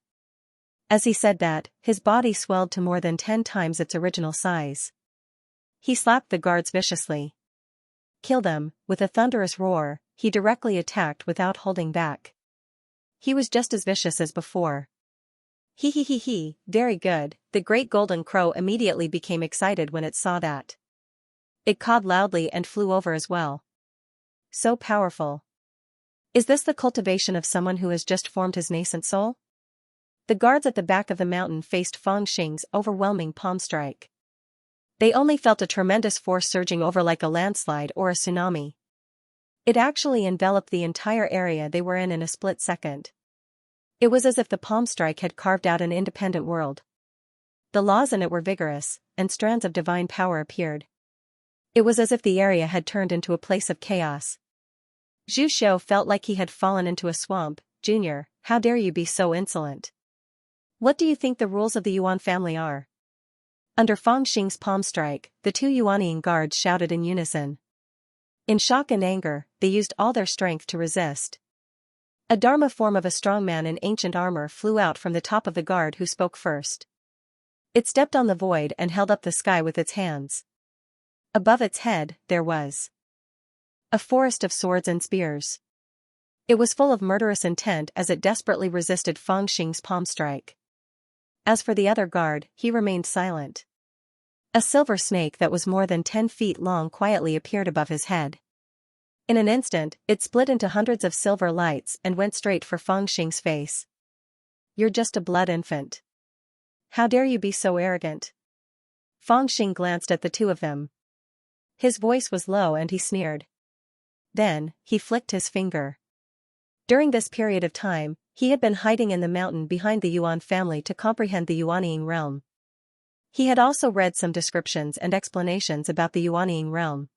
As he said that, his body swelled to more than 10 times its original size. He slapped the guards viciously. "Kill them!" With a thunderous roar, he directly attacked without holding back. He was just as vicious as before. He, very good." The great golden crow immediately became excited when it saw that. It cawed loudly and flew over as well. "So powerful. Is this the cultivation of someone who has just formed his nascent soul?" The guards at the back of the mountain faced Fang Xing's overwhelming palm strike. They only felt a tremendous force surging over like a landslide or a tsunami. It actually enveloped the entire area they were in a split second. It was as if the palm strike had carved out an independent world. The laws in it were vigorous, and strands of divine power appeared. It was as if the area had turned into a place of chaos. Zhu Xiu felt like he had fallen into a swamp. "Junior, how dare you be so insolent? What do you think the rules of the Yuan family are?" Under Fang Xing's palm strike, the 2 Yuanning guards shouted in unison. In shock and anger, they used all their strength to resist. A dharma form of a strong man in ancient armor flew out from the top of the guard who spoke first. It stepped on the void and held up the sky with its hands. Above its head, there was a forest of swords and spears. It was full of murderous intent as it desperately resisted Fang Xing's palm strike. As for the other guard, he remained silent. A silver snake that was more than 10 feet long quietly appeared above his head. In an instant, it split into hundreds of silver lights and went straight for Fang Xing's face. "You're just a blood infant. How dare you be so arrogant?" Fang Xing glanced at the 2 of them. His voice was low and he sneered. Then, he flicked his finger. During this period of time, he had been hiding in the mountain behind the Yuan family to comprehend the Yuanying realm. He had also read some descriptions and explanations about the Yuanying realm.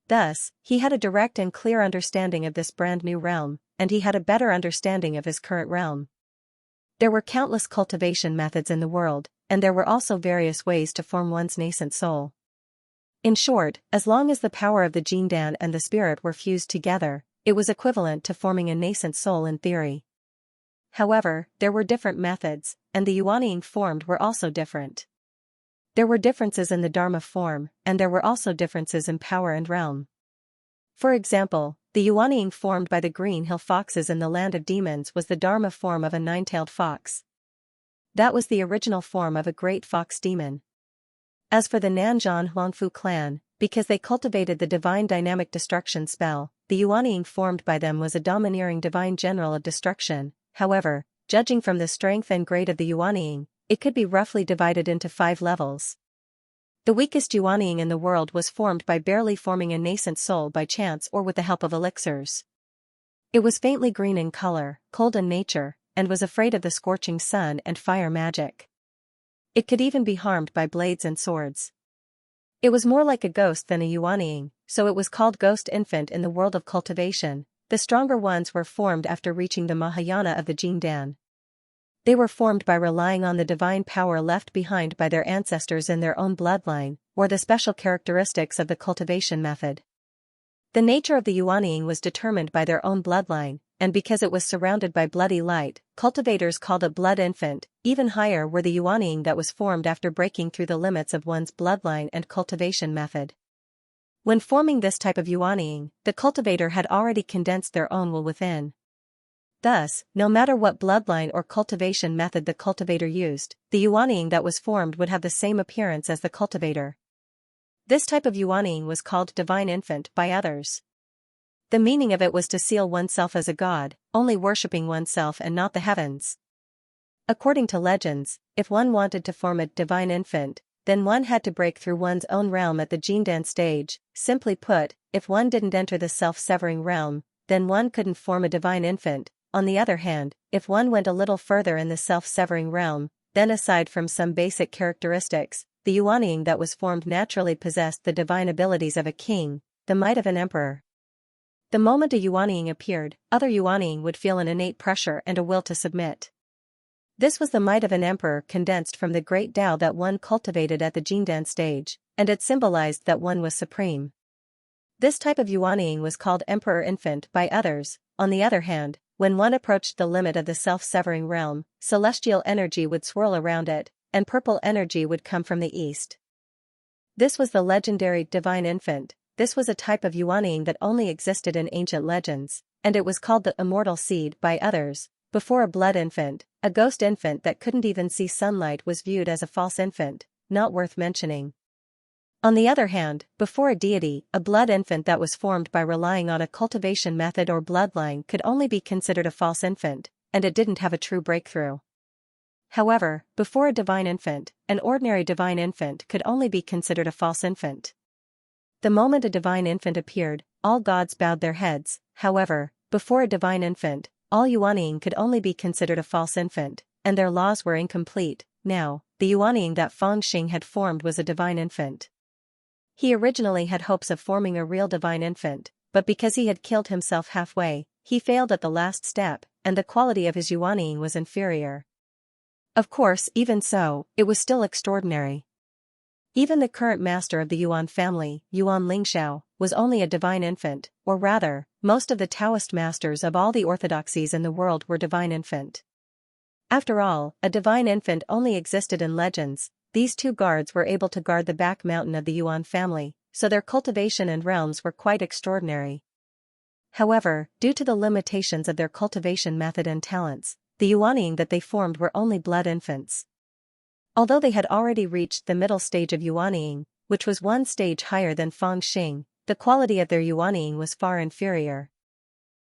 Thus, he had a direct and clear understanding of this brand new realm, and he had a better understanding of his current realm. There were countless cultivation methods in the world, and there were also various ways to form one's nascent soul. In short, as long as the power of the Jindan and the spirit were fused together, it was equivalent to forming a nascent soul in theory. However, there were different methods, and the Yuanying formed were also different. There were differences in the Dharma form, and there were also differences in power and realm. For example, the Yuanying formed by the green hill foxes in the land of demons was the Dharma form of a nine-tailed fox. That was the original form of a great fox demon. As for the Nanzhan Huangfu clan, because they cultivated the divine dynamic destruction spell, the Yuanying formed by them was a domineering divine general of destruction. However, judging from the strength and grade of the Yuanying, it could be roughly divided into 5 levels. The weakest Yuanying in the world was formed by barely forming a nascent soul by chance or with the help of elixirs. It was faintly green in color, cold in nature, and was afraid of the scorching sun and fire magic. It could even be harmed by blades and swords. It was more like a ghost than a Yuanying, so it was called ghost infant in the world of cultivation. The stronger ones were formed after reaching the Mahayana of the Jindan. They were formed by relying on the divine power left behind by their ancestors in their own bloodline, or the special characteristics of the cultivation method. The nature of the Yuanying was determined by their own bloodline, and because it was surrounded by bloody light, cultivators called it blood infant. Even higher were the Yuanying that was formed after breaking through the limits of one's bloodline and cultivation method. When forming this type of Yuanying, the cultivator had already condensed their own will within. Thus, no matter what bloodline or cultivation method the cultivator used, the Yuanying that was formed would have the same appearance as the cultivator. This type of Yuanying was called divine infant by others. The meaning of it was to seal oneself as a god, only worshipping oneself and not the heavens. According to legends, if one wanted to form a divine infant, then one had to break through one's own realm at the Jindan stage. Simply put, if one didn't enter the self-severing realm, then one couldn't form a divine infant. On the other hand, if one went a little further in the self-severing realm, then aside from some basic characteristics, the Yuanying that was formed naturally possessed the divine abilities of a king, the might of an emperor. The moment a Yuanying appeared, other Yuanying would feel an innate pressure and a will to submit. This was the might of an emperor condensed from the great Tao that one cultivated at the Jindan stage, and it symbolized that one was supreme. This type of Yuanying was called emperor infant by others. On the other hand, when one approached the limit of the self-severing realm, celestial energy would swirl around it, and purple energy would come from the east. This was the legendary divine infant. This was a type of Yuanying that only existed in ancient legends, and it was called the immortal seed by others. Before a blood infant, a ghost infant that couldn't even see sunlight was viewed as a false infant, not worth mentioning. On the other hand, before a deity, a blood infant that was formed by relying on a cultivation method or bloodline could only be considered a false infant, and it didn't have a true breakthrough. However, before a divine infant, an ordinary divine infant could only be considered a false infant. The moment a divine infant appeared, all gods bowed their heads. However, before a divine infant, all Yuanying could only be considered a false infant, and their laws were incomplete. Now, the Yuanying that Feng Xing had formed was a divine infant. He originally had hopes of forming a real divine infant, but because he had killed himself halfway, he failed at the last step, and the quality of his Yuanying was inferior. Of course, even so, it was still extraordinary. Even the current master of the Yuan family, Yuan Lingxiao, was only a divine infant, or rather, most of the Taoist masters of all the orthodoxies in the world were divine infant. After all, a divine infant only existed in legends. These 2 guards were able to guard the back mountain of the Yuan family, so their cultivation and realms were quite extraordinary. However, due to the limitations of their cultivation method and talents, the Yuanying that they formed were only blood infants. Although they had already reached the middle stage of Yuanying, which was 1 stage higher than Feng Xing, the quality of their Yuanying was far inferior.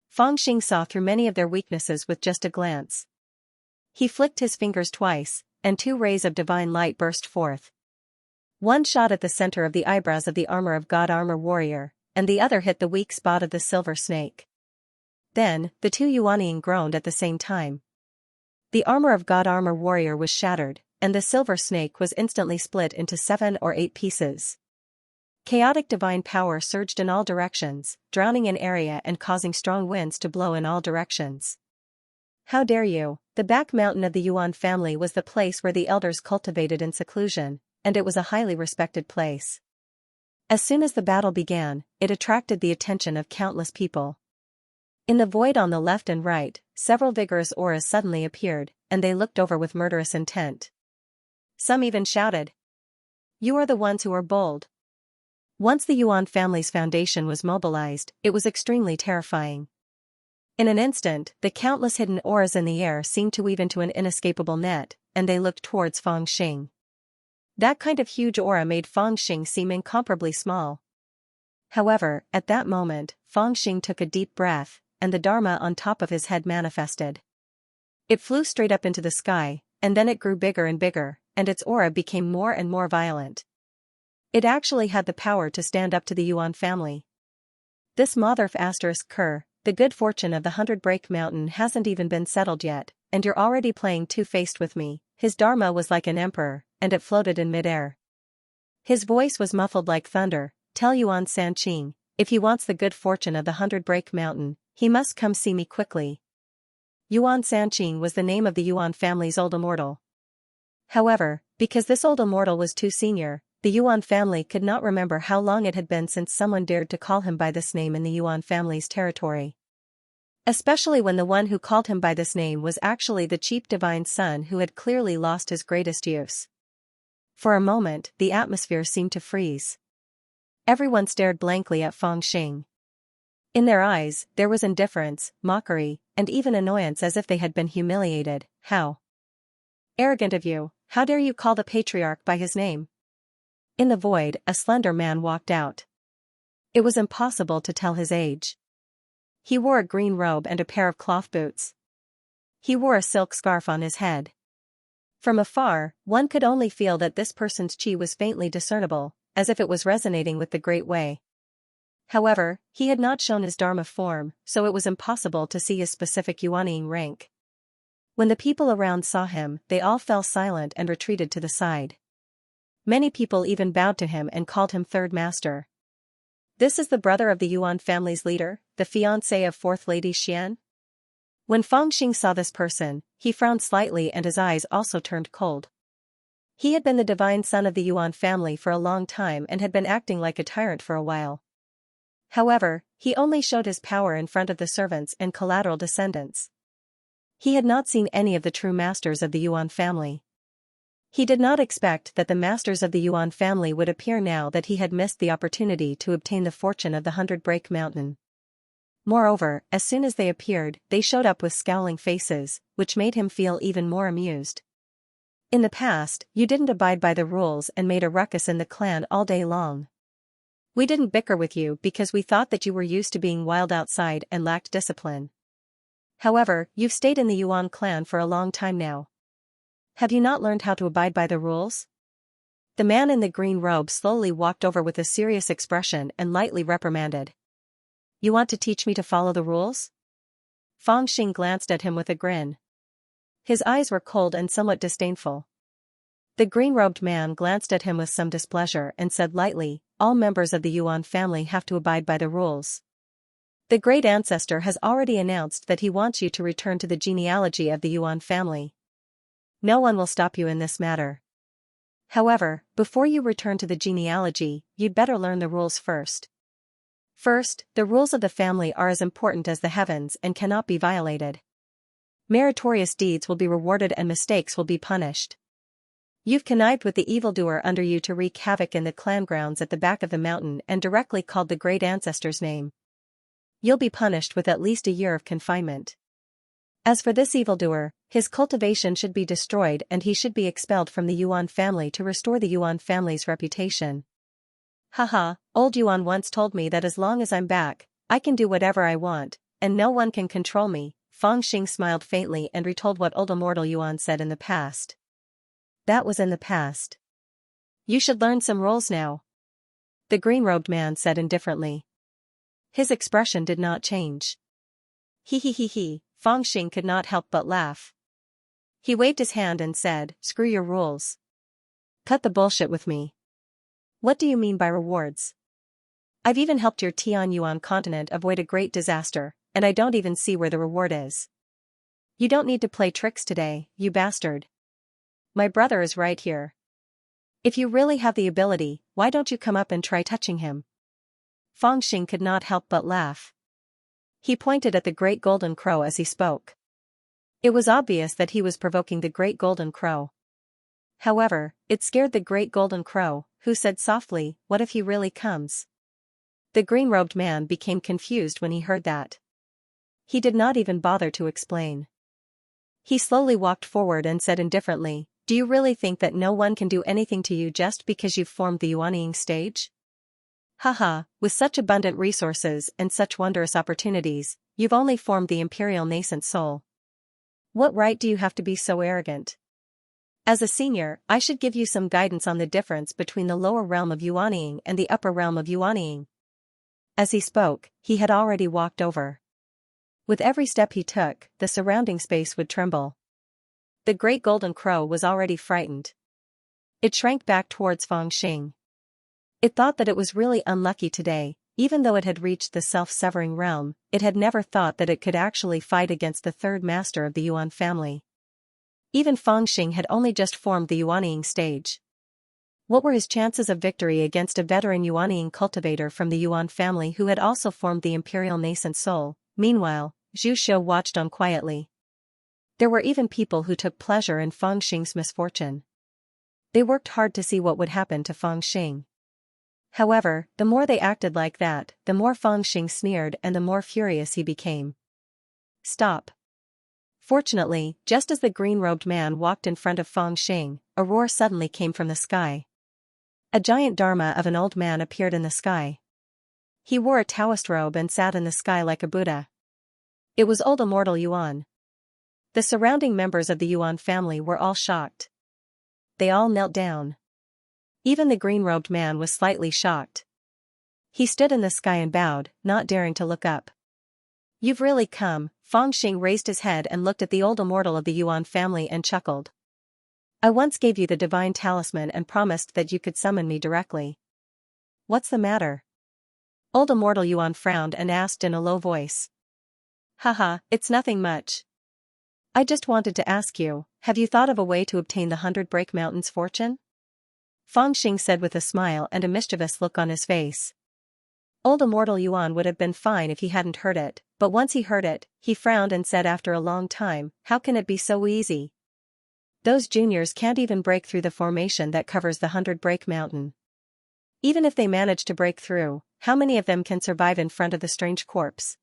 Feng Xing saw through many of their weaknesses with just a glance. He flicked his fingers twice, and 2 rays of divine light burst forth. One shot at the center of the eyebrows of the armor of God armor warrior, and the other hit the weak spot of the silver snake. Then, the two Yuaniing groaned at the same time. The armor of God Armor Warrior was shattered, and the silver snake was instantly split into 7 or 8 pieces. Chaotic divine power surged in all directions, drowning an area and causing strong winds to blow in all directions. How dare you! The back mountain of the Yuan family was the place where the elders cultivated in seclusion, and it was a highly respected place. As soon as the battle began, it attracted the attention of countless people. In the void on the left and right, several vigorous auras suddenly appeared, and they looked over with murderous intent. Some even shouted, "You are the ones who are bold." Once the Yuan family's foundation was mobilized, it was extremely terrifying. In an instant, the countless hidden auras in the air seemed to weave into an inescapable net, and they looked towards Fangxing. That kind of huge aura made Fangxing seem incomparably small. However, at that moment, Fangxing took a deep breath, and the Dharma on top of his head manifested. It flew straight up into the sky, and then it grew bigger and bigger, and its aura became more and more violent. It actually had the power to stand up to the Yuan family. This Motherf *Ker, the good fortune of the 100-break mountain hasn't even been settled yet, and you're already playing two-faced with me. His Dharma was like an emperor, and it floated in midair. His voice was muffled like thunder. Tell Yuan Sanqing, if he wants the good fortune of the 100-break mountain, he must come see me quickly. Yuan Sanqing was the name of the Yuan family's old immortal. However, because this old immortal was too senior, the Yuan family could not remember how long it had been since someone dared to call him by this name in the Yuan family's territory. Especially when the one who called him by this name was actually the cheap divine son who had clearly lost his greatest use. For a moment, the atmosphere seemed to freeze. Everyone stared blankly at Fangxing. In their eyes, there was indifference, mockery, and even annoyance as if they had been humiliated. How arrogant of you! How dare you call the patriarch by his name? In the void, a slender man walked out. It was impossible to tell his age. He wore a green robe and a pair of cloth boots. He wore a silk scarf on his head. From afar, one could only feel that this person's chi was faintly discernible, as if it was resonating with the Great Way. However, he had not shown his Dharma form, so it was impossible to see his specific Yuaniing rank. When the people around saw him, they all fell silent and retreated to the side. Many people even bowed to him and called him Third Master. This is the brother of the Yuan family's leader, the fiancé of Fourth Lady Xian? When Fangxing saw this person, he frowned slightly and his eyes also turned cold. He had been the divine son of the Yuan family for a long time and had been acting like a tyrant for a while. However, he only showed his power in front of the servants and collateral descendants. He had not seen any of the true masters of the Yuan family. He did not expect that the masters of the Yuan family would appear now that he had missed the opportunity to obtain the fortune of the 100-break mountain. Moreover, as soon as they appeared, they showed up with scowling faces, which made him feel even more amused. In the past, you didn't abide by the rules and made a ruckus in the clan all day long. We didn't bicker with you because we thought that you were used to being wild outside and lacked discipline. However, you've stayed in the Yuan clan for a long time now. Have you not learned how to abide by the rules? The man in the green robe slowly walked over with a serious expression and lightly reprimanded. You want to teach me to follow the rules? Fangxing glanced at him with a grin. His eyes were cold and somewhat disdainful. The green-robed man glanced at him with some displeasure and said lightly, all members of the Yuan family have to abide by the rules. The great ancestor has already announced that he wants you to return to the genealogy of the Yuan family. No one will stop you in this matter. However, before you return to the genealogy, you'd better learn the rules first. First, the rules of the family are as important as the heavens and cannot be violated. Meritorious deeds will be rewarded and mistakes will be punished. You've connived with the evildoer under you to wreak havoc in the clan grounds at the back of the mountain and directly called the great ancestor's name. You'll be punished with at least a year of confinement. As for this evildoer, his cultivation should be destroyed and he should be expelled from the Yuan family to restore the Yuan family's reputation. Haha, old Yuan once told me that as long as I'm back, I can do whatever I want, and no one can control me. Fangxing smiled faintly and retold what old immortal Yuan said in the past. That was in the past. You should learn some rules now. The green-robed man said indifferently. His expression did not change. He he he he, Fangxing could not help but laugh. He waved his hand and said, "Screw your rules. Cut the bullshit with me. What do you mean by rewards? I've even helped your Tianyuan continent avoid a great disaster, and I don't even see where the reward is. You don't need to play tricks today, you bastard. My brother is right here. If you really have the ability, why don't you come up and try touching him?" Fangxing could not help but laugh. He pointed at the great golden crow as he spoke. It was obvious that he was provoking the great golden crow. However, it scared the great golden crow, who said softly, "What if he really comes?" The green-robed man became confused when he heard that. He did not even bother to explain. He slowly walked forward and said indifferently, "Do you really think that no one can do anything to you just because you've formed the Yuanying stage? Haha, with such abundant resources and such wondrous opportunities, you've only formed the imperial nascent soul. What right do you have to be so arrogant? As a senior, I should give you some guidance on the difference between the lower realm of Yuanying and the upper realm of Yuanying." As he spoke, he had already walked over. With every step he took, the surrounding space would tremble. The great golden crow was already frightened. It shrank back towards Fangxing. It thought that it was really unlucky today. Even though it had reached the self-severing realm, it had never thought that it could actually fight against the third master of the Yuan family. Even Fangxing had only just formed the Yuanying stage. What were his chances of victory against a veteran Yuanying cultivator from the Yuan family who had also formed the imperial nascent soul? Meanwhile, Zhu Xiu watched on quietly. There were even people who took pleasure in Fangxing's misfortune. They worked hard to see what would happen to Fangxing. However, the more they acted like that, the more Fangxing sneered and the more furious he became. "Stop." Fortunately, just as the green-robed man walked in front of Fangxing, a roar suddenly came from the sky. A giant dharma of an old man appeared in the sky. He wore a Taoist robe and sat in the sky like a Buddha. It was old immortal Yuan. The surrounding members of the Yuan family were all shocked. They all knelt down. Even the green-robed man was slightly shocked. He stood in the sky and bowed, not daring to look up. "You've really come." Fangxing raised his head and looked at the old immortal of the Yuan family and chuckled. "I once gave you the divine talisman and promised that you could summon me directly. What's the matter?" Old immortal Yuan frowned and asked in a low voice. "Haha, it's nothing much. I just wanted to ask you, have you thought of a way to obtain the 100 Break Mountains fortune?" Fangxing said with a smile and a mischievous look on his face. Old immortal Yuan would have been fine if he hadn't heard it, but once he heard it, he frowned and said after a long time, "How can it be so easy? Those juniors can't even break through the formation that covers the 100 Break Mountain. Even if they manage to break through, how many of them can survive in front of the strange corpse?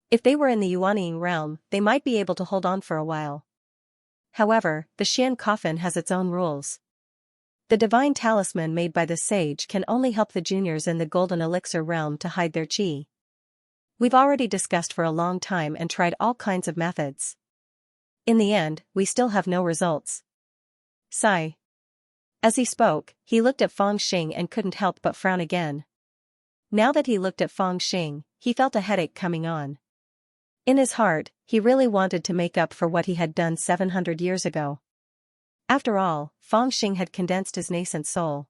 If they were in the Yuanying realm, they might be able to hold on for a while. However, the Xian coffin has its own rules. The divine talisman made by the sage can only help the juniors in the golden elixir realm to hide their qi. We've already discussed for a long time and tried all kinds of methods. In the end, we still have no results." Sigh. As he spoke, he looked at Fangxing and couldn't help but frown again. Now that he looked at Fangxing, he felt a headache coming on. In his heart, he really wanted to make up for what he had done 700 years ago. After all, Fangxing had condensed his nascent soul.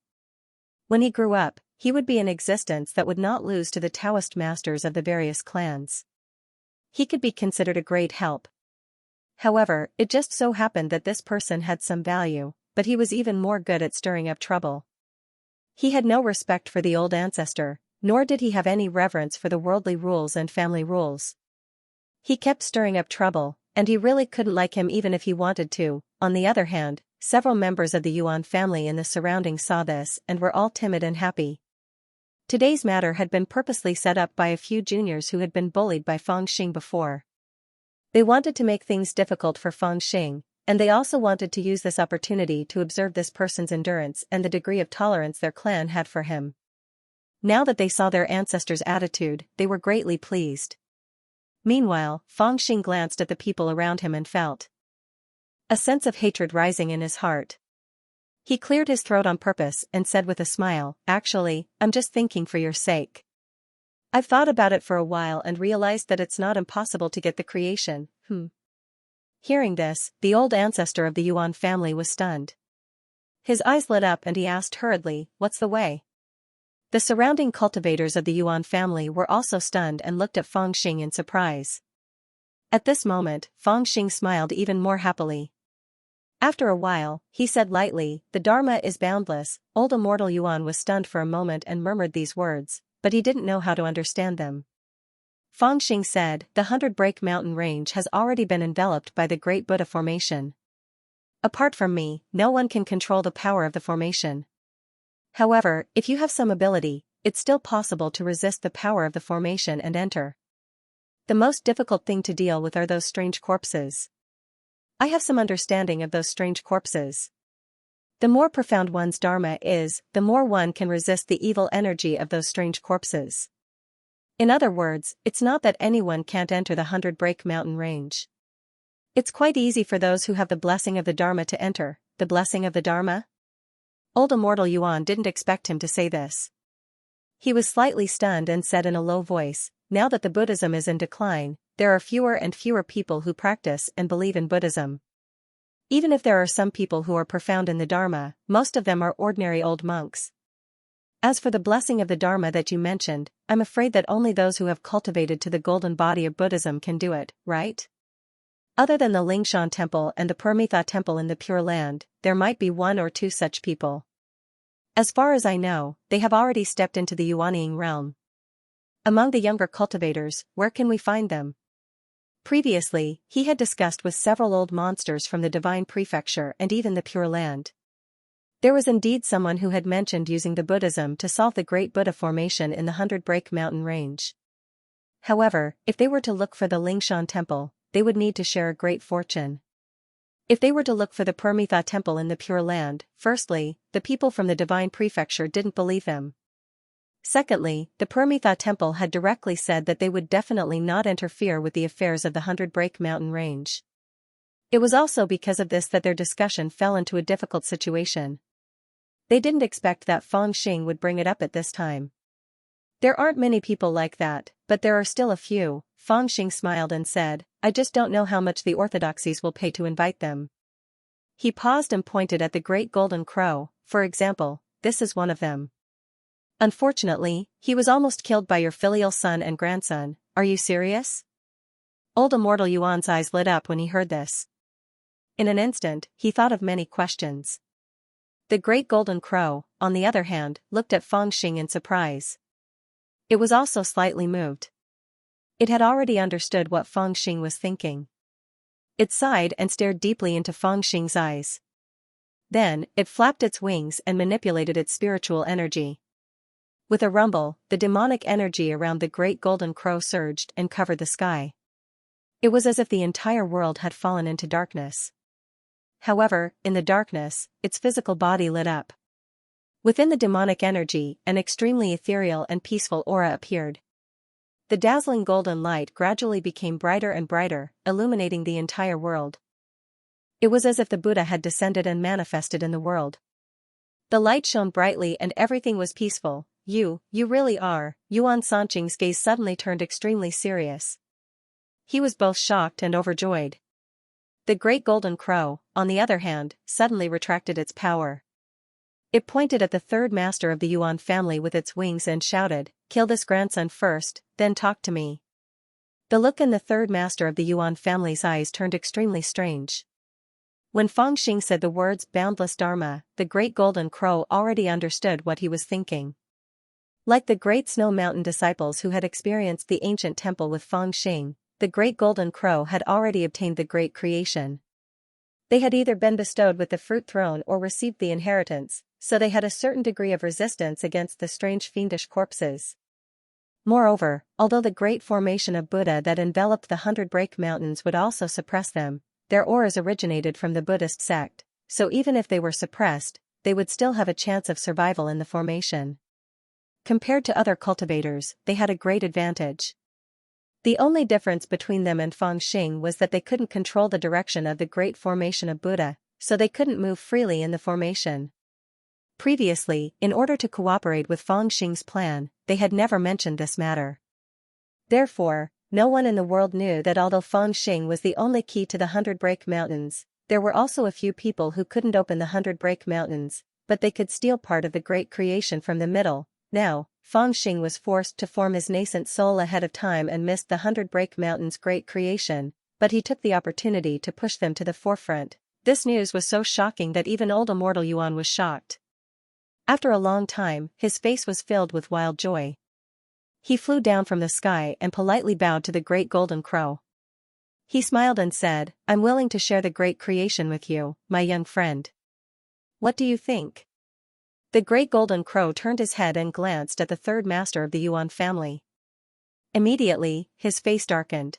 When he grew up, he would be an existence that would not lose to the Taoist masters of the various clans. He could be considered a great help. However, it just so happened that this person had some value, but he was even more good at stirring up trouble. He had no respect for the old ancestor, nor did he have any reverence for the worldly rules and family rules. He kept stirring up trouble, and he really couldn't like him even if he wanted to. On the other hand, several members of the Yuan family in the surroundings saw this and were all timid and happy. Today's matter had been purposely set up by a few juniors who had been bullied by Fangxing before. They wanted to make things difficult for Fangxing, and they also wanted to use this opportunity to observe this person's endurance and the degree of tolerance their clan had for him. Now that they saw their ancestors' attitude, they were greatly pleased. Meanwhile, Fangxing glanced at the people around him and felt a sense of hatred rising in his heart. He cleared his throat on purpose and said with a smile, "Actually, I'm just thinking for your sake. I've thought about it for a while and realized that it's not impossible to get the creation. Hearing this, the old ancestor of the Yuan family was stunned. His eyes lit up and he asked hurriedly, "What's the way?" The surrounding cultivators of the Yuan family were also stunned and looked at Feng Xing in surprise. At this moment, Feng Xing smiled even more happily. After a while, he said lightly, "The Dharma is boundless." Old immortal Yuan was stunned for a moment and murmured these words, but he didn't know how to understand them. Feng Xing said, "The 100-break mountain range has already been enveloped by the Great Buddha formation. Apart from me, no one can control the power of the formation. However, if you have some ability, it's still possible to resist the power of the formation and enter. The most difficult thing to deal with are those strange corpses. I have some understanding of those strange corpses. The more profound one's dharma is, the more one can resist the evil energy of those strange corpses. In other words, it's not that anyone can't enter the 100-break mountain range. It's quite easy for those who have the blessing of the Dharma to enter." The blessing of the Dharma? Old immortal Yuan didn't expect him to say this. He was slightly stunned and said in a low voice, "Now that the Buddhism is in decline, there are fewer and fewer people who practice and believe in Buddhism. Even if there are some people who are profound in the Dharma, most of them are ordinary old monks. As for the blessing of the Dharma that you mentioned, I'm afraid that only those who have cultivated to the golden body of Buddhism can do it, right? Other than the Lingshan Temple and the Permitha Temple in the Pure Land, there might be one or two such people. As far as I know, they have already stepped into the Yuanying realm. Among the younger cultivators, where can we find them?" Previously, he had discussed with several old monsters from the Divine Prefecture and even the Pure Land. There was indeed someone who had mentioned using the Buddhism to solve the Great Buddha formation in the 100-break mountain range. However, if they were to look for the Lingshan Temple, they would need to share a great fortune. If they were to look for the Permitha Temple in the Pure Land, firstly, the people from the Divine Prefecture didn't believe him. Secondly, the Permitha Temple had directly said that they would definitely not interfere with the affairs of the 100-break mountain range. It was also because of this that their discussion fell into a difficult situation. They didn't expect that Feng Xing would bring it up at this time. "There aren't many people like that, but there are still a few." Feng Xing smiled and said, "I just don't know how much the orthodoxies will pay to invite them." He paused and pointed at the great golden crow. "For example, this is one of them. Unfortunately, he was almost killed by your filial son and grandson." "Are you serious?" Old immortal Yuan's eyes lit up when he heard this. In an instant, he thought of many questions. The great golden crow, on the other hand, looked at Feng Xing in surprise. It was also slightly moved. It had already understood what Feng Xing was thinking. It sighed and stared deeply into Feng Xing's eyes. Then, it flapped its wings and manipulated its spiritual energy. With a rumble, the demonic energy around the great golden crow surged and covered the sky. It was as if the entire world had fallen into darkness. However, in the darkness, its physical body lit up. Within the demonic energy, an extremely ethereal and peaceful aura appeared. The dazzling golden light gradually became brighter and brighter, illuminating the entire world. It was as if the Buddha had descended and manifested in the world. The light shone brightly and everything was peaceful. You really are." Yuan Sanqing's gaze suddenly turned extremely serious. He was both shocked and overjoyed. The great golden crow, on the other hand, suddenly retracted its power. It pointed at the third master of the Yuan family with its wings and shouted, "Kill this grandson first, then talk to me." The look in the third master of the Yuan family's eyes turned extremely strange. When Feng Xing said the words "boundless Dharma," the great golden crow already understood what he was thinking. Like the great snow mountain disciples who had experienced the ancient temple with Feng Xing, the great golden crow had already obtained the great creation. They had either been bestowed with the fruit throne or received the inheritance, so they had a certain degree of resistance against the strange fiendish corpses. Moreover, although the great formation of Buddha that enveloped the 100-break mountains would also suppress them, their auras originated from the Buddhist sect, so even if they were suppressed, they would still have a chance of survival in the formation. Compared to other cultivators, they had a great advantage. The only difference between them and Feng Xing was that they couldn't control the direction of the great formation of Buddha, so they couldn't move freely in the formation. Previously, in order to cooperate with Feng Xing's plan, they had never mentioned this matter. Therefore, no one in the world knew that although Fangxing was the only key to the 100 Break Mountains, there were also a few people who couldn't open the 100 Break Mountains, but they could steal part of the great creation from the middle. Now, Fangxing was forced to form his nascent soul ahead of time and missed the 100 Break Mountains' great creation, but he took the opportunity to push them to the forefront. This news was so shocking that even old immortal Yuan was shocked. After a long time, his face was filled with wild joy. He flew down from the sky and politely bowed to the great golden crow. He smiled and said, "I'm willing to share the great creation with you, my young friend. What do you think?" The great golden crow turned his head and glanced at the third master of the Yuan family. Immediately, his face darkened.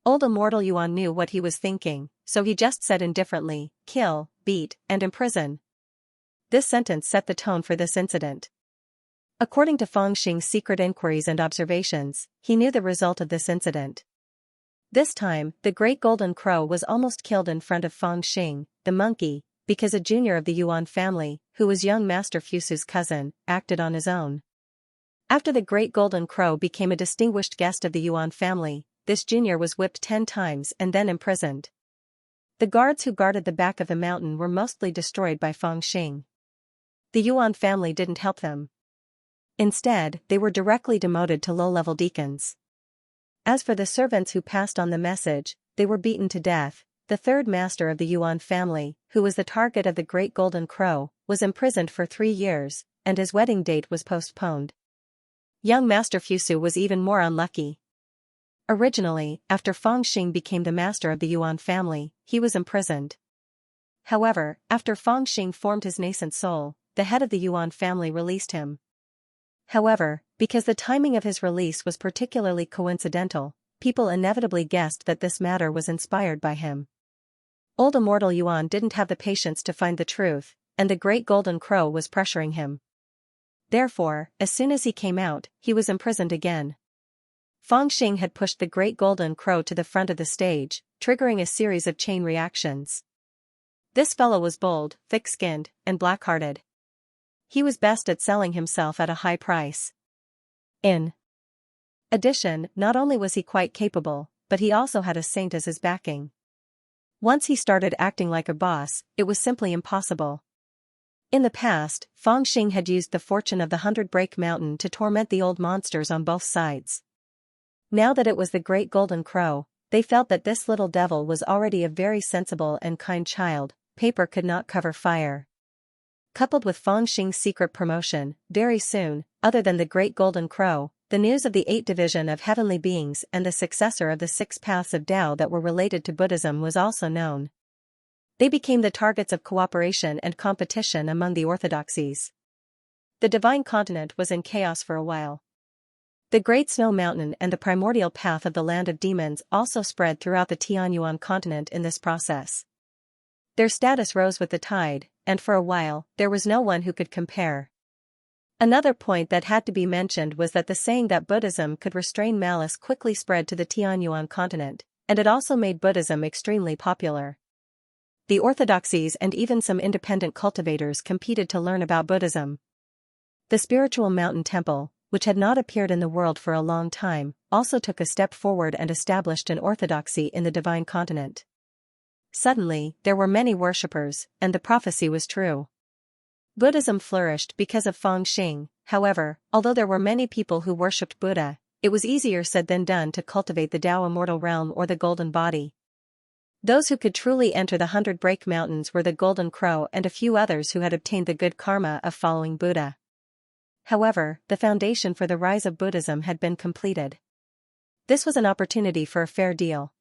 Old immortal Yuan knew what he was thinking, so he just said indifferently, "Kill, beat, and imprison." This sentence set the tone for this incident. According to Fangxing's secret inquiries and observations, he knew the result of this incident. This time, the great golden crow was almost killed in front of Fangxing, the monkey, because a junior of the Yuan family, who was young Master Fusu's cousin, acted on his own. After the great golden crow became a distinguished guest of the Yuan family, this junior was whipped 10 times and then imprisoned. The guards who guarded the back of the mountain were mostly destroyed by Fangxing. The Yuan family didn't help them. Instead, they were directly demoted to low-level deacons. As for the servants who passed on the message, they were beaten to death. The third master of the Yuan family, who was the target of the great golden crow, was imprisoned for 3 years, and his wedding date was postponed. Young Master Fusu was even more unlucky. Originally, after Fangxing became the master of the Yuan family, he was imprisoned. However, after Fangxing formed his nascent soul, the head of the Yuan family released him. However, because the timing of his release was particularly coincidental, people inevitably guessed that this matter was inspired by him. Old immortal Yuan didn't have the patience to find the truth, and the great golden crow was pressuring him. Therefore, as soon as he came out, he was imprisoned again. Fangxing had pushed the great golden crow to the front of the stage, triggering a series of chain reactions. This fellow was bold, thick-skinned, and black-hearted. He was best at selling himself at a high price. In addition, not only was he quite capable, but he also had a saint as his backing. Once he started acting like a boss, it was simply impossible. In the past, Fangxing had used the fortune of the 100 Break Mountain to torment the old monsters on both sides. Now that it was the great golden crow, they felt that this little devil was already a very sensible and kind child. Paper could not cover fire. Coupled with Fangxing's secret promotion, very soon, other than the great golden crow, the news of the 8th division of heavenly beings and the successor of the 6 paths of Tao that were related to Buddhism was also known. They became the targets of cooperation and competition among the orthodoxies. The divine continent was in chaos for a while. The Great Snow Mountain and the primordial path of the land of demons also spread throughout the Tianyuan continent in this process. Their status rose with the tide, and for a while, there was no one who could compare. Another point that had to be mentioned was that the saying that Buddhism could restrain malice quickly spread to the Tianyuan continent, and it also made Buddhism extremely popular. The orthodoxies and even some independent cultivators competed to learn about Buddhism. The spiritual mountain temple, which had not appeared in the world for a long time, also took a step forward and established an orthodoxy in the divine continent. Suddenly, there were many worshippers, and the prophecy was true. Buddhism flourished because of Fangxing. However, although there were many people who worshipped Buddha, it was easier said than done to cultivate the Tao immortal realm or the golden body. Those who could truly enter the 100 Break Mountains were the golden crow and a few others who had obtained the good karma of following Buddha. However, the foundation for the rise of Buddhism had been completed. This was an opportunity for a fair deal.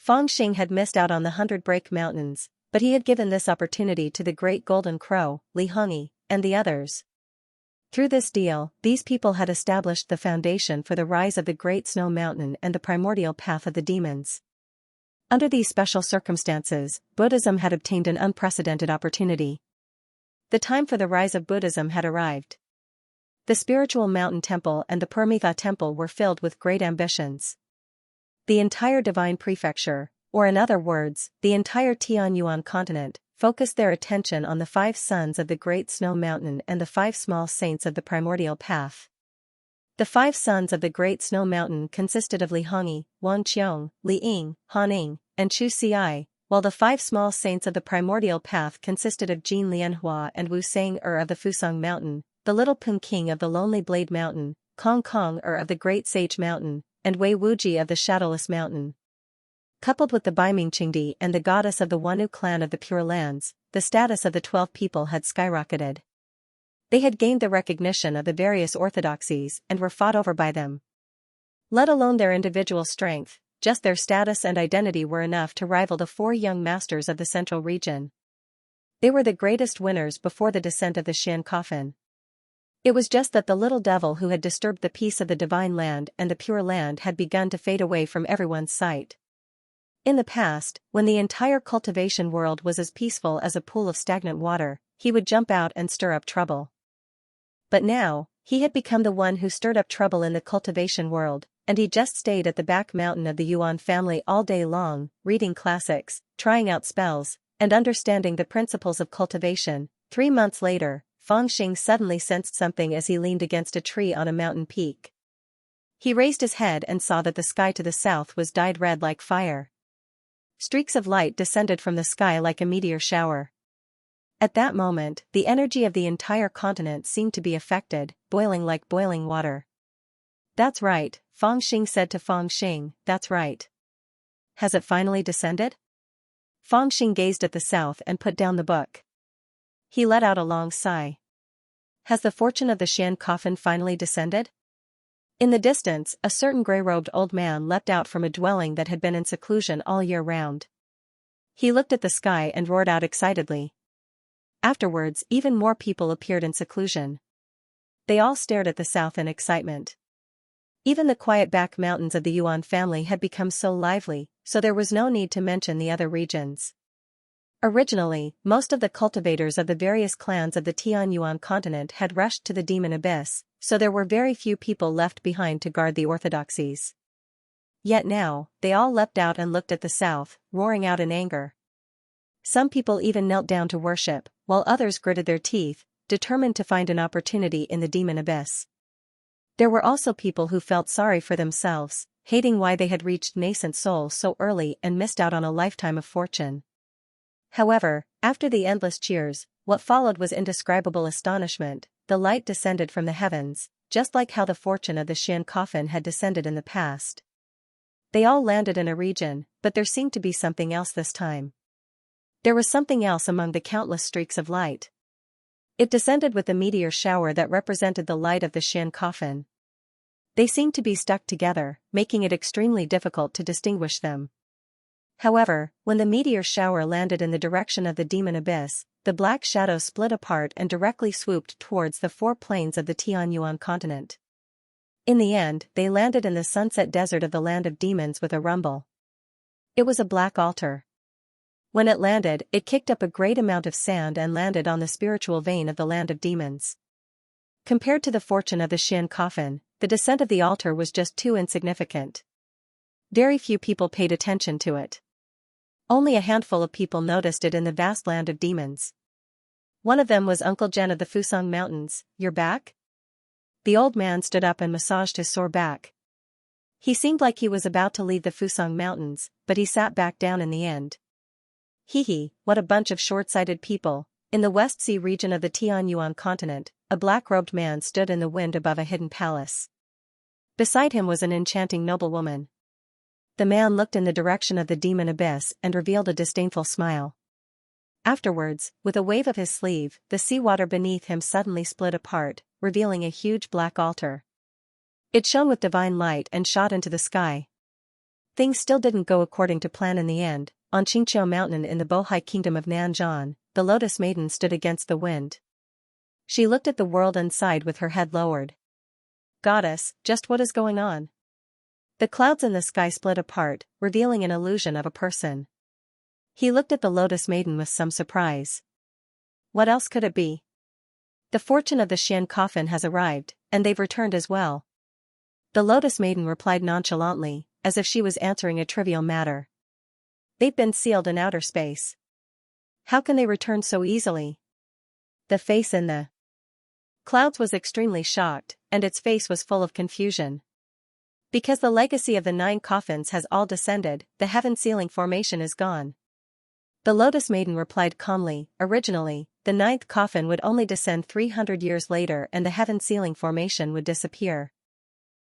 Fangxing had missed out on the 100 Break Mountains, but he had given this opportunity to the great golden crow, Li Hongyi, and the others. Through this deal, these people had established the foundation for the rise of the Great Snow Mountain and the primordial path of the demons. Under these special circumstances, Buddhism had obtained an unprecedented opportunity. The time for the rise of Buddhism had arrived. The spiritual mountain temple and the Permitha temple were filled with great ambitions. The entire divine prefecture, or in other words, the entire Tianyuan continent, focused their attention on the 5 sons of the Great Snow Mountain and the 5 small saints of the primordial path. The 5 sons of the Great Snow Mountain consisted of Li Hongyi, Wan Qiong, Li Ying, Han Ying, and Chu Xiai, while the 5 small saints of the primordial path consisted of Jin Lianhua and Wu Sang-er of the Fusang Mountain, the Little Pun King of the Lonely Blade Mountain, Kong Kong-er of the Great Sage Mountain, and Wei Wuji of the Shadowless Mountain. Coupled with the Baiming Qingdi and the goddess of the Wanu clan of the Pure Lands, the status of the 12 people had skyrocketed. They had gained the recognition of the various orthodoxies and were fought over by them. Let alone their individual strength, just their status and identity were enough to rival the 4 young masters of the central region. They were the greatest winners before the descent of the Xian coffin. It was just that the little devil who had disturbed the peace of the divine land and the pure land had begun to fade away from everyone's sight. In the past, when the entire cultivation world was as peaceful as a pool of stagnant water, he would jump out and stir up trouble. But now, he had become the one who stirred up trouble in the cultivation world, and he just stayed at the back mountain of the Yuan family all day long, reading classics, trying out spells, and understanding the principles of cultivation. 3 months later, Fang Xing suddenly sensed something as he leaned against a tree on a mountain peak. He raised his head and saw that the sky to the south was dyed red like fire. Streaks of light descended from the sky like a meteor shower. At that moment, the energy of the entire continent seemed to be affected, boiling like boiling water. "That's right," Fang Xing said to Fang Xing, "that's right. Has it finally descended?" Fang Xing gazed at the south and put down the book. He let out a long sigh. "Has the fortune of the Xian coffin finally descended?" In the distance, a certain grey-robed old man leapt out from a dwelling that had been in seclusion all year round. He looked at the sky and roared out excitedly. Afterwards, even more people appeared in seclusion. They all stared at the south in excitement. Even the quiet back mountains of the Yuan family had become so lively, so there was no need to mention the other regions. Originally, most of the cultivators of the various clans of the Tianyuan continent had rushed to the demon abyss, so there were very few people left behind to guard the orthodoxies. Yet now, they all leapt out and looked at the south, roaring out in anger. Some people even knelt down to worship, while others gritted their teeth, determined to find an opportunity in the demon abyss. There were also people who felt sorry for themselves, hating why they had reached nascent soul so early and missed out on a lifetime of fortune. However, after the endless cheers, what followed was indescribable astonishment. The light descended from the heavens, just like how the fortune of the Xian coffin had descended in the past. They all landed in a region, but there seemed to be something else this time. There was something else among the countless streaks of light. It descended with the meteor shower that represented the light of the Xian coffin. They seemed to be stuck together, making it extremely difficult to distinguish them. However, when the meteor shower landed in the direction of the demon abyss, the black shadow split apart and directly swooped towards the 4 plains of the Tianyuan continent. In the end, they landed in the sunset desert of the land of demons with a rumble. It was a black altar. When it landed, it kicked up a great amount of sand and landed on the spiritual vein of the land of demons. Compared to the fortune of the Xian coffin, the descent of the altar was just too insignificant. Very few people paid attention to it. Only a handful of people noticed it in the vast land of demons. One of them was Uncle Jen of the Fusang Mountains. "You're back?" The old man stood up and massaged his sore back. He seemed like he was about to leave the Fusang Mountains, but he sat back down in the end. Hee, what a bunch of short-sighted people. In the West Sea region of the Tianyuan continent, a black-robed man stood in the wind above a hidden palace. Beside him was an enchanting noblewoman. The man looked in the direction of the demon abyss and revealed a disdainful smile. Afterwards, with a wave of his sleeve, the seawater beneath him suddenly split apart, revealing a huge black altar. It shone with divine light and shot into the sky. Things still didn't go according to plan in the end. On Qingqiu Mountain in the Bohai Kingdom of Nanzhan, the Lotus Maiden stood against the wind. She looked at the world and sighed with her head lowered. "Goddess, just what is going on?" The clouds in the sky split apart, revealing an illusion of a person. He looked at the Lotus Maiden with some surprise. What else could it be? "The fortune of the Xian coffin has arrived, and they've returned as well." The Lotus Maiden replied nonchalantly, as if she was answering a trivial matter. "They've been sealed in outer space. How can they return so easily?" The face in the Clouds was extremely shocked, and its face was full of confusion. Because the legacy of the 9 coffins has all descended, the heaven-sealing formation is gone. The Lotus Maiden replied calmly, originally, the 9th coffin would only descend 300 years later and the heaven-sealing formation would disappear.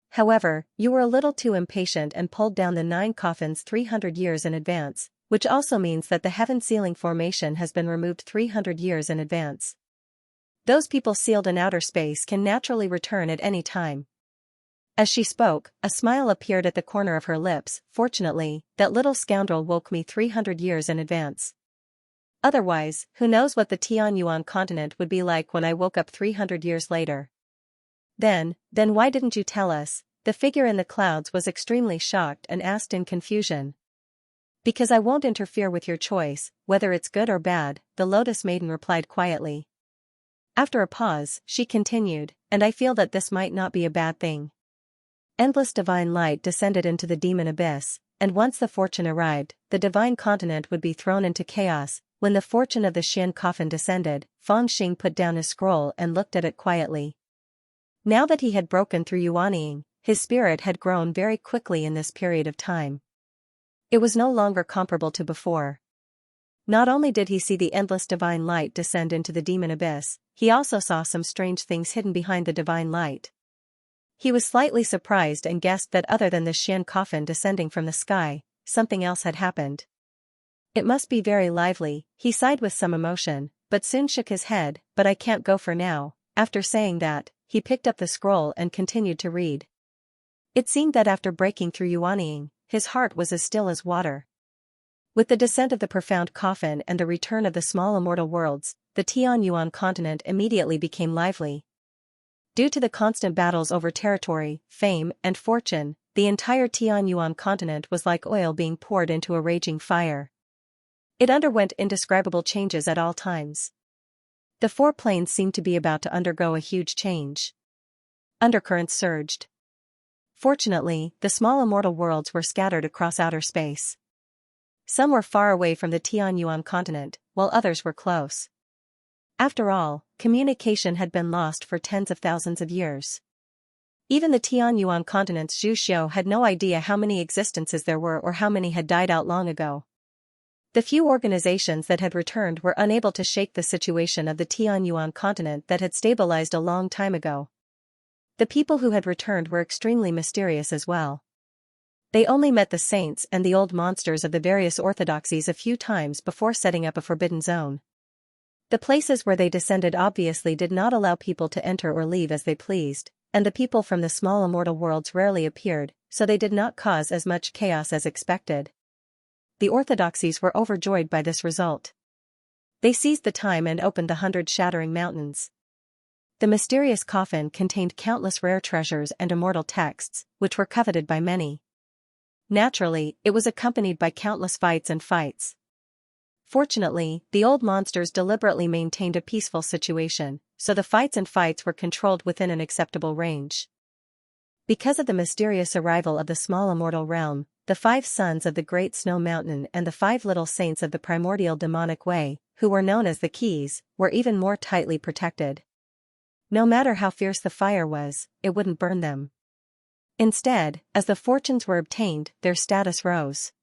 However, you were a little too impatient and pulled down the 9 coffins 300 years in advance, which also means that the heaven-sealing formation has been removed 300 years in advance. Those people sealed in outer space can naturally return at any time. As she spoke, a smile appeared at the corner of her lips. Fortunately, that little scoundrel woke me 300 years in advance. Otherwise, who knows what the Tianyuan continent would be like when I woke up 300 years later. Then why didn't you tell us? The figure in the clouds was extremely shocked and asked in confusion. Because I won't interfere with your choice, whether it's good or bad, the Lotus Maiden replied quietly. After a pause, she continued, and I feel that this might not be a bad thing. Endless divine light descended into the demon abyss, and once the fortune arrived, the divine continent would be thrown into chaos. When the fortune of the Xian coffin descended, Feng Xing put down his scroll and looked at it quietly. Now that he had broken through Yuanying, his spirit had grown very quickly in this period of time. It was no longer comparable to before. Not only did he see the endless divine light descend into the demon abyss, he also saw some strange things hidden behind the divine light. He was slightly surprised and guessed that other than the Xian coffin descending from the sky, something else had happened. It must be very lively, he sighed with some emotion, but soon shook his head. But I can't go for now. After saying that, he picked up the scroll and continued to read. It seemed that after breaking through Yuanying, his heart was as still as water. With the descent of the profound coffin and the return of the small immortal worlds, the Tianyuan continent immediately became lively. Due to the constant battles over territory, fame, and fortune, the entire Tianyuan continent was like oil being poured into a raging fire. It underwent indescribable changes at all times. The 4 planes seemed to be about to undergo a huge change. Undercurrents surged. Fortunately, the small immortal worlds were scattered across outer space. Some were far away from the Tianyuan continent, while others were close. After all, communication had been lost for tens of thousands of years. Even the Tianyuan continent's Zhuxiu had no idea how many existences there were or how many had died out long ago. The few organizations that had returned were unable to shake the situation of the Tianyuan continent that had stabilized a long time ago. The people who had returned were extremely mysterious as well. They only met the saints and the old monsters of the various orthodoxies a few times before setting up a forbidden zone. The places where they descended obviously did not allow people to enter or leave as they pleased, and the people from the small immortal worlds rarely appeared, so they did not cause as much chaos as expected. The orthodoxies were overjoyed by this result. They seized the time and opened the 100 shattering mountains. The mysterious coffin contained countless rare treasures and immortal texts, which were coveted by many. Naturally, it was accompanied by countless fights and fights. Fortunately, the old monsters deliberately maintained a peaceful situation, so the fights were controlled within an acceptable range. Because of the mysterious arrival of the small immortal realm, the 5 sons of the Great Snow Mountain and the 5 little saints of the primordial demonic way, who were known as the Keys, were even more tightly protected. No matter how fierce the fire was, it wouldn't burn them. Instead, as the fortunes were obtained, their status rose.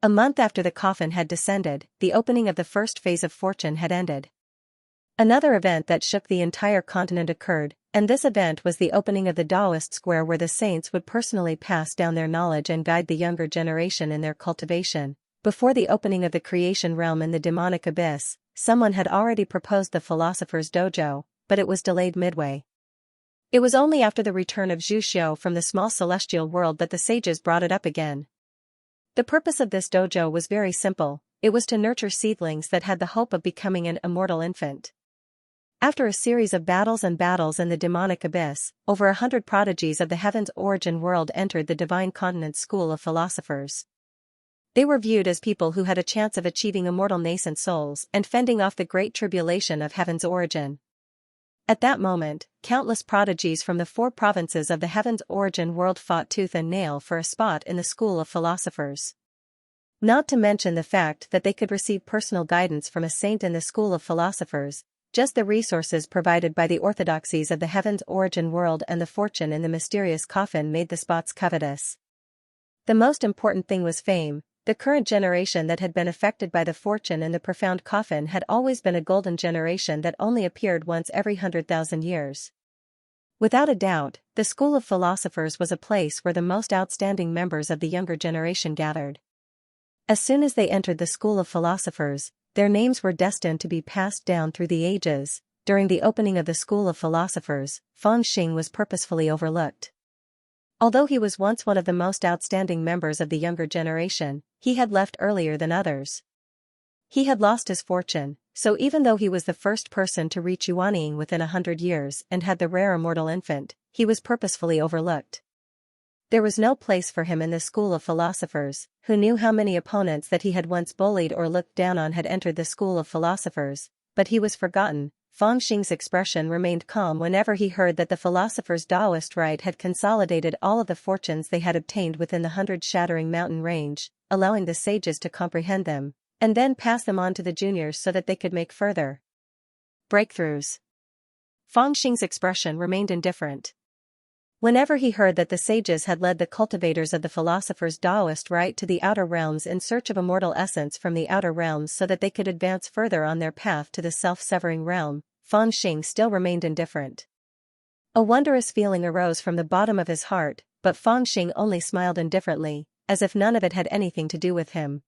A month after the coffin had descended, the opening of the first phase of fortune had ended. Another event that shook the entire continent occurred, and this event was the opening of the Taoist square where the saints would personally pass down their knowledge and guide the younger generation in their cultivation. Before the opening of the creation realm in the demonic abyss, someone had already proposed the philosopher's dojo, but it was delayed midway. It was only after the return of Zhuxiu from the small celestial world that the sages brought it up again. The purpose of this dojo was very simple, it was to nurture seedlings that had the hope of becoming an immortal infant. After a series of battles in the demonic abyss, over 100 prodigies of the heaven's origin world entered the divine continent's school of philosophers. They were viewed as people who had a chance of achieving immortal nascent souls and fending off the great tribulation of heaven's origin. At that moment, countless prodigies from the 4 provinces of the heaven's origin world fought tooth and nail for a spot in the school of philosophers. Not to mention the fact that they could receive personal guidance from a saint in the school of philosophers, just the resources provided by the orthodoxies of the heaven's origin world and the fortune in the mysterious coffin made the spots covetous. The most important thing was fame. The current generation that had been affected by the fortune and the profound coffin had always been a golden generation that only appeared once every 100,000 years. Without a doubt, the school of philosophers was a place where the most outstanding members of the younger generation gathered. As soon as they entered the school of philosophers, their names were destined to be passed down through the ages. During the opening of the school of philosophers, Fang Xing was purposefully overlooked. Although he was once one of the most outstanding members of the younger generation, he had left earlier than others. He had lost his fortune, so even though he was the first person to reach Yuanying within 100 years and had the rare immortal infant, he was purposefully overlooked. There was no place for him in the school of philosophers. Who knew how many opponents that he had once bullied or looked down on had entered the school of philosophers, but he was forgotten. Fang Xing's expression remained calm whenever he heard that the philosophers' Taoist rite had consolidated all of the fortunes they had obtained within the 100-shattering mountain range, allowing the sages to comprehend them, and then pass them on to the juniors so that they could make further breakthroughs. Fang Xing's expression remained indifferent. Whenever he heard that the sages had led the cultivators of the philosophers' Taoist rite to the outer realms in search of immortal essence from the outer realms so that they could advance further on their path to the self-severing realm, Fang Xing still remained indifferent. A wondrous feeling arose from the bottom of his heart, but Fang Xing only smiled indifferently, as if none of it had anything to do with him.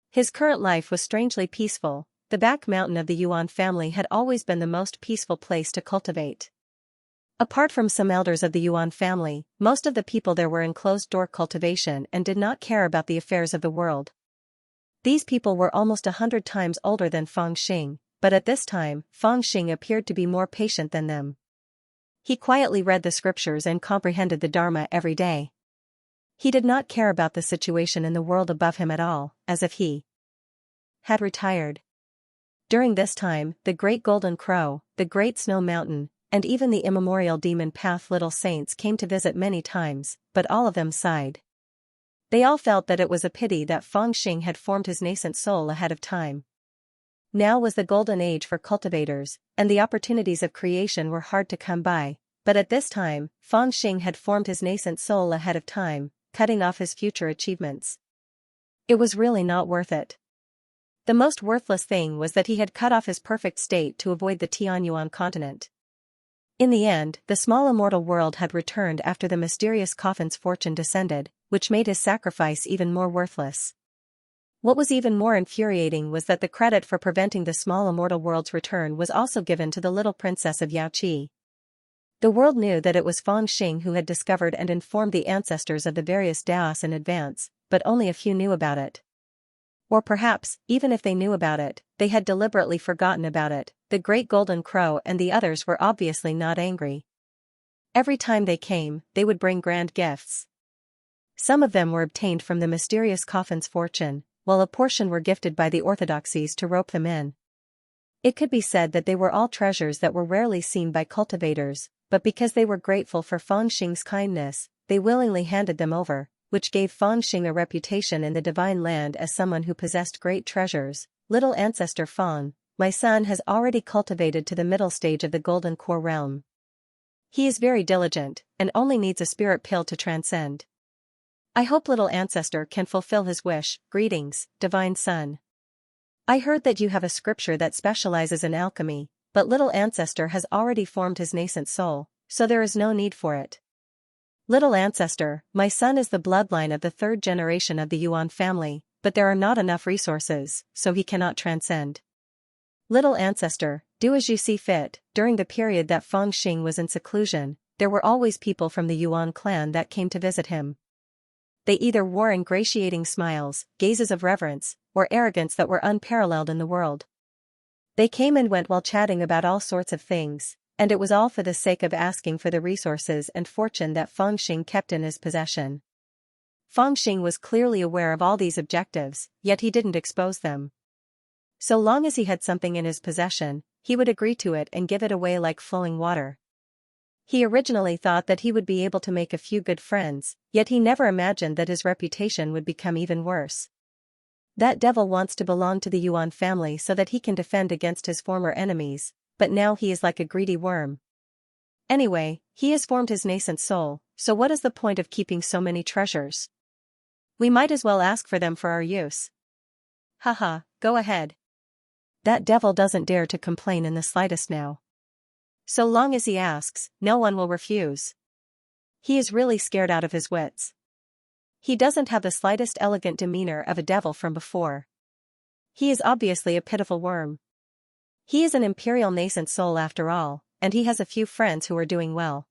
His current life was strangely peaceful. The back mountain of the Yuan family had always been the most peaceful place to cultivate. Apart from some elders of the Yuan family, most of the people there were in closed-door cultivation and did not care about the affairs of the world. These people were almost 100 times older than Fang Xing, but at this time, Fang Xing appeared to be more patient than them. He quietly read the scriptures and comprehended the Dharma every day. He did not care about the situation in the world above him at all, as if he had retired. During this time, the Great Golden Crow, the Great Snow Mountain, and even the immemorial demon path little saints came to visit many times, but all of them sighed. They all felt that it was a pity that Fang Xing had formed his nascent soul ahead of time. Now was the golden age for cultivators, and the opportunities of creation were hard to come by, but at this time, Fang Xing had formed his nascent soul ahead of time, cutting off his future achievements. It was really not worth it. The most worthless thing was that he had cut off his perfect state to avoid the Tianyuan continent. In the end, the small immortal world had returned after the mysterious coffin's fortune descended, which made his sacrifice even more worthless. What was even more infuriating was that the credit for preventing the small immortal world's return was also given to the little princess of Yaoqi. The world knew that it was Fang Xing who had discovered and informed the ancestors of the various Daos in advance, but only a few knew about it. Or perhaps, even if they knew about it, they had deliberately forgotten about it. The Great Golden Crow and the others were obviously not angry. Every time they came, they would bring grand gifts. Some of them were obtained from the mysterious coffin's fortune, while a portion were gifted by the orthodoxies to rope them in. It could be said that they were all treasures that were rarely seen by cultivators, but because they were grateful for Fang Xing's kindness, they willingly handed them over, which gave Fang Xing a reputation in the divine land as someone who possessed great treasures. Little ancestor Fang, my son has already cultivated to the middle stage of the Golden Core realm. He is very diligent, and only needs a spirit pill to transcend. I hope little ancestor can fulfill his wish. Greetings, divine son. I heard that you have a scripture that specializes in alchemy, but little ancestor has already formed his nascent soul, so there is no need for it. Little ancestor, my son is the bloodline of the third generation of the Yuan family, but there are not enough resources, so he cannot transcend. Little ancestor, do as you see fit. During the period that Fang Xing was in seclusion, there were always people from the Yuan clan that came to visit him. They either wore ingratiating smiles, gazes of reverence, or arrogance that were unparalleled in the world. They came and went while chatting about all sorts of things, and it was all for the sake of asking for the resources and fortune that Fang Xing kept in his possession. Fang Xing was clearly aware of all these objectives, yet he didn't expose them. So long as he had something in his possession, he would agree to it and give it away like flowing water. He originally thought that he would be able to make a few good friends, yet he never imagined that his reputation would become even worse. That devil wants to belong to the Yuan family so that he can defend against his former enemies, but now he is like a greedy worm. Anyway, he has formed his nascent soul, so what is the point of keeping so many treasures? We might as well ask for them for our use. Haha, go ahead. That devil doesn't dare to complain in the slightest now. So long as he asks, no one will refuse. He is really scared out of his wits. He doesn't have the slightest elegant demeanor of a devil from before. He is obviously a pitiful worm. He is an imperial nascent soul after all, and he has a few friends who are doing well.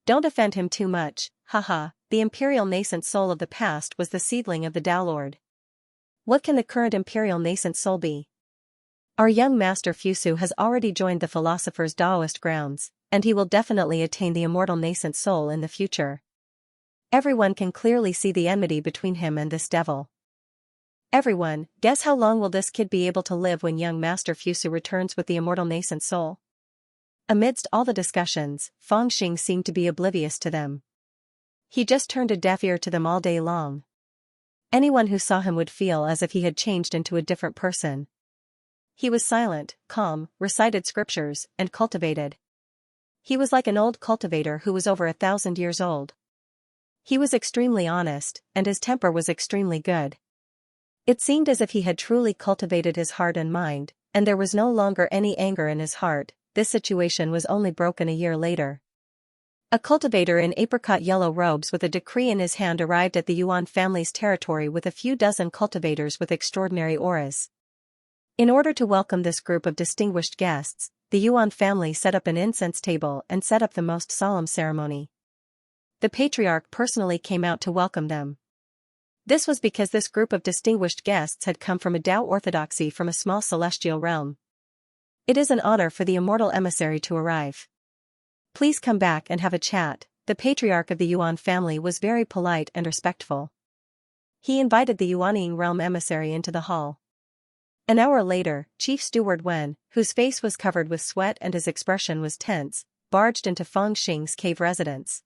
Don't offend him too much, haha, the imperial nascent soul of the past was the seedling of the Tao Lord. What can the current imperial nascent soul be? Our young master Fusu has already joined the philosopher's Taoist grounds, and he will definitely attain the immortal nascent soul in the future. Everyone can clearly see the enmity between him and this devil. Everyone, guess how long will this kid be able to live when young master Fusu returns with the immortal nascent soul? Amidst all the discussions, Fangxing seemed to be oblivious to them. He just turned a deaf ear to them all day long. Anyone who saw him would feel as if he had changed into a different person. He was silent, calm, recited scriptures, and cultivated. He was like an old cultivator who was over 1,000 years old. He was extremely honest, and his temper was extremely good. It seemed as if he had truly cultivated his heart and mind, and there was no longer any anger in his heart. This situation was only broken a year later. A cultivator in apricot yellow robes with a decree in his hand arrived at the Yuan family's territory with a few dozen cultivators with extraordinary auras. In order to welcome this group of distinguished guests, the Yuan family set up an incense table and set up the most solemn ceremony. The patriarch personally came out to welcome them. This was because this group of distinguished guests had come from a Tao orthodoxy from a small celestial realm. It is an honor for the immortal emissary to arrive. Please come back and have a chat. The patriarch of the Yuan family was very polite and respectful. He invited the Yuanying realm emissary into the hall. An hour later, Chief Steward Wen, whose face was covered with sweat and his expression was tense, barged into Fangxing's cave residence.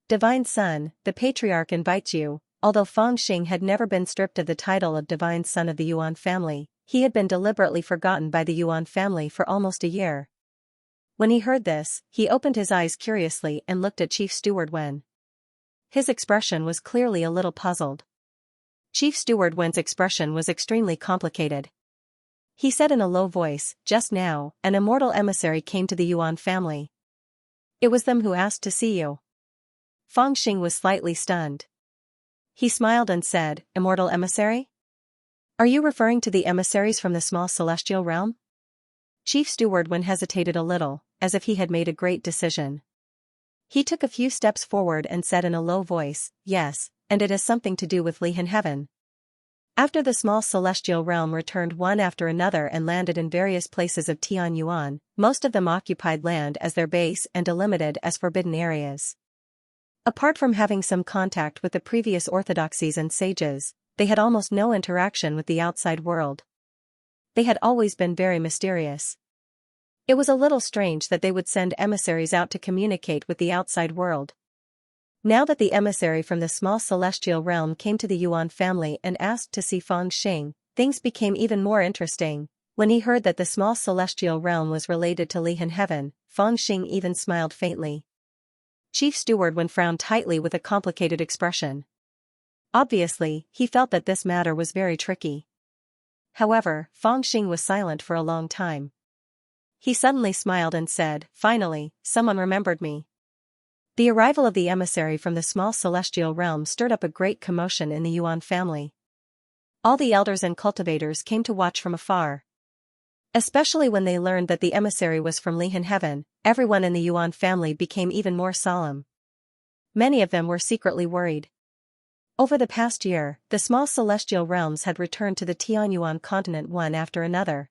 Divine Son, the patriarch invites you. Although Fangxing had never been stripped of the title of Divine Son of the Yuan family, he had been deliberately forgotten by the Yuan family for almost a year. When he heard this, he opened his eyes curiously and looked at Chief Steward Wen. His expression was clearly a little puzzled. Chief Steward Wen's expression was extremely complicated. He said in a low voice, "Just now, an immortal emissary came to the Yuan family. It was them who asked to see you." Fangxing was slightly stunned. He smiled and said, "Immortal emissary? Are you referring to the emissaries from the small celestial realm?" Chief Steward Wen hesitated a little, as if he had made a great decision. He took a few steps forward and said in a low voice, "Yes, and it has something to do with Lihan Heaven." After the small celestial realm returned one after another and landed in various places of Tianyuan, most of them occupied land as their base and delimited as forbidden areas. Apart from having some contact with the previous orthodoxies and sages, they had almost no interaction with the outside world. They had always been very mysterious. It was a little strange that they would send emissaries out to communicate with the outside world. Now that the emissary from the small celestial realm came to the Yuan family and asked to see Fangxing, things became even more interesting. When he heard that the small celestial realm was related to Lihan Heaven, Fangxing even smiled faintly. Chief Steward Wen frowned tightly with a complicated expression. Obviously, he felt that this matter was very tricky. However, Fangxing was silent for a long time. He suddenly smiled and said, "Finally, someone remembered me." The arrival of the emissary from the small celestial realm stirred up a great commotion in the Yuan family. All the elders and cultivators came to watch from afar. Especially when they learned that the emissary was from Lihan Heaven, everyone in the Yuan family became even more solemn. Many of them were secretly worried. Over the past year, the small celestial realms had returned to the Tianyuan continent one after another.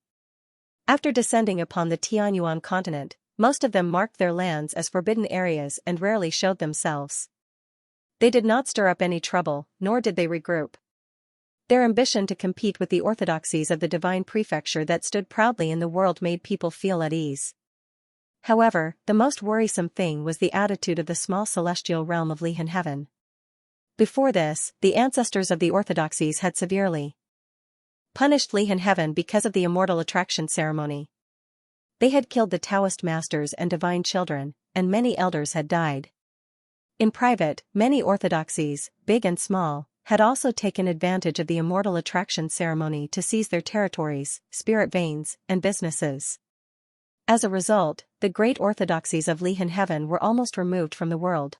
After descending upon the Tianyuan continent, most of them marked their lands as forbidden areas and rarely showed themselves. They did not stir up any trouble, nor did they regroup. Their ambition to compete with the orthodoxies of the divine prefecture that stood proudly in the world made people feel at ease. However, the most worrisome thing was the attitude of the small celestial realm of Lihan Heaven. Before this, the ancestors of the orthodoxies had severely punished Lihan Heaven because of the immortal attraction ceremony. They had killed the Taoist masters and divine children, and many elders had died. In private, many orthodoxies, big and small, had also taken advantage of the immortal attraction ceremony to seize their territories, spirit veins, and businesses. As a result, the great orthodoxies of Lihan Heaven were almost removed from the world.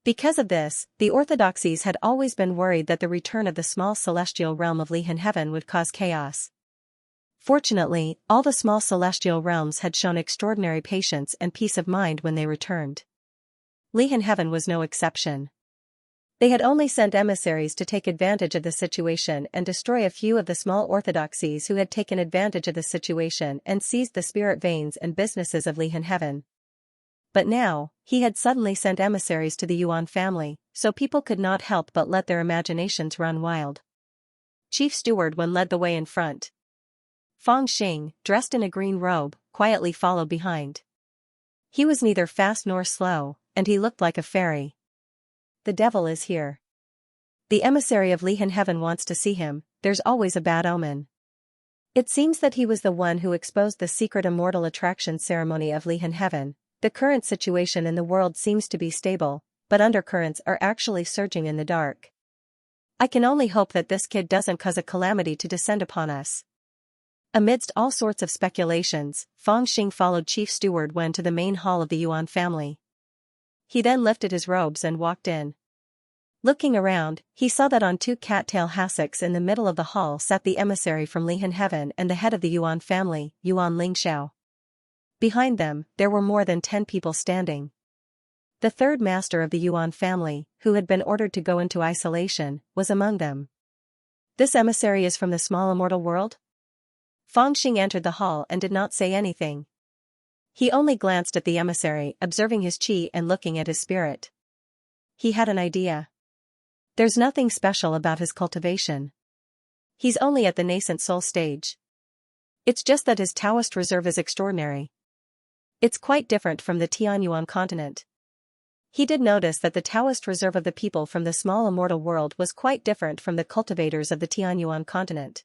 Because of this, the orthodoxies had always been worried that the return of the small celestial realm of Lihan Heaven would cause chaos. Fortunately, all the small celestial realms had shown extraordinary patience and peace of mind when they returned. Lihan Heaven was no exception. They had only sent emissaries to take advantage of the situation and destroy a few of the small orthodoxies who had taken advantage of the situation and seized the spirit veins and businesses of Lihan Heaven. But now, he had suddenly sent emissaries to the Yuan family, so people could not help but let their imaginations run wild. Chief Steward Wen led the way in front. Fang Xing, dressed in a green robe, quietly followed behind. He was neither fast nor slow, and he looked like a fairy. The devil is here. The emissary of Lihan Heaven wants to see him, there's always a bad omen. It seems that he was the one who exposed the secret immortal attraction ceremony of Lihan Heaven. The current situation in the world seems to be stable, but undercurrents are actually surging in the dark. I can only hope that this kid doesn't cause a calamity to descend upon us. Amidst all sorts of speculations, Fang Xing followed Chief Steward Wen to the main hall of the Yuan family. He then lifted his robes and walked in. Looking around, he saw that on two cattail hassocks in the middle of the hall sat the emissary from Lihan Heaven and the head of the Yuan family, Yuan Lingxiao. Behind them, there were more than 10 people standing. The third master of the Yuan family, who had been ordered to go into isolation, was among them. This emissary is from the small immortal world? Fang Xing entered the hall and did not say anything. He only glanced at the emissary, observing his qi and looking at his spirit. He had an idea. There's nothing special about his cultivation. He's only at the nascent soul stage. It's just that his Taoist reserve is extraordinary. It's quite different from the Tianyuan continent. He did notice that the Taoist reserve of the people from the small immortal world was quite different from the cultivators of the Tianyuan continent.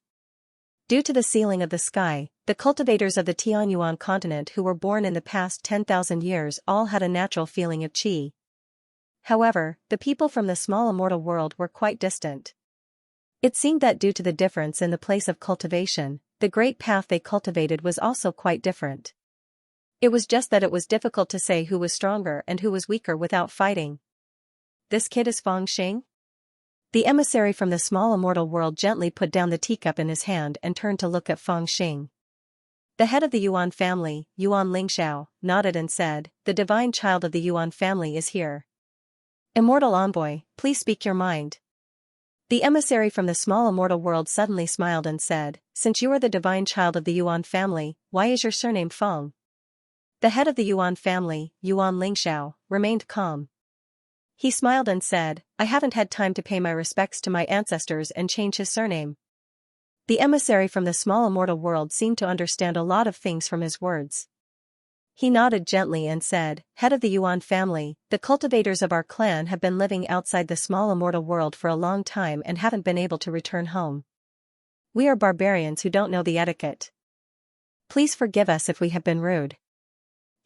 Due to the sealing of the sky, the cultivators of the Tianyuan continent who were born in the past 10,000 years all had a natural feeling of qi. However, the people from the small immortal world were quite distant. It seemed that due to the difference in the place of cultivation, the great path they cultivated was also quite different. It was just that it was difficult to say who was stronger and who was weaker without fighting. This kid is Fang Xing? The emissary from the small immortal world gently put down the teacup in his hand and turned to look at Fang Xing. The head of the Yuan family, Yuan Lingxiao, nodded and said, "The divine child of the Yuan family is here. Immortal envoy, please speak your mind." The emissary from the small immortal world suddenly smiled and said, "Since you are the divine child of the Yuan family, why is your surname Feng?" The head of the Yuan family, Yuan Lingxiao, remained calm. He smiled and said, "I haven't had time to pay my respects to my ancestors and change his surname." The emissary from the small immortal world seemed to understand a lot of things from his words. He nodded gently and said, "Head of the Yuan family, the cultivators of our clan have been living outside the small immortal world for a long time and haven't been able to return home. We are barbarians who don't know the etiquette. Please forgive us if we have been rude.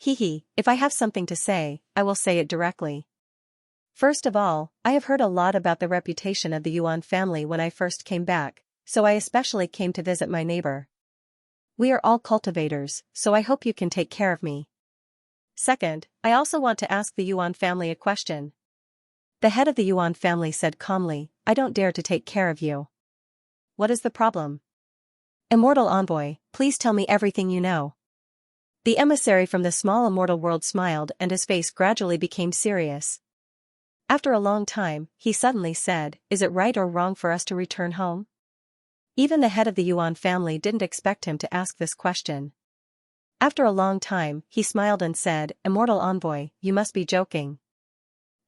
If I have something to say, I will say it directly. First of all, I have heard a lot about the reputation of the Yuan family when I first came back, so I especially came to visit my neighbor. We are all cultivators, so I hope you can take care of me. Second, I also want to ask the Yuan family a question." The head of the Yuan family said calmly, "I don't dare to take care of you. What is the problem?" "Immortal envoy, please tell me everything you know." The emissary from the small immortal world smiled and his face gradually became serious. After a long time, he suddenly said, "Is it right or wrong for us to return home?" Even the head of the Yuan family didn't expect him to ask this question. After a long time, he smiled and said, "Immortal envoy, you must be joking.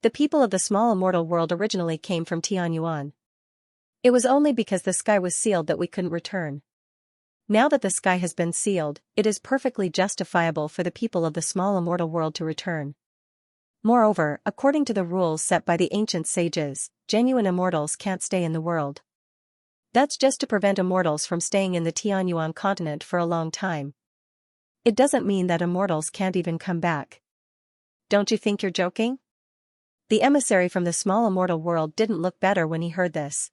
The people of the small immortal world originally came from Tianyuan. It was only because the sky was sealed that we couldn't return. Now that the sky has been sealed, it is perfectly justifiable for the people of the small immortal world to return. Moreover, according to the rules set by the ancient sages, genuine immortals can't stay in the world. That's just to prevent immortals from staying in the Tianyuan continent for a long time. It doesn't mean that immortals can't even come back. Don't you think you're joking? The emissary from the small immortal world didn't look better when he heard this.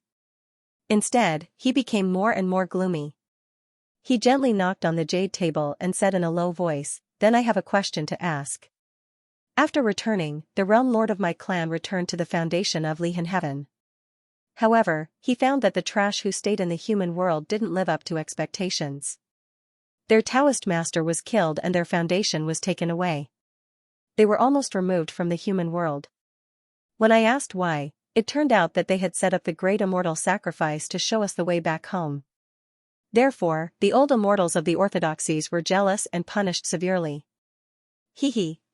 Instead, he became more and more gloomy. He gently knocked on the jade table and said in a low voice, "Then I have a question to ask." After returning, the realm lord of my clan returned to the foundation of Lihan Heaven. However, he found that the trash who stayed in the human world didn't live up to expectations. Their Taoist master was killed and their foundation was taken away. They were almost removed from the human world. When I asked why, it turned out that they had set up the great immortal sacrifice to show us the way back home. Therefore, the old immortals of the orthodoxies were jealous and punished severely.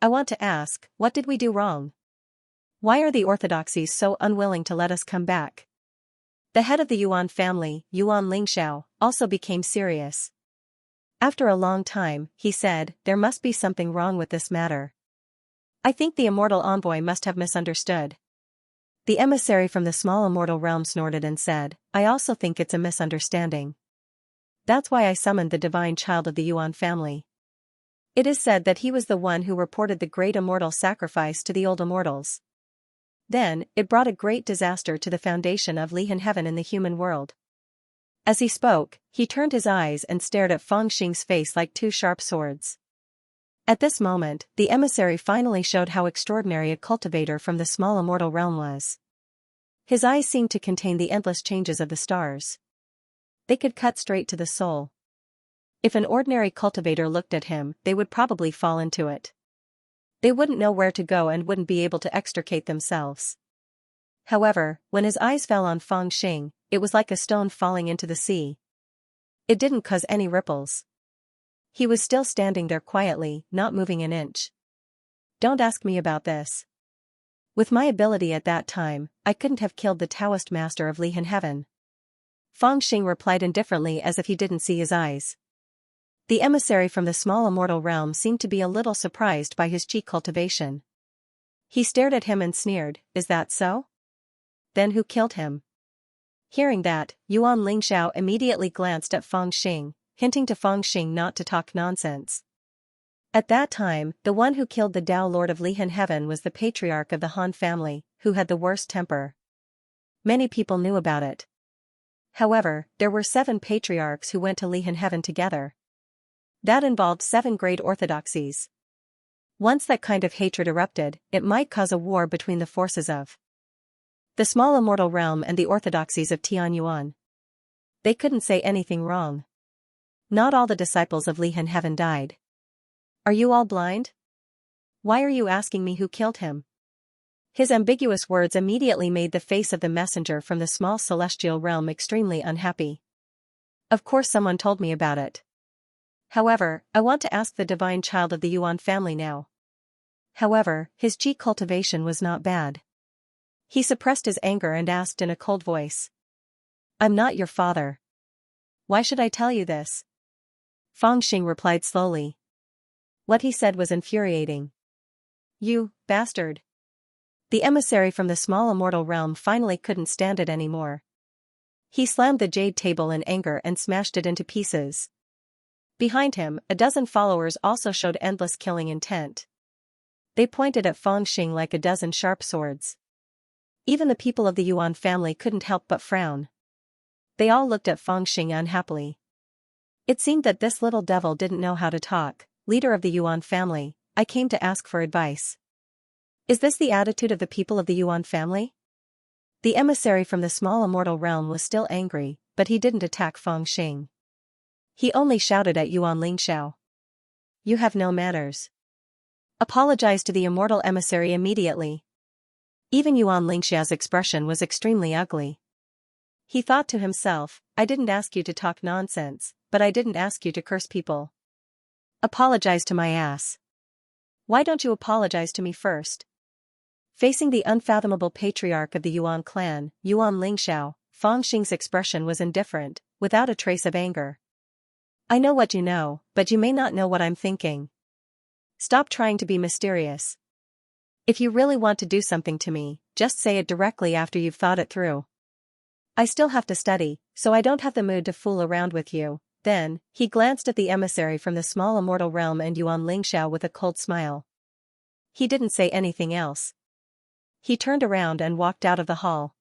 I want to ask, what did we do wrong? Why are the orthodoxies so unwilling to let us come back? The head of the Yuan family, Yuan Lingxiao, also became serious. After a long time, he said, "There must be something wrong with this matter. I think the immortal envoy must have misunderstood." The emissary from the small immortal realm snorted and said, "I also think it's a misunderstanding. That's why I summoned the divine child of the Yuan family. It is said that he was the one who reported the great immortal sacrifice to the old immortals. Then, it brought a great disaster to the foundation of Lihan Heaven in the human world." As he spoke, he turned his eyes and stared at Feng Xing's face like two sharp swords. At this moment, the emissary finally showed how extraordinary a cultivator from the small immortal realm was. His eyes seemed to contain the endless changes of the stars. They could cut straight to the soul. If an ordinary cultivator looked at him, they would probably fall into it. They wouldn't know where to go and wouldn't be able to extricate themselves. However, when his eyes fell on Feng Xing, it was like a stone falling into the sea. It didn't cause any ripples. He was still standing there quietly, not moving an inch. "Don't ask me about this. With my ability at that time, I couldn't have killed the Taoist master of Lihan Heaven." Feng Xing replied indifferently as if he didn't see his eyes. The emissary from the small immortal realm seemed to be a little surprised by his chi cultivation. He stared at him and sneered, "Is that so? Then who killed him?" Hearing that, Yuan Lingxiao immediately glanced at Feng Xing, hinting to Feng Xing not to talk nonsense. At that time, the one who killed the Tao Lord of Lihan Heaven was the patriarch of the Han family, who had the worst temper. Many people knew about it. However, there were 7 patriarchs who went to Lihan Heaven together. That involved 7 great orthodoxies. Once that kind of hatred erupted, it might cause a war between the forces of the small immortal realm and the orthodoxies of Tianyuan. They couldn't say anything wrong. Not all the disciples of Lihan Heaven died. "Are you all blind? Why are you asking me who killed him?" His ambiguous words immediately made the face of the messenger from the small celestial realm extremely unhappy. "Of course someone told me about it. However, I want to ask the divine child of the Yuan family now." However, his chi cultivation was not bad. He suppressed his anger and asked in a cold voice, "I'm not your father. Why should I tell you this?" Feng Xing replied slowly. What he said was infuriating. "You, bastard." The emissary from the small immortal realm finally couldn't stand it anymore. He slammed the jade table in anger and smashed it into pieces. Behind him, a dozen followers also showed endless killing intent. They pointed at Feng Xing like a dozen sharp swords. Even the people of the Yuan family couldn't help but frown. They all looked at Feng Xing unhappily. It seemed that this little devil didn't know how to talk. "Leader of the Yuan family, I came to ask for advice. Is this the attitude of the people of the Yuan family?" The emissary from the small immortal realm was still angry, but he didn't attack Feng Xing. He only shouted at Yuan Lingxiao, "You have no manners. Apologize to the immortal emissary immediately." Even Yuan Lingxiao's expression was extremely ugly. He thought to himself, "I didn't ask you to talk nonsense, but I didn't ask you to curse people. Apologize to my ass. Why don't you apologize to me first?" Facing the unfathomable patriarch of the Yuan clan, Yuan Lingxiao, Feng Xing's expression was indifferent, without a trace of anger. "I know what you know, but you may not know what I'm thinking. Stop trying to be mysterious. If you really want to do something to me, just say it directly after you've thought it through. I still have to study, so I don't have the mood to fool around with you. Then, he glanced at the emissary from the small immortal realm and Yuan Lingxiao with a cold smile. He didn't say anything else. He turned around and walked out of the hall.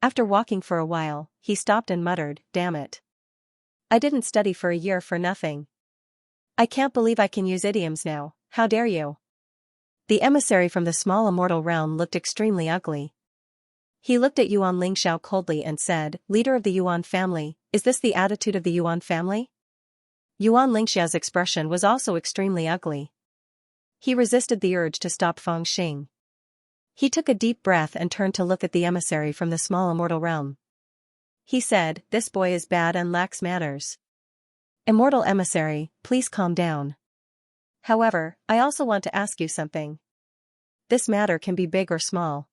After walking for a while, he stopped and muttered, "Damn it. I didn't study for a year for nothing. I can't believe I can use idioms now, how dare you?" The emissary from the small immortal realm looked extremely ugly. He looked at Yuan Lingxiao coldly and said, "Leader of the Yuan family, is this the attitude of the Yuan family?" Yuan Lingxiao's expression was also extremely ugly. He resisted the urge to stop Feng Xing. He took a deep breath and turned to look at the emissary from the small immortal realm. He said, "This boy is bad and lacks manners. Immortal emissary, please calm down. However, I also want to ask you something. This matter can be big or small.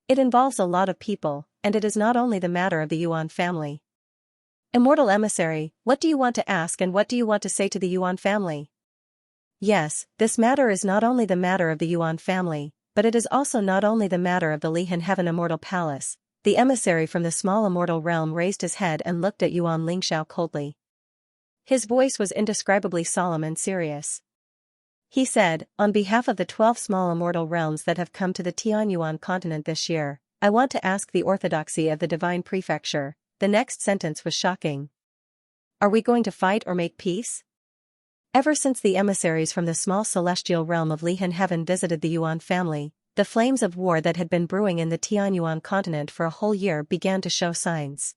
It involves a lot of people, and it is not only the matter of the Yuan family." Immortal emissary, what do you want to ask and what do you want to say to the Yuan family? Yes, this matter is not only the matter of the Yuan family, but it is also not only the matter of the Lihan Heaven Immortal Palace. The emissary from the small immortal realm raised his head and looked at Yuan Lingxiao coldly. His voice was indescribably solemn and serious. He said, "On behalf of the 12 small immortal realms that have come to the Tianyuan continent this year, I want to ask the orthodoxy of the divine prefecture." The next sentence was shocking. "Are we going to fight or make peace?" Ever since the emissaries from the small celestial realm of Lihan Heaven visited the Yuan family, the flames of war that had been brewing in the Tianyuan continent for a whole year began to show signs.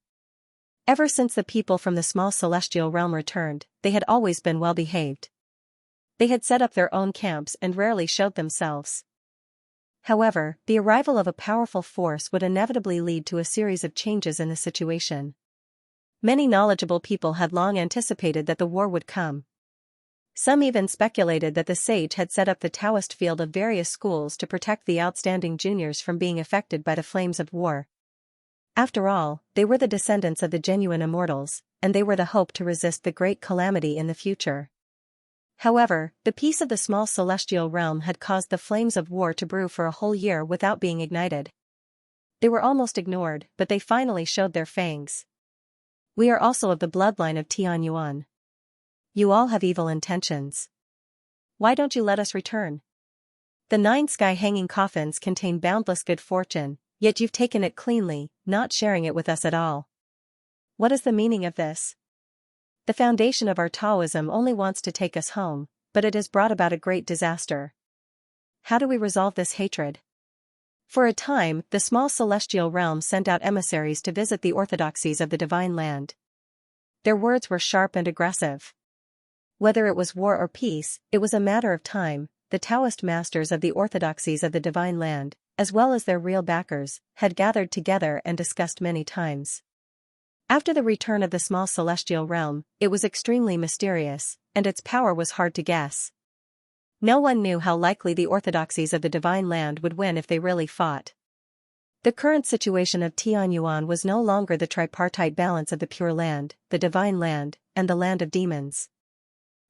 Ever since the people from the small celestial realm returned, they had always been well behaved. They had set up their own camps and rarely showed themselves. However, the arrival of a powerful force would inevitably lead to a series of changes in the situation. Many knowledgeable people had long anticipated that the war would come. Some even speculated that the sage had set up the Taoist field of various schools to protect the outstanding juniors from being affected by the flames of war. After all, they were the descendants of the genuine immortals, and they were the hope to resist the great calamity in the future. However, the peace of the small celestial realm had caused the flames of war to brew for a whole year without being ignited. They were almost ignored, but they finally showed their fangs. "We are also of the bloodline of Tianyuan. You all have evil intentions. Why don't you let us return? The 9 sky-hanging coffins contain boundless good fortune, yet you've taken it cleanly, not sharing it with us at all. What is the meaning of this? The foundation of our Taoism only wants to take us home, but it has brought about a great disaster. How do we resolve this hatred?" For a time, the small celestial realm sent out emissaries to visit the orthodoxies of the divine land. Their words were sharp and aggressive. Whether it was war or peace, it was a matter of time. The Taoist masters of the orthodoxies of the divine land, as well as their real backers, had gathered together and discussed many times. After the return of the small celestial realm, it was extremely mysterious, and its power was hard to guess. No one knew how likely the orthodoxies of the divine land would win if they really fought. The current situation of Tianyuan was no longer the tripartite balance of the pure land, the divine land, and the land of demons.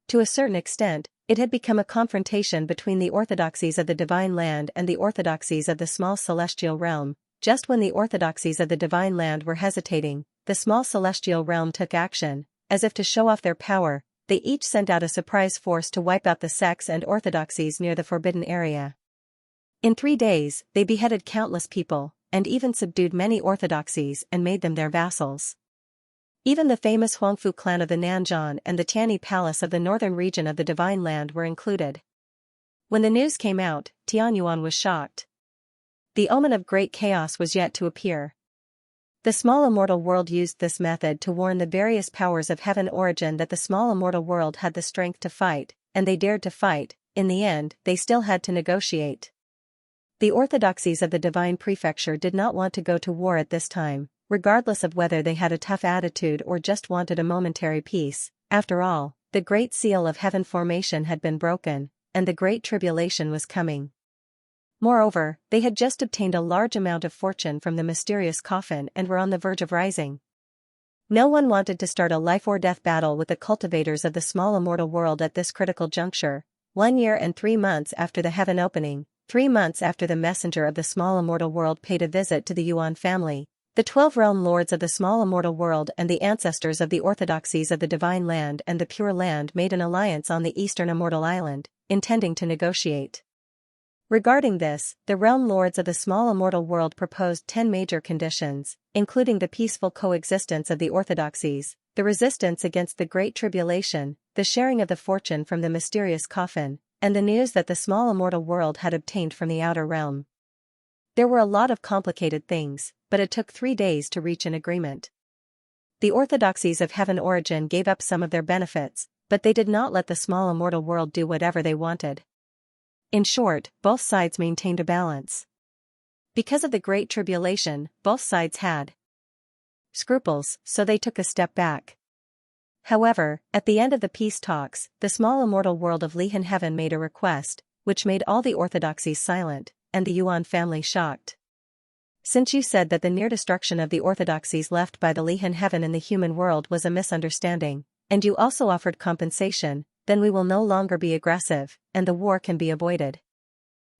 To a certain extent, it had become a confrontation between the orthodoxies of the divine land and the orthodoxies of the small celestial realm. Just when the orthodoxies of the divine land were hesitating, the small celestial realm took action. As if to show off their power, they each sent out a surprise force to wipe out the sects and orthodoxies near the forbidden area. In 3 days, they beheaded countless people, and even subdued many orthodoxies and made them their vassals. Even the famous Huangfu clan of the Nanzhan and the Tianyi Palace of the northern region of the Divine Land were included. When the news came out, Tianyuan was shocked. The omen of great chaos was yet to appear. The small immortal world used this method to warn the various powers of heaven origin that the small immortal world had the strength to fight, and they dared to fight. In the end, they still had to negotiate. The orthodoxies of the divine prefecture did not want to go to war at this time, regardless of whether they had a tough attitude or just wanted a momentary peace. After all, the great seal of heaven formation had been broken, and the great tribulation was coming. Moreover, they had just obtained a large amount of fortune from the mysterious coffin and were on the verge of rising. No one wanted to start a life-or-death battle with the cultivators of the small immortal world at this critical juncture. 1 year and 3 months after the heaven opening, 3 months after the messenger of the small immortal world paid a visit to the Yuan family, The 12 realm lords of the small immortal world and the ancestors of the orthodoxies of the divine land and the pure land made an alliance on the eastern immortal island, intending to negotiate. Regarding this, the realm lords of the small immortal world proposed 10 major conditions, including the peaceful coexistence of the orthodoxies, the resistance against the Great Tribulation, the sharing of the fortune from the mysterious coffin, and the news that the small immortal world had obtained from the outer realm. There were a lot of complicated things, but it took 3 days to reach an agreement. The orthodoxies of heaven origin gave up some of their benefits, but they did not let the small immortal world do whatever they wanted. In short, both sides maintained a balance. Because of the Great Tribulation, both sides had scruples, so they took a step back. However, at the end of the peace talks, the small immortal world of Lihan Heaven made a request, which made all the orthodoxies silent, and the Yuan family shocked. Since you said that the near destruction of the orthodoxies left by the Lihan Heaven in the human world was a misunderstanding, and you also offered compensation, then we will no longer be aggressive, and the war can be avoided.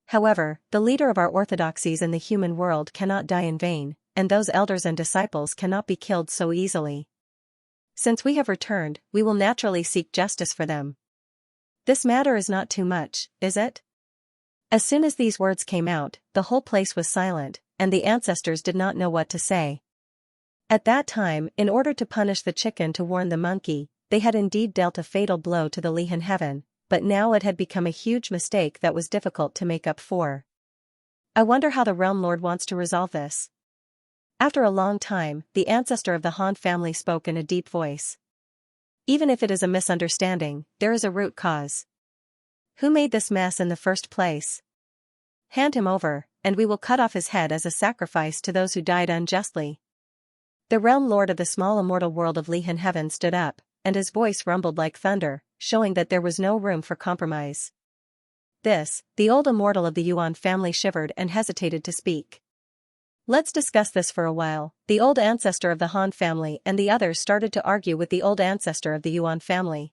However, the leader of our orthodoxies in the human world cannot die in vain, and those elders and disciples cannot be killed so easily. Since we have returned, we will naturally seek justice for them. This matter is not too much, is it? As soon as these words came out, the whole place was silent, and the ancestors did not know what to say. At that time, in order to punish the chicken to warn the monkey, they had indeed dealt a fatal blow to the Lihan Heaven, but now it had become a huge mistake that was difficult to make up for. I wonder how the Realm Lord wants to resolve this. After a long time, the ancestor of the Han family spoke in a deep voice. Even if it is a misunderstanding, there is a root cause. Who made this mess in the first place? Hand him over, and we will cut off his head as a sacrifice to those who died unjustly. The Realm Lord of the small immortal world of Lihan Heaven stood up, and his voice rumbled like thunder, showing that there was no room for compromise. The old immortal of the Yuan family shivered and hesitated to speak. Let's discuss this for a while. The old ancestor of the Han family and the others started to argue with the old ancestor of the Yuan family.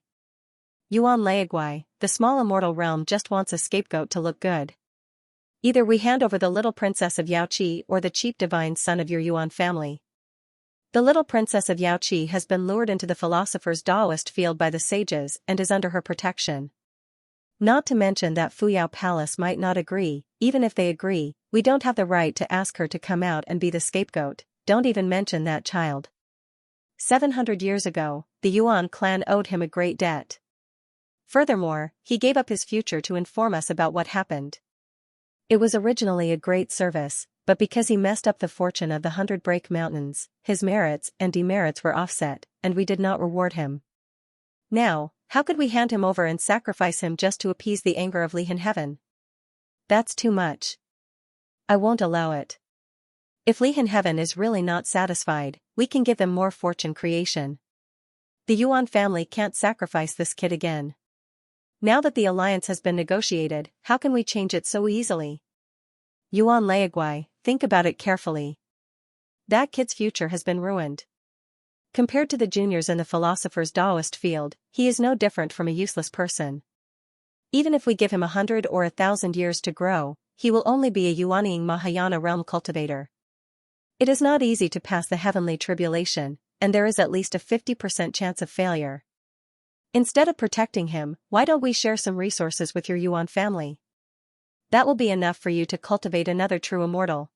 Yuan Laiguai, the small immortal realm just wants a scapegoat to look good. Either we hand over the little princess of Yaoqi or the cheap divine son of your Yuan family. The little princess of Yaoqi has been lured into the philosopher's Taoist field by the sages and is under her protection. Not to mention that Fuyao Palace might not agree. Even if they agree, we don't have the right to ask her to come out and be the scapegoat. Don't even mention that child. 700 years ago, the Yuan clan owed him a great debt. Furthermore, he gave up his future to inform us about what happened. It was originally a great service, but because he messed up the fortune of the 100 Break Mountains, his merits and demerits were offset, and we did not reward him. Now, how could we hand him over and sacrifice him just to appease the anger of Lihan Heaven? That's too much. I won't allow it. If Lihan Heaven is really not satisfied, we can give them more fortune creation. The Yuan family can't sacrifice this kid again. Now that the alliance has been negotiated, how can we change it so easily? Yuan Laiguai, think about it carefully. That kid's future has been ruined. Compared to the juniors in the philosopher's Taoist field, he is no different from a useless person. Even if we give him 100 or 1,000 years to grow, he will only be a Yuanying Mahayana realm cultivator. It is not easy to pass the heavenly tribulation, and there is at least a 50% chance of failure. Instead of protecting him, why don't we share some resources with your Yuan family? That will be enough for you to cultivate another true immortal.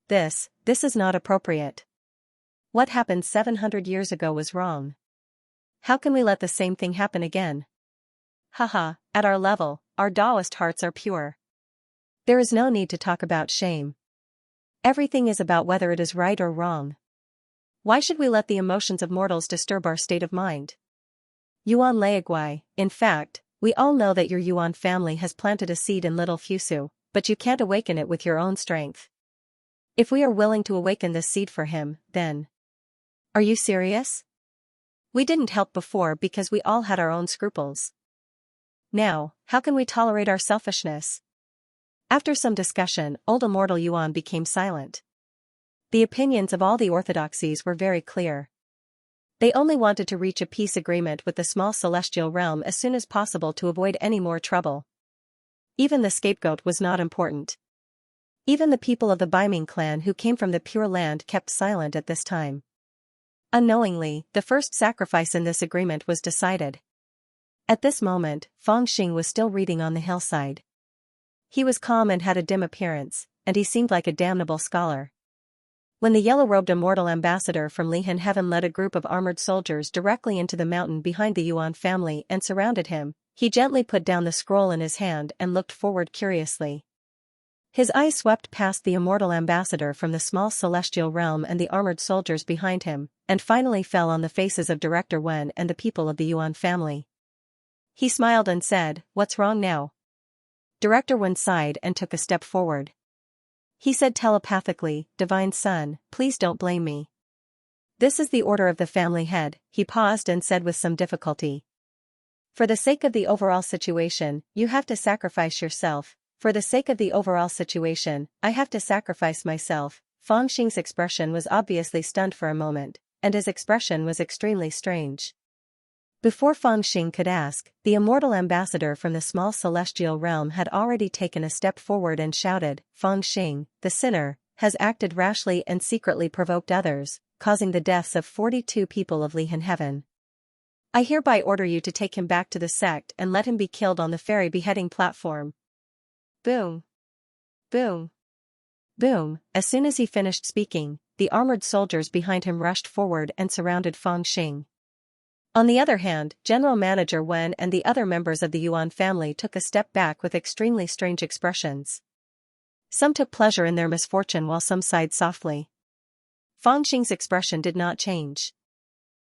This is not appropriate. What happened 700 years ago was wrong. How can we let the same thing happen again? Haha, at our level, our Taoist hearts are pure. There is no need to talk about shame. Everything is about whether it is right or wrong. Why should we let the emotions of mortals disturb our state of mind? Yuan Laiguai, in fact, we all know that your Yuan family has planted a seed in little Fusu, but you can't awaken it with your own strength. If we are willing to awaken this seed for him, then... Are you serious? We didn't help before because we all had our own scruples. Now, how can we tolerate our selfishness? After some discussion, old immortal Yuan became silent. The opinions of all the orthodoxies were very clear. They only wanted to reach a peace agreement with the small celestial realm as soon as possible to avoid any more trouble. Even the scapegoat was not important. Even the people of the Baiming clan who came from the Pure Land kept silent at this time. Unknowingly, the first sacrifice in this agreement was decided. At this moment, Fangxing was still reading on the hillside. He was calm and had a dim appearance, and he seemed like a damnable scholar. When the yellow-robed immortal ambassador from Lihan Heaven led a group of armored soldiers directly into the mountain behind the Yuan family and surrounded him, he gently put down the scroll in his hand and looked forward curiously. His eyes swept past the immortal ambassador from the small celestial realm and the armored soldiers behind him, and finally fell on the faces of Director Wen and the people of the Yuan family. He smiled and said, "What's wrong now?" Director Wen sighed and took a step forward. He said telepathically, "Divine Son, please don't blame me. This is the order of the family head." He paused and said with some difficulty, "For the sake of the overall situation, you have to sacrifice yourself. For the sake of the overall situation, I have to sacrifice myself." Fangxing's expression was obviously stunned for a moment, and his expression was extremely strange. Before Fangxing could ask, the immortal ambassador from the small celestial realm had already taken a step forward and shouted, "Fangxing, the sinner, has acted rashly and secretly provoked others, causing the deaths of 42 people of Lihan Heaven. I hereby order you to take him back to the sect and let him be killed on the fairy beheading platform." Boom. Boom. Boom. As soon as he finished speaking, the armored soldiers behind him rushed forward and surrounded Fangxing. On the other hand, General Manager Wen and the other members of the Yuan family took a step back with extremely strange expressions. Some took pleasure in their misfortune while some sighed softly. Fangxing's expression did not change.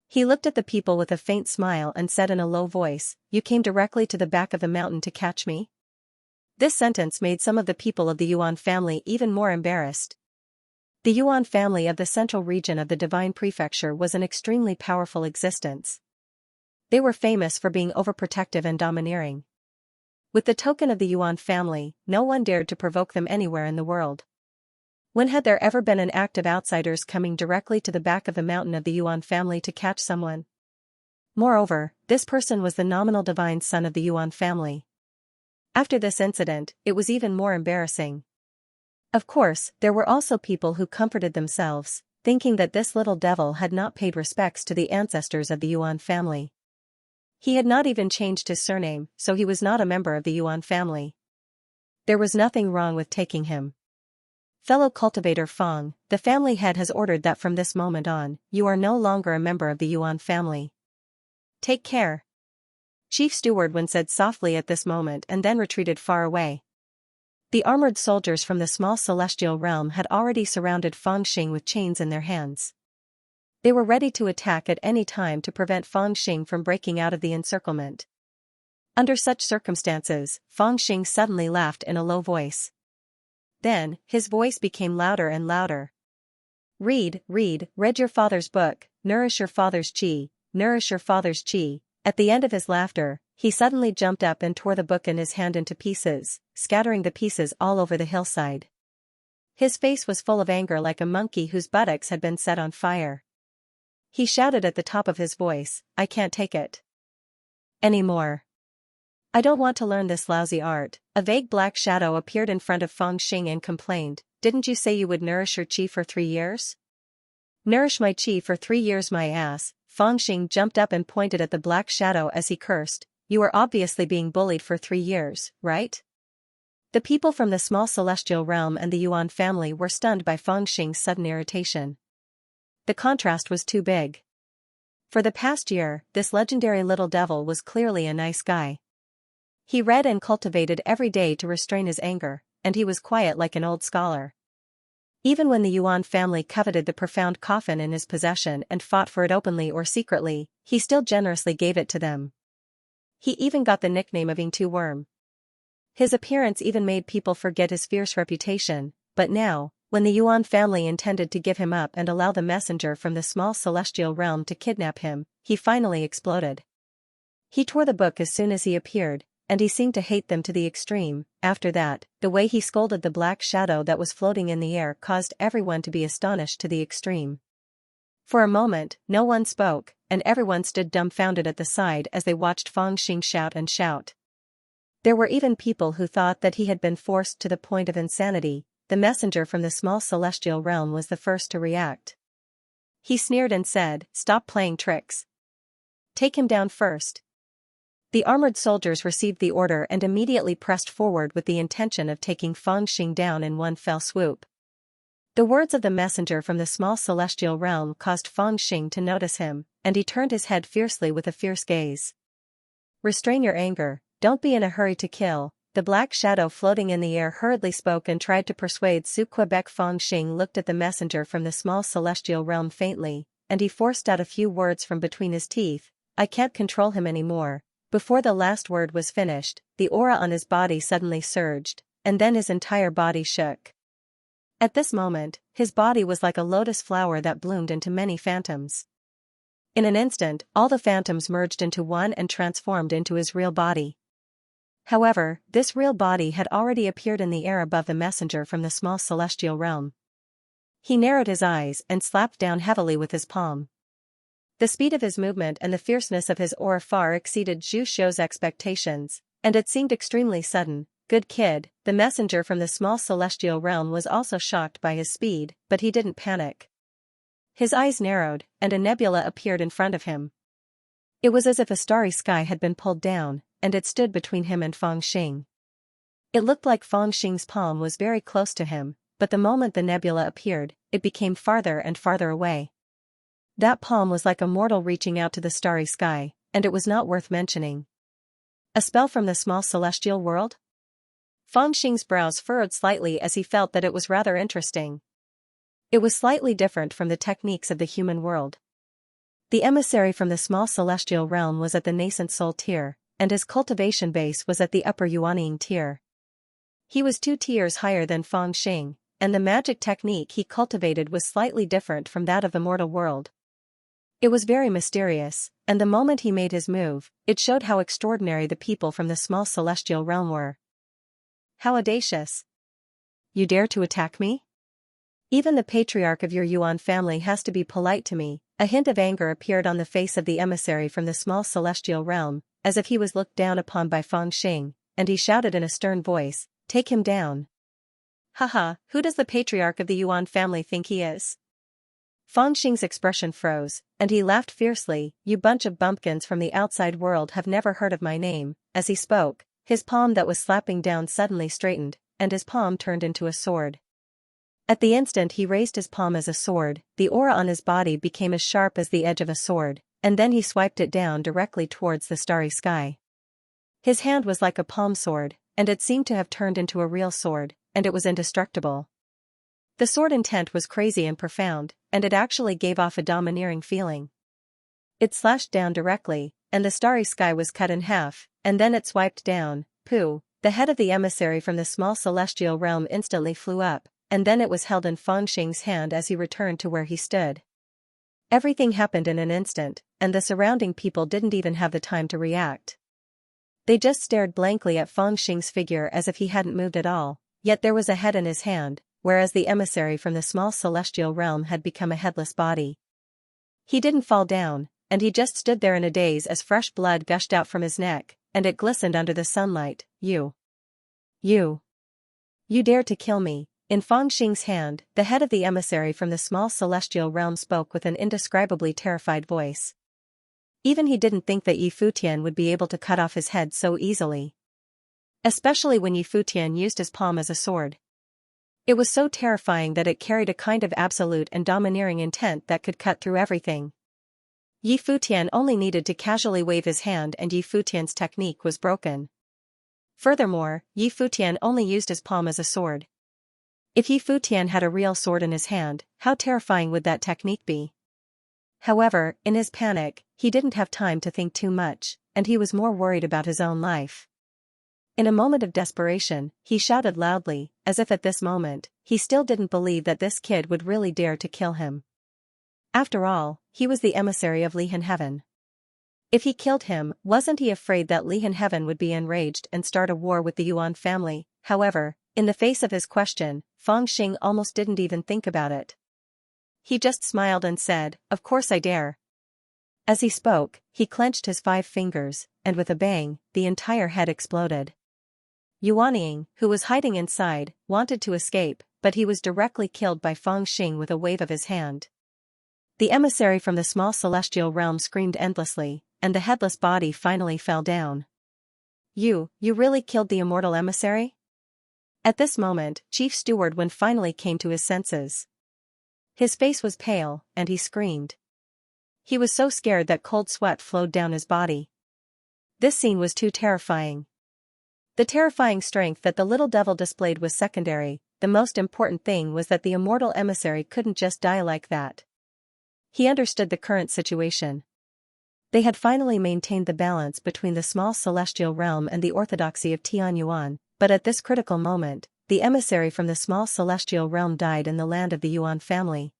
He looked at the people with a faint smile and said in a low voice, "You came directly to the back of the mountain to catch me?" This sentence made some of the people of the Yuan family even more embarrassed. The Yuan family of the central region of the Divine Prefecture was an extremely powerful existence. They were famous for being overprotective and domineering. With the token of the Yuan family, no one dared to provoke them anywhere in the world. When had there ever been an act of outsiders coming directly to the back of the mountain of the Yuan family to catch someone? Moreover, this person was the nominal divine son of the Yuan family. After this incident, it was even more embarrassing. Of course, there were also people who comforted themselves, thinking that this little devil had not paid respects to the ancestors of the Yuan family. He had not even changed his surname, so he was not a member of the Yuan family. There was nothing wrong with taking him. Fellow cultivator Fang, the family head has ordered that from this moment on, you are no longer a member of the Yuan family. Take care. Chief Steward Wen said softly at this moment and then retreated far away. The armored soldiers from the small celestial realm had already surrounded Fangxing with chains in their hands. They were ready to attack at any time to prevent Fangxing from breaking out of the encirclement. Under such circumstances, Fangxing suddenly laughed in a low voice. Then, his voice became louder and louder. Read your father's book, nourish your father's qi, nourish your father's qi." At the end of his laughter, he suddenly jumped up and tore the book in his hand into pieces, scattering the pieces all over the hillside. His face was full of anger like a monkey whose buttocks had been set on fire. He shouted at the top of his voice, "I can't take it anymore. I don't want to learn this lousy art." A vague black shadow appeared in front of Fangxing and complained, "Didn't you say you would nourish your qi for 3 years? Nourish my qi for 3 years, my ass." Fangxing jumped up and pointed at the black shadow as he cursed, "You are obviously being bullied for 3 years, right?" The people from the small celestial realm and the Yuan family were stunned by Fangxing's sudden irritation. The contrast was too big. For the past year, this legendary little devil was clearly a nice guy. He read and cultivated every day to restrain his anger, and he was quiet like an old scholar. Even when the Yuan family coveted the profound coffin in his possession and fought for it openly or secretly, he still generously gave it to them. He even got the nickname of Ingtu Worm. His appearance even made people forget his fierce reputation, but now, when the Yuan family intended to give him up and allow the messenger from the small celestial realm to kidnap him, he finally exploded. He tore the book as soon as he appeared, and he seemed to hate them to the extreme. After that, the way he scolded the black shadow that was floating in the air caused everyone to be astonished to the extreme. For a moment, no one spoke, and everyone stood dumbfounded at the side as they watched Fangxing shout and shout. There were even people who thought that he had been forced to the point of insanity, the messenger from the small celestial realm was the first to react. He sneered and said, "Stop playing tricks. Take him down first." The armored soldiers received the order and immediately pressed forward with the intention of taking Fangxing down in one fell swoop. The words of the messenger from the small celestial realm caused Fangxing to notice him, and he turned his head fiercely with a fierce gaze. "Restrain your anger, don't be in a hurry to kill," the black shadow floating in the air hurriedly spoke and tried to persuade Su Quebec. Fangxing looked at the messenger from the small celestial realm faintly, and he forced out a few words from between his teeth, "I can't control him anymore." Before the last word was finished, the aura on his body suddenly surged, and then his entire body shook. At this moment, his body was like a lotus flower that bloomed into many phantoms. In an instant, all the phantoms merged into one and transformed into his real body. However, this real body had already appeared in the air above the messenger from the small celestial realm. He narrowed his eyes and slapped down heavily with his palm. The speed of his movement and the fierceness of his aura far exceeded Zhu Xiu's expectations, and it seemed extremely sudden. "Good kid," the messenger from the small celestial realm was also shocked by his speed, but he didn't panic. His eyes narrowed, and a nebula appeared in front of him. It was as if a starry sky had been pulled down, and it stood between him and Fangxing. It looked like Fangxing's palm was very close to him, but the moment the nebula appeared, it became farther and farther away. That palm was like a mortal reaching out to the starry sky, and it was not worth mentioning. A spell from the small celestial world? Fangxing's brows furrowed slightly as he felt that it was rather interesting. It was slightly different from the techniques of the human world. The emissary from the small celestial realm was at the nascent soul tier, and his cultivation base was at the upper Yuanying tier. He was 2 tiers higher than Fangxing, and the magic technique he cultivated was slightly different from that of the mortal world. It was very mysterious, and the moment he made his move, it showed how extraordinary the people from the small celestial realm were. "How audacious! You dare to attack me? Even the patriarch of your Yuan family has to be polite to me." A hint of anger appeared on the face of the emissary from the small celestial realm, as if he was looked down upon by Fangxing, and he shouted in a stern voice, "Take him down." "Haha, who does the patriarch of the Yuan family think he is?" Fangxing's expression froze, and he laughed fiercely. "You bunch of bumpkins from the outside world have never heard of my name." As he spoke, his palm that was slapping down suddenly straightened, and his palm turned into a sword. At the instant he raised his palm as a sword, the aura on his body became as sharp as the edge of a sword, and then he swiped it down directly towards the starry sky. His hand was like a palm sword, and it seemed to have turned into a real sword, and it was indestructible. The sword intent was crazy and profound, and it actually gave off a domineering feeling. It slashed down directly, and the starry sky was cut in half, and then it swiped down. Pooh! The head of the emissary from the small celestial realm instantly flew up, and then it was held in Fangxing's hand as he returned to where he stood. Everything happened in an instant, and the surrounding people didn't even have the time to react. They just stared blankly at Fangxing's figure as if he hadn't moved at all, yet there was a head in his hand, whereas the emissary from the small celestial realm had become a headless body. He didn't fall down, and he just stood there in a daze as fresh blood gushed out from his neck, and it glistened under the sunlight. You dare to kill me." In Fangxing's hand, the head of the emissary from the small celestial realm spoke with an indescribably terrified voice. Even he didn't think that Yi Futian would be able to cut off his head so easily. Especially when Yi Futian used his palm as a sword. It was so terrifying that it carried a kind of absolute and domineering intent that could cut through everything. Yi Futian only needed to casually wave his hand and Yi Futian's technique was broken. Furthermore, Yi Futian only used his palm as a sword. If Yi Futian had a real sword in his hand, how terrifying would that technique be? However, in his panic, he didn't have time to think too much, and he was more worried about his own life. In a moment of desperation, he shouted loudly, as if at this moment, he still didn't believe that this kid would really dare to kill him. After all, he was the emissary of Lihan Heaven. If he killed him, wasn't he afraid that Lihan Heaven would be enraged and start a war with the Yuan family? However, in the face of his question, Fangxing almost didn't even think about it. He just smiled and said, "Of course I dare." As he spoke, he clenched his 5 fingers, and with a bang, the entire head exploded. Yuanying, who was hiding inside, wanted to escape, but he was directly killed by Fangxing with a wave of his hand. The emissary from the small celestial realm screamed endlessly, and the headless body finally fell down. You really killed the immortal emissary? At this moment, Chief Steward Wen finally came to his senses. His face was pale, and he screamed. He was so scared that cold sweat flowed down his body. This scene was too terrifying. The terrifying strength that the little devil displayed was secondary, the most important thing was that the immortal emissary couldn't just die like that. He understood the current situation. They had finally maintained the balance between the small celestial realm and the orthodoxy of Tianyuan, but at this critical moment, the emissary from the small celestial realm died in the land of the Yuan family.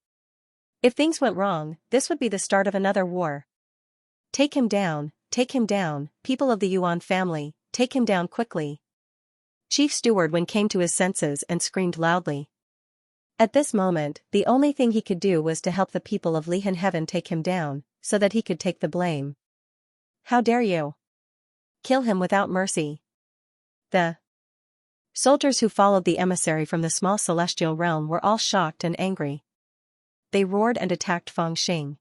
If things went wrong, this would be the start of another war. Take him down, people of the Yuan family, take him down quickly. Chief Steward Wen came to his senses and screamed loudly. At this moment, the only thing he could do was to help the people of Lihan Heaven take him down, so that he could take the blame. How dare you? Kill him without mercy. The soldiers who followed the emissary from the small celestial realm were all shocked and angry. They roared and attacked Fangxing.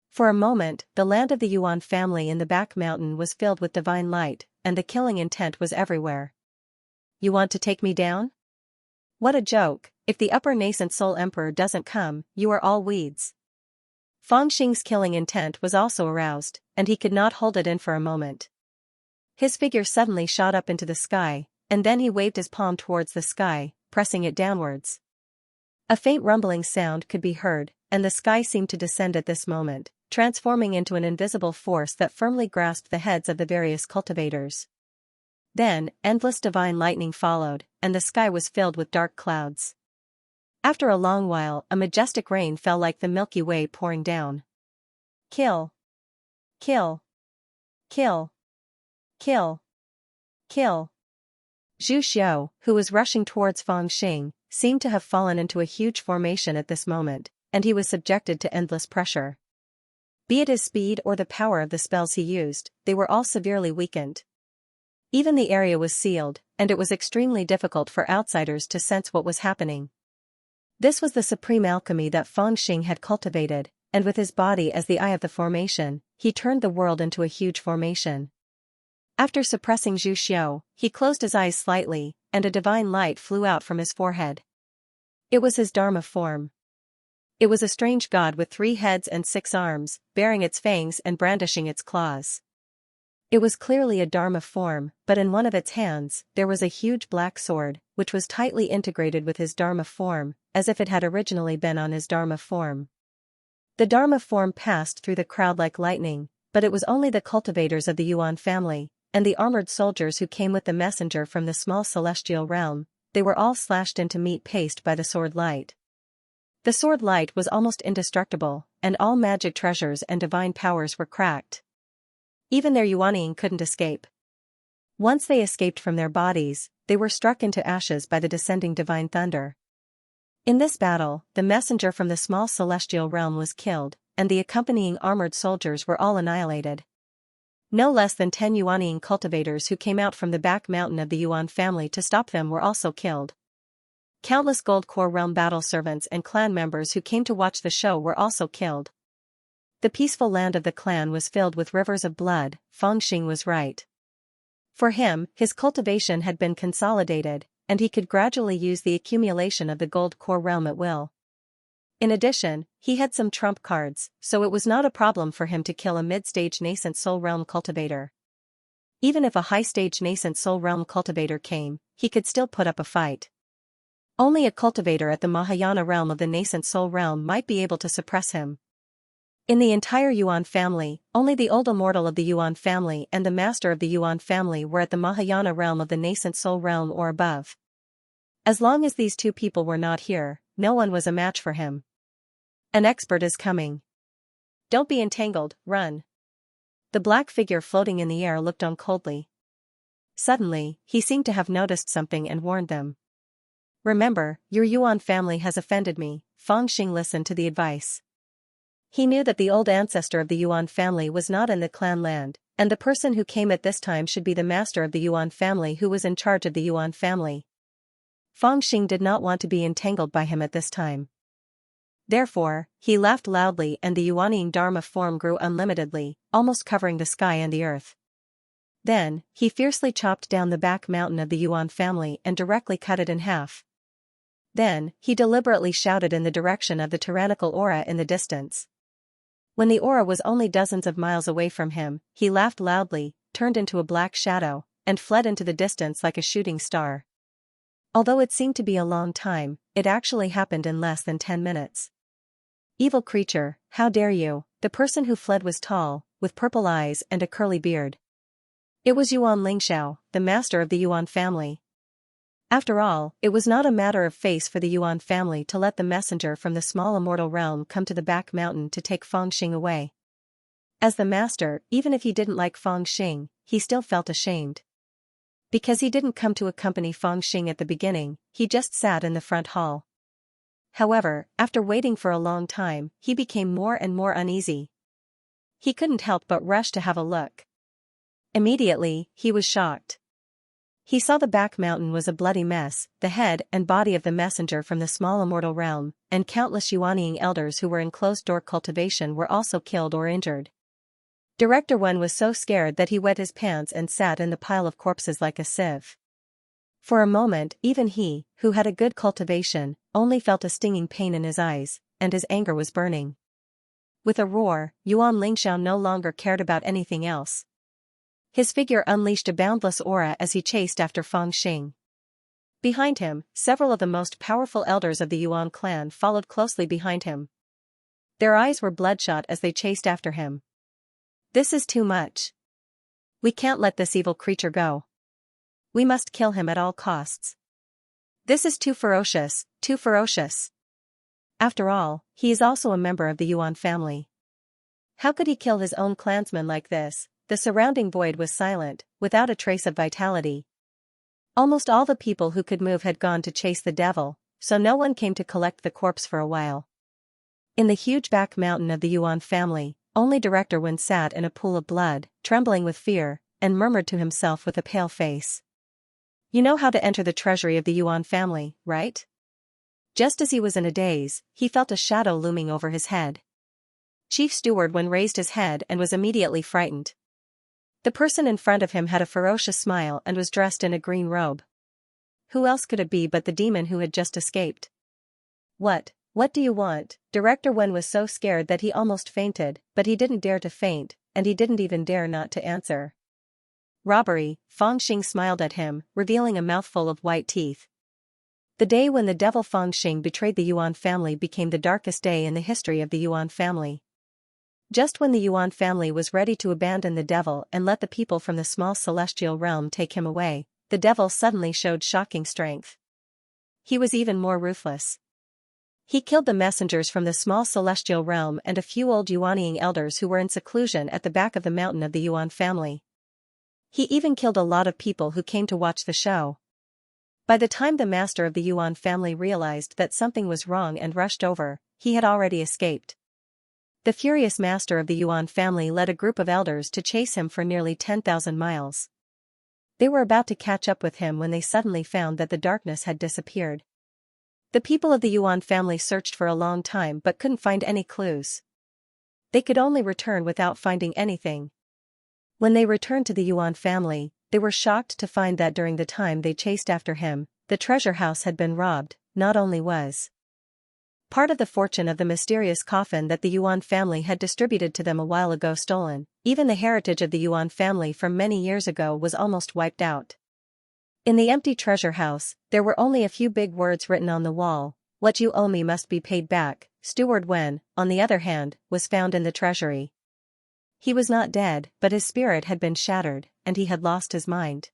For a moment, the land of the Yuan family in the back mountain was filled with divine light, and the killing intent was everywhere. You want to take me down? What a joke, if the upper nascent soul emperor doesn't come, you are all weeds. Fangxing's killing intent was also aroused, and he could not hold it in for a moment. His figure suddenly shot up into the sky, and then he waved his palm towards the sky, pressing it downwards. A faint rumbling sound could be heard, and the sky seemed to descend at this moment, transforming into an invisible force that firmly grasped the heads of the various cultivators. Then, endless divine lightning followed, and the sky was filled with dark clouds. After a long while, a majestic rain fell like the Milky Way pouring down. Kill! Kill! Kill! Kill! Kill! Zhu Xiao, who was rushing towards Fangxing, seemed to have fallen into a huge formation at this moment, and he was subjected to endless pressure. Be it his speed or the power of the spells he used, they were all severely weakened. Even the area was sealed, and it was extremely difficult for outsiders to sense what was happening. This was the supreme alchemy that Fangxing had cultivated, and with his body as the eye of the formation, he turned the world into a huge formation. After suppressing Zhu Xiao, he closed his eyes slightly, and a divine light flew out from his forehead. It was his Dharma form. It was a strange god with 3 heads and 6 arms, bearing its fangs and brandishing its claws. It was clearly a Dharma form, but in one of its hands, there was a huge black sword, which was tightly integrated with his Dharma form, as if it had originally been on his Dharma form. The Dharma form passed through the crowd like lightning, but it was only the cultivators of the Yuan family, and the armored soldiers who came with the messenger from the small celestial realm. They were all slashed into meat paste by the sword light. The sword light was almost indestructible, and all magic treasures and divine powers were cracked. Even their Yuanning couldn't escape. Once they escaped from their bodies, they were struck into ashes by the descending divine thunder. In this battle, the messenger from the small celestial realm was killed, and the accompanying armored soldiers were all annihilated. No less than 10 Yuanning cultivators who came out from the back mountain of the Yuan family to stop them were also killed. Countless Gold Core realm battle servants and clan members who came to watch the show were also killed. The peaceful land of the clan was filled with rivers of blood. Fangxing was right. For him, his cultivation had been consolidated, and he could gradually use the accumulation of the Gold Core realm at will. In addition, he had some trump cards, so it was not a problem for him to kill a mid-stage nascent soul realm cultivator. Even if a high-stage nascent soul realm cultivator came, he could still put up a fight. Only a cultivator at the Mahayana realm of the nascent soul realm might be able to suppress him. In the entire Yuan family, only the old immortal of the Yuan family and the master of the Yuan family were at the Mahayana realm of the nascent soul realm or above. As long as these 2 people were not here, no one was a match for him. An expert is coming. Don't be entangled, run. The black figure floating in the air looked on coldly. Suddenly, he seemed to have noticed something and warned them. Remember, your Yuan family has offended me. Fangxing listened to the advice. He knew that the old ancestor of the Yuan family was not in the clan land, and the person who came at this time should be the master of the Yuan family who was in charge of the Yuan family. Feng Xing did not want to be entangled by him at this time. Therefore, he laughed loudly and the Yuanying Dharma form grew unlimitedly, almost covering the sky and the earth. Then, he fiercely chopped down the back mountain of the Yuan family and directly cut it in half. Then, he deliberately shouted in the direction of the tyrannical aura in the distance. When the aura was only dozens of miles away from him, he laughed loudly, turned into a black shadow, and fled into the distance like a shooting star. Although it seemed to be a long time, it actually happened in less than 10 minutes. Evil creature, how dare you? The person who fled was tall, with purple eyes and a curly beard. It was Yuan Lingxiao, the master of the Yuan family. After all, it was not a matter of face for the Yuan family to let the messenger from the small immortal realm come to the back mountain to take Feng Xing away. As the master, even if he didn't like Feng Xing, he still felt ashamed. Because he didn't come to accompany Feng Xing at the beginning, he just sat in the front hall. However, after waiting for a long time, he became more and more uneasy. He couldn't help but rush to have a look. Immediately, he was shocked. He saw the back mountain was a bloody mess, the head and body of the messenger from the small immortal realm, and countless Yuanying elders who were in closed-door cultivation were also killed or injured. Director Wen was so scared that he wet his pants and sat in the pile of corpses like a sieve. For a moment, even he, who had a good cultivation, only felt a stinging pain in his eyes, and his anger was burning. With a roar, Yuan Lingxiao no longer cared about anything else. His figure unleashed a boundless aura as he chased after Feng Xing. Behind him, several of the most powerful elders of the Yuan clan followed closely behind him. Their eyes were bloodshot as they chased after him. This is too much. We can't let this evil creature go. We must kill him at all costs. This is too ferocious, too ferocious. After all, he is also a member of the Yuan family. How could he kill his own clansmen like this? The surrounding void was silent, without a trace of vitality. Almost all the people who could move had gone to chase the devil, so no one came to collect the corpse for a while. In the huge back mountain of the Yuan family, only Director Wen sat in a pool of blood, trembling with fear, and murmured to himself with a pale face. You know how to enter the treasury of the Yuan family, right? Just as he was in a daze, he felt a shadow looming over his head. Chief Steward Wen raised his head and was immediately frightened. The person in front of him had a ferocious smile and was dressed in a green robe. Who else could it be but the demon who had just escaped? What do you want? Director Wen was so scared that he almost fainted, but he didn't dare to faint, and he didn't even dare not to answer. Robbery, Feng Xing smiled at him, revealing a mouthful of white teeth. The day when the devil Feng Xing betrayed the Yuan family became the darkest day in the history of the Yuan family. Just when the Yuan family was ready to abandon the devil and let the people from the small celestial realm take him away, the devil suddenly showed shocking strength. He was even more ruthless. He killed the messengers from the small celestial realm and a few old Yuanying elders who were in seclusion at the back of the mountain of the Yuan family. He even killed a lot of people who came to watch the show. By the time the master of the Yuan family realized that something was wrong and rushed over, he had already escaped. The furious master of the Yuan family led a group of elders to chase him for nearly 10,000 miles. They were about to catch up with him when they suddenly found that the darkness had disappeared. The people of the Yuan family searched for a long time but couldn't find any clues. They could only return without finding anything. When they returned to the Yuan family, they were shocked to find that during the time they chased after him, the treasure house had been robbed. Not only was part of the fortune of the mysterious coffin that the Yuan family had distributed to them a while ago stolen, even the heritage of the Yuan family from many years ago was almost wiped out. In the empty treasure house, there were only a few big words written on the wall: "What you owe me must be paid back." Steward Wen, on the other hand, was found in the treasury. He was not dead, but his spirit had been shattered, and he had lost his mind.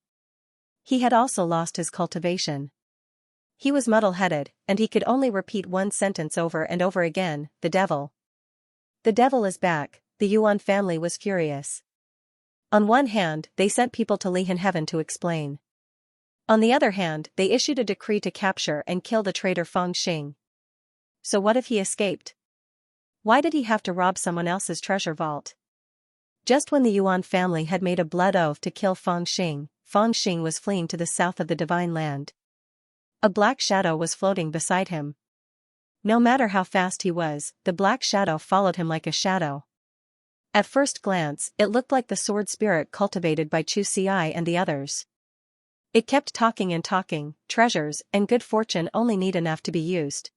He had also lost his cultivation. He was muddle-headed, and he could only repeat one sentence over and over again: "The devil. The devil is back." The Yuan family was furious. On one hand, they sent people to Lihan Heaven to explain. On the other hand, they issued a decree to capture and kill the traitor Feng Xing. So what if he escaped? Why did he have to rob someone else's treasure vault? Just when the Yuan family had made a blood oath to kill Feng Xing was fleeing to the south of the Divine Land. A black shadow was floating beside him. No matter how fast he was, the black shadow followed him like a shadow. At first glance, it looked like the sword spirit cultivated by Xianxia and the others. It kept talking and talking. Treasures and good fortune only need enough to be used.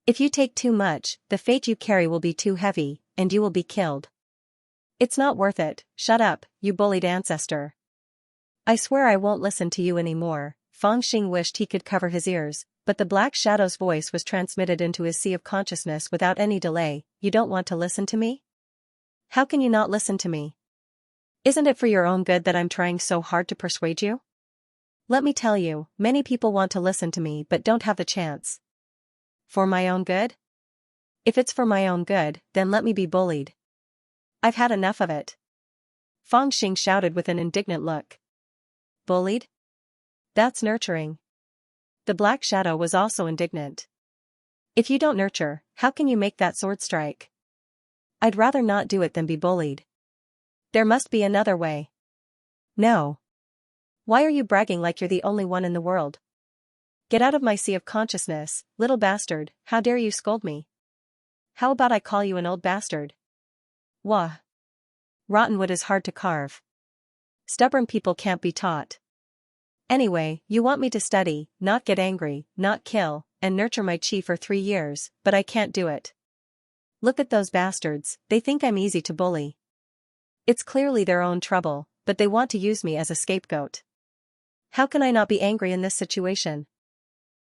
If you take too much, the fate you carry will be too heavy, and you will be killed. It's not worth it. Shut up, you bullied ancestor. I swear I won't listen to you anymore. Fangxing wished he could cover his ears, but the black shadow's voice was transmitted into his sea of consciousness without any delay. You don't want to listen to me? How can you not listen to me? Isn't it for your own good that I'm trying so hard to persuade you? Let me tell you, many people want to listen to me but don't have the chance. For my own good? If it's for my own good, then let me be bullied. I've had enough of it. Fangxing shouted with an indignant look. Bullied? That's nurturing. The black shadow was also indignant. If you don't nurture, how can you make that sword strike? I'd rather not do it than be bullied. There must be another way. No. Why are you bragging like you're the only one in the world? Get out of my sea of consciousness, little bastard. How dare you scold me? How about I call you an old bastard? Wah. Rotten wood is hard to carve. Stubborn people can't be taught. Anyway, you want me to study, not get angry, not kill, and nurture my chi for 3 years, but I can't do it. Look at those bastards, they think I'm easy to bully. It's clearly their own trouble, but they want to use me as a scapegoat. How can I not be angry in this situation?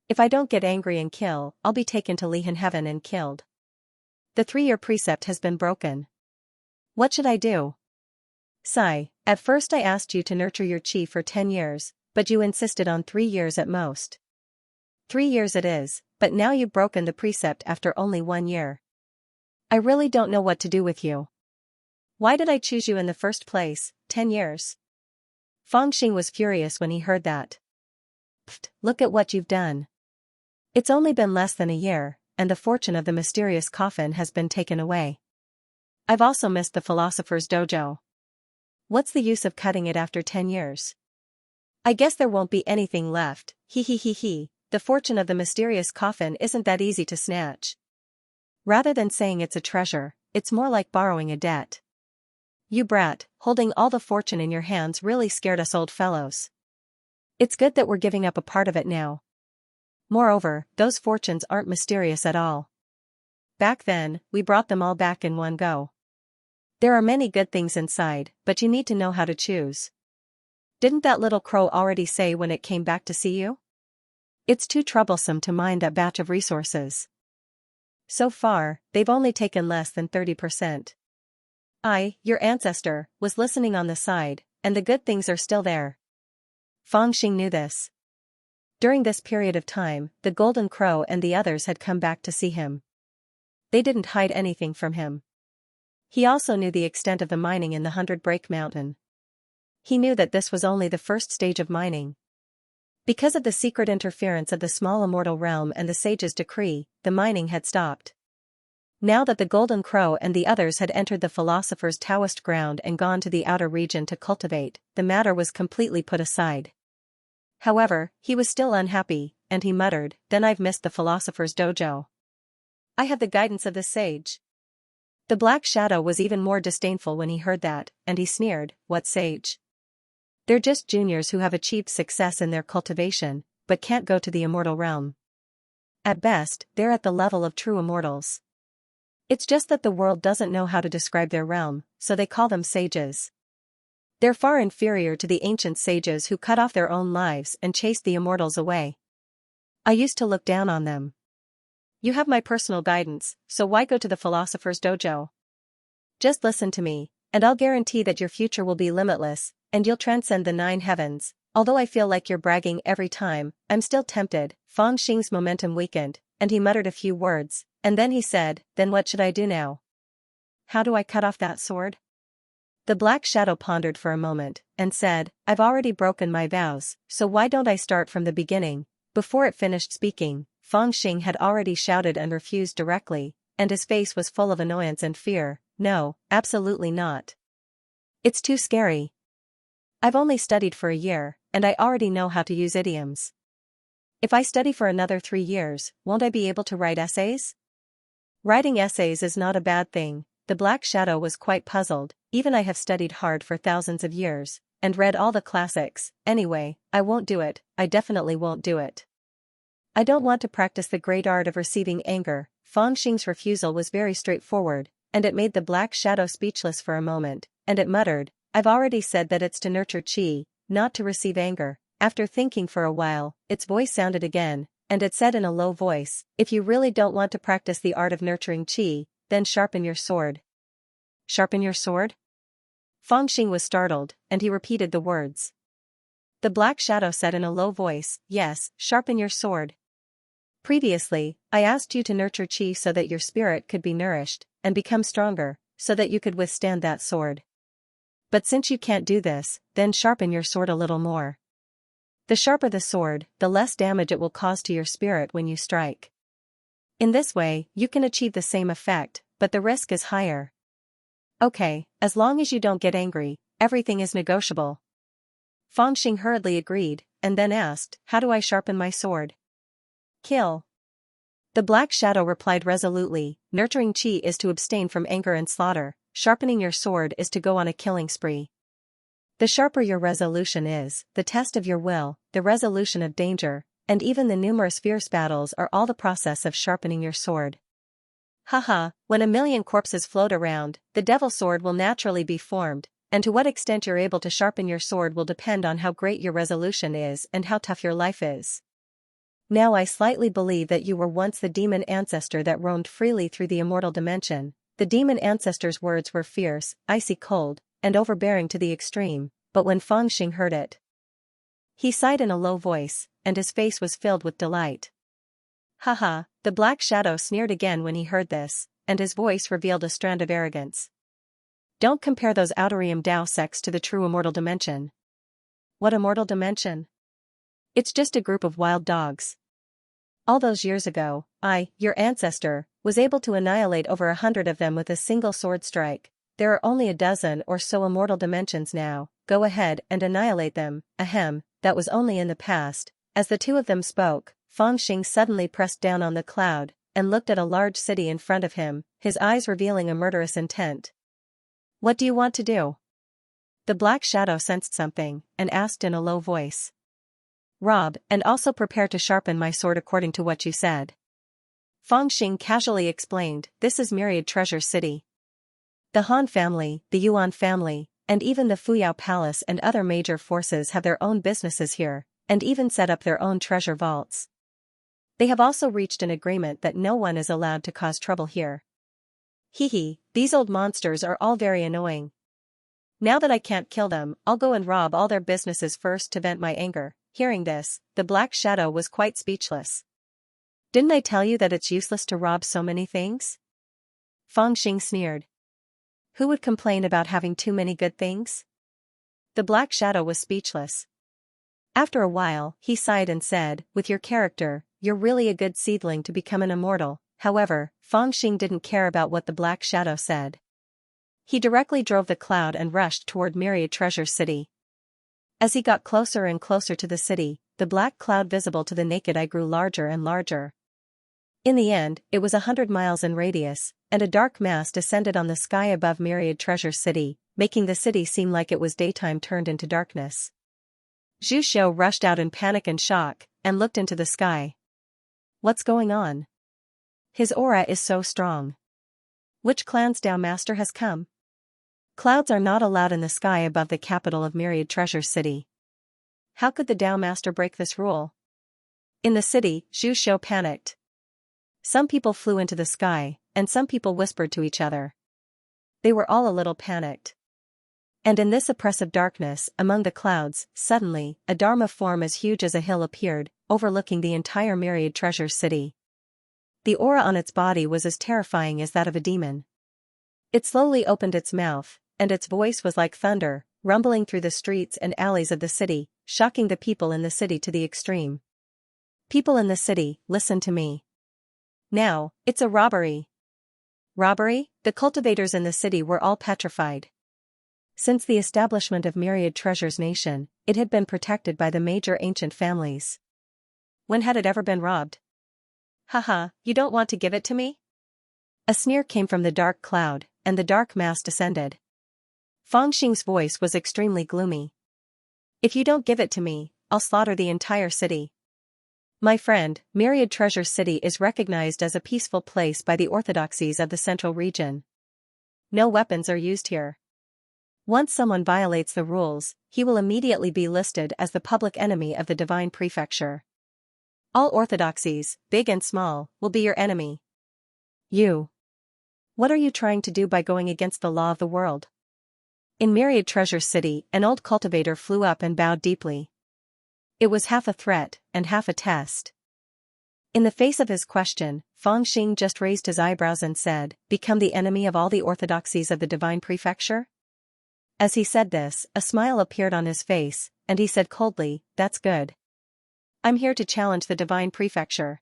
If I don't get angry and kill, I'll be taken to Lihan heaven and killed. The 3-year precept has been broken. What should I do? Sigh, at first I asked you to nurture your chi for 10 years, but you insisted on 3 years at most. 3 years it is, but now you've broken the precept after only 1 year. I really don't know what to do with you. Why did I choose you in the first place? 10 years. Fangxing was furious when he heard that. Pfft, look at what you've done. It's only been less than a year, and the fortune of the mysterious coffin has been taken away. I've also missed the philosopher's dojo. What's the use of cutting it after 10 years? I guess there won't be anything left. He. The fortune of the mysterious coffin isn't that easy to snatch. Rather than saying it's a treasure, it's more like borrowing a debt. You brat, holding all the fortune in your hands really scared us old fellows. It's good that we're giving up a part of it now. Moreover, those fortunes aren't mysterious at all. Back then, we brought them all back in one go. There are many good things inside, but you need to know how to choose. Didn't that little crow already say when it came back to see you? It's too troublesome to mine that batch of resources. So far, they've only taken less than 30%. I, your ancestor, was listening on the side, and the good things are still there. Fangxing knew this. During this period of time, the golden crow and the others had come back to see him. They didn't hide anything from him. He also knew the extent of the mining in the 100 Break Mountain. He knew that this was only the first stage of mining. Because of the secret interference of the small immortal realm and the sage's decree, the mining had stopped. Now that the golden crow and the others had entered the philosopher's Taoist ground and gone to the outer region to cultivate, the matter was completely put aside. However, he was still unhappy, and he muttered, "Then I've missed the philosopher's dojo. I have the guidance of the sage." The black shadow was even more disdainful when he heard that, and he sneered, "What sage? They're just juniors who have achieved success in their cultivation, but can't go to the immortal realm. At best, they're at the level of true immortals. It's just that the world doesn't know how to describe their realm, so they call them sages. They're far inferior to the ancient sages who cut off their own lives and chased the immortals away. I used to look down on them. You have my personal guidance, so why go to the philosopher's dojo? Just listen to me, and I'll guarantee that your future will be limitless, and you'll transcend the 9 heavens. Although I feel like you're bragging every time, I'm still tempted." Fangxing's momentum weakened, and he muttered a few words, and then he said, "Then what should I do now? How do I cut off that sword?" The black shadow pondered for a moment, and said, "I've already broken my vows, so why don't I start from the beginning?" Before it finished speaking, Fangxing had already shouted and refused directly, and his face was full of annoyance and fear. "No, absolutely not. It's too scary. I've only studied for a year, and I already know how to use idioms. If I study for another 3 years, won't I be able to write essays? Writing essays is not a bad thing. The Black Shadow was quite puzzled. Even I have studied hard for thousands of years, and read all the classics. Anyway, I won't do it, I definitely won't do it. I don't want to practice the great art of receiving anger. Fang Xing's refusal was very straightforward, and it made the Black Shadow speechless for a moment, and it muttered, I've already said that it's to nurture qi, not to receive anger. After thinking for a while, its voice sounded again, and it said in a low voice, if you really don't want to practice the art of nurturing qi, then sharpen your sword. Sharpen your sword? Fang Xing was startled, and he repeated the words. The Black Shadow said in a low voice, yes, sharpen your sword. Previously, I asked you to nurture qi so that your spirit could be nourished, and become stronger, so that you could withstand that sword. But since you can't do this, then sharpen your sword a little more. The sharper the sword, the less damage it will cause to your spirit when you strike. In this way, you can achieve the same effect, but the risk is higher. Okay, as long as you don't get angry, everything is negotiable. Fang Xing hurriedly agreed, and then asked, how do I sharpen my sword? Kill. The Black Shadow replied resolutely, nurturing qi is to abstain from anger and slaughter, sharpening your sword is to go on a killing spree. The sharper your resolution is, the test of your will, the resolution of danger, and even the numerous fierce battles are all the process of sharpening your sword. Haha, when a million corpses float around, the devil sword will naturally be formed, and to what extent you're able to sharpen your sword will depend on how great your resolution is and how tough your life is. Now I slightly believe that you were once the demon ancestor that roamed freely through the immortal dimension. The demon ancestor's words were fierce, icy cold, and overbearing to the extreme, but when Fang Xing heard it, he sighed in a low voice, and his face was filled with delight. Haha, the Black Shadow sneered again when he heard this, and his voice revealed a strand of arrogance. Don't compare those Outerium Dao sects to the true immortal dimension. What immortal dimension? It's just a group of wild dogs. All those years ago, I, your ancestor, was able to annihilate over 100 of them with a single sword strike. There are only a dozen or so immortal dimensions now. Go ahead and annihilate them. Ahem, that was only in the past. As the two of them spoke, Fang Xing suddenly pressed down on the cloud, and looked at a large city in front of him, his eyes revealing a murderous intent. What do you want to do? The Black Shadow sensed something, and asked in a low voice. Rob, and also prepare to sharpen my sword according to what you said. Fang Xing casually explained, this is Myriad Treasure City. The Han family, the Yuan family, and even the Fuyao Palace and other major forces have their own businesses here, and even set up their own treasure vaults. They have also reached an agreement that no one is allowed to cause trouble here. Hee, these old monsters are all very annoying. Now that I can't kill them, I'll go and rob all their businesses first to vent my anger. Hearing this, the Black Shadow was quite speechless. Didn't I tell you that it's useless to rob so many things? Fang Xing sneered. Who would complain about having too many good things? The Black Shadow was speechless. After a while, he sighed and said, with your character, you're really a good seedling to become an immortal. However, Fang Xing didn't care about what the Black Shadow said. He directly drove the cloud and rushed toward Myriad Treasure City. As he got closer and closer to the city, the black cloud visible to the naked eye grew larger and larger. In the end, it was 100 miles in radius, and a dark mass descended on the sky above Myriad Treasure City, making the city seem like it was daytime turned into darkness. Zhu Xiu rushed out in panic and shock, and looked into the sky. What's going on? His aura is so strong. Which clan's Dao Master has come? Clouds are not allowed in the sky above the capital of Myriad Treasure City. How could the Dao Master break this rule? In the city, Zhu Xiu panicked. Some people flew into the sky, and some people whispered to each other. They were all a little panicked. And in this oppressive darkness, among the clouds, suddenly, a Dharma form as huge as a hill appeared, overlooking the entire Myriad Treasure City. The aura on its body was as terrifying as that of a demon. It slowly opened its mouth, and its voice was like thunder, rumbling through the streets and alleys of the city, shocking the people in the city to the extreme. People in the city, listen to me. Now, it's a robbery. Robbery? The cultivators in the city were all petrified. Since the establishment of Myriad Treasures Nation, it had been protected by the major ancient families. When had it ever been robbed? Haha, you don't want to give it to me? A sneer came from the dark cloud, and the dark mass descended. Fangxing's voice was extremely gloomy. If you don't give it to me, I'll slaughter the entire city. My friend, Myriad Treasure City is recognized as a peaceful place by the orthodoxies of the central region. No weapons are used here. Once someone violates the rules, he will immediately be listed as the public enemy of the divine prefecture. All orthodoxies, big and small, will be your enemy. You. What are you trying to do by going against the law of the world? In Myriad Treasure City, an old cultivator flew up and bowed deeply. It was half a threat, and half a test. In the face of his question, Fangxing just raised his eyebrows and said, "Become the enemy of all the orthodoxies of the divine prefecture?" As he said this, a smile appeared on his face, and he said coldly, "That's good. I'm here to challenge the divine prefecture."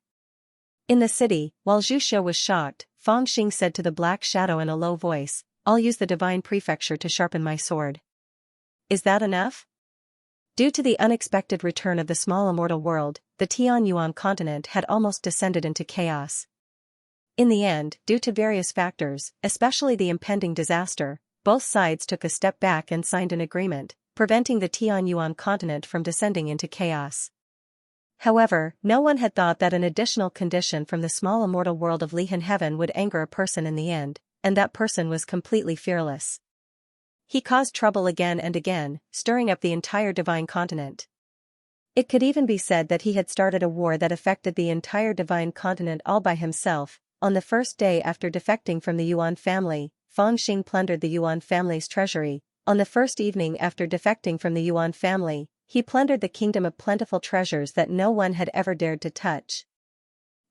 In the city, while Zhu Xiu was shocked, Fangxing said to the black shadow in a low voice, "I'll use the divine prefecture to sharpen my sword." Is that enough? Due to the unexpected return of the small immortal world, the Tianyuan continent had almost descended into chaos. In the end, due to various factors, especially the impending disaster, both sides took a step back and signed an agreement, preventing the Tianyuan continent from descending into chaos. However, no one had thought that an additional condition from the small immortal world of Lihan Heaven would anger a person in the end, and that person was completely fearless. He caused trouble again and again, stirring up the entire divine continent. It could even be said that he had started a war that affected the entire divine continent all by himself. On the first day after defecting from the Yuan family, Fangxing plundered the Yuan family's treasury. On the first evening after defecting from the Yuan family, he plundered the kingdom of plentiful treasures that no one had ever dared to touch.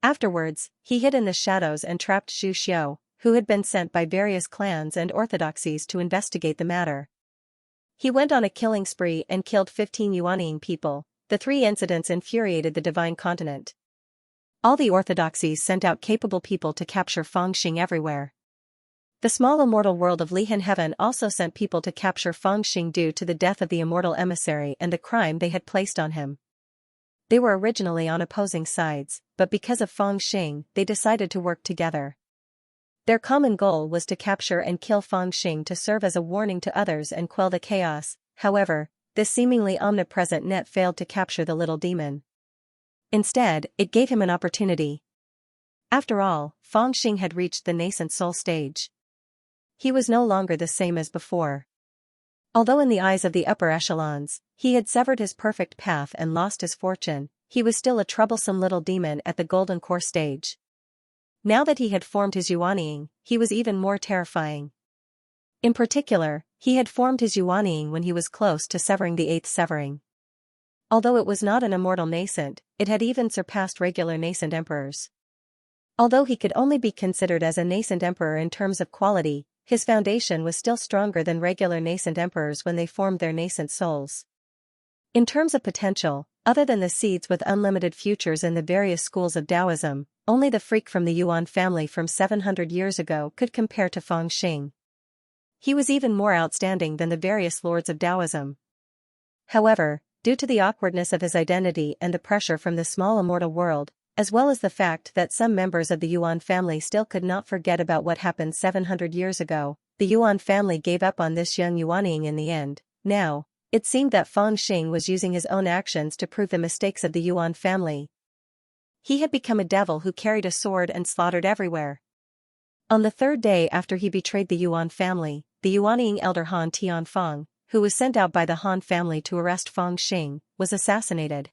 Afterwards, he hid in the shadows and trapped Zhu Xiu, who had been sent by various clans and orthodoxies to investigate the matter. He went on a killing spree and killed 15 Yuanying people. The 3 incidents infuriated the divine continent. All the orthodoxies sent out capable people to capture Fangxing everywhere. The small immortal world of Lihan Heaven also sent people to capture Fangxing due to the death of the immortal emissary and the crime they had placed on him. They were originally on opposing sides, but because of Fangxing, they decided to work together. Their common goal was to capture and kill Fangxing to serve as a warning to others and quell the chaos. However, this seemingly omnipresent net failed to capture the little demon. Instead, it gave him an opportunity. After all, Fangxing had reached the nascent soul stage. He was no longer the same as before. Although in the eyes of the upper echelons, he had severed his perfect path and lost his fortune, he was still a troublesome little demon at the golden core stage. Now that he had formed his Yuanying, he was even more terrifying. In particular, he had formed his Yuanying when he was close to severing the 8th severing. Although it was not an immortal nascent, it had even surpassed regular nascent emperors. Although he could only be considered as a nascent emperor in terms of quality, his foundation was still stronger than regular nascent emperors when they formed their nascent souls. In terms of potential, other than the seeds with unlimited futures in the various schools of Taoism, only the freak from the Yuan family from 700 years ago could compare to Fangxing. He was even more outstanding than the various lords of Taoism. However, due to the awkwardness of his identity and the pressure from the small immortal world, as well as the fact that some members of the Yuan family still could not forget about what happened 700 years ago, the Yuan family gave up on this young Yuanying in the end. Now, it seemed that Fangxing was using his own actions to prove the mistakes of the Yuan family. He had become a devil who carried a sword and slaughtered everywhere. On the 3rd day after he betrayed the Yuan family, the Yuanying elder Han Tianfeng, who was sent out by the Han family to arrest Fangxing, was assassinated.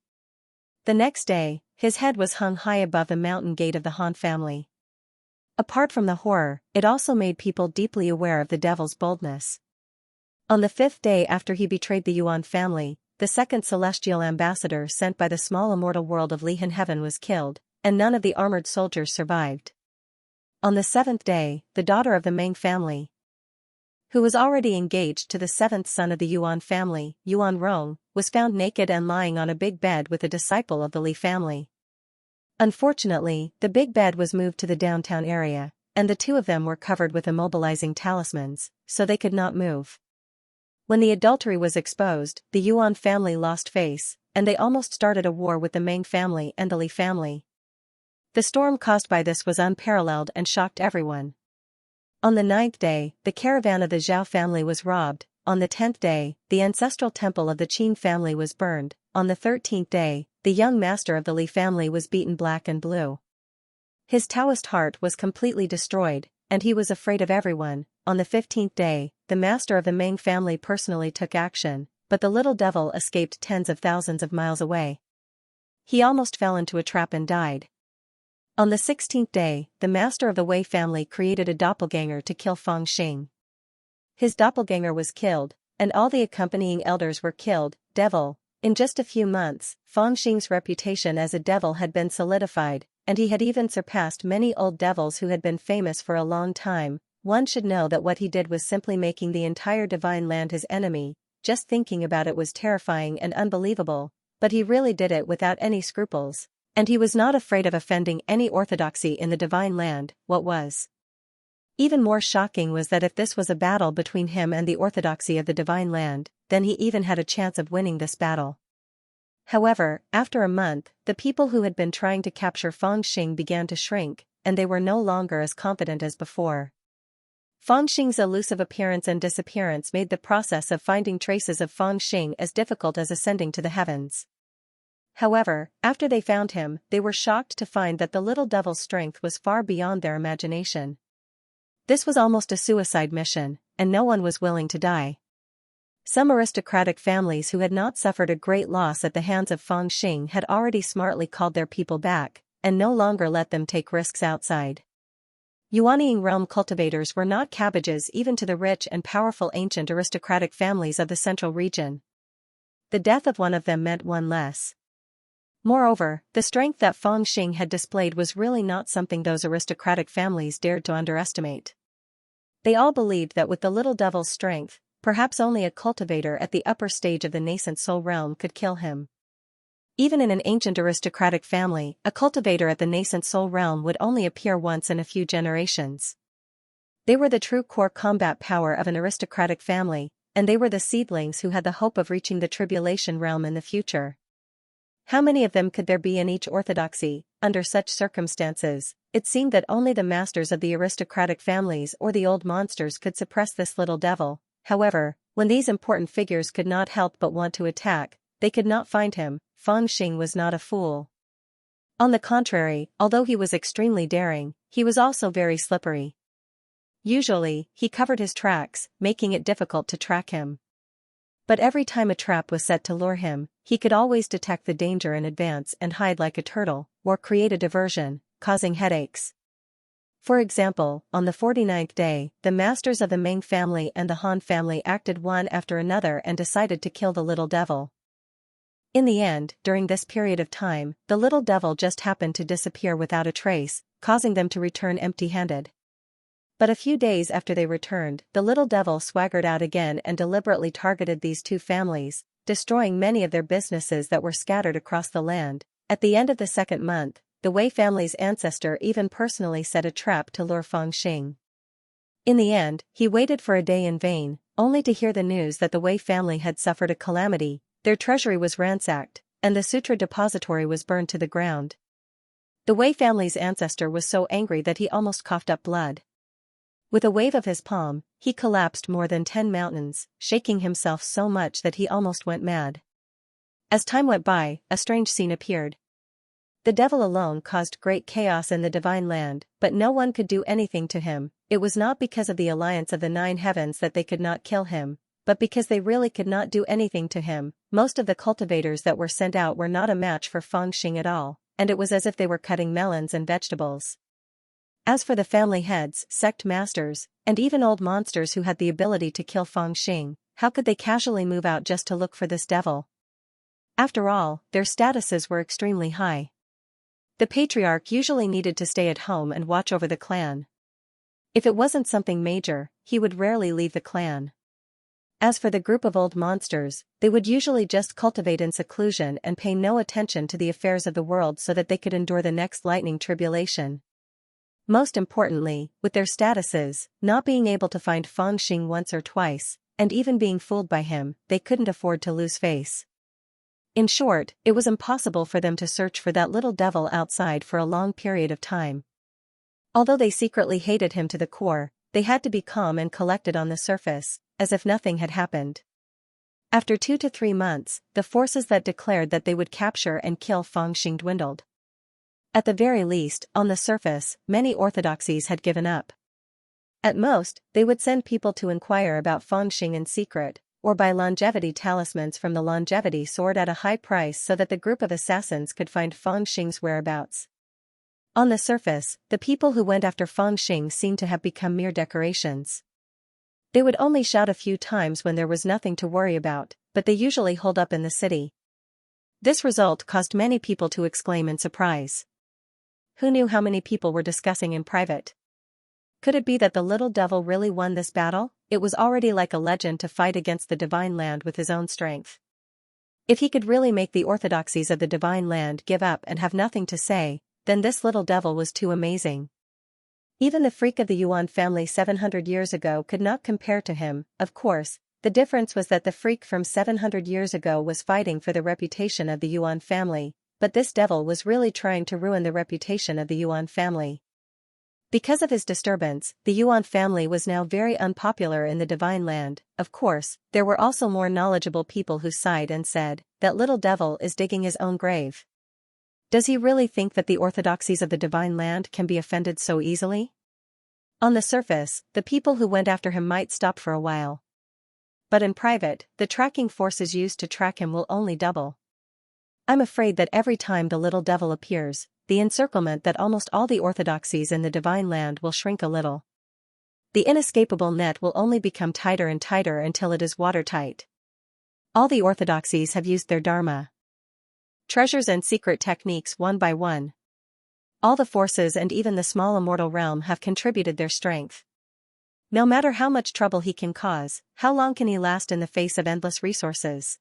The next day, his head was hung high above the mountain gate of the Han family. Apart from the horror, it also made people deeply aware of the devil's boldness. On the 5th day after he betrayed the Yuan family, the 2nd celestial ambassador sent by the small immortal world of Lihan Heaven was killed, and none of the armored soldiers survived. On the 7th day, the daughter of the Meng family, who was already engaged to the 7th son of the Yuan family, Yuan Rong, was found naked and lying on a big bed with a disciple of the Li family. Unfortunately, the big bed was moved to the downtown area, and the 2 of them were covered with immobilizing talismans, so they could not move. When the adultery was exposed, the Yuan family lost face, and they almost started a war with the Meng family and the Li family. The storm caused by this was unparalleled and shocked everyone. On the 9th day, the caravan of the Zhao family was robbed. On the 10th day, the ancestral temple of the Qin family was burned. On the 13th day, the young master of the Li family was beaten black and blue. His Taoist heart was completely destroyed, and he was afraid of everyone. On the 15th day, the master of the Meng family personally took action, but the little devil escaped tens of thousands of miles away. He almost fell into a trap and died. On the 16th day, the master of the Wei family created a doppelganger to kill Feng Xing. His doppelganger was killed, and all the accompanying elders were killed. Devil. In just a few months, Feng Xing's reputation as a devil had been solidified, and he had even surpassed many old devils who had been famous for a long time. One should know that what he did was simply making the entire divine land his enemy. Just thinking about it was terrifying and unbelievable, but he really did it without any scruples, and he was not afraid of offending any orthodoxy in the divine land. What was even more shocking was that if this was a battle between him and the orthodoxy of the divine land, then he even had a chance of winning this battle. However, after a month, the people who had been trying to capture Feng Xing began to shrink, and they were no longer as confident as before. Feng Xing's elusive appearance and disappearance made the process of finding traces of Feng Xing as difficult as ascending to the heavens. However, after they found him, they were shocked to find that the little devil's strength was far beyond their imagination. This was almost a suicide mission, and no one was willing to die. Some aristocratic families who had not suffered a great loss at the hands of Feng Xing had already smartly called their people back, and no longer let them take risks outside. Yuanying realm cultivators were not cabbages even to the rich and powerful ancient aristocratic families of the central region. The death of one of them meant one less. Moreover, the strength that Feng Xing had displayed was really not something those aristocratic families dared to underestimate. They all believed that with the little devil's strength, perhaps only a cultivator at the upper stage of the nascent soul realm could kill him. Even in an ancient aristocratic family, a cultivator at the nascent soul realm would only appear once in a few generations. They were the true core combat power of an aristocratic family, and they were the seedlings who had the hope of reaching the tribulation realm in the future. How many of them could there be in each orthodoxy? Under such circumstances, it seemed that only the masters of the aristocratic families or the old monsters could suppress this little devil. However, when these important figures could not help but want to attack, they could not find him. Feng Xing was not a fool. On the contrary, although he was extremely daring, he was also very slippery. Usually, he covered his tracks, making it difficult to track him. But every time a trap was set to lure him, he could always detect the danger in advance and hide like a turtle, or create a diversion, causing headaches. For example, on the 49th day, the masters of the Meng family and the Han family acted one after another and decided to kill the little devil. In the end, during this period of time, the little devil just happened to disappear without a trace, causing them to return empty-handed. But a few days after they returned, the little devil swaggered out again and deliberately targeted these two families, destroying many of their businesses that were scattered across the land. At the end of the second month, the Wei family's ancestor even personally set a trap to lure Feng Xing. In the end, he waited for a day in vain, only to hear the news that the Wei family had suffered a calamity. Their treasury was ransacked, and the sutra depository was burned to the ground. The Wei family's ancestor was so angry that he almost coughed up blood. With a wave of his palm, he collapsed more than 10 mountains, shaking himself so much that he almost went mad. As time went by, a strange scene appeared. The devil alone caused great chaos in the divine land, but no one could do anything to him. It was not because of the alliance of the 9 heavens that they could not kill him, but because they really could not do anything to him. Most of the cultivators that were sent out were not a match for Feng Xing at all, and it was as if they were cutting melons and vegetables. As for the family heads, sect masters, and even old monsters who had the ability to kill Feng Xing, how could they casually move out just to look for this devil? After all, their statuses were extremely high. The patriarch usually needed to stay at home and watch over the clan. If it wasn't something major, he would rarely leave the clan. As for the group of old monsters, they would usually just cultivate in seclusion and pay no attention to the affairs of the world so that they could endure the next lightning tribulation. Most importantly, with their statuses, not being able to find Feng Xing once or twice, and even being fooled by him, they couldn't afford to lose face. In short, it was impossible for them to search for that little devil outside for a long period of time. Although they secretly hated him to the core, they had to be calm and collected on the surface, as if nothing had happened. After 2 to 3 months, the forces that declared that they would capture and kill Fangxing dwindled. At the very least, on the surface, many orthodoxies had given up. At most, they would send people to inquire about Fangxing in secret, or buy longevity talismans from the longevity sword at a high price so that the group of assassins could find Fangxing's whereabouts. On the surface, the people who went after Fangxing seemed to have become mere decorations. They would only shout a few times when there was nothing to worry about, but they usually holed up in the city. This result caused many people to exclaim in surprise. Who knew how many people were discussing in private? Could it be that the little devil really won this battle? It was already like a legend to fight against the Divine Land with his own strength. If he could really make the orthodoxies of the Divine Land give up and have nothing to say, then this little devil was too amazing. Even the freak of the Yuan family 700 years ago could not compare to him. Of course, the difference was that the freak from 700 years ago was fighting for the reputation of the Yuan family, but this devil was really trying to ruin the reputation of the Yuan family. Because of his disturbance, the Yuan family was now very unpopular in the Divine Land. Of course, there were also more knowledgeable people who sighed and said, "That little devil is digging his own grave. Does he really think that the orthodoxies of the Divine Land can be offended so easily?" On the surface, the people who went after him might stop for a while. But in private, the tracking forces used to track him will only double. I'm afraid that every time the little devil appears, the encirclement that almost all the orthodoxies in the Divine Land will shrink a little. The inescapable net will only become tighter and tighter until it is watertight. All the orthodoxies have used their dharma, treasures and secret techniques one by one. All the forces and even the small immortal realm have contributed their strength. No matter how much trouble he can cause, how long can he last in the face of endless resources?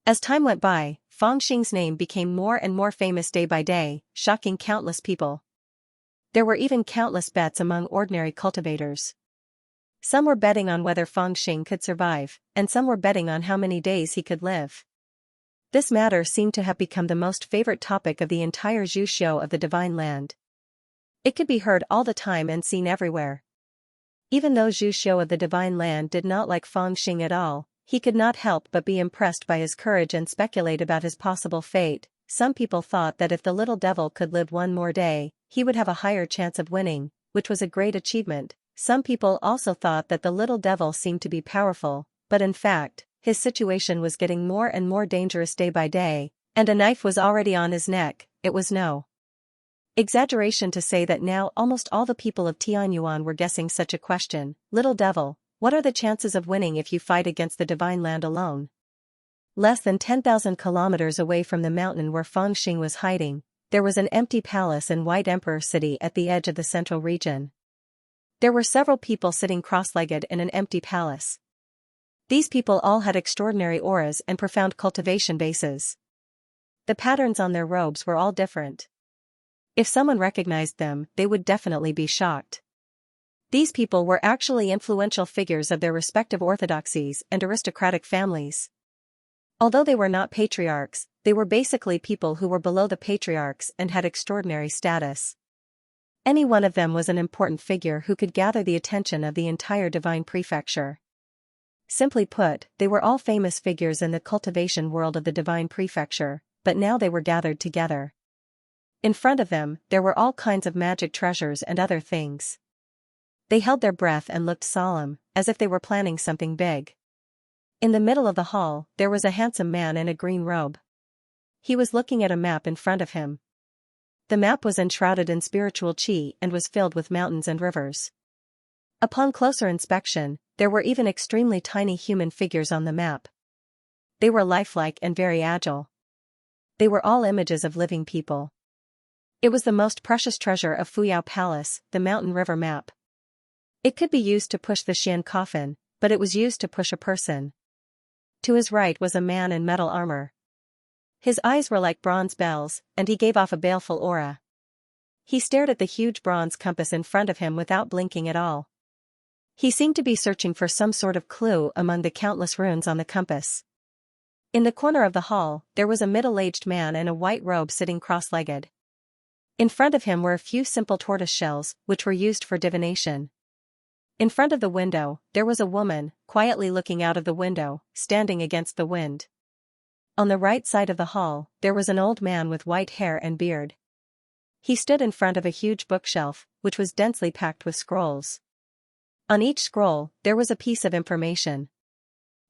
As time went by, Fangxing's name became more and more famous day by day, shocking countless people. There were even countless bets among ordinary cultivators. Some were betting on whether Fangxing could survive, and some were betting on how many days he could live. This matter seemed to have become the most favorite topic of the entire Zhuxiu of the Divine Land. It could be heard all the time and seen everywhere. Even though Zhuxiu of the Divine Land did not like Fangxing at all, he could not help but be impressed by his courage and speculate about his possible fate. Some people thought that if the little devil could live one more day, he would have a higher chance of winning, which was a great achievement. Some people also thought that the little devil seemed to be powerful, but in fact, his situation was getting more and more dangerous day by day, and a knife was already on his neck. It was no exaggeration to say that now almost all the people of Tianyuan were guessing such a question. Little devil, what are the chances of winning if you fight against the Divine Land alone? Less than 10,000 kilometers away from the mountain where Fangxing was hiding, there was an empty palace in White Emperor City at the edge of the central region. There were several people sitting cross-legged in an empty palace. These people all had extraordinary auras and profound cultivation bases. The patterns on their robes were all different. If someone recognized them, they would definitely be shocked. These people were actually influential figures of their respective orthodoxies and aristocratic families. Although they were not patriarchs, they were basically people who were below the patriarchs and had extraordinary status. Any one of them was an important figure who could gather the attention of the entire divine prefecture. Simply put, they were all famous figures in the cultivation world of the divine prefecture, but now they were gathered together. In front of them, there were all kinds of magic treasures and other things. They held their breath and looked solemn, as if they were planning something big. In the middle of the hall, there was a handsome man in a green robe. He was looking at a map in front of him. The map was enshrouded in spiritual qi and was filled with mountains and rivers. Upon closer inspection, there were even extremely tiny human figures on the map. They were lifelike and very agile. They were all images of living people. It was the most precious treasure of Fuyao Palace, the mountain river map. It could be used to push the Xian coffin, but it was used to push a person. To his right was a man in metal armor. His eyes were like bronze bells, and he gave off a baleful aura. He stared at the huge bronze compass in front of him without blinking at all. He seemed to be searching for some sort of clue among the countless runes on the compass. In the corner of the hall, there was a middle-aged man in a white robe sitting cross-legged. In front of him were a few simple tortoise shells, which were used for divination. In front of the window, there was a woman, quietly looking out of the window, standing against the wind. On the right side of the hall, there was an old man with white hair and beard. He stood in front of a huge bookshelf, which was densely packed with scrolls. On each scroll, there was a piece of information.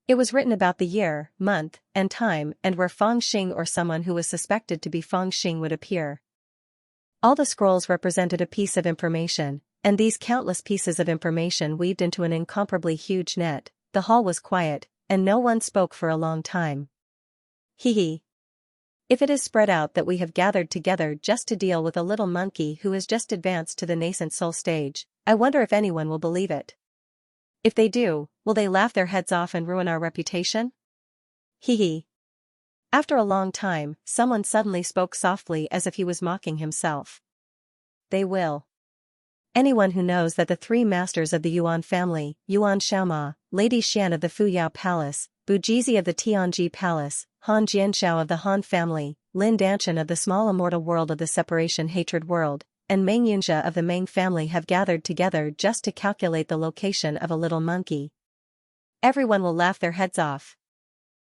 It was written about the year, month, and time, and where Feng Xing or someone who was suspected to be Feng Xing would appear. All the scrolls represented a piece of information, and these countless pieces of information weaved into an incomparably huge net. The hall was quiet, and no one spoke for a long time. Hee. If it is spread out that we have gathered together just to deal with a little monkey who has just advanced to the nascent soul stage, I wonder if anyone will believe it. If they do, will they laugh their heads off and ruin our reputation? Hee. After a long time, someone suddenly spoke softly as if he was mocking himself. They will. Anyone who knows that the three masters of the Yuan family, Yuan Xiaoma, Lady Xian of the Fuyao Palace, Bujizi of the Tianji Palace, Han Jianxiao of the Han family, Lin Danshan of the small immortal world of the separation hatred world, and Meng Yunjia of the Meng family have gathered together just to calculate the location of a little monkey. Everyone will laugh their heads off.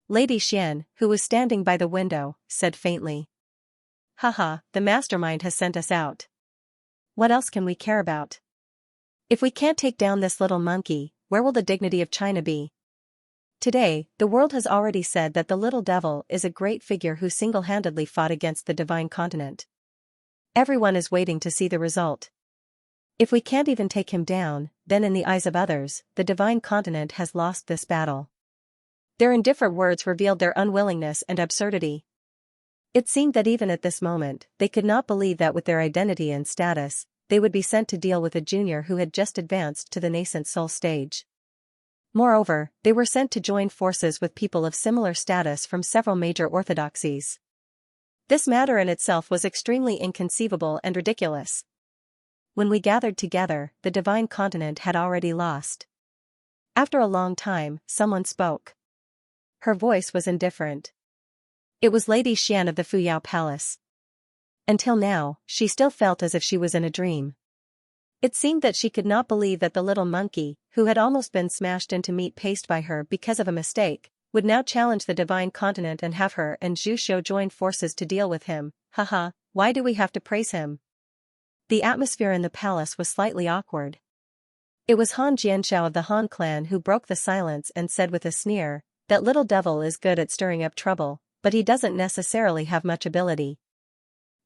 Lady Xian, who was standing by the window, said faintly. Haha, the mastermind has sent us out. What else can we care about? If we can't take down this little monkey, where will the dignity of China be? Today, the world has already said that the little devil is a great figure who single-handedly fought against the divine continent. Everyone is waiting to see the result. If we can't even take him down, then in the eyes of others, the divine continent has lost this battle. Their indifferent words revealed their unwillingness and absurdity. It seemed that even at this moment, they could not believe that with their identity and status, they would be sent to deal with a junior who had just advanced to the nascent soul stage. Moreover, they were sent to join forces with people of similar status from several major orthodoxies. This matter in itself was extremely inconceivable and ridiculous. When we gathered together, the divine continent had already lost. After a long time, someone spoke. Her voice was indifferent. It was Lady Xian of the Fuyao Palace. Until now, she still felt as if she was in a dream. It seemed that she could not believe that the little monkey, who had almost been smashed into meat paste by her because of a mistake, would now challenge the divine continent and have her and Zhu Xiu join forces to deal with him. Haha, why do we have to praise him? The atmosphere in the palace was slightly awkward. It was Han Jianxiao of the Han clan who broke the silence and said with a sneer, that little devil is good at stirring up trouble, but he doesn't necessarily have much ability.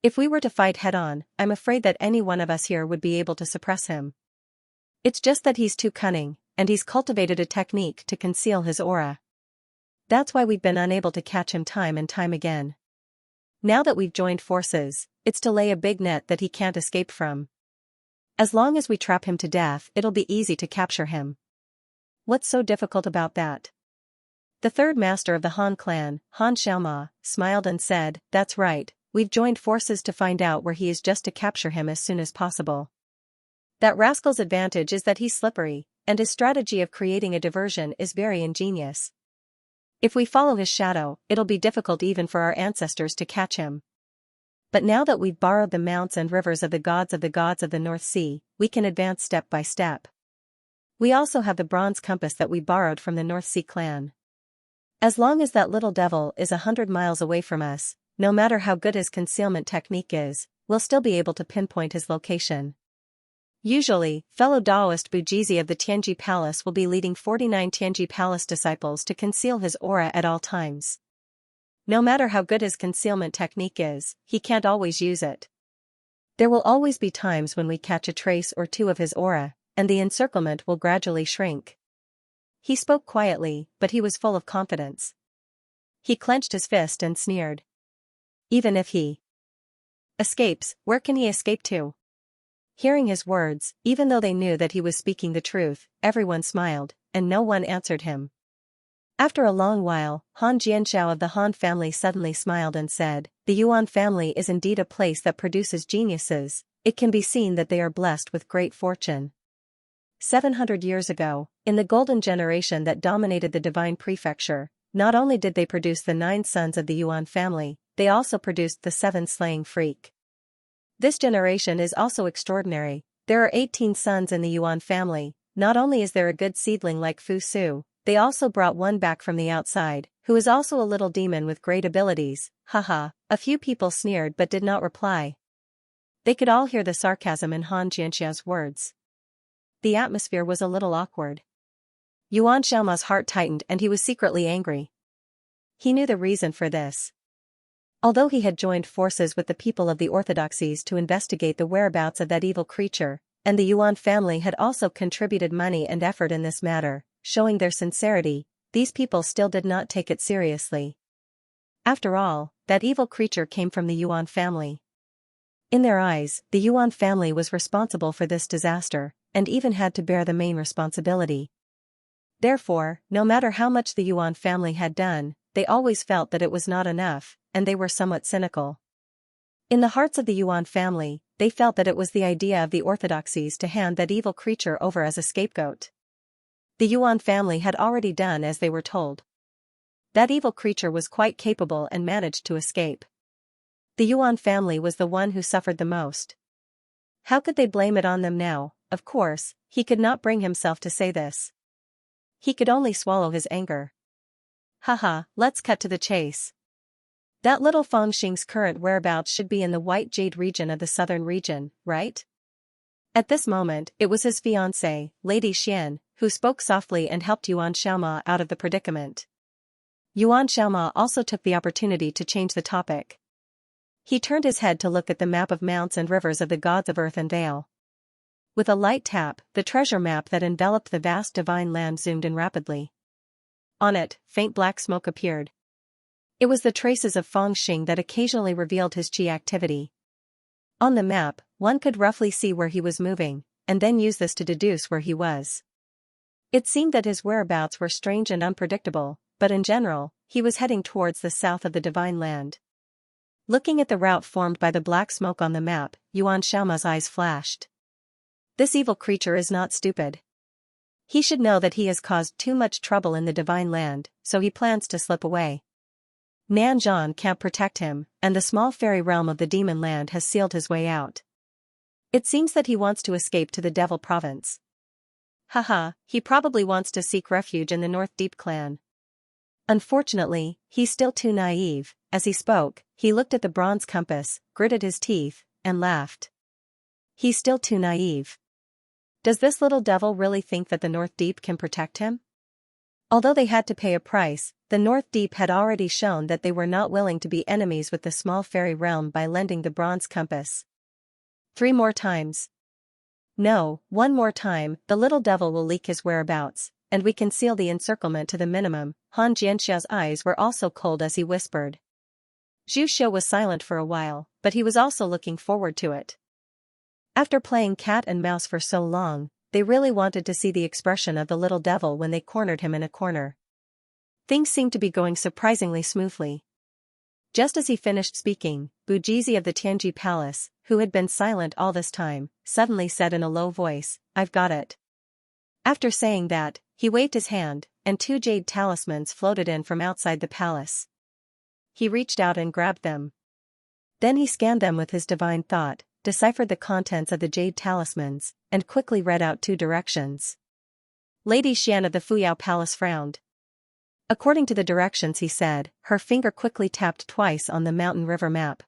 If we were to fight head-on, I'm afraid that any one of us here would be able to suppress him. It's just that he's too cunning, and he's cultivated a technique to conceal his aura. That's why we've been unable to catch him time and time again. Now that we've joined forces, it's to lay a big net that he can't escape from. As long as we trap him to death, it'll be easy to capture him. What's so difficult about that? The third master of the Han clan, Han Xiaoma, smiled and said, that's right. We've joined forces to find out where he is just to capture him as soon as possible. That rascal's advantage is that he's slippery, and his strategy of creating a diversion is very ingenious. If we follow his shadow, it'll be difficult even for our ancestors to catch him. But now that we've borrowed the mounts and rivers of the gods of the North Sea, we can advance step by step. We also have the bronze compass that we borrowed from the North Sea clan. As long as that little devil is 100 miles away from us, no matter how good his concealment technique is, we'll still be able to pinpoint his location. Usually, fellow Taoist Bujizi of the Tianji Palace will be leading 49 Tianji Palace disciples to conceal his aura at all times. No matter how good his concealment technique is, he can't always use it. There will always be times when we catch a trace or two of his aura, and the encirclement will gradually shrink. He spoke quietly, but he was full of confidence. He clenched his fist and sneered. Even if he escapes, where can he escape to? Hearing his words, even though they knew that he was speaking the truth, everyone smiled, and no one answered him. After a long while, Han Jianxiao of the Han family suddenly smiled and said, the Yuan family is indeed a place that produces geniuses. It can be seen that they are blessed with great fortune. 700 years ago, in the golden generation that dominated the divine prefecture, not only did they produce the 9 sons of the Yuan family, they also produced the 7 slaying freak. This generation is also extraordinary. There are 18 sons in the Yuan family. Not only is there a good seedling like Fu Su, they also brought one back from the outside, who is also a little demon with great abilities. Haha. A few people sneered but did not reply. They could all hear the sarcasm in Han Xianxia's words. The atmosphere was a little awkward. Yuan Xiaoma's heart tightened and he was secretly angry. He knew the reason for this. Although he had joined forces with the people of the orthodoxies to investigate the whereabouts of that evil creature, and the Yuan family had also contributed money and effort in this matter, showing their sincerity, these people still did not take it seriously. After all, that evil creature came from the Yuan family. In their eyes, the Yuan family was responsible for this disaster, and even had to bear the main responsibility. Therefore, no matter how much the Yuan family had done, they always felt that it was not enough, and they were somewhat cynical. In the hearts of the Yuan family, they felt that it was the idea of the orthodoxies to hand that evil creature over as a scapegoat. The Yuan family had already done as they were told. That evil creature was quite capable and managed to escape. The Yuan family was the one who suffered the most. How could they blame it on them now? Of course, he could not bring himself to say this. He could only swallow his anger. Haha, let's cut to the chase. That little Feng Xing's current whereabouts should be in the White Jade region of the southern region, right? At this moment, it was his fiancée, Lady Xian, who spoke softly and helped Yuan Xiaoma out of the predicament. Yuan Xiaoma also took the opportunity to change the topic. He turned his head to look at the map of mounts and rivers of the gods of earth and vale. With a light tap, the treasure map that enveloped the vast divine land zoomed in rapidly. On it, faint black smoke appeared. It was the traces of Feng Xing that occasionally revealed his qi activity. On the map, one could roughly see where he was moving, and then use this to deduce where he was. It seemed that his whereabouts were strange and unpredictable, but in general, he was heading towards the south of the divine land. Looking at the route formed by the black smoke on the map, Yuan Xiaoma's eyes flashed. This evil creature is not stupid. He should know that he has caused too much trouble in the divine land, so he plans to slip away. Nanzhan can't protect him, and the small fairy realm of the demon land has sealed his way out. It seems that he wants to escape to the Devil Province. Haha, he probably wants to seek refuge in the North Deep clan. Unfortunately, he's still too naive. As he spoke, he looked at the bronze compass, gritted his teeth, and laughed. He's still too naive. Does this little devil really think that the North Deep can protect him? Although they had to pay a price, the North Deep had already shown that they were not willing to be enemies with the small fairy realm by lending the bronze compass. 3 more times. No, 1 more time, the little devil will leak his whereabouts, and we can seal the encirclement to the minimum. Han Jianxia's eyes were also cold as he whispered. Zhu Xiu was silent for a while, but he was also looking forward to it. After playing cat and mouse for so long, they really wanted to see the expression of the little devil when they cornered him in a corner. Things seemed to be going surprisingly smoothly. Just as he finished speaking, Bujizi of the Tianji Palace, who had been silent all this time, suddenly said in a low voice, "I've got it." After saying that, he waved his hand, and 2 jade talismans floated in from outside the palace. He reached out and grabbed them. Then he scanned them with his divine thought, deciphered the contents of the jade talismans, and quickly read out 2 directions. Lady Xian of the Fuyao Palace frowned. According to the directions he said, her finger quickly tapped twice on the mountain river map.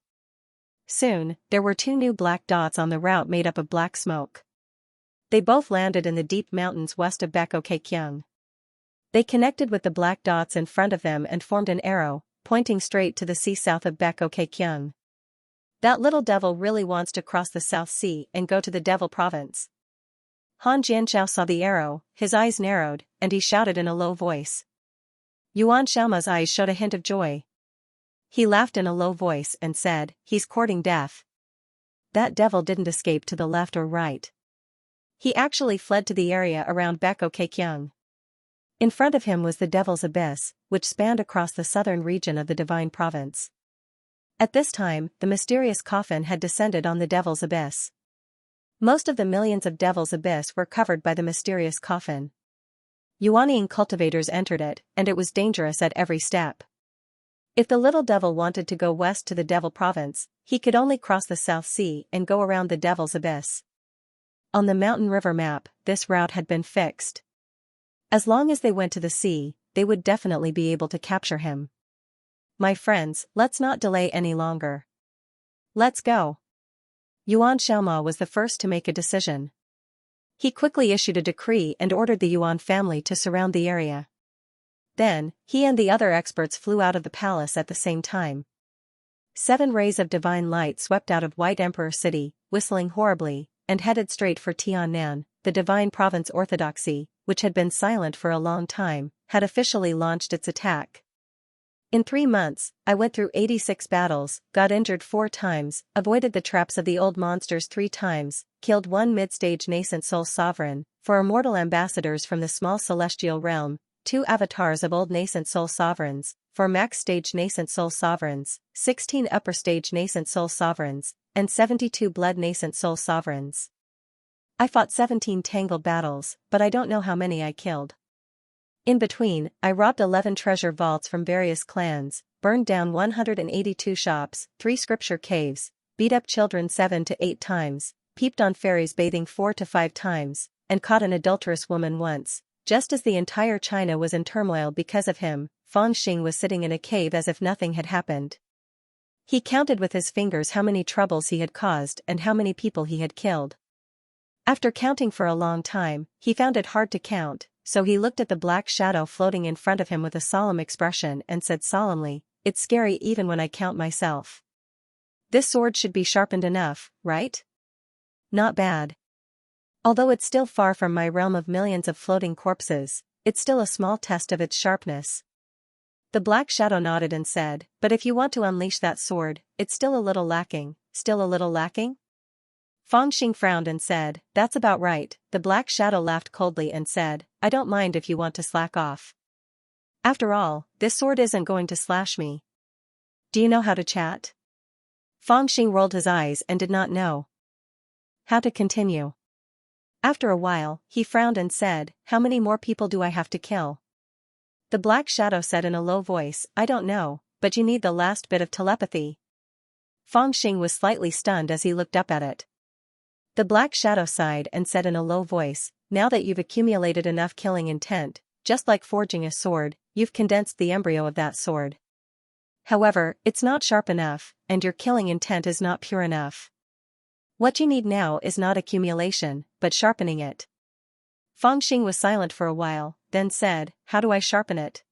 Soon, there were 2 new black dots on the route made up of black smoke. They both landed in the deep mountains west of Bakokekyung. They connected with the black dots in front of them and formed an arrow, pointing straight to the sea south of Bakokekyung. That little devil really wants to cross the South Sea and go to the Devil Province. Han Jianxiao saw the arrow, his eyes narrowed, and he shouted in a low voice. Yuan Xiaoma's eyes showed a hint of joy. He laughed in a low voice and said, "He's courting death." That devil didn't escape to the left or right. He actually fled to the area around Bakokekyung. In front of him was the Devil's Abyss, which spanned across the southern region of the Divine Province. At this time, the mysterious coffin had descended on the Devil's Abyss. Most of the millions of Devil's Abyss were covered by the mysterious coffin. Yuanian cultivators entered it, and it was dangerous at every step. If the little devil wanted to go west to the Devil Province, he could only cross the South Sea and go around the Devil's Abyss. On the mountain river map, this route had been fixed. As long as they went to the sea, they would definitely be able to capture him. My friends, let's not delay any longer. Let's go. Yuan Xiaoma was the first to make a decision. He quickly issued a decree and ordered the Yuan family to surround the area. Then, he and the other experts flew out of the palace at the same time. 7 rays of divine light swept out of White Emperor City, whistling horribly, and headed straight for Tiannan. The divine province orthodoxy, which had been silent for a long time, had officially launched its attack. In 3 months, I went through 86 battles, got injured 4 times, avoided the traps of the old monsters 3 times, killed 1 mid-stage nascent soul sovereign, 4 immortal ambassadors from the small celestial realm, 2 avatars of old nascent soul sovereigns, 4 max-stage nascent soul sovereigns, 16 upper-stage nascent soul sovereigns, and 72 blood nascent soul sovereigns. I fought 17 tangled battles, but I don't know how many I killed. In between, I robbed 11 treasure vaults from various clans, burned down 182 shops, 3 scripture caves, beat up children 7 to 8 times, peeped on fairies bathing 4 to 5 times, and caught an adulterous woman once. Just as the entire China was in turmoil because of him, Fang Xing was sitting in a cave as if nothing had happened. He counted with his fingers how many troubles he had caused and how many people he had killed. After counting for a long time, he found it hard to count, so he looked at the black shadow floating in front of him with a solemn expression and said solemnly, "It's scary even when I count myself. This sword should be sharpened enough, right? Not bad. Although it's still far from my realm of millions of floating corpses, it's still a small test of its sharpness." The black shadow nodded and said, "But if you want to unleash that sword, it's still a little lacking, still a little lacking?" Fang Xing frowned and said, "That's about right." The black shadow laughed coldly and said, "I don't mind if you want to slack off. After all, this sword isn't going to slash me. Do you know how to chat?" Fang Xing rolled his eyes and did not know how to continue. After a while, he frowned and said, "How many more people do I have to kill?" The black shadow said in a low voice, "I don't know, but you need the last bit of telepathy." Fang Xing was slightly stunned as he looked up at it. The black shadow sighed and said in a low voice, "Now that you've accumulated enough killing intent, just like forging a sword, you've condensed the embryo of that sword. However, it's not sharp enough, and your killing intent is not pure enough. What you need now is not accumulation, but sharpening it." Fang Xing was silent for a while, then said, "How do I sharpen it?"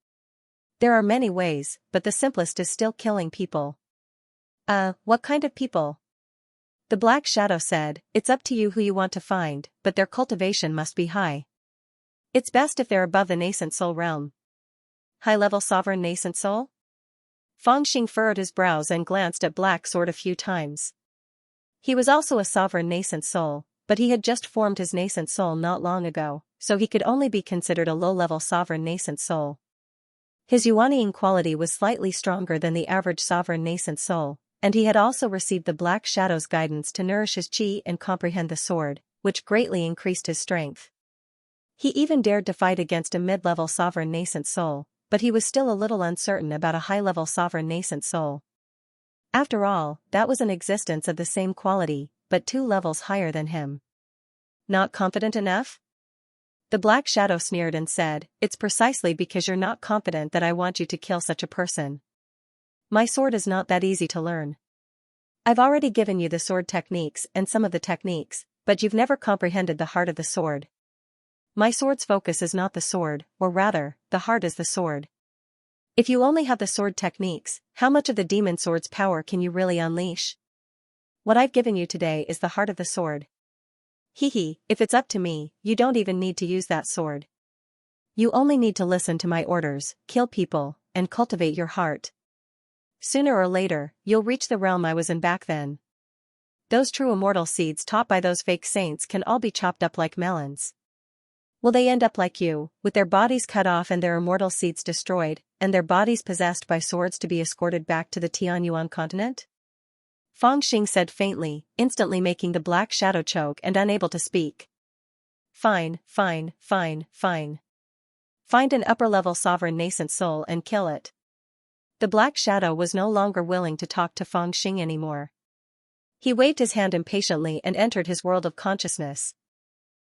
"There are many ways, but the simplest is still killing people." What kind of people?" The black shadow said, "It's up to you who you want to find, but their cultivation must be high. It's best if they're above the nascent soul realm." "High-level sovereign nascent soul?" Fang Xing furrowed his brows and glanced at Black Sword a few times. He was also a sovereign nascent soul, but he had just formed his nascent soul not long ago, so he could only be considered a low-level sovereign nascent soul. His Yuanian quality was slightly stronger than the average sovereign nascent soul, and he had also received the Black Shadow's guidance to nourish his chi and comprehend the sword, which greatly increased his strength. He even dared to fight against a mid-level sovereign nascent soul, but he was still a little uncertain about a high-level sovereign nascent soul. After all, that was an existence of the same quality, but 2 levels higher than him. "Not confident enough?" The Black Shadow sneered and said, "It's precisely because you're not confident that I want you to kill such a person. My sword is not that easy to learn. I've already given you the sword techniques and some of the techniques, but you've never comprehended the heart of the sword. My sword's focus is not the sword, or rather, the heart is the sword. If you only have the sword techniques, how much of the demon sword's power can you really unleash? What I've given you today is the heart of the sword. If it's up to me, you don't even need to use that sword. You only need to listen to my orders, kill people, and cultivate your heart. Sooner or later, you'll reach the realm I was in back then. Those true immortal seeds taught by those fake saints can all be chopped up like melons. Will they end up like you, with their bodies cut off and their immortal seeds destroyed, and their bodies possessed by swords to be escorted back to the Tianyuan continent?" Fang Xing said faintly, instantly making the Black Shadow choke and unable to speak. Fine. Find an upper-level sovereign nascent soul and kill it. The Black Shadow was no longer willing to talk to Feng Xing anymore. He waved his hand impatiently and entered his world of consciousness.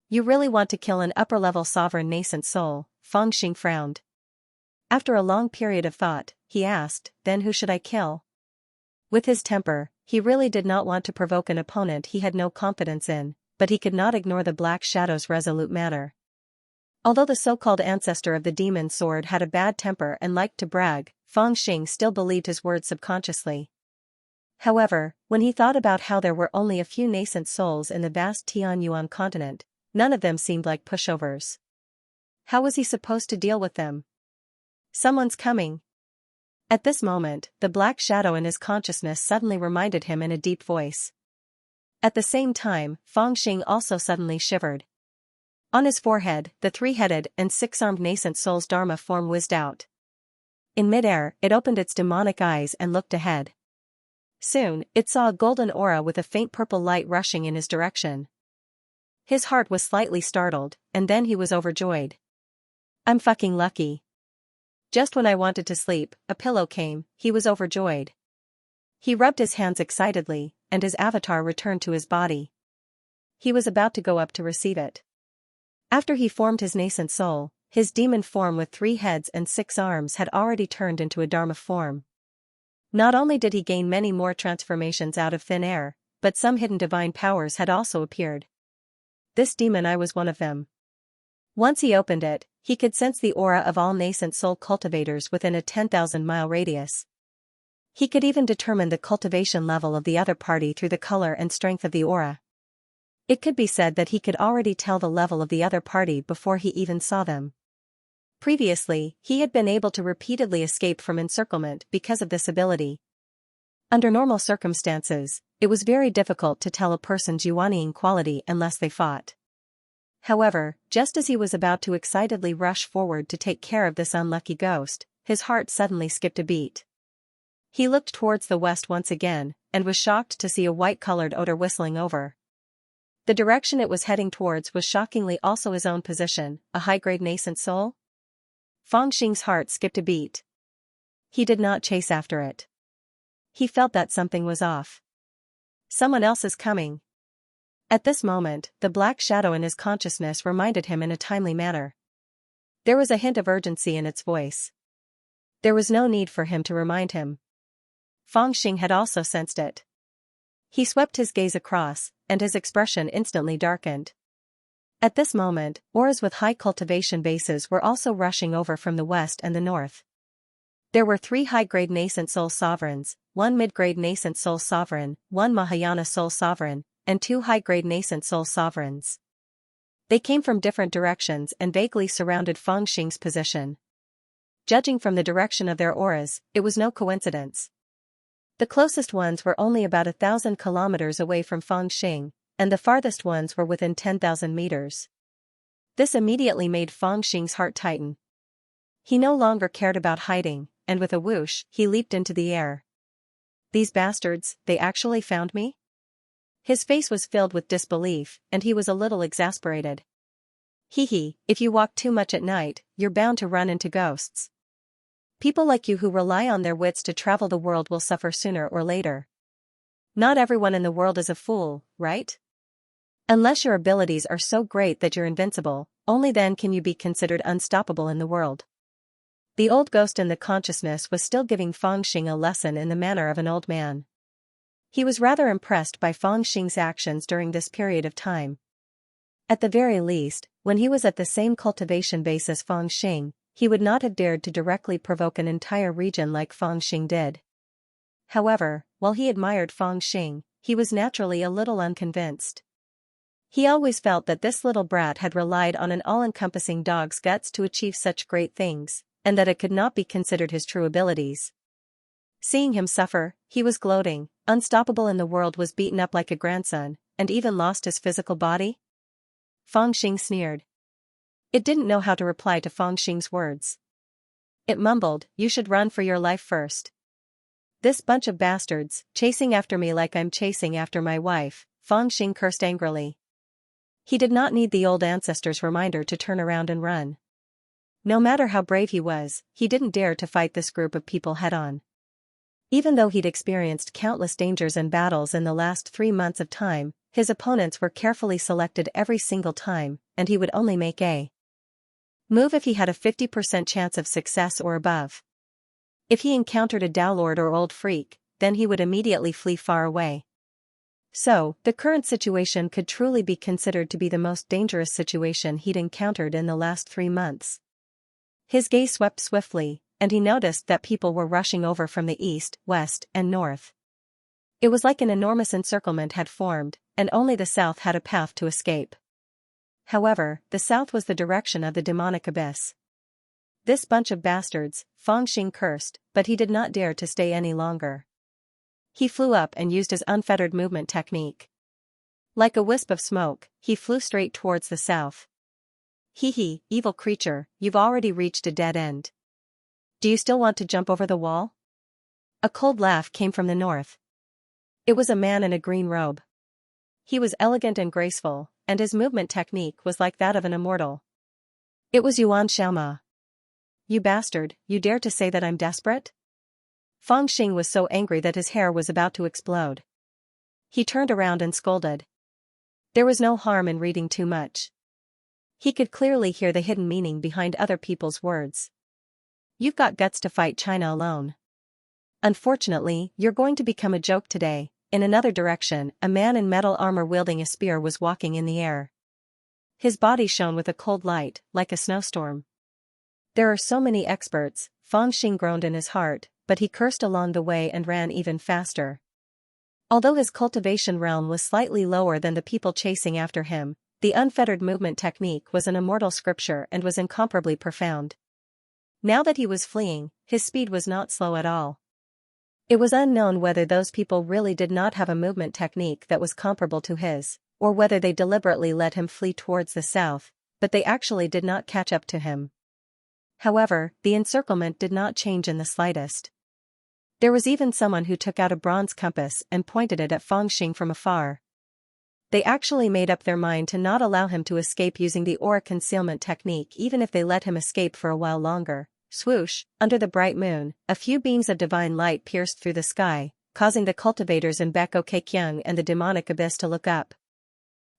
You really want to kill an upper-level sovereign nascent soul? Feng Xing frowned. After a long period of thought, he asked, then who should I kill? With his temper, he really did not want to provoke an opponent he had no confidence in, but he could not ignore the Black Shadow's resolute manner. Although the so-called ancestor of the demon sword had a bad temper and liked to brag, Feng Xing still believed his words subconsciously. However, when he thought about how there were only a few nascent souls in the vast Tianyuan continent, none of them seemed like pushovers. How was he supposed to deal with them? Someone's coming. At this moment, the Black Shadow in his consciousness suddenly reminded him in a deep voice. At the same time, Feng Xing also suddenly shivered. On his forehead, the three-headed and six-armed nascent soul's Dharma form whizzed out. In midair, it opened its demonic eyes and looked ahead. Soon, it saw a golden aura with a faint purple light rushing in his direction. His heart was slightly startled, and then he was overjoyed. I'm fucking lucky. Just when I wanted to sleep, a pillow came. He was overjoyed. He rubbed his hands excitedly, and his avatar returned to his body. He was about to go up to receive it. After he formed his nascent soul, his demon form with 3 heads and 6 arms had already turned into a Dharma form. Not only did he gain many more transformations out of thin air, but some hidden divine powers had also appeared. This demon eye was one of them. Once he opened it, he could sense the aura of all nascent soul cultivators within a 10,000-mile radius. He could even determine the cultivation level of the other party through the color and strength of the aura. It could be said that he could already tell the level of the other party before he even saw them. Previously, he had been able to repeatedly escape from encirclement because of this ability. Under normal circumstances, it was very difficult to tell a person's Yuaniing quality unless they fought. However, just as he was about to excitedly rush forward to take care of this unlucky ghost, his heart suddenly skipped a beat. He looked towards the west once again, and was shocked to see a white-colored odor whistling over. The direction it was heading towards was shockingly also his own position, a high-grade nascent soul. Feng Xing's heart skipped a beat. He did not chase after it. He felt that something was off. Someone else is coming. At this moment, the Black Shadow in his consciousness reminded him in a timely manner. There was a hint of urgency in its voice. There was no need for him to remind him. Feng Xing had also sensed it. He swept his gaze across, and his expression instantly darkened. At this moment, auras with high cultivation bases were also rushing over from the west and the north. There were 3 high-grade nascent soul sovereigns, 1 mid-grade nascent soul sovereign, 1 Mahayana soul sovereign, and 2 high-grade nascent soul sovereigns. They came from different directions and vaguely surrounded Feng Xing's position. Judging from the direction of their auras, it was no coincidence. The closest ones were only about 1,000 kilometers away from Feng Xing, and the farthest ones were within 10,000 meters. This immediately made Feng Xing's heart tighten. He no longer cared about hiding, and with a whoosh, he leaped into the air. These bastards, they actually found me? His face was filled with disbelief, and he was a little exasperated. Hee, if you walk too much at night, you're bound to run into ghosts. People like you who rely on their wits to travel the world will suffer sooner or later. Not everyone in the world is a fool, right? Unless your abilities are so great that you're invincible, only then can you be considered unstoppable in the world. The old ghost in the consciousness was still giving Feng Xing a lesson in the manner of an old man. He was rather impressed by Feng Xing's actions during this period of time. At the very least, when he was at the same cultivation base as Feng Xing, he would not have dared to directly provoke an entire region like Feng Xing did. However, while he admired Feng Xing, he was naturally a little unconvinced. He always felt that this little brat had relied on an all-encompassing dog's guts to achieve such great things, and that it could not be considered his true abilities. Seeing him suffer, he was gloating. Unstoppable in the world was beaten up like a grandson, and even lost his physical body? Feng Xing sneered. It didn't know how to reply to Feng Xing's words. It mumbled, "You should run for your life first. This bunch of bastards, chasing after me like I'm chasing after my wife," Feng Xing cursed angrily. He did not need the old ancestor's reminder to turn around and run. No matter how brave he was, he didn't dare to fight this group of people head-on. Even though he'd experienced countless dangers and battles in the last 3 months of time, his opponents were carefully selected every single time, and he would only make a move if he had a 50% chance of success or above. If he encountered a Dowlord or old freak, then he would immediately flee far away. So, the current situation could truly be considered to be the most dangerous situation he'd encountered in the last 3 months. His gaze swept swiftly, and he noticed that people were rushing over from the east, west, and north. It was like an enormous encirclement had formed, and only the south had a path to escape. However, the south was the direction of the demonic abyss. This bunch of bastards, Fangxing cursed, but he did not dare to stay any longer. He flew up and used his unfettered movement technique. Like a wisp of smoke, he flew straight towards the south. Hee, evil creature, you've already reached a dead end. Do you still want to jump over the wall? A cold laugh came from the north. It was a man in a green robe. He was elegant and graceful, and his movement technique was like that of an immortal. It was Xianxia. You bastard, you dare to say that I'm desperate? Fangxing was so angry that his hair was about to explode. He turned around and scolded. There was no harm in reading too much. He could clearly hear the hidden meaning behind other people's words. You've got guts to fight China alone. Unfortunately, you're going to become a joke today. In another direction, a man in metal armor wielding a spear was walking in the air. His body shone with a cold light, like a snowstorm. There are so many experts, Fangxing groaned in his heart, but he cursed along the way and ran even faster. Although his cultivation realm was slightly lower than the people chasing after him, the unfettered movement technique was an immortal scripture and was incomparably profound. Now that he was fleeing, his speed was not slow at all. It was unknown whether those people really did not have a movement technique that was comparable to his, or whether they deliberately let him flee towards the south, but they actually did not catch up to him. However, the encirclement did not change in the slightest. There was even someone who took out a bronze compass and pointed it at Fangxing from afar. They actually made up their mind to not allow him to escape using the aura concealment technique even if they let him escape for a while longer. Swoosh, under the bright moon, a few beams of divine light pierced through the sky, causing the cultivators in Beko Kekyung and the demonic abyss to look up.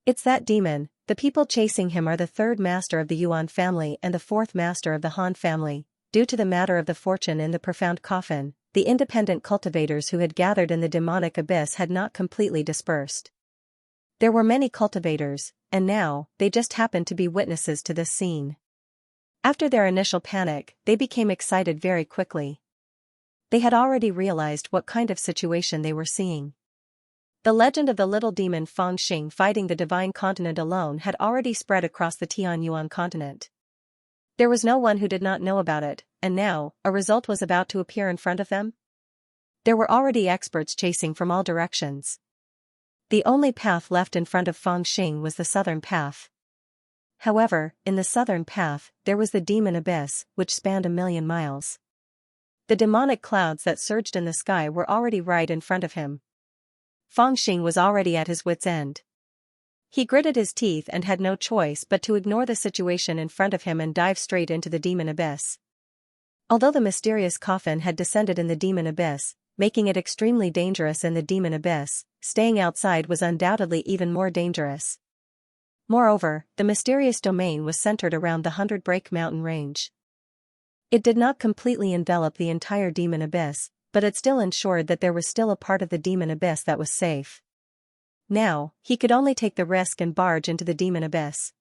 It's that demon. The people chasing him are the 3rd master of the Yuan family and the 4th master of the Han family. Due to the matter of the fortune in the profound coffin, the independent cultivators who had gathered in the demonic abyss had not completely dispersed. There were many cultivators, and now, they just happened to be witnesses to this scene. After their initial panic, they became excited very quickly. They had already realized what kind of situation they were seeing. The legend of the little demon Fangxing fighting the divine continent alone had already spread across the Tianyuan continent. There was no one who did not know about it, and now, a result was about to appear in front of them. There were already experts chasing from all directions. The only path left in front of Fangxing was the southern path. However, in the southern path, there was the demon abyss, which spanned 1,000,000 miles. The demonic clouds that surged in the sky were already right in front of him. Fangxing was already at his wits' end. He gritted his teeth and had no choice but to ignore the situation in front of him and dive straight into the demon abyss. Although the mysterious coffin had descended in the demon abyss, making it extremely dangerous in the demon abyss, staying outside was undoubtedly even more dangerous. Moreover, the mysterious domain was centered around the 100 Break Mountain range. It did not completely envelop the entire demon abyss, but it still ensured that there was still a part of the demon abyss that was safe. Now, he could only take the risk and barge into the demon abyss.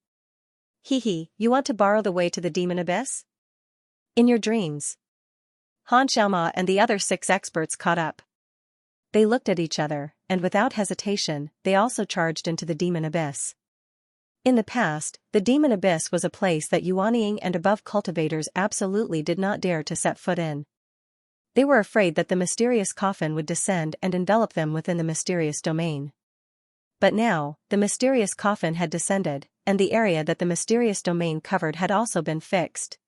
Hee, you want to borrow the way to the demon abyss? In your dreams. Han Xiaoma and the other 6 experts caught up. They looked at each other, and without hesitation, they also charged into the demon abyss. In the past, the demon abyss was a place that Yuanying and above cultivators absolutely did not dare to set foot in. They were afraid that the mysterious coffin would descend and envelop them within the mysterious domain. But now, the mysterious coffin had descended, and the area that the mysterious domain covered had also been fixed.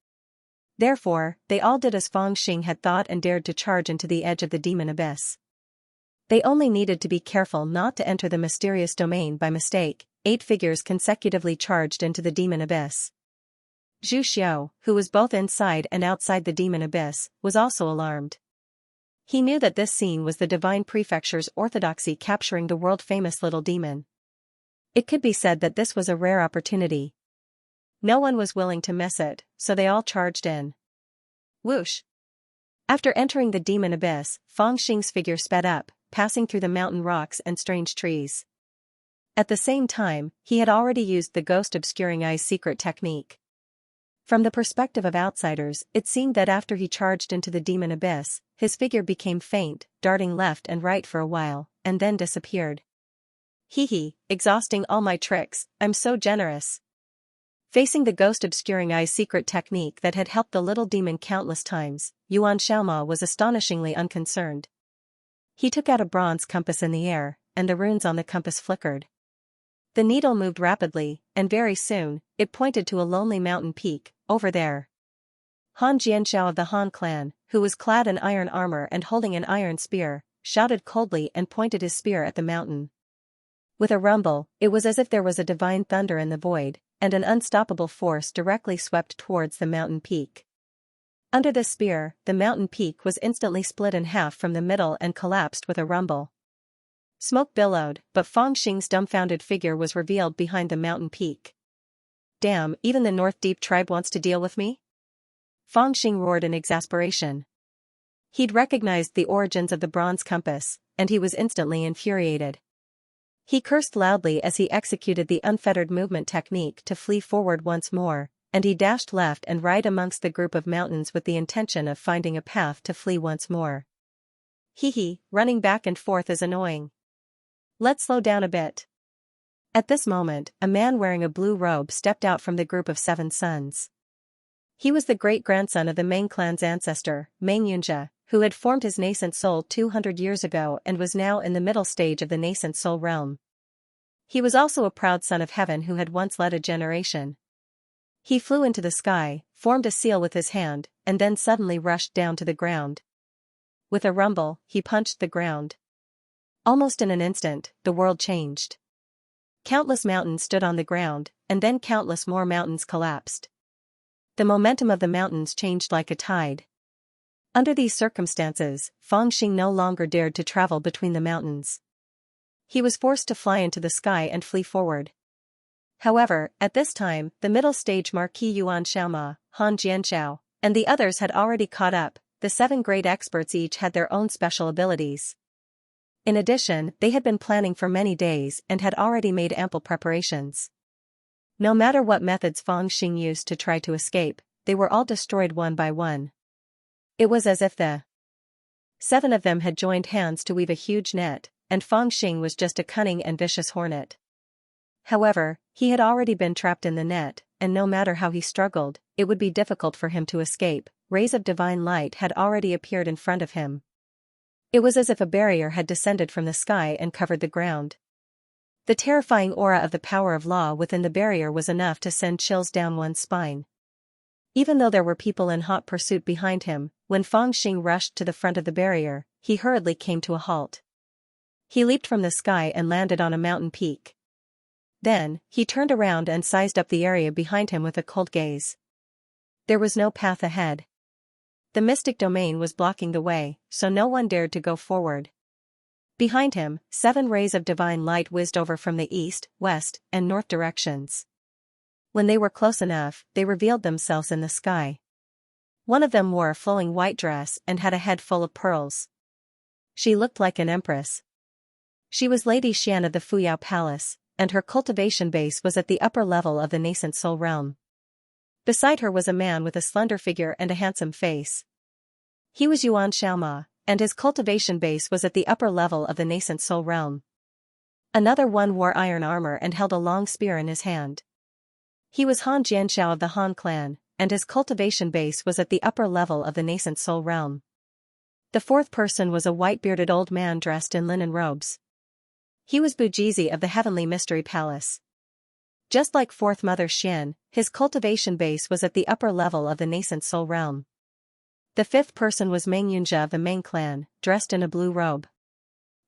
Therefore, they all did as Fangxing had thought and dared to charge into the edge of the demon abyss. They only needed to be careful not to enter the mysterious domain by mistake. 8 figures consecutively charged into the demon abyss. Zhu Xiao, who was both inside and outside the demon abyss, was also alarmed. He knew that this scene was the divine prefecture's orthodoxy capturing the world-famous little demon. It could be said that this was a rare opportunity. No one was willing to miss it, so they all charged in. Whoosh! After entering the demon abyss, Fangxing's figure sped up, passing through the mountain rocks and strange trees. At the same time, he had already used the ghost obscuring eye's secret technique. From the perspective of outsiders, it seemed that after he charged into the demon abyss, his figure became faint, darting left and right for a while, and then disappeared. Hee, exhausting all my tricks, I'm so generous. Facing the ghost obscuring eye's secret technique that had helped the little demon countless times, Xianxia was astonishingly unconcerned. He took out a bronze compass in the air, and the runes on the compass flickered. The needle moved rapidly, and very soon, it pointed to a lonely mountain peak, over there. Han Jianxiao of the Han clan, who was clad in iron armor and holding an iron spear, shouted coldly and pointed his spear at the mountain. With a rumble, it was as if there was a divine thunder in the void, and an unstoppable force directly swept towards the mountain peak. Under the spear, the mountain peak was instantly split in half from the middle and collapsed with a rumble. Smoke billowed, but Fangxing's dumbfounded figure was revealed behind the mountain peak. Damn, even the North Deep tribe wants to deal with me? Fangxing roared in exasperation. He'd recognized the origins of the bronze compass, and he was instantly infuriated. He cursed loudly as he executed the unfettered movement technique to flee forward once more, and he dashed left and right amongst the group of mountains with the intention of finding a path to flee once more. Running back and forth is annoying. Let's slow down a bit. At this moment, a man wearing a blue robe stepped out from the group of 7 sons. He was the great-grandson of the Meng clan's ancestor, Xianxia, who had formed his nascent soul 200 years ago and was now in the middle stage of the nascent soul realm. He was also a proud son of heaven who had once led a generation. He flew into the sky, formed a seal with his hand, and then suddenly rushed down to the ground. With a rumble, he punched the ground. Almost in an instant, the world changed. Countless mountains stood on the ground, and then countless more mountains collapsed. The momentum of the mountains changed like a tide. Under these circumstances, Fangxing no longer dared to travel between the mountains. He was forced to fly into the sky and flee forward. However, at this time, the middle stage Marquis Xianxia, Han Jianxiao, and the others had already caught up. The 7 great experts each had their own special abilities. In addition, they had been planning for many days and had already made ample preparations. No matter what methods Fangxing used to try to escape, they were all destroyed one by one. It was as if the 7 of them had joined hands to weave a huge net, and Fangxing was just a cunning and vicious hornet. However, he had already been trapped in the net, and no matter how he struggled, it would be difficult for him to escape. Rays of divine light had already appeared in front of him. It was as if a barrier had descended from the sky and covered the ground. The terrifying aura of the power of law within the barrier was enough to send chills down one's spine. Even though there were people in hot pursuit behind him, when Fangxing rushed to the front of the barrier, he hurriedly came to a halt. He leaped from the sky and landed on a mountain peak. Then, he turned around and sized up the area behind him with a cold gaze. There was no path ahead. The mystic domain was blocking the way, so no one dared to go forward. Behind him, 7 rays of divine light whizzed over from the east, west, and north directions. When they were close enough, they revealed themselves in the sky. One of them wore a flowing white dress and had a head full of pearls. She looked like an empress. She was Lady Xian of the Fuyao Palace, and her cultivation base was at the upper level of the nascent soul realm. Beside her was a man with a slender figure and a handsome face. He was Xianxia, and his cultivation base was at the upper level of the nascent soul realm. Another one wore iron armor and held a long spear in his hand. He was Han Jianxiao of the Han clan, and his cultivation base was at the upper level of the nascent soul realm. The 4th person was a white-bearded old man dressed in linen robes. He was Bujizi of the Heavenly Mystery Palace. Just like 4th Mother Xian, his cultivation base was at the upper level of the nascent soul realm. The 5th person was Xianxia of the Meng clan, dressed in a blue robe.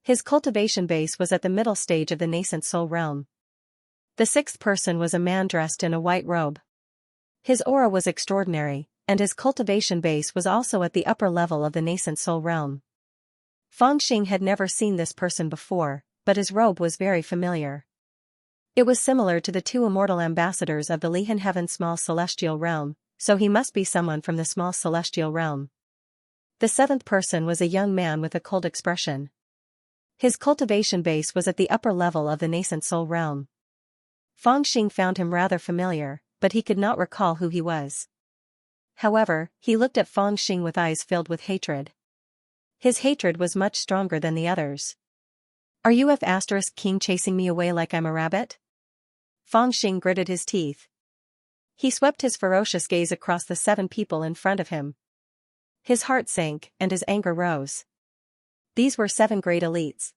His cultivation base was at the middle stage of the nascent soul realm. The 6th person was a man dressed in a white robe. His aura was extraordinary, and his cultivation base was also at the upper level of the nascent soul realm. Fangxing had never seen this person before, but his robe was very familiar. It was similar to the two immortal ambassadors of the Lihan Heaven small celestial realm, so he must be someone from the small celestial realm. The seventh person was a young man with a cold expression. His cultivation base was at the upper level of the nascent soul realm. Fangxing found him rather familiar, but he could not recall who he was. However, he looked at Fangxing with eyes filled with hatred. His hatred was much stronger than the others. Are you F***king chasing me away like I'm a rabbit? Fangxing gritted his teeth. He swept his ferocious gaze across the 7 people in front of him. His heart sank, and his anger rose. These were 7 great elites.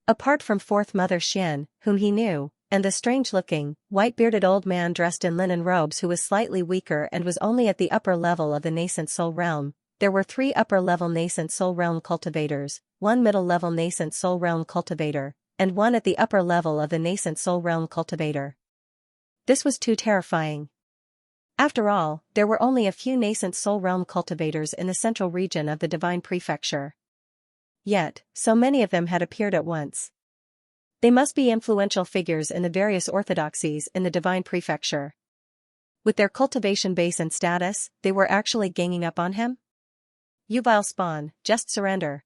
Apart from Fourth Mother Xian, whom he knew, and the strange-looking, white-bearded old man dressed in linen robes who was slightly weaker and was only at the upper level of the nascent soul realm, there were 3 upper-level nascent soul realm cultivators, 1 middle-level nascent soul realm cultivator, and 1 at the upper level of the nascent soul realm cultivator. This was too terrifying. After all, there were only a few nascent soul realm cultivators in the central region of the Divine Prefecture. Yet, so many of them had appeared at once. They must be influential figures in the various orthodoxies in the Divine Prefecture. With their cultivation base and status, they were actually ganging up on him? You vile spawn, just surrender.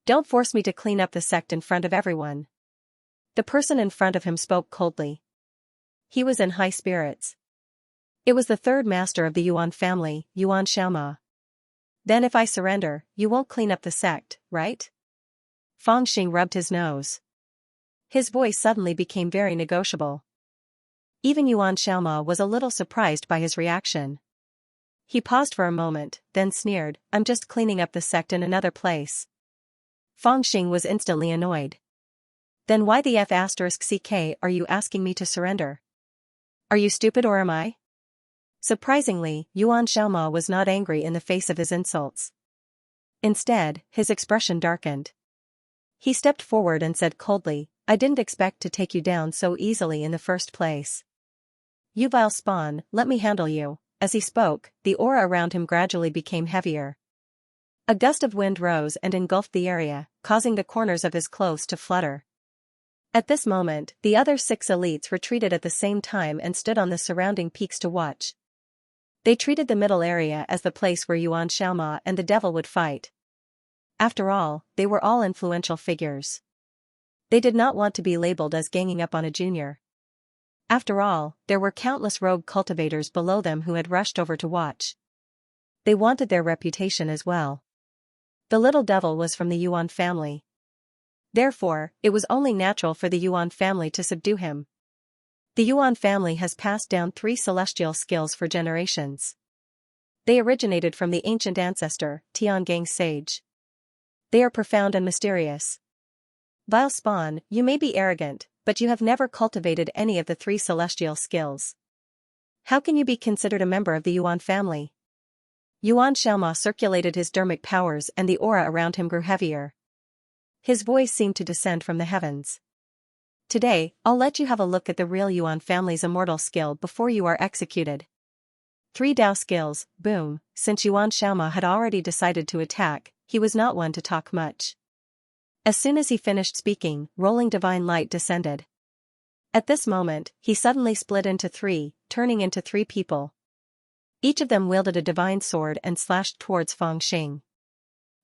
Don't force me to clean up the sect in front of everyone. The person in front of him spoke coldly. He was in high spirits. It was the 3rd master of the Yuan family, Xianxia. Then if I surrender, you won't clean up the sect, right? Fangxing rubbed his nose. His voice suddenly became very negotiable. Even Xianxia was a little surprised by his reaction. He paused for a moment, then sneered, I'm just cleaning up the sect in another place. Fangxing was instantly annoyed. Then why the F***ck are you asking me to surrender? Are you stupid or am I? Surprisingly, Xianxia was not angry in the face of his insults. Instead, his expression darkened. He stepped forward and said coldly, I didn't expect to take you down so easily in the first place. You vile spawn, let me handle you. As he spoke, the aura around him gradually became heavier. A gust of wind rose and engulfed the area, causing the corners of his clothes to flutter. At this moment, the other 6 elites retreated at the same time and stood on the surrounding peaks to watch. They treated the middle area as the place where Xianxia and the devil would fight. After all, they were all influential figures. They did not want to be labeled as ganging up on a junior. After all, there were countless rogue cultivators below them who had rushed over to watch. They wanted their reputation as well. The little devil was from the Yuan family. Therefore, it was only natural for the Yuan family to subdue him. The Yuan family has passed down 3 celestial skills for generations. They originated from the ancient ancestor, Tiangang sage. They are profound and mysterious. Vile spawn, you may be arrogant, but you have never cultivated any of the 3 celestial skills. How can you be considered a member of the Yuan family? Xianxia circulated his dermic powers and the aura around him grew heavier. His voice seemed to descend from the heavens. Today, I'll let you have a look at the real Yuan family's immortal skill before you are executed. 3 Dao skills, boom. Since Xianxia had already decided to attack, he was not one to talk much. As soon as he finished speaking, rolling divine light descended. At this moment, he suddenly split into 3, turning into 3 people. Each of them wielded a divine sword and slashed towards Fangxing.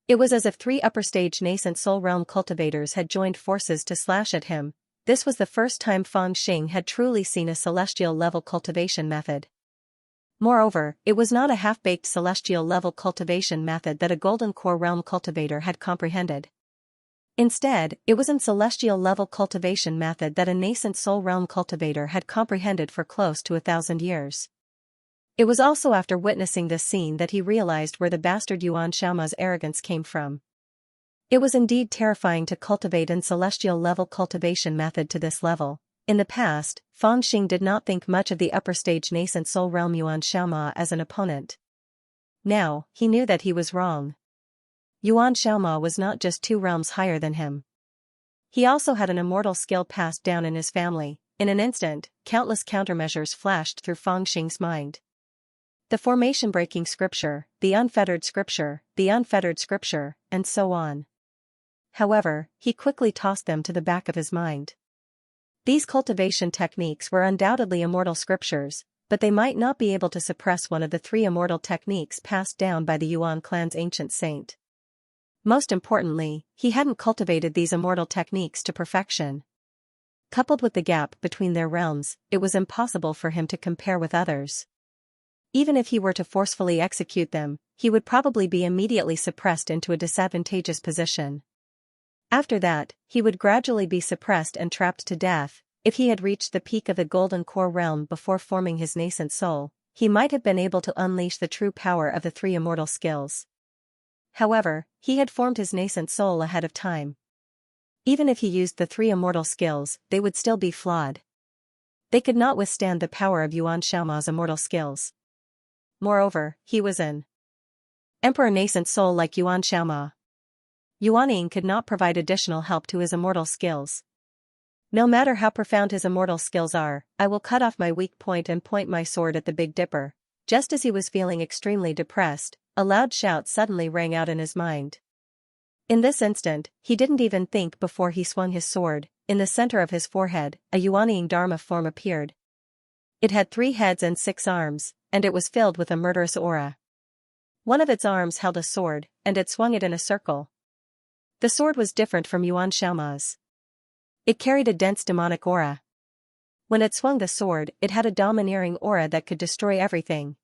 It was as if 3 upper-stage nascent soul realm cultivators had joined forces to slash at him. This was the first time Fangxing had truly seen a celestial-level cultivation method. Moreover, it was not a half-baked celestial-level cultivation method that a golden core realm cultivator had comprehended. Instead, it was a celestial-level cultivation method that a nascent soul realm cultivator had comprehended for close to 1,000 years. It was also after witnessing this scene that he realized where the bastard Xianxia's arrogance came from. It was indeed terrifying to cultivate an celestial-level cultivation method to this level. In the past, Fangxing did not think much of the upper-stage nascent soul realm Xianxia as an opponent. Now, he knew that he was wrong. Xianxia was not just 2 realms higher than him. He also had an immortal skill passed down in his family, In an instant, countless countermeasures flashed through Feng Xing's mind. The formation-breaking scripture, the unfettered scripture, the unfettered scripture, and so on. However, he quickly tossed them to the back of his mind. These cultivation techniques were undoubtedly immortal scriptures, but they might not be able to suppress one of the 3 immortal techniques passed down by the Yuan clan's ancient saint. Most importantly, he hadn't cultivated these immortal techniques to perfection. Coupled with the gap between their realms, it was impossible for him to compare with others. Even if he were to forcefully execute them, he would probably be immediately suppressed into a disadvantageous position. After that, he would gradually be suppressed and trapped to death. If he had reached the peak of the Golden Core realm before forming his nascent soul, he might have been able to unleash the true power of the 3 immortal skills. However, he had formed his nascent soul ahead of time. Even if he used the 3 immortal skills, they would still be flawed. They could not withstand the power of Yuan Xiaoma's immortal skills. Moreover, he was an emperor nascent soul like Yuan Xiaoma. Yuan could not provide additional help to his immortal skills. No matter how profound his immortal skills are, I will cut off my weak point and point my sword at the Big Dipper. Just as he was feeling extremely depressed, a loud shout suddenly rang out in his mind. In this instant, he didn't even think before he swung his sword. In the center of his forehead, a Yuan Dharma form appeared. It had 3 heads and 6 arms, and it was filled with a murderous aura. One of its arms held a sword, and it swung it in a circle. The sword was different from Yuan Xiaoma's. It carried a dense demonic aura. When it swung the sword, it had a domineering aura that could destroy everything.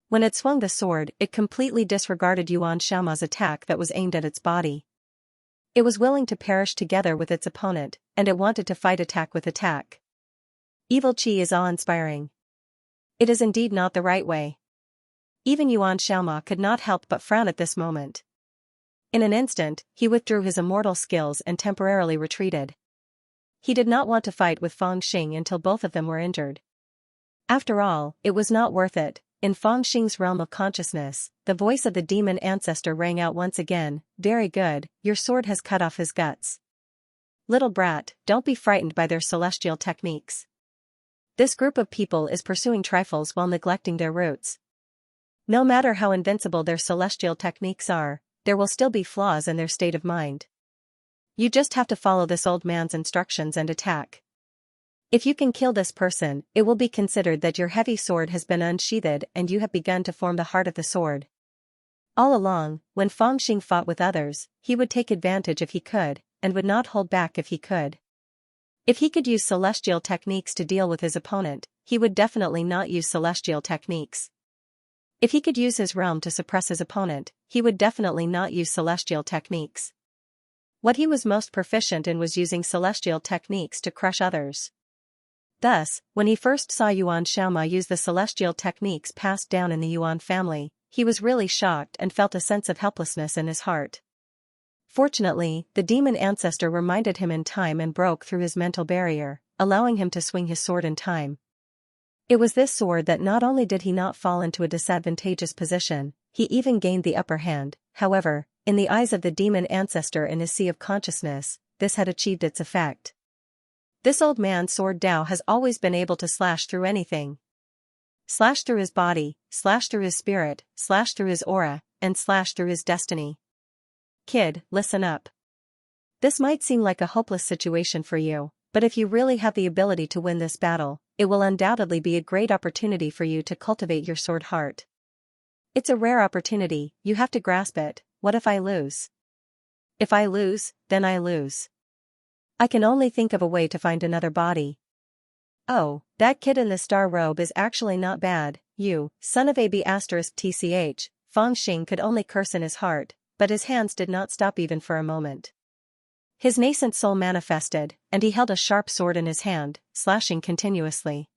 When it swung the sword, it completely disregarded Yuan Xiaoma's attack that was aimed at its body. It was willing to perish together with its opponent, and it wanted to fight attack with attack. Evil Qi is awe-inspiring. It is indeed not the right way. Even Yuan Xiaoma could not help but frown at this moment. In an instant, he withdrew his immortal skills and temporarily retreated. He did not want to fight with Feng Xing until both of them were injured. After all, it was not worth it. In Feng Xing's realm of consciousness, the voice of the demon ancestor rang out once again. Very good, your sword has cut off his guts. Little brat, don't be frightened by their celestial techniques. This group of people is pursuing trifles while neglecting their roots. No matter how invincible their celestial techniques are, there will still be flaws in their state of mind. You just have to follow this old man's instructions and attack. If you can kill this person, it will be considered that your heavy sword has been unsheathed and you have begun to form the heart of the sword. All along, when Feng Xing fought with others, he would take advantage if he could, and would not hold back if he could. If he could use celestial techniques to deal with his opponent, he would definitely not use celestial techniques. If he could use his realm to suppress his opponent, he would definitely not use celestial techniques. What he was most proficient in was using celestial techniques to crush others. Thus, when he first saw Yuan Xiaoma use the celestial techniques passed down in the Yuan family, he was really shocked and felt a sense of helplessness in his heart. Fortunately, the demon ancestor reminded him in time and broke through his mental barrier, allowing him to swing his sword in time. It was this sword that not only did he not fall into a disadvantageous position, he even gained the upper hand. However, in the eyes of the demon ancestor in his sea of consciousness, this had achieved its effect. This old man's sword Dao has always been able to slash through anything. Slash through his body, slash through his spirit, slash through his aura, and slash through his destiny. Kid, listen up. This might seem like a hopeless situation for you, but if you really have the ability to win this battle, it will undoubtedly be a great opportunity for you to cultivate your sword heart. It's a rare opportunity, you have to grasp it. What if I lose? If I lose, then I lose. I can only think of a way to find another body. Oh, that kid in the star robe is actually not bad, you, son of a b*tch, Feng Xing could only curse in his heart, but his hands did not stop even for a moment. His nascent soul manifested, and he held a sharp sword in his hand, slashing continuously.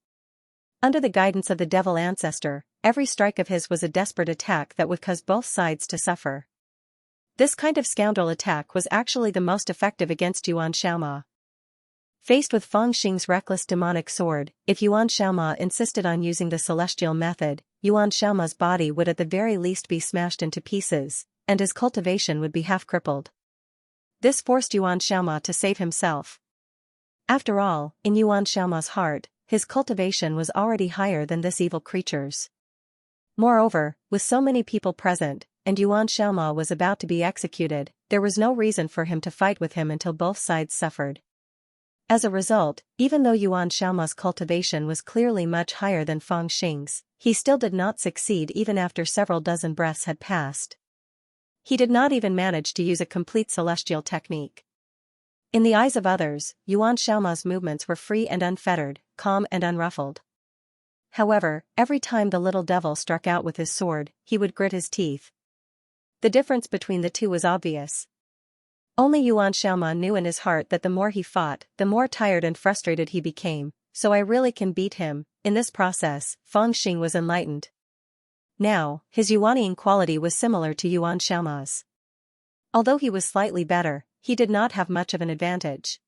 Under the guidance of the devil ancestor, every strike of his was a desperate attack that would cause both sides to suffer. This kind of scoundrel attack was actually the most effective against Yuan Xiaoma. Faced with Feng Xing's reckless demonic sword, if Yuan Xiaoma insisted on using the celestial method, Yuan Xiaoma's body would at the very least be smashed into pieces, and his cultivation would be half crippled. This forced Yuan Xiaoma to save himself. After all, in Yuan Xiaoma's heart, his cultivation was already higher than this evil creature's. Moreover, with so many people present, and Yuan Xiaoma was about to be executed, there was no reason for him to fight with him until both sides suffered. As a result, even though Yuan Xiaoma's cultivation was clearly much higher than Feng Xing's, he still did not succeed even after several dozen breaths had passed. He did not even manage to use a complete celestial technique. In the eyes of others, Yuan Xiaoma's movements were free and unfettered, calm and unruffled. However, every time the little devil struck out with his sword, he would grit his teeth. The difference between the two was obvious. Only Yuan Xiaoma knew in his heart that the more he fought, the more tired and frustrated he became, so I really can beat him. In this process, Feng Xing was enlightened. Now, his Yuanian quality was similar to Yuan Xiaoma's. Although he was slightly better, he did not have much of an advantage.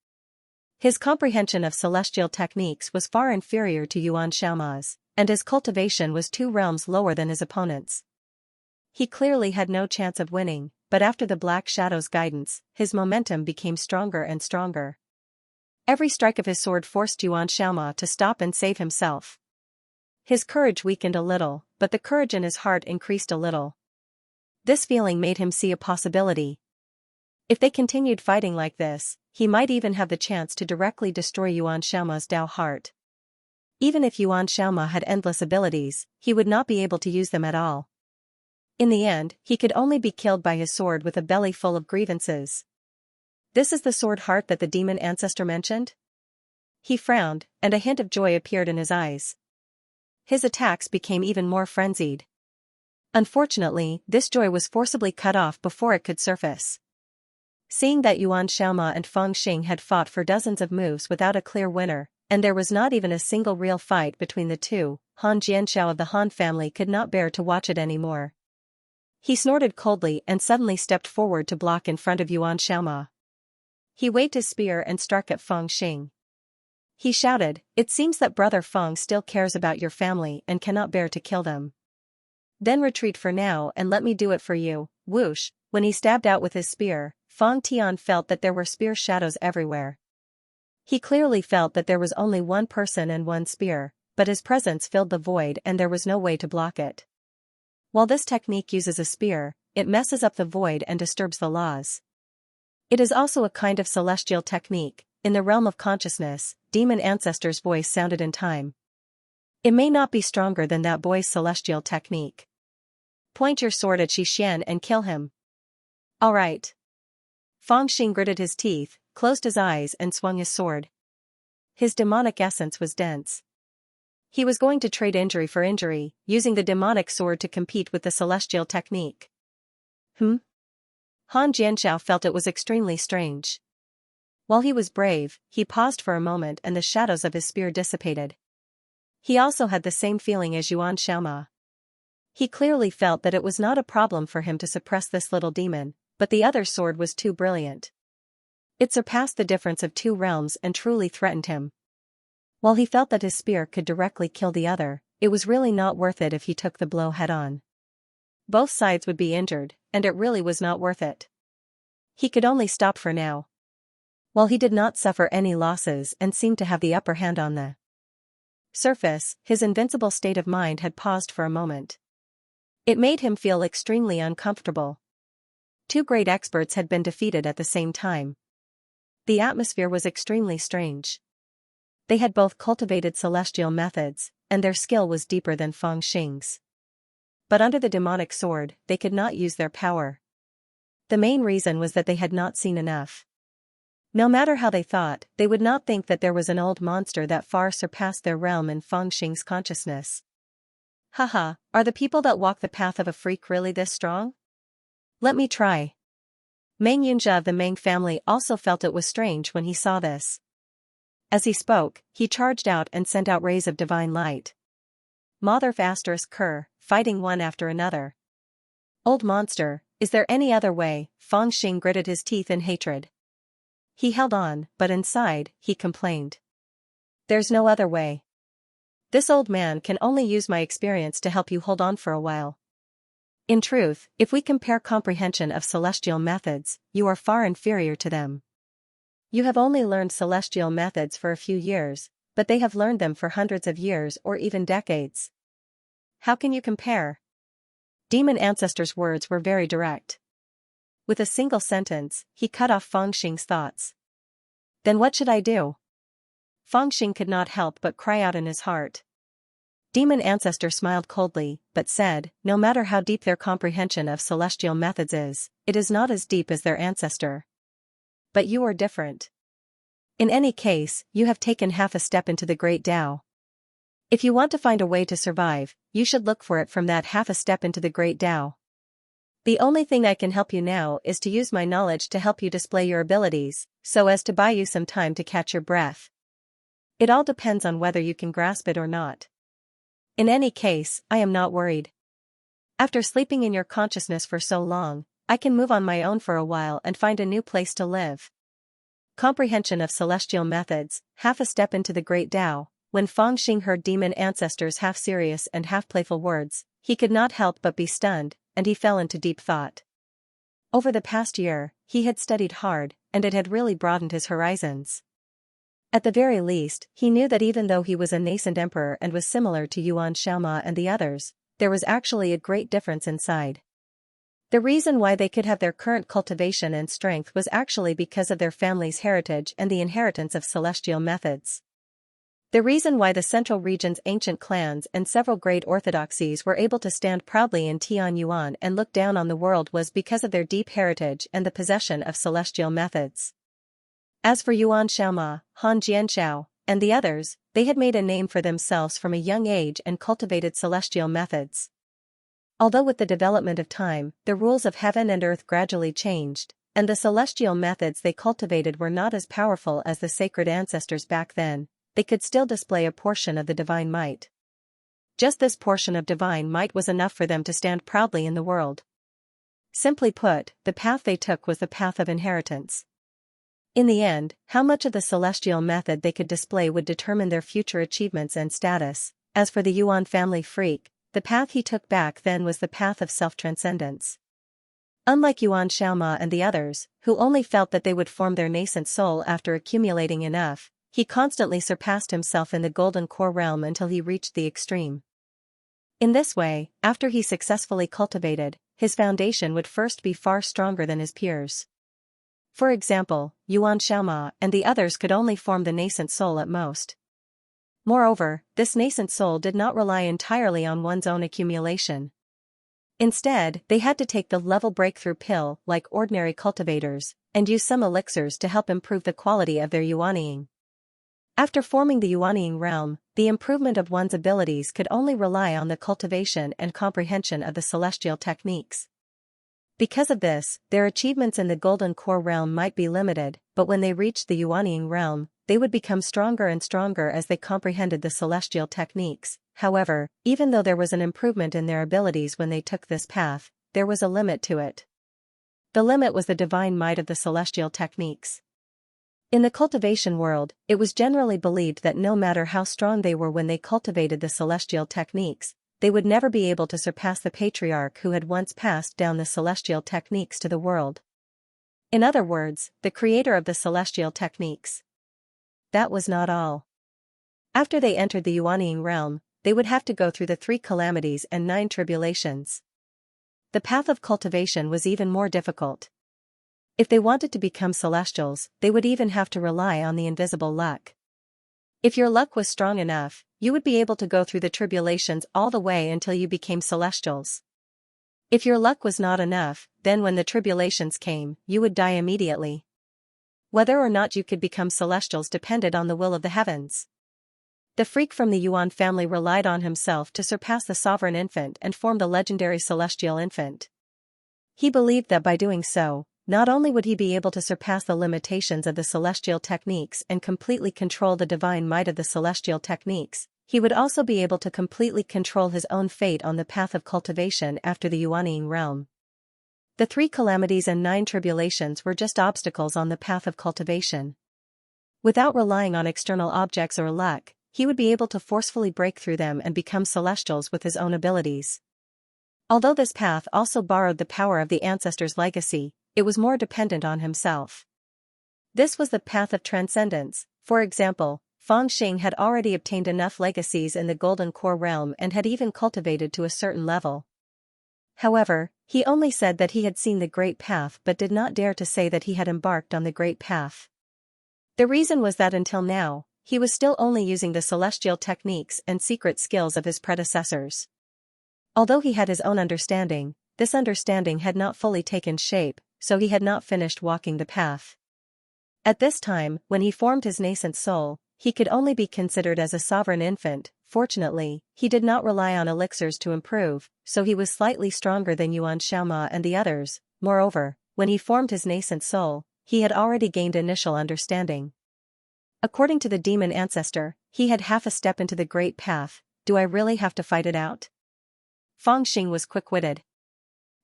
His comprehension of celestial techniques was far inferior to Yuan Xiaoma's, and his cultivation was 2 realms lower than his opponent's. He clearly had no chance of winning, but after the Black Shadow's guidance, his momentum became stronger and stronger. Every strike of his sword forced Yuan Xiaoma to stop and save himself. His courage weakened a little, but the courage in his heart increased a little. This feeling made him see a possibility. If they continued fighting like this, he might even have the chance to directly destroy Yuan Xiaoma's Dao heart. Even if Yuan Xiaoma had endless abilities, he would not be able to use them at all. In the end, he could only be killed by his sword with a belly full of grievances. This is the sword heart that the demon ancestor mentioned? He frowned, and a hint of joy appeared in his eyes. His attacks became even more frenzied. Unfortunately, this joy was forcibly cut off before it could surface. Seeing that Yuan Xiaoma and Feng Xing had fought for dozens of moves without a clear winner, and there was not even a single real fight between the two, Han Jianxiao of the Han family could not bear to watch it anymore. He snorted coldly and suddenly stepped forward to block in front of Yuan Xiaoma. He waved his spear and struck at Feng Xing. He shouted, "It seems that Brother Feng still cares about your family and cannot bear to kill them. Then retreat for now and let me do it for you." Whoosh, when he stabbed out with his spear, Feng Tian felt that there were spear shadows everywhere. He clearly felt that there was only one person and one spear, but his presence filled the void and there was no way to block it. While this technique uses a spear, it messes up the void and disturbs the laws. It is also a kind of celestial technique. In the realm of consciousness, demon ancestor's voice sounded in time. It may not be stronger than that boy's celestial technique. Point your sword at Xixian and kill him. All right. Feng Xing gritted his teeth, closed his eyes and swung his sword. His demonic essence was dense. He was going to trade injury for injury, using the demonic sword to compete with the celestial technique. Han Jianxiao felt it was extremely strange. While he was brave, he paused for a moment and the shadows of his spear dissipated. He also had the same feeling as Yuan Xiaoma. He clearly felt that it was not a problem for him to suppress this little demon, but the other sword was too brilliant. It surpassed the difference of 2 realms and truly threatened him. While he felt that his spear could directly kill the other, it was really not worth it if he took the blow head-on. Both sides would be injured, and it really was not worth it. He could only stop for now. While he did not suffer any losses and seemed to have the upper hand on the surface, his invincible state of mind had paused for a moment. It made him feel extremely uncomfortable. 2 great experts had been defeated at the same time. The atmosphere was extremely strange. They had both cultivated celestial methods, and their skill was deeper than Feng Xing's. But under the demonic sword, they could not use their power. The main reason was that they had not seen enough. No matter how they thought, they would not think that there was an old monster that far surpassed their realm in Feng Xing's consciousness. Haha, are the people that walk the path of a freak really this strong? Let me try. Meng Yunjia of the Meng family also felt it was strange when he saw this. As he spoke, he charged out and sent out rays of divine light. Mother Ker, fighting one after another. Old monster, is there any other way? Feng Xing gritted his teeth in hatred. He held on, but inside, he complained. There's no other way. This old man can only use my experience to help you hold on for a while. In truth, if we compare comprehension of celestial methods, you are far inferior to them. You have only learned celestial methods for a few years, but they have learned them for hundreds of years or even decades. How can you compare? Demon Ancestor's words were very direct. With a single sentence, he cut off Fangxing's thoughts. Then what should I do? Fangxing could not help but cry out in his heart. Demon Ancestor smiled coldly, but said, no matter how deep their comprehension of celestial methods is, it is not as deep as their ancestor. But you are different. In any case, you have taken half a step into the great Tao. If you want to find a way to survive, you should look for it from that half a step into the great Tao. The only thing I can help you now is to use my knowledge to help you display your abilities, so as to buy you some time to catch your breath. It all depends on whether you can grasp it or not. In any case, I am not worried. After sleeping in your consciousness for so long, I can move on my own for a while and find a new place to live. Comprehension of celestial methods, half a step into the great Tao. When Fangxing heard Demon Ancestor's half-serious and half-playful words, he could not help but be stunned, and he fell into deep thought. Over the past year, he had studied hard, and it had really broadened his horizons. At the very least, he knew that even though he was a nascent emperor and was similar to Xianxia and the others, there was actually a great difference inside. The reason why they could have their current cultivation and strength was actually because of their family's heritage and the inheritance of celestial methods. The reason why the Central region's ancient clans and several great orthodoxies were able to stand proudly in Tianyuan and look down on the world was because of their deep heritage and the possession of celestial methods. As for Xianxia, Han Jianxiao, and the others, they had made a name for themselves from a young age and cultivated celestial methods. Although with the development of time, the rules of heaven and earth gradually changed, and the celestial methods they cultivated were not as powerful as the sacred ancestors back then, they could still display a portion of the divine might. Just this portion of divine might was enough for them to stand proudly in the world. Simply put, the path they took was the path of inheritance. In the end, how much of the celestial method they could display would determine their future achievements and status. As for the Yuan family freak, the path he took back then was the path of self-transcendence. Unlike Xianxia and the others, who only felt that they would form their nascent soul after accumulating enough, he constantly surpassed himself in the golden core realm until he reached the extreme. In this way, after he successfully cultivated, his foundation would first be far stronger than his peers. For example, Xianxia and the others could only form the nascent soul at most. Moreover, this nascent soul did not rely entirely on one's own accumulation. Instead, they had to take the level breakthrough pill like ordinary cultivators, and use some elixirs to help improve the quality of their yuanying. After forming the yuanying realm, the improvement of one's abilities could only rely on the cultivation and comprehension of the celestial techniques. Because of this, their achievements in the golden core realm might be limited, but when they reached the yuanying realm, they would become stronger and stronger as they comprehended the celestial techniques. However, even though there was an improvement in their abilities when they took this path, there was a limit to it. The limit was the divine might of the celestial techniques. In the cultivation world, it was generally believed that no matter how strong they were when they cultivated the celestial techniques, they would never be able to surpass the patriarch who had once passed down the celestial techniques to the world. In other words, the creator of the celestial techniques. That was not all. After they entered the yuanying realm, they would have to go through the 3 calamities and 9 tribulations. The path of cultivation was even more difficult. If they wanted to become celestials, they would even have to rely on the invisible luck. If your luck was strong enough, you would be able to go through the tribulations all the way until you became celestials. If your luck was not enough, then when the tribulations came, you would die immediately. Whether or not you could become celestials depended on the will of the heavens. The freak from the Yuan family relied on himself to surpass the sovereign infant and form the legendary celestial infant. He believed that by doing so, not only would he be able to surpass the limitations of the celestial techniques and completely control the divine might of the celestial techniques, he would also be able to completely control his own fate on the path of cultivation after the yuanying realm. The 3 calamities and 9 tribulations were just obstacles on the path of cultivation. Without relying on external objects or luck, he would be able to forcefully break through them and become celestials with his own abilities. Although this path also borrowed the power of the ancestors' legacy, it was more dependent on himself. This was the path of transcendence. For example, Fang Xing had already obtained enough legacies in the Golden Core realm and had even cultivated to a certain level. However, he only said that he had seen the Great Path but did not dare to say that he had embarked on the Great Path. The reason was that until now, he was still only using the celestial techniques and secret skills of his predecessors. Although he had his own understanding, this understanding had not fully taken shape, so he had not finished walking the path. At this time, when he formed his nascent soul, he could only be considered as a sovereign infant. Fortunately, he did not rely on elixirs to improve, so he was slightly stronger than Yuan Xiaoma and the others. Moreover, when he formed his nascent soul, he had already gained initial understanding. According to the demon ancestor, he had half a step into the Great Path. Do I really have to fight it out? Fang Xing was quick-witted.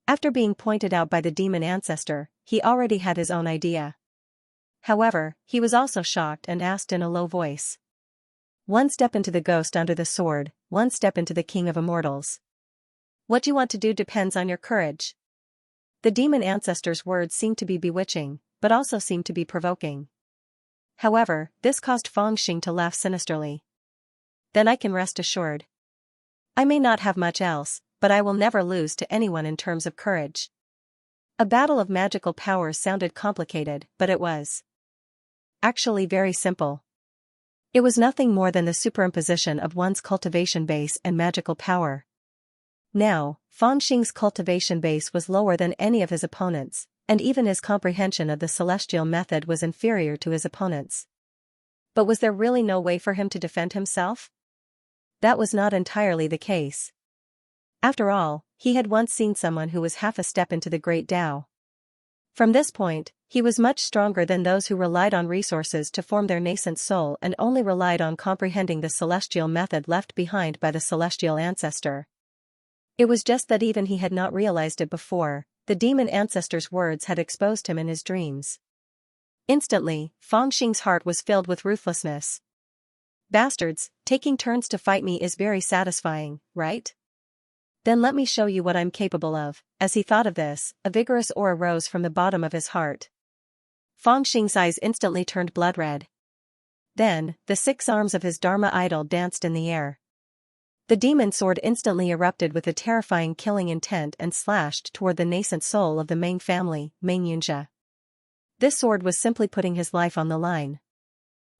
After being pointed out by the demon ancestor, he already had his own idea. However, he was also shocked and asked in a low voice. One step into the ghost under the sword, one step into the king of immortals. What you want to do depends on your courage. The demon ancestor's words seemed to be bewitching, but also seemed to be provoking. However, this caused Fang Xing to laugh sinisterly. Then I can rest assured. I may not have much else, but I will never lose to anyone in terms of courage. A battle of magical powers sounded complicated, but it was actually very simple. It was nothing more than the superimposition of one's cultivation base and magical power. Now, Fang Xing's cultivation base was lower than any of his opponents, and even his comprehension of the celestial method was inferior to his opponents. But was there really no way for him to defend himself? That was not entirely the case. After all, he had once seen someone who was half a step into the Great Tao. From this point, he was much stronger than those who relied on resources to form their nascent soul and only relied on comprehending the celestial method left behind by the celestial ancestor. It was just that even he had not realized it before, the demon ancestor's words had exposed him in his dreams. Instantly, Fang Xing's heart was filled with ruthlessness. Bastards, taking turns to fight me is very satisfying, right? Then let me show you what I'm capable of. As he thought of this, a vigorous aura rose from the bottom of his heart. Fang Xing's eyes instantly turned blood-red. Then, the 6 arms of his Dharma idol danced in the air. The demon sword instantly erupted with a terrifying killing intent and slashed toward the nascent soul of the Meng family, Xianxia. This sword was simply putting his life on the line.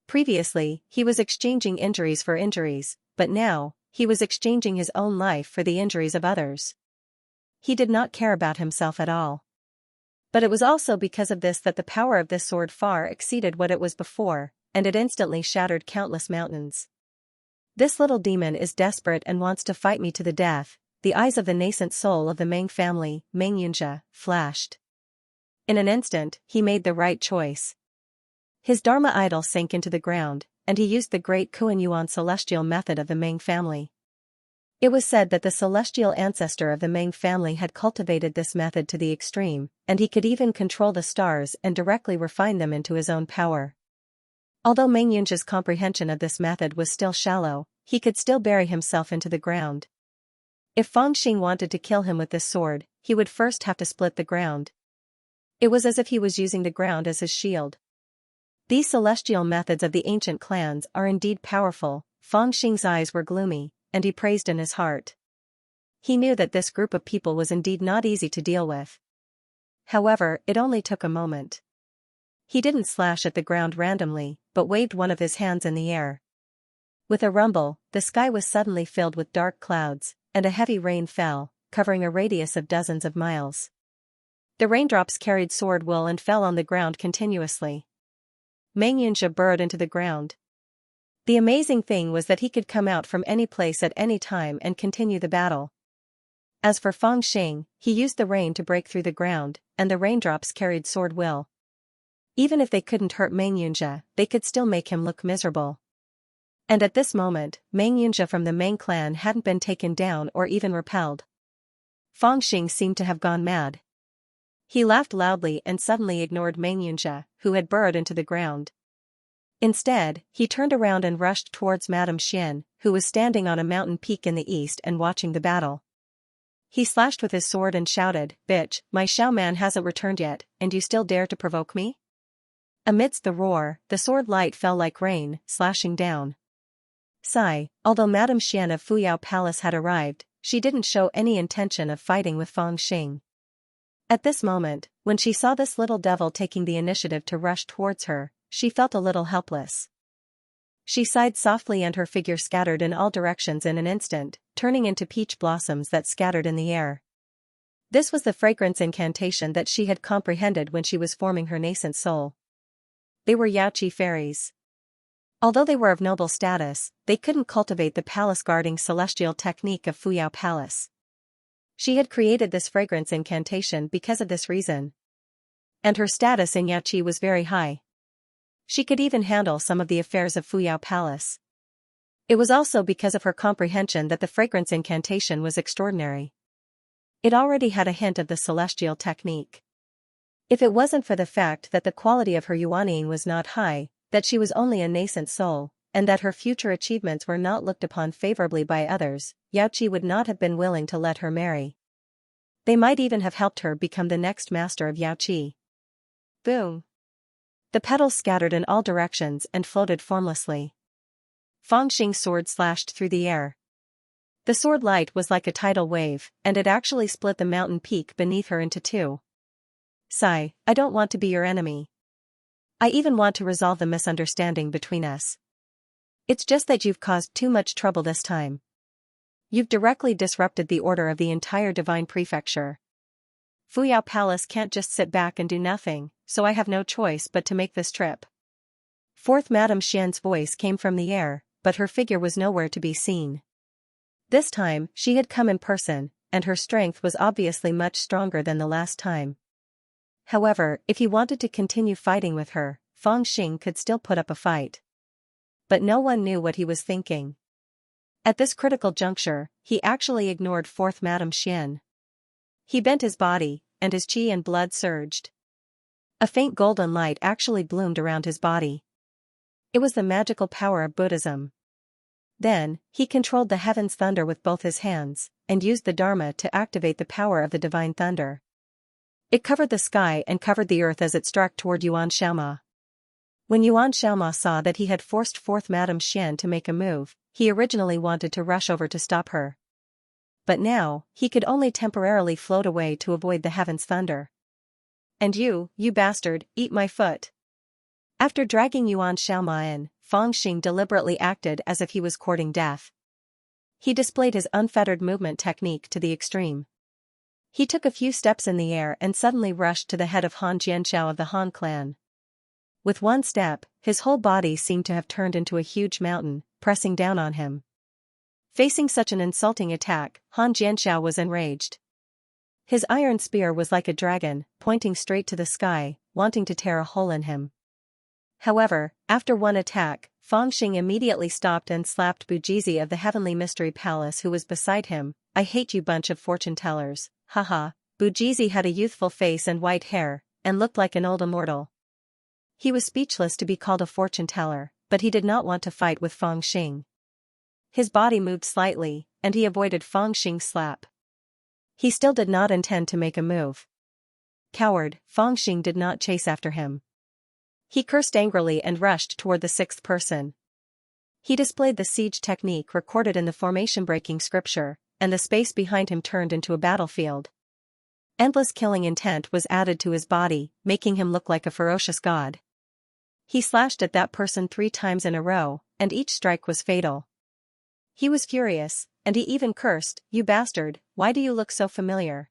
Previously, he was exchanging injuries for injuries, but now, he was exchanging his own life for the injuries of others. He did not care about himself at all. But it was also because of this that the power of this sword far exceeded what it was before, and it instantly shattered countless mountains. This little demon is desperate and wants to fight me to the death. The eyes of the nascent soul of the Meng family, Xianxia, flashed. In an instant, he made the right choice. His Dharma idol sank into the ground, and he used the great Kuan Yuan celestial method of the Meng family. It was said that the celestial ancestor of the Meng family had cultivated this method to the extreme, and he could even control the stars and directly refine them into his own power. Although Xianxia's comprehension of this method was still shallow, he could still bury himself into the ground. If Fang Xing wanted to kill him with this sword, he would first have to split the ground. It was as if he was using the ground as his shield. These celestial methods of the ancient clans are indeed powerful. Fang Xing's eyes were gloomy, and he praised in his heart. He knew that this group of people was indeed not easy to deal with. However, it only took a moment. He didn't slash at the ground randomly, but waved one of his hands in the air. With a rumble, the sky was suddenly filled with dark clouds, and a heavy rain fell, covering a radius of dozens of miles. The raindrops carried sword wool and fell on the ground continuously. Xianxia burrowed into the ground. The amazing thing was that he could come out from any place at any time and continue the battle. As for Fang Xing, he used the rain to break through the ground, and the raindrops carried sword will. Even if they couldn't hurt Xianxia, they could still make him look miserable. And at this moment, Xianxia from the Meng clan hadn't been taken down or even repelled. Fang Xing seemed to have gone mad. He laughed loudly and suddenly ignored Xianxia, who had burrowed into the ground. Instead, he turned around and rushed towards Madame Xian, who was standing on a mountain peak in the east and watching the battle. He slashed with his sword and shouted, "Bitch, my Xiao man hasn't returned yet, and you still dare to provoke me?" Amidst the roar, the sword light fell like rain, slashing down. Although Madame Xian of Fuyao Palace had arrived, she didn't show any intention of fighting with Fang Xing. At this moment, when she saw this little devil taking the initiative to rush towards her, she felt a little helpless. She sighed softly and her figure scattered in all directions in an instant, turning into peach blossoms that scattered in the air. This was the fragrance incantation that she had comprehended when she was forming her nascent soul. They were Yaoqi fairies. Although they were of noble status, they couldn't cultivate the palace-guarding celestial technique of Fuyao Palace. She had created this fragrance incantation because of this reason. And her status in Yaoqi was very high. She could even handle some of the affairs of Fuyao Palace. It was also because of her comprehension that the fragrance incantation was extraordinary. It already had a hint of the celestial technique. If it wasn't for the fact that the quality of her yuaniying was not high, that she was only a nascent soul, and that her future achievements were not looked upon favorably by others, Yaoqi would not have been willing to let her marry. They might even have helped her become the next master of Yaoqi. Boom! The petals scattered in all directions and floated formlessly. Fang Xing's sword slashed through the air. The sword light was like a tidal wave, and it actually split the mountain peak beneath her into two. I don't want to be your enemy. I even want to resolve the misunderstanding between us. It's just that you've caused too much trouble this time. You've directly disrupted the order of the entire divine prefecture. Fuyao Palace can't just sit back and do nothing, so I have no choice but to make this trip. Fourth Madame Xian's voice came from the air, but her figure was nowhere to be seen. This time, she had come in person, and her strength was obviously much stronger than the last time. However, if he wanted to continue fighting with her, Fang Xing could still put up a fight. But no one knew what he was thinking. At this critical juncture, he actually ignored fourth Madame Xian. He bent his body, and his qi and blood surged. A faint golden light actually bloomed around his body. It was the magical power of Buddhism. Then, he controlled the heaven's thunder with both his hands, and used the Dharma to activate the power of the divine thunder. It covered the sky and covered the earth as it struck toward Yuan Xiaoma. When Yuan Xiaoma saw that he had forced fourth Madame Xian to make a move, he originally wanted to rush over to stop her. But now, he could only temporarily float away to avoid the heaven's thunder. And you bastard, eat my foot. After dragging Yuan Xiaoma in, Fang Xing deliberately acted as if he was courting death. He displayed his unfettered movement technique to the extreme. He took a few steps in the air and suddenly rushed to the head of Han Jianxiao of the Han clan. With one step, his whole body seemed to have turned into a huge mountain, pressing down on him. Facing such an insulting attack, Han Jianxiao was enraged. His iron spear was like a dragon, pointing straight to the sky, wanting to tear a hole in him. However, after one attack, Fang Xing immediately stopped and slapped Bujizi of the Heavenly Mystery Palace who was beside him. I hate you bunch of fortune-tellers, haha. Bujizi had a youthful face and white hair, and looked like an old immortal. He was speechless to be called a fortune-teller, but he did not want to fight with Fang Xing. His body moved slightly, and he avoided Fang Xing's slap. He still did not intend to make a move. Coward, Fang Xing did not chase after him. He cursed angrily and rushed toward the sixth person. He displayed the siege technique recorded in the formation-breaking scripture, and the space behind him turned into a battlefield. Endless killing intent was added to his body, making him look like a ferocious god. He slashed at that person 3 times in a row, and each strike was fatal. He was furious, and he even cursed, "You bastard, why do you look so familiar?"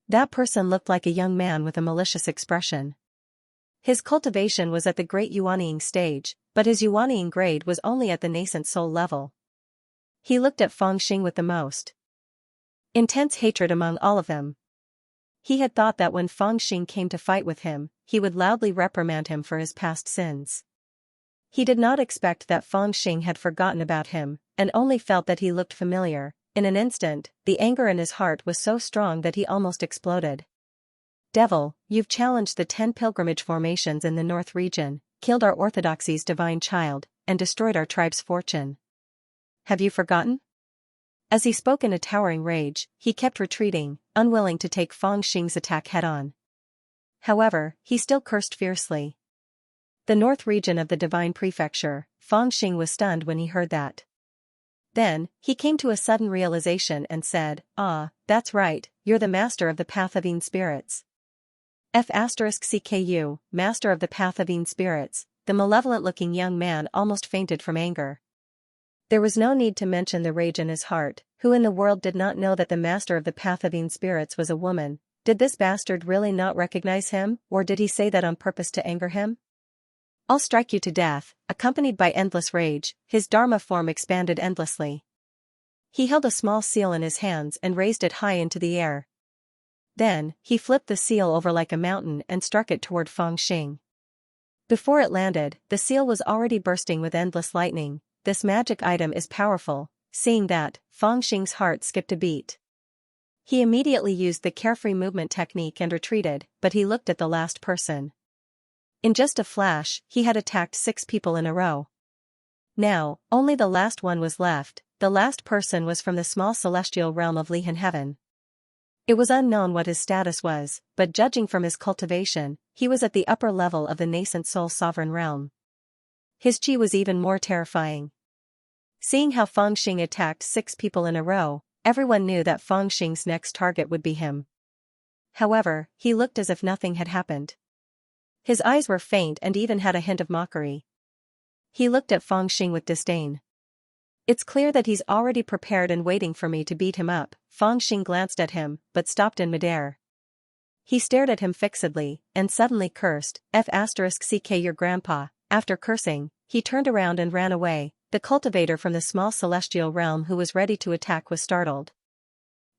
That person looked like a young man with a malicious expression. His cultivation was at the great yuaniying stage, but his yuaniying grade was only at the nascent soul level. He looked at Fang Xing with the most intense hatred among all of them. He had thought that when Fang Xing came to fight with him, he would loudly reprimand him for his past sins. He did not expect that Fang Xing had forgotten about him, and only felt that he looked familiar. In an instant, the anger in his heart was so strong that he almost exploded. Devil, you've challenged the 10 pilgrimage formations in the North region, killed our orthodoxy's divine child, and destroyed our tribe's fortune. Have you forgotten? As he spoke in a towering rage, he kept retreating, unwilling to take Fang Xing's attack head-on. However, he still cursed fiercely. the north region of the Divine Prefecture. Fangxing was stunned when he heard that. Then, he came to a sudden realization and said, "Ah, that's right, you're the master of the Path of Yin Spirits." F***CKU, master of the Path of Yin Spirits, the malevolent-looking young man almost fainted from anger. There was no need to mention the rage in his heart. Who in the world did not know that the master of the Path of Yin Spirits was a woman? Did this bastard really not recognize him, or did he say that on purpose to anger him? "I'll strike you to death," accompanied by endless rage, his Dharma form expanded endlessly. He held a small seal in his hands and raised it high into the air. Then, he flipped the seal over like a mountain and struck it toward Fangxing. Before it landed, the seal was already bursting with endless lightning. This magic item is powerful. Seeing that, Fangxing's heart skipped a beat. He immediately used the carefree movement technique and retreated, but he looked at the last person. In just a flash, he had attacked 6 people in a row. Now, only the last one was left. The last person was from the small celestial realm of Lihan Heaven. It was unknown what his status was, but judging from his cultivation, he was at the upper level of the nascent soul sovereign realm. His chi was even more terrifying. Seeing how Fangxing attacked 6 people in a row, everyone knew that Fangxing's next target would be him. However, he looked as if nothing had happened. His eyes were faint and even had a hint of mockery. He looked at Fangxing with disdain. "It's clear that he's already prepared and waiting for me to beat him up." Fangxing glanced at him, but stopped in midair. He stared at him fixedly, and suddenly cursed, "F***CK your grandpa." After cursing, he turned around and ran away. The cultivator from the small celestial realm who was ready to attack was startled.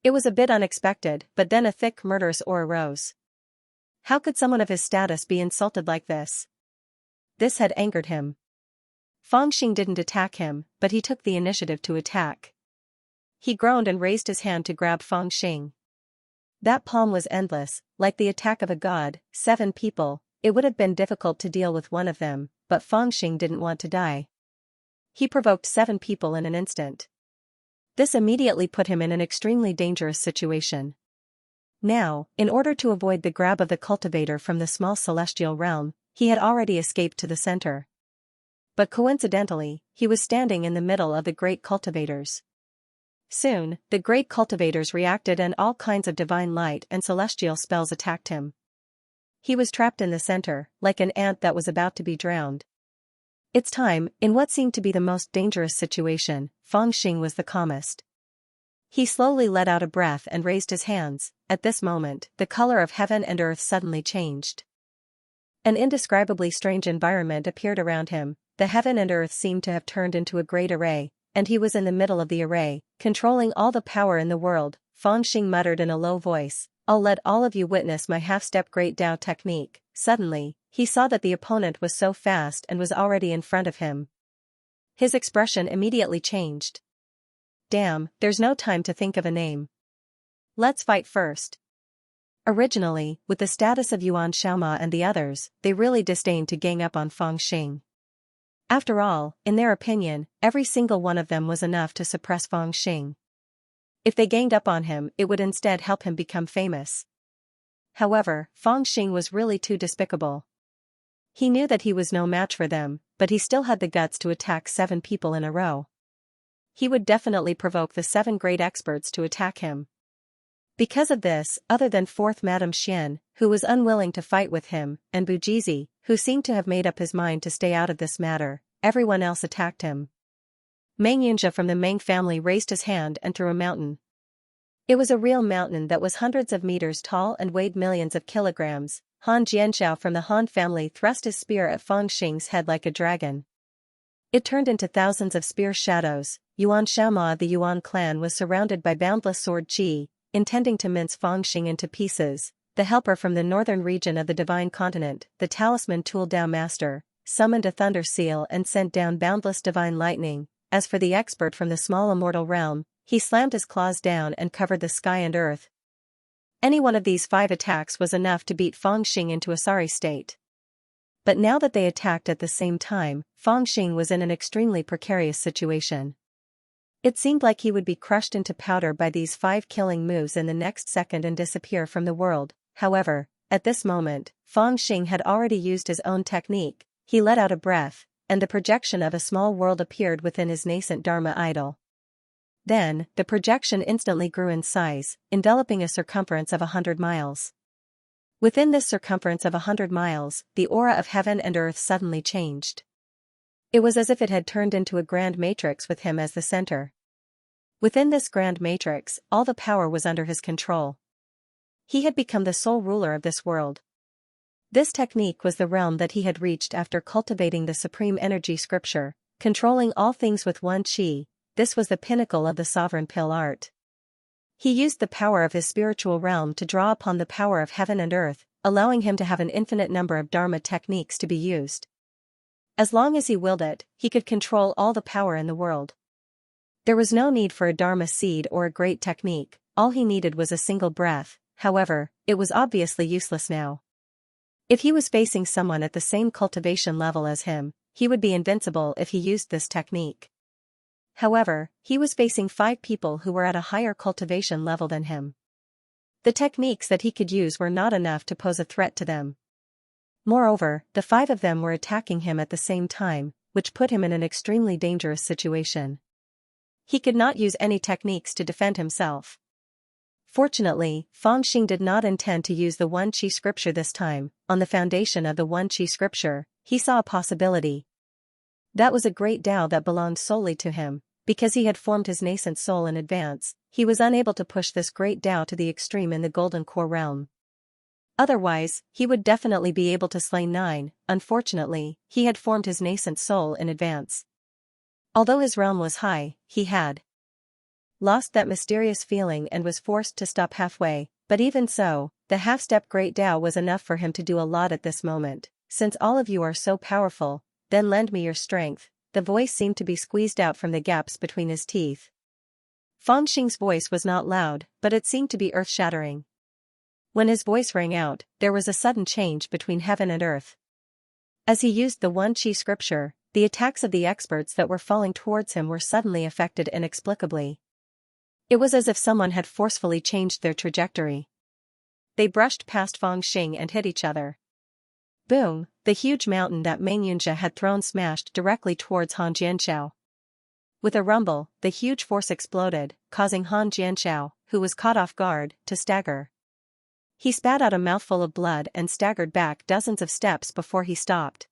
It was a bit unexpected, but then a thick murderous aura rose. How could someone of his status be insulted like this? This had angered him. Fangxing didn't attack him, but he took the initiative to attack. He groaned and raised his hand to grab Fangxing. That palm was endless, like the attack of a god. 7 people, it would have been difficult to deal with one of them, but Fangxing didn't want to die. He provoked 7 people in an instant. This immediately put him in an extremely dangerous situation. Now, in order to avoid the grab of the cultivator from the small celestial realm, he had already escaped to the center. But coincidentally, he was standing in the middle of the great cultivators. Soon, the great cultivators reacted and all kinds of divine light and celestial spells attacked him. He was trapped in the center, like an ant that was about to be drowned. Its time, in what seemed to be the most dangerous situation, Fangxing was the calmest. He slowly let out a breath and raised his hands. At this moment, the color of heaven and earth suddenly changed. An indescribably strange environment appeared around him. The heaven and earth seemed to have turned into a great array, and he was in the middle of the array, controlling all the power in the world. Fangxing muttered in a low voice, "I'll let all of you witness my half-step great Tao technique." Suddenly, he saw that the opponent was so fast and was already in front of him. His expression immediately changed. "Damn, there's no time to think of a name. Let's fight first." Originally, with the status of Yuan Xiaoma and the others, they really disdained to gang up on Fangxing. After all, in their opinion, every single one of them was enough to suppress Fangxing. If they ganged up on him, it would instead help him become famous. However, Fangxing was really too despicable. He knew that he was no match for them, but he still had the guts to attack 7 people in a row. He would definitely provoke the 7 great experts to attack him. Because of this, other than 4th Madame Xian, who was unwilling to fight with him, and Bujizi, who seemed to have made up his mind to stay out of this matter, everyone else attacked him. Meng Yunjia from the Meng family raised his hand and threw a mountain. It was a real mountain that was hundreds of meters tall and weighed millions of kilograms. Han Jianxiao from the Han family thrust his spear at Fangxing's head like a dragon. It turned into thousands of spear shadows. Yuan Xiaoma of the Yuan clan was surrounded by boundless sword qi, intending to mince Fangxing into pieces. The helper from the northern region of the divine continent, the talisman tool Dao master, summoned a thunder seal and sent down boundless divine lightning. As for the expert from the small immortal realm, he slammed his claws down and covered the sky and earth. Any one of these 5 attacks was enough to beat Fangxing into a sorry state. But now that they attacked at the same time, Fangxing was in an extremely precarious situation. It seemed like he would be crushed into powder by these 5 killing moves in the next second and disappear from the world. However, at this moment, Fangxing had already used his own technique. he let out a breath, and the projection of a small world appeared within his nascent Dharma idol. Then, the projection instantly grew in size, enveloping a circumference of 100 miles. Within this circumference of 100 miles, the aura of heaven and earth suddenly changed. It was as if it had turned into a grand matrix with him as the center. Within this grand matrix, all the power was under his control. He had become the sole ruler of this world. This technique was the realm that he had reached after cultivating the supreme energy scripture, controlling all things with one chi. This was the pinnacle of the sovereign pill art. He used the power of his spiritual realm to draw upon the power of heaven and earth, allowing him to have an infinite number of Dharma techniques to be used. As long as he willed it, he could control all the power in the world. There was no need for a Dharma seed or a great technique, all he needed was a single breath. However, it was obviously useless now. If he was facing someone at the same cultivation level as him, he would be invincible if he used this technique. However, he was facing 5 people who were at a higher cultivation level than him. The techniques that he could use were not enough to pose a threat to them. Moreover, the 5 of them were attacking him at the same time, which put him in an extremely dangerous situation. He could not use any techniques to defend himself. Fortunately, Feng Xing did not intend to use the One Qi scripture this time. On the foundation of the One Qi scripture, he saw a possibility. That was a great Tao that belonged solely to him. Because he had formed his nascent soul in advance, he was unable to push this great Tao to the extreme in the Golden Core realm. Otherwise, he would definitely be able to slay 9. Unfortunately, he had formed his nascent soul in advance. Although his realm was high, he had lost that mysterious feeling and was forced to stop halfway, but even so, the half-step great Tao was enough for him to do a lot at this moment. Since all of you are so powerful, then lend me your strength. The voice seemed to be squeezed out from the gaps between his teeth. Feng Xing's voice was not loud, but it seemed to be earth-shattering. When his voice rang out, there was a sudden change between heaven and earth. As he used the One Qi scripture, the attacks of the experts that were falling towards him were suddenly affected inexplicably. It was as if someone had forcefully changed their trajectory. They brushed past Feng Xing and hit each other. Boom! The huge mountain that Xianxia had thrown smashed directly towards Han Jianxiao. With a rumble, the huge force exploded, causing Han Jianxiao, who was caught off guard, to stagger. He spat out a mouthful of blood and staggered back dozens of steps before he stopped.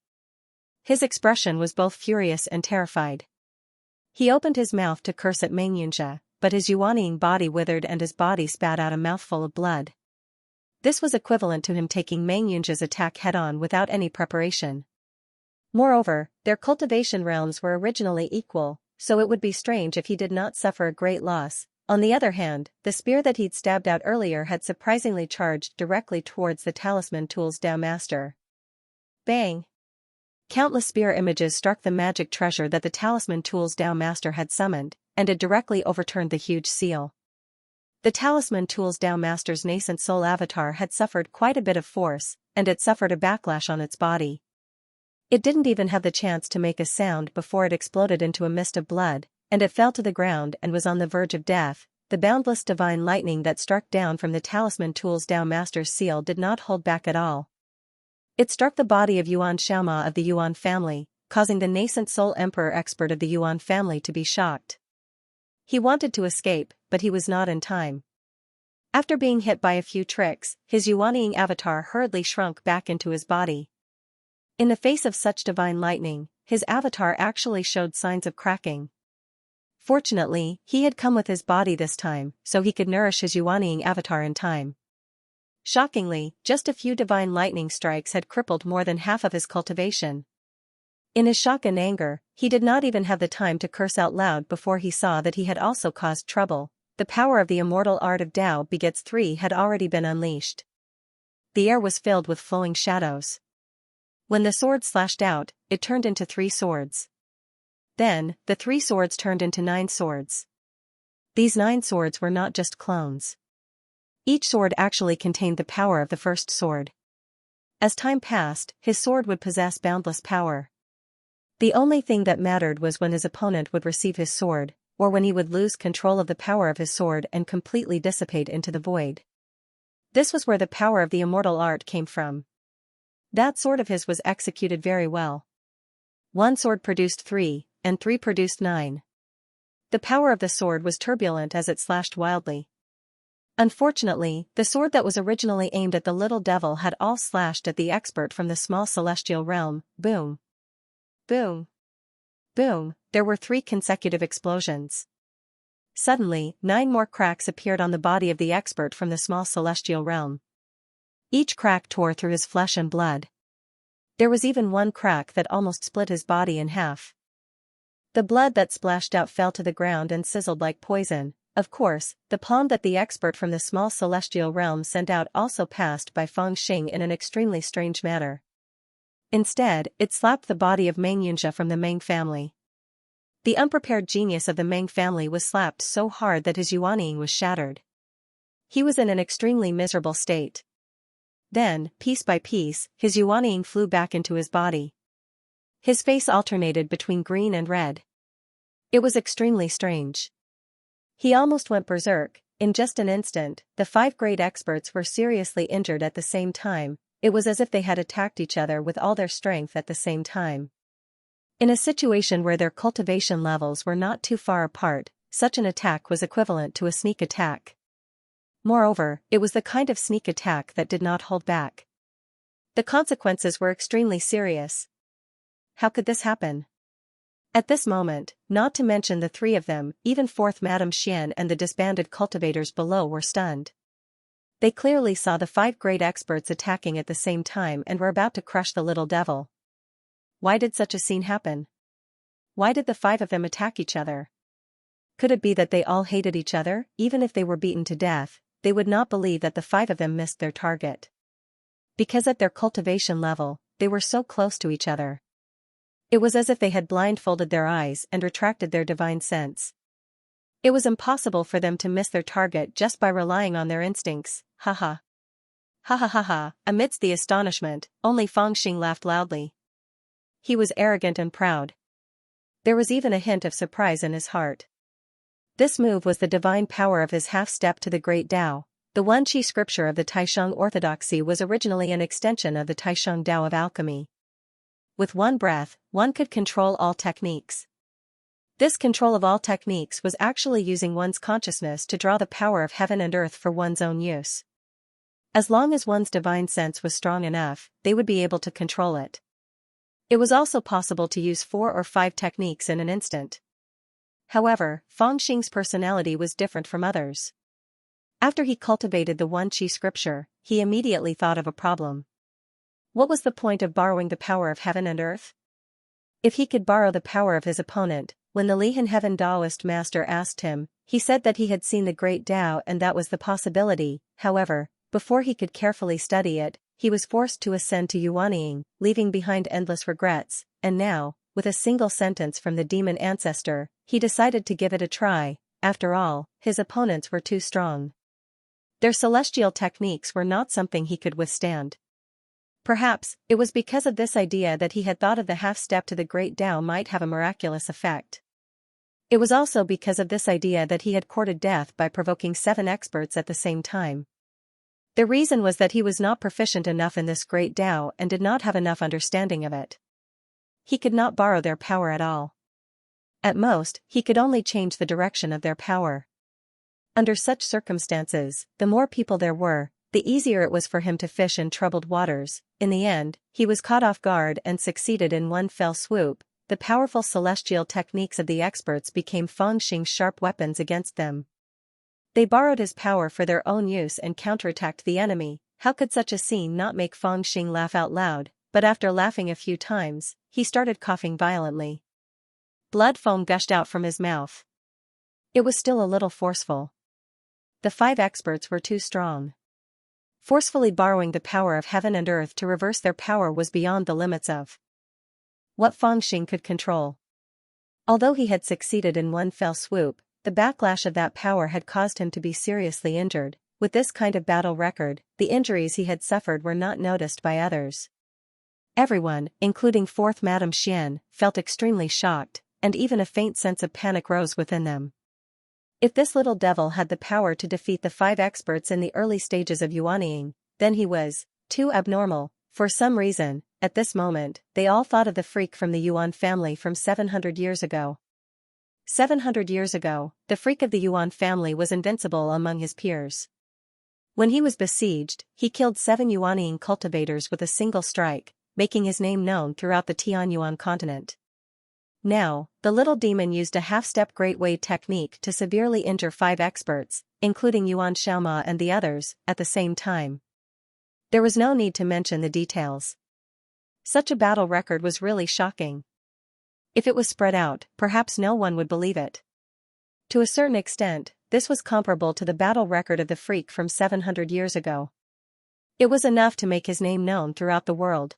His expression was both furious and terrified. He opened his mouth to curse at Xianxia, but his yuanying body withered and his body spat out a mouthful of blood. This was equivalent to him taking Xianxia's attack head-on without any preparation. Moreover, their cultivation realms were originally equal, so it would be strange if he did not suffer a great loss. On the other hand, the spear that he'd stabbed out earlier had surprisingly charged directly towards the Talisman Tool's Tao Master. Bang! Countless spear images struck the magic treasure that the Talisman Tool's Tao Master had summoned, and it directly overturned the huge seal. The Talisman Tool's Tao Master's nascent soul avatar had suffered quite a bit of force, and it suffered a backlash on its body. It didn't even have the chance to make a sound before it exploded into a mist of blood, and it fell to the ground and was on the verge of death. The boundless divine lightning that struck down from the Talisman Tool's Tao Master's seal did not hold back at all. It struck the body of Yuan Xiaoma of the Yuan family, causing the nascent soul emperor expert of the Yuan family to be shocked. He wanted to escape, but he was not in time. After being hit by a few tricks, his yuanying avatar hurriedly shrunk back into his body. In the face of such divine lightning, his avatar actually showed signs of cracking. Fortunately, he had come with his body this time, so he could nourish his yuanying avatar in time. Shockingly, just a few divine lightning strikes had crippled more than half of his cultivation. In his shock and anger, he did not even have the time to curse out loud before he saw that he had also caused trouble. The power of the immortal art of Tao begets 3 had already been unleashed. The air was filled with flowing shadows. When the sword slashed out, it turned into 3 swords. Then, the 3 swords turned into 9 swords. These 9 swords were not just clones. Each sword actually contained the power of the first sword. As time passed, his sword would possess boundless power. The only thing that mattered was when his opponent would receive his sword, or when he would lose control of the power of his sword and completely dissipate into the void. This was where the power of the immortal art came from. That sword of his was executed very well. One sword produced 3, and 3 produced 9. The power of the sword was turbulent as it slashed wildly. Unfortunately, the sword that was originally aimed at the little devil had all slashed at the expert from the small celestial realm. Boom. Boom. Boom. There were 3 consecutive explosions. Suddenly, 9 more cracks appeared on the body of the expert from the small celestial realm. Each crack tore through his flesh and blood. There was even one crack that almost split his body in half. The blood that splashed out fell to the ground and sizzled like poison. Of course, the palm that the expert from the small celestial realm sent out also passed by Fangxing in an extremely strange manner. Instead, it slapped the body of Xianxia from the Meng family. The unprepared genius of the Meng family was slapped so hard that his yuanying was shattered. He was in an extremely miserable state. Then, piece by piece, his yuanying flew back into his body. His face alternated between green and red. It was extremely strange. He almost went berserk. In just an instant, the 5 great experts were seriously injured at the same time. It was as if they had attacked each other with all their strength at the same time. In a situation where their cultivation levels were not too far apart, such an attack was equivalent to a sneak attack. Moreover, it was the kind of sneak attack that did not hold back. The consequences were extremely serious. How could this happen? At this moment, not to mention the 3 of them, even 4th Madame Xian and the disbanded cultivators below were stunned. They clearly saw the 5 great experts attacking at the same time and were about to crush the little devil. Why did such a scene happen? Why did the 5 of them attack each other? Could it be that they all hated each other? Even if they were beaten to death, they would not believe that the 5 of them missed their target. Because at their cultivation level, they were so close to each other. It was as if they had blindfolded their eyes and retracted their divine sense. It was impossible for them to miss their target just by relying on their instincts. Ha ha. Ha ha ha ha. Amidst the astonishment, only Fangxing laughed loudly. He was arrogant and proud. There was even a hint of surprise in his heart. This move was the divine power of his half-step to the great Tao. The One Qi scripture of the Taisheng orthodoxy was originally an extension of the Taisheng Tao of alchemy. With one breath, one could control all techniques. This control of all techniques was actually using one's consciousness to draw the power of heaven and earth for one's own use. As long as one's divine sense was strong enough, they would be able to control it. It was also possible to use 4 or 5 techniques in an instant. However, Fangxing's personality was different from others. After he cultivated the One Qi scripture, he immediately thought of a problem. What was the point of borrowing the power of heaven and earth? If he could borrow the power of his opponent, when the Lihan Heaven Taoist master asked him, he said that he had seen the great Tao and that was the possibility. However, before he could carefully study it, he was forced to ascend to yuanying, leaving behind endless regrets, and now, with a single sentence from the demon ancestor, he decided to give it a try. After all, his opponents were too strong. Their celestial techniques were not something he could withstand. Perhaps, it was because of this idea that he had thought of the half-step to the great Tao might have a miraculous effect. It was also because of this idea that he had courted death by provoking 7 experts at the same time. The reason was that he was not proficient enough in this great Tao and did not have enough understanding of it. He could not borrow their power at all. At most, he could only change the direction of their power. Under such circumstances, the more people there were, the easier it was for him to fish in troubled waters. In the end, he was caught off guard and succeeded in one fell swoop. The powerful celestial techniques of the experts became Fangxing's sharp weapons against them. They borrowed his power for their own use and counterattacked the enemy. How could such a scene not make Fangxing laugh out loud? But after laughing a few times, he started coughing violently. Blood foam gushed out from his mouth. It was still a little forceful. The 5 experts were too strong. Forcefully borrowing the power of heaven and earth to reverse their power was beyond the limits of what Fangxing could control. Although he had succeeded in one fell swoop, the backlash of that power had caused him to be seriously injured. With this kind of battle record, the injuries he had suffered were not noticed by others. Everyone, including 4th Madame Xian, felt extremely shocked, and even a faint sense of panic rose within them. If this little devil had the power to defeat the 5 experts in the early stages of yuanying, then he was too abnormal. For some reason, at this moment, they all thought of the freak from the Yuan family from 700 years ago. 700 years ago, the freak of the Yuan family was invincible among his peers. When he was besieged, he killed 7 Yuanning cultivators with a single strike, making his name known throughout the Tianyuan continent. Now, the little demon used a half-step Great Way technique to severely injure 5 experts, including Xianxia and the others, at the same time. There was no need to mention the details. Such a battle record was really shocking. If it was spread out, perhaps no one would believe it. To a certain extent, this was comparable to the battle record of the freak from 700 years ago. It was enough to make his name known throughout the world.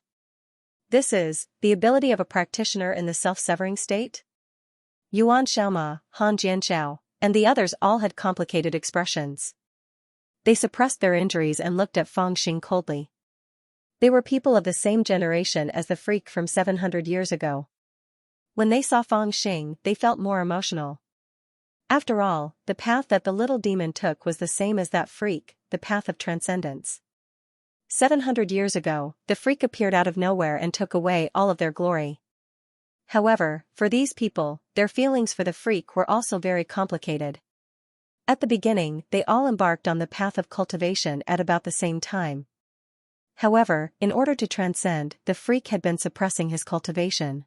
This is the ability of a practitioner in the self-severing state? Yuan Xiaoma, Han Jianxiao, and the others all had complicated expressions. They suppressed their injuries and looked at Feng Xing coldly. They were people of the same generation as the freak from 700 years ago. When they saw Feng Xing, they felt more emotional. After all, the path that the little demon took was the same as that freak, the path of transcendence. 700 years ago, the freak appeared out of nowhere and took away all of their glory. However, for these people, their feelings for the freak were also very complicated. At the beginning, they all embarked on the path of cultivation at about the same time. However, in order to transcend, the freak had been suppressing his cultivation.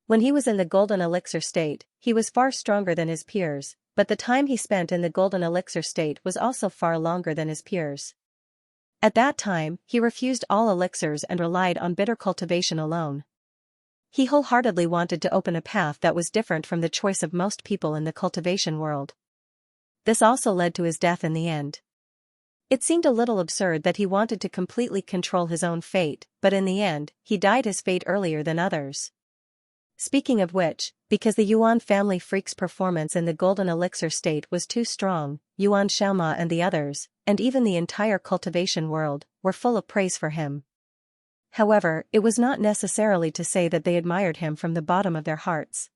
When he was in the golden elixir state, he was far stronger than his peers, but the time he spent in the golden elixir state was also far longer than his peers. At that time, he refused all elixirs and relied on bitter cultivation alone. He wholeheartedly wanted to open a path that was different from the choice of most people in the cultivation world. This also led to his death in the end. It seemed a little absurd that he wanted to completely control his own fate, but in the end, he died his fate earlier than others. Speaking of which, because the Yuan family freak's performance in the golden elixir state was too strong, Yuan Xiaoma and the others, and even the entire cultivation world, were full of praise for him. However, it was not necessarily to say that they admired him from the bottom of their hearts.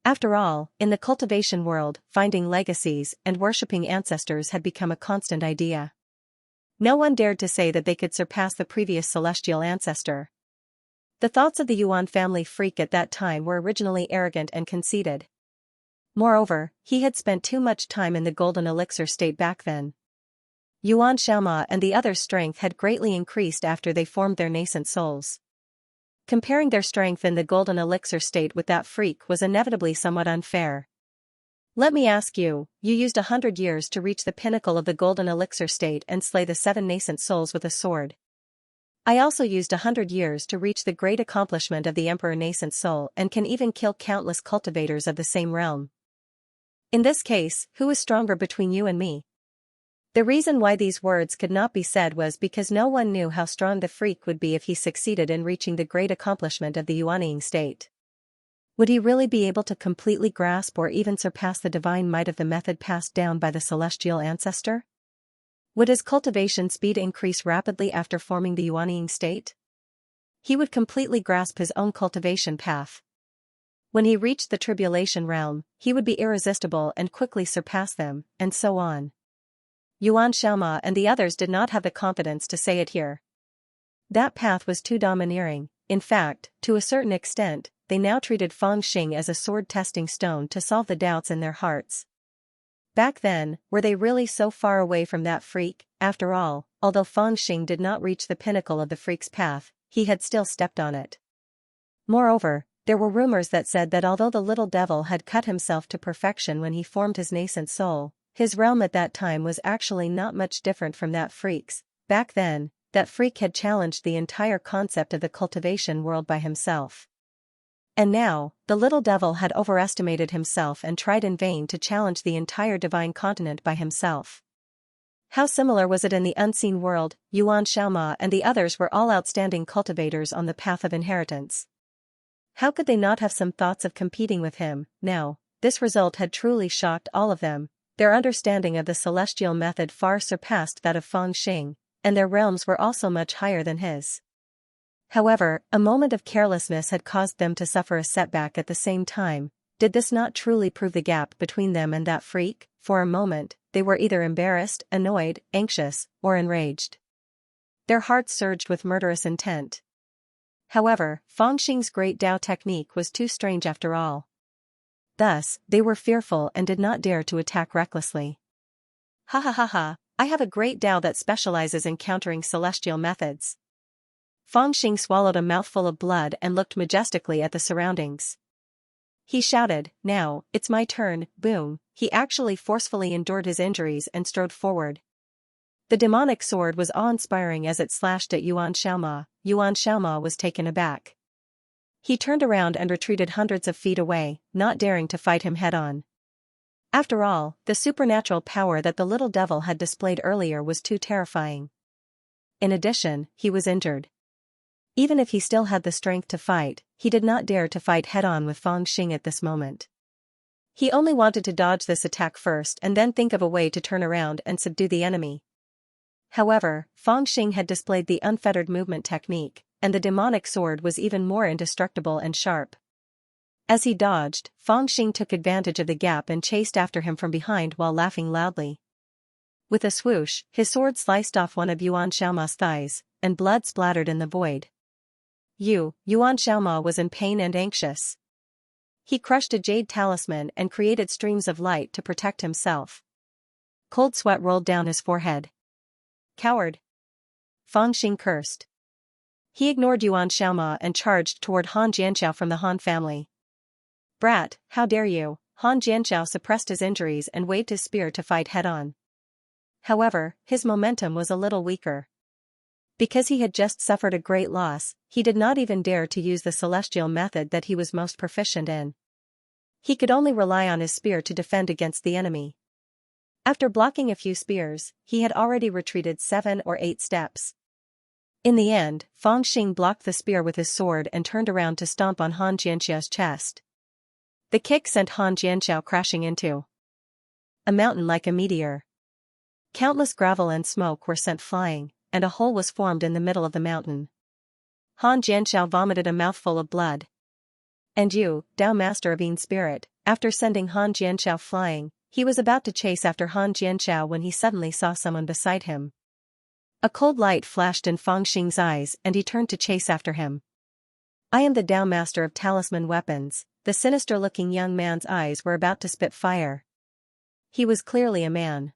After all, in the cultivation world, finding legacies and worshipping ancestors had become a constant idea. No one dared to say that they could surpass the previous celestial ancestor. The thoughts of the Yuan family freak at that time were originally arrogant and conceited. Moreover, he had spent too much time in the golden elixir state back then. Yuan Xiaoma and the others' strength had greatly increased after they formed their nascent souls. Comparing their strength in the golden elixir state with that freak was inevitably somewhat unfair. Let me ask you, you used 100 years to reach the pinnacle of the golden elixir state and slay the 7 nascent souls with a sword. I also used 100 years to reach the great accomplishment of the Emperor Nascent Soul and can even kill countless cultivators of the same realm. In this case, who is stronger between you and me? The reason why these words could not be said was because no one knew how strong the freak would be if he succeeded in reaching the great accomplishment of the Yuanning state. Would he really be able to completely grasp or even surpass the divine might of the method passed down by the celestial ancestor? Would his cultivation speed increase rapidly after forming the Yuanning state? He would completely grasp his own cultivation path. When he reached the tribulation realm, he would be irresistible and quickly surpass them, and so on. Yuan Xiaoma and the others did not have the confidence to say it here. That path was too domineering. In fact, to a certain extent, they now treated Feng Xing as a sword-testing stone to solve the doubts in their hearts. Back then, were they really so far away from that freak? After all, although Feng Xing did not reach the pinnacle of the freak's path, he had still stepped on it. Moreover, there were rumors that said that although the little devil had cut himself to perfection when he formed his nascent soul, his realm at that time was actually not much different from that freak's. Back then, that freak had challenged the entire concept of the cultivation world by himself. And now, the little devil had overestimated himself and tried in vain to challenge the entire divine continent by himself. How similar was it in the unseen world? Yuan Xiaoma and the others were all outstanding cultivators on the path of inheritance. How could they not have some thoughts of competing with him? Now, this result had truly shocked all of them. Their understanding of the celestial method far surpassed that of Feng Xing, and their realms were also much higher than his. However, a moment of carelessness had caused them to suffer a setback at the same time. Did this not truly prove the gap between them and that freak? For a moment, they were either embarrassed, annoyed, anxious, or enraged. Their hearts surged with murderous intent. However, Fang Xing's great Dao technique was too strange after all. Thus, they were fearful and did not dare to attack recklessly. Ha ha ha ha, I have a great Dao that specializes in countering celestial methods. Fang Xing swallowed a mouthful of blood and looked majestically at the surroundings. He shouted, "Now, it's my turn," boom, he actually forcefully endured his injuries and strode forward. The demonic sword was awe-inspiring as it slashed at Yuan Xiaoma. Yuan Xiaoma was taken aback. He turned around and retreated hundreds of feet away, not daring to fight him head-on. After all, the supernatural power that the little devil had displayed earlier was too terrifying. In addition, he was injured. Even if he still had the strength to fight, he did not dare to fight head-on with Fang Xing at this moment. He only wanted to dodge this attack first and then think of a way to turn around and subdue the enemy. However, Fang Xing had displayed the unfettered movement technique, and the demonic sword was even more indestructible and sharp. As he dodged, Fang Xing took advantage of the gap and chased after him from behind while laughing loudly. With a swoosh, his sword sliced off one of Yuan Xiaoma's thighs, and blood splattered in the void. Yuan Xiaoma was in pain and anxious. He crushed a jade talisman and created streams of light to protect himself. Cold sweat rolled down his forehead. Coward! Fang Xing cursed. He ignored Yuan Xiaoma and charged toward Han Jianxiao from the Han family. Brat, how dare you! Han Jianxiao suppressed his injuries and waved his spear to fight head-on. However, his momentum was a little weaker. Because he had just suffered a great loss, he did not even dare to use the celestial method that he was most proficient in. He could only rely on his spear to defend against the enemy. After blocking a few spears, he had already retreated 7 or 8 steps. In the end, Fang Xing blocked the spear with his sword and turned around to stomp on Han Jianxiao's chest. The kick sent Han Jianxiao crashing into a mountain like a meteor. Countless gravel and smoke were sent flying, and a hole was formed in the middle of the mountain. Han Jianxiao vomited a mouthful of blood. And Dao Master of Yin Spirit, after sending Han Jianxiao flying, he was about to chase after Han Jianxiao when he suddenly saw someone beside him. A cold light flashed in Fang Xing's eyes and he turned to chase after him. I am the Dao Master of Talisman Weapons. The sinister-looking young man's eyes were about to spit fire. He was clearly a man.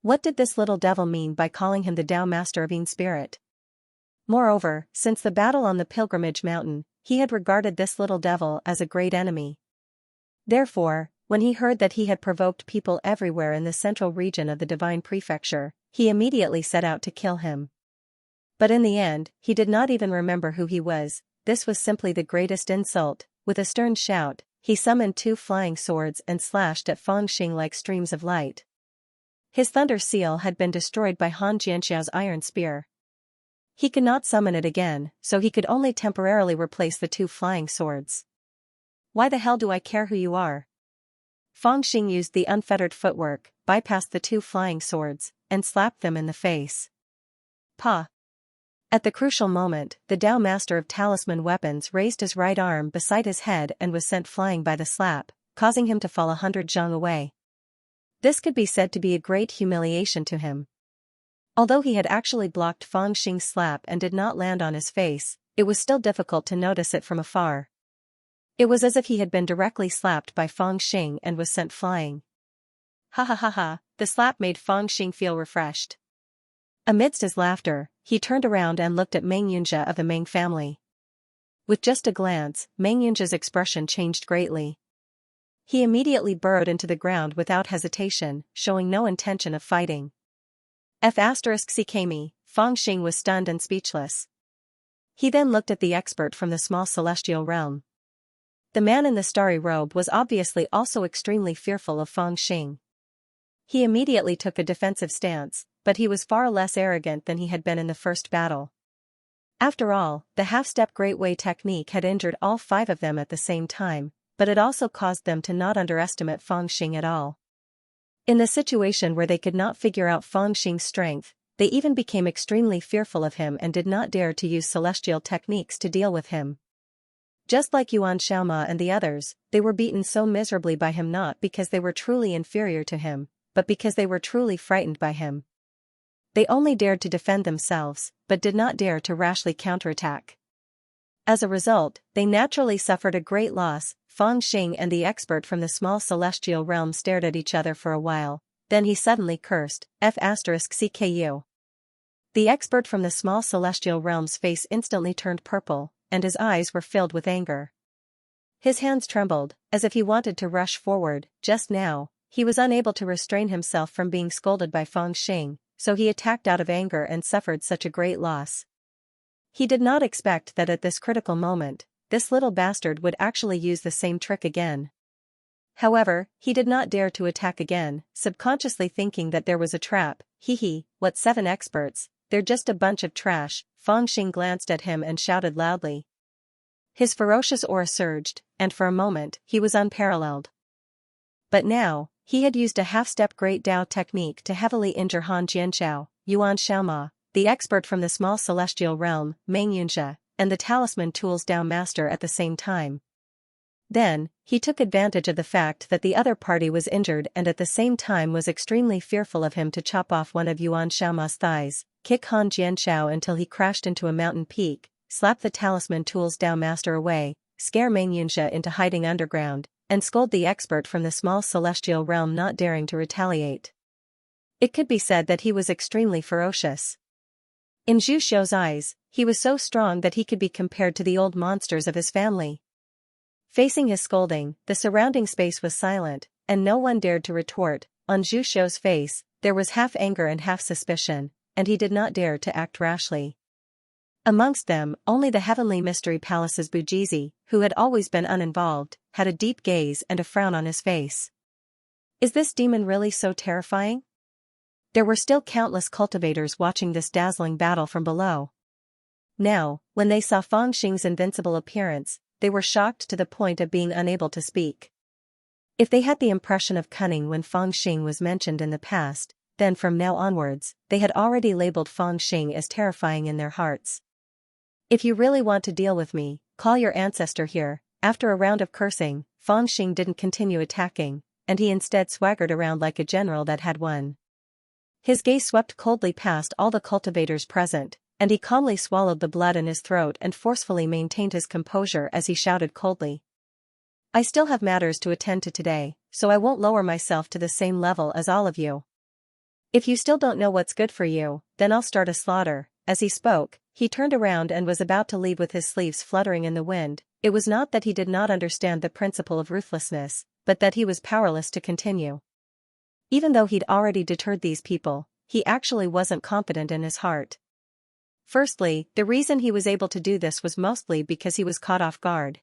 What did this little devil mean by calling him the Dao Master of Yin Spirit? Moreover, since the battle on the Pilgrimage Mountain, he had regarded this little devil as a great enemy. Therefore, when he heard that he had provoked people everywhere in the central region of the Divine Prefecture, he immediately set out to kill him. But in the end, he did not even remember who he was. This was simply the greatest insult. With a stern shout, he summoned 2 flying swords and slashed at Fang Xing like streams of light. His thunder seal had been destroyed by Han Jianxiao's iron spear. He could not summon it again, so he could only temporarily replace the 2 flying swords. Why the hell do I care who you are? Fang Xing used the unfettered footwork, bypassed the 2 flying swords, and slapped them in the face. Pa! At the crucial moment, the Dao Master of Talisman Weapons raised his right arm beside his head and was sent flying by the slap, causing him to fall 100 zhang away. This could be said to be a great humiliation to him. Although he had actually blocked Fang Xing's slap and did not land on his face, it was still difficult to notice it from afar. It was as if he had been directly slapped by Fang Xing and was sent flying. Ha ha ha ha, the slap made Fang Xing feel refreshed. Amidst his laughter, he turned around and looked at Meng Yunjia of the Meng family. With just a glance, Meng Yunjia's expression changed greatly. He immediately burrowed into the ground without hesitation, showing no intention of fighting. F***ckmi, Fang Xing was stunned and speechless. He then looked at the expert from the small celestial realm. The man in the starry robe was obviously also extremely fearful of Fang Xing. He immediately took a defensive stance, but he was far less arrogant than he had been in the first battle. After all, the half-step Great Way technique had injured all 5 of them at the same time, but it also caused them to not underestimate Fang Xing at all. In the situation where they could not figure out Fang Xing's strength, they even became extremely fearful of him and did not dare to use celestial techniques to deal with him. Just like Yuan Xiaoma and the others, they were beaten so miserably by him not because they were truly inferior to him, but because they were truly frightened by him. They only dared to defend themselves, but did not dare to rashly counterattack. As a result, they naturally suffered a great loss. Feng Xing and the expert from the small celestial realm stared at each other for a while, then he suddenly cursed, F***CKU. The expert from the small celestial realm's face instantly turned purple, and his eyes were filled with anger. His hands trembled, as if he wanted to rush forward. Just now, he was unable to restrain himself from being scolded by Feng Xing, so he attacked out of anger and suffered such a great loss. He did not expect that at this critical moment, this little bastard would actually use the same trick again. However, he did not dare to attack again, subconsciously thinking that there was a trap. What 7 experts, they're just a bunch of trash. Feng Xing glanced at him and shouted loudly. His ferocious aura surged, and for a moment, he was unparalleled. But now, he had used a half-step Great Dao technique to heavily injure Han Jianxiao, Yuan Xiaoma, the expert from the small celestial realm, Xianxia, and the talisman tools Dao master at the same time. Then, he took advantage of the fact that the other party was injured and at the same time was extremely fearful of him to chop off one of Yuan Xiaoma's thighs, kick Han Jianxiao until he crashed into a mountain peak, slap the talisman tools Dao master away, scare Xianxia into hiding underground, and scold the expert from the small celestial realm not daring to retaliate. It could be said that he was extremely ferocious. In Zhu Xiu's eyes, he was so strong that he could be compared to the old monsters of his family. Facing his scolding, the surrounding space was silent, and no one dared to retort. On Zhu Xiu's face, there was half anger and half suspicion, and he did not dare to act rashly. Amongst them, only the Heavenly Mystery Palace's Bujizi, who had always been uninvolved, had a deep gaze and a frown on his face. Is this demon really so terrifying? There were still countless cultivators watching this dazzling battle from below. Now, when they saw Feng Xing's invincible appearance, they were shocked to the point of being unable to speak. If they had the impression of cunning when Feng Xing was mentioned in the past, then from now onwards, they had already labeled Feng Xing as terrifying in their hearts. If you really want to deal with me, call your ancestor here. After a round of cursing, Feng Xing didn't continue attacking, and he instead swaggered around like a general that had won. His gaze swept coldly past all the cultivators present, and he calmly swallowed the blood in his throat and forcefully maintained his composure as he shouted coldly. I still have matters to attend to today, so I won't lower myself to the same level as all of you. If you still don't know what's good for you, then I'll start a slaughter. As he spoke, he turned around and was about to leave with his sleeves fluttering in the wind. It was not that he did not understand the principle of ruthlessness, but that he was powerless to continue. Even though he'd already deterred these people, he actually wasn't confident in his heart. Firstly, the reason he was able to do this was mostly because he was caught off guard.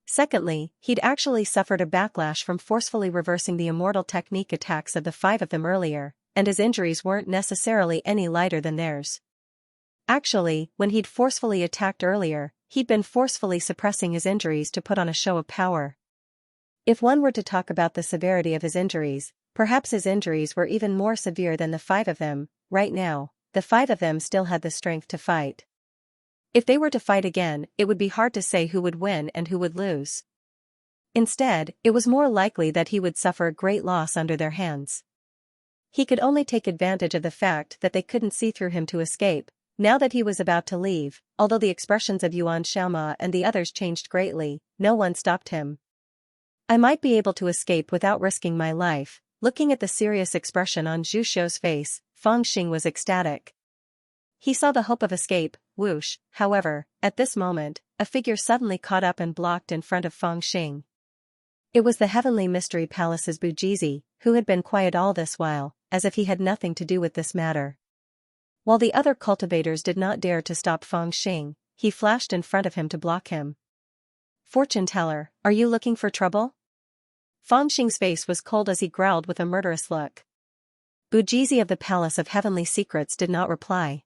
Secondly, he'd actually suffered a backlash from forcefully reversing the immortal technique attacks of the 5 of them earlier, and his injuries weren't necessarily any lighter than theirs. Actually, when he'd forcefully attacked earlier, he'd been forcefully suppressing his injuries to put on a show of power. If one were to talk about the severity of his injuries, perhaps his injuries were even more severe than the 5 of them. Right now, the 5 of them still had the strength to fight. If they were to fight again, it would be hard to say who would win and who would lose. Instead, it was more likely that he would suffer a great loss under their hands. He could only take advantage of the fact that they couldn't see through him to escape. Now that he was about to leave, although the expressions of Yuan Xiaoma and the others changed greatly, no one stopped him. I might be able to escape without risking my life. Looking at the serious expression on Zhu Xiu's face, Feng Xing was ecstatic. He saw the hope of escape. Whoosh. However, at this moment, a figure suddenly caught up and blocked in front of Feng Xing. It was the Heavenly Mystery Palace's Bujizi, who had been quiet all this while, as if he had nothing to do with this matter. While the other cultivators did not dare to stop Feng Xing, he flashed in front of him to block him. Fortune teller, are you looking for trouble? Feng Xing's face was cold as he growled with a murderous look. Bujizi of the Palace of Heavenly Secrets did not reply.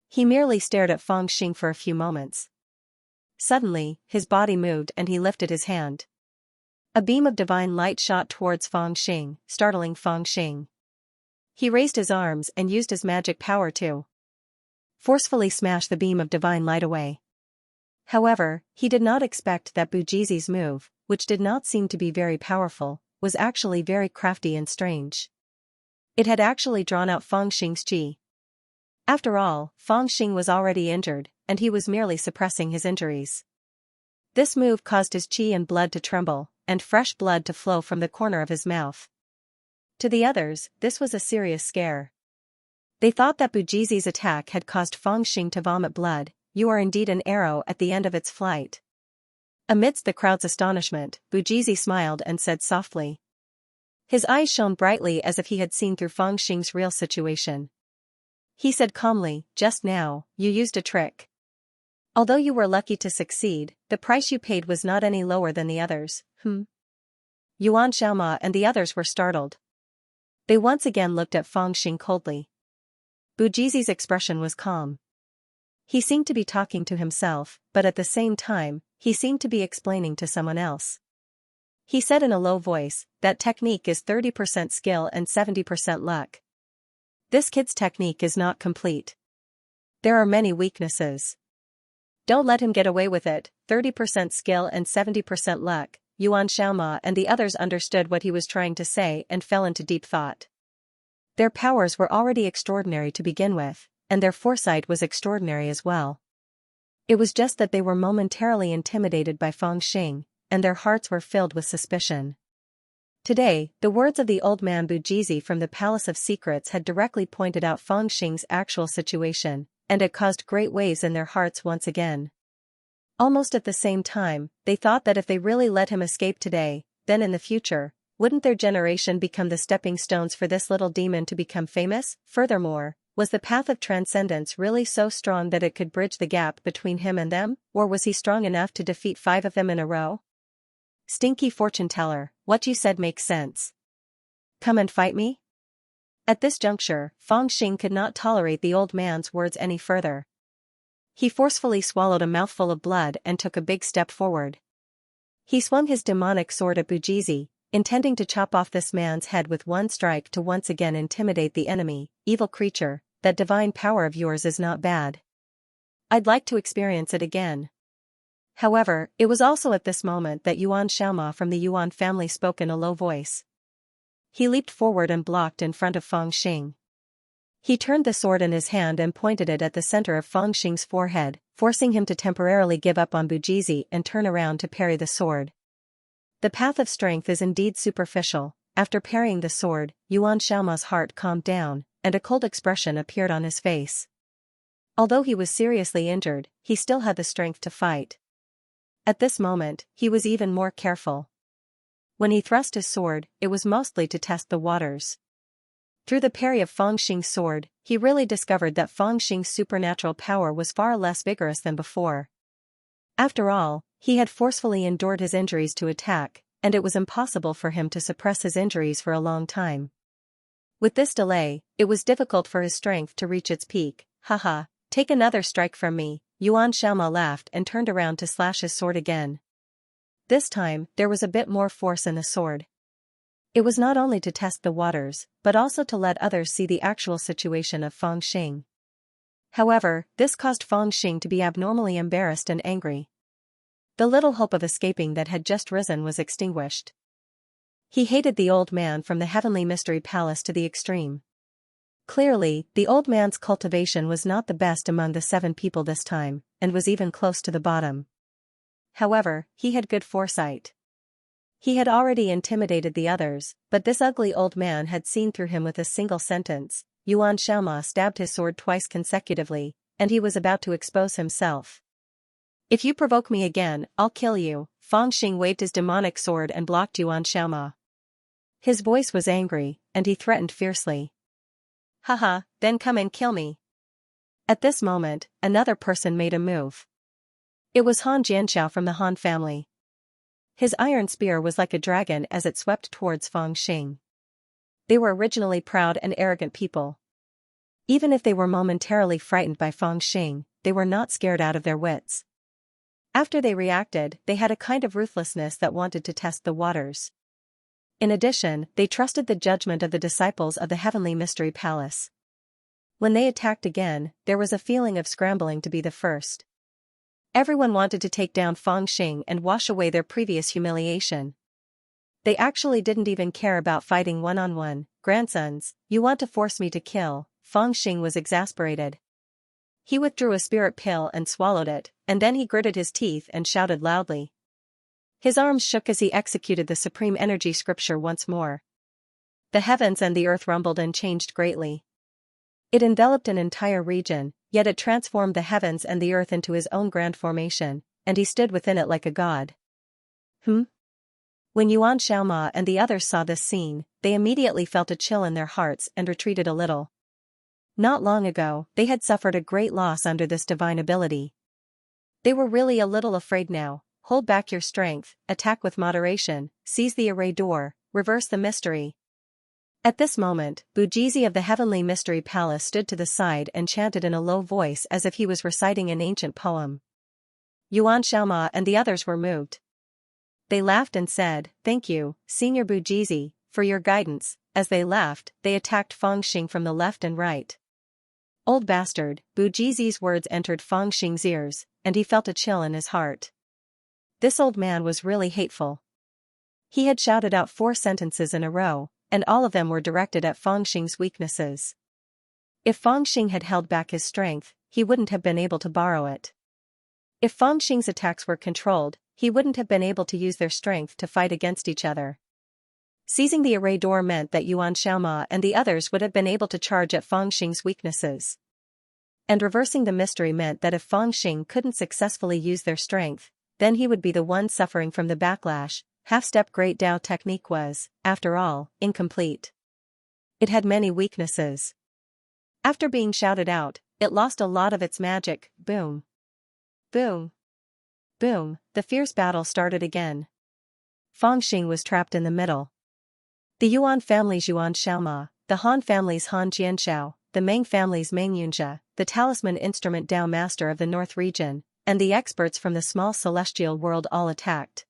He merely stared at Feng Xing for a few moments. Suddenly, his body moved and he lifted his hand. A beam of divine light shot towards Feng Xing, startling Feng Xing. He raised his arms and used his magic power to forcefully smash the beam of divine light away. However, he did not expect that Bujizi's move, which did not seem to be very powerful, was actually very crafty and strange. It had actually drawn out Feng Xing's qi. After all, Feng Xing was already injured, and he was merely suppressing his injuries. This move caused his chi and blood to tremble, and fresh blood to flow from the corner of his mouth. To the others, this was a serious scare. They thought that Bujizi's attack had caused Fangxing to vomit blood. You are indeed an arrow at the end of its flight. Amidst the crowd's astonishment, Bujizi smiled and said softly. His eyes shone brightly as if he had seen through Fangxing's real situation. He said calmly, just now, you used a trick. Although you were lucky to succeed, the price you paid was not any lower than the others. Yuan Xiaoma and the others were startled. They once again looked at Fangxing coldly. Bujizi's expression was calm. He seemed to be talking to himself, but at the same time, he seemed to be explaining to someone else. He said in a low voice, that technique is 30% skill and 70% luck. This kid's technique is not complete. There are many weaknesses. Don't let him get away with it. 30% skill and 70% luck. Yuan Xiaoma and the others understood what he was trying to say and fell into deep thought. Their powers were already extraordinary to begin with, and their foresight was extraordinary as well. It was just that they were momentarily intimidated by Fangxing, and their hearts were filled with suspicion. Today, the words of the old man Bujizi from the Palace of Secrets had directly pointed out Fangxing's actual situation, and it caused great waves in their hearts once again. Almost at the same time, they thought that if they really let him escape today, then in the future, wouldn't their generation become the stepping stones for this little demon to become famous? Furthermore, was the path of transcendence really so strong that it could bridge the gap between him and them, or was he strong enough to defeat 5 of them in a row? Stinky fortune teller, what you said makes sense. Come and fight me? At this juncture, Fangxing could not tolerate the old man's words any further. He forcefully swallowed a mouthful of blood and took a big step forward. He swung his demonic sword at Bujizi, intending to chop off this man's head with one strike to once again intimidate the enemy. Evil creature, that divine power of yours is not bad. I'd like to experience it again. However, it was also at this moment that Yuan Xiaoma from the Yuan family spoke in a low voice. He leaped forward and blocked in front of Fangxing. He turned the sword in his hand and pointed it at the center of Fangxing's forehead, forcing him to temporarily give up on Bujizi and turn around to parry the sword. The path of strength is indeed superficial. After parrying the sword, Yuan Xiaoma's heart calmed down, and a cold expression appeared on his face. Although he was seriously injured, he still had the strength to fight. At this moment, he was even more careful. When he thrust his sword, it was mostly to test the waters. Through the parry of Fangxing's sword, he really discovered that Fangxing's supernatural power was far less vigorous than before. After all, he had forcefully endured his injuries to attack, and it was impossible for him to suppress his injuries for a long time. With this delay, it was difficult for his strength to reach its peak. Haha, take another strike from me. Yuan Xiaoma laughed and turned around to slash his sword again. This time, there was a bit more force in the sword. It was not only to test the waters, but also to let others see the actual situation of Fangxing. However, this caused Fangxing to be abnormally embarrassed and angry. The little hope of escaping that had just risen was extinguished. He hated the old man from the Heavenly Mystery Palace to the extreme. Clearly, the old man's cultivation was not the best among the 7 people this time, and was even close to the bottom. However, he had good foresight. He had already intimidated the others, but this ugly old man had seen through him with a single sentence. Yuan Xiaoma stabbed his sword twice consecutively, and he was about to expose himself. If you provoke me again, I'll kill you. Fangxing waved his demonic sword and blocked Yuan Xiaoma. His voice was angry, and he threatened fiercely. Haha, then come and kill me. At this moment, another person made a move. It was Han Jianxiao from the Han family. His iron spear was like a dragon as it swept towards Fangxing. They were originally proud and arrogant people. Even if they were momentarily frightened by Fangxing, they were not scared out of their wits. After they reacted, they had a kind of ruthlessness that wanted to test the waters. In addition, they trusted the judgment of the disciples of the Heavenly Mystery Palace. When they attacked again, there was a feeling of scrambling to be the first. Everyone wanted to take down Fangxing and wash away their previous humiliation. They actually didn't even care about fighting one-on-one. Grandsons, you want to force me to kill? Fangxing was exasperated. He withdrew a spirit pill and swallowed it, and then he gritted his teeth and shouted loudly. His arms shook as he executed the supreme energy scripture once more. The heavens and the earth rumbled and changed greatly. It enveloped an entire region, yet it transformed the heavens and the earth into his own grand formation, and he stood within it like a god. When Xianxia and the others saw this scene, they immediately felt a chill in their hearts and retreated a little. Not long ago, they had suffered a great loss under this divine ability. They were really a little afraid now. Hold back your strength, attack with moderation, seize the array door, reverse the mystery. At this moment, Bujizi of the Heavenly Mystery Palace stood to the side and chanted in a low voice as if he was reciting an ancient poem. Xianxia and the others were moved. They laughed and said, "Thank you, Senior Bujizi, for your guidance." As they laughed, they attacked Fangxing from the left and right. Old bastard, Bujizi's words entered Fangxing's ears, and he felt a chill in his heart. This old man was really hateful. He had shouted out 4 sentences in a row, and all of them were directed at Fangxing's weaknesses. If Fangxing had held back his strength, he wouldn't have been able to borrow it. If Fangxing's attacks were controlled, he wouldn't have been able to use their strength to fight against each other. Seizing the array door meant that Xianxia and the others would have been able to charge at Fangxing's weaknesses. And reversing the mystery meant that if Fangxing couldn't successfully use their strength, then he would be the one suffering from the backlash. Half-step Great Dao technique was, after all, incomplete. It had many weaknesses. After being shouted out, it lost a lot of its magic. Boom. Boom. Boom, the fierce battle started again. Fangxing was trapped in the middle. The Yuan family's Xianxia, the Han family's Han Jianxiao, the Meng family's Meng Yunjia, the talisman instrument Dao master of the North region, and the experts from the small celestial world all attacked.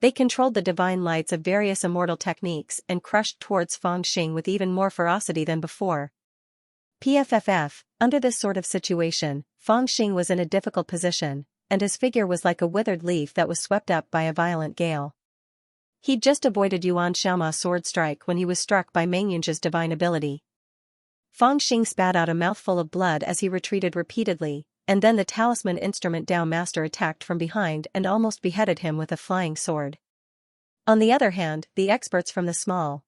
They controlled the divine lights of various immortal techniques and crushed towards Fangxing with even more ferocity than before. PFFF, under this sort of situation, Fangxing was in a difficult position, and his figure was like a withered leaf that was swept up by a violent gale. He'd just avoided Xianxia's sword strike when he was struck by Meng Yunjia's divine ability. Fangxing spat out a mouthful of blood as he retreated repeatedly, and then the talisman instrument Dao master attacked from behind and almost beheaded him with a flying sword. On the other hand, the experts from the small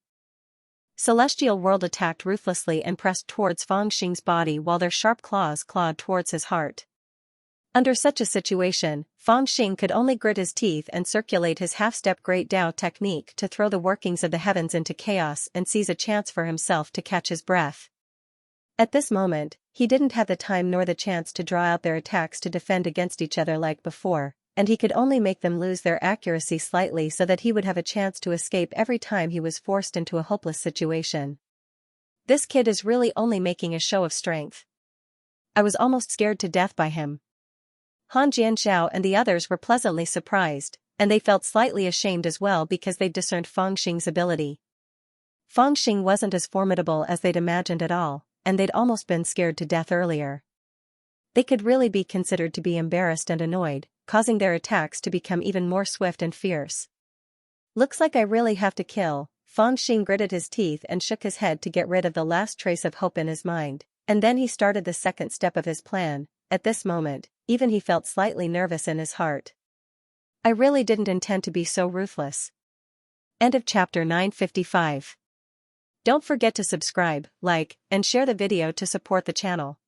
celestial world attacked ruthlessly and pressed towards Fangxing's body while their sharp claws clawed towards his heart. Under such a situation, Fangxing could only grit his teeth and circulate his half-step Great Dao technique to throw the workings of the heavens into chaos and seize a chance for himself to catch his breath. At this moment, he didn't have the time nor the chance to draw out their attacks to defend against each other like before, and he could only make them lose their accuracy slightly so that he would have a chance to escape every time he was forced into a hopeless situation. This kid is really only making a show of strength. I was almost scared to death by him. Han Jianxiao and the others were pleasantly surprised, and they felt slightly ashamed as well because they discerned Fangxing's ability. Fangxing wasn't as formidable as they'd imagined at all, and they'd almost been scared to death earlier. They could really be considered to be embarrassed and annoyed, causing their attacks to become even more swift and fierce. Looks like I really have to kill. Fangxing gritted his teeth and shook his head to get rid of the last trace of hope in his mind, and then he started the second step of his plan. At this moment, even he felt slightly nervous in his heart. I really didn't intend to be so ruthless. End of chapter 955. Don't forget to subscribe, like, and share the video to support the channel.